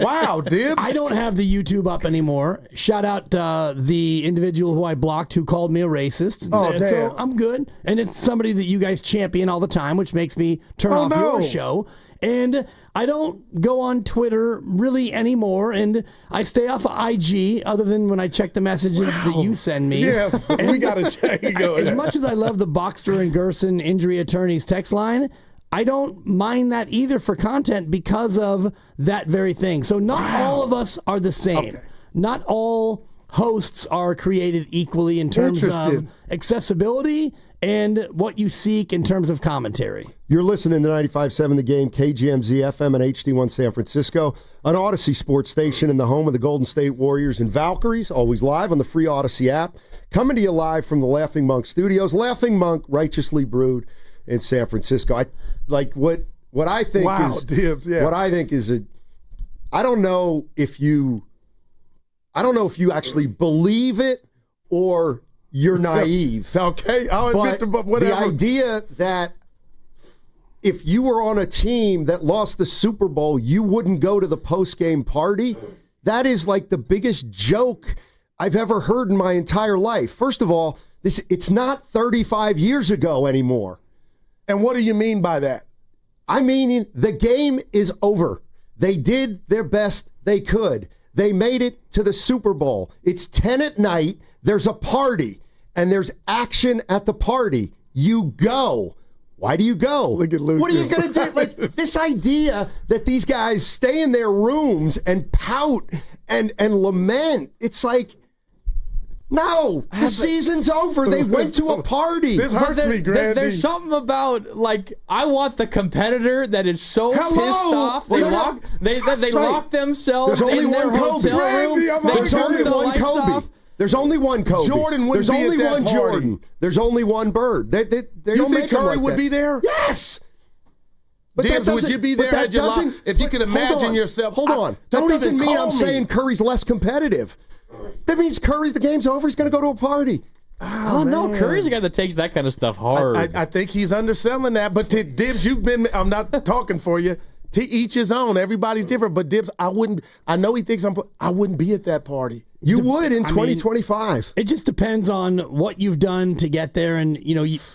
Dibs. I don't have the YouTube up anymore. Shout out the individual who I blocked who called me a racist. Damn. So I'm good. And it's somebody that you guys champion all the time, which makes me turn off your show. And I don't go on Twitter really anymore, and I stay off of IG other than when I check the messages that you send me. Yes, we got to check. As much as I love the Boxer and Gerson injury attorneys text line, I don't mind that either for content because of that very thing. So not all of us are the same. Okay. Not all hosts are created equally in terms of accessibility and what you seek in terms of commentary. You're listening to 95.7 The Game, KGMZ FM and HD1 San Francisco, an Odyssey sports station in the home of the Golden State Warriors and Valkyries, always live on the free Odyssey app. Coming to you live from the Laughing Monk Studios. Laughing Monk, righteously brewed in San Francisco. I think is I don't know if you actually believe it or you're naive. Okay, I'll admit to whatever. The idea that if you were on a team that lost the Super Bowl, you wouldn't go to the post-game party, that is like the biggest joke I've ever heard in my entire life. First of all, it's not 35 years ago anymore. And what do you mean by that? I mean, the game is over. They did their best they could. They made it to the Super Bowl. It's 10 at night. There's a party, and there's action at the party. You go. Why do you go? Look at Lucas. What are you going to do? Like, this idea that these guys stay in their rooms and pout and lament, it's like, no, the season's over. They went to a party. This hurts me, Grandy. There's something about, like, I want the competitor that is so pissed off. They lock themselves in their hotel room. There's only one Kobe. There's only one Kobe. Jordan wouldn't be at that party. Jordan. There's only one Bird. They you think Curry would be there? Yes. But Dibs, would you be there if you could imagine yourself? Hold on. That doesn't mean I'm saying Curry's less competitive. That means the game's over. He's going to go to a party. Oh no, Curry's a guy that takes that kind of stuff hard. I think he's underselling that. But Dibs, I'm not talking for you. To each his own. Everybody's different. But Dibs, I know he thinks I wouldn't be at that party. You would in 2025. It just depends on what you've done to get there. And,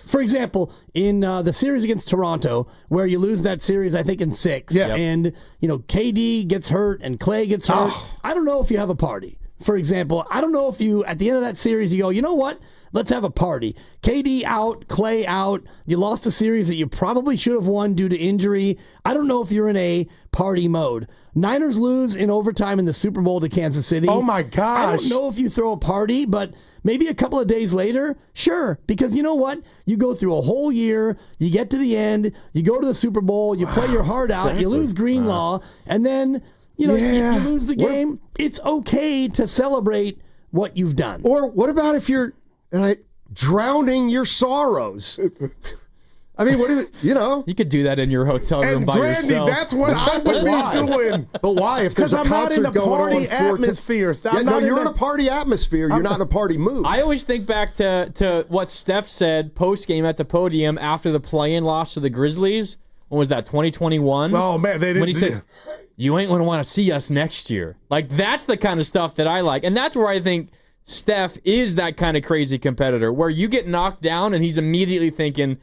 for example, in the series against Toronto, where you lose that series, I think, in 6, and, KD gets hurt and Clay gets hurt, I don't know if you have a party. for example, I don't know if you, at the end of that series, you go, you know what? Let's have a party. KD out, Clay out. You lost a series that you probably should have won due to injury. I don't know if you're in a party mode. Niners lose in overtime in the Super Bowl to Kansas City. Oh, my gosh. I don't know if you throw a party, but maybe a couple of days later, sure. Because you know what? You go through a whole year, you get to the end, you go to the Super Bowl, you play your heart out, you lose Greenlaw, and then you lose the game. It's okay to celebrate what you've done. Or what about if you're drowning your sorrows? I mean, what is it, You could do that in your hotel room by yourself. That's what I would be doing. But why? If there's a concert going on, atmosphere. You're in a party atmosphere. You're not in a party mood. I always think back to what Steph said post game at the podium after the play-in loss to the Grizzlies. When was that? 2021. Oh man, they didn't. When he said, "You ain't gonna want to see us next year." Like that's the kind of stuff that I like, and that's where I think Steph is that kind of crazy competitor, where you get knocked down and he's immediately thinking,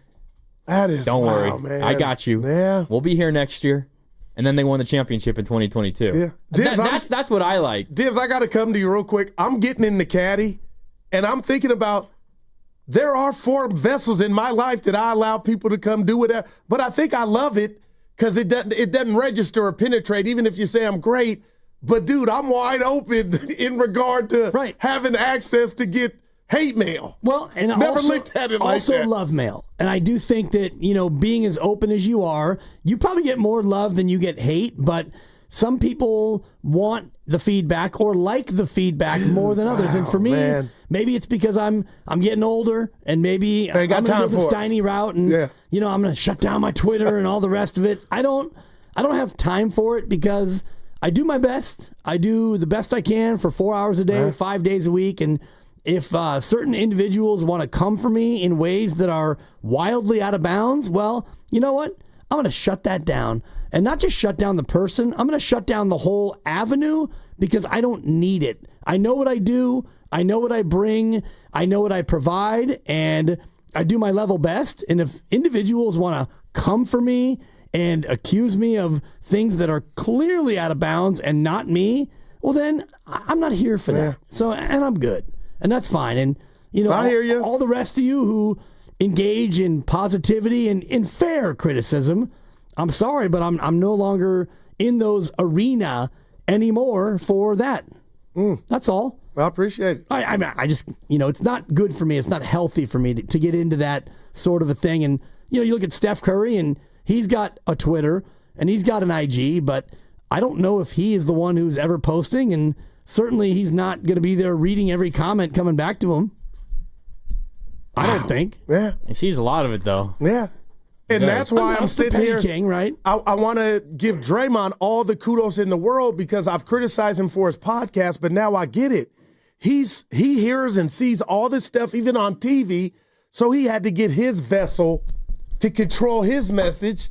"That is, don't worry, man. I got you. Yeah, we'll be here next year." And then they won the championship in 2022. Yeah, Dibs, that's what I like. Dibs, I got to come to you real quick. I'm getting in the caddy, and I'm thinking about there are 4 vessels in my life that I allow people to come do whatever. But I think I love it because it doesn't register or penetrate, even if you say I'm great. But, dude, I'm wide open in regard to having access to get hate mail. Well, and never looked at it like that. Also love mail. And I do think that, being as open as you are, you probably get more love than you get hate, but some people want the feedback or like the feedback more than others. And for me, maybe it's because I'm getting older and maybe I'm going to go the Steiny route and I'm going to shut down my Twitter and all the rest of it. I don't have time for it because I do my best. I do the best I can for 4 hours a day, 5 days a week. And if certain individuals want to come for me in ways that are wildly out of bounds, well, you know what? I'm going to shut that down. And not just shut down the person, I'm going to shut down the whole avenue because I don't need it. I know what I do. I know what I bring. I know what I provide. And I do my level best. And if individuals want to come for me and accuse me of things that are clearly out of bounds and not me, well, then I'm not here for that. So, and I'm good. And that's fine. And, I hear you. All the rest of you who engage in positivity and in fair criticism, I'm sorry, but I'm no longer in those arena anymore for that. That's all. I appreciate it. I just, it's not good for me. It's not healthy for me to get into that sort of a thing. And, you look at Steph Curry and he's got a Twitter and he's got an IG, but I don't know if he is the one who's ever posting, and certainly he's not going to be there reading every comment coming back to him. I don't think. Yeah. He sees a lot of it, though. Yeah. And that's why I'm sitting here. King, right? I want to give Draymond all the kudos in the world because I've criticized him for his podcast, but now I get it. He hears and sees all this stuff, even on TV, so he had to get his vessel to control his message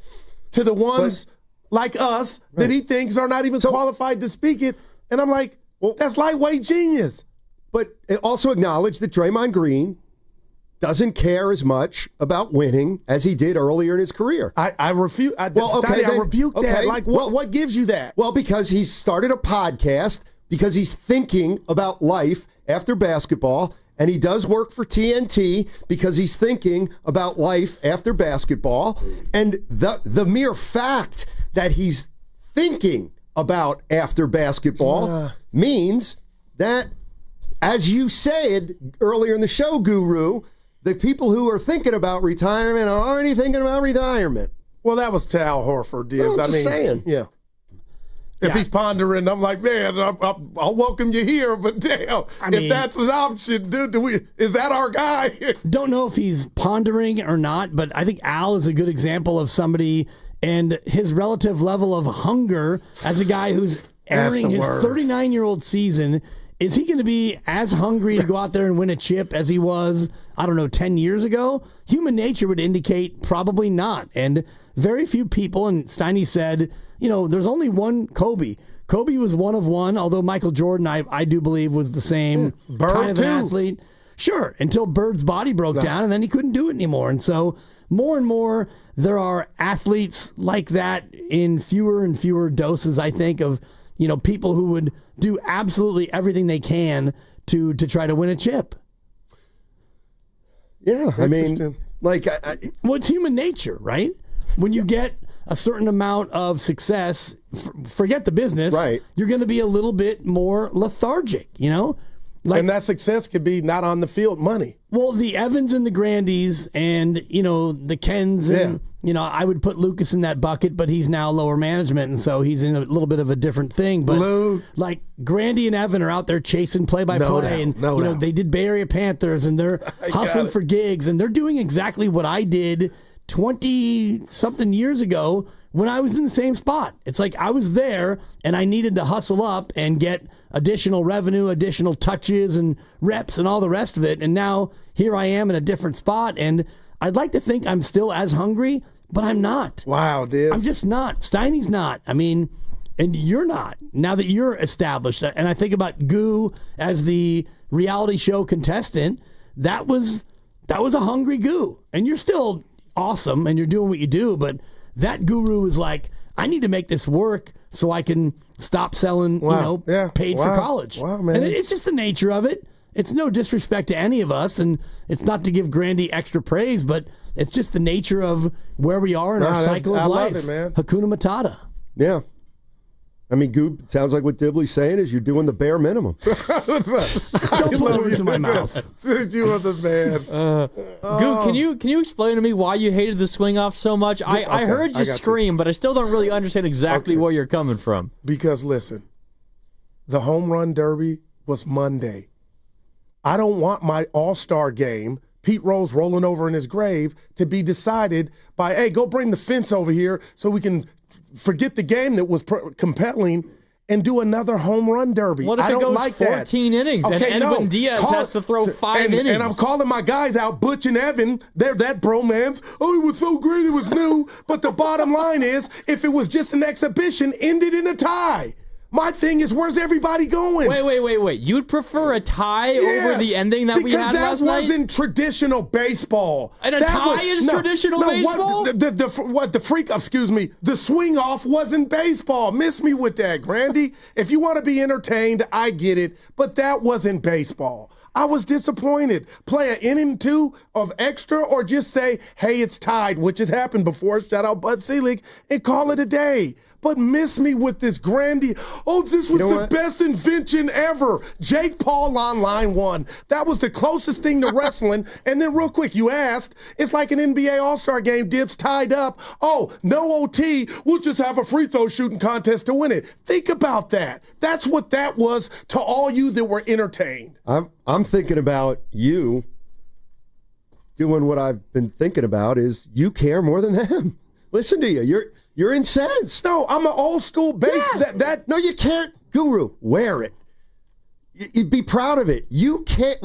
to the ones like us that he thinks are not even qualified to speak it. And I'm like, that's lightweight genius. But also acknowledge that Draymond Green doesn't care as much about winning as he did earlier in his career. I refute. I rebuke that. Like, what gives you that? Well, because he's started a podcast, because he's thinking about life after basketball, and he does work for TNT because he's thinking about life after basketball. And the mere fact that he's thinking about after basketball means that, as you said earlier in the show, Guru, the people who are thinking about retirement are already thinking about retirement. Well, that was Al Horford, Dibs. Well, just saying. Yeah. If he's pondering, I'm like, man, I'll welcome you here, but damn, if that's an option, dude, is that our guy? Don't know if he's pondering or not, but I think Al is a good example of somebody and his relative level of hunger as a guy who's entering his 39-year-old season. Is he going to be as hungry to go out there and win a chip as he was, 10 years ago? Human nature would indicate probably not. And very few people, and Steiny said, there's only one Kobe. Kobe was one of one, although Michael Jordan, I do believe, was the same kind of athlete. Sure, until Bird's body broke down, and then he couldn't do it anymore. And so more and more, there are athletes like that in fewer and fewer doses, I think, of people who would do absolutely everything they can to try to win a chip. Yeah, I mean, like, well, it's human nature, right? When you get a certain amount of success, forget the business, right? You're going to be a little bit more lethargic, and that success could be not on the field money. Well, the Evans and the Grandys and, the Kens and, I would put Lucas in that bucket, but he's now lower management, and so he's in a little bit of a different thing. But like Grandy and Evan are out there chasing play-by-play, and they did Bay Area Panthers, and they're hustling for gigs, and they're doing exactly what I did 20-something years ago when I was in the same spot. It's like I was there, and I needed to hustle up and get additional revenue, additional touches and reps and all the rest of it. And now here I am in a different spot. And I'd like to think I'm still as hungry, but I'm not. Wow, dude. I'm just not. Steiny's not. I mean, and you're not. Now that you're established, and I think about Goo as the reality show contestant, that was a hungry Goo. And you're still awesome and you're doing what you do, but that Guru is like, I need to make this work so I can stop selling, paid for college. Wow, man. And it's just the nature of it. It's no disrespect to any of us, and it's not to give Grandy extra praise, but it's just the nature of where we are in our cycle of life. I love it, man. Hakuna Matata. Yeah. I mean, Goob, sounds like what Dibley's saying is you're doing the bare minimum. Don't put words in my mouth. Dude, you are the man. Goob, can you explain to me why you hated the swing off so much? I heard you scream, but I still don't really understand exactly where you're coming from. Because listen, the home run derby was Monday. I don't want my all-star game, Pete Rose rolling over in his grave, to be decided by, hey, go bring the fence over here so we can forget the game that was compelling and do another home run derby. What if I don't it goes like 14 that. innings and Edwin Diaz has to throw 5 innings? And I'm calling my guys out, Butch and Evan. They're that bromance. Oh, it was so great, it was new. But the bottom line is, if it was just an exhibition, ended in a tie. My thing is, where's everybody going? Wait. You'd prefer a tie over the ending that we had last night? Because that wasn't traditional baseball. And a tie is traditional baseball? The swing off wasn't baseball. Miss me with that, Grandy. If you want to be entertained, I get it. But that wasn't baseball. I was disappointed. Play an inning 2 of extra or just say, hey, it's tied, which has happened before. Shout out Bud Selig, and call it a day. But miss me with this Grandy. Oh, this was the best invention ever. Jake Paul on line 1. That was the closest thing to wrestling. And then real quick, you asked, it's like an NBA All-Star game, Dibs tied up. Oh, no OT. We'll just have a free throw shooting contest to win it. Think about that. That's what that was to all you that were entertained. I'm thinking about you doing what I've been thinking about is you care more than them. Listen to you. You're incensed. No, I'm an old school base. Yeah. No, you can't. Guru, wear it. You'd be proud of it. You can't,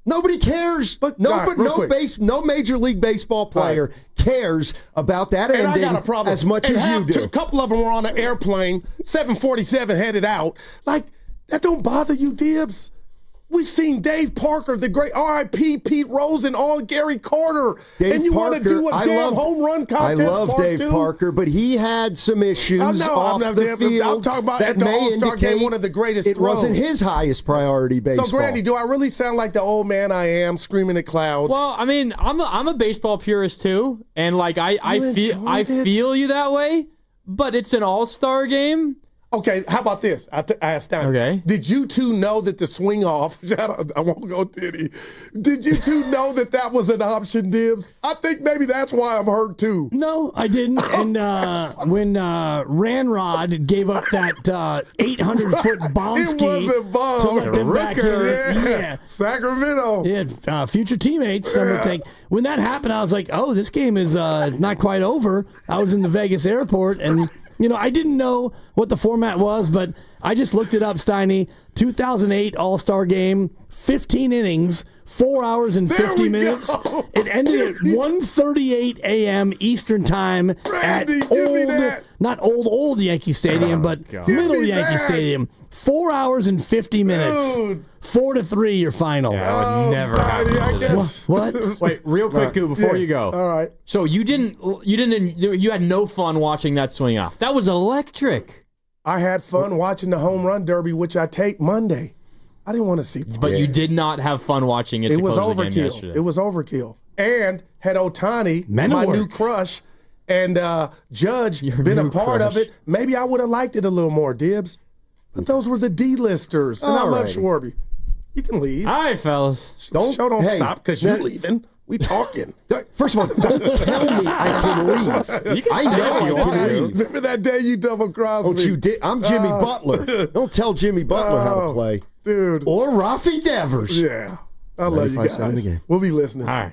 nobody cares. But no Major League Baseball player cares about that and ending I got a problem. as much as you do. A couple of them were on an airplane, 747 headed out. That don't bother you, Dibs? We've seen Dave Parker, the great R.I.P. Pete Rose, and all Gary Carter. And you want to do a home run contest? I love Dave Parker, but he had some issues off the field. I'm talking about at the All-Star game, one of the greatest It throws. wasn't his highest priority baseball. So, Grandy, do I really sound like the old man I am, screaming at clouds? Well, I mean, I'm a baseball purist too, and I feel you that way. But it's an All-Star game. Okay, how about this? I asked Steiny. Okay. Did you two know that the swing off, I won't go titty. Did you two know that was an option, Dibs? I think maybe that's why I'm hurt too. No, I didn't. And when Ranrod gave up that 800-foot bomb ski it was a bomb. to let them back in. Yeah. Sacramento. Yeah, future teammates, some would think. When that happened, I was like, oh, this game is not quite over. I was in the Vegas airport, and I didn't know what the format was, but I just looked it up, Steiny. 2008 All-Star Game, 15 innings, 4 hours and 50 minutes. Go. It ended at 1:38 a.m. Eastern Time at not old Yankee Stadium, but middle Yankee Stadium. 4 hours and 50 minutes. Dude. 4-3 your final. Yeah, I would never happen. What? Wait, real quick, Goo, before you go. All right. So you had no fun watching that swing off. That was electric. I had fun watching the home run derby, which I taped Monday. I didn't want to see. But you did not have fun watching it. It was overkill. It was overkill. And had Ohtani, my new crush, and Judge been a part of it, maybe I would have liked it a little more, Dibs. But those were the D-listers. And I love Schwarby. You can leave. All right, fellas. Don't stop because you're leaving. We talking. First of all, don't tell me I can leave. You can I stay know if you I can want. leave. Remember that day you double-crossed me? You did. I'm Jimmy Butler. Don't tell Jimmy Butler how to play. Dude. Or Rafi Devers. Yeah. I love you 95.7 guys. The Game. We'll be listening. All right.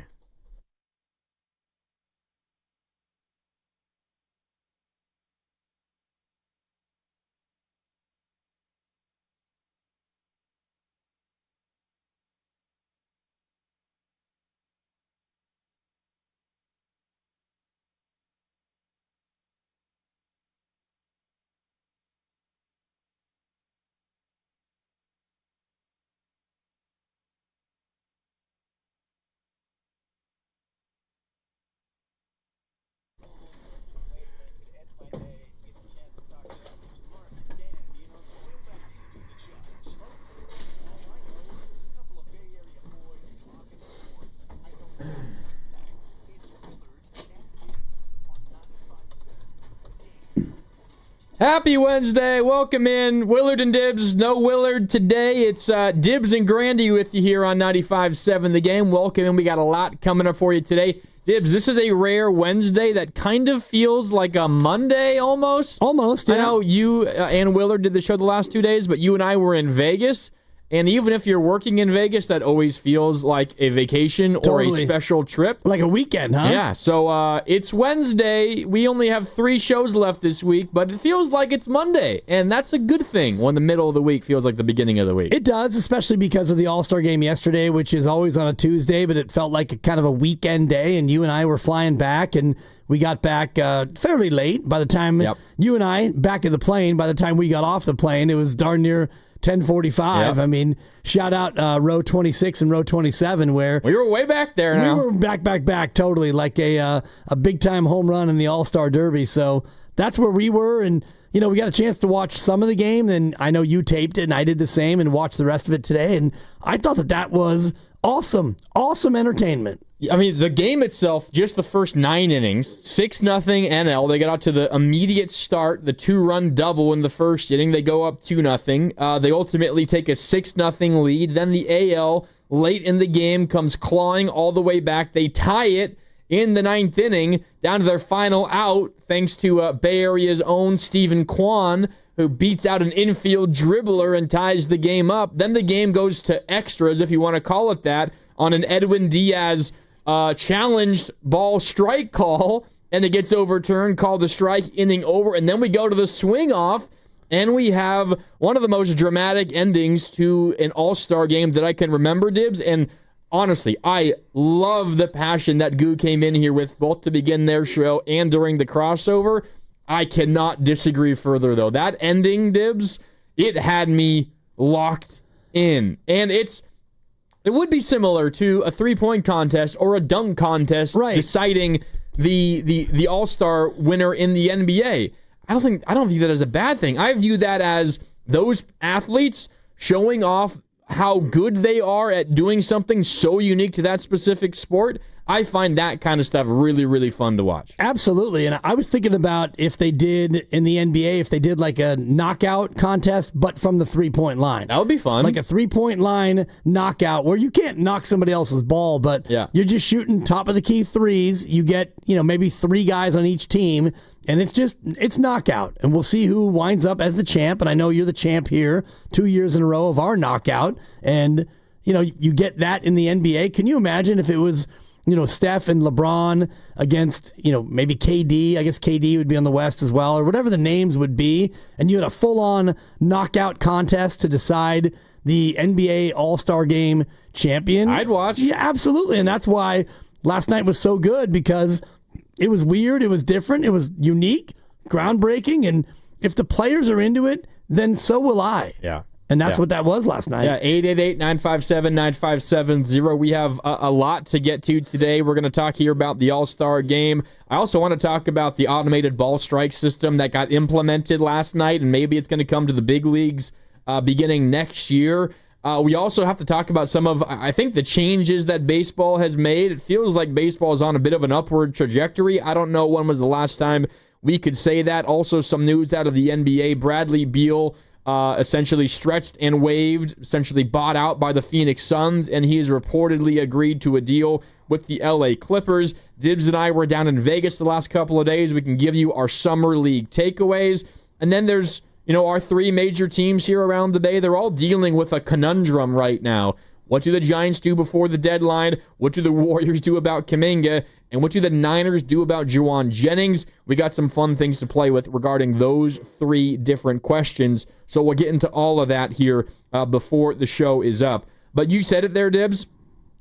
Happy Wednesday. Welcome in. Willard and Dibs. No Willard today. It's Dibs and Grandy with you here on 95.7 The Game. Welcome in. We got a lot coming up for you today. Dibs, this is a rare Wednesday that kind of feels like a Monday almost. Almost, yeah. I know you and Willard did the show the last 2 days, but you and I were in Vegas. And even if you're working in Vegas, that always feels like a vacation or a special trip. Like a weekend, huh? Yeah, so it's Wednesday. We only have 3 shows left this week, but it feels like it's Monday. And that's a good thing when the middle of the week feels like the beginning of the week. It does, especially because of the All-Star game yesterday, which is always on a Tuesday, but it felt like a kind of a weekend day, and you and I were flying back, and we got back fairly late. By the time you and I, back in the plane, by the time we got off the plane, it was darn near 10:45. Yep. I mean, shout out row 26 and row 27 where we were way back there now. We were back totally like a big time home run in the All-Star Derby. So that's where we were, and we got a chance to watch some of the game. And I know you taped it, and I did the same, and watched the rest of it today. And I thought that was awesome entertainment. I mean, the game itself, just the first 9 innings, 6-0 NL. They got out to the immediate start, the 2-run double in the first inning. They go up 2-0. They ultimately take a 6-0 lead. Then the AL, late in the game, comes clawing all the way back. They tie it in the 9th inning, down to their final out, thanks to Bay Area's own Stephen Kwan, who beats out an infield dribbler and ties the game up. Then the game goes to extras, if you want to call it that, on an Edwin Diaz challenged ball strike call, and it gets overturned, called the strike, inning over. And then we go to the swing off, and we have one of the most dramatic endings to an All-Star game that I can remember, Dibs. And honestly, I love the passion that Goo came in here with, both to begin their show and during the crossover. I cannot disagree further, though. That ending, Dibs, it had me locked in. And it would be similar to a 3-point contest or a dunk contest deciding the All-Star winner in the NBA. I don't view that as a bad thing. I view that as those athletes showing off how good they are at doing something so unique to that specific sport. I find that kind of stuff really, really fun to watch. Absolutely. And I was thinking about if they did in the NBA, if they did like a knockout contest, but from the 3-point line. That would be fun. Like a 3-point line knockout where you can't knock somebody else's ball, but you're just shooting top of the key threes. You get, maybe 3 guys on each team, and it's knockout. And we'll see who winds up as the champ. And I know you're the champ here 2 years in a row of our knockout. And, you get that in the NBA. Can you imagine if it was, Steph and LeBron against, maybe KD. I guess KD would be on the West as well, or whatever the names would be. And you had a full-on knockout contest to decide the NBA All-Star Game champion. I'd watch. Yeah, absolutely. And that's why last night was so good, because it was weird, it was different, it was unique, groundbreaking. And if the players are into it, then so will I. Yeah. And that's what that was last night. Yeah, 888-957-9570. We have a lot to get to today. We're going to talk here about the All-Star Game. I also want to talk about the automated ball strike system that got implemented last night, and maybe it's going to come to the big leagues beginning next year. We also have to talk about some of, I think, the changes that baseball has made. It feels like baseball is on a bit of an upward trajectory. I don't know when was the last time we could say that. Also, some news out of the NBA. Bradley Beal essentially stretched and waived, essentially bought out by the Phoenix Suns, and he has reportedly agreed to a deal with the LA Clippers. Dibs and I were down in Vegas the last couple of days. We can give you our summer league takeaways. And then there's, our three major teams here around the Bay. They're all dealing with a conundrum right now. What do the Giants do before the deadline? What do the Warriors do about Kuminga? And what do the Niners do about Juwan Jennings? We got some fun things to play with regarding those three different questions. So we'll get into all of that here before the show is up. But you said it there, Dibs.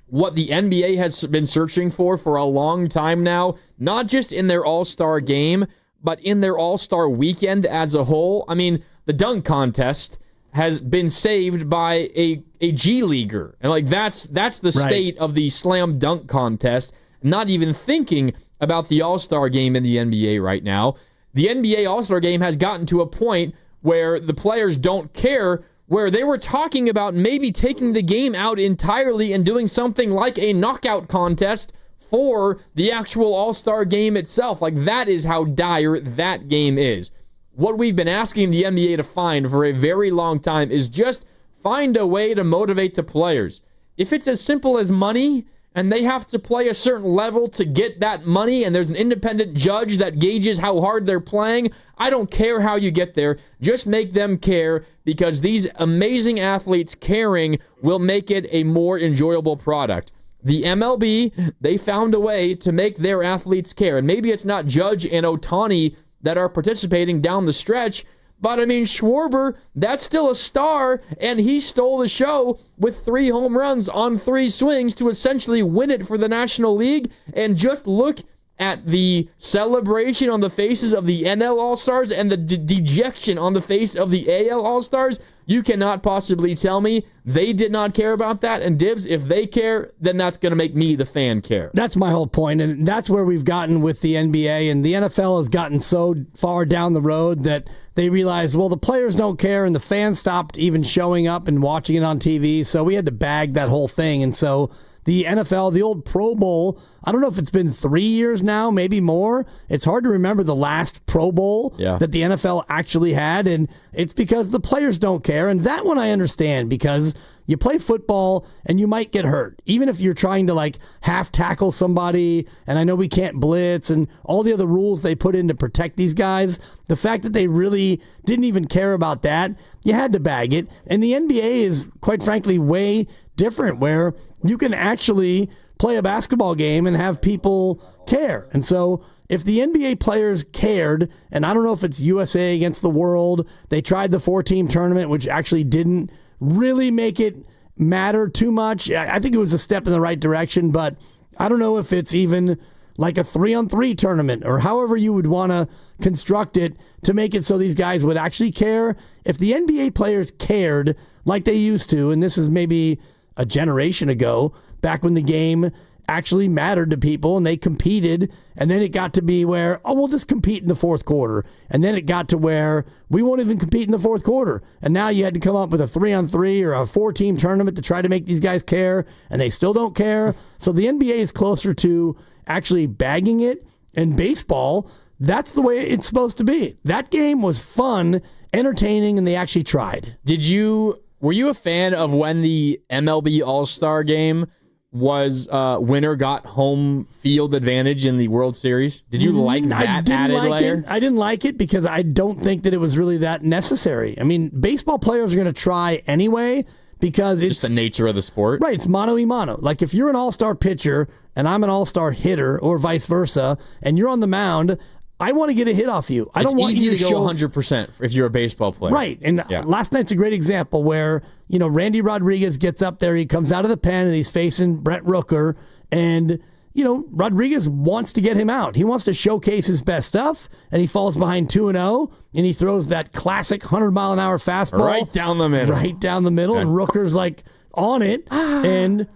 What the NBA has been searching for a long time now, not just in their All-Star game, but in their All-Star weekend as a whole. I mean, the dunk contest has been saved by a G Leaguer. And that's the state of the slam dunk contest. Not even thinking about the All-Star game in the NBA right now. The NBA All-Star game has gotten to a point where the players don't care, where they were talking about maybe taking the game out entirely and doing something like a knockout contest for the actual All-Star game itself. That is how dire that game is. What we've been asking the NBA to find for a very long time is just find a way to motivate the players. If it's as simple as money, and they have to play a certain level to get that money, and there's an independent judge that gauges how hard they're playing, I don't care how you get there. Just make them care, because these amazing athletes caring will make it a more enjoyable product. The MLB, they found a way to make their athletes care. And maybe it's not Judge and Ohtani that are participating down the stretch, but Schwarber, that's still a star, and he stole the show with 3 home runs on 3 swings to essentially win it for the National League. And just look at the celebration on the faces of the NL All-Stars and the dejection on the face of the AL All-Stars. You cannot possibly tell me they did not care about that. And Dibs, if they care, then that's going to make me, the fan, care. That's my whole point, and that's where we've gotten with the NBA. And the NFL has gotten so far down the road that they realized, well, the players don't care, and the fans stopped even showing up and watching it on TV. So we had to bag that whole thing. And so the NFL, the old Pro Bowl, I don't know if it's been 3 years now, maybe more. It's hard to remember the last Pro Bowl that the NFL actually had, and it's because the players don't care. And that one I understand, because you play football and you might get hurt. Even if you're trying to half tackle somebody, and I know we can't blitz and all the other rules they put in to protect these guys, the fact that they really didn't even care about that, you had to bag it. And the NBA is, quite frankly, way different, where you can actually play a basketball game and have people care. And so if the NBA players cared, and I don't know if it's USA against the world, they tried the 4-team tournament, which actually didn't really make it matter too much. I think it was a step in the right direction, but I don't know if it's even like a 3-on-3 tournament or however you would want to construct it to make it so these guys would actually care. If the NBA players cared like they used to, and this is maybe a generation ago, back when the game actually mattered to people and they competed, and then it got to be where, we'll just compete in the fourth quarter. And then it got to where we won't even compete in the fourth quarter. And now you had to come up with a 3-on-3 or a 4-team tournament to try to make these guys care, and they still don't care. So the NBA is closer to actually bagging it. And baseball, that's the way it's supposed to be. That game was fun, entertaining, and they actually tried. Were you a fan of when the MLB All-Star Game was winner got home field advantage in the World Series? Did you like that added layer? I didn't like it because I don't think that it was really that necessary. I mean, baseball players are going to try anyway because it's just the nature of the sport. Right, it's mano a mano. Like if you're an all-star pitcher and I'm an all-star hitter or vice versa, and you're on the mound, I want to get a hit off you. I don't want you to go show 100% if you're a baseball player. Right. And last night's a great example where, Randy Rodriguez gets up there, he comes out of the pen and he's facing Brent Rooker, and Rodriguez wants to get him out. He wants to showcase his best stuff, and he falls behind 2-0, and he throws that classic 100-mile-an-hour fastball. Right down the middle. Right down the middle, and Rooker's like on it. And,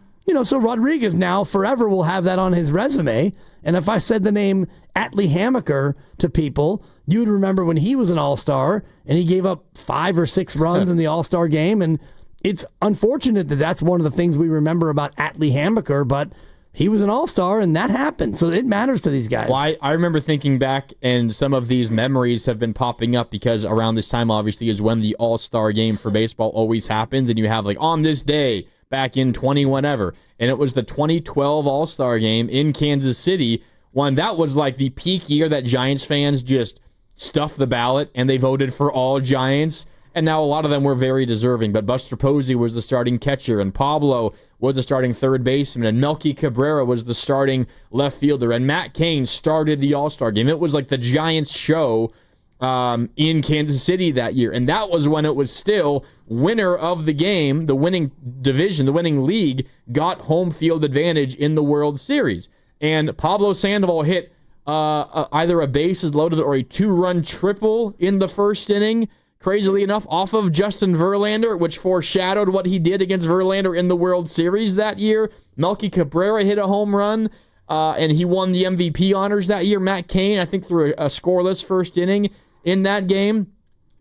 so Rodriguez now forever will have that on his resume. And if I said the name Atlee Hammaker to people, you would remember when he was an All-Star, and he gave up 5 or 6 runs in the All-Star game. And it's unfortunate that that's one of the things we remember about Atlee Hammaker, but he was an All-Star, and that happened. So it matters to these guys. Well, I remember thinking back, and some of these memories have been popping up because around this time, obviously, is when the All-Star game for baseball always happens, and you have, on this day, back in 20 whenever, and it was the 2012 All-Star game in Kansas City, when that was, the peak year that Giants fans just stuffed the ballot, and they voted for all Giants. And now a lot of them were very deserving, but Buster Posey was the starting catcher, and Pablo was the starting third baseman, and Melky Cabrera was the starting left fielder, and Matt Cain started the All-Star game. It was like the Giants show in Kansas City that year, and that was when it was still winner of the game, the winning division, the winning league, got home field advantage in the World Series. And Pablo Sandoval hit either a bases loaded or a 2-run triple in the first inning, crazily enough, off of Justin Verlander, which foreshadowed what he did against Verlander in the World Series that year. Melky Cabrera hit a home run, and he won the MVP honors that year. Matt Cain, I think, threw a scoreless first inning in that game.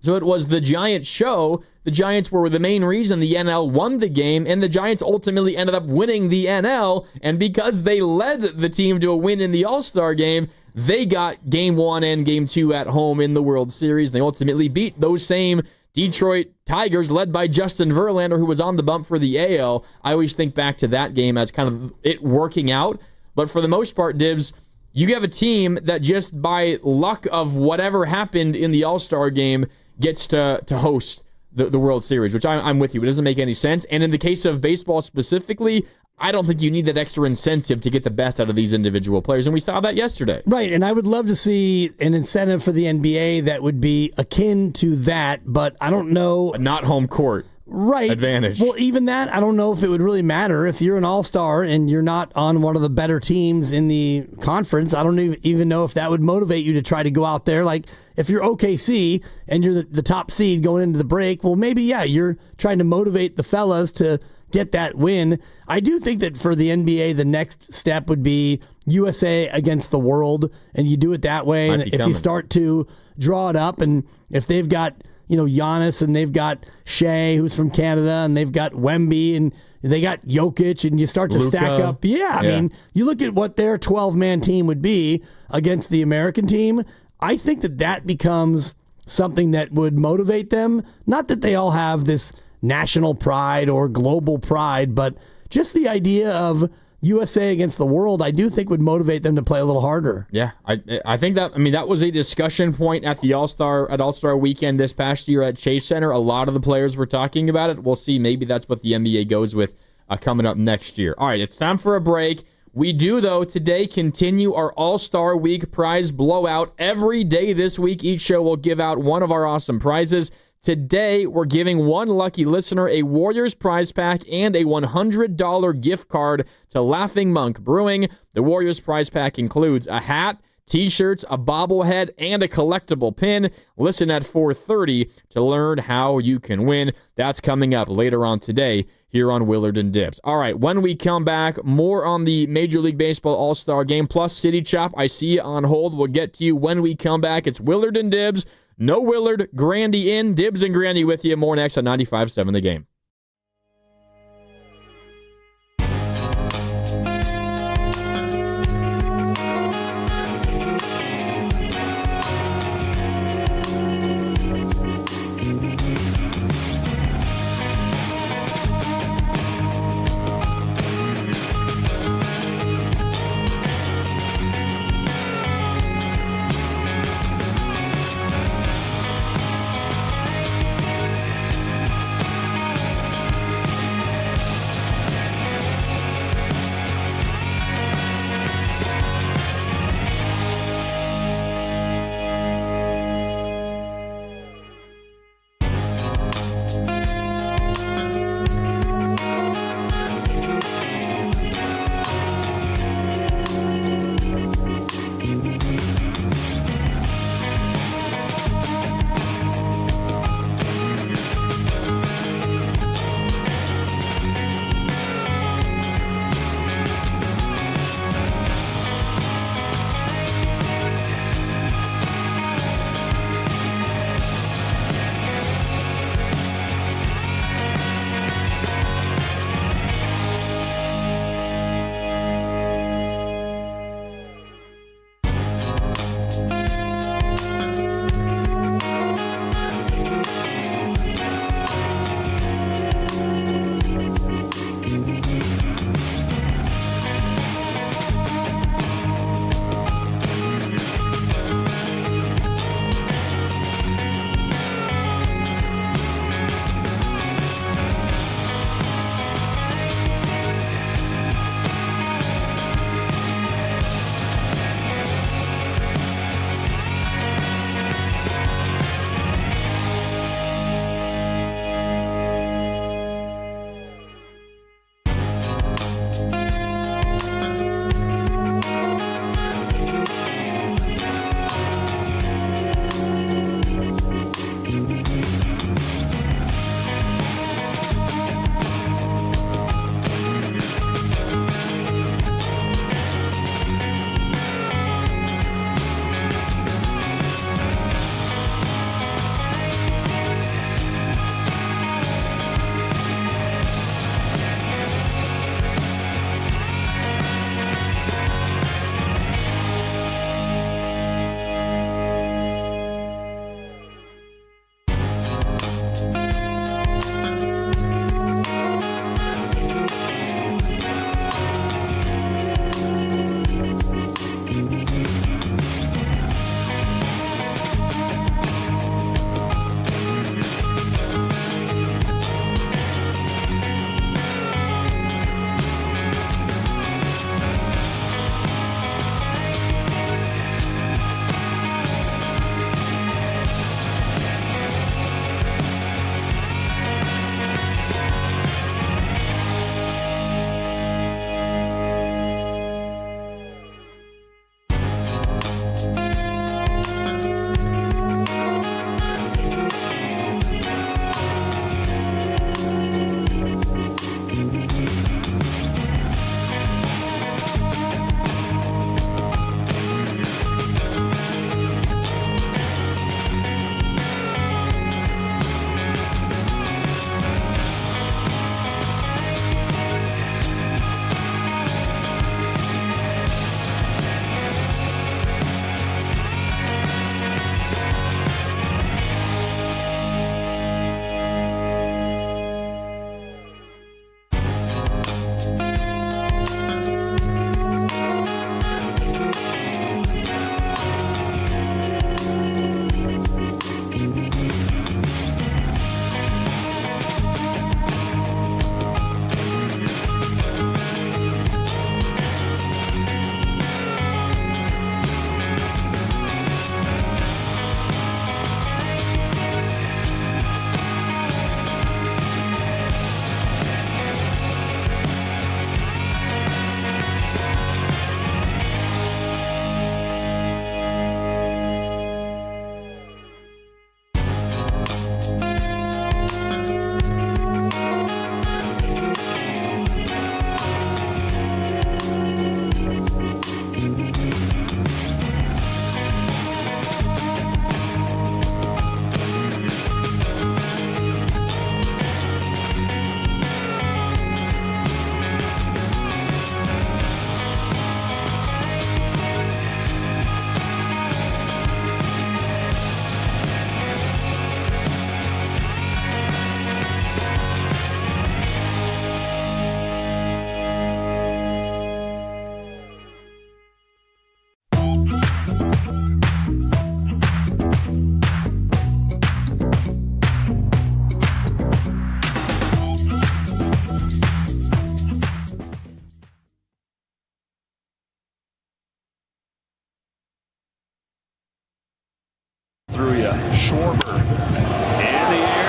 So it was the Giants show. The Giants were the main reason the NL won the game, and the Giants ultimately ended up winning the NL, and because they led the team to a win in the All-Star game, they got Game 1 and Game 2 at home in the World Series, and they ultimately beat those same Detroit Tigers led by Justin Verlander, who was on the bump for the AL. I always think back to that game as kind of it working out, but for the most part, Dibs, you have a team that just by luck of whatever happened in the All-Star game gets to host the World Series, which I'm with you. It doesn't make any sense. And in the case of baseball specifically, I don't think you need that extra incentive to get the best out of these individual players, and we saw that yesterday. Right, and I would love to see an incentive for the NBA that would be akin to that, but I don't know. But not home court. Right. Advantage. Well, even that, I don't know if it would really matter. If you're an all-star and you're not on one of the better teams in the conference, I don't even know if that would motivate you to try to go out there. Like, if you're OKC and you're the top seed going into the break, well, maybe, yeah, you're trying to motivate the fellas to get that win. I do think that for the NBA, the next step would be USA against the world, and you do it that way. And if you start to draw it up, and if they've got Giannis, and they've got Shea, who's from Canada, and they've got Wemby, and they got Jokic, and you start to stack up. I mean, you look at what their 12-man team would be against the American team. I think that becomes something that would motivate them. Not that they all have this national pride or global pride, but just the idea of USA against the world, I do think would motivate them to play a little harder. Yeah, I think that was a discussion point at the All-Star Weekend this past year at Chase Center. A lot of the players were talking about it. We'll see. Maybe that's what the NBA goes with coming up next year. All right, it's time for a break. We do, though, today continue our All-Star Week prize blowout. Every day this week, each show will give out one of our awesome prizes. Today, we're giving one lucky listener a Warriors prize pack and a $100 gift card to Laughing Monk Brewing. The Warriors prize pack includes a hat, T-shirts, a bobblehead, and a collectible pin. Listen at 4:30 to learn how you can win. That's coming up later on today here on Willard and Dibs. All right, when we come back, more on the Major League Baseball All-Star Game, plus City Chop. I see you on hold. We'll get to you when we come back. It's Willard and Dibs. No Willard, Grandy in. Dibs and Grandy with you. More next on 95.7 The Game.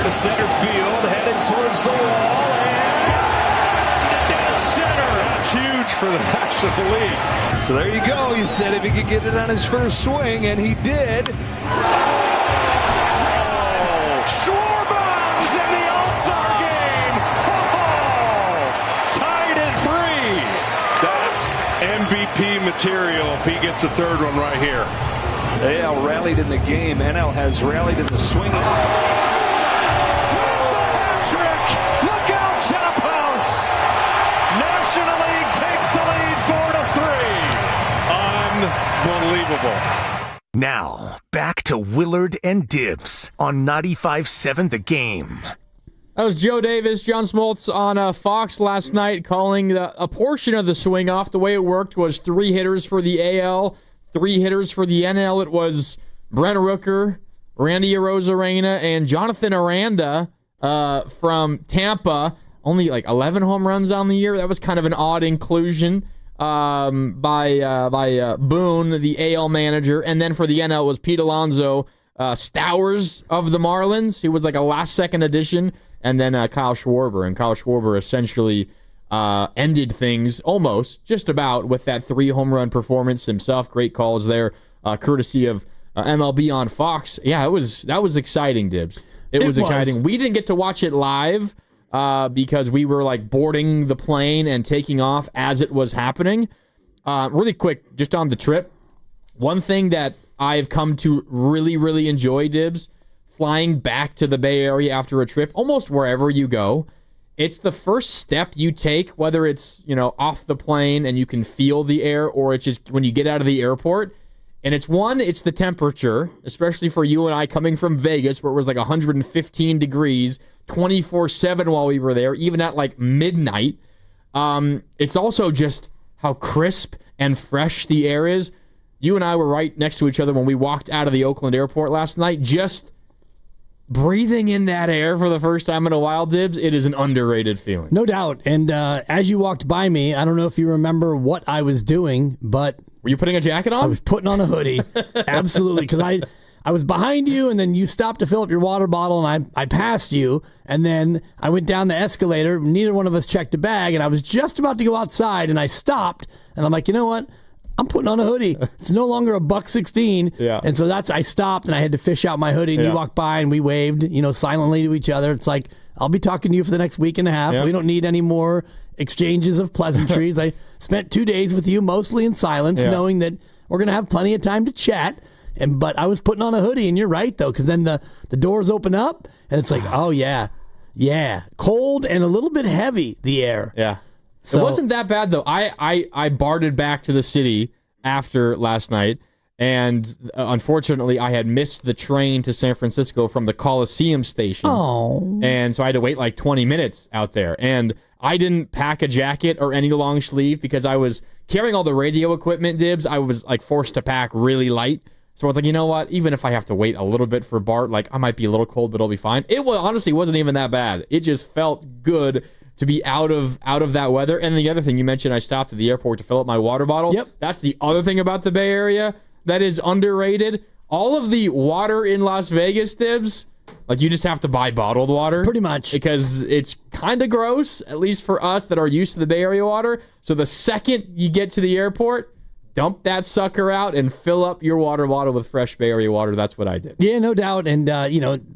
to center field, headed towards the wall, and dead center. That's huge for the National League. So there you go. You said if he could get it on his first swing, and he did. Schwarbom's in the All-Star game. Tied at 3. That's MVP material if he gets the third one right here. AL rallied in the game. NL has rallied in the swing. Trick. Look out, Chop House. National League takes the lead 4-3. Unbelievable. Now, back to Willard and Dibs on 95.7 The Game. That was Joe Davis, John Smoltz on Fox last night calling a portion of the swing off. The way it worked was 3 hitters for the AL, 3 hitters for the NL. It was Brent Rooker, Randy Arozarena, and Jonathan Aranda from Tampa. Only like 11 home runs on the year. That was kind of an odd inclusion by Boone, the AL manager. And then for the NL it was Pete Alonso, Stowers of the Marlins. He was like a last-second addition. And then Kyle Schwarber. And Kyle Schwarber essentially ended things almost, just about, with that 3 home run performance himself. Great calls there, courtesy of MLB on Fox. Yeah, that was exciting, Dibs. It was exciting. We didn't get to watch it live because we were like boarding the plane and taking off as it was happening. Really quick, just on the trip, one thing that I've come to really, really enjoy, Dibs, flying back to the Bay Area after a trip, almost wherever you go, it's the first step you take, whether it's, off the plane and you can feel the air, or it's just when you get out of the airport. And it's the temperature, especially for you and I coming from Vegas, where it was like 115 degrees 24/7 while we were there, even at like midnight. It's also just how crisp and fresh the air is. You and I were right next to each other when we walked out of the Oakland airport last night. Just breathing in that air for the first time in a while, Dibs, it is an underrated feeling. No doubt. And as you walked by me, I don't know if you remember what I was doing, but... Were you putting a jacket on? I was putting on a hoodie. Absolutely. Because I was behind you, and then you stopped to fill up your water bottle, and I passed you, and then I went down the escalator. Neither one of us checked a bag, and I was just about to go outside, and I stopped, and I'm like, you know what? I'm putting on a hoodie. It's no longer $1.16. Yeah. And so I stopped and I had to fish out my hoodie, and you walked by and we waved, silently to each other. It's like, I'll be talking to you for the next week and a half. Yeah. We don't need any more exchanges of pleasantries. I spent 2 days with you mostly in silence, knowing that we're going to have plenty of time to chat. But I was putting on a hoodie, and you're right, though, because then the doors open up and it's like, oh, yeah. Yeah. Cold and a little bit heavy, the air. Yeah. So, it wasn't that bad, though. I barted back to the city after last night, and unfortunately, I had missed the train to San Francisco from the Coliseum station. Oh. And so I had to wait like 20 minutes out there. And I didn't pack a jacket or any long sleeve because I was carrying all the radio equipment, Dibs. I was like forced to pack really light. So I was like, you know what? Even if I have to wait a little bit for Bart, like I might be a little cold, but it'll be fine. It honestly wasn't even that bad. It just felt good to be out of that weather. And the other thing you mentioned, I stopped at the airport to fill up my water bottle. Yep. That's the other thing about the Bay Area that is underrated. All of the water in Las Vegas, Dibs, like you just have to buy bottled water. Pretty much. Because it's kind of gross, at least for us that are used to the Bay Area water. So the second you get to the airport, dump that sucker out and fill up your water bottle with fresh Bay Area water. That's what I did. Yeah, no doubt. And, a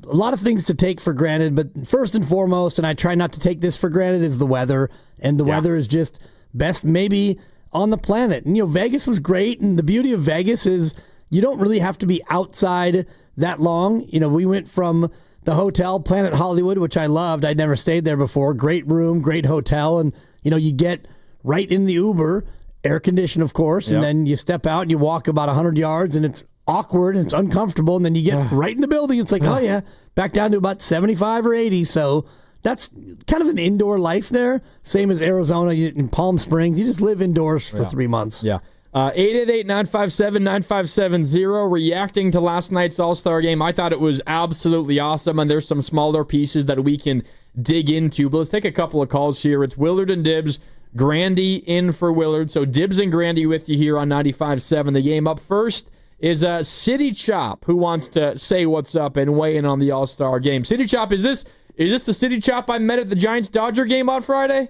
lot of things to take for granted. But first and foremost, and I try not to take this for granted, is the weather. And the weather is just best maybe on the planet. And, Vegas was great. And the beauty of Vegas is you don't really have to be outside that long. We went from the hotel, Planet Hollywood, which I loved. I'd never stayed there before. Great room, great hotel. And, you get right in the Uber, air conditioned, of course, and then you step out and you walk about 100 yards, and it's awkward and it's uncomfortable, and then you get right in the building. It's like, oh, yeah, back down to about 75 or 80. So that's kind of an indoor life there, same as Arizona in Palm Springs. You just live indoors for 3 months. Yeah. 888-957-9570, reacting to last night's All-Star game. I thought it was absolutely awesome, and there's some smaller pieces that we can dig into. But let's take a couple of calls here. It's Willard and Dibs. Grandy in for Willard. So Dibs and Grandy with you here on 95.7 The Game. Up first is City Chop, who wants to say what's up and weigh in on the All-Star game. City Chop, is this the City Chop I met at the Giants-Dodger game on Friday?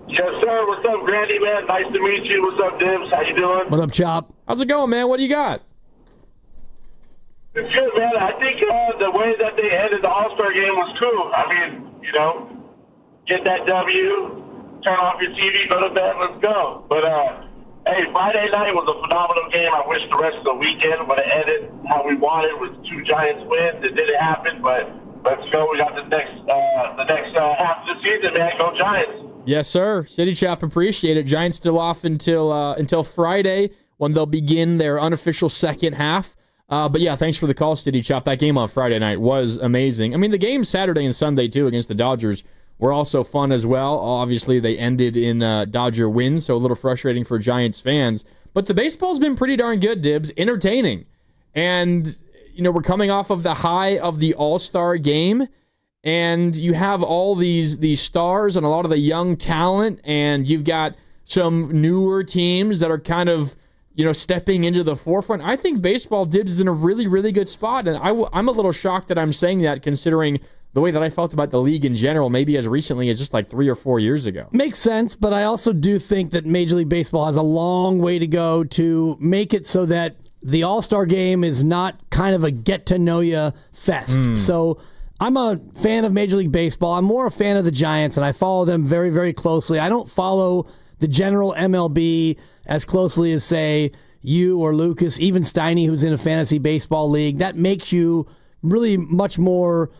Yes, sir. What's up, Grandy, man? Nice to meet you. What's up, Dibs? How you doing? What up, Chop? How's it going, man? What do you got? It's good, man. I think the way that they ended the All-Star game was cool. I mean, get that W, turn off your TV, go to bed, let's go. But, hey, Friday night was a phenomenal game. I wish the rest of the weekend would have ended how we wanted with 2 Giants wins. It didn't happen, but let's go. We got the next half of the season, man. Go Giants. Yes, sir. City Chop, appreciate it. Giants still off until Friday when they'll begin their unofficial second half. But yeah, thanks for the call, City Chop. That game on Friday night was amazing. I mean, the games Saturday and Sunday, too, against the Dodgers were also fun as well. Obviously, they ended in Dodger wins, so a little frustrating for Giants fans. But the baseball's been pretty darn good, Dibs. Entertaining. And, we're coming off of the high of the All-Star game, and you have all these stars and a lot of the young talent, and you've got some newer teams that are kind of, stepping into the forefront. I think baseball, Dibs, is in a really, really good spot, and I'm a little shocked that I'm saying that considering the way that I felt about the league in general, maybe as recently as just like 3 or 4 years ago. Makes sense, but I also do think that Major League Baseball has a long way to go to make it so that the All-Star game is not kind of a get-to-know-you fest. So I'm a fan of Major League Baseball. I'm more a fan of the Giants, and I follow them very, very closely. I don't follow the general MLB as closely as, say, you or Lucas, even Steiny, who's in a fantasy baseball league. That makes you really much more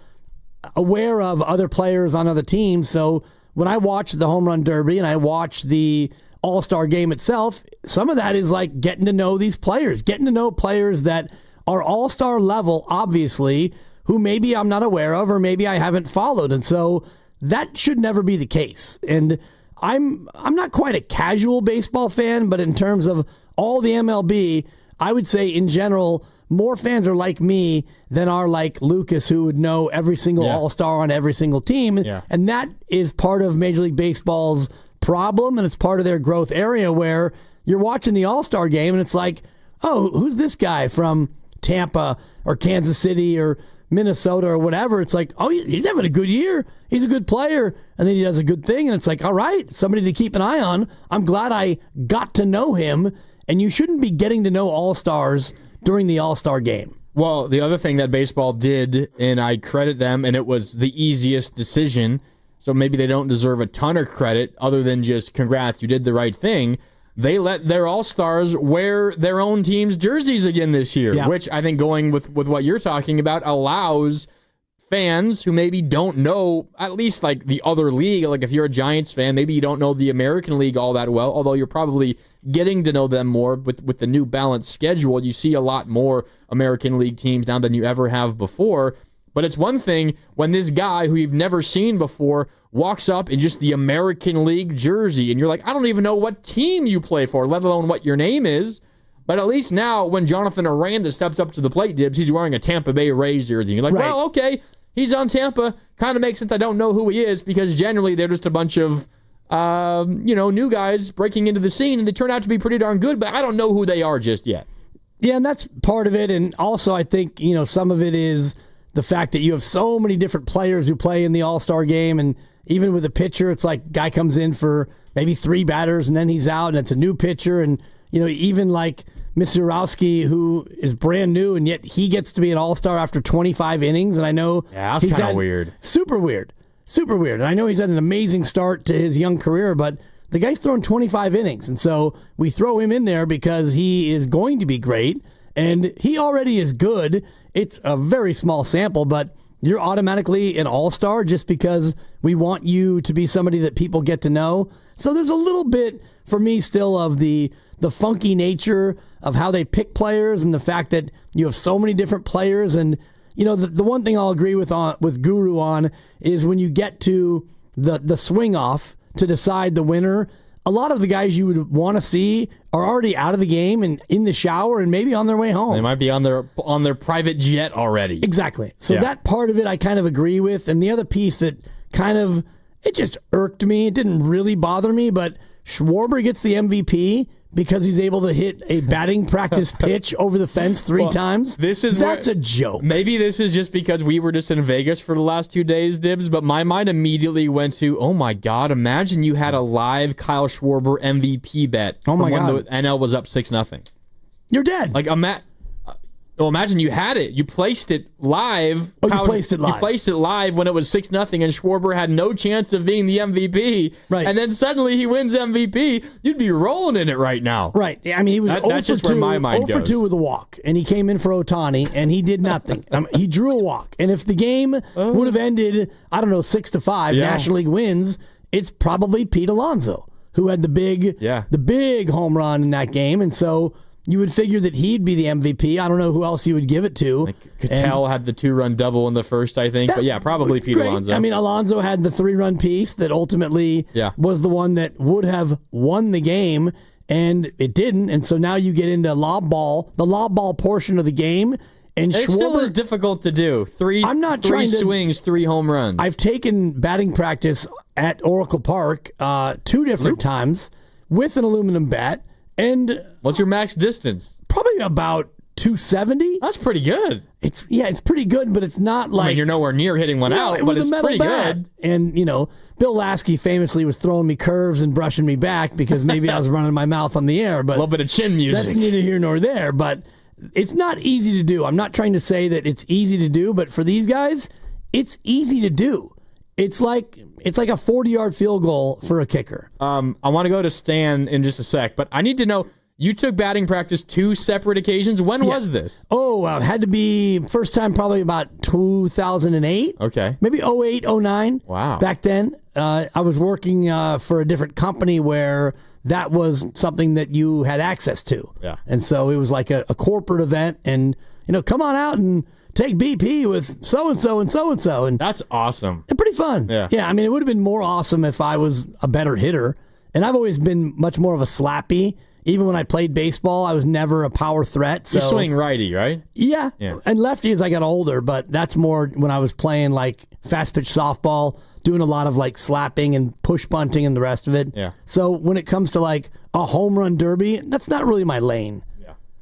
aware of other players on other teams. So when I watch the Home Run Derby and I watch the All-Star game itself, some of that is like getting to know these players, getting to know players that are All-Star level, obviously, who maybe I'm not aware of or maybe I haven't followed. And so that should never be the case. And I'm not quite a casual baseball fan, but in terms of all the MLB, I would say in general, more fans are like me than are like Lucas, who would know every single All-Star on every single team. Yeah. And that is part of Major League Baseball's problem, and it's part of their growth area where you're watching the All-Star game and it's like, oh, who's this guy from Tampa or Kansas City or Minnesota or whatever? It's like, oh, he's having a good year. He's a good player. And then he does a good thing. And it's like, all right, somebody to keep an eye on. I'm glad I got to know him. And you shouldn't be getting to know All-Stars during the All-Star game. Well, the other thing that baseball did, and I credit them, and it was the easiest decision, so maybe they don't deserve a ton of credit other than just congrats, you did the right thing. They let their All-Stars wear their own team's jerseys again this year, which I think, going with what you're talking about, allows fans who maybe don't know at least like the other league, like if you're a Giants fan, maybe you don't know the American League all that well, although you're probably getting to know them more with the new balanced schedule. You see a lot more American League teams now than you ever have before. But it's one thing when this guy who you've never seen before walks up in just the American League jersey, and you're like, I don't even know what team you play for, let alone what your name is. But at least now, when Jonathan Aranda steps up to the plate, Dibs, he's wearing a Tampa Bay Rays jersey. You're like, well, okay, he's on Tampa. Kind of makes sense. I don't know who he is because generally they're just a bunch of, new guys breaking into the scene, and they turn out to be pretty darn good, but I don't know who they are just yet. Yeah, and that's part of it. And also, I think, some of it is the fact that you have so many different players who play in the All-Star game, and even with a pitcher, it's like guy comes in for maybe 3 batters and then he's out and it's a new pitcher. And, even like Misiorowski, who is brand new, and yet he gets to be an All-Star after 25 innings. And I know that's kind of weird. Super weird. And I know he's had an amazing start to his young career, but the guy's thrown 25 innings. And so we throw him in there because he is going to be great. And he already is good. It's a very small sample, but you're automatically an all-star just because we want you to be somebody that people get to know. So there's a little bit, for me, still of the funky nature of how they pick players and the fact that you have so many different players. And, the one thing I'll agree with Guru on is when you get to the swing-off to decide the winner, a lot of the guys you would want to see are already out of the game and in the shower and maybe on their way home. They might be on their private jet already. Exactly. So that part of it I kind of agree with. And the other piece that kind of, it just irked me, it didn't really bother me, but Schwarber gets the MVP because he's able to hit a batting practice pitch over the fence three times? That's a joke. Maybe this is just because we were just in Vegas for the last 2 days, Dibs, but my mind immediately went to, oh my God, imagine you had a live Kyle Schwarber MVP bet Oh my when God. the NL was up 6-0. You're dead. Like, imagine you had it. You placed it live. Oh, you placed it live. You placed it live when it was 6-0 and Schwarber had no chance of being the MVP. Right. And then suddenly he wins MVP. You'd be rolling in it right now. Right. I mean, he was 0 that's for just 2, where my mind 0 for goes. 2 with a walk, and he came in for Ohtani, and he did nothing. He drew a walk. And if the game would have ended, 6-5, Yeah. National League wins, it's probably Pete Alonso, who had the big home run in that game. And so you would figure that he'd be the MVP. I don't know who else you would give it to. Cattell had the 2-run double in the first, I think. But yeah, probably Pete Great. Alonso. I mean, Alonso had the 3-run piece that ultimately was the one that would have won the game, and it didn't. And so now you get into the lob ball portion of the game. And it still is difficult to do. Three swings, 3 home runs. I've taken batting practice at Oracle Park 2 different times with an aluminum bat. And what's your max distance? Probably about 270. That's pretty good. It's pretty good, but it's not like... I mean, you're nowhere near hitting one out, but it's pretty good. And, Bill Lasky famously was throwing me curves and brushing me back because maybe I was running my mouth on the air. But a little bit of chin music. That's neither here nor there, but it's not easy to do. I'm not trying to say that it's easy to do, but for these guys, it's easy to do. It's like a 40-yard field goal for a kicker. I want to go to Stan in just a sec, but I need to know, you took batting practice 2 separate occasions. When was this? Had to be first time probably about 2008. Okay. Maybe 08, 09. Wow. Back then, I was working for a different company where that was something that you had access to. Yeah. And so it was like a corporate event, and, come on out and take BP with so-and-so and so-and-so. And that's awesome. It's pretty fun. Yeah. I mean, it would have been more awesome if I was a better hitter. And I've always been much more of a slappy. Even when I played baseball, I was never a power threat. So. You swing righty, right? Yeah. And lefty as I got older, but that's more when I was playing like fast pitch softball, doing a lot of like slapping and push bunting and the rest of it. Yeah. So when it comes to like a home run derby, that's not really my lane.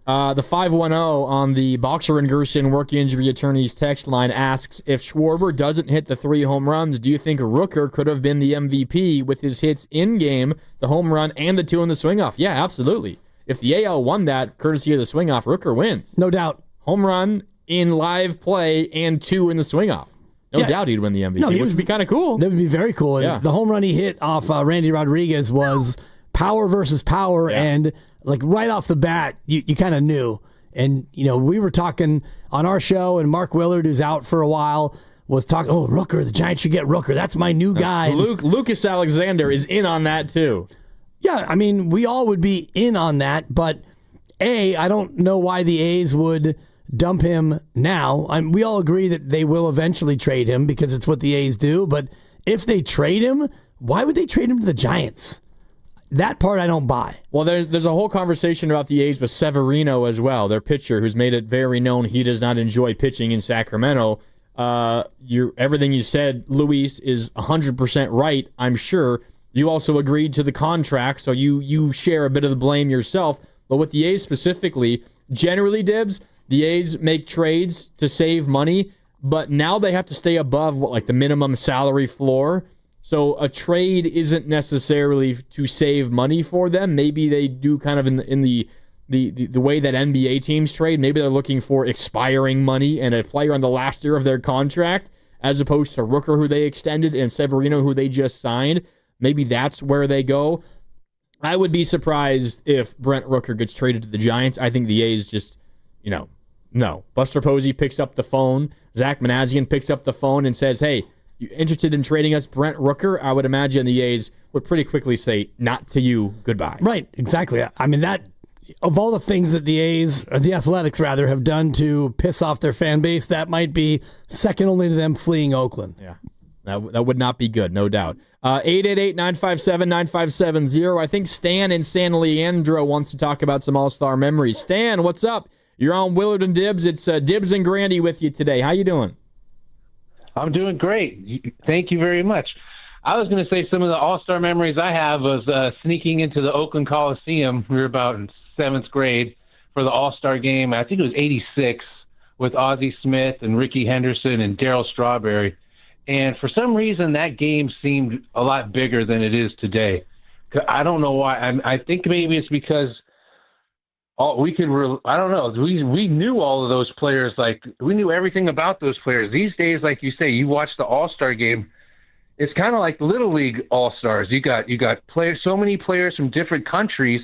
The 510 on the Boxer and Gerson Work Injury Attorneys text line asks, if Schwarber doesn't hit the 3 home runs, do you think Rooker could have been the MVP with his hits in game, the home run, and the 2 in the swing off? Yeah, absolutely. If the AL won that, courtesy of the swing off, Rooker wins. No doubt. Home run in live play and 2 in the swing off. No doubt he'd win the MVP, which would be kind of cool. That would be very cool. And the home run he hit off Randy Rodriguez was power versus power, and like right off the bat, you kind of knew. And, we were talking on our show, and Mark Willard, who's out for a while, was talking, Rooker, the Giants should get Rooker. That's my new guy. Lucas Alexander is in on that, too. Yeah, I mean, we all would be in on that, but I don't know why the A's would dump him now. We all agree that they will eventually trade him because it's what the A's do, but if they trade him, why would they trade him to the Giants? That part I don't buy. Well, there's a whole conversation about the A's with Severino as well, their pitcher, who's made it very known he does not enjoy pitching in Sacramento. Everything you said, Luis, is 100% right, I'm sure. You also agreed to the contract, so you share a bit of the blame yourself. But with the A's specifically, generally, Dibs, the A's make trades to save money, but now they have to stay above the minimum salary floor. So a trade isn't necessarily to save money for them. Maybe they do kind of in the way that NBA teams trade. Maybe they're looking for expiring money and a player on the last year of their contract, as opposed to Rooker, who they extended, and Severino, who they just signed. Maybe that's where they go. I would be surprised if Brent Rooker gets traded to the Giants. I think the A's just, no. Buster Posey picks up the phone. Zach Manassian picks up the phone and says, hey, you interested in trading us Brent Rooker? I would imagine the A's would pretty quickly say, not to you, goodbye. Right, exactly. I mean, that of all the things that the A's, or the Athletics rather, have done to piss off their fan base, that might be second only to them fleeing Oakland. Yeah, that would not be good, no doubt. 888-957-9570. I think Stan in San Leandro wants to talk about some All-Star memories. Stan, what's up? You're on Willard and Dibs. It's Dibs and Grandy with you today. How you doing? I'm doing great. Thank you very much. I was going to say some of the All-Star memories I have was sneaking into the Oakland Coliseum. We were about in 7th grade for the All-Star game. I think it was 86 with Ozzie Smith and Ricky Henderson and Darryl Strawberry. And for some reason, that game seemed a lot bigger than it is today. I don't know why. I think maybe it's because we knew all of those players. Like, we knew everything about those players. These days, like you say, you watch the All-Star game, it's kind of like the Little League All-Stars. You got players, so many players from different countries.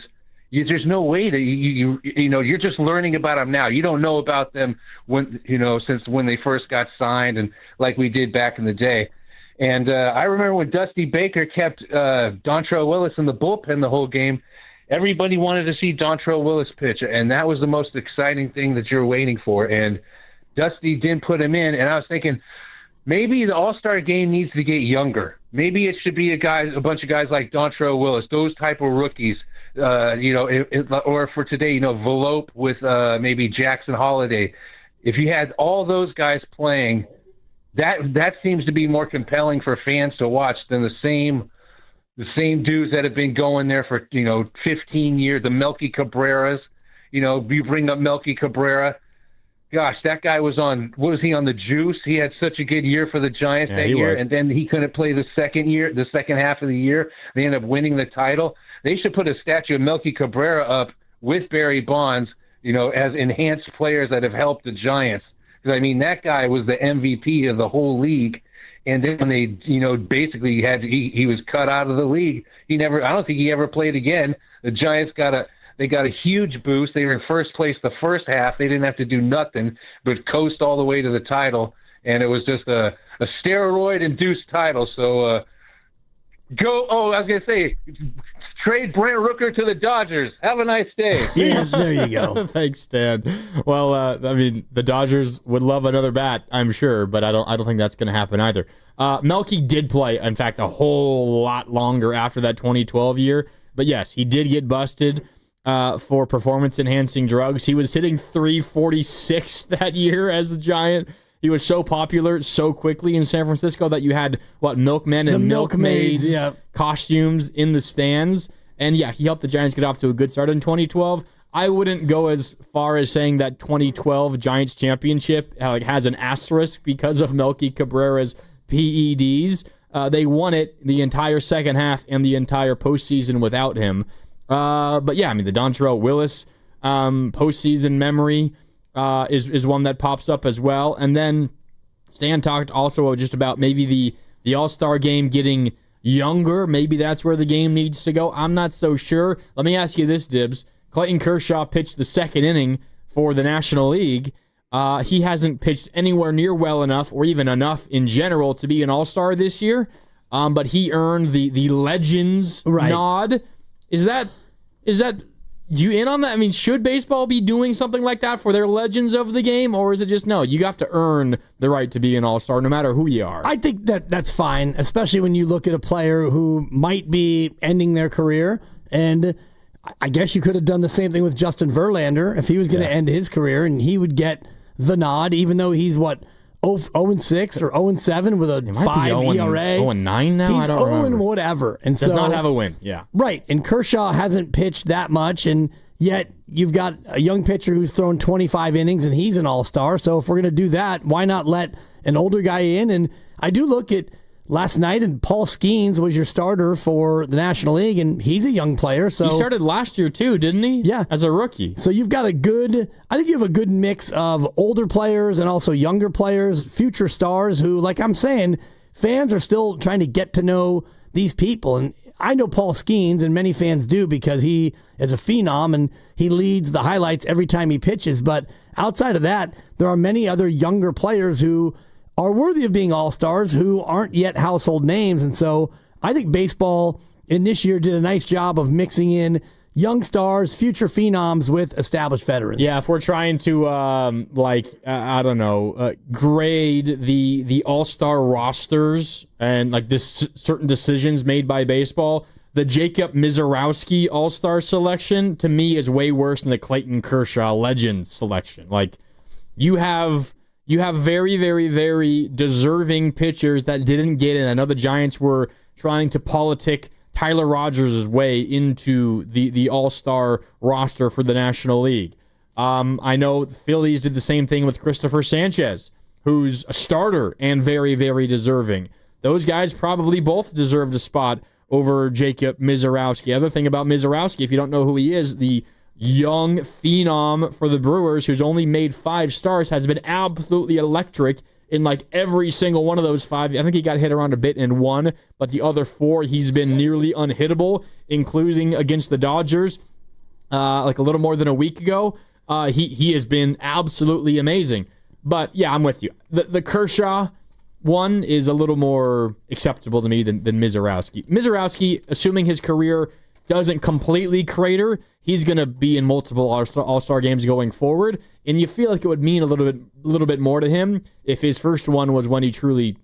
There's no way that you're just learning about them now. You don't know about them since when they first got signed, and like we did back in the day. And I remember when Dusty Baker kept Dontrelle Willis in the bullpen the whole game. Everybody wanted to see Dontrelle Willis pitch, and that was the most exciting thing that you're waiting for. And Dusty didn't put him in, and I was thinking maybe the All-Star game needs to get younger. Maybe it should be a bunch of guys like Dontrelle Willis, those type of rookies. Or for today, Velope with maybe Jackson Holiday. If you had all those guys playing, that seems to be more compelling for fans to watch than the same dudes that have been going there for 15 years. The Melky Cabreras, you bring up Melky Cabrera. Gosh, that guy was on the juice? He had such a good year for the Giants that year, and then he couldn't play the second half of the year. They ended up winning the title. They should put a statue of Melky Cabrera up with Barry Bonds, as enhanced players that have helped the Giants. Because, that guy was the MVP of the whole league. And then when they, basically he was cut out of the league. I don't think he ever played again. The Giants got a huge boost. They were in first place the first half. They didn't have to do nothing but coast all the way to the title. And it was just a steroid-induced title. So, I was going to say, trade Brent Rooker to the Dodgers. Have a nice day. Yeah, there you go. Thanks, Stan. Well, the Dodgers would love another bat, I'm sure, but I don't think that's going to happen either. Melky did play, in fact, a whole lot longer after that 2012 year. But yes, he did get busted for performance-enhancing drugs. He was hitting .346 that year as a Giant. He was so popular so quickly in San Francisco that you had, milkmen and milkmaids costumes in the stands. And, yeah, he helped the Giants get off to a good start in 2012. I wouldn't go as far as saying that 2012 Giants championship has an asterisk because of Melky Cabrera's PEDs. They won it the entire second half and the entire postseason without him. But, yeah, the Dontrelle Willis postseason memory is one that pops up as well. And then Stan talked also just about maybe the All-Star game getting younger. Maybe that's where the game needs to go. I'm not so sure. Let me ask you this, Dibs. Clayton Kershaw pitched the second inning for the National League. He hasn't pitched anywhere near well enough or even enough in general to be an All-Star this year. But he earned the Legends nod. Is that do you in on that? Should baseball be doing something like that for their legends of the game, or is it just no? You have to earn the right to be an all-star no matter who you are. I think that's fine, especially when you look at a player who might be ending their career. And I guess you could have done the same thing with Justin Verlander if he was going to end his career, and he would get the nod, even though he's 0-6 or 0-7 with a 5 ERA. 0-9 now? He's I don't remember. 0 whatever. And does not have a win, yeah. Right, and Kershaw hasn't pitched that much, and yet you've got a young pitcher who's thrown 25 innings, and he's an all-star. So if we're going to do that, why not let an older guy in? And I do look at last night, and Paul Skeens was your starter for the National League, and he's a young player. So he started last year too, didn't he? Yeah, as a rookie. So you've got I think you have a good mix of older players and also younger players, future stars who, like I'm saying, fans are still trying to get to know these people. And I know Paul Skeens, and many fans do, because he is a phenom and he leads the highlights every time he pitches. But outside of that, there are many other younger players who are worthy of being all-stars who aren't yet household names. And so I think baseball in this year did a nice job of mixing in young stars, future phenoms with established veterans. Yeah, if we're trying to, grade the all-star rosters and this certain decisions made by baseball, the Jacob Mizorowski all-star selection, to me, is way worse than the Clayton Kershaw Legends selection. You have very, very, very deserving pitchers that didn't get in. I know the Giants were trying to politic Tyler Rogers' way into the All-Star roster for the National League. I know the Phillies did the same thing with Christopher Sanchez, who's a starter and very, very deserving. Those guys probably both deserved a spot over Jacob Misiorowski. Other thing about Misiorowski, if you don't know who he is, the young phenom for the Brewers who's only made 5 starts, has been absolutely electric in like every single one of those 5. I think he got hit around a bit in 1, but the other 4 he's been nearly unhittable, including against the Dodgers like a little more than a week ago. He has been absolutely amazing. But yeah, I'm with you. The Kershaw one is a little more acceptable to me than Misiorowski. Misiorowski, assuming his career doesn't completely crater, he's going to be in multiple All-Star games going forward, and you feel like it would mean a little bit more to him if his first one was when he truly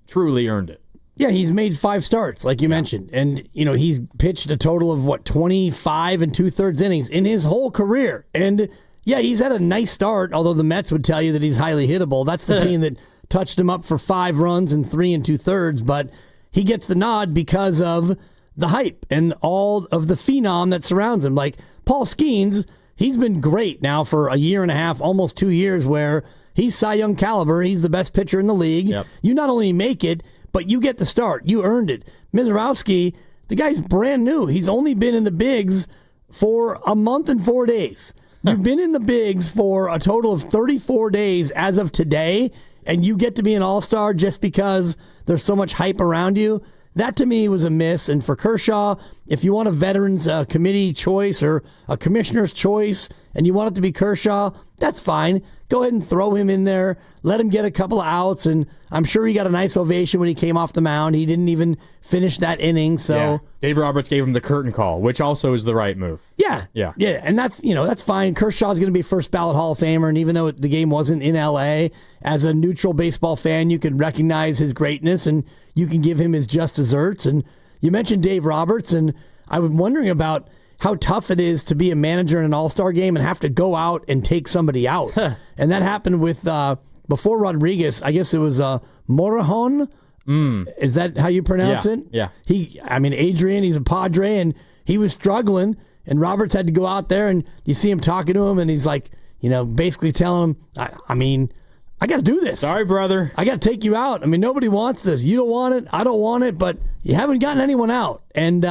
earned it. Yeah, he's made 5 starts, like you mentioned, and he's pitched a total of 25 2/3 innings in his whole career, and yeah, he's had a nice start. Although the Mets would tell you that he's highly hittable. That's the team that touched him up for 5 runs and 3 2/3, but he gets the nod because of the hype and all of the phenom that surrounds him. Like Paul Skeens, he's been great now for a year and a half, almost 2 years, where he's Cy Young caliber. He's the best pitcher in the league. Yep. You not only make it, but you get the start. You earned it. Misiorowski, the guy's brand new. He's only been in the bigs for a month and 4 days. You've been in the bigs for a total of 34 days as of today, and you get to be an all-star just because there's so much hype around you. That, to me, was a miss. And for Kershaw, if you want a veterans committee choice or a commissioner's choice and you want it to be Kershaw, that's fine. Go ahead and throw him in there. Let him get a couple of outs. And I'm sure he got a nice ovation when he came off the mound. He didn't even finish that inning. So yeah. Dave Roberts gave him the curtain call, which also is the right move. Yeah. And that's fine. Kershaw's going to be first ballot Hall of Famer. And even though the game wasn't in LA, as a neutral baseball fan, you can recognize his greatness and you can give him his just desserts. And you mentioned Dave Roberts, and I was wondering about how tough it is to be a manager in an all-star game and have to go out and take somebody out. And that happened with, before Rodriguez, I guess it was Morejon. Is that how you pronounce it? Yeah. Adrian, he's a Padre, and he was struggling, and Roberts had to go out there, and you see him talking to him, and he's like, basically telling him, I got to do this. Sorry, brother. I got to take you out. Nobody wants this. You don't want it. I don't want it, but you haven't gotten anyone out. And,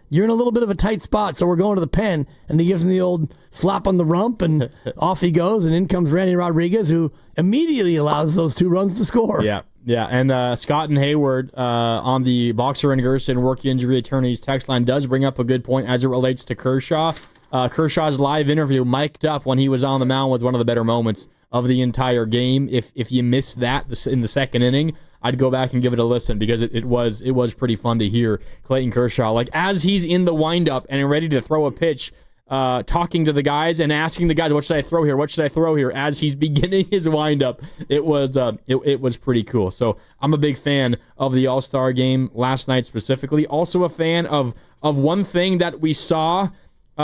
you're in a little bit of a tight spot, so we're going to the pen. And he gives him the old slap on the rump, and off he goes. And in comes Randy Rodriguez, who immediately allows those 2 runs to score. Yeah. And Scott and Hayward on the Boxer and Gerson work injury attorneys text line does bring up a good point as it relates to Kershaw. Kershaw's live interview, mic'd up when he was on the mound, was one of the better moments of the entire game. If you missed that in the second inning, I'd go back and give it a listen, because it was pretty fun to hear Clayton Kershaw, like as he's in the windup and ready to throw a pitch, talking to the guys and asking the guys, what should I throw here? What should I throw here? As he's beginning his windup, it was pretty cool. So I'm a big fan of the All-Star game last night specifically. Also a fan of one thing that we saw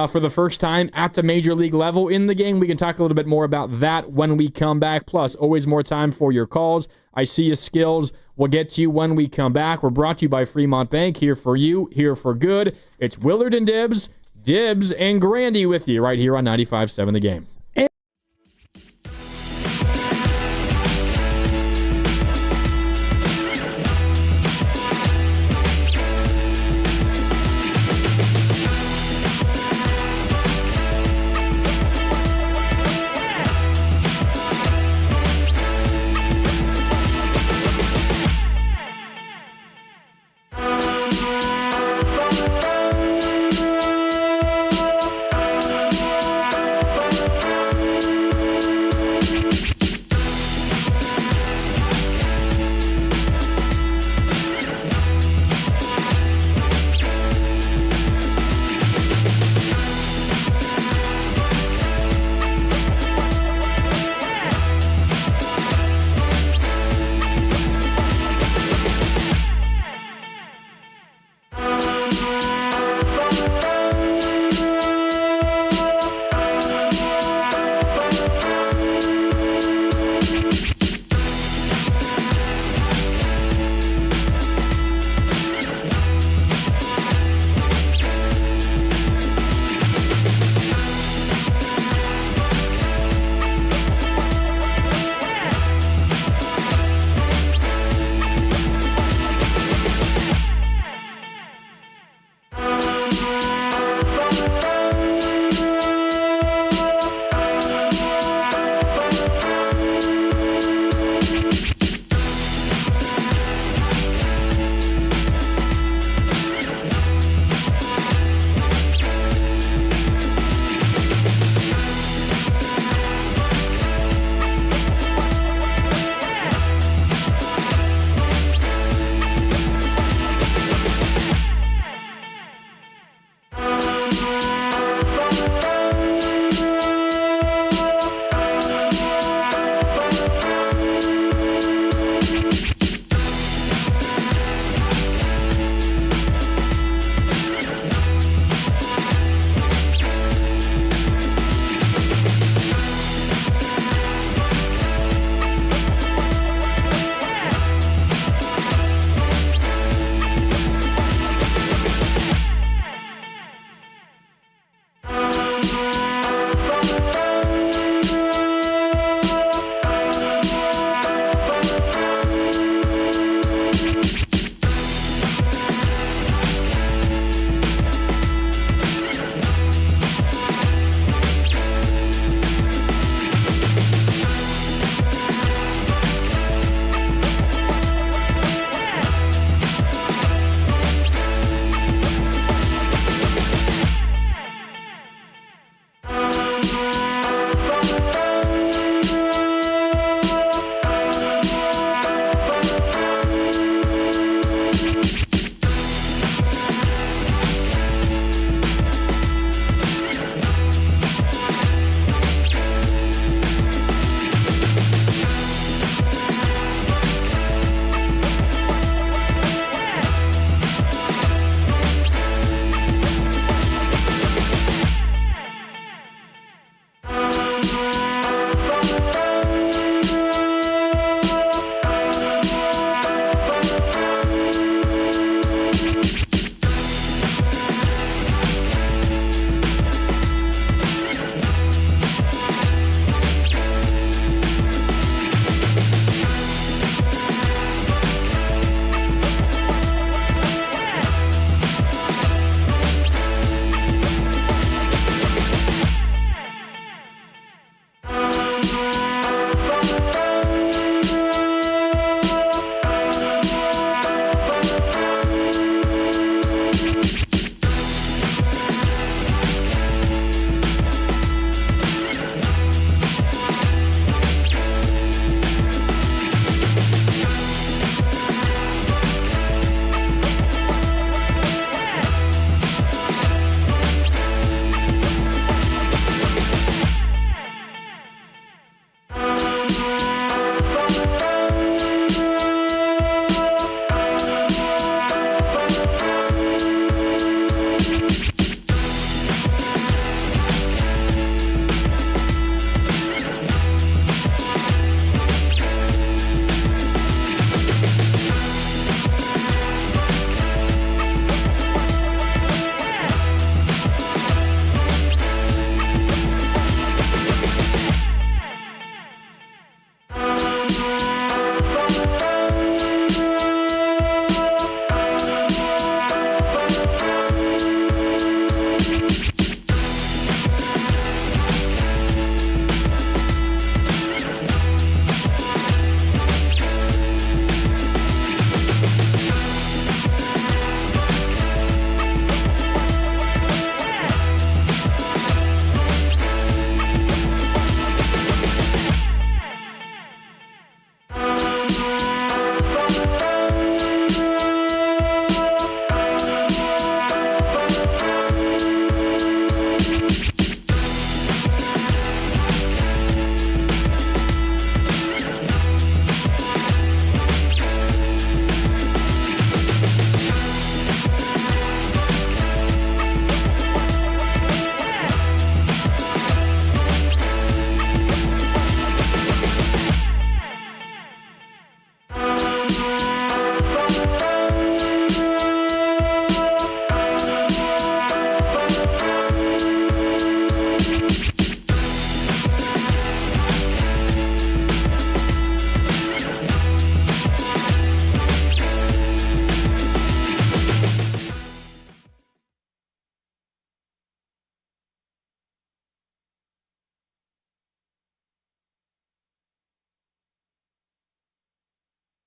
for the first time at the major league level in the game. We can talk a little bit more about that when we come back. Plus, always more time for your calls. I see your skills. We'll get to you when we come back. We're brought to you by Fremont Bank. Here for you, here for good. It's Willard and Dibs and Grandy with you right here on 95.7 The Game.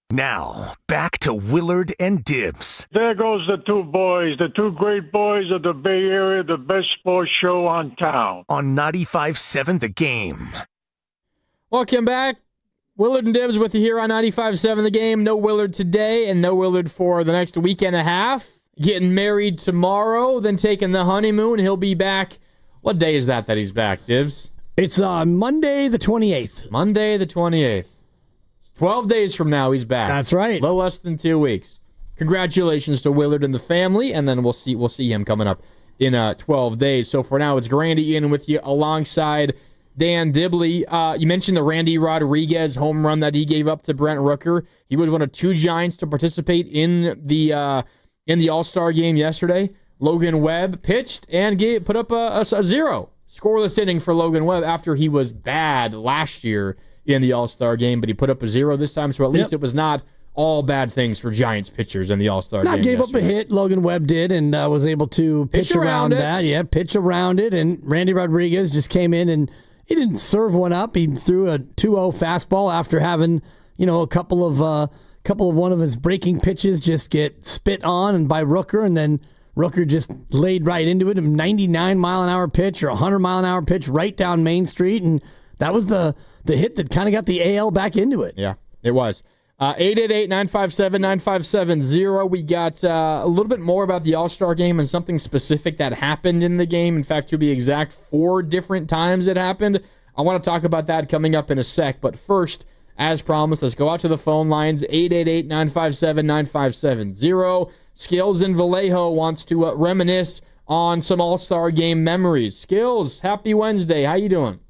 Now, back to Willard and Dibs. There goes the two boys, the two great boys of the Bay Area, the best sports show on town. On 95.7 The Game. Welcome back. Willard and Dibs with you here on 95.7 The Game. No Willard today and no Willard for the next week and a half. Getting married tomorrow, then taking the honeymoon. He'll be back. What day is that he's back, Dibs? It's Monday the 28th. Monday the 28th. 12 days from now, he's back. That's right. A little less than 2 weeks. Congratulations to Willard and the family, and then we'll see him coming up in 12 days. So for now, it's Grandy in with you alongside Dan Dibley. You mentioned the Randy Rodriguez home run that he gave up to Brent Rooker. He was one of two Giants to participate in the All-Star game yesterday. Logan Webb pitched and put up a zero. Scoreless inning for Logan Webb after he was bad last year in the All-Star game, but he put up a zero this time, so at least it was not all bad things for Giants pitchers in the All-Star game. Gave up a hit, Logan Webb did, and was able to pitch around that. Yeah, pitch around it, and Randy Rodriguez just came in, and he didn't serve one up. He threw a 2-0 fastball after having, a couple of one of his breaking pitches just get spit on and by Rooker, and then Rooker just laid right into it, a 99-mile-an-hour pitch or 100-mile-an-hour pitch right down Main Street, and that was the hit that kind of got the AL back into it. Yeah, it was. 888-957-9570. We got a little bit more about the All-Star game and something specific that happened in the game. In fact, to be exact, 4 different times it happened. I want to talk about that coming up in a sec. But first, as promised, let's go out to the phone lines. 888-957-9570. Skills in Vallejo wants to reminisce on some All-Star game memories. Skills, happy Wednesday. How you doing?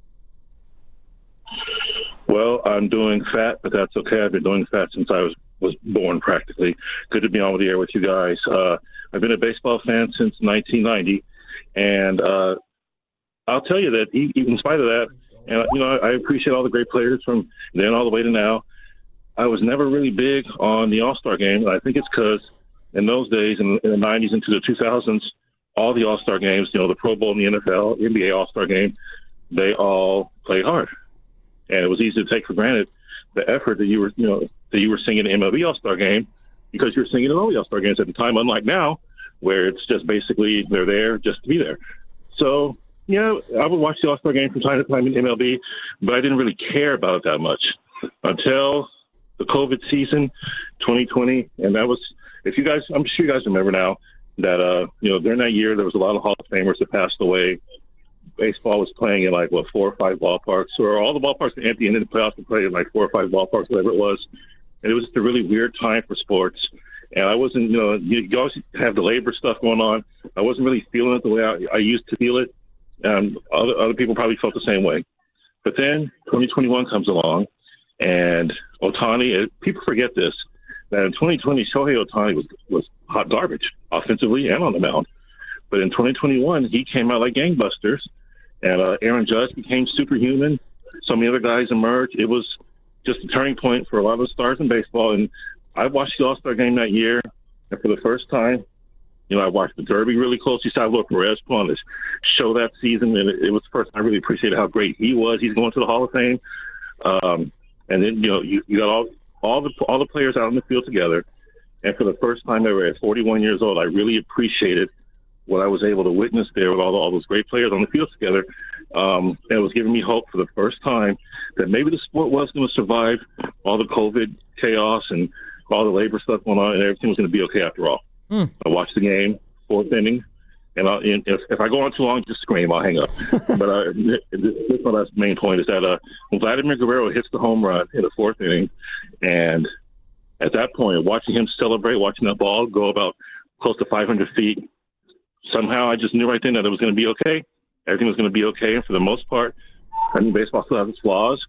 Well, I'm doing fat, but that's okay. I've been doing fat since I was born, practically. Good to be on the air with you guys. I've been a baseball fan since 1990, and I'll tell you that in spite of that, and I appreciate all the great players from then all the way to now. I was never really big on the All-Star game. I think it's because in those days, in the 90s into the 2000s, all the All-Star games, the Pro Bowl and the NFL, NBA All-Star game, they all play hard. And it was easy to take for granted the effort that you were singing the MLB All-Star game because you were singing in all the All-Star games at the time, unlike now, where it's just basically they're there just to be there. So, I would watch the All-Star game from time to time in MLB, but I didn't really care about it that much until the COVID season, 2020. And that was, I'm sure you guys remember now that, during that year, there was a lot of Hall of Famers that passed away. Baseball was playing in 4 or 5 ballparks, or all the ballparks were empty, and then the playoffs were playing in 4 or 5 ballparks, whatever it was. And it was just a really weird time for sports. And I wasn't, you always have the labor stuff going on. I wasn't really feeling it the way I used to feel it. Other people probably felt the same way. But then 2021 comes along, and Ohtani, people forget this, that in 2020, Shohei Ohtani was hot garbage, offensively and on the mound. But in 2021, he came out like gangbusters, and Aaron Judge became superhuman. So many other guys emerged. It was just a turning point for a lot of the stars in baseball. And I watched the All-Star game that year, and for the first time, I watched the Derby really closely. Salvador Perez put on this show that season, and it was the first time I really appreciated how great he was. He's going to the Hall of Fame. And then, you got all the players out in the field together. And for the first time ever at 41 years old, I really appreciated what I was able to witness there with all those great players on the field together. And it was giving me hope for the first time that maybe the sport was going to survive all the COVID chaos and all the labor stuff going on, and everything was going to be okay after all. I watched the game, 4th inning, and if I go on too long, just scream, I'll hang up. But this my last main point is that when Vladimir Guerrero hits the home run in the 4th inning, and at that point, watching him celebrate, watching that ball go about close to 500 feet, somehow I just knew right then that it was going to be okay. Everything was going to be okay. And for the most part, I mean, baseball still has its flaws.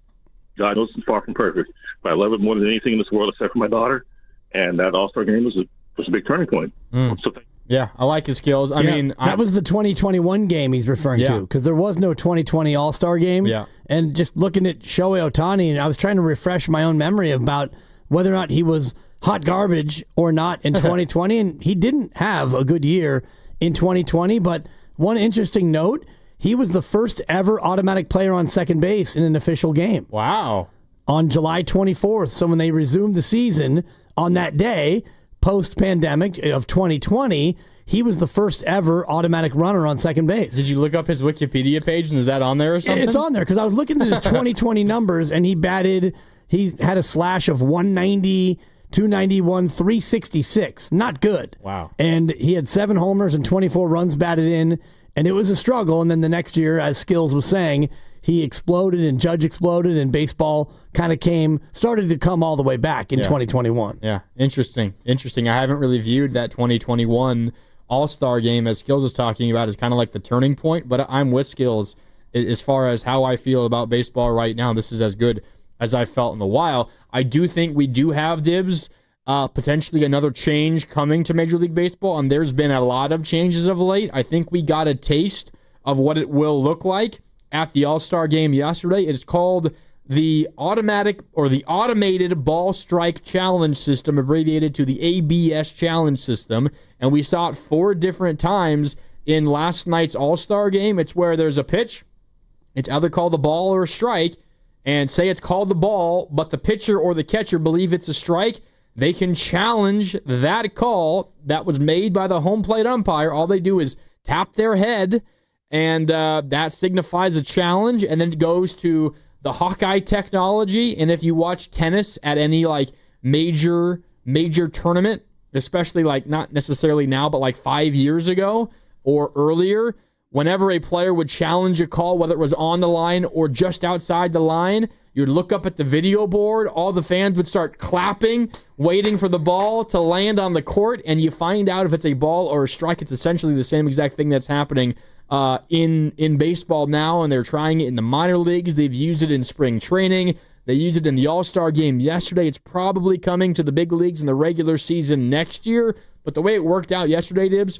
God knows it's far from perfect. But I love it more than anything in this world except for my daughter. And that All-Star game was a big turning point. So Yeah, I like his skills. I mean, that was the 2021 game he's referring to, because there was no 2020 All-Star game. Yeah. And just looking at Shohei Ohtani, and I was trying to refresh my own memory about whether or not he was hot garbage or not in 2020, and he didn't have a good year in 2020. But one interesting note, he was the first ever automatic player on second base in an official game. Wow. On July 24th, so when they resumed the season on that day, post-pandemic of 2020, he was the first ever automatic runner on second base. Did you look up his Wikipedia page, and is that on there or something? It's on there, because I was looking at his 2020 numbers, and he had a slash of 190, 291, 366. Not good. Wow. And he had 7 homers and 24 runs batted in, and it was a struggle. And then the next year, as Skills was saying, he exploded and Judge exploded, and baseball kind of started to come all the way back in 2021. Yeah, interesting. I haven't really viewed that 2021 All-Star game, as Skills is talking about, as kind of like the turning point, but I'm with Skills as far as how I feel about baseball right now. This is as good as I've felt in a while. I do think we do have, Dibs, potentially another change coming to Major League Baseball, and there's been a lot of changes of late. I think we got a taste of what it will look like at the All-Star game yesterday. It's called the Automated Ball Strike Challenge System, abbreviated to the ABS Challenge System, and we saw it 4 different times in last night's All-Star game. It's where there's a pitch, it's either called a ball or a strike, and say it's called the ball, but the pitcher or the catcher believe it's a strike, they can challenge that call that was made by the home plate umpire. All they do is tap their head, and that signifies a challenge, and then it goes to the Hawkeye technology. And if you watch tennis at any major tournament, especially not necessarily now, but 5 years ago or earlier, whenever a player would challenge a call, whether it was on the line or just outside the line, you'd look up at the video board, all the fans would start clapping, waiting for the ball to land on the court, and you find out if it's a ball or a strike. It's essentially the same exact thing that's happening in baseball now, and they're trying it in the minor leagues. They've used it in spring training. They used it in the All-Star game yesterday. It's probably coming to the big leagues in the regular season next year. But the way it worked out yesterday, Dibs,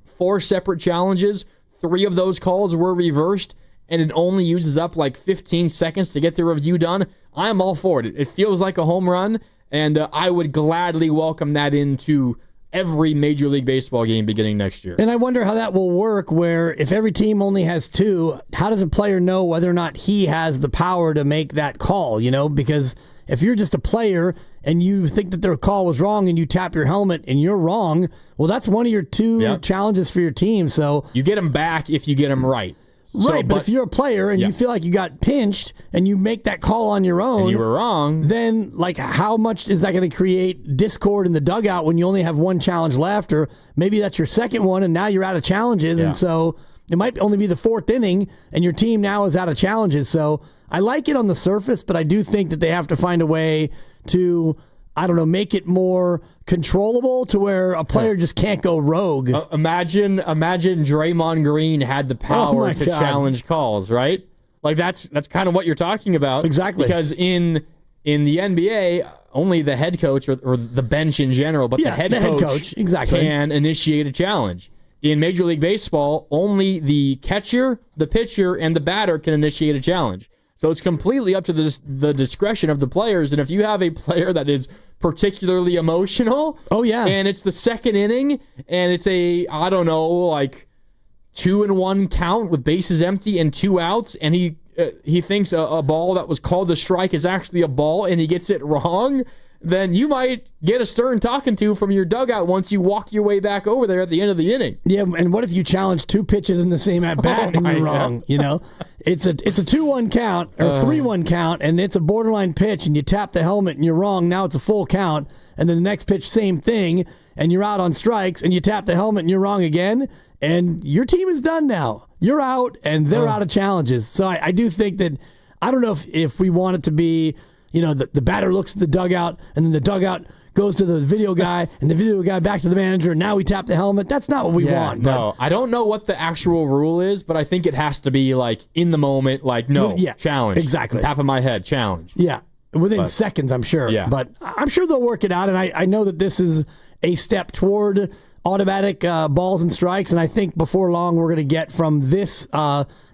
4 separate challenges, 3 of those calls were reversed, and it only uses up 15 seconds to get the review done. I'm all for it. It feels like a home run, and I would gladly welcome that into every Major League Baseball game beginning next year. And I wonder how that will work, where if every team only has 2, how does a player know whether or not he has the power to make that call, Because if you're just a player and you think that their call was wrong and you tap your helmet and you're wrong, well, that's one of your 2 challenges for your team. So you get them back if you get them right. Right, but if you're a player and you feel like you got pinched and you make that call on your own, and you were wrong, then how much is that going to create discord in the dugout when you only have 1 challenge left, or maybe that's your second one and now you're out of challenges, and so it might only be the 4th inning and your team now is out of challenges. So I like it on the surface, but I do think that they have to find a way to, make it more controllable to where a player just can't go rogue. Imagine Draymond Green had the power to challenge calls, right? That's kind of what you're talking about. Exactly. Because in the NBA, only the head coach or the bench in general, but the head coach exactly can initiate a challenge. In Major League Baseball, only the catcher, the pitcher, and the batter can initiate a challenge. So it's completely up to the discretion of the players. And if you have a player that is particularly emotional, and it's the 2nd inning, and it's a 2-1 count with bases empty and 2 outs, and he thinks a ball that was called a strike is actually a ball, and he gets it wrong, then you might get a stern talking to from your dugout once you walk your way back over there at the end of the inning. Yeah, and what if you challenge 2 pitches in the same at-bat and you're wrong, It's a 2-1 count or 3-1 count, and it's a borderline pitch, and you tap the helmet and you're wrong. Now it's a full count, and then the next pitch, same thing, and you're out on strikes, and you tap the helmet and you're wrong again, and your team is done now. You're out, and they're out of challenges. So I do think that, I don't know if we want it to be, the batter looks at the dugout, and then the dugout goes to the video guy, and the video guy back to the manager, and now we tap the helmet. That's not what we want. No, I don't know what the actual rule is, but I think it has to be in the moment, challenge. Exactly. Tap of my head, challenge. Yeah. Within seconds, I'm sure. Yeah. But I'm sure they'll work it out, and I know that this is a step toward automatic balls and strikes, and I think before long we're going to get from this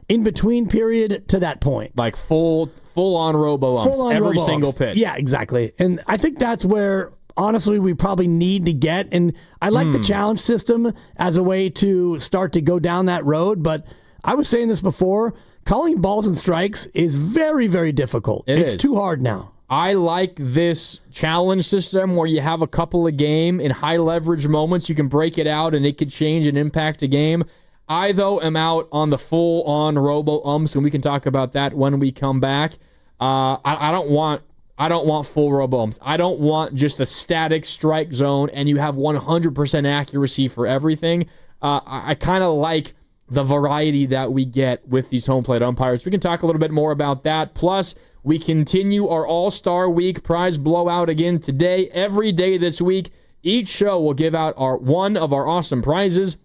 in-between period to that point. Like full-on robo-umps, every single pitch. Yeah, exactly. And I think that's where, honestly, we probably need to get, and I like the challenge system as a way to start to go down that road, but I was saying this before, calling balls and strikes is very, very difficult. It's too hard now. I like this challenge system where you have a couple of game in high leverage moments. You can break it out and it could change and impact a game. I, though, am out on the full-on robo-umps, and we can talk about that when we come back. I don't want full robo-umps. I don't want just a static strike zone and you have 100% accuracy for everything. I kind of like the variety that we get with these home plate umpires. We can talk a little bit more about that. Plus, we continue our All-Star Week prize blowout again today. Every day this week, each show will give out one of our awesome prizes.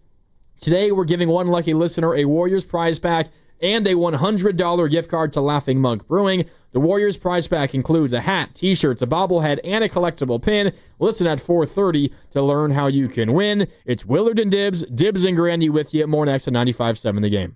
Today, we're giving one lucky listener a Warriors prize pack and a $100 gift card to Laughing Monk Brewing. The Warriors prize pack includes a hat, t-shirts, a bobblehead, and a collectible pin. Listen at 4:30 to learn how you can win. It's Willard and Dibs, Dibs and Grandy with you. More next at 95.7 The Game.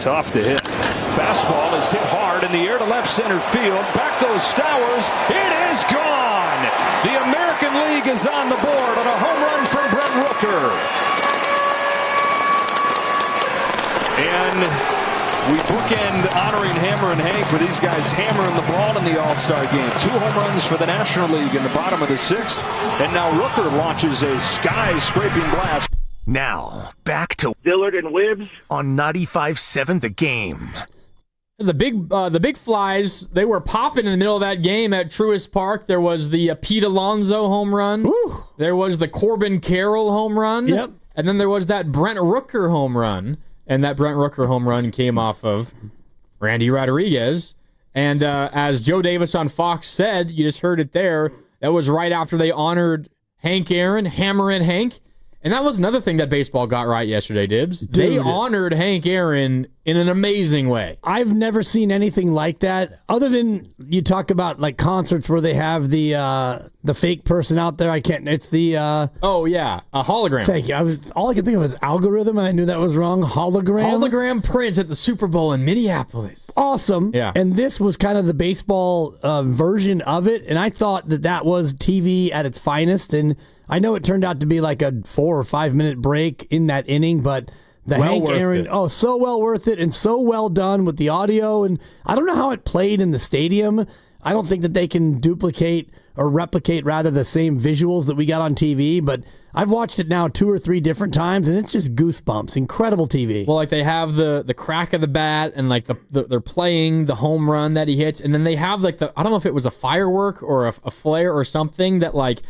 Tough to hit. Fastball is hit hard in the air to left center field. Back goes Stowers. It is gone. The American League is on the board on a home run from Brent Rooker. And we bookend honoring Hammer and Hank for these guys hammering the ball in the All-Star game. 2 home runs for the National League in the bottom of the 6th. And now Rooker launches a sky-scraping blast. Now, back to Willard and Dibs on 95.7 The Game. The big flies, they were popping in the middle of that game at Truist Park. There was the Pete Alonso home run. Woo. There was the Corbin Carroll home run. Yep. And then there was that Brent Rooker home run. And that Brent Rooker home run came off of Randy Rodriguez. And as Joe Davis on Fox said, you just heard it there, that was right after they honored Hank Aaron, Hammer and Hank. And that was another thing that baseball got right yesterday, Dibs. They honored Hank Aaron in an amazing way. I've never seen anything like that, other than you talk about like concerts where they have the fake person out there. It's the a hologram. Thank you. All I could think of was algorithm, and I knew that was wrong. Hologram Prince at the Super Bowl in Minneapolis. Awesome. Yeah. And this was kind of the baseball version of it, and I thought that was TV at its finest. And I know it turned out to be like a 4 or 5 minute break in that inning, but Hank Aaron, so well worth it and so well done with the audio. And I don't know how it played in the stadium. I don't think that they can duplicate or replicate rather the same visuals that we got on TV, but I've watched it now 2 or 3 different times, and it's just goosebumps. Incredible TV. Well, like they have the crack of the bat, and like they're playing the home run that he hits, and then they have like I don't know if it was a firework or a flare or something that like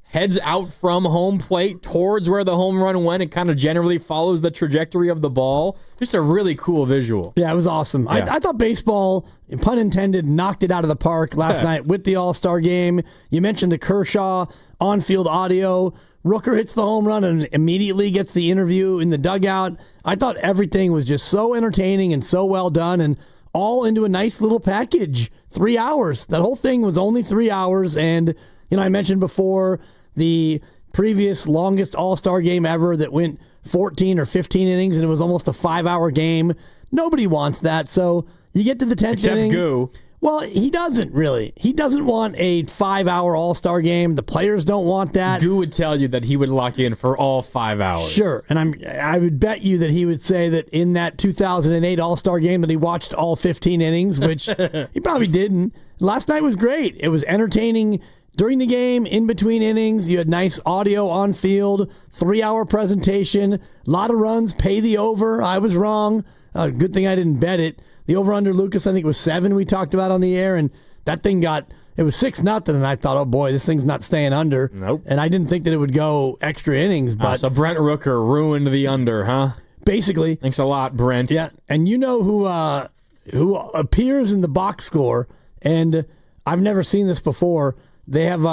heads out from home plate towards where the home run went. It kind of generally follows the trajectory of the ball. Just a really cool visual. Yeah, it was awesome. Yeah. I thought baseball, pun intended, knocked it out of the park last night with the All-Star game. You mentioned the Kershaw on-field audio. Rooker hits the home run and immediately gets the interview in the dugout. I thought everything was just so entertaining and so well done, and all into a nice little package. 3 hours. That whole thing was only 3 hours, and I mentioned before the previous longest All-Star game ever that went 14 or 15 innings, and it was almost a 5-hour game. Nobody wants that, so you get to the 10th inning. Except Goo. Well, he doesn't really. He doesn't want a 5-hour All-Star game. The players don't want that. Goo would tell you that he would lock in for all 5 hours. Sure, and I would bet you that he would say that in that 2008 All-Star game that he watched all 15 innings, which he probably didn't. Last night was great. It was entertaining. During the game, in between innings, you had nice audio on field, 3-hour presentation, a lot of runs, pay the over. I was wrong. Good thing I didn't bet it. The over-under, Lucas, I think it was 7 we talked about on the air, and that thing it was 6-0, and I thought, oh boy, this thing's not staying under. Nope. And I didn't think that it would go extra innings. But so Brent Rooker ruined the under, huh? Basically. Thanks a lot, Brent. Yeah, and you know who appears in the box score, and I've never seen this before. They have,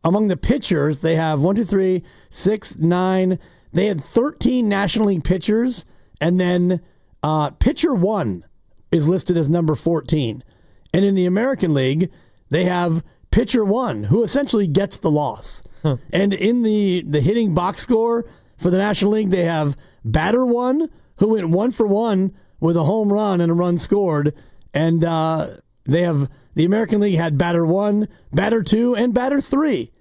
among the pitchers, they have 1, 2, 3, 6, 9. They had 13 National League pitchers, and then pitcher 1 is listed as number 14. And in the American League, they have pitcher 1, who essentially gets the loss. Huh. And in the hitting box score for the National League, they have batter 1, who went 1 for 1 with a home run and a run scored. And they have... The American League had batter 1, batter 2, and batter 3,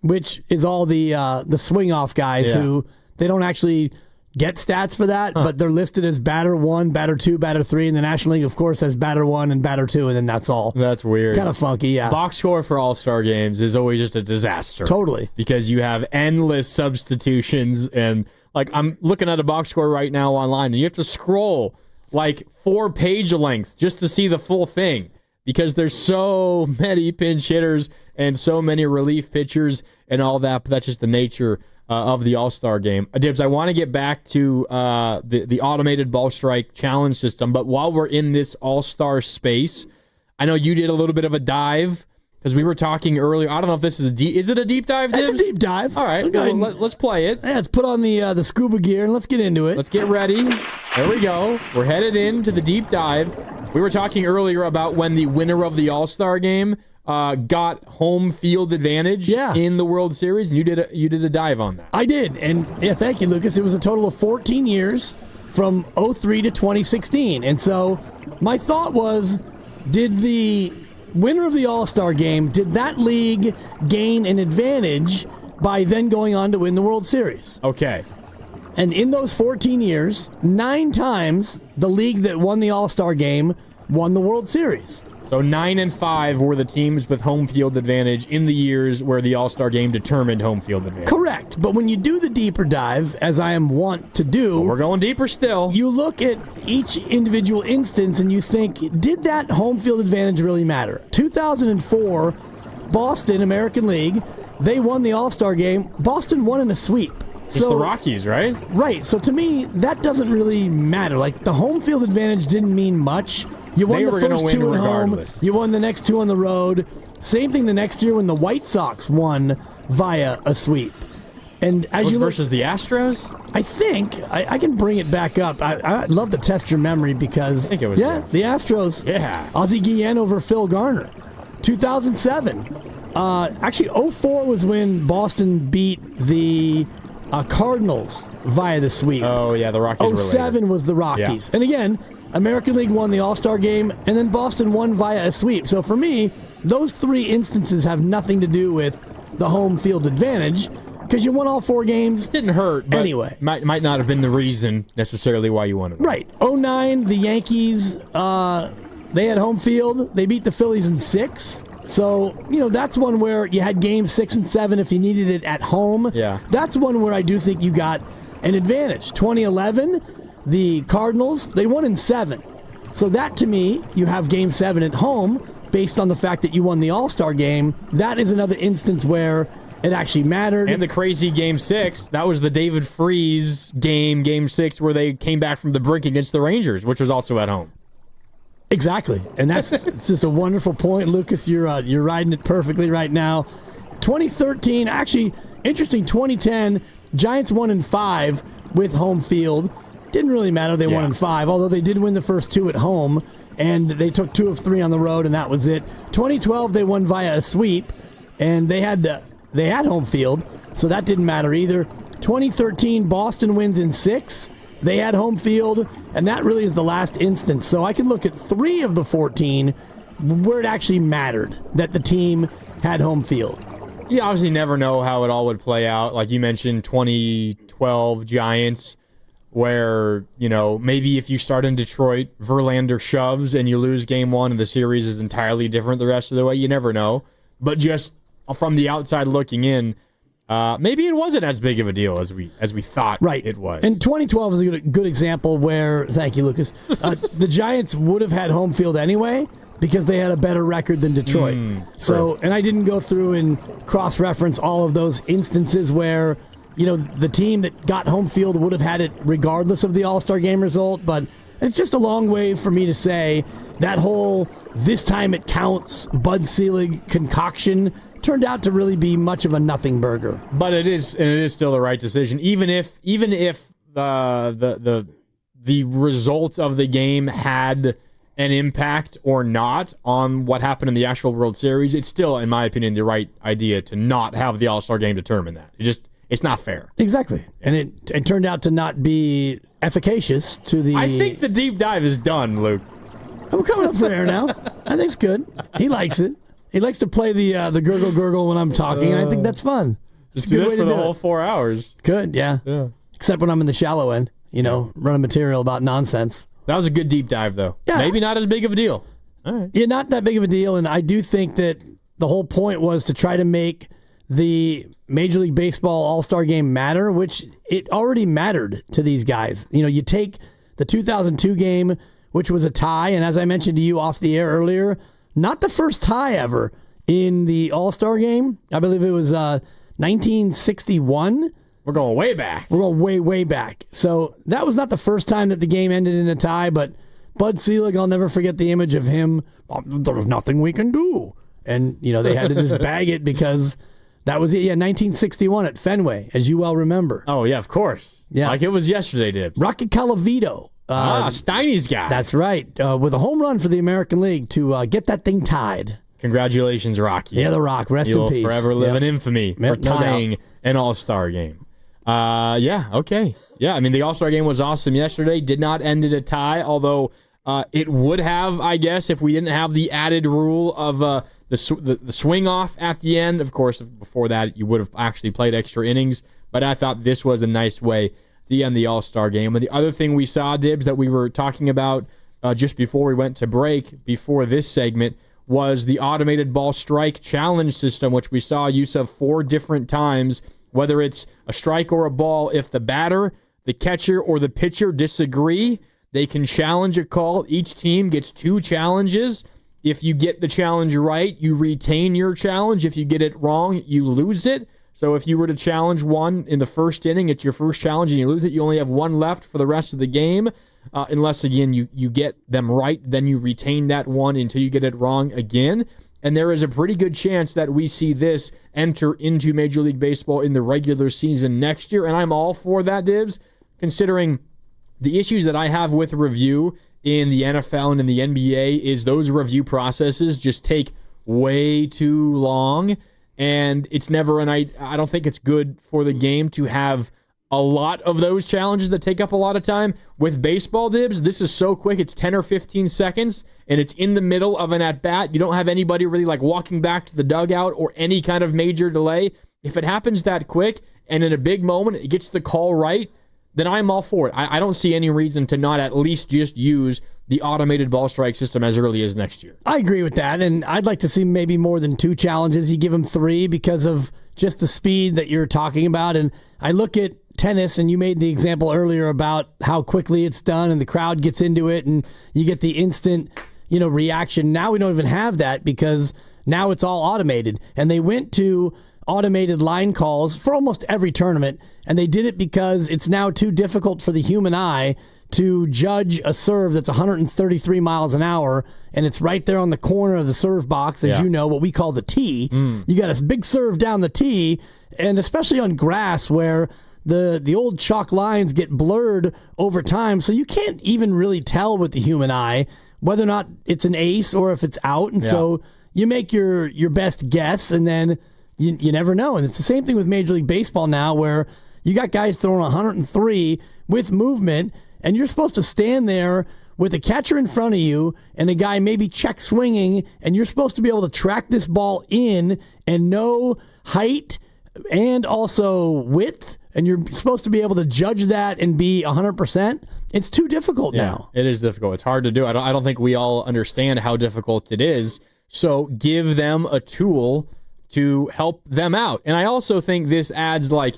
which is all the swing-off guys who they don't actually get stats for that, but they're listed as batter 1, batter 2, batter 3, and the National League, of course, has batter 1 and batter 2, and then that's all. That's weird. Kind of funky, yeah. Box score for All-Star games is always just a disaster. Totally. Because you have endless substitutions, and like I'm looking at a box score right now online, and you have to scroll like 4 page lengths just to see the full thing. Because there's so many pinch hitters and so many relief pitchers and all that, but that's just the nature of the All-Star game. Dibs, I want to get back to the automated ball strike challenge system, but while we're in this All-Star space, I know you did a little bit of a dive because we were talking earlier. I don't know if this is is it a deep dive, Dibs? It's a deep dive. All right, let's play it. Yeah, let's put on the scuba gear and let's get into it. Let's get ready. There we go. We're headed into the deep dive. We were talking earlier about when the winner of the All-Star game got home field advantage in the World Series, and you did a dive on that. I did, and thank you, Lucas. It was a total of 14 years, from 03 to 2016. And so my thought was, did the winner of the All-Star game, did that league gain an advantage by then going on to win the World Series? Okay. And in those 14 years, 9 times the league that won the All-Star game won the World Series. So 9 and 5 were the teams with home field advantage in the years where the All-Star game determined home field advantage. Correct. But when you do the deeper dive, as I am wont to do... Well, we're going deeper still. You look at each individual instance and you think, did that home field advantage really matter? 2004, Boston, American League, they won the All-Star game. Boston won in a sweep. It's the Rockies, right? Right. So to me, that doesn't really matter. Like, the home field advantage didn't mean much. You won the first 2 at home. You won the next 2 on the road. Same thing the next year when the White Sox won via a sweep. And as you look, versus the Astros? I think I can bring it back up. I'd love to test your memory because I think it was the Astros. Yeah. Ozzie Guillen over Phil Garner. 2007. Actually, 2004 was when Boston beat the Cardinals via the sweep. Oh, yeah, the Rockies were later. 2007 was the Rockies. Yeah. And again, American League won the All-Star game, and then Boston won via a sweep. So for me, those 3 instances have nothing to do with the home field advantage because you won all 4 games. Didn't hurt, but anyway. Might not have been the reason necessarily why you won it. Right. 2009, the Yankees, they had home field. They beat the Phillies in 6. So, that's one where you had games 6 and 7 if you needed it at home. Yeah. That's one where I do think you got an advantage. 2011, the Cardinals, they won in 7. So that, to me, you have game 7 at home based on the fact that you won the All-Star game. That is another instance where it actually mattered. And the crazy game 6, that was the David Freese game 6, where they came back from the brink against the Rangers, which was also at home. Exactly. And that's it's just a wonderful point, Lucas. You're riding it perfectly right now. 2013, actually, interesting, 2010, Giants won in 5 with home field. Didn't really matter. They won in 5, although they did win the first 2 at home, and they took 2 of 3 on the road, and that was it. 2012, they won via a sweep, and they had home field, so that didn't matter either. 2013, Boston wins in 6. They had home field, and that really is the last instance. So I can look at 3 of the 14 where it actually mattered that the team had home field. You obviously never know how it all would play out. Like you mentioned, 2012 Giants, where, maybe if you start in Detroit, Verlander shoves and you lose game 1 and the series is entirely different the rest of the way. You never know. But just from the outside looking in, maybe it wasn't as big of a deal as we thought it was. And 2012 is a good example where, thank you, Lucas, the Giants would have had home field anyway because they had a better record than Detroit. So, and I didn't go through and cross-reference all of those instances where, the team that got home field would have had it regardless of the All-Star game result, but it's just a long way for me to say that whole this time it counts Bud Selig concoction turned out to really be much of a nothing burger. But it is still the right decision, even if the result of the game had an impact or not on what happened in the actual World Series. It's still, in my opinion, the right idea to not have the All-Star game determine that. It's not fair. Exactly, and it turned out to not be efficacious to the. I think the deep dive is done, Luke. I'm coming up for air now. I think it's good. He likes it. He likes to play the gurgle when I'm talking, and I think that's fun. Just do this for the whole 4 hours. Good, yeah. Except when I'm in the shallow end, running material about nonsense. That was a good deep dive, though. Yeah. Maybe not as big of a deal. All right. Yeah, not that big of a deal, and I do think that the whole point was to try to make the Major League Baseball All-Star Game matter, which it already mattered to these guys. You take the 2002 game, which was a tie, and as I mentioned to you off the air earlier, not the first tie ever in the All-Star game. I believe it was 1961. We're going way back. We're going way, way back. So that was not the first time that the game ended in a tie, but Bud Selig, I'll never forget the image of him. There's nothing we can do. And, they had to just bag it because that was it. Yeah, 1961 at Fenway, as you well remember. Oh, yeah, of course. Yeah. Like it was yesterday, Dibs. Rocky Calavito. Steiny's guy. That's right. With a home run for the American League to get that thing tied. Congratulations, Rocky. Yeah, the Rock. Rest in peace. Forever live in infamy for tying an All-Star game. Yeah, okay. Yeah, I mean, the All-Star game was awesome yesterday. Did not end in a tie, although it would have, I guess, if we didn't have the added rule of the swing off at the end. Of course, before that, you would have actually played extra innings. But I thought this was a nice way to end the All-Star game. And the other thing we saw, Dibs, that we were talking about just before we went to break, before this segment, was the automated ball strike challenge system, which we saw use of 4 different times, whether it's a strike or a ball. If the batter, the catcher, or the pitcher disagree, they can challenge a call. Each team gets 2 challenges. If you get the challenge right, you retain your challenge. If you get it wrong, you lose it. So if you were to challenge one in the first inning, it's your first challenge and you lose it, you only have 1 left for the rest of the game. Unless, again, you get them right, then you retain that 1 until you get it wrong again. And there is a pretty good chance that we see this enter into Major League Baseball in the regular season next year. And I'm all for that, Dibs, considering the issues that I have with review in the NFL and in the NBA is those review processes just take way too long. And it's never I don't think it's good for the game to have a lot of those challenges that take up a lot of time. With baseball, Dibs, this is so quick. It's 10 or 15 seconds, and it's in the middle of an at-bat. You don't have anybody really like walking back to the dugout or any kind of major delay. If it happens that quick and in a big moment it gets the call right, then I'm all for it. I don't see any reason to not at least just use the automated ball strike system as early as next year. I agree with that, and I'd like to see maybe more than 2 challenges. You give them 3 because of just the speed that you're talking about. And I look at tennis, and you made the example earlier about how quickly it's done and the crowd gets into it and you get the instant, reaction. Now we don't even have that because now it's all automated. And they went to automated line calls for almost every tournament, and they did it because it's now too difficult for the human eye to judge a serve that's 133 miles an hour, and it's right there on the corner of the serve box, as you know, what we call the tee. You got a big serve down the tee, and especially on grass where the old chalk lines get blurred over time, so you can't even really tell with the human eye whether or not it's an ace or if it's out, and so you make your best guess, and then you never know. And it's the same thing with Major League Baseball now, where you got guys throwing 103 with movement, and you're supposed to stand there with a catcher in front of you and a guy maybe check swinging, and you're supposed to be able to track this ball in and know height and also width, and you're supposed to be able to judge that and be 100%. It's too difficult now. It is difficult. It's hard to do. I don't think we all understand how difficult it is. So give them a tool to help them out. And I also think this adds, I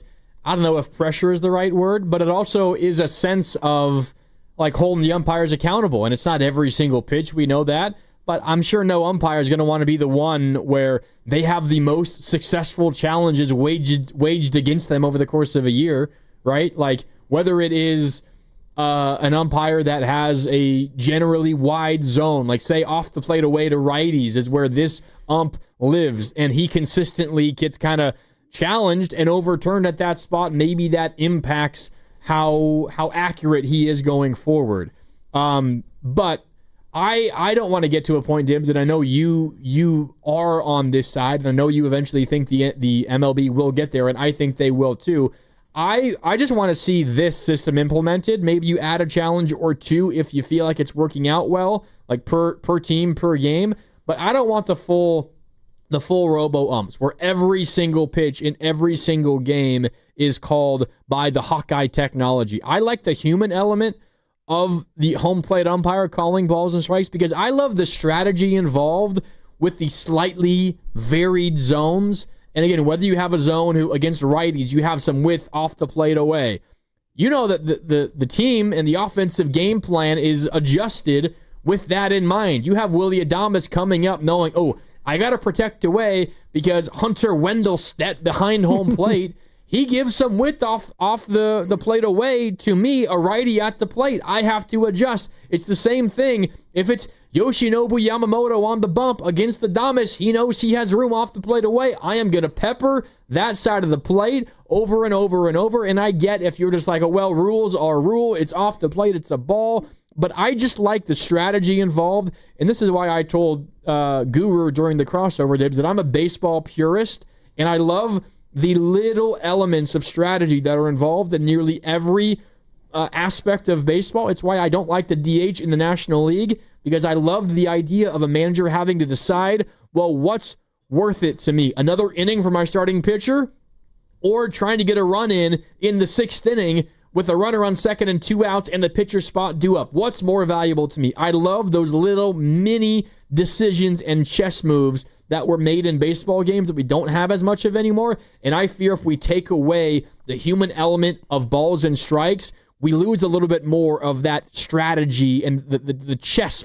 don't know if pressure is the right word, but it also is a sense of holding the umpires accountable. And it's not every single pitch, we know that, but I'm sure no umpire is going to want to be the one where they have the most successful challenges waged against them over the course of a year, right? Whether it is an umpire that has a generally wide zone, say off the plate away to righties is where this ump lives, and he consistently gets kind of challenged and overturned at that spot. Maybe that impacts how accurate he is going forward. But I don't want to get to a point, Dibs, and I know you are on this side, and I know you eventually think the MLB will get there, and I think they will too. I just want to see this system implemented. Maybe you add a challenge or 2 if you feel like it's working out well, per team, per game. But I don't want the full robo-umps where every single pitch in every single game is called by the Hawkeye technology. I like the human element of the home plate umpire calling balls and strikes because I love the strategy involved with the slightly varied zones. And again, whether you have a zone against righties, you have some width off the plate away. You know that the team and the offensive game plan is adjusted with that in mind. You have Willie Adames coming up knowing, I got to protect away because Hunter Wendell stepped behind home plate. He gives some width off the plate away to me, a righty at the plate. I have to adjust. It's the same thing. If it's Yoshinobu Yamamoto on the bump against the Adames, he knows he has room off the plate away. I am going to pepper that side of the plate over and over and over. And I get if you're just rules are rule. It's off the plate. It's a ball. But I just like the strategy involved. And this is why I told Guru during the crossover, Dibs, that I'm a baseball purist. And I love the little elements of strategy that are involved in nearly every aspect of baseball. It's why I don't like the DH in the National League, because I love the idea of a manager having to decide, well, what's worth it to me? Another inning for my starting pitcher, or trying to get a run in the 6th inning with a runner on 2nd and 2 outs and the pitcher spot due up? What's more valuable to me? I love those little mini decisions and chess moves that were made in baseball games that we don't have as much of anymore. And I fear if we take away the human element of balls and strikes, we lose a little bit more of that strategy and the chess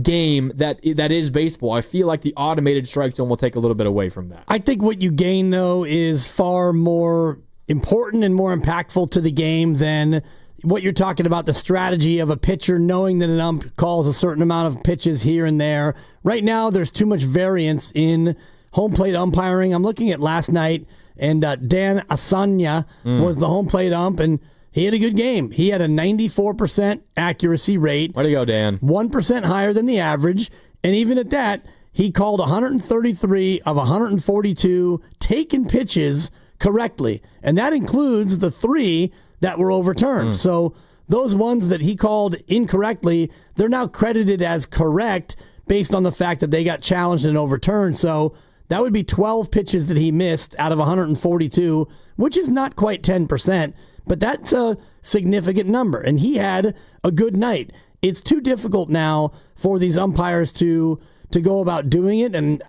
game that is baseball. I feel like the automated strike zone will take a little bit away from that. I think what you gain, though, is far more important and more impactful to the game than what you're talking about, the strategy of a pitcher knowing that an ump calls a certain amount of pitches here and there. Right now, there's too much variance in home plate umpiring. I'm looking at last night, and Dan Asanya was the home plate ump, and he had a good game. He had a 94% accuracy rate. Way to go, Dan. 1% higher than the average, and even at that, he called 133 of 142 taken pitches correctly, and that includes the 3 that were overturned. So those ones that he called incorrectly, they're now credited as correct based on the fact that they got challenged and overturned. So that would be 12 pitches that he missed out of 142, which is not quite 10%, but that's a significant number. And he had a good night. It's too difficult now for these umpires to go about doing it. And,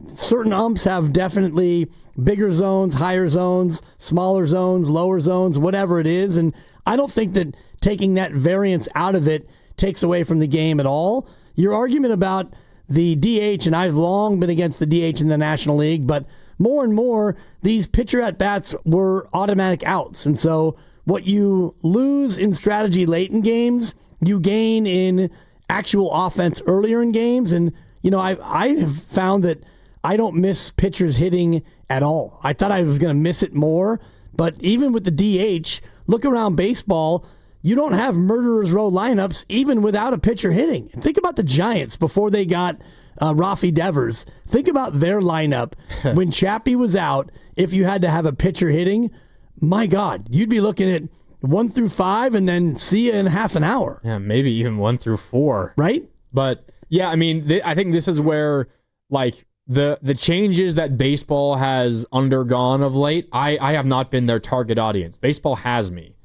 certain umps have definitely bigger zones, higher zones, smaller zones, lower zones, whatever it is. And I don't think that taking that variance out of it takes away from the game at all. Your argument about the DH, and I've long been against the DH in the National League, but more and more, these pitcher at-bats were automatic outs. And so what you lose in strategy late in games, you gain in actual offense earlier in games. And I have found that I don't miss pitchers hitting at all. I thought I was going to miss it more, but even with the DH, look around baseball, you don't have murderer's row lineups even without a pitcher hitting. Think about the Giants before they got Rafi Devers. Think about their lineup when Chappie was out. If you had to have a pitcher hitting, my God, you'd be looking at 1 through 5 and then see you in half an hour. Yeah, maybe even 1 through 4. Right? But yeah, I mean, I think this is where the changes that baseball has undergone of late, I have not been their target audience. Baseball has me.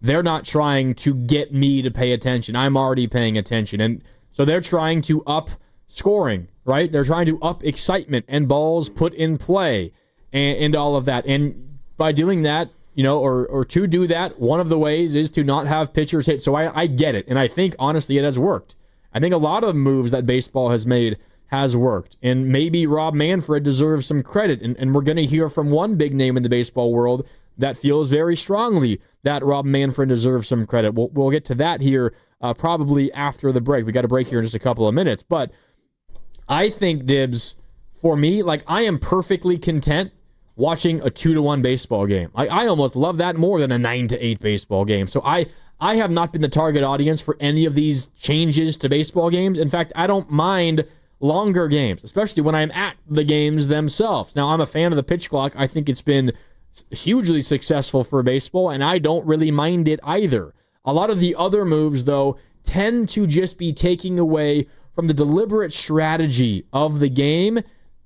They're not trying to get me to pay attention. I'm already paying attention. And so they're trying to up scoring, right? They're trying to up excitement and balls put in play and all of that. And by doing that, or to do that, one of the ways is to not have pitchers hit. So I get it. And I think, honestly, it has worked. I think a lot of moves that baseball has made has worked. And maybe Rob Manfred deserves some credit. And we're going to hear from one big name in the baseball world that feels very strongly that Rob Manfred deserves some credit. We'll get to that here probably after the break. We got a break here in just a couple of minutes. But I think, Dibs, for me, I am perfectly content watching a 2-1 baseball game. I almost love that more than a 9-8 baseball game. So I have not been the target audience for any of these changes to baseball games. In fact, I don't mind longer games, especially when I'm at the games themselves. Now, I'm a fan of the pitch clock. I think it's been hugely successful for baseball, and I don't really mind it either. A lot of the other moves, though, tend to just be taking away from the deliberate strategy of the game,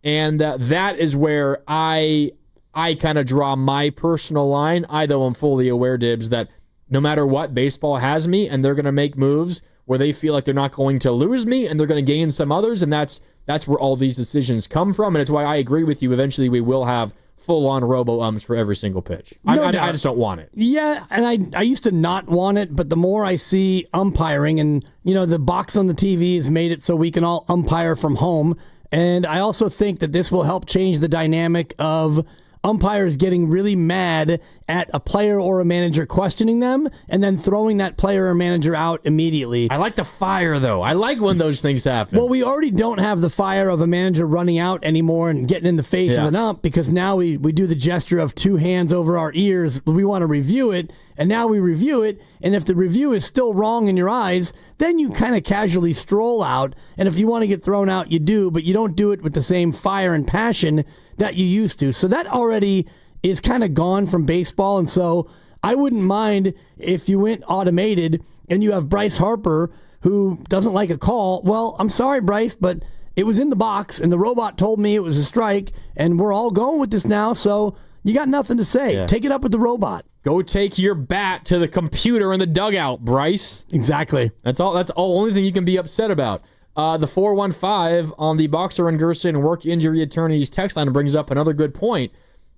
and that is where I kind of draw my personal line. I, though, am fully aware, Dibs, that no matter what, baseball has me, and they're going to make moves where they feel like they're not going to lose me, and they're going to gain some others, and that's where all these decisions come from, and it's why I agree with you. Eventually, we will have full-on robo-ums for every single pitch. I just don't want it. Yeah, and I used to not want it, but the more I see umpiring, and, the box on the TV has made it so we can all umpire from home, and I also think that this will help change the dynamic of umpires getting really mad at a player or a manager questioning them and then throwing that player or manager out immediately. I like the fire, though. I like when those things happen. Well, we already don't have the fire of a manager running out anymore and getting in the face of an ump, because now we do the gesture of 2 hands over our ears. We want to review it, and now we review it, and if the review is still wrong in your eyes, then you kind of casually stroll out, and if you want to get thrown out, you do, but you don't do it with the same fire and passion that you used to. So that already is kind of gone from baseball, and so I wouldn't mind if you went automated and you have Bryce Harper who doesn't like a call. Well, I'm sorry, Bryce, but it was in the box, and the robot told me it was a strike, and we're all going with this now, so you got nothing to say. Yeah. Take it up with the robot. Go take your bat to the computer in the dugout, Bryce. Exactly. That's all. That's the only thing you can be upset about. The 415 on the Boxer and Gerson work injury attorneys text line brings up another good point.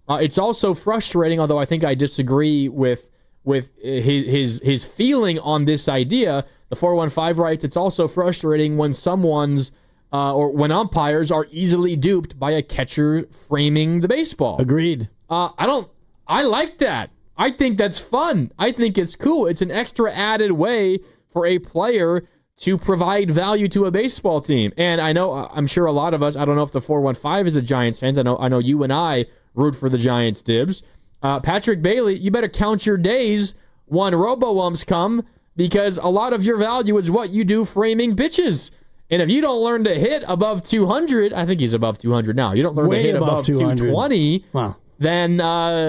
It's also frustrating, although I think I disagree with his feeling on this idea. The 415 writes, it's also frustrating when someone's or when umpires are easily duped by a catcher framing the baseball. Agreed. I like that. I think that's fun. I think it's cool. It's an extra added way for a player to provide value to a baseball team. And I'm sure a lot of us, I don't know if the 415 is the Giants fans. I know you and I root for the Giants, Dibs. Patrick Bailey, you better count your days when robo-umps come, because a lot of your value is what you do framing pitches. And if you don't learn to hit above 200, I think he's above 200 now. You don't learn to hit above 220. Wow. Then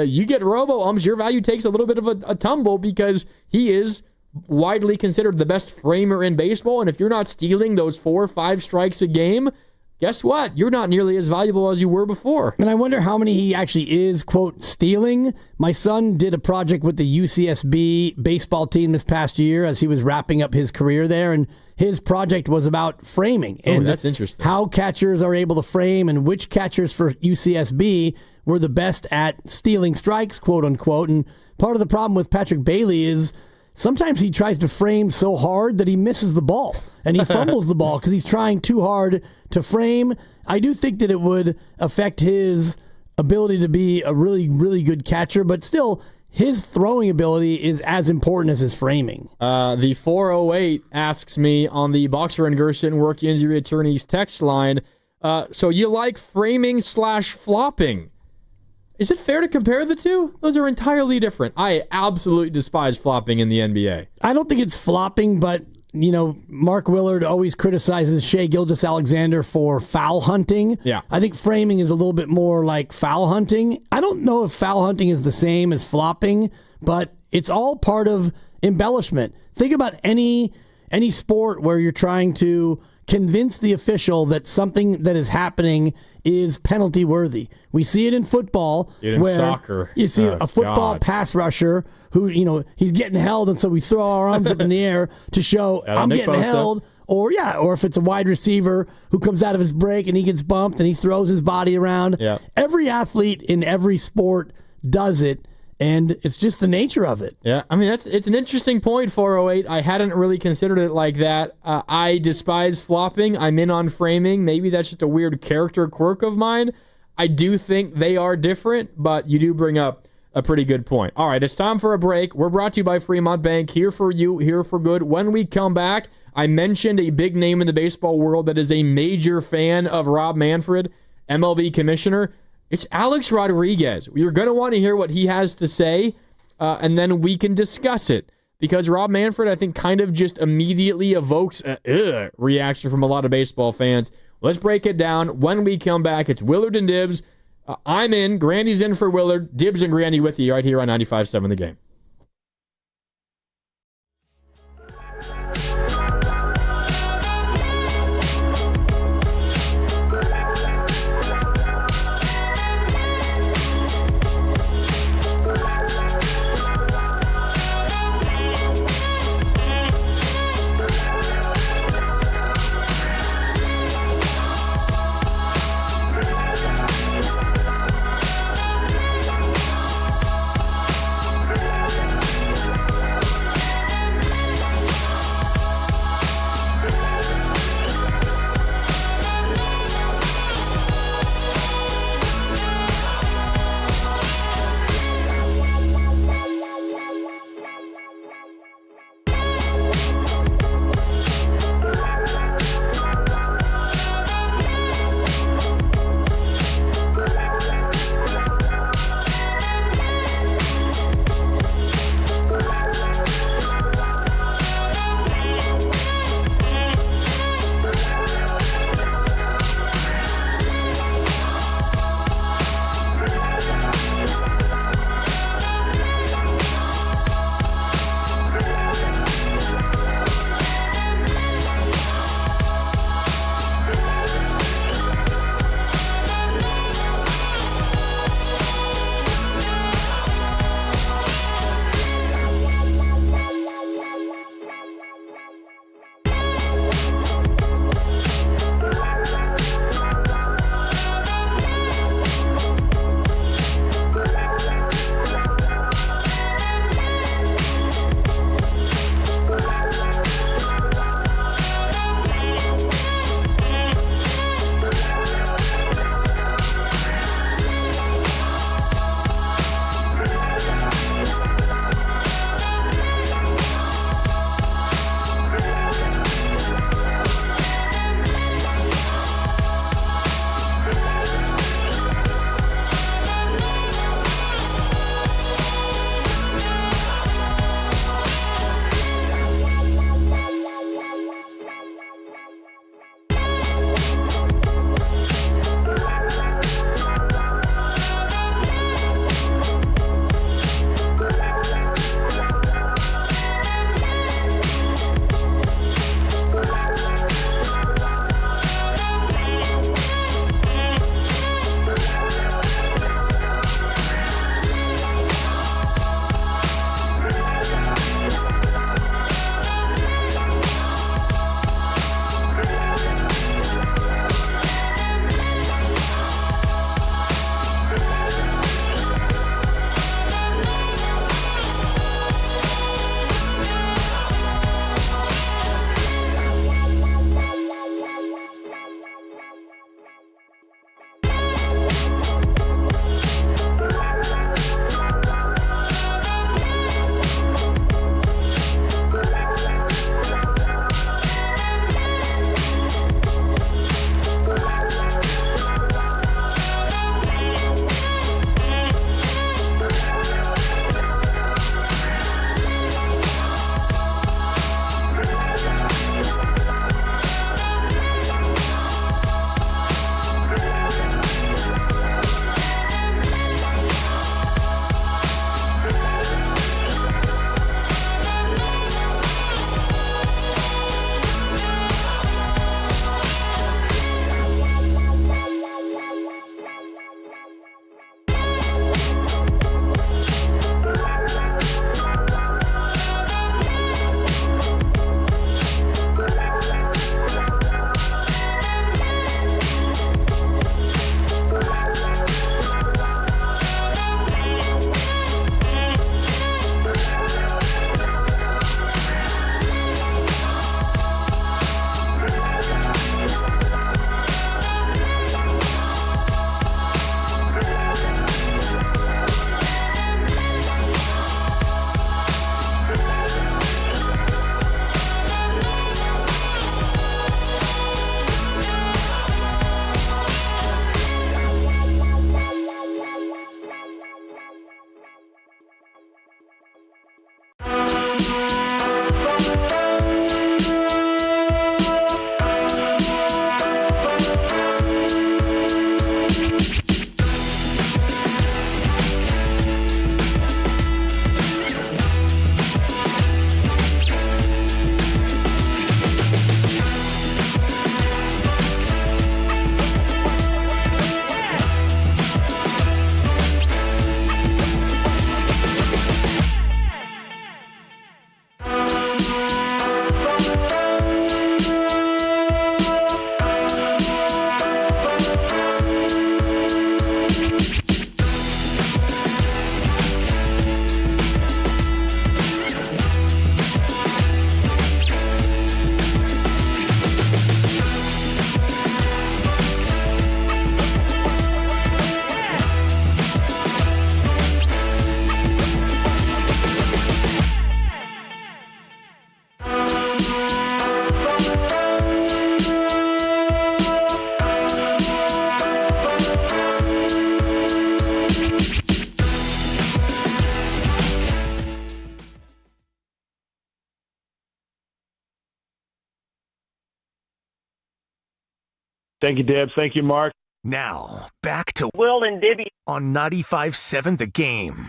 you get robo-umps. Your value takes a little bit of a tumble, because he is widely considered the best framer in baseball. And if you're not stealing those 4 or 5 strikes a game, guess what? You're not nearly as valuable as you were before. And I wonder how many he actually is, quote, stealing. My son did a project with the UCSB baseball team this past year as he was wrapping up his career there, and his project was about framing. And that's interesting. How catchers are able to frame, and which catchers for UCSB were the best at stealing strikes, quote unquote. And part of the problem with Patrick Bailey is sometimes he tries to frame so hard that he misses the ball, and he fumbles the ball because he's trying too hard to frame. I do think that it would affect his ability to be a really, really good catcher, but still, his throwing ability is as important as his framing. The 408 asks me on the Boxer and Gerson work injury attorneys text line, so you like framing / flopping? Is it fair to compare the two? Those are entirely different. I absolutely despise flopping in the NBA. I don't think it's flopping, but Mark Willard always criticizes Shai Gilgeous-Alexander for foul hunting. Yeah. I think framing is a little bit more like foul hunting. I don't know if foul hunting is the same as flopping, but it's all part of embellishment. Think about any sport where you're trying to convince the official that something that is happening is penalty worthy. We see it in football, where soccer. You see a football pass rusher who, he's getting held, and so we throw our arms up in the air to show I'm getting held. Or if it's a wide receiver who comes out of his break and he gets bumped and he throws his body around. Yeah. Every athlete in every sport does it, and it's just the nature of it. Yeah, I mean, it's an interesting point, 408. I hadn't really considered it like that. I despise flopping. I'm in on framing. Maybe that's just a weird character quirk of mine. I do think they are different, but you do bring up a pretty good point. All right, it's time for a break. We're brought to you by Fremont Bank, here for you, here for good. When we come back, I mentioned a big name in the baseball world that is a major fan of Rob Manfred, MLB commissioner. It's Alex Rodriguez. You're going to want to hear what he has to say, and then we can discuss it. Because Rob Manfred, I think, kind of just immediately evokes a reaction from a lot of baseball fans. Let's break it down. When we come back, it's Willard and Dibs. I'm in. Grandy's in for Willard. Dibs and Grandy with you right here on 95.7 The Game. Thank you, Dibs. Thank you, Mark. Now, back to Will and Dibby on 95.7 The Game.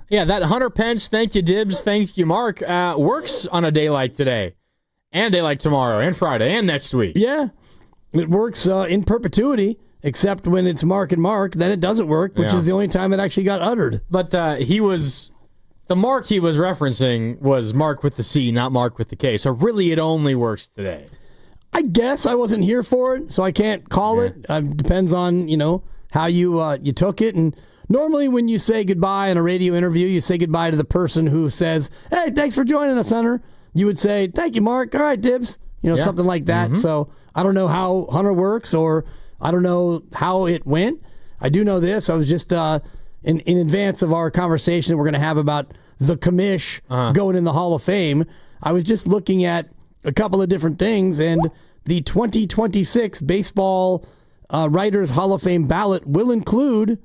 Yeah, that Hunter Pence, thank you, Dibs, thank you, Mark, works on a day like today, and a day like tomorrow, and Friday, and next week. Yeah, it works in perpetuity, except when it's Mark and Mark, then it doesn't work, which is the only time it actually got uttered. But the Mark he was referencing was Mark with the C, not Mark with the K, so really it only works today. I guess I wasn't here for it, so I can't call it. Depends on, how you took it. And normally when you say goodbye in a radio interview, you say goodbye to the person who says, hey, thanks for joining us, Hunter. You would say, thank you, Mark. All right, Dibs. Something like that. Mm-hmm. So I don't know how Hunter works, or I don't know how it went. I do know this. I was just in advance of our conversation that we're going to have about the commish going in the Hall of Fame. I was just looking at a couple of different things, and the 2026 Baseball Writers Hall of Fame ballot will include,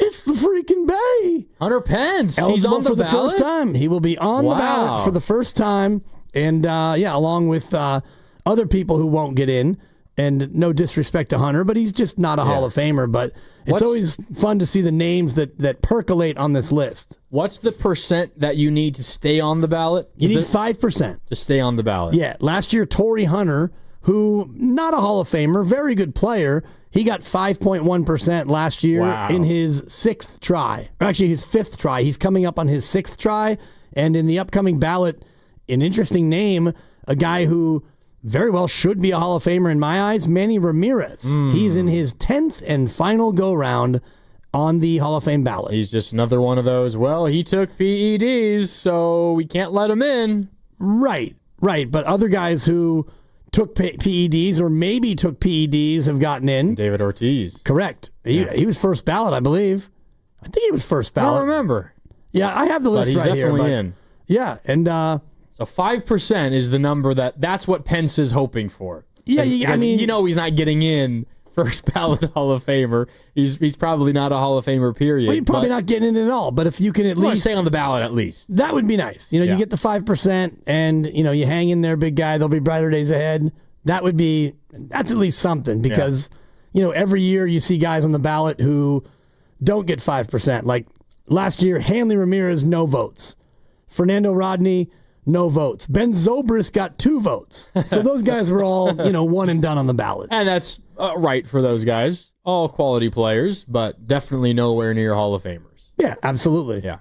it's the freaking Bay. Hunter Pence. Eligible He's on the for the ballot? first time. He will be on the ballot for the first time, and along with other people who won't get in. And no disrespect to Hunter, but he's just not a Hall of Famer. But it's always fun to see the names that percolate on this list. What's the percent that you need to stay on the ballot? You need 5% to stay on the ballot. Yeah. Last year, Torrey Hunter, who not a Hall of Famer, very good player, he got 5.1% last year in his sixth try. Or actually, his fifth try. He's coming up on his sixth try. And in the upcoming ballot, an interesting name, a guy who very well should be a Hall of Famer in my eyes, Manny Ramirez. He's in his 10th and final go-round on the Hall of Fame ballot. He's just another one of those, well, he took PEDs, so we can't let him in. Right. But other guys who took PEDs or maybe took PEDs have gotten in. David Ortiz. Correct. He was first ballot, I believe. I think he was first ballot. I don't remember. Yeah, I have the list right here. But he's definitely in. Yeah, and... So 5% is the number that's what Pence is hoping for. Yeah, I mean, he's not getting in first ballot Hall of Famer. He's probably not a Hall of Famer, period. Well, you're probably not getting in at all. But if you can at least stay on the ballot, at least that would be nice. You get the 5%, and you hang in there, big guy. There'll be brighter days ahead. That's at least something, because every year you see guys on the ballot who don't get 5%. Like last year, Hanley Ramirez, no votes. Fernando Rodney, no votes. Ben Zobrist got 2 votes. So those guys were all, one and done on the ballot. And that's right for those guys. All quality players, but definitely nowhere near Hall of Famers. Yeah, absolutely. Yeah.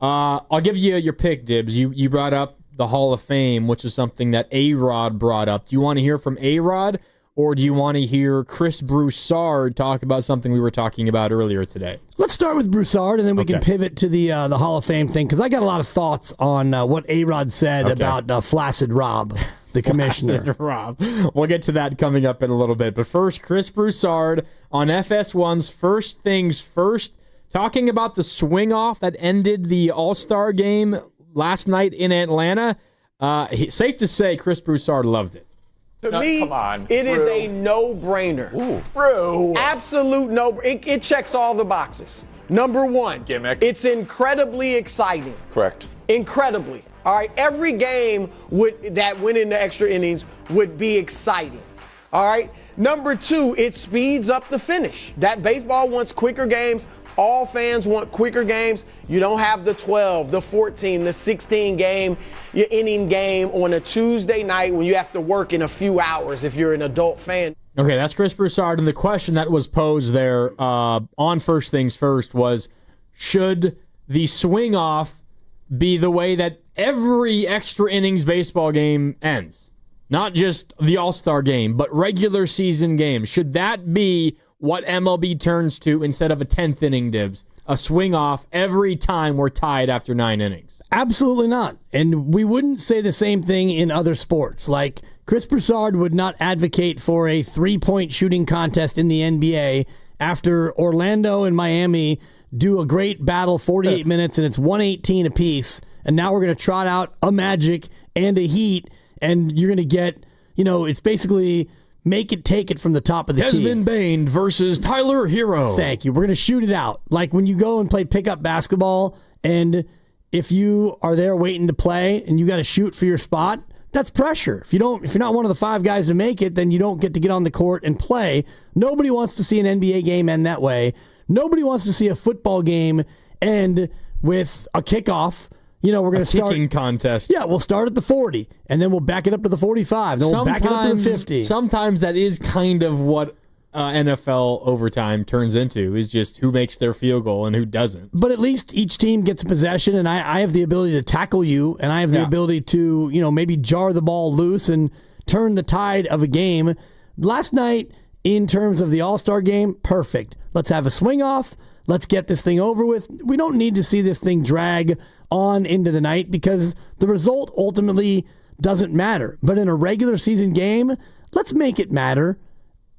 I'll give you your pick, Dibs. You brought up the Hall of Fame, which is something that A-Rod brought up. Do you want to hear from A-Rod, or do you want to hear Chris Broussard talk about something we were talking about earlier today? Let's start with Broussard, and then we can pivot to the Hall of Fame thing, because I got a lot of thoughts on what A-Rod said about Flaccid Rob, the commissioner. Flaccid Rob. We'll get to that coming up in a little bit. But first, Chris Broussard on FS1's First Things First, talking about the swing-off that ended the All-Star game last night in Atlanta. Safe to say Chris Broussard loved it. To me, it is a no-brainer. True. Absolute no. It checks all the boxes. Number one, gimmick. It's incredibly exciting. Correct. Incredibly. All right. Every game that went into extra innings would be exciting. All right. Number two, it speeds up the finish. That baseball wants quicker games. All fans want quicker games. You don't have the 12, the 14, the 16 game, your inning game on a Tuesday night when you have to work in a few hours if you're an adult fan. Okay, that's Chris Broussard. And the question that was posed there on First Things First was, should the swing off be the way that every extra innings baseball game ends? Not just the All-Star game, but regular season games. Should that be what MLB turns to instead of a 10th inning, Dibs? A swing off every time we're tied after 9 innings. Absolutely not. And we wouldn't say the same thing in other sports. Like, Chris Broussard would not advocate for a 3-point shooting contest in the NBA after Orlando and Miami do a great battle, 48 minutes, and it's 118 apiece. And now we're going to trot out a Magic and a Heat, and you're going to get, it's basically make it take it from the top of the key. Desmond Bain versus Tyler Hero. Thank you. We're going to shoot it out. Like when you go and play pickup basketball, and if you are there waiting to play and you got to shoot for your spot, that's pressure. If you're not one of the 5 guys to make it, then you don't get to get on the court and play. Nobody wants to see an NBA game end that way. Nobody wants to see a football game end with a kickoff. We're going to start kicking contest. Yeah, we'll start at the 40, and then we'll back it up to the 45. Then we'll back it up to the 50. Sometimes that is kind of what NFL overtime turns into, is just who makes their field goal and who doesn't. But at least each team gets a possession, and I have the ability to tackle you, and I have the ability to, maybe jar the ball loose and turn the tide of a game. Last night, in terms of the All-Star game, perfect. Let's have a swing off. Let's get this thing over with. We don't need to see this thing drag on into the night because the result ultimately doesn't matter. But in a regular season game, let's make it matter.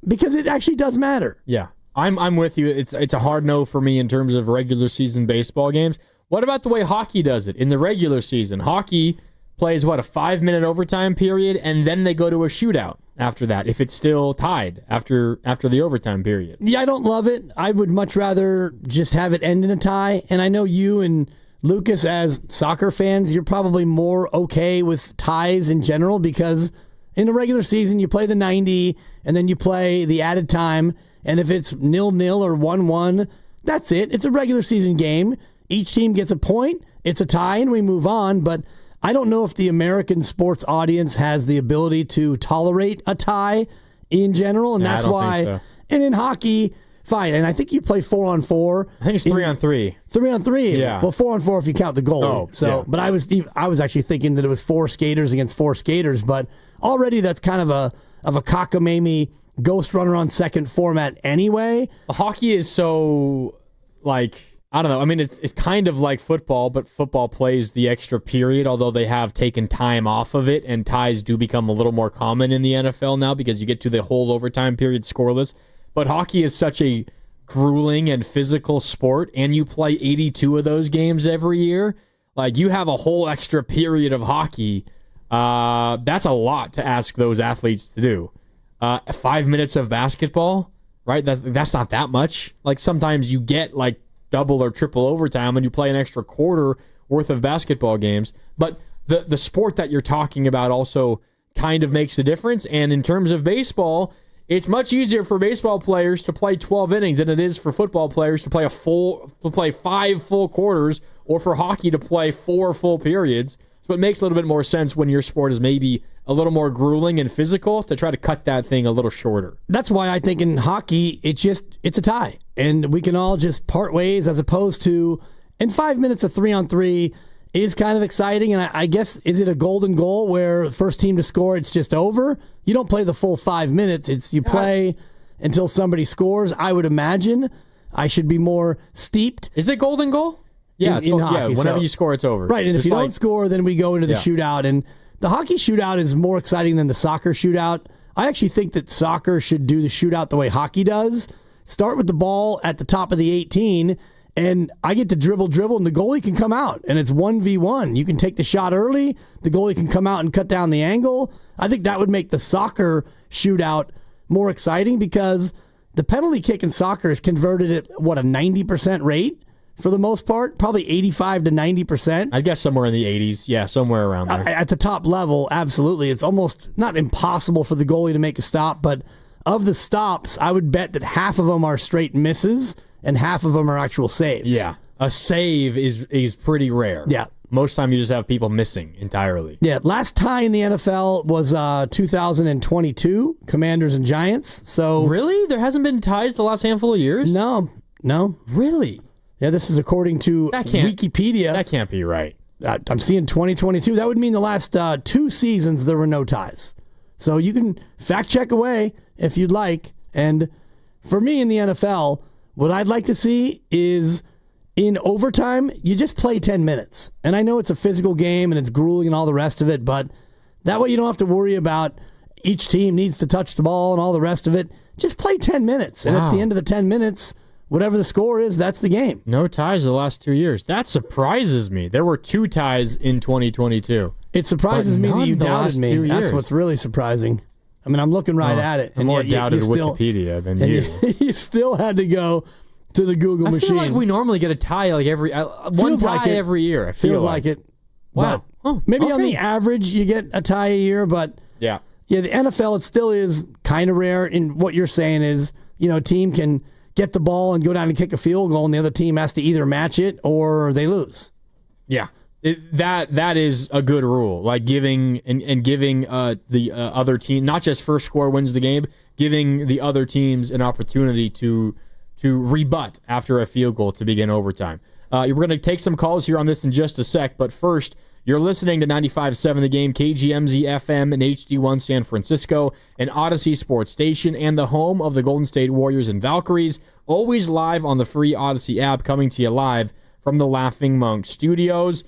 Because it actually does matter. Yeah, I'm with you. It's a hard no for me in terms of regular season baseball games. What about the way hockey does it in the regular season? Hockey plays, a 5-minute overtime period, and then they go to a shootout after that, if it's still tied after the overtime period. Yeah, I don't love it. I would much rather just have it end in a tie. And I know you and Lucas, as soccer fans, you're probably more okay with ties in general because in the regular season, you play the 90, and then you play the added time. And if it's 0-0 or 1-1, that's it. It's a regular season game. Each team gets a point. It's a tie, and we move on. But I don't know if the American sports audience has the ability to tolerate a tie in general, and that's why. Think so. And in hockey, fine. And I think you play 4-on-4. I think it's 3-on-3. 3-on-3. Yeah. Well, 4-on-4 if you count the goalie. Oh, so, yeah. But I was actually thinking that it was 4 skaters against 4 skaters. But already that's kind of a cockamamie ghost runner on second format anyway. Hockey is so I don't know. I mean, it's kind of like football, but football plays the extra period, although they have taken time off of it, and ties do become a little more common in the NFL now because you get to the whole overtime period scoreless. But hockey is such a grueling and physical sport, and you play 82 of those games every year. You have a whole extra period of hockey. That's a lot to ask those athletes to do. 5 minutes of basketball, right? That's not that much. Sometimes you get double or triple overtime and you play an extra quarter worth of basketball games. But the sport that you're talking about also kind of makes a difference. And in terms of baseball, it's much easier for baseball players to play 12 innings than it is for football players to play 5 full quarters, or for hockey to play 4 full periods. So it makes a little bit more sense when your sport is maybe a little more grueling and physical to try to cut that thing a little shorter. That's why I think in hockey, it's a tie. And we can all just part ways, as opposed to, in 5 minutes of 3-on-3 is kind of exciting. And I guess, is it a golden goal where the first team to score, it's just over? You don't play the full 5 minutes. You play until somebody scores. I would imagine I should be more steeped. Is it golden goal? Yeah, in hockey. Yeah, whenever you score, it's over. Right, and if you don't score, then we go into the shootout. And the hockey shootout is more exciting than the soccer shootout. I actually think that soccer should do the shootout the way hockey does. Start with the ball at the top of the 18, and I get to dribble, and the goalie can come out, and it's 1v1. You can take the shot early. The goalie can come out and cut down the angle. I think that would make the soccer shootout more exciting because the penalty kick in soccer is converted at, a 90% rate? For the most part, probably 85 to 90%. I guess somewhere in the 80s. Yeah, somewhere around there. At the top level, absolutely. It's almost not impossible for the goalie to make a stop, but of the stops, I would bet that half of them are straight misses and half of them are actual saves. Yeah, a save is pretty rare. Yeah. Most time you just have people missing entirely. Yeah, last tie in the NFL was 2022, Commanders and Giants. So really? There hasn't been ties the last handful of years? No. Really? Yeah, this is according to Wikipedia. That can't be right. I'm seeing 2022. That would mean the last 2 seasons there were no ties. So you can fact check away if you'd like. And for me in the NFL, what I'd like to see is in overtime, you just play 10 minutes. And I know it's a physical game and it's grueling and all the rest of it, but that way you don't have to worry about each team needs to touch the ball and all the rest of it. Just play 10 minutes. And at the end of the 10 minutes, whatever the score is, that's the game. No ties the last 2 years. That surprises me. There were 2 ties in 2022. It surprises me that you doubted me. That's what's really surprising. I mean, I'm looking right at it. I'm more doubted Wikipedia than you. You still had to go to the Google machine. I feel like we normally get a tie every one tie every year. I feel feels like it. Wow. Maybe on the average you get a tie a year, but yeah, the NFL, it still is kind of rare. And what you're saying is, a team can get the ball and go down and kick a field goal, and the other team has to either match it or they lose. Yeah. That is a good rule, like giving the other team, not just first score wins the game, giving the other teams an opportunity to rebut after a field goal to begin overtime. We're going to take some calls here on this in just a sec, but first, you're listening to 95.7 The Game, KGMZ FM and HD1 San Francisco, an Odyssey Sports station, and the home of the Golden State Warriors and Valkyries, always live on the free Odyssey app, coming to you live from the Laughing Monk Studios.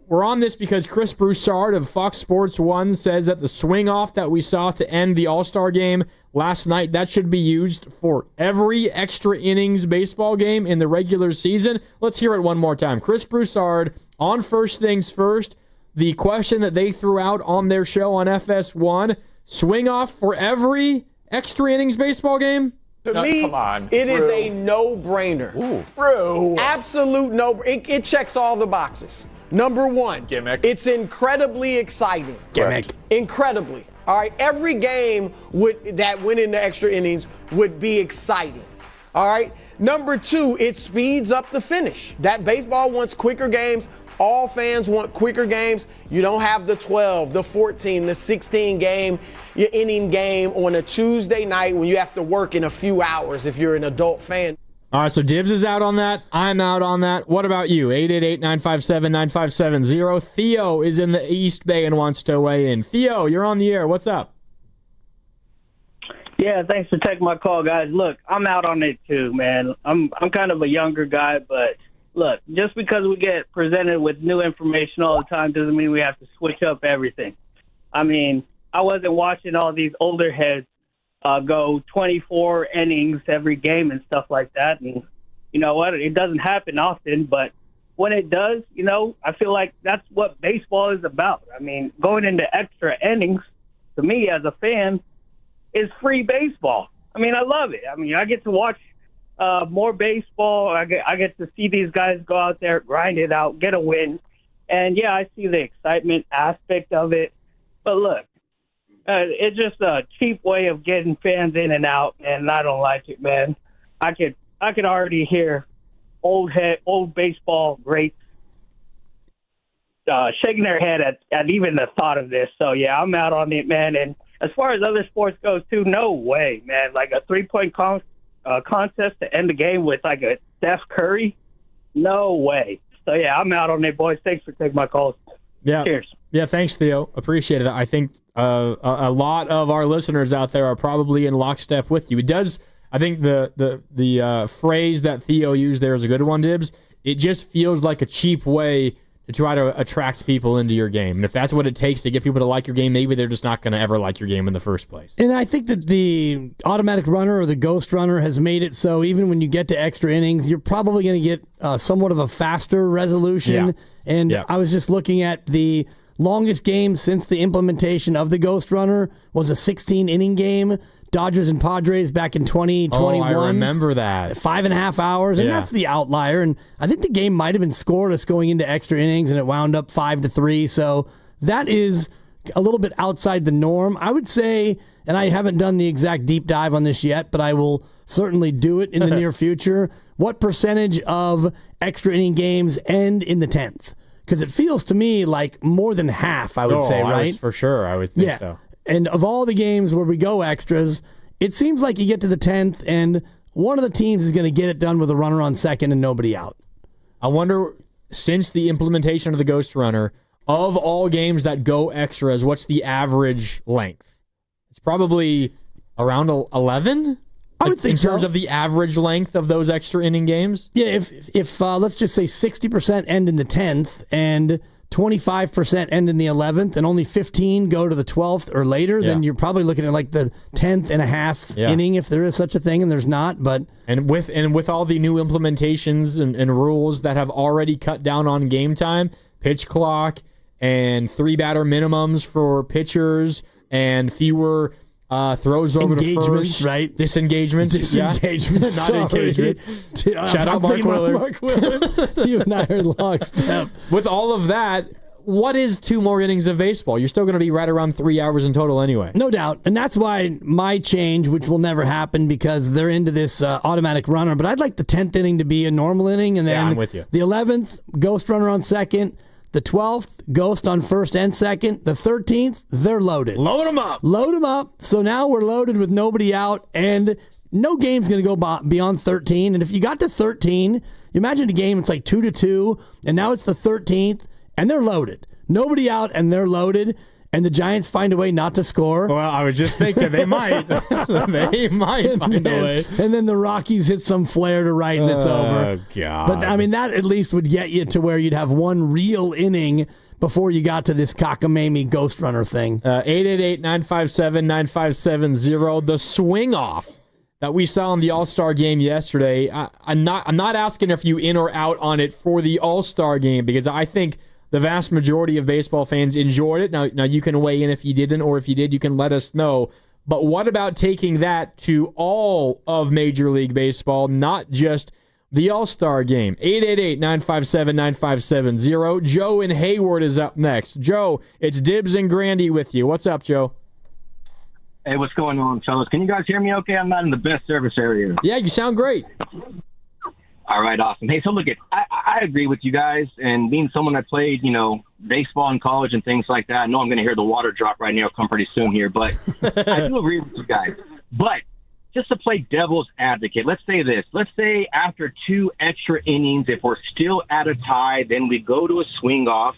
We're on this because Chris Broussard of Fox Sports 1 says that the swing-off that we saw to end the All-Star game last night, that should be used for every extra innings baseball game in the regular season. Let's hear it one more time. Chris Broussard on First Things First, the question that they threw out on their show on FS1, swing-off for every extra innings baseball game? To me, it is a no-brainer. Bro. Absolute no. It checks all the boxes. Number one, gimmick. It's incredibly exciting. Gimmick. Incredibly. All right. Every game that went into extra innings would be exciting. All right. Number two, it speeds up the finish. That baseball wants quicker games. All fans want quicker games. You don't have the 12, the 14, the 16 inning game on a Tuesday night when you have to work in a few hours if you're an adult fan. All right, so Dibs is out on that. I'm out on that. What about you? 888-957-9570. Theo is in the East Bay and wants to weigh in. Theo, you're on the air. What's up? Yeah, thanks for taking my call, guys. Look, I'm out on it too, man. I'm kind of a younger guy, but look, just because we get presented with new information all the time doesn't mean we have to switch up everything. I mean, I wasn't watching all these older heads go 24 innings every game and stuff like that. And you know what? It doesn't happen often, but when it does, I feel like that's what baseball is about. I mean, going into extra innings, to me as a fan, is free baseball. I mean, I love it. I mean, I get to watch more baseball. I get to see these guys go out there, grind it out, get a win. And, yeah, I see the excitement aspect of it. But, look, it's just a cheap way of getting fans in and out, and I don't like it, man. I could already hear old baseball greats shaking their head at even the thought of this. So, yeah, I'm out on it, man. And as far as other sports goes, too, no way, man. Like a three-point contest to end the game with like a Steph Curry, no way. So, yeah, I'm out on it, boys. Thanks for taking my calls. Yeah. Cheers. Yeah, thanks, Theo. Appreciate it. I think a lot of our listeners out there are probably in lockstep with you. It does. I think the phrase that Theo used there is a good one, Dibs. It just feels like a cheap way to try to attract people into your game. And if that's what it takes to get people to like your game, maybe they're just not going to ever like your game in the first place. And I think that the automatic runner or the ghost runner has made it so even when you get to extra innings, you're probably going to get somewhat of a faster resolution. Yeah. And I was just looking at the longest game since the implementation of the ghost runner was a 16-inning game. Dodgers and Padres back in 2021. Oh, I remember that. 5.5 hours, and that's the outlier. And I think the game might have been scoreless going into extra innings, and it wound up 5-3. So that is a little bit outside the norm. I would say, and I haven't done the exact deep dive on this yet, but I will certainly do it in the near future. What percentage of extra inning games end in the 10th? Because it feels to me like more than half, I would say, right? For sure, I would think so. And of all the games where we go extras, it seems like you get to the 10th, and one of the teams is going to get it done with a runner on second and nobody out. I wonder, since the implementation of the Ghost Runner, of all games that go extras, what's the average length? It's probably around 11? I would think in terms of the average length of those extra inning games? Yeah, if let's just say 60% end in the 10th and 25% end in the 11th and only 15 go to the 12th or later, then you're probably looking at like the 10th and a half inning if there is such a thing, and there's not. But with all the new implementations and rules that have already cut down on game time, pitch clock and 3-batter minimums for pitchers and fewer throws over to first, right? Disengagements, not engagement. Shout out Mark Willard. You and I are lockstep. With all of that, what is 2 more innings of baseball? You're still going to be right around 3 hours in total anyway. No doubt. And that's why my change, which will never happen because they're into this automatic runner, but I'd like the 10th inning to be a normal inning. And then I'm with you. The 11th, ghost runner on second. The 12th, ghost on first and second. The 13th, they're loaded. Load them up. Load them up. So now we're loaded with nobody out, and no game's going to go beyond 13. And if you got to 13, imagine a game, it's like 2-2, and now it's the 13th, and they're loaded. Nobody out, and they're loaded, and the Giants find a way not to score. Well, I was just thinking they might. They might find a way. And then the Rockies hit some flare to right, and it's over. Oh, God. But, I mean, that at least would get you to where you'd have one real inning before you got to this cockamamie ghost runner thing. 888-957-9570. The swing off that we saw in the All-Star game yesterday. I'm not asking if you in or out on it for the All-Star game because I think the vast majority of baseball fans enjoyed it. Now you can weigh in if you didn't, or if you did, you can let us know. But what about taking that to all of Major League Baseball, not just the All-Star game? 888-957-9570. Joe in Hayward is up next. Joe, it's Dibs and Grandy with you. What's up, Joe? Hey, what's going on, fellas? Can you guys hear me okay? I'm not in the best service area. Yeah, you sound great. All right, awesome. Hey, so look, I agree with you guys, and being someone that played, baseball in college and things like that, I know I'm going to hear the water drop right now. It'll come pretty soon here, but I do agree with you guys. But just to play devil's advocate, let's say this. Let's say after 2 extra innings, if we're still at a tie, then we go to a swing off.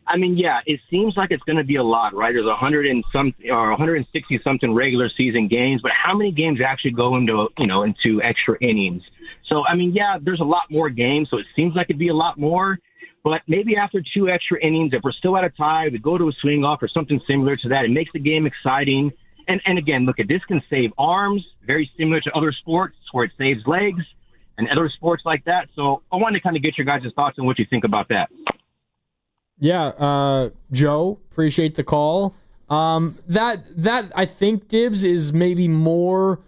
I mean, yeah, it seems like it's going to be a lot, right? There's 160 something regular season games, but how many games actually go into extra innings? So, I mean, yeah, there's a lot more games, so it seems like it'd be a lot more. But maybe after 2 extra innings, if we're still at a tie, we go to a swing off or something similar to that. It makes the game exciting. And again, look, this can save arms, very similar to other sports where it saves legs and other sports like that. So I wanted to kind of get your guys' thoughts on what you think about that. Yeah, Joe, appreciate the call. That I think, Dibs, is maybe more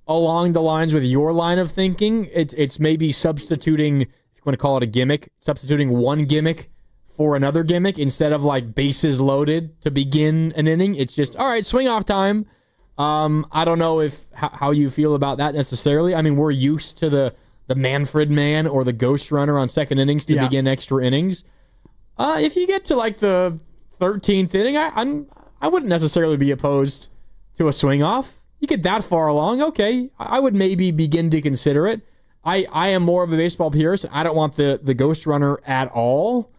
along the lines with your line of thinking. It's maybe substituting, if you want to call it a gimmick, substituting one gimmick for another gimmick instead of like bases loaded to begin an inning. It's just, all right, swing off time. I don't know how you feel about that necessarily. I mean, we're used to the Manfred Man or the Ghost Runner on second innings to begin extra innings. If you get to like the 13th inning, I wouldn't necessarily be opposed to a swing off. You get that far along, okay, I would maybe begin to consider it. I am more of a baseball purist. I don't want the Ghost Runner at all.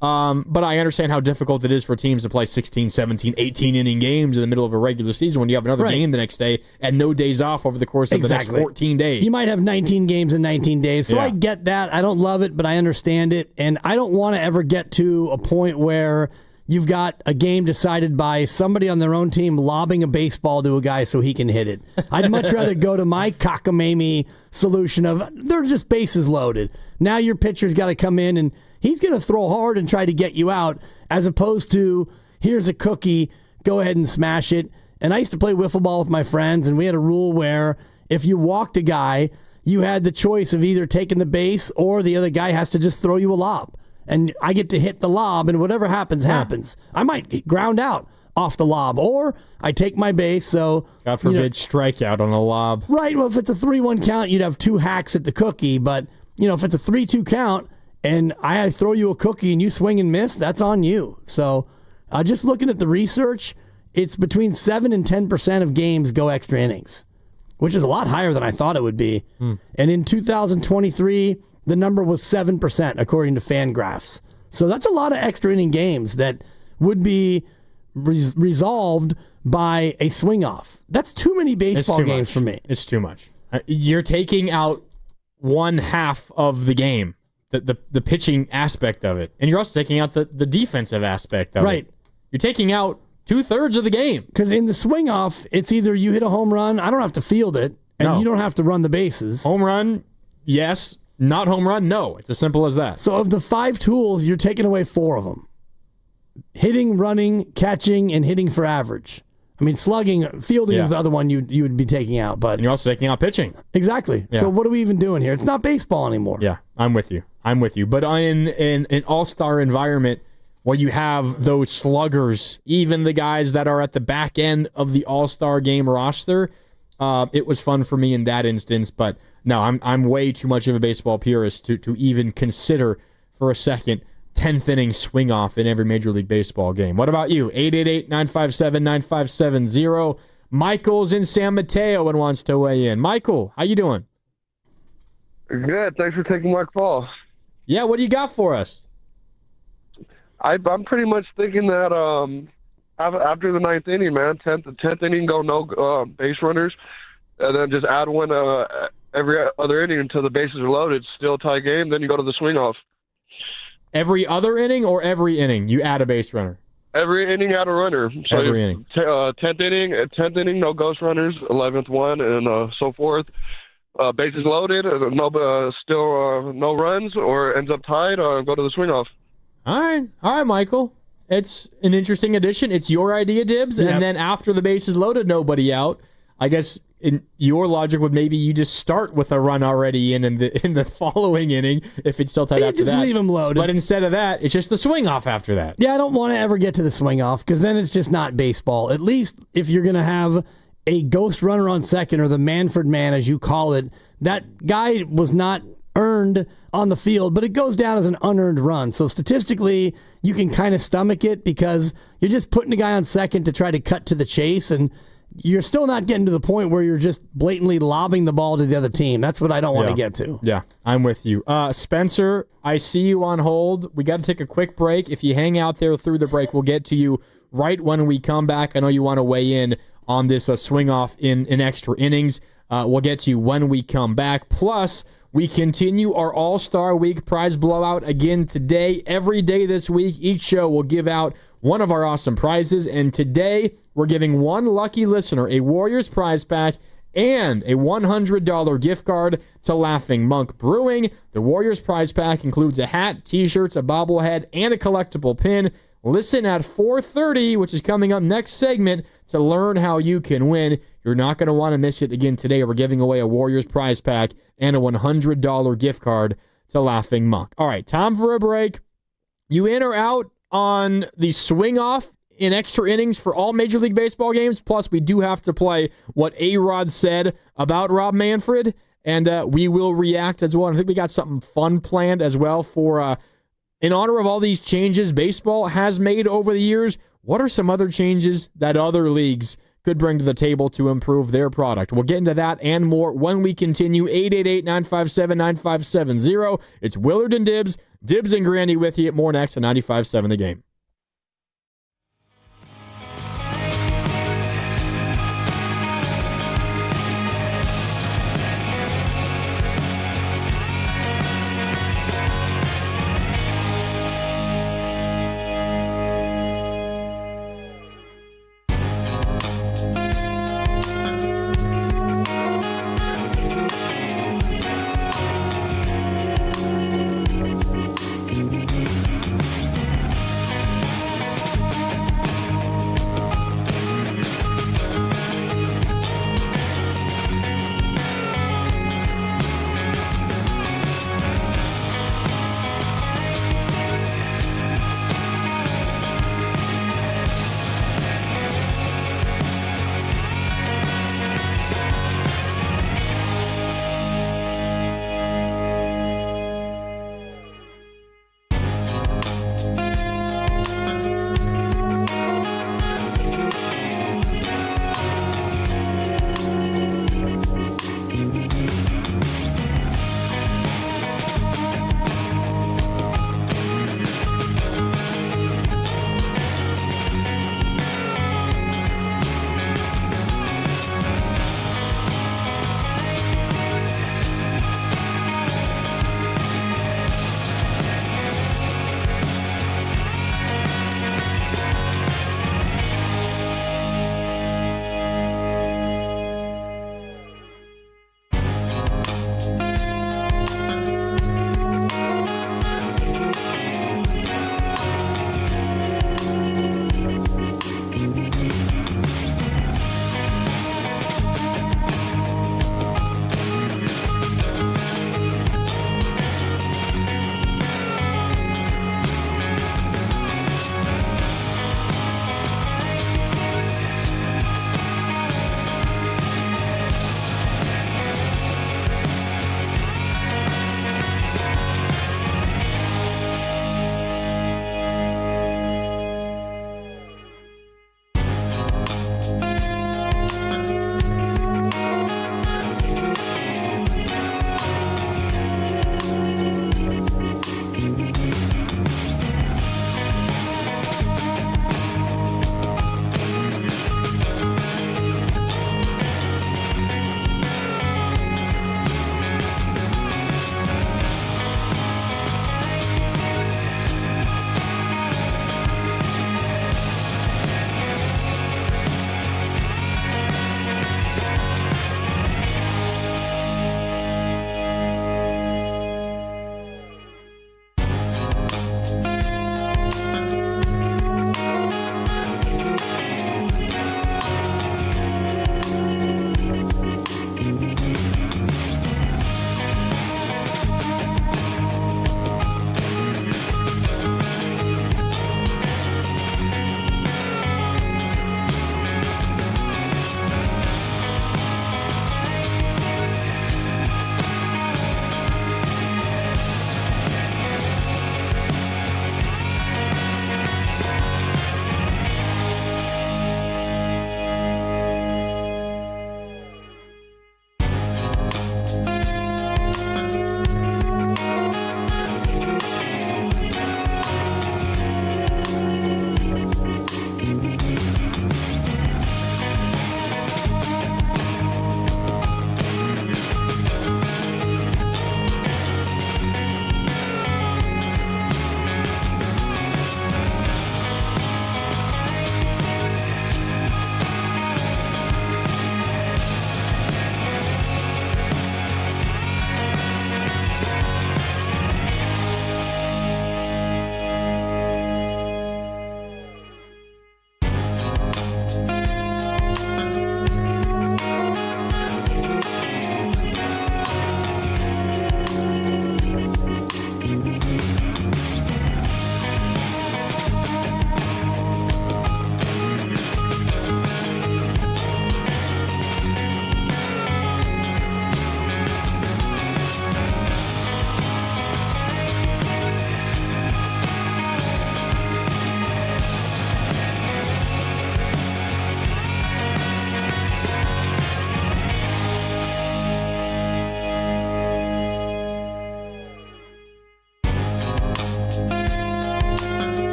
But I understand how difficult it is for teams to play 16, 17, 18 inning games in the middle of a regular season when you have another game the next day and no days off over the course of the next 14 days. You might have 19 games in 19 days. So I get that. I don't love it, but I understand it. And I don't want to ever get to a point where you've got a game decided by somebody on their own team lobbing a baseball to a guy so he can hit it. I'd much rather go to my cockamamie solution of they're just bases loaded. Now your pitcher's got to come in and he's going to throw hard and try to get you out, as opposed to here's a cookie, go ahead and smash it. And I used to play wiffle ball with my friends, and we had a rule where if you walked a guy, you had the choice of either taking the base or the other guy has to just throw you a lob. And I get to hit the lob, and whatever happens, happens. I might ground out off the lob, or I take my base. So God forbid strikeout on a lob. Right. Well, if it's a 3-1 count, you'd have 2 hacks at the cookie. But if it's a 3-2 count and I throw you a cookie and you swing and miss, that's on you. So just looking at the research, it's between 7 and 10% of games go extra innings, which is a lot higher than I thought it would be. And in 2023, the number was 7%, according to Fangraphs. So that's a lot of extra inning games that would be resolved by a swing off. That's too many baseball games for me. It's too much. You're taking out one half of the game, the pitching aspect of it, and you're also taking out the defensive aspect of it. You're taking out 2/3 of the game. Because in the swing off, it's either you hit a home run, I don't have to field it, and you don't have to run the bases. Home run, yes. Not home run, no. It's as simple as that. So of the 5 tools, you're taking away 4 of them. Hitting, running, catching, and hitting for average. I mean, slugging, fielding is the other one you would be taking out. But and you're also taking out pitching. Exactly. Yeah. So what are we even doing here? It's not baseball anymore. Yeah, I'm with you. But in an all-star environment where you have those sluggers, even the guys that are at the back end of the All-Star game roster. It was fun for me in that instance, but no, I'm way too much of a baseball purist to even consider for a second 10th inning swing off in every Major League Baseball game. What about you? 888-957-9570. Michael's in San Mateo and wants to weigh in. Michael, how you doing? Good. Thanks for taking my call. Yeah, what do you got for us? I'm pretty much thinking that after the 9th inning, man, 10th inning, go no base runners, and then just add one every other inning until the bases are loaded. Still tie game. Then you go to the swing off. Every other inning or every inning you add a base runner? Every inning, add a runner. So every inning. 10th inning, no ghost runners. 11th one, and so forth. Bases loaded, no runs, or ends up tied, go to the swing off. All right, Michael. It's an interesting addition. It's your idea, Dibs, and then after the bases loaded, nobody out. I guess in your logic would maybe you just start with a run already in the following inning if it's still tied after just that. Leave them loaded. But instead of that, it's just the swing off after that. Yeah, I don't want to ever get to the swing off because then it's just not baseball. At least if you're going to have a ghost runner on second, or the Manfred man, as you call it, that guy was not earned on the field, but it goes down as an unearned run. So statistically, you can kind of stomach it because you're just putting a guy on second to try to cut to the chase, and you're still not getting to the point where you're just blatantly lobbing the ball to the other team. That's what I don't want to get to. Yeah, I'm with you. Spencer, I see you on hold. We got to take a quick break. If you hang out there through the break, we'll get to you right when we come back. I know you want to weigh in on this swing off in extra innings. We'll get to you when we come back. Plus, we continue our All-Star Week prize blowout again today. Every day this week, each show will give out one of our awesome prizes. And today, we're giving one lucky listener a Warriors prize pack and a $100 gift card to Laughing Monk Brewing. The Warriors prize pack includes a hat, t-shirts, a bobblehead, and a collectible pin. Listen at 4:30, which is coming up next segment, to learn how you can win. You're not going to want to miss it again today. We're giving away a Warriors prize pack and a $100 gift card to Laughing Monk. All right, time for a break. You in or out on the swing off in extra innings for all Major League Baseball games? Plus, we do have to play what A-Rod said about Rob Manfred, and we will react as well. I think we got something fun planned as well for in honor of all these changes baseball has made over the years. What are some other changes that other leagues could bring to the table to improve their product? We'll get into that and more when we continue. 888-957-9570. It's Willard and Dibs. Dibs and Grandy with you. More next on 95.7 The Game.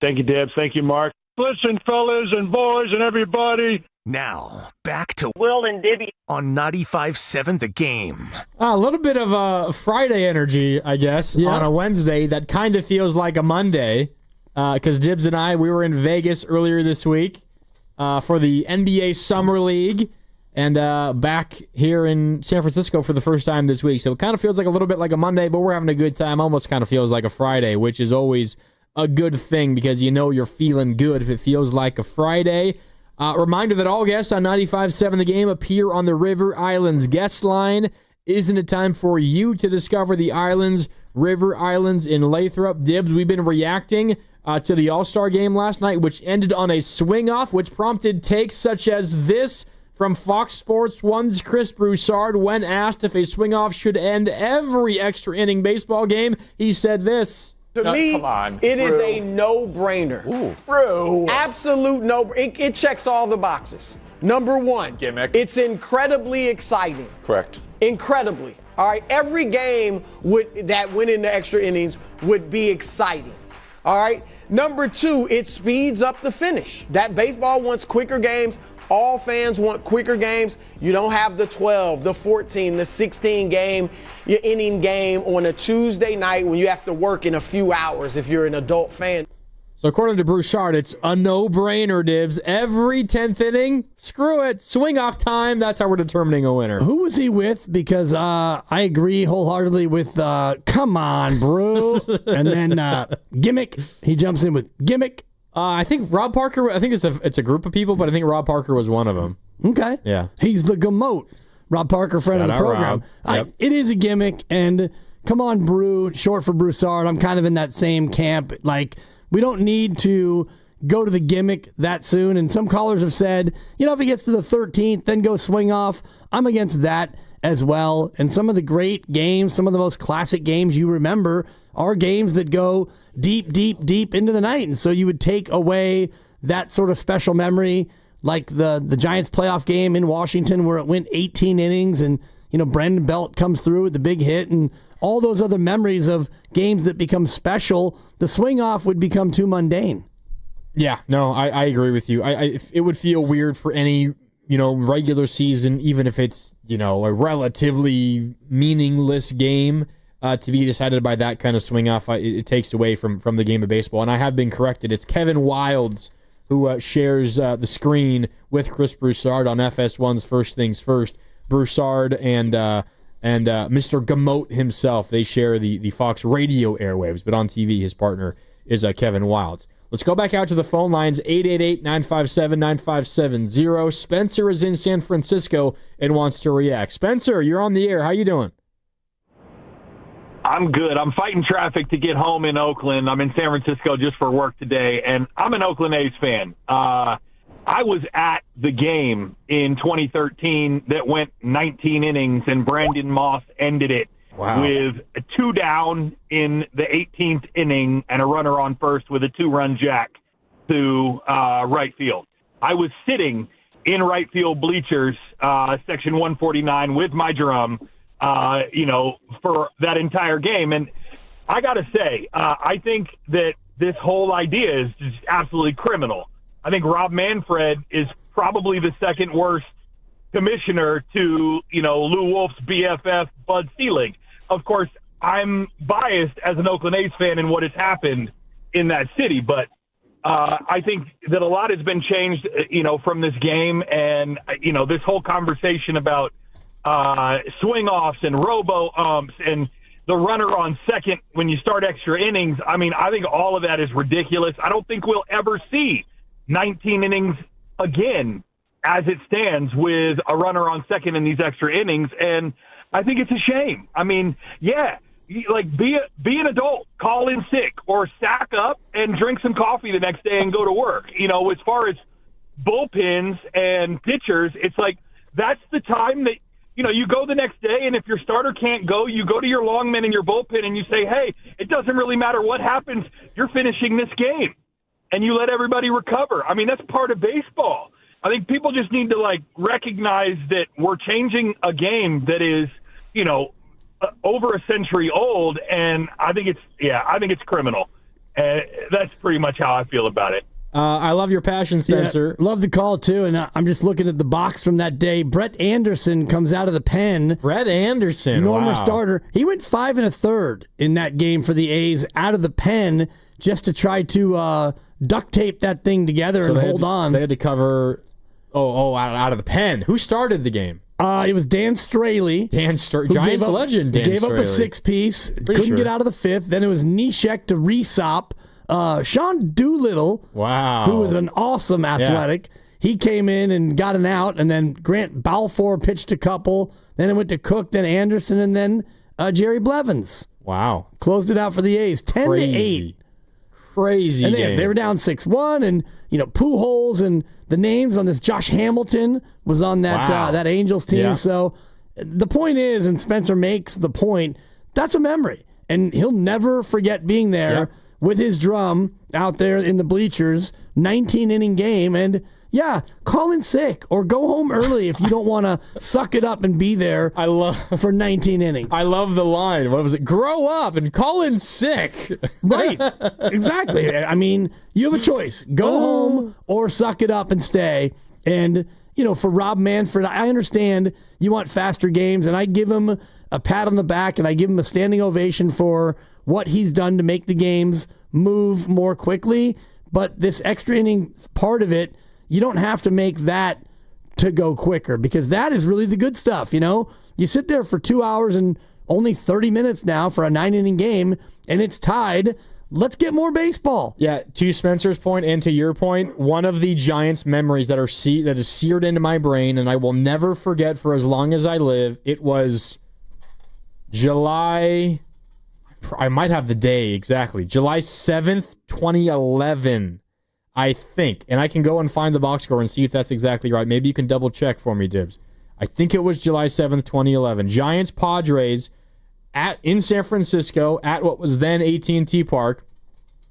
Thank you, Dibs. Thank you, Mark. Listen, fellas and boys and everybody. Now, back to Will and Dibby on 95.7 The Game. A little bit of Friday energy, I guess, on a Wednesday that kind of feels like a Monday because Dibs and I, we were in Vegas earlier this week for the NBA Summer League and back here in San Francisco for the first time this week. So it kind of feels like a little bit like a Monday, but we're having a good time. Almost kind of feels like a Friday, which is always a good thing because you know you're feeling good if it feels like a Friday. Reminder that all guests on 95.7 The Game appear on the River Islands guest line. Isn't it time for you to discover the islands, River Islands in Lathrop? Dibs, we've been reacting to the All-Star game last night, which ended on a swing-off, which prompted takes such as this from Fox Sports 1's Chris Broussard. When asked if a swing-off should end every extra-inning baseball game, he said this. To me, it is a no-brainer. Bro. Absolute no. It checks all the boxes. Number one, gimmick. It's incredibly exciting. Correct. Incredibly. All right. Every game that went into extra innings would be exciting. All right. Number two, it speeds up the finish. That baseball wants quicker games. All fans want quicker games. You don't have the 12, the 14, the 16 inning game on a Tuesday night when you have to work in a few hours if you're an adult fan. So according to Broussard, it's a no-brainer, Dibs. Every 10th inning, screw it. Swing off time. That's how we're determining a winner. Who was he with? Because I agree wholeheartedly with come on, bro. And then gimmick. He jumps in with gimmick. I think Rob Parker, I think it's a group of people, but I think Rob Parker was one of them. Okay. Yeah. He's the Gamote. Rob Parker, friend of the program. Yep. It is a gimmick, and come on, Brew, short for Broussard. I'm kind of in that same camp. Like, we don't need to go to the gimmick that soon. And some callers have said, if he gets to the 13th, then go swing off. I'm against that as well. And some of the great games, some of the most classic games you remember are games that go deep, deep, deep into the night. And so you would take away that sort of special memory, like the Giants playoff game in Washington where it went 18 innings and, Brandon Belt comes through with the big hit and all those other memories of games that become special. The swing off would become too mundane. Yeah, no, I agree with you. It would feel weird for any, regular season, even if it's, a relatively meaningless game, to be decided by that kind of swing off. It takes away from the game of baseball. And I have been corrected. It's Kevin Wildes who shares the screen with Chris Broussard on FS1's First Things First. Broussard and Mr. Gamote himself, they share the Fox radio airwaves, but on TV, his partner is Kevin Wildes. Let's go back out to the phone lines, 888-957-9570. Spencer is in San Francisco and wants to react. Spencer, you're on the air. How you doing? I'm good. I'm fighting traffic to get home in Oakland. I'm in San Francisco just for work today, and I'm an Oakland A's fan. I was at the game in 2013 that went 19 innings, and Brandon Moss ended it with a 2 down in the 18th inning and a runner on first with a 2-run jack to right field. I was sitting in right field bleachers, section 149, with my drum, for that entire game. And I got to say, I think that this whole idea is just absolutely criminal. I think Rob Manfred is probably the second worst commissioner to, Lou Wolf's BFF, Bud Selig. Of course, I'm biased as an Oakland A's fan in what has happened in that city, but I think that a lot has been changed, from this game. And, this whole conversation about swing-offs and robo-umps and the runner on second when you start extra innings, I think all of that is ridiculous. I don't think we'll ever see 19 innings again as it stands with a runner on second in these extra innings, and I think it's a shame. Be an adult, call in sick, or sack up and drink some coffee the next day and go to work. As far as bullpens and pitchers, it's like that's the time that you go the next day, and if your starter can't go, you go to your longman and your bullpen and you say, hey, it doesn't really matter what happens. You're finishing this game. And you let everybody recover. That's part of baseball. I think people just need to, recognize that we're changing a game that is, over a century old, and I think it's criminal. That's pretty much how I feel about it. I love your passion, Spencer. Yeah, love the call, too. And I'm just looking at the box from that day. Brett Anderson comes out of the pen. Brett Anderson, normal starter. He went 5 1/3 in that game for the A's out of the pen just to try to duct tape that thing together and hold on. They had to cover out of the pen. Who started the game? It was Dan Straley. Giants legend Dan Gave Straley. up a 6-piece. Couldn't get out of the 5th. Then it was Neshek to Resop. Sean Doolittle, who was an awesome athletic. Yeah. He came in and got an out, and then Grant Balfour pitched a couple. Then it went to Cook, then Anderson, and then Jerry Blevins. Wow. Closed it out for the A's, 10-8. Crazy and game. They were down 6-1, and Pujols and the names on this. Josh Hamilton was on that that Angels team. Yeah. So the point is, and Spencer makes the point, that's a memory. and he'll never forget being there with his drum out there in the bleachers, 19-inning game, and yeah, call in sick or go home early if you don't want to suck it up and be there for 19 innings. I love the line. What was it? Grow up and call in sick. Right. Exactly. I mean, you have a choice. Go home or suck it up and stay. And, for Rob Manfred, I understand you want faster games, and I give him a pat on the back and I give him a standing ovation for what he's done to make the games move more quickly. But this extra inning part of it, you don't have to make that to go quicker, because that is really the good stuff. You sit there for 2 hours and only 30 minutes now for a 9-inning game, and it's tied. Let's get more baseball. Yeah, to Spencer's point and to your point, one of the Giants memories that is seared into my brain, and I will never forget for as long as I live, it was July, I might have the day exactly, July 7th, 2011. I think, and I can go and find the box score and see if that's exactly right. Maybe you can double check for me, Dibs. I think it was July 7th, 2011. Giants-Padres in San Francisco at what was then AT&T Park.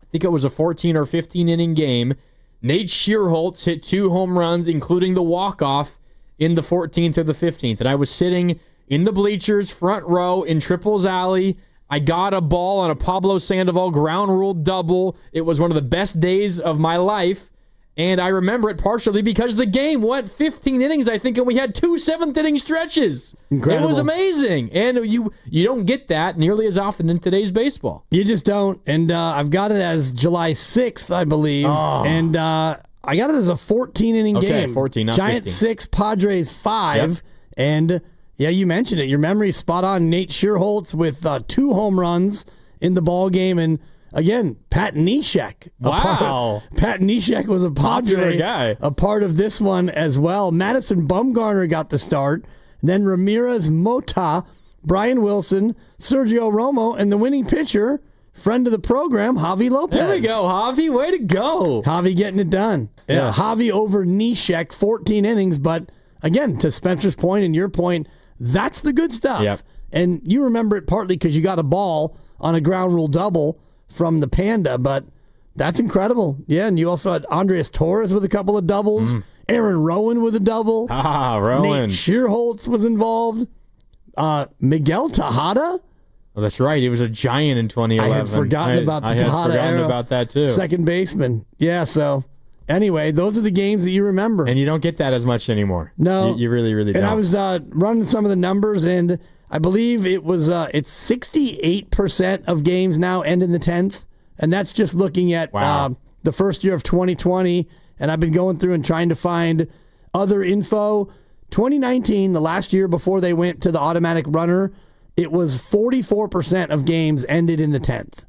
I think it was a 14 or 15-inning game. Nate Schierholtz hit 2 home runs, including the walk-off in the 14th or the 15th. And I was sitting in the bleachers, front row, in Triples Alley. I got a ball on a Pablo Sandoval ground rule double. It was one of the best days of my life, and I remember it partially because the game went 15 innings, I think, and we had 2 seventh-inning stretches. Incredible. It was amazing, and you don't get that nearly as often in today's baseball. You just don't, and I've got it as July 6th, I believe, and I got it as a 14-inning game. Okay, 14, not Giants 15. 6, Padres 5, and... yeah, you mentioned it. Your memory's spot on. Nate Schierholtz with 2 home runs in the ball game, and again, Pat Neshek. Wow, Pat Neshek was a Padre guy, a part of this one as well. Madison Bumgarner got the start. Then Ramirez Mota, Brian Wilson, Sergio Romo, and the winning pitcher, friend of the program, Javi Lopez. There we go, Javi. Way to go, Javi, getting it done. Yeah. Javi over Neshek, 14 innings, but again, to Spencer's point and your point, that's the good stuff. Yep. And you remember it partly because you got a ball on a ground rule double from the Panda, but that's incredible. Yeah, and you also had Andres Torres with a couple of doubles, Aaron Rowan with a double. Rowan. Nate Schierholtz was involved. Miguel Tejada. Oh, that's right. He was a Giant in 2011. I had forgotten about the Tejada era. About that too. Second baseman. Yeah, so... anyway, those are the games that you remember. And you don't get that as much anymore. No. You really, really don't. And I was running some of the numbers, and I believe it was it's 68% of games now end in the 10th. And that's just looking at the first year of 2020. And I've been going through and trying to find other info. 2019, the last year before they went to the automatic runner, it was 44% of games ended in the 10th.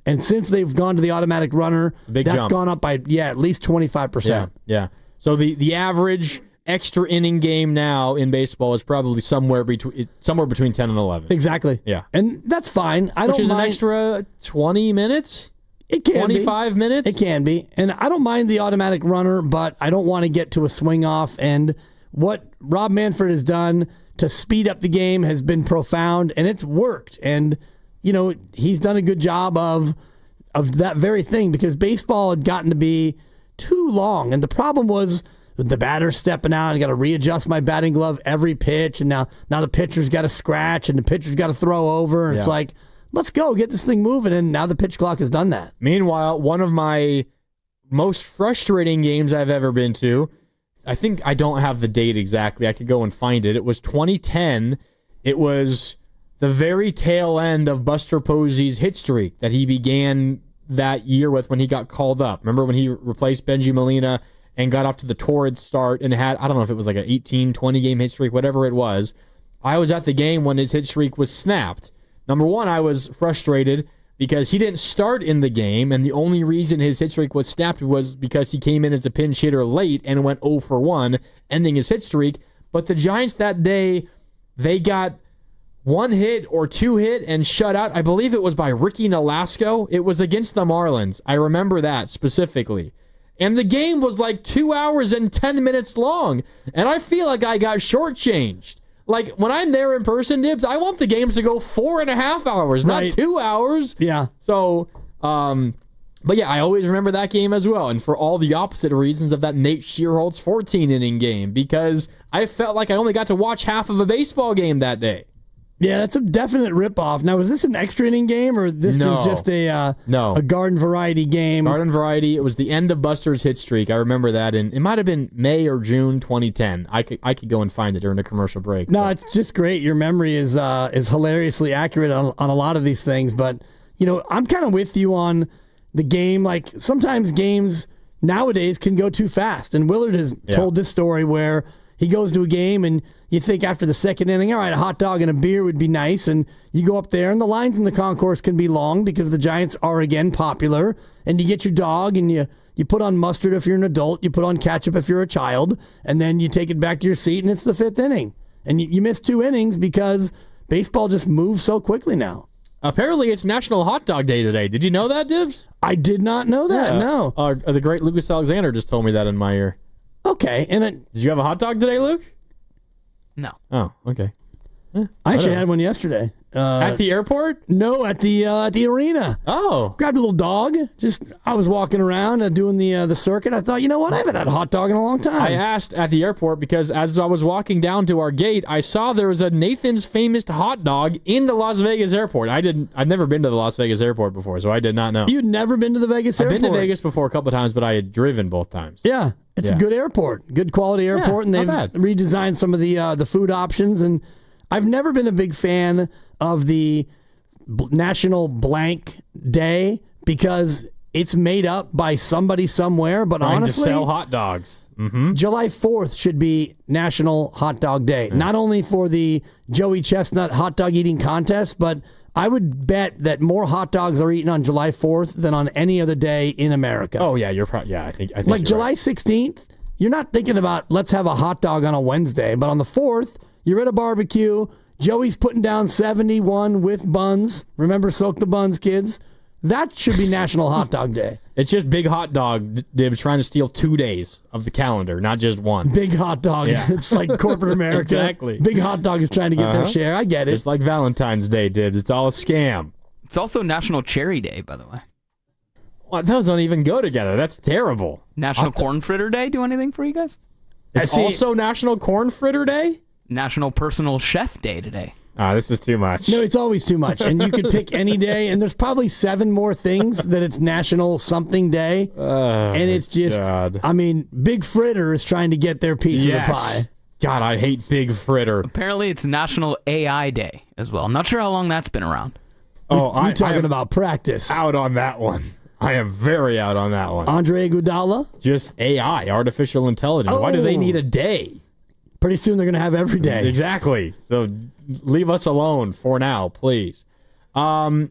And since they've gone to the automatic runner, that's jump. gone up by, at least 25%. Yeah. So the average extra inning game now in baseball is probably somewhere between 10 and 11. Exactly. Yeah. And that's fine. Which is an extra 20 minutes? It can 25 minutes? It can be. And I don't mind the automatic runner, but I don't want to get to a swing off. And what Rob Manfred has done to speed up the game has been profound, and it's worked. And he's done a good job of that very thing, because baseball had gotten to be too long. And the problem was the batter stepping out, and got to readjust my batting glove every pitch. And now the pitcher's got to scratch, and the pitcher's got to throw over. And it's like, let's go, get this thing moving. And now the pitch clock has done that. Meanwhile, one of my most frustrating games I've ever been to, I think I don't have the date exactly. I could go and find it. It was 2010. It was the very tail end of Buster Posey's hit streak that he began that year with when he got called up. Remember when he replaced Benji Molina and got off to the torrid start and had, I don't know if it was like an 18, 20-game hit streak, whatever it was. I was at the game when his hit streak was snapped. Number one, I was frustrated because he didn't start in the game, and the only reason his hit streak was snapped was because he came in as a pinch hitter late and went 0 for 1, ending his hit streak. But the Giants that day, they got 1 hit or 2 hit and shut out. I believe it was by Ricky Nolasco. It was against the Marlins. I remember that specifically. And the game was like 2 hours and 10 minutes long. And I feel like I got shortchanged. Like, when I'm there in person, Dibs, I want the games to go 4.5 hours, not 2 hours. Yeah. So, but yeah, I always remember that game as well. And for all the opposite reasons of that Nate Shearholtz 14-inning game, because I felt like I only got to watch half of a baseball game that day. Yeah, that's a definite ripoff. Now, was this an extra inning game, or this was just a garden variety game? Garden variety. It was the end of Buster's hit streak. I remember that, and it might have been May or June 2010. I could go and find it during a commercial break. No, it's just great. Your memory is hilariously accurate on a lot of these things. But I'm kind of with you on the game. Like, sometimes games nowadays can go too fast, and Willard has told this story where he goes to a game and you think after the second inning, all right, a hot dog and a beer would be nice. And you go up there and the lines in the concourse can be long because the Giants are, again, popular. And you get your dog and you put on mustard if you're an adult. You put on ketchup if you're a child. And then you take it back to your seat and it's the fifth inning. And you miss 2 innings because baseball just moves so quickly now. Apparently, it's National Hot Dog Day today. Did you know that, Dibs? I did not know that, no. The great Lucas Alexander just told me that in my ear. Okay. Did you have a hot dog today, Luke? No. Oh, okay. I actually had one yesterday. At the airport? No, at the arena. Oh. Grabbed a little dog. I was walking around doing the circuit. I thought, you know what? I haven't had a hot dog in a long time. I asked at the airport because as I was walking down to our gate, I saw there was a Nathan's Famous hot dog in the Las Vegas airport. I've never been to the Las Vegas airport before, so I did not know. You'd never been to the Vegas airport? I've been to Vegas before a couple of times, but I had driven both times. Yeah. It's a good airport, good quality airport, and they've redesigned some of the food options. And I've never been a big fan of the National Blank Day because it's made up by somebody somewhere. But trying honestly, to sell hot dogs. Mm-hmm. July 4th should be National Hot Dog Day, not only for the Joey Chestnut hot dog eating contest, but I would bet that more hot dogs are eaten on July 4th than on any other day in America. Oh yeah, I think like July 16th, you're not thinking about let's have a hot dog on a Wednesday, but on the 4th, you're at a barbecue. Joey's putting down 71 with buns. Remember, soak the buns, kids. That should be National Hot Dog Day. It's just Big Hot Dog Dibs trying to steal 2 days of the calendar, not just one. Big Hot Dog. Yeah. It's like corporate America. Exactly. Big Hot Dog is trying to get their share. I get it. It's like Valentine's Day, Dibs. It's all a scam. It's also National Cherry Day, by the way. Well, those don't even go together. That's terrible. National Corn Fritter Day do anything for you guys? It's also National Corn Fritter Day? National Personal Chef Day today. This is too much. No, it's always too much. And you could pick any day, and there's probably 7 more things that it's National Something Day. And it's just, God. I mean, Big Fritter is trying to get their piece of the pie. God, I hate Big Fritter. Apparently, it's National AI Day as well. I'm not sure how long that's been around. You're talking about practice. Out on that one. I am very out on that one. Andre Iguodala? Just AI, artificial intelligence. Why do they need a day? Pretty soon they're going to have every day. Exactly. So leave us alone for now, please. I've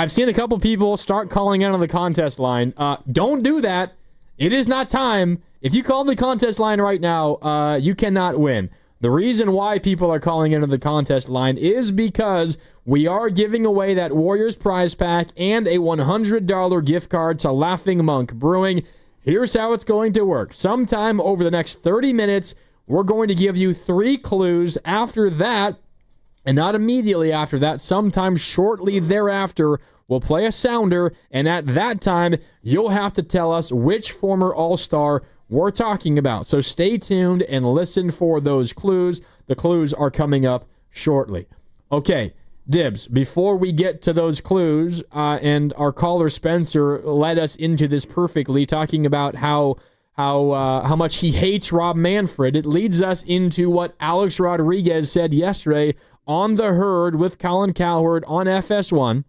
seen a couple people start calling in on the contest line. Don't do that. It is not time. If you call the contest line right now, you cannot win. The reason why people are calling into the contest line is because we are giving away that Warriors prize pack and a $100 gift card to Laughing Monk Brewing. Here's how it's going to work. Sometime over the next 30 minutes, we're going to give you 3 clues. After that, and not immediately after that, sometime shortly thereafter, we'll play a sounder, and at that time, you'll have to tell us which former All-Star we're talking about. So stay tuned and listen for those clues. The clues are coming up shortly. Okay, Dibs, before we get to those clues, and our caller Spencer led us into this perfectly, talking about how much he hates Rob Manfred, it leads us into what Alex Rodriguez said yesterday on The Herd with Colin Cowherd on FS1.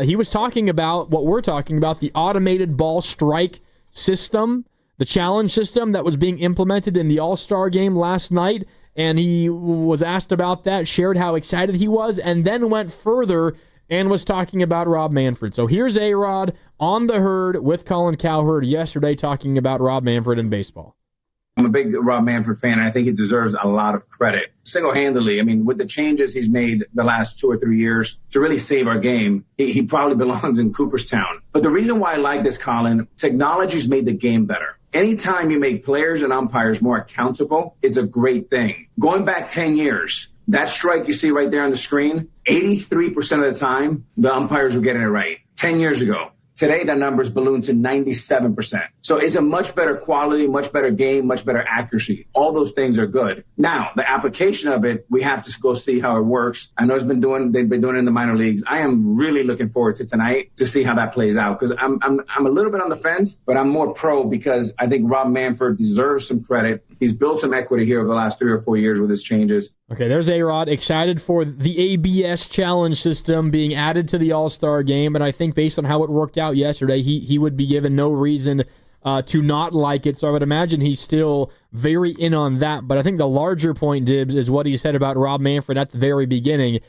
He was talking about what we're talking about, the automated ball strike system, the challenge system that was being implemented in the All-Star game last night, and he was asked about that, shared how excited he was, and then went further and was talking about Rob Manfred. So here's A-Rod on The Herd with Colin Cowherd yesterday talking about Rob Manfred and baseball. I'm a big Rob Manfred fan, and I think he deserves a lot of credit. Single-handedly, I mean, with the changes he's made the last 2 or 3 years to really save our game, he probably belongs in Cooperstown. But the reason why I like this, Colin, technology's made the game better. Anytime you make players and umpires more accountable, it's a great thing. Going back 10 years, that strike you see right there on the screen, 83% of the time, the umpires were getting it right. 10 years ago. Today, that number's ballooned to 97%. So it's a much better quality, much better game, much better accuracy. All those things are good. Now, the application of it, we have to go see how it works. I know they've been doing it in the minor leagues. I am really looking forward to tonight to see how that plays out, because I'm a little bit on the fence, but I'm more pro because I think Rob Manfred deserves some credit. He's built some equity here over the last 3 or 4 years with his changes. Okay, there's A-Rod, excited for the ABS challenge system being added to the All-Star game, and I think based on how it worked out yesterday, he would be given no reason to not like it, so I would imagine he's still very in on that. But I think the larger point, Dibs, is what he said about Rob Manfred at the very beginning.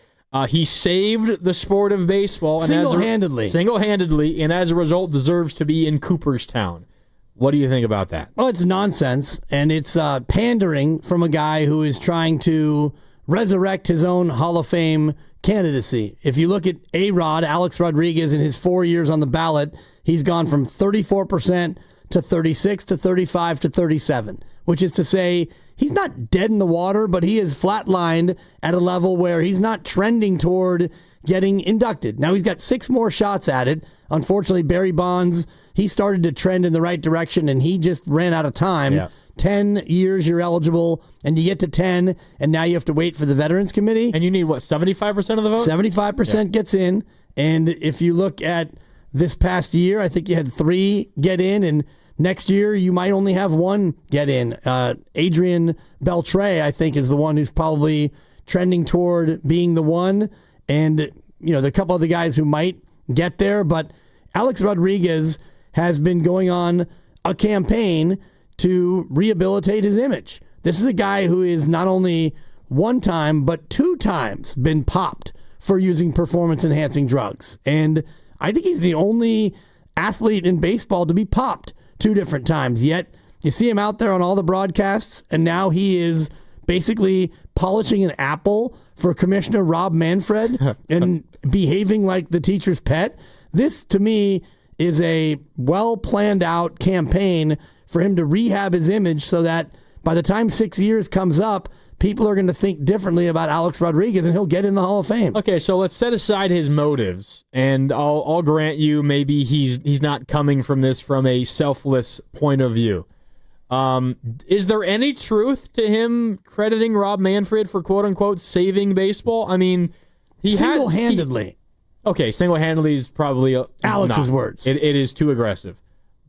He saved the sport of baseball single-handedly, and as a result deserves to be in Cooperstown. What do you think about that? Well, it's nonsense, and it's pandering from a guy who is trying to resurrect his own Hall of Fame candidacy. If you look at A-Rod, Alex Rodriguez, in his 4 years on the ballot, he's gone from 34% to 36 to 35 to 37, which is to say he's not dead in the water, but he is flatlined at a level where he's not trending toward getting inducted. Now he's got 6 more shots at it. Unfortunately, Barry Bonds, he started to trend in the right direction, and he just ran out of time. Yeah. 10 years you're eligible, and you get to 10, and now you have to wait for the Veterans Committee. And you need, 75% of the vote? 75% gets in, and if you look at this past year, I think you had 3 get in, and next year you might only have 1 get in. Adrian Beltre, I think, is the one who's probably trending toward being the one, and there are a couple other guys who might get there, but Alex Rodriguez has been going on a campaign to rehabilitate his image. This is a guy who is not only 1 time, but 2 times been popped for using performance-enhancing drugs. And I think he's the only athlete in baseball to be popped 2 different times. Yet, you see him out there on all the broadcasts, and now he is basically polishing an apple for Commissioner Rob Manfred and behaving like the teacher's pet. This, to me, is a well-planned out campaign for him to rehab his image so that by the time 6 years comes up, people are going to think differently about Alex Rodriguez, and he'll get in the Hall of Fame. Okay, so let's set aside his motives, and I'll grant you maybe he's not coming from this from a selfless point of view. Is there any truth to him crediting Rob Manfred for quote-unquote saving baseball? I mean, single-handedly. Okay, single-handedly is probably Alex's words. It is too aggressive.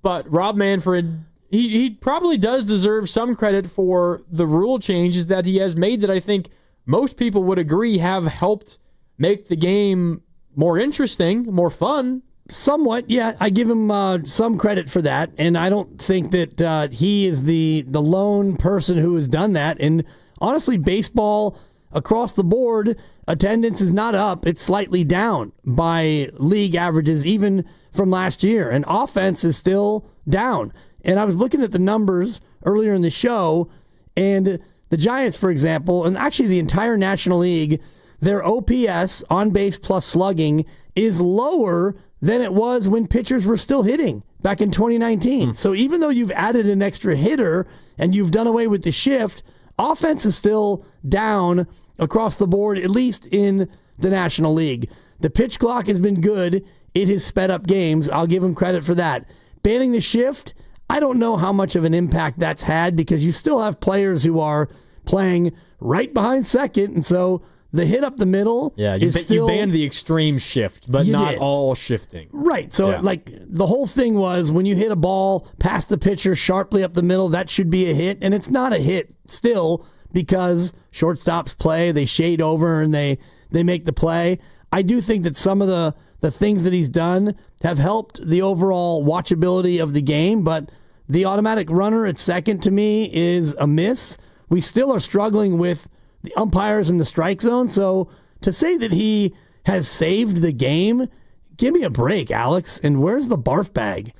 But Rob Manfred, he probably does deserve some credit for the rule changes that he has made that I think most people would agree have helped make the game more interesting, more fun. Somewhat, yeah. I give him some credit for that, and I don't think that he is the lone person who has done that. And honestly, baseball across the board, attendance is not up. It's slightly down by league averages, even from last year. And offense is still down. And I was looking at the numbers earlier in the show, and the Giants, for example, and actually the entire National League, their OPS, on base plus slugging, is lower than it was when pitchers were still hitting back in 2019. So even though you've added an extra hitter and you've done away with the shift, offense is still down across the board, at least in the National League. The pitch clock has been good. It has sped up games. I'll give him credit for that. Banning the shift, I don't know how much of an impact that's had because you still have players who are playing right behind second, and so the hit up the middle is still... You banned the extreme shift, but not all shifting. Right. So, the whole thing was when you hit a ball past the pitcher sharply up the middle, that should be a hit, and it's not a hit still because shortstops play, they shade over, and they make the play. I do think that some of the things that he's done have helped the overall watchability of the game, but the automatic runner at second, to me, is a miss. We still are struggling with the umpires in the strike zone, so to say that he has saved the game, give me a break, Alex. And where's the barf bag?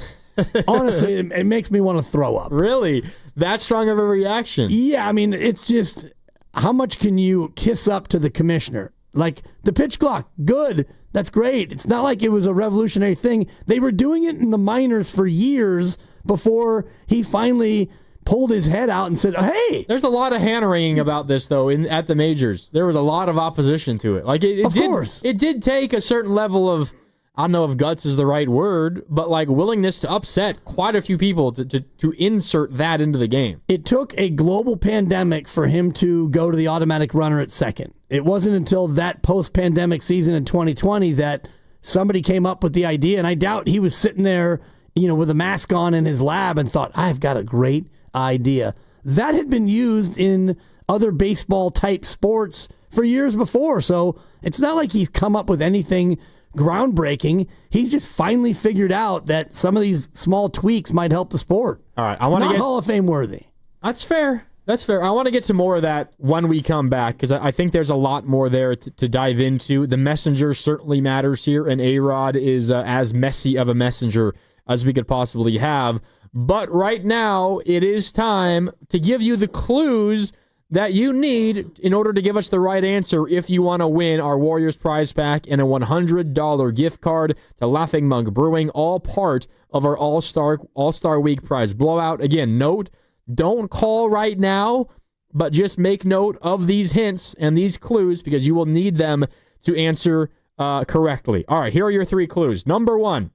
Honestly, it makes me want to throw up. Really? That strong of a reaction? Yeah, I mean, it's just, how much can you kiss up to the commissioner? Like, the pitch clock, good. That's great. It's not like it was a revolutionary thing. They were doing it in the minors for years before he finally pulled his head out and said, hey. There's a lot of hand-wringing about this, though, at the majors. There was a lot of opposition to it. Like, of course. It did take a certain level of, I don't know if guts is the right word, but like willingness to upset quite a few people to insert that into the game. It took a global pandemic for him to go to the automatic runner at second. It wasn't until that post-pandemic season in 2020 that somebody came up with the idea, and I doubt he was sitting there, with a mask on in his lab and thought, I've got a great idea. That had been used in other baseball-type sports for years before, so it's not like he's come up with anything groundbreaking. He's just finally figured out that some of these small tweaks might help the sport. All right, I want to get get Hall of Fame worthy. That's fair. That's fair. I want to get to more of that when we come back because I think there's a lot more there to dive into. The messenger certainly matters here, and A-Rod is as messy of a messenger as we could possibly have. But right now, it is time to give you the clues that you need in order to give us the right answer if you want to win our Warriors prize pack and a $100 gift card to Laughing Monk Brewing, all part of our All-Star Week prize blowout. Again, note, don't call right now, but just make note of these hints and these clues because you will need them to answer correctly. All right, here are your 3 clues. Number 1,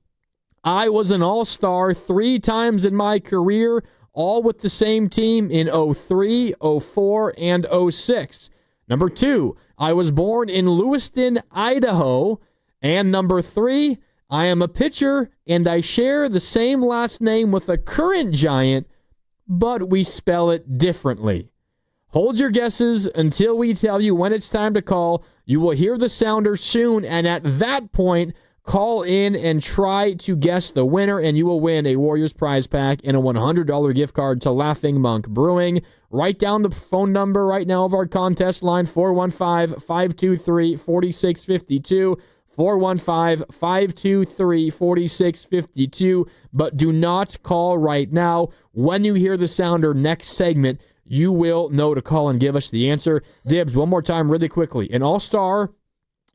I was an All-Star 3 times in my career, all with the same team in 03, 04, and 06. Number 2, I was born in Lewiston, Idaho. And number 3, I am a pitcher, and I share the same last name with a current Giant, but we spell it differently. Hold your guesses until we tell you when it's time to call. You will hear the sounder soon, and at that point, call in and try to guess the winner, and you will win a Warriors prize pack and a $100 gift card to Laughing Monk Brewing. Write down the phone number right now of our contest line, 415-523-4652, 415-523-4652, but do not call right now. When you hear the sounder next segment, you will know to call and give us the answer. Dibs, one more time really quickly. An All-Star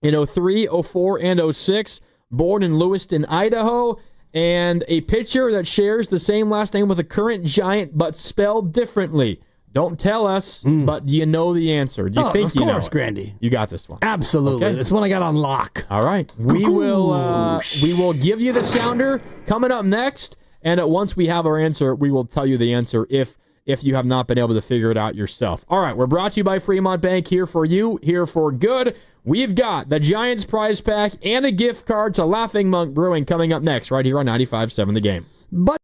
in 03, 04, and 06, born in Lewiston, Idaho, and a pitcher that shares the same last name with a current Giant, but spelled differently. Don't tell us, but do you know the answer? Do you think you know? Of course, Grandy. You got this one. Absolutely. Okay. This one I got on lock. All right. We will give you the sounder coming up next, and once we have our answer, we will tell you the answer if you have not been able to figure it out yourself. All right, we're brought to you by Fremont Bank, here for you, here for good. We've got the Giants prize pack and a gift card to Laughing Monk Brewing coming up next, right here on 95.7 The Game. But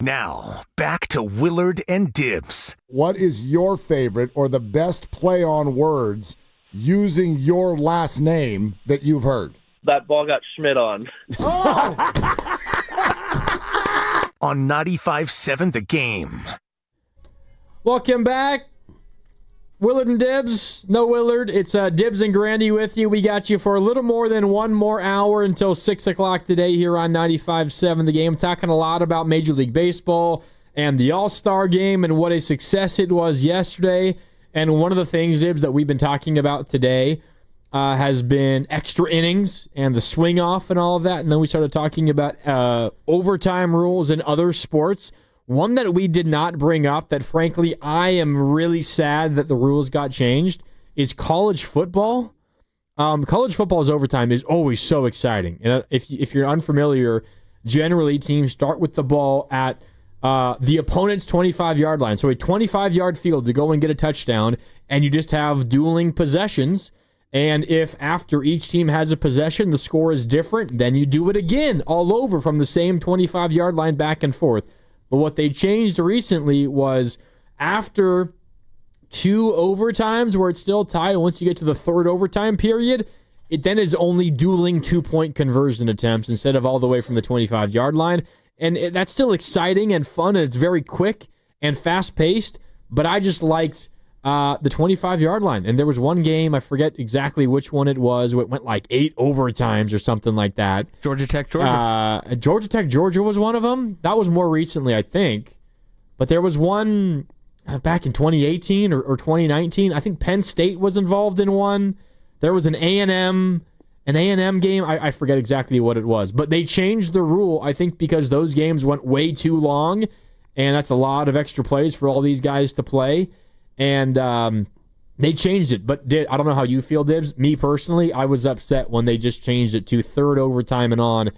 Now, back to Willard and Dibs. What is your favorite or the best play on words using your last name that you've heard? That ball got Schmidt on. On 95.7 The Game. Welcome back. Willard and Dibs. No Willard. It's Dibs and Grandy with you. We got you for a little more than one more hour until 6 o'clock today here on 95.7 The Game. Talking a lot about Major League Baseball and the All-Star Game and what a success it was yesterday. And one of the things, Dibs, that we've been talking about today has been extra innings and the swing off and all of that. And then we started talking about overtime rules in other sports. One that we did not bring up that, frankly, I am really sad that the rules got changed is college football. College football's overtime is always so exciting. And if you're unfamiliar, generally teams start with the ball at the opponent's 25-yard line. So a 25-yard field to go and get a touchdown, and you just have dueling possessions. And if after each team has a possession, the score is different, then you do it again all over from the same 25-yard line back and forth. But what they changed recently was after 2 overtimes where it's still tied, once you get to the third overtime period, it then is only dueling 2-point conversion attempts instead of all the way from the 25-yard line. And that's still exciting and fun, and it's very quick and fast-paced, but I just liked the 25-yard line. And there was one game, I forget exactly which one it was, it went like 8 overtimes or something like that. Georgia Tech, Georgia. Georgia Tech, Georgia was one of them. That was more recently, I think. But there was one back in 2018 or 2019. I think Penn State was involved in one. There was an A&M game. I forget exactly what it was. But they changed the rule, I think, because those games went way too long, and that's a lot of extra plays for all these guys to play. And they changed it. But I don't know how you feel, Dibs. Me personally, I was upset when they just changed it to third overtime and on,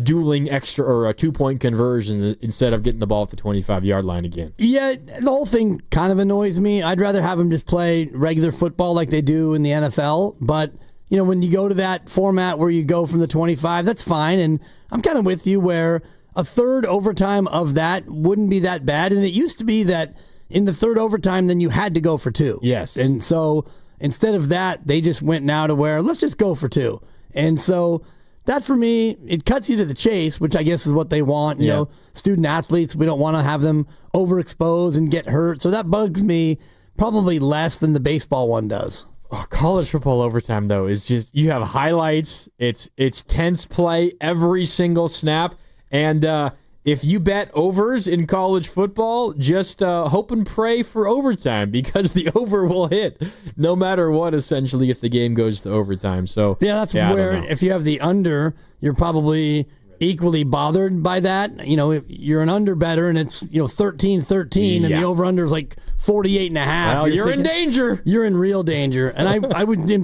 dueling extra or a 2-point conversion instead of getting the ball at the 25-yard line again. Yeah, the whole thing kind of annoys me. I'd rather have them just play regular football like they do in the NFL. But, you know, when you go to that format where you go from the 25, that's fine. And I'm kind of with you where a third overtime of that wouldn't be that bad. And it used to be that in the third overtime, then you had to go for 2. Yes. And so instead of that, they just went now to where let's just go for 2. And so that for me, it cuts you to the chase, which I guess is what they want. You know, student athletes, we don't want to have them overexposed and get hurt. So that bugs me probably less than the baseball one does. Oh, college football overtime, though, is just you have highlights. It's tense play every single snap. And if you bet overs in college football, just hope and pray for overtime because the over will hit no matter what, essentially, if the game goes to overtime. So yeah, that's where if you have the under, you're probably equally bothered by that. You know, if you're an under better and it's 13-13 and the over-under is like 48.5. Well, you're in danger. You're in real danger. And I'm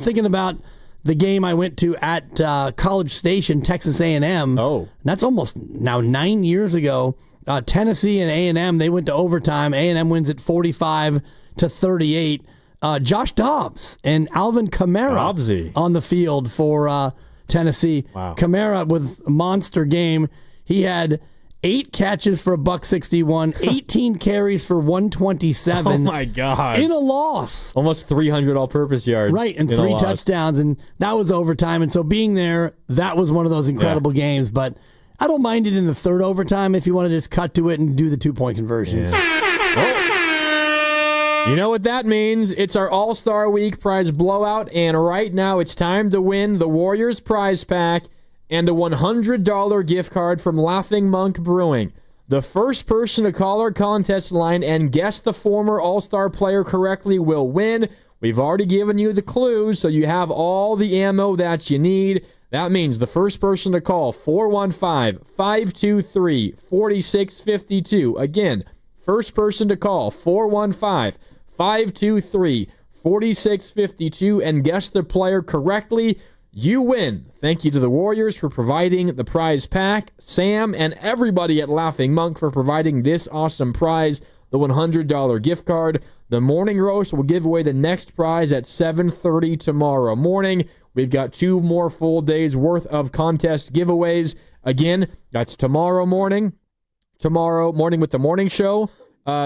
thinking about the game I went to at College Station, Texas A&M. Oh. That's almost now 9 years ago. Tennessee and A&M, they went to overtime. A&M wins at 45-38. Josh Dobbs and Alvin Kamara on the field for Tennessee. Wow. Kamara with a monster game. He had 8 catches for $161, 18 carries for 127. Oh, my God. In a loss. Almost 300 all-purpose yards. Right, and 3 touchdowns, and that was overtime. And so being there, that was one of those incredible games. But I don't mind it in the third overtime if you want to just cut to it and do the 2-point conversions. You know what that means? It's our All-Star Week prize blowout, and right now it's time to win the Warriors prize pack and a $100 gift card from Laughing Monk Brewing. The first person to call our contest line and guess the former All-Star player correctly will win. We've already given you the clues, so you have all the ammo that you need. That means the first person to call, 415-523-4652. Again, first person to call, 415-523-4652, and guess the player correctly, you win. Thank you to the Warriors for providing the prize pack, Sam and everybody at Laughing Monk for providing this awesome prize, the $100 gift card. The Morning Roast will give away the next prize at 7:30 tomorrow morning. We've got 2 more full days worth of contest giveaways. Again, that's tomorrow morning, tomorrow morning with the morning show,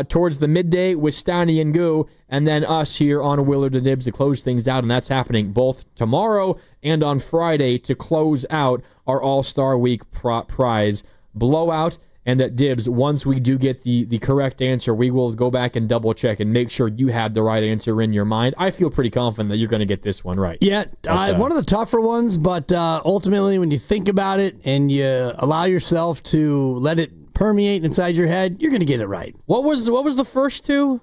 towards the midday with Steiny and Goo, and then us here on Willard Dibs to close things out, and that's happening both tomorrow and on Friday to close out our All-Star Week prize blowout. And at Dibs, once we do get the correct answer, we will go back and double-check and make sure you had the right answer in your mind. I feel pretty confident that you're going to get this one right. Yeah, one of the tougher ones, but ultimately when you think about it and you allow yourself to let it permeate inside your head, you're going to get it right. What was the first two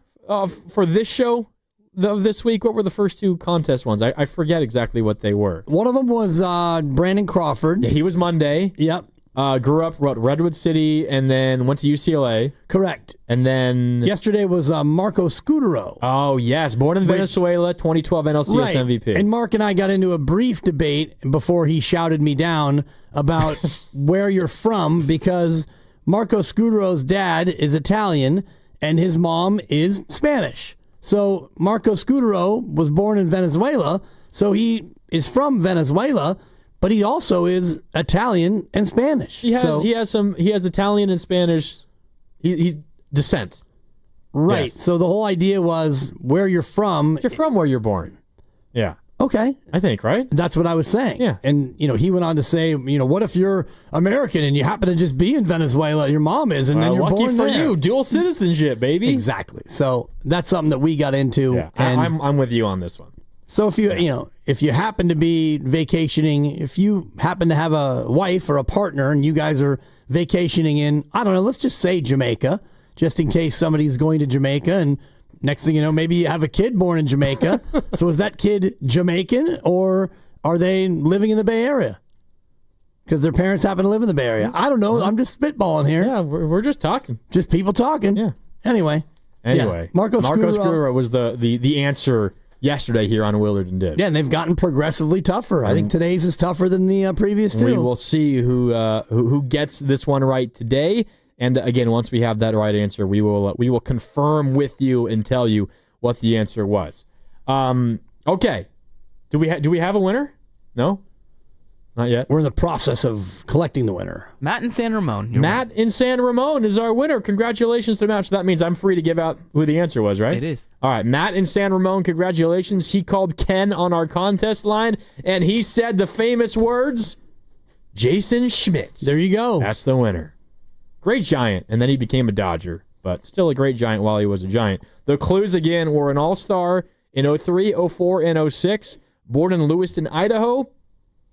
for this show this week? What were the first two contest ones? I forget exactly what they were. One of them was Brandon Crawford. Yeah, he was Monday. Yep. Grew up, Redwood City, and then went to UCLA. Correct. And then... Yesterday was Marco Scutero. Oh, yes. Born in Venezuela, 2012 NLCS right. MVP. And Mark and I got into a brief debate before he shouted me down about where you're from, because Marco Scutero's dad is Italian and his mom is Spanish. So Marco Scutero was born in Venezuela, so he is from Venezuela, but he also is Italian and Spanish. He has Italian and Spanish. He's descent. Right. Yes. So the whole idea was where you're from. You're from where you're born. Yeah. Okay. I think, right? That's what I was saying. Yeah. And, he went on to say, what if you're American and you happen to just be in Venezuela, your mom is, and then you're lucky born for there. you. Dual citizenship, baby. Exactly. So that's something that we got into. Yeah. And I'm with you on this one. So if if you happen to be vacationing, if you happen to have a wife or a partner and you guys are vacationing in, I don't know, let's just say Jamaica, just in case somebody's going to Jamaica, and next thing you know, maybe you have a kid born in Jamaica. So is that kid Jamaican, or are they living in the Bay Area? Because their parents happen to live in the Bay Area. I don't know. I'm just spitballing here. Yeah, we're just talking. Just people talking. Yeah. Anyway. Yeah. Marco Scutero was the answer yesterday here on Willard and Dibs. Yeah, and they've gotten progressively tougher. I think today's is tougher than the previous two. We will see who gets this one right today. And again, once we have that right answer, we will confirm with you and tell you what the answer was. Okay. Do we have a winner? No? Not yet. We're in the process of collecting the winner. Matt in San Ramon. Matt in San Ramon is our winner. Congratulations to Matt. So that means I'm free to give out who the answer was, right? It is. All right. Matt in San Ramon, congratulations. He called Ken on our contest line, and he said the famous words, Jason Schmidt. There you go. That's the winner. Great Giant. And then he became a Dodger, but still a great Giant while he was a Giant. The clues, again, were an All-Star in 03, 04, and 06. Born in Lewiston, Idaho.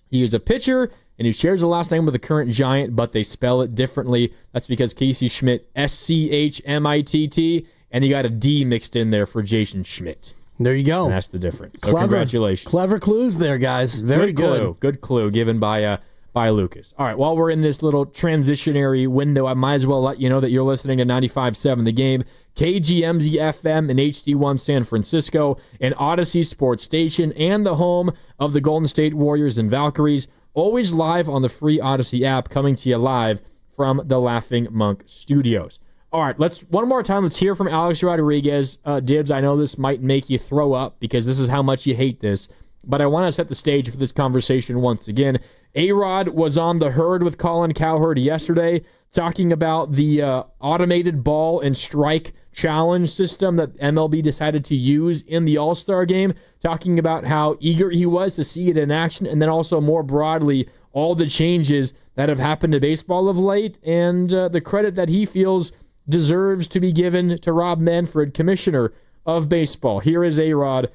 He is a pitcher, and he shares the last name with the current Giant, but they spell it differently. That's because Casey Schmidt, Schmitt, and he got a D mixed in there for Jason Schmidt. There you go. And that's the difference. So Clever. Congratulations. Clever clues there, guys. Very good. Good clue given by Lucas. All right, while we're in this little transitionary window, I might as well let you know that you're listening to 95.7 The Game, KGMZ FM in HD1 San Francisco, an Odyssey Sports Station, and the home of the Golden State Warriors and Valkyries, always live on the free Odyssey app, coming to you live from the Laughing Monk Studios. All right, one more time. Let's hear from Alex Rodriguez. Dibs, I know this might make you throw up because this is how much you hate this, but I want to set the stage for this conversation once again. A-Rod was on the herd with Colin Cowherd yesterday, talking about the automated ball and strike challenge system that MLB decided to use in the All-Star game, talking about how eager he was to see it in action, and then also more broadly, all the changes that have happened to baseball of late, and the credit that he feels deserves to be given to Rob Manfred, commissioner of baseball. Here is A-Rod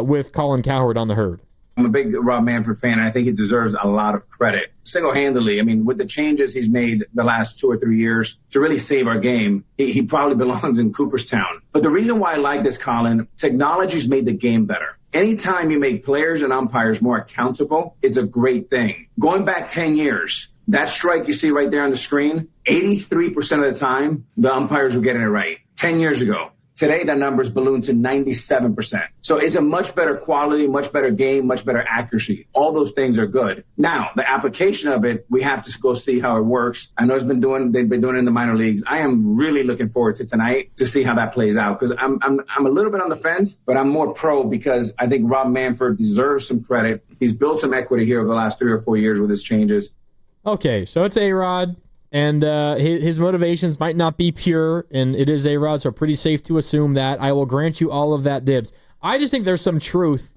with Colin Cowherd on the herd. I'm a big Rob Manfred fan, and I think he deserves a lot of credit. Single-handedly, I mean, with the changes he's made the last 2 or 3 years to really save our game, he probably belongs in Cooperstown. But the reason why I like this, Colin, technology's made the game better. Anytime you make players and umpires more accountable, it's a great thing. Going back 10 years, that strike you see right there on the screen, 83% of the time, the umpires were getting it right. 10 years ago. Today, that number's ballooned to 97%. So it's a much better quality, much better game, much better accuracy. All those things are good. Now, the application of it, we have to go see how it works. I know they've been doing it in the minor leagues. I am really looking forward to tonight to see how that plays out, because I'm a little bit on the fence, but I'm more pro because I think Rob Manfred deserves some credit. He's built some equity here over the last 3 or 4 years with his changes. Okay, so it's A-Rod. And his motivations might not be pure, and it is A-Rod, so pretty safe to assume that. I will grant you all of that, Dibs. I just think there's some truth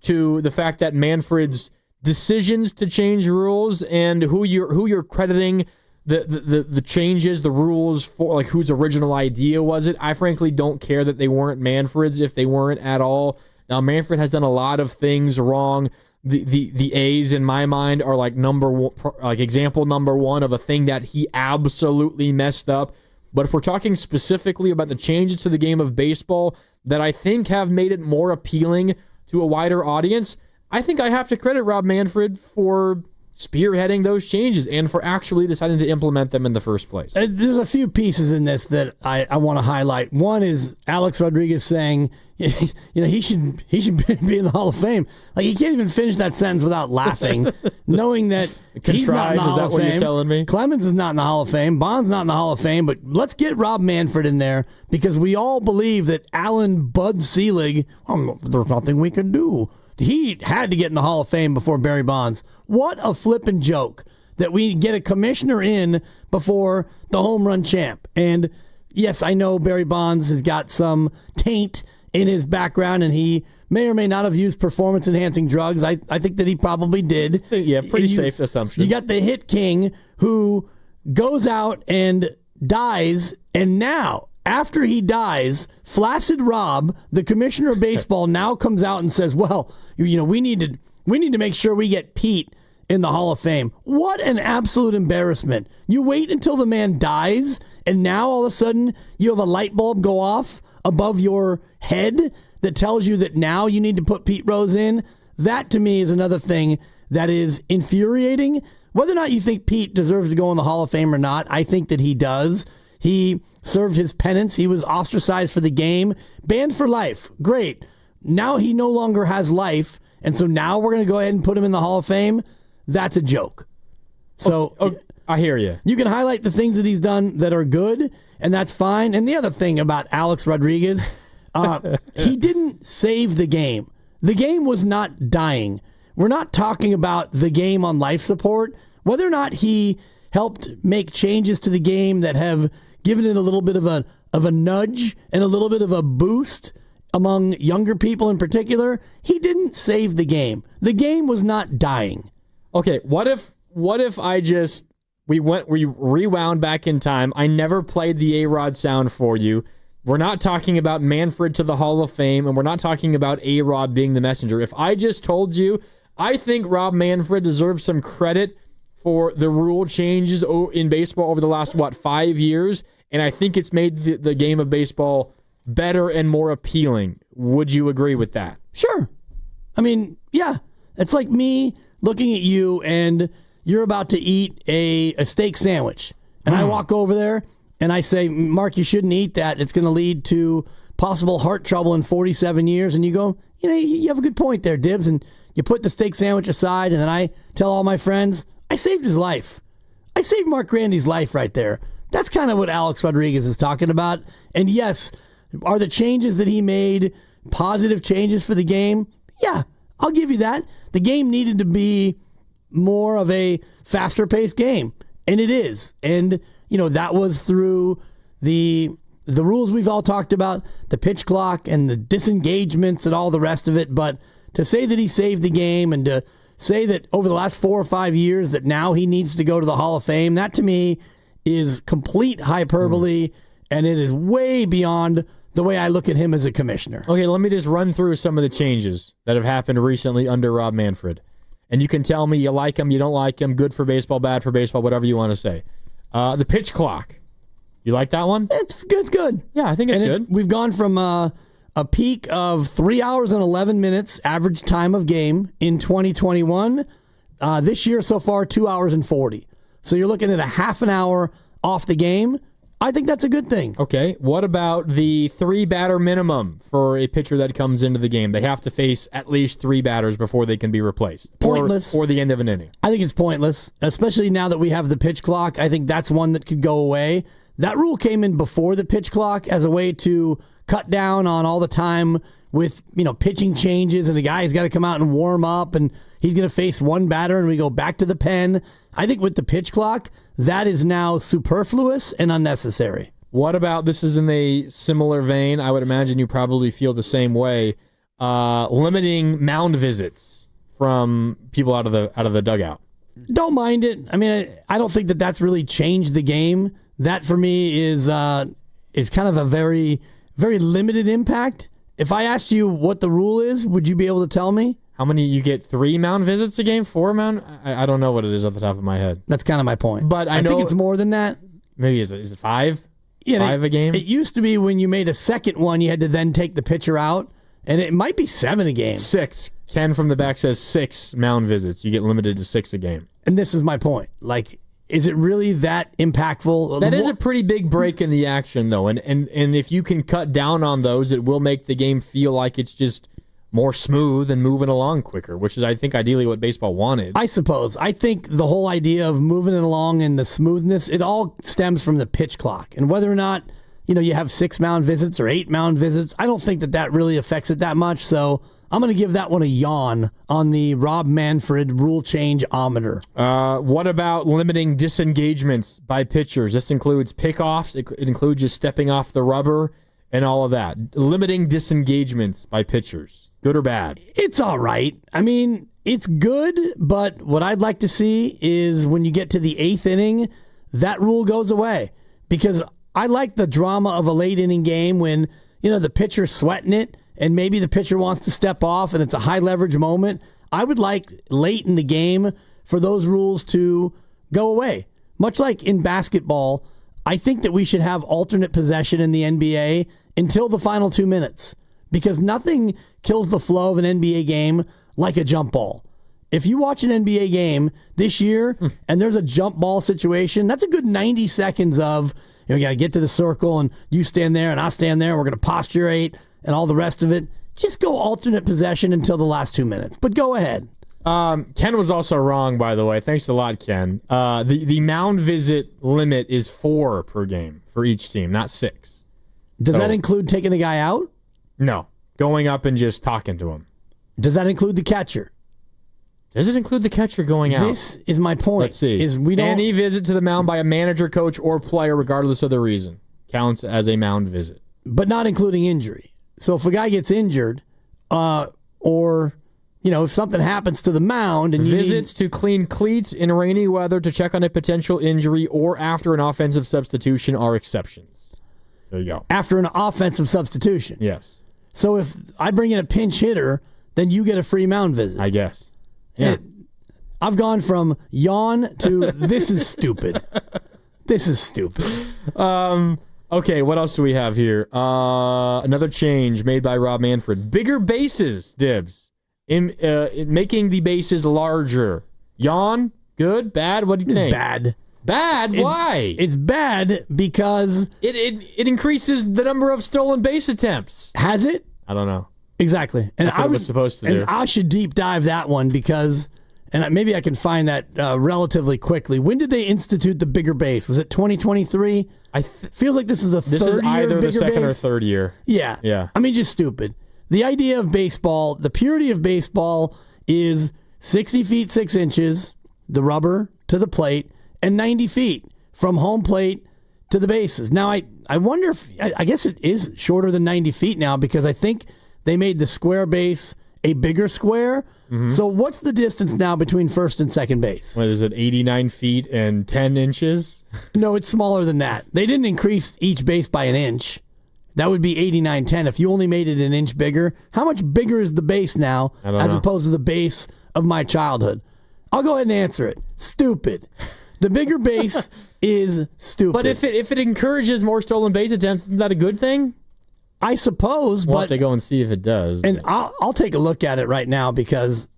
to the fact that Manfred's decisions to change rules and who you're crediting the changes, the rules for, like whose original idea was it. I frankly don't care that they weren't Manfred's if they weren't at all. Now, Manfred has done a lot of things wrong. The A's in my mind are like example number one of a thing that he absolutely messed up. But if we're talking specifically about the changes to the game of baseball that I think have made it more appealing to a wider audience, I think I have to credit Rob Manfred for spearheading those changes and for actually deciding to implement them in the first place. There's a few pieces in this that I want to highlight. One is Alex Rodriguez saying, he should be in the Hall of Fame. Like, he can't even finish that sentence without laughing, knowing that he's not in the Hall of Fame. You're telling me? Clemens is not in the Hall of Fame. Bond's not in the Hall of Fame. But let's get Rob Manfred in there because we all believe that Alan Bud Selig, there's nothing we can do. He had to get in the Hall of Fame before Barry Bonds. What a flippin' joke that we get a commissioner in before the home run champ. And yes, I know Barry Bonds has got some taint in his background, and he may or may not have used performance-enhancing drugs. I think that he probably did. Yeah, pretty safe assumption. You got the hit king who goes out and dies, and now, after he dies, Flaccid Rob, the commissioner of baseball, now comes out and says, well, we need to make sure we get Pete in the Hall of Fame. What an absolute embarrassment. You wait until the man dies, and now all of a sudden you have a light bulb go off above your head that tells you that now you need to put Pete Rose in. That, to me, is another thing that is infuriating. Whether or not you think Pete deserves to go in the Hall of Fame or not, I think that he does. He served his penance. He was ostracized for the game. Banned for life. Great. Now he no longer has life, and so now we're going to go ahead and put him in the Hall of Fame. That's a joke. So I hear you. You can highlight the things that he's done that are good, and that's fine. And the other thing about Alex Rodriguez, he didn't save the game. The game was not dying. We're not talking about the game on life support. Whether or not he helped make changes to the game that have given it a little bit of a nudge and a little bit of a boost among younger people in particular, he didn't save the game. The game was not dying. Okay, what if we rewound back in time. I never played the A-Rod sound for you. We're not talking about Manfred to the Hall of Fame, and we're not talking about A-Rod being the messenger. If I just told you, I think Rob Manfred deserves some credit for the rule changes in baseball over the last, 5 years, and I think it's made the game of baseball better and more appealing. Would you agree with that? Sure. I mean, yeah. It's like me looking at you and you're about to eat a steak sandwich. And I walk over there and I say, Mark, you shouldn't eat that. It's going to lead to possible heart trouble in 47 years. And you go, you have a good point there, Dibs. And you put the steak sandwich aside, and then I tell all my friends, I saved his life. I saved Mark Grandy's life right there. That's kind of what Alex Rodriguez is talking about. And yes, are the changes that he made positive changes for the game? Yeah, I'll give you that. The game needed to be more of a faster-paced game, and it is. And, that was through the rules we've all talked about, the pitch clock and the disengagements and all the rest of it. But to say that he saved the game and to say that over the last 4 or 5 years that now he needs to go to the Hall of Fame, that to me is complete hyperbole, and it is way beyond the way I look at him as a commissioner. Okay, let me just run through some of the changes that have happened recently under Rob Manfred. And you can tell me you like him, you don't like him, good for baseball, bad for baseball, whatever you want to say. The pitch clock. You like that one? It's good. Yeah, I think it's good. We've gone from a peak of 3 hours and 11 minutes average time of game in 2021. This year so far, 2 hours and 40. So you're looking at a half an hour off the game. I think that's a good thing. Okay, what about the 3-batter minimum for a pitcher that comes into the game? They have to face at least 3 batters before they can be replaced. Pointless. Or the end of an inning. I think it's pointless, especially now that we have the pitch clock. I think that's one that could go away. That rule came in before the pitch clock as a way to cut down on all the time with, pitching changes and the guy's got to come out and warm up and he's going to face one batter and we go back to the pen. I think with the pitch clock, that is now superfluous and unnecessary. What about, this is in a similar vein, I would imagine you probably feel the same way, limiting mound visits from people out of the dugout. Don't mind it. I mean, I don't think that that's really changed the game. That for me is kind of a very, very limited impact. If I asked you what the rule is, would you be able to tell me? How many, you get 3 mound visits a game, 4 mound? I don't know what it is off the top of my head. That's kind of my point. But I think it's more than that. Maybe is it 5? Yeah, 5 a game? It used to be when you made a second one, you had to then take the pitcher out, and it might be 7 a game. 6. Ken from the back says 6 mound visits. You get limited to 6 a game. And this is my point. Like, is it really that impactful? That is a pretty big break in the action, though. And if you can cut down on those, it will make the game feel like it's just more smooth and moving along quicker, which is, I think, ideally what baseball wanted. I suppose. I think the whole idea of moving it along and the smoothness, it all stems from the pitch clock. And whether or not, you have 6 mound visits or 8 mound visits, I don't think that really affects it that much. So I'm going to give that one a yawn on the Rob Manfred rule change-ometer. What about limiting disengagements by pitchers? This includes pickoffs. It includes just stepping off the rubber and all of that. Limiting disengagements by pitchers. Good or bad? It's all right. I mean, it's good, but what I'd like to see is when you get to the 8th inning, that rule goes away. Because I like the drama of a late inning game when, the pitcher's sweating it, and maybe the pitcher wants to step off and it's a high leverage moment. I would like late in the game for those rules to go away. Much like in basketball, I think that we should have alternate possession in the NBA until the final 2 minutes, because nothing kills the flow of an NBA game like a jump ball. If you watch an NBA game this year and there's a jump ball situation, that's a good 90 seconds of, we got to get to the circle and you stand there and I stand there. We're going to posturate and all the rest of it. Just go alternate possession until the last 2 minutes. But go ahead. Ken was also wrong, by the way. Thanks a lot, Ken. The mound visit limit is 4 per game for each team, not 6. Does that include taking a guy out? No. Going up and just talking to him. Does that include the catcher? Does it include the catcher going out? This is my point. Let's see. Any visit to the mound by a manager, coach, or player, regardless of the reason, counts as a mound visit. But not including injury. So if a guy gets injured, or if something happens to the mound, and visits to clean cleats in rainy weather to check on a potential injury or after an offensive substitution are exceptions. There you go. After an offensive substitution. Yes. So if I bring in a pinch hitter, then you get a free mound visit. I guess. Yeah. I've gone from yawn to this is stupid. This is stupid. Okay, what else do we have here? Another change made by Rob Manfred. Bigger bases, Dibs. In making the bases larger. Yawn? Good? Bad? What do you think? Bad. Bad? Why? It's bad because it increases the number of stolen base attempts. Has it? I don't know. Exactly. And That's what it was supposed to do. And I should deep dive that one because, and maybe I can find that relatively quickly. When did they institute the bigger base? Was it 2023? Feels like this is the third year. This is either the second base. or third year. Yeah. Yeah. I mean, just stupid. The idea of baseball, the purity of baseball is 60 feet 6 inches, the rubber to the plate, and 90 feet from home plate to the bases. Now, I wonder if, I guess it is shorter than 90 feet now because I think they made the square base a bigger square. Mm-hmm. So what's the distance now between first and second base? What is it, 89 feet and 10 inches? No, it's smaller than that. They didn't increase each base by an inch. That would be 89-10 if you only made it an inch bigger. How much bigger is the base now as opposed to the base of my childhood? I'll go ahead and answer it. Stupid. The bigger base is stupid. But if it encourages more stolen base attempts, isn't that a good thing? I suppose, we'll but have to go and see if it does. And I'll take a look at it right now because,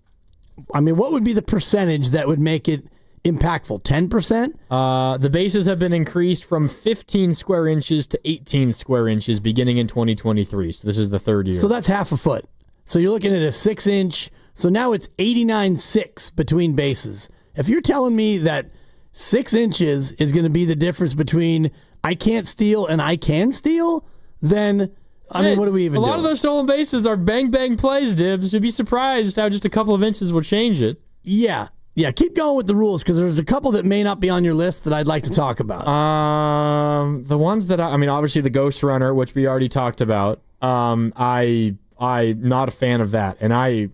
I mean, what would be the percentage that would make it impactful? 10%? The bases have been increased from 15 square inches to 18 square inches beginning in 2023. So this is the third year. So that's half a foot. So you're looking at a 6-inch. So now it's 89.6 between bases. If you're telling me that 6 inches is going to be the difference between I can't steal and I can steal, then I mean, what do we even do? A lot of those stolen bases are bang plays, Dibs. You'd be surprised how just a couple of inches will change it. Yeah. Keep going with the rules because there's a couple that may not be on your list that I'd like to talk about. The ones that I mean, obviously the ghost runner, which we already talked about. I'm not a fan of that, and I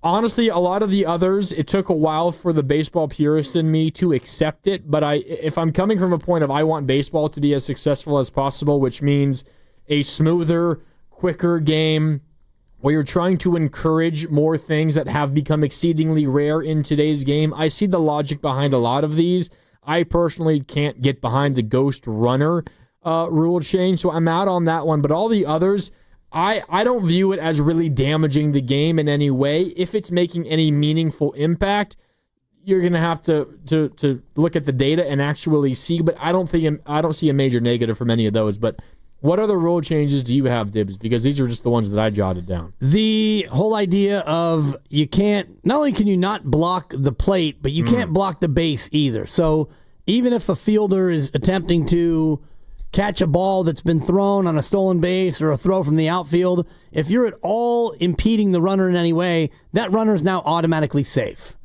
honestly, a lot of the others, it took a while for the baseball purist in me to accept it. But if I'm coming from a point of I want baseball to be as successful as possible, which means a smoother, quicker game where you're trying to encourage more things that have become exceedingly rare in today's game. I see the logic behind a lot of these. I personally can't get behind the ghost runner rule change, so I'm out on that one. But all the others, I don't view it as really damaging the game in any way. If it's making any meaningful impact, you're going to have to look at the data and actually see. But I don't see a major negative from any of those. But what other rule changes do you have, Dibs? Because these are just the ones that I jotted down. The whole idea of you can't, not only can you not block the plate, but you can't block the base either. So even if a fielder is attempting to catch a ball that's been thrown on a stolen base or a throw from the outfield, if you're at all impeding the runner in any way, that runner is now automatically safe.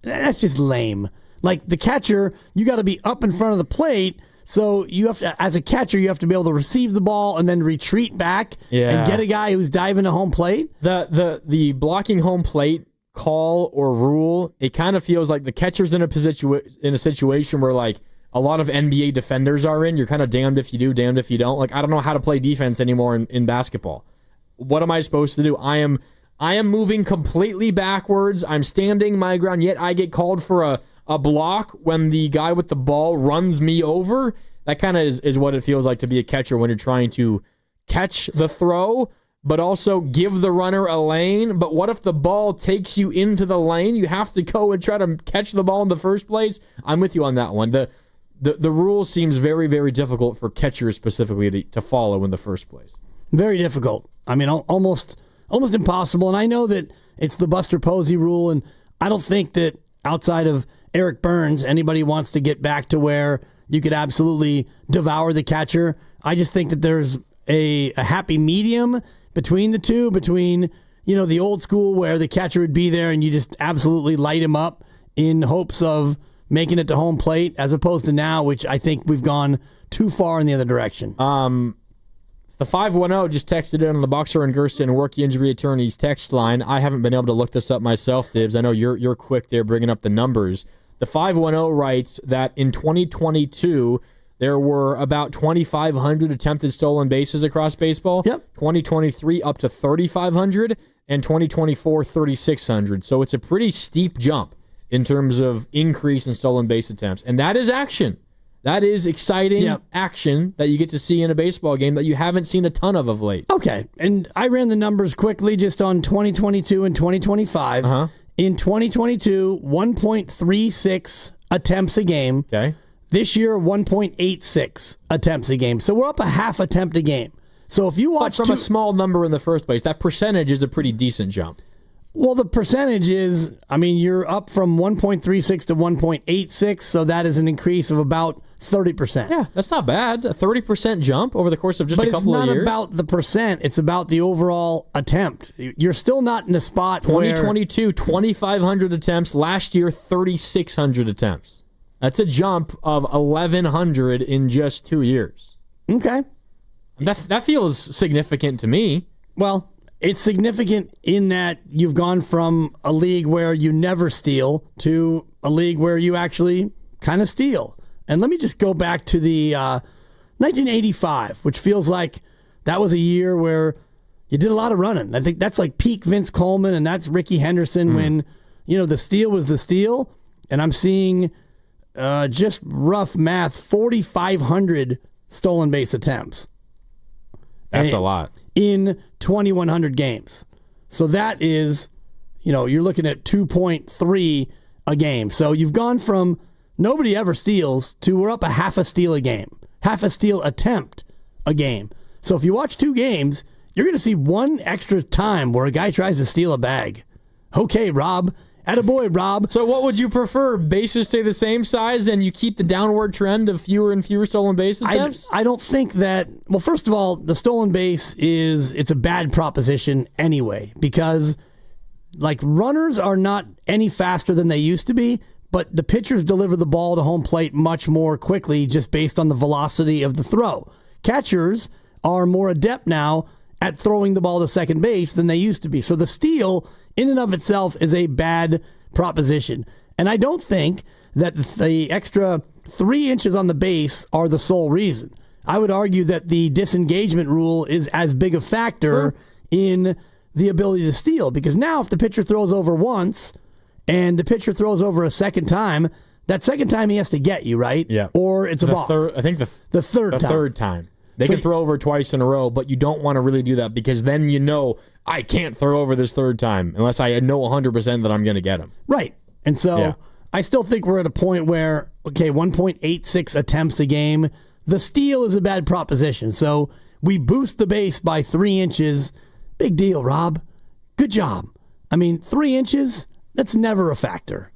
That's just lame. Like the catcher, you got to be up in front of the plate. So you have to, as a catcher, you have to be able to receive the ball and then retreat back and get a guy who's diving to home plate. The blocking home plate call or rule, it kind of feels like the catcher's in a situation where like a lot of NBA defenders are in. You're kind of damned if you do, damned if you don't. Like I don't know how to play defense anymore in basketball. What am I supposed to do? I am moving completely backwards. I'm standing my ground, yet I get called for a block when the guy with the ball runs me over. That kind of is what it feels like to be a catcher when you're trying to catch the throw, but also give the runner a lane. But what if the ball takes you into the lane? You have to go and try to catch the ball in the first place. I'm with you on that one. The rule seems very, very difficult for catchers specifically to follow in the first place. Very difficult. I mean, almost impossible. And I know that it's the Buster Posey rule, and I don't think that outside of Eric Burns, anybody wants to get back to where you could absolutely devour the catcher. I just think that there's a happy medium between the two, between, the old school where the catcher would be there and you just absolutely light him up in hopes of making it to home plate, as opposed to now, which I think we've gone too far in the other direction. The 510 just texted in on the Boxer and Gersten Work Injury Attorneys text line. I haven't been able to look this up myself, Dibs. I know you're quick there bringing up the numbers. The 510 writes that in 2022, there were about 2,500 attempted stolen bases across baseball. Yep. 2023 up to 3,500, and 2024 3,600. So it's a pretty steep jump in terms of increase in stolen base attempts. And that is action. That is exciting action that you get to see in a baseball game that you haven't seen a ton of late. Okay, and I ran the numbers quickly just on 2022 and 2025. Uh-huh. In 2022, 1.36 attempts a game. Okay. This year, 1.86 attempts a game. So we're up a half attempt a game. So if you watch... But from a small number in the first place, that percentage is a pretty decent jump. Well, the percentage is, you're up from 1.36 to 1.86, so that is an increase of about 30%. Yeah, that's not bad. A 30% jump over the course of just a couple of years. But it's not about the percent. It's about the overall attempt. You're still not in a spot 2022, 2,500 attempts. Last year, 3,600 attempts. That's a jump of 1,100 in just 2 years. Okay. That feels significant to me. Well... It's significant in that you've gone from a league where you never steal to a league where you actually kind of steal. And let me just go back to the 1985, which feels like that was a year where you did a lot of running. I think that's like peak Vince Coleman, and that's Ricky Henderson when, the steal was the steal. And I'm seeing just rough math, 4,500 stolen base attempts. That's a lot. In 2,100 games. So that is, you're looking at 2.3 a game. So you've gone from nobody ever steals to we're up a half a steal a game. Half a steal attempt a game. So if you watch 2 games, you're going to see one extra time where a guy tries to steal a bag. Okay, Rob. Attaboy, Rob. So what would you prefer? Bases stay the same size and you keep the downward trend of fewer and fewer stolen bases? I don't think that. Well, first of all, the stolen base it's a bad proposition anyway, because like runners are not any faster than they used to be, but the pitchers deliver the ball to home plate much more quickly just based on the velocity of the throw. Catchers are more adept now at throwing the ball to second base than they used to be. So the steal in and of itself is a bad proposition. And I don't think that the extra 3 inches on the base are the sole reason. I would argue that the disengagement rule is as big a factor in the ability to steal, because now if the pitcher throws over once and the pitcher throws over a second time, that second time he has to get you, right? Yeah. Or it's a balk. I think the third time. They can throw over twice in a row, but you don't want to really do that because then I can't throw over this third time unless I know 100% that I'm going to get him. Right. And so I still think we're at a point where, 1.86 attempts a game, the steal is a bad proposition. So we boost the base by 3 inches. Big deal, Rob. Good job. 3 inches, that's never a factor.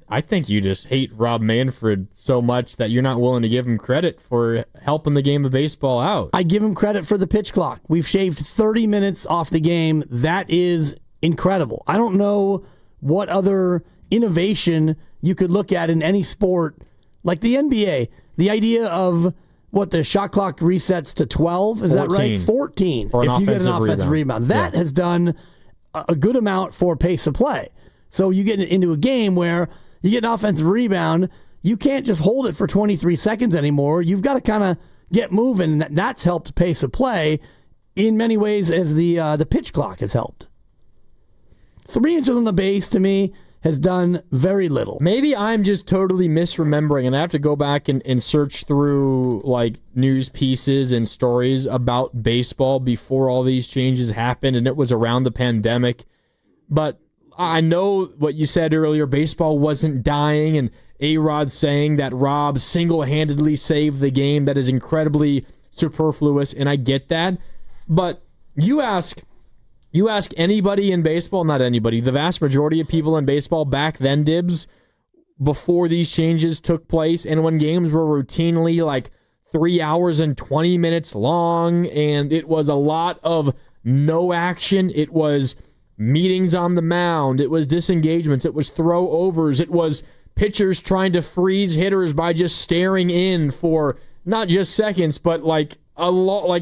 I think you just hate Rob Manfred so much that you're not willing to give him credit for helping the game of baseball out. I give him credit for the pitch clock. We've shaved 30 minutes off the game. That is incredible. I don't know what other innovation you could look at in any sport, like the NBA. The idea of the shot clock resets to 12, is 14. That right? 14. If you get an offensive rebound. That has done a good amount for pace of play. So you get into a game where you get an offensive rebound, you can't just hold it for 23 seconds anymore. You've got to kind of get moving, and that's helped pace of play in many ways as the pitch clock has helped. 3 inches on the base, to me, has done very little. Maybe I'm just totally misremembering, and I have to go back and search through news pieces and stories about baseball before all these changes happened, and it was around the pandemic. But I know what you said earlier, baseball wasn't dying, and A-Rod saying that Rob single-handedly saved the game. That is incredibly superfluous, and I get that. But you ask anybody in baseball, not anybody, the vast majority of people in baseball back then, Dibs, before these changes took place, and when games were routinely 3 hours and 20 minutes long, and it was a lot of no action, it was meetings on the mound, it was disengagements, it was throw overs, it was pitchers trying to freeze hitters by just staring in for not just seconds, but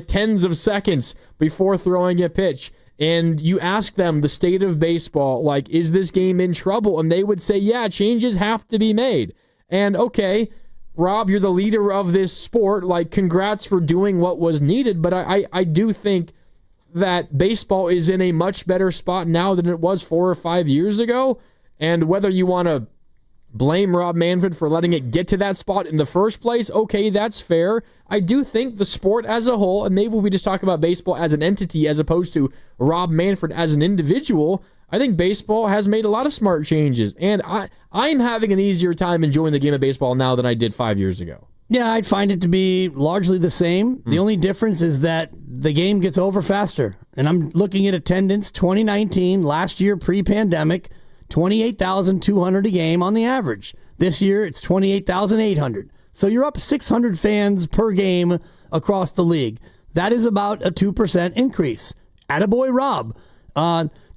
tens of seconds before throwing a pitch. And you ask them the state of baseball, is this game in trouble? And they would say, yeah, changes have to be made. And okay, Rob, you're the leader of this sport, congrats for doing what was needed, but I do think that baseball is in a much better spot now than it was 4 or 5 years ago. And whether you want to blame Rob Manfred for letting it get to that spot in the first place, okay, that's fair. I do think the sport as a whole, and maybe we just talk about baseball as an entity as opposed to Rob Manfred as an individual, I think baseball has made a lot of smart changes. And I'm having an easier time enjoying the game of baseball now than I did 5 years ago. Yeah, I'd find it to be largely the same. The only difference is that the game gets over faster. And I'm looking at attendance 2019, last year pre-pandemic, 28,200 a game on the average. This year, it's 28,800. So you're up 600 fans per game across the league. That is about a 2% increase. Attaboy, Rob.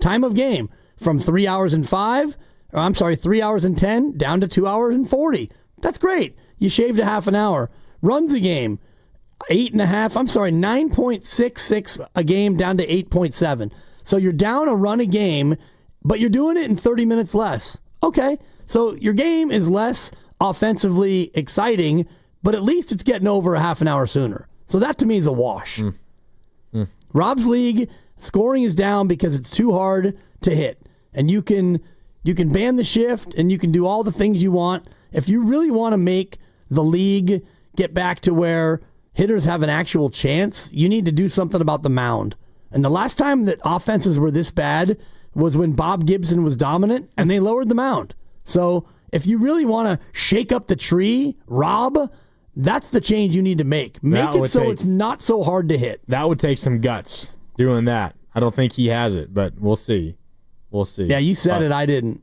Time of game from 3 hours and 3 hours and 10 down to 2 hours and 40. That's great. You shaved a half an hour. Runs a game, 9.66 a game down to 8.7. So you're down a run a game, but you're doing it in 30 minutes less. Okay, so your game is less offensively exciting, but at least it's getting over a half an hour sooner. So that to me is a wash. Rob's league, scoring is down because it's too hard to hit. And you can ban the shift and you can do all the things you want. If you really want to make the league get back to where hitters have an actual chance, you need to do something about the mound. And the last time that offenses were this bad was when Bob Gibson was dominant and they lowered the mound. So if you really want to shake up the tree, Rob, that's the change you need to make. Make it so it's not so hard to hit. That would take some guts doing that. I don't think he has it, but we'll see. We'll see. Yeah, you said it. I didn't.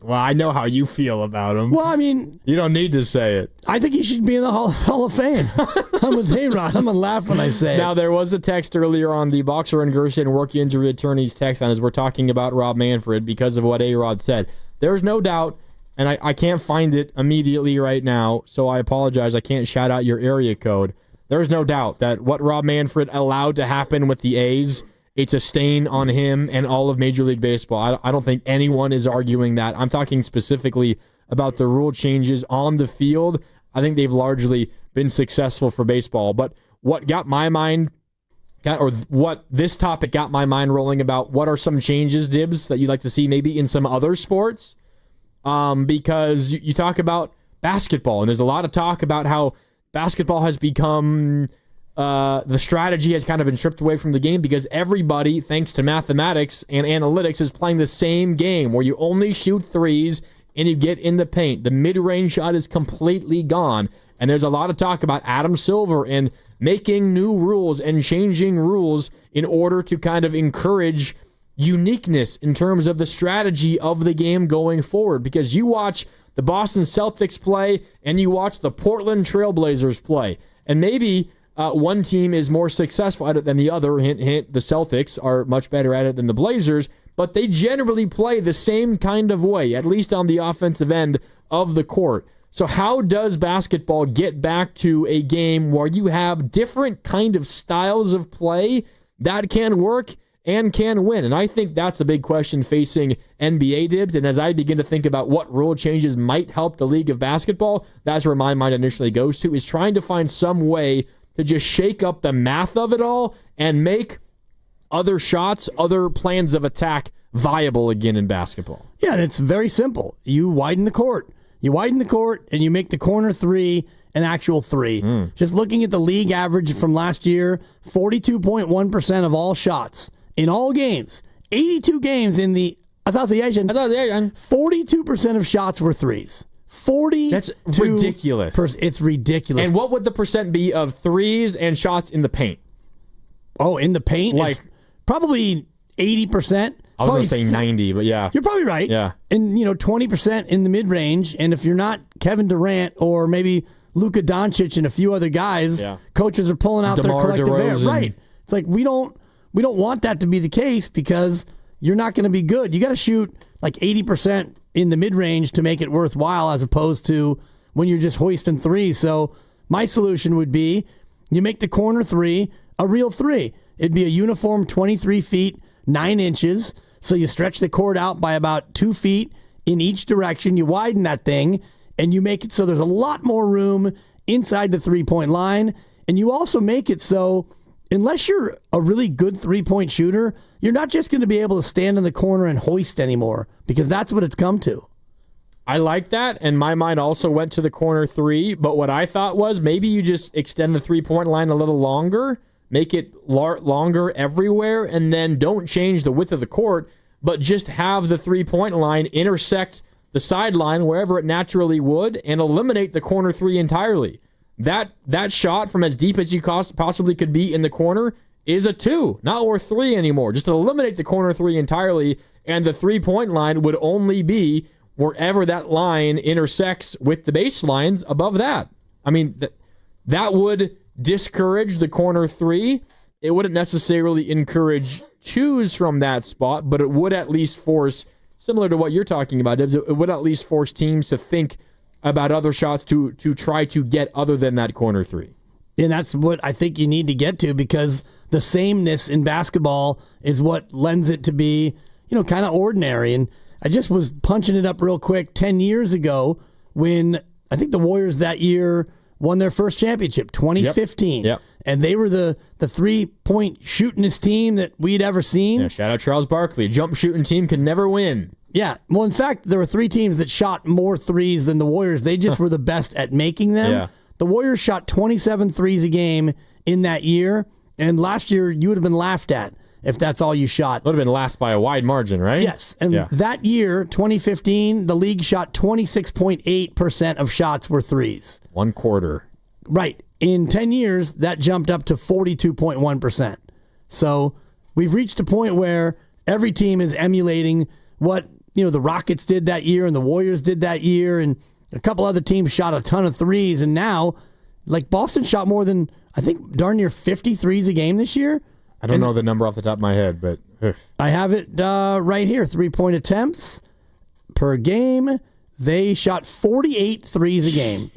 Well, I know how you feel about him. Well, I mean, you don't need to say it. I think he should be in the Hall of Fame. I'm with A-Rod. I'm going to laugh when I say Now, it. there was a text earlier on the Boxer and Gershon work injury attorney's text line as we're talking about Rob Manfred because of what A-Rod said. There's no doubt, and I can't find it immediately right now, so I apologize. I can't shout out your area code. There's no doubt that what Rob Manfred allowed to happen with the A's, it's a stain on him and all of Major League Baseball. I don't think anyone is arguing that. I'm talking specifically about the rule changes on the field. I think they've largely been successful for baseball. But what got my mind, what this topic got my mind rolling about, what are some changes, Dibs, that you'd like to see maybe in some other sports? Because you talk about basketball, and there's a lot of talk about how basketball has become... the strategy has kind of been stripped away from the game because everybody, thanks to mathematics and analytics, is playing the same game where you only shoot threes and you get in the paint. The mid-range shot is completely gone. And there's a lot of talk about Adam Silver and making new rules and changing rules in order to kind of encourage uniqueness in terms of the strategy of the game going forward. Because you watch the Boston Celtics play and you watch the Portland Trailblazers play. And maybe... one team is more successful at it than the other. Hint, hint, the Celtics are much better at it than the Blazers, but they generally play the same kind of way, at least on the offensive end of the court. So how does basketball get back to a game where you have different kind of styles of play that can work and can win? And I think that's a big question facing NBA, Dibs. And as I begin to think about what rule changes might help the league of basketball, that's where my mind initially goes to, is trying to find some way to just shake up the math of it all and make other shots, other plans of attack viable again in basketball. Yeah, and it's very simple. You widen the court. You widen the court, and you make the corner three an actual three. Just looking at the league average from last year, 42.1% of all shots in all games. 82 games in the association. 42% of shots were threes. 40. That's ridiculous. It's ridiculous. And what would the percent be of threes and shots in the paint? Oh, in the paint? Like, it's probably 80%. I was going to say 90, but yeah. You're probably right. Yeah. And, 20% in the mid-range. And if you're not Kevin Durant or maybe Luka Doncic and a few other guys, coaches are pulling out DeMar their collective air. DeRozan. Right. It's like we don't want that to be the case because you're not going to be good. You got to shoot like 80% in the mid-range to make it worthwhile as opposed to when you're just hoisting threes. So my solution would be you make the corner three a real three. It'd be a uniform 23 feet, 9 inches. So you stretch the court out by about 2 feet in each direction. You widen that thing, and you make it so there's a lot more room inside the three-point line. And you also make it so unless you're a really good three-point shooter, you're not just going to be able to stand in the corner and hoist anymore because that's what it's come to. I like that, and my mind also went to the corner three, but what I thought was maybe you just extend the three-point line a little longer, make it longer everywhere, and then don't change the width of the court, but just have the three-point line intersect the sideline wherever it naturally would and eliminate the corner three entirely. That shot from as deep as you possibly could be in the corner is a 2, not worth 3 anymore. Just to eliminate the corner 3 entirely, and the three-point line would only be wherever that line intersects with the baselines above that. I mean, that would discourage the corner 3. It wouldn't necessarily encourage 2s from that spot, but it would at least force, similar to what you're talking about, Dibs, it would at least force teams to think about other shots to try to get other than that corner 3. And that's what I think you need to get to, because the sameness in basketball is what lends it to be, kind of ordinary. And I just was punching it up real quick 10 years ago when I think the Warriors that year won their first championship, 2015. Yep. And they were the three-point shootingest team that we'd ever seen. Yeah, shout out Charles Barkley. Jump shooting team can never win. Yeah. Well, in fact, there were 3 teams that shot more threes than the Warriors. They just were the best at making them. Yeah. The Warriors shot 27 threes a game in that year, and last year you would have been laughed at if that's all you shot. Would have been last by a wide margin, right? Yes. And that year, 2015, the league shot 26.8% of shots were threes. 1 quarter. Right. In 10 years, that jumped up to 42.1%. So we've reached a point where every team is emulating what the Rockets did that year and the Warriors did that year, and a couple other teams shot a ton of threes, and now like Boston shot more than I think darn near 50 threes a game this year. I don't know the number off the top of my head, but I have it right here. 3-point attempts per game. They shot 48 threes a game.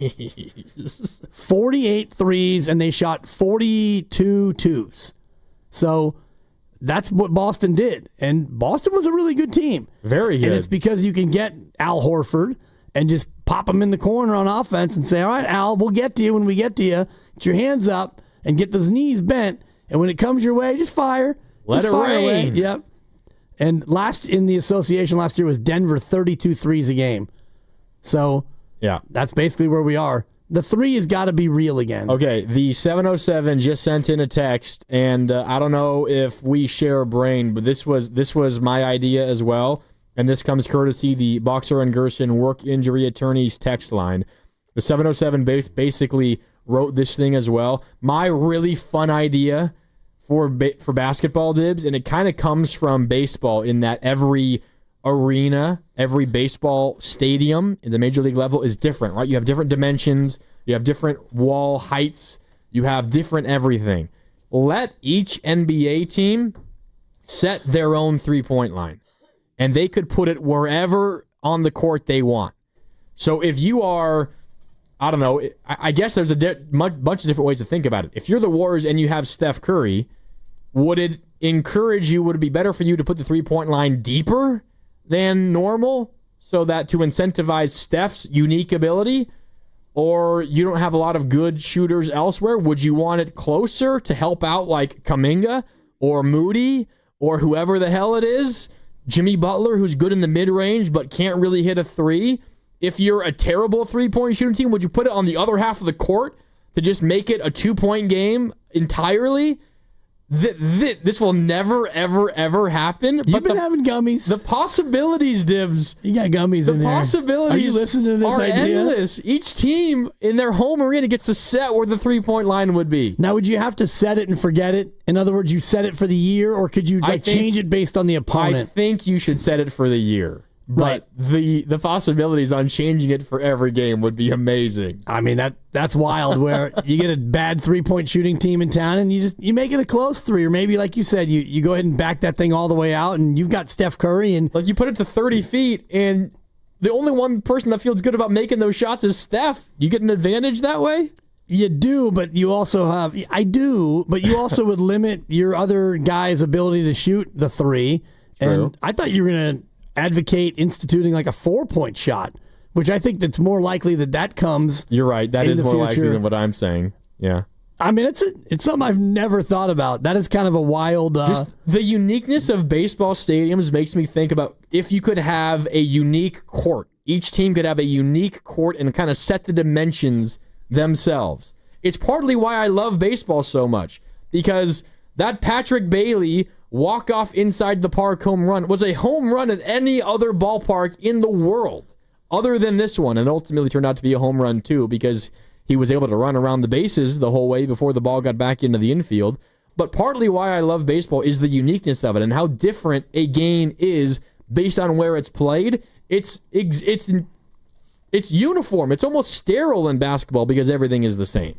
48 threes, and they shot 42 twos. So that's what Boston did. And Boston was a really good team. Very good. And it's because you can get Al Horford and just pop him in the corner on offense and say, all right, Al, we'll get to you when we get to you. Get your hands up and get those knees bent. And when it comes your way, just fire. Let just it fire rain. away. Yep. And last in the association last year was Denver, 32 threes a game. So yeah, that's basically where we are. The three has got to be real again. Okay, the 707 just sent in a text, and I don't know if we share a brain, but this was my idea as well, and this comes courtesy the Boxer and Gerson Work Injury Attorneys text line. The 707 basically wrote this thing as well. My really fun idea for basketball, Dibs, and it kind of comes from baseball in that every arena, every baseball stadium in the major league level is different, right? You have different dimensions, you have different wall heights, you have different everything. Let each NBA team set their own three-point line, and they could put it wherever on the court they want. So if you are, I don't know, I guess there's a bunch of different ways to think about it. If you're the Warriors and you have Steph Curry, would it be better for you to put the three-point line deeper than normal so that to incentivize Steph's unique ability? Or you don't have a lot of good shooters elsewhere? Would you want it closer to help out like Kuminga or Moody or whoever the hell it is? Jimmy Butler, who's good in the mid-range but can't really hit a three. If you're a terrible three-point shooting team, would you put it on the other half of the court to just make it a two-point game entirely? This will never, ever, ever happen. You've been having gummies. The possibilities, Dibs. You got gummies in there. The possibilities Are you listening to this are idea? endless. Each team in their home arena gets to set where the three-point line would be. Now, would you have to set it and forget it? In other words, you set it for the year, or could you change it based on the opponent? I think you should set it for the year. But the possibilities on changing it for every game would be amazing. I mean, that's wild, where you get a bad three-point shooting team in town and you make it a close three, or maybe like you said, you go ahead and back that thing all the way out, and you've got Steph Curry, and like you put it to 30 feet, and the only one person that feels good about making those shots is Steph. You get an advantage that way? You do, but you also have but you also would limit your other guy's ability to shoot the three. True. And I thought you were going to advocate instituting like a 4-point shot, which I think that's more likely that comes. You're right. That is more likely than what I'm saying. Yeah. I mean, it's something I've never thought about. That is kind of a wild. Just the uniqueness of baseball stadiums makes me think about if you could have a unique court. Each team could have a unique court and kind of set the dimensions themselves. It's partly why I love baseball so much, because that Patrick Bailey walk-off inside the park home run was a home run at any other ballpark in the world other than this one, and ultimately turned out to be a home run too, because he was able to run around the bases the whole way before the ball got back into the infield. But partly why I love baseball is the uniqueness of it and how different a game is based on where it's played. It's uniform. It's almost sterile in basketball because everything is the same.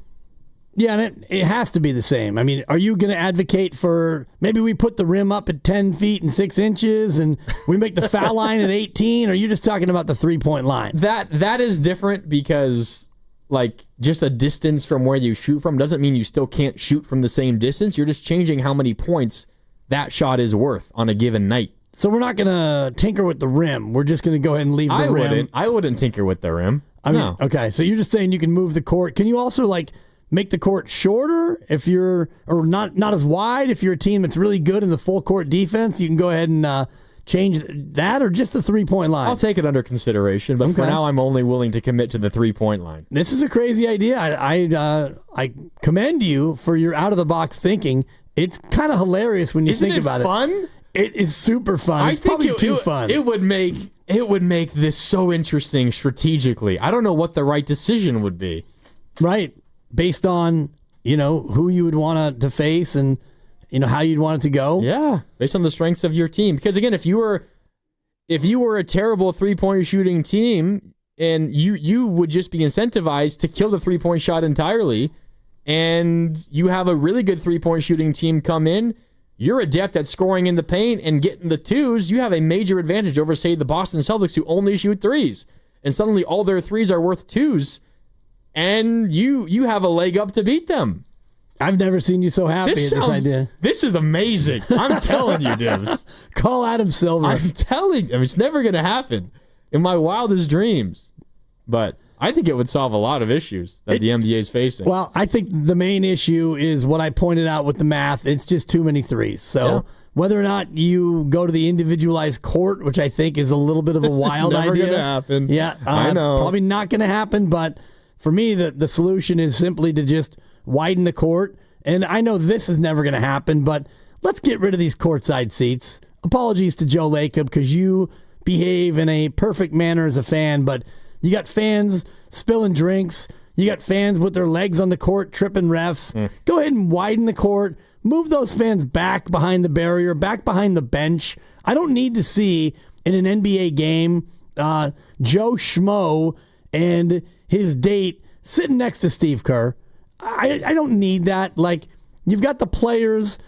Yeah, and it has to be the same. I mean, are you going to advocate for maybe we put the rim up at 10 feet and 6 inches and we make the foul line at 18? Or are you just talking about the 3-point line? That is different because, like, just a distance from where you shoot from doesn't mean you still can't shoot from the same distance. You're just changing how many points that shot is worth on a given night. So we're not going to tinker with the rim. We're just going to go ahead and leave the rim. I wouldn't tinker with the rim. No. Okay, so you're just saying you can move the court. Can you also, like, make the court shorter if you're, or not as wide if you're a team that's really good in the full court defense? You can go ahead and change that, or just the 3-point line? I'll take it under consideration, but for now I'm only willing to commit to the 3-point line. This is a crazy idea. I commend you for your out-of-the-box thinking. It's kind of hilarious when you think about it. Isn't it fun? It's super fun. It's probably too fun. It would make this so interesting strategically. I don't know what the right decision would be. Right. Based on, who you would want to face and how you'd want it to go. Yeah, based on the strengths of your team. Because again, if you were a terrible 3-point shooting team, and you would just be incentivized to kill the 3-point shot entirely, and you have a really good 3-point shooting team come in, you're adept at scoring in the paint and getting the twos, you have a major advantage over, say, the Boston Celtics, who only shoot threes. And suddenly all their threes are worth twos, and you have a leg up to beat them. I've never seen you so happy at this idea. This is amazing. I'm telling you, Dibs. Call Adam Silver. I'm telling you. It's never going to happen in my wildest dreams. But I think it would solve a lot of issues that the NBA is facing. Well, I think the main issue is what I pointed out with the math. It's just too many threes. So whether or not you go to the individualized court, which I think is a little bit of a wild idea. Never going to happen. Yeah, I know. Probably not going to happen. But for me, the solution is simply to just widen the court. And I know this is never going to happen, but let's get rid of these courtside seats. Apologies to Joe Lacob, because you behave in a perfect manner as a fan, but you got fans spilling drinks. You got fans with their legs on the court tripping refs. Go ahead and widen the court. Move those fans back behind the barrier, back behind the bench. I don't need to see in an NBA game Joe Schmo and his date sitting next to Steve Kerr. I don't need that. Like, you've got the players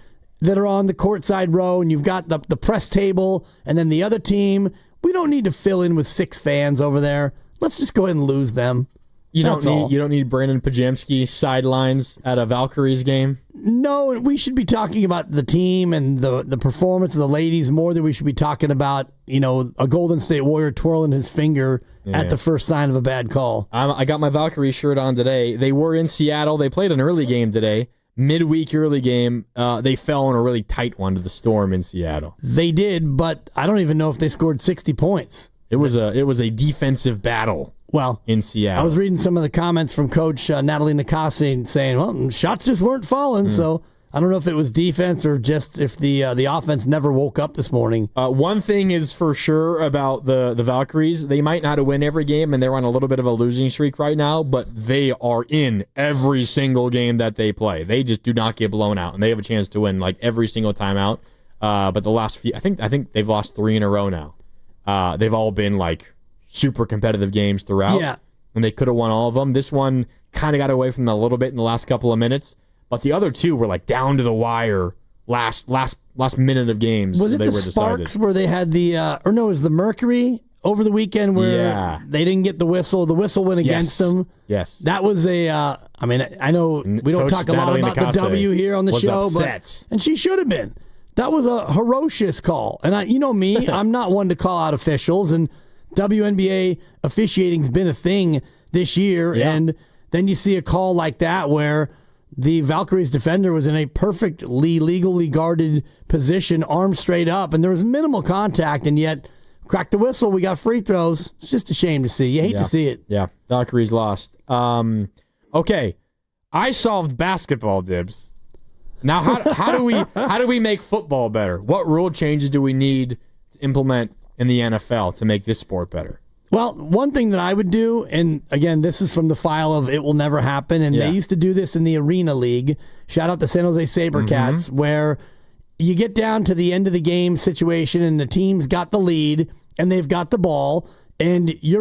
that are on the courtside row, and you've got the press table, and then the other team. We don't need to fill in with 6 fans over there. Let's just go ahead and lose them. You don't need Brandon Pajemski sidelines at a Valkyries game? No, we should be talking about the team and the performance of the ladies more than we should be talking about, a Golden State Warrior twirling his finger at the first sign of a bad call. I got my Valkyrie shirt on today. They were in Seattle. They played an early game today. Midweek early game. They fell in a really tight one to the Storm in Seattle. They did, but I don't even know if they scored 60 points. It was a defensive battle. Well, in Seattle. I was reading some of the comments from Coach Natalie Nikasi saying, well, shots just weren't falling, so I don't know if it was defense or just if the offense never woke up this morning. One thing is for sure about the Valkyries, they might not win every game, and they're on a little bit of a losing streak right now, but they are in every single game that they play. They just do not get blown out, and they have a chance to win like every single time out. But the last few, I think they've lost 3 in a row now. They've all been like super competitive games throughout. Yeah. And they could have won all of them. This one kind of got away from them a little bit in the last couple of minutes. But the other 2 were like down to the wire last minute of games. Was it the Sparks where they had it was the Mercury over the weekend where they didn't get the whistle. The whistle went against them. Yes. That was I know we don't talk a lot about the W here on the show, and she should have been. That was a ferocious call. And you know me, I'm not one to call out officials, and WNBA officiating's been a thing this year, and then you see a call like that where the Valkyries defender was in a perfectly legally guarded position, arms straight up, and there was minimal contact, and yet cracked the whistle, we got free throws. It's just a shame to see. You hate to see it. Yeah, Valkyries lost. Okay, I solved basketball, Dibs. Now, how do we make football better? What rule changes do we need to implement in the NFL to make this sport better? Well, one thing that I would do, and again, this is from the file of It Will Never Happen, and they used to do this in the Arena League. Shout out to San Jose SaberCats, where you get down to the end of the game situation and the team's got the lead and they've got the ball, and you're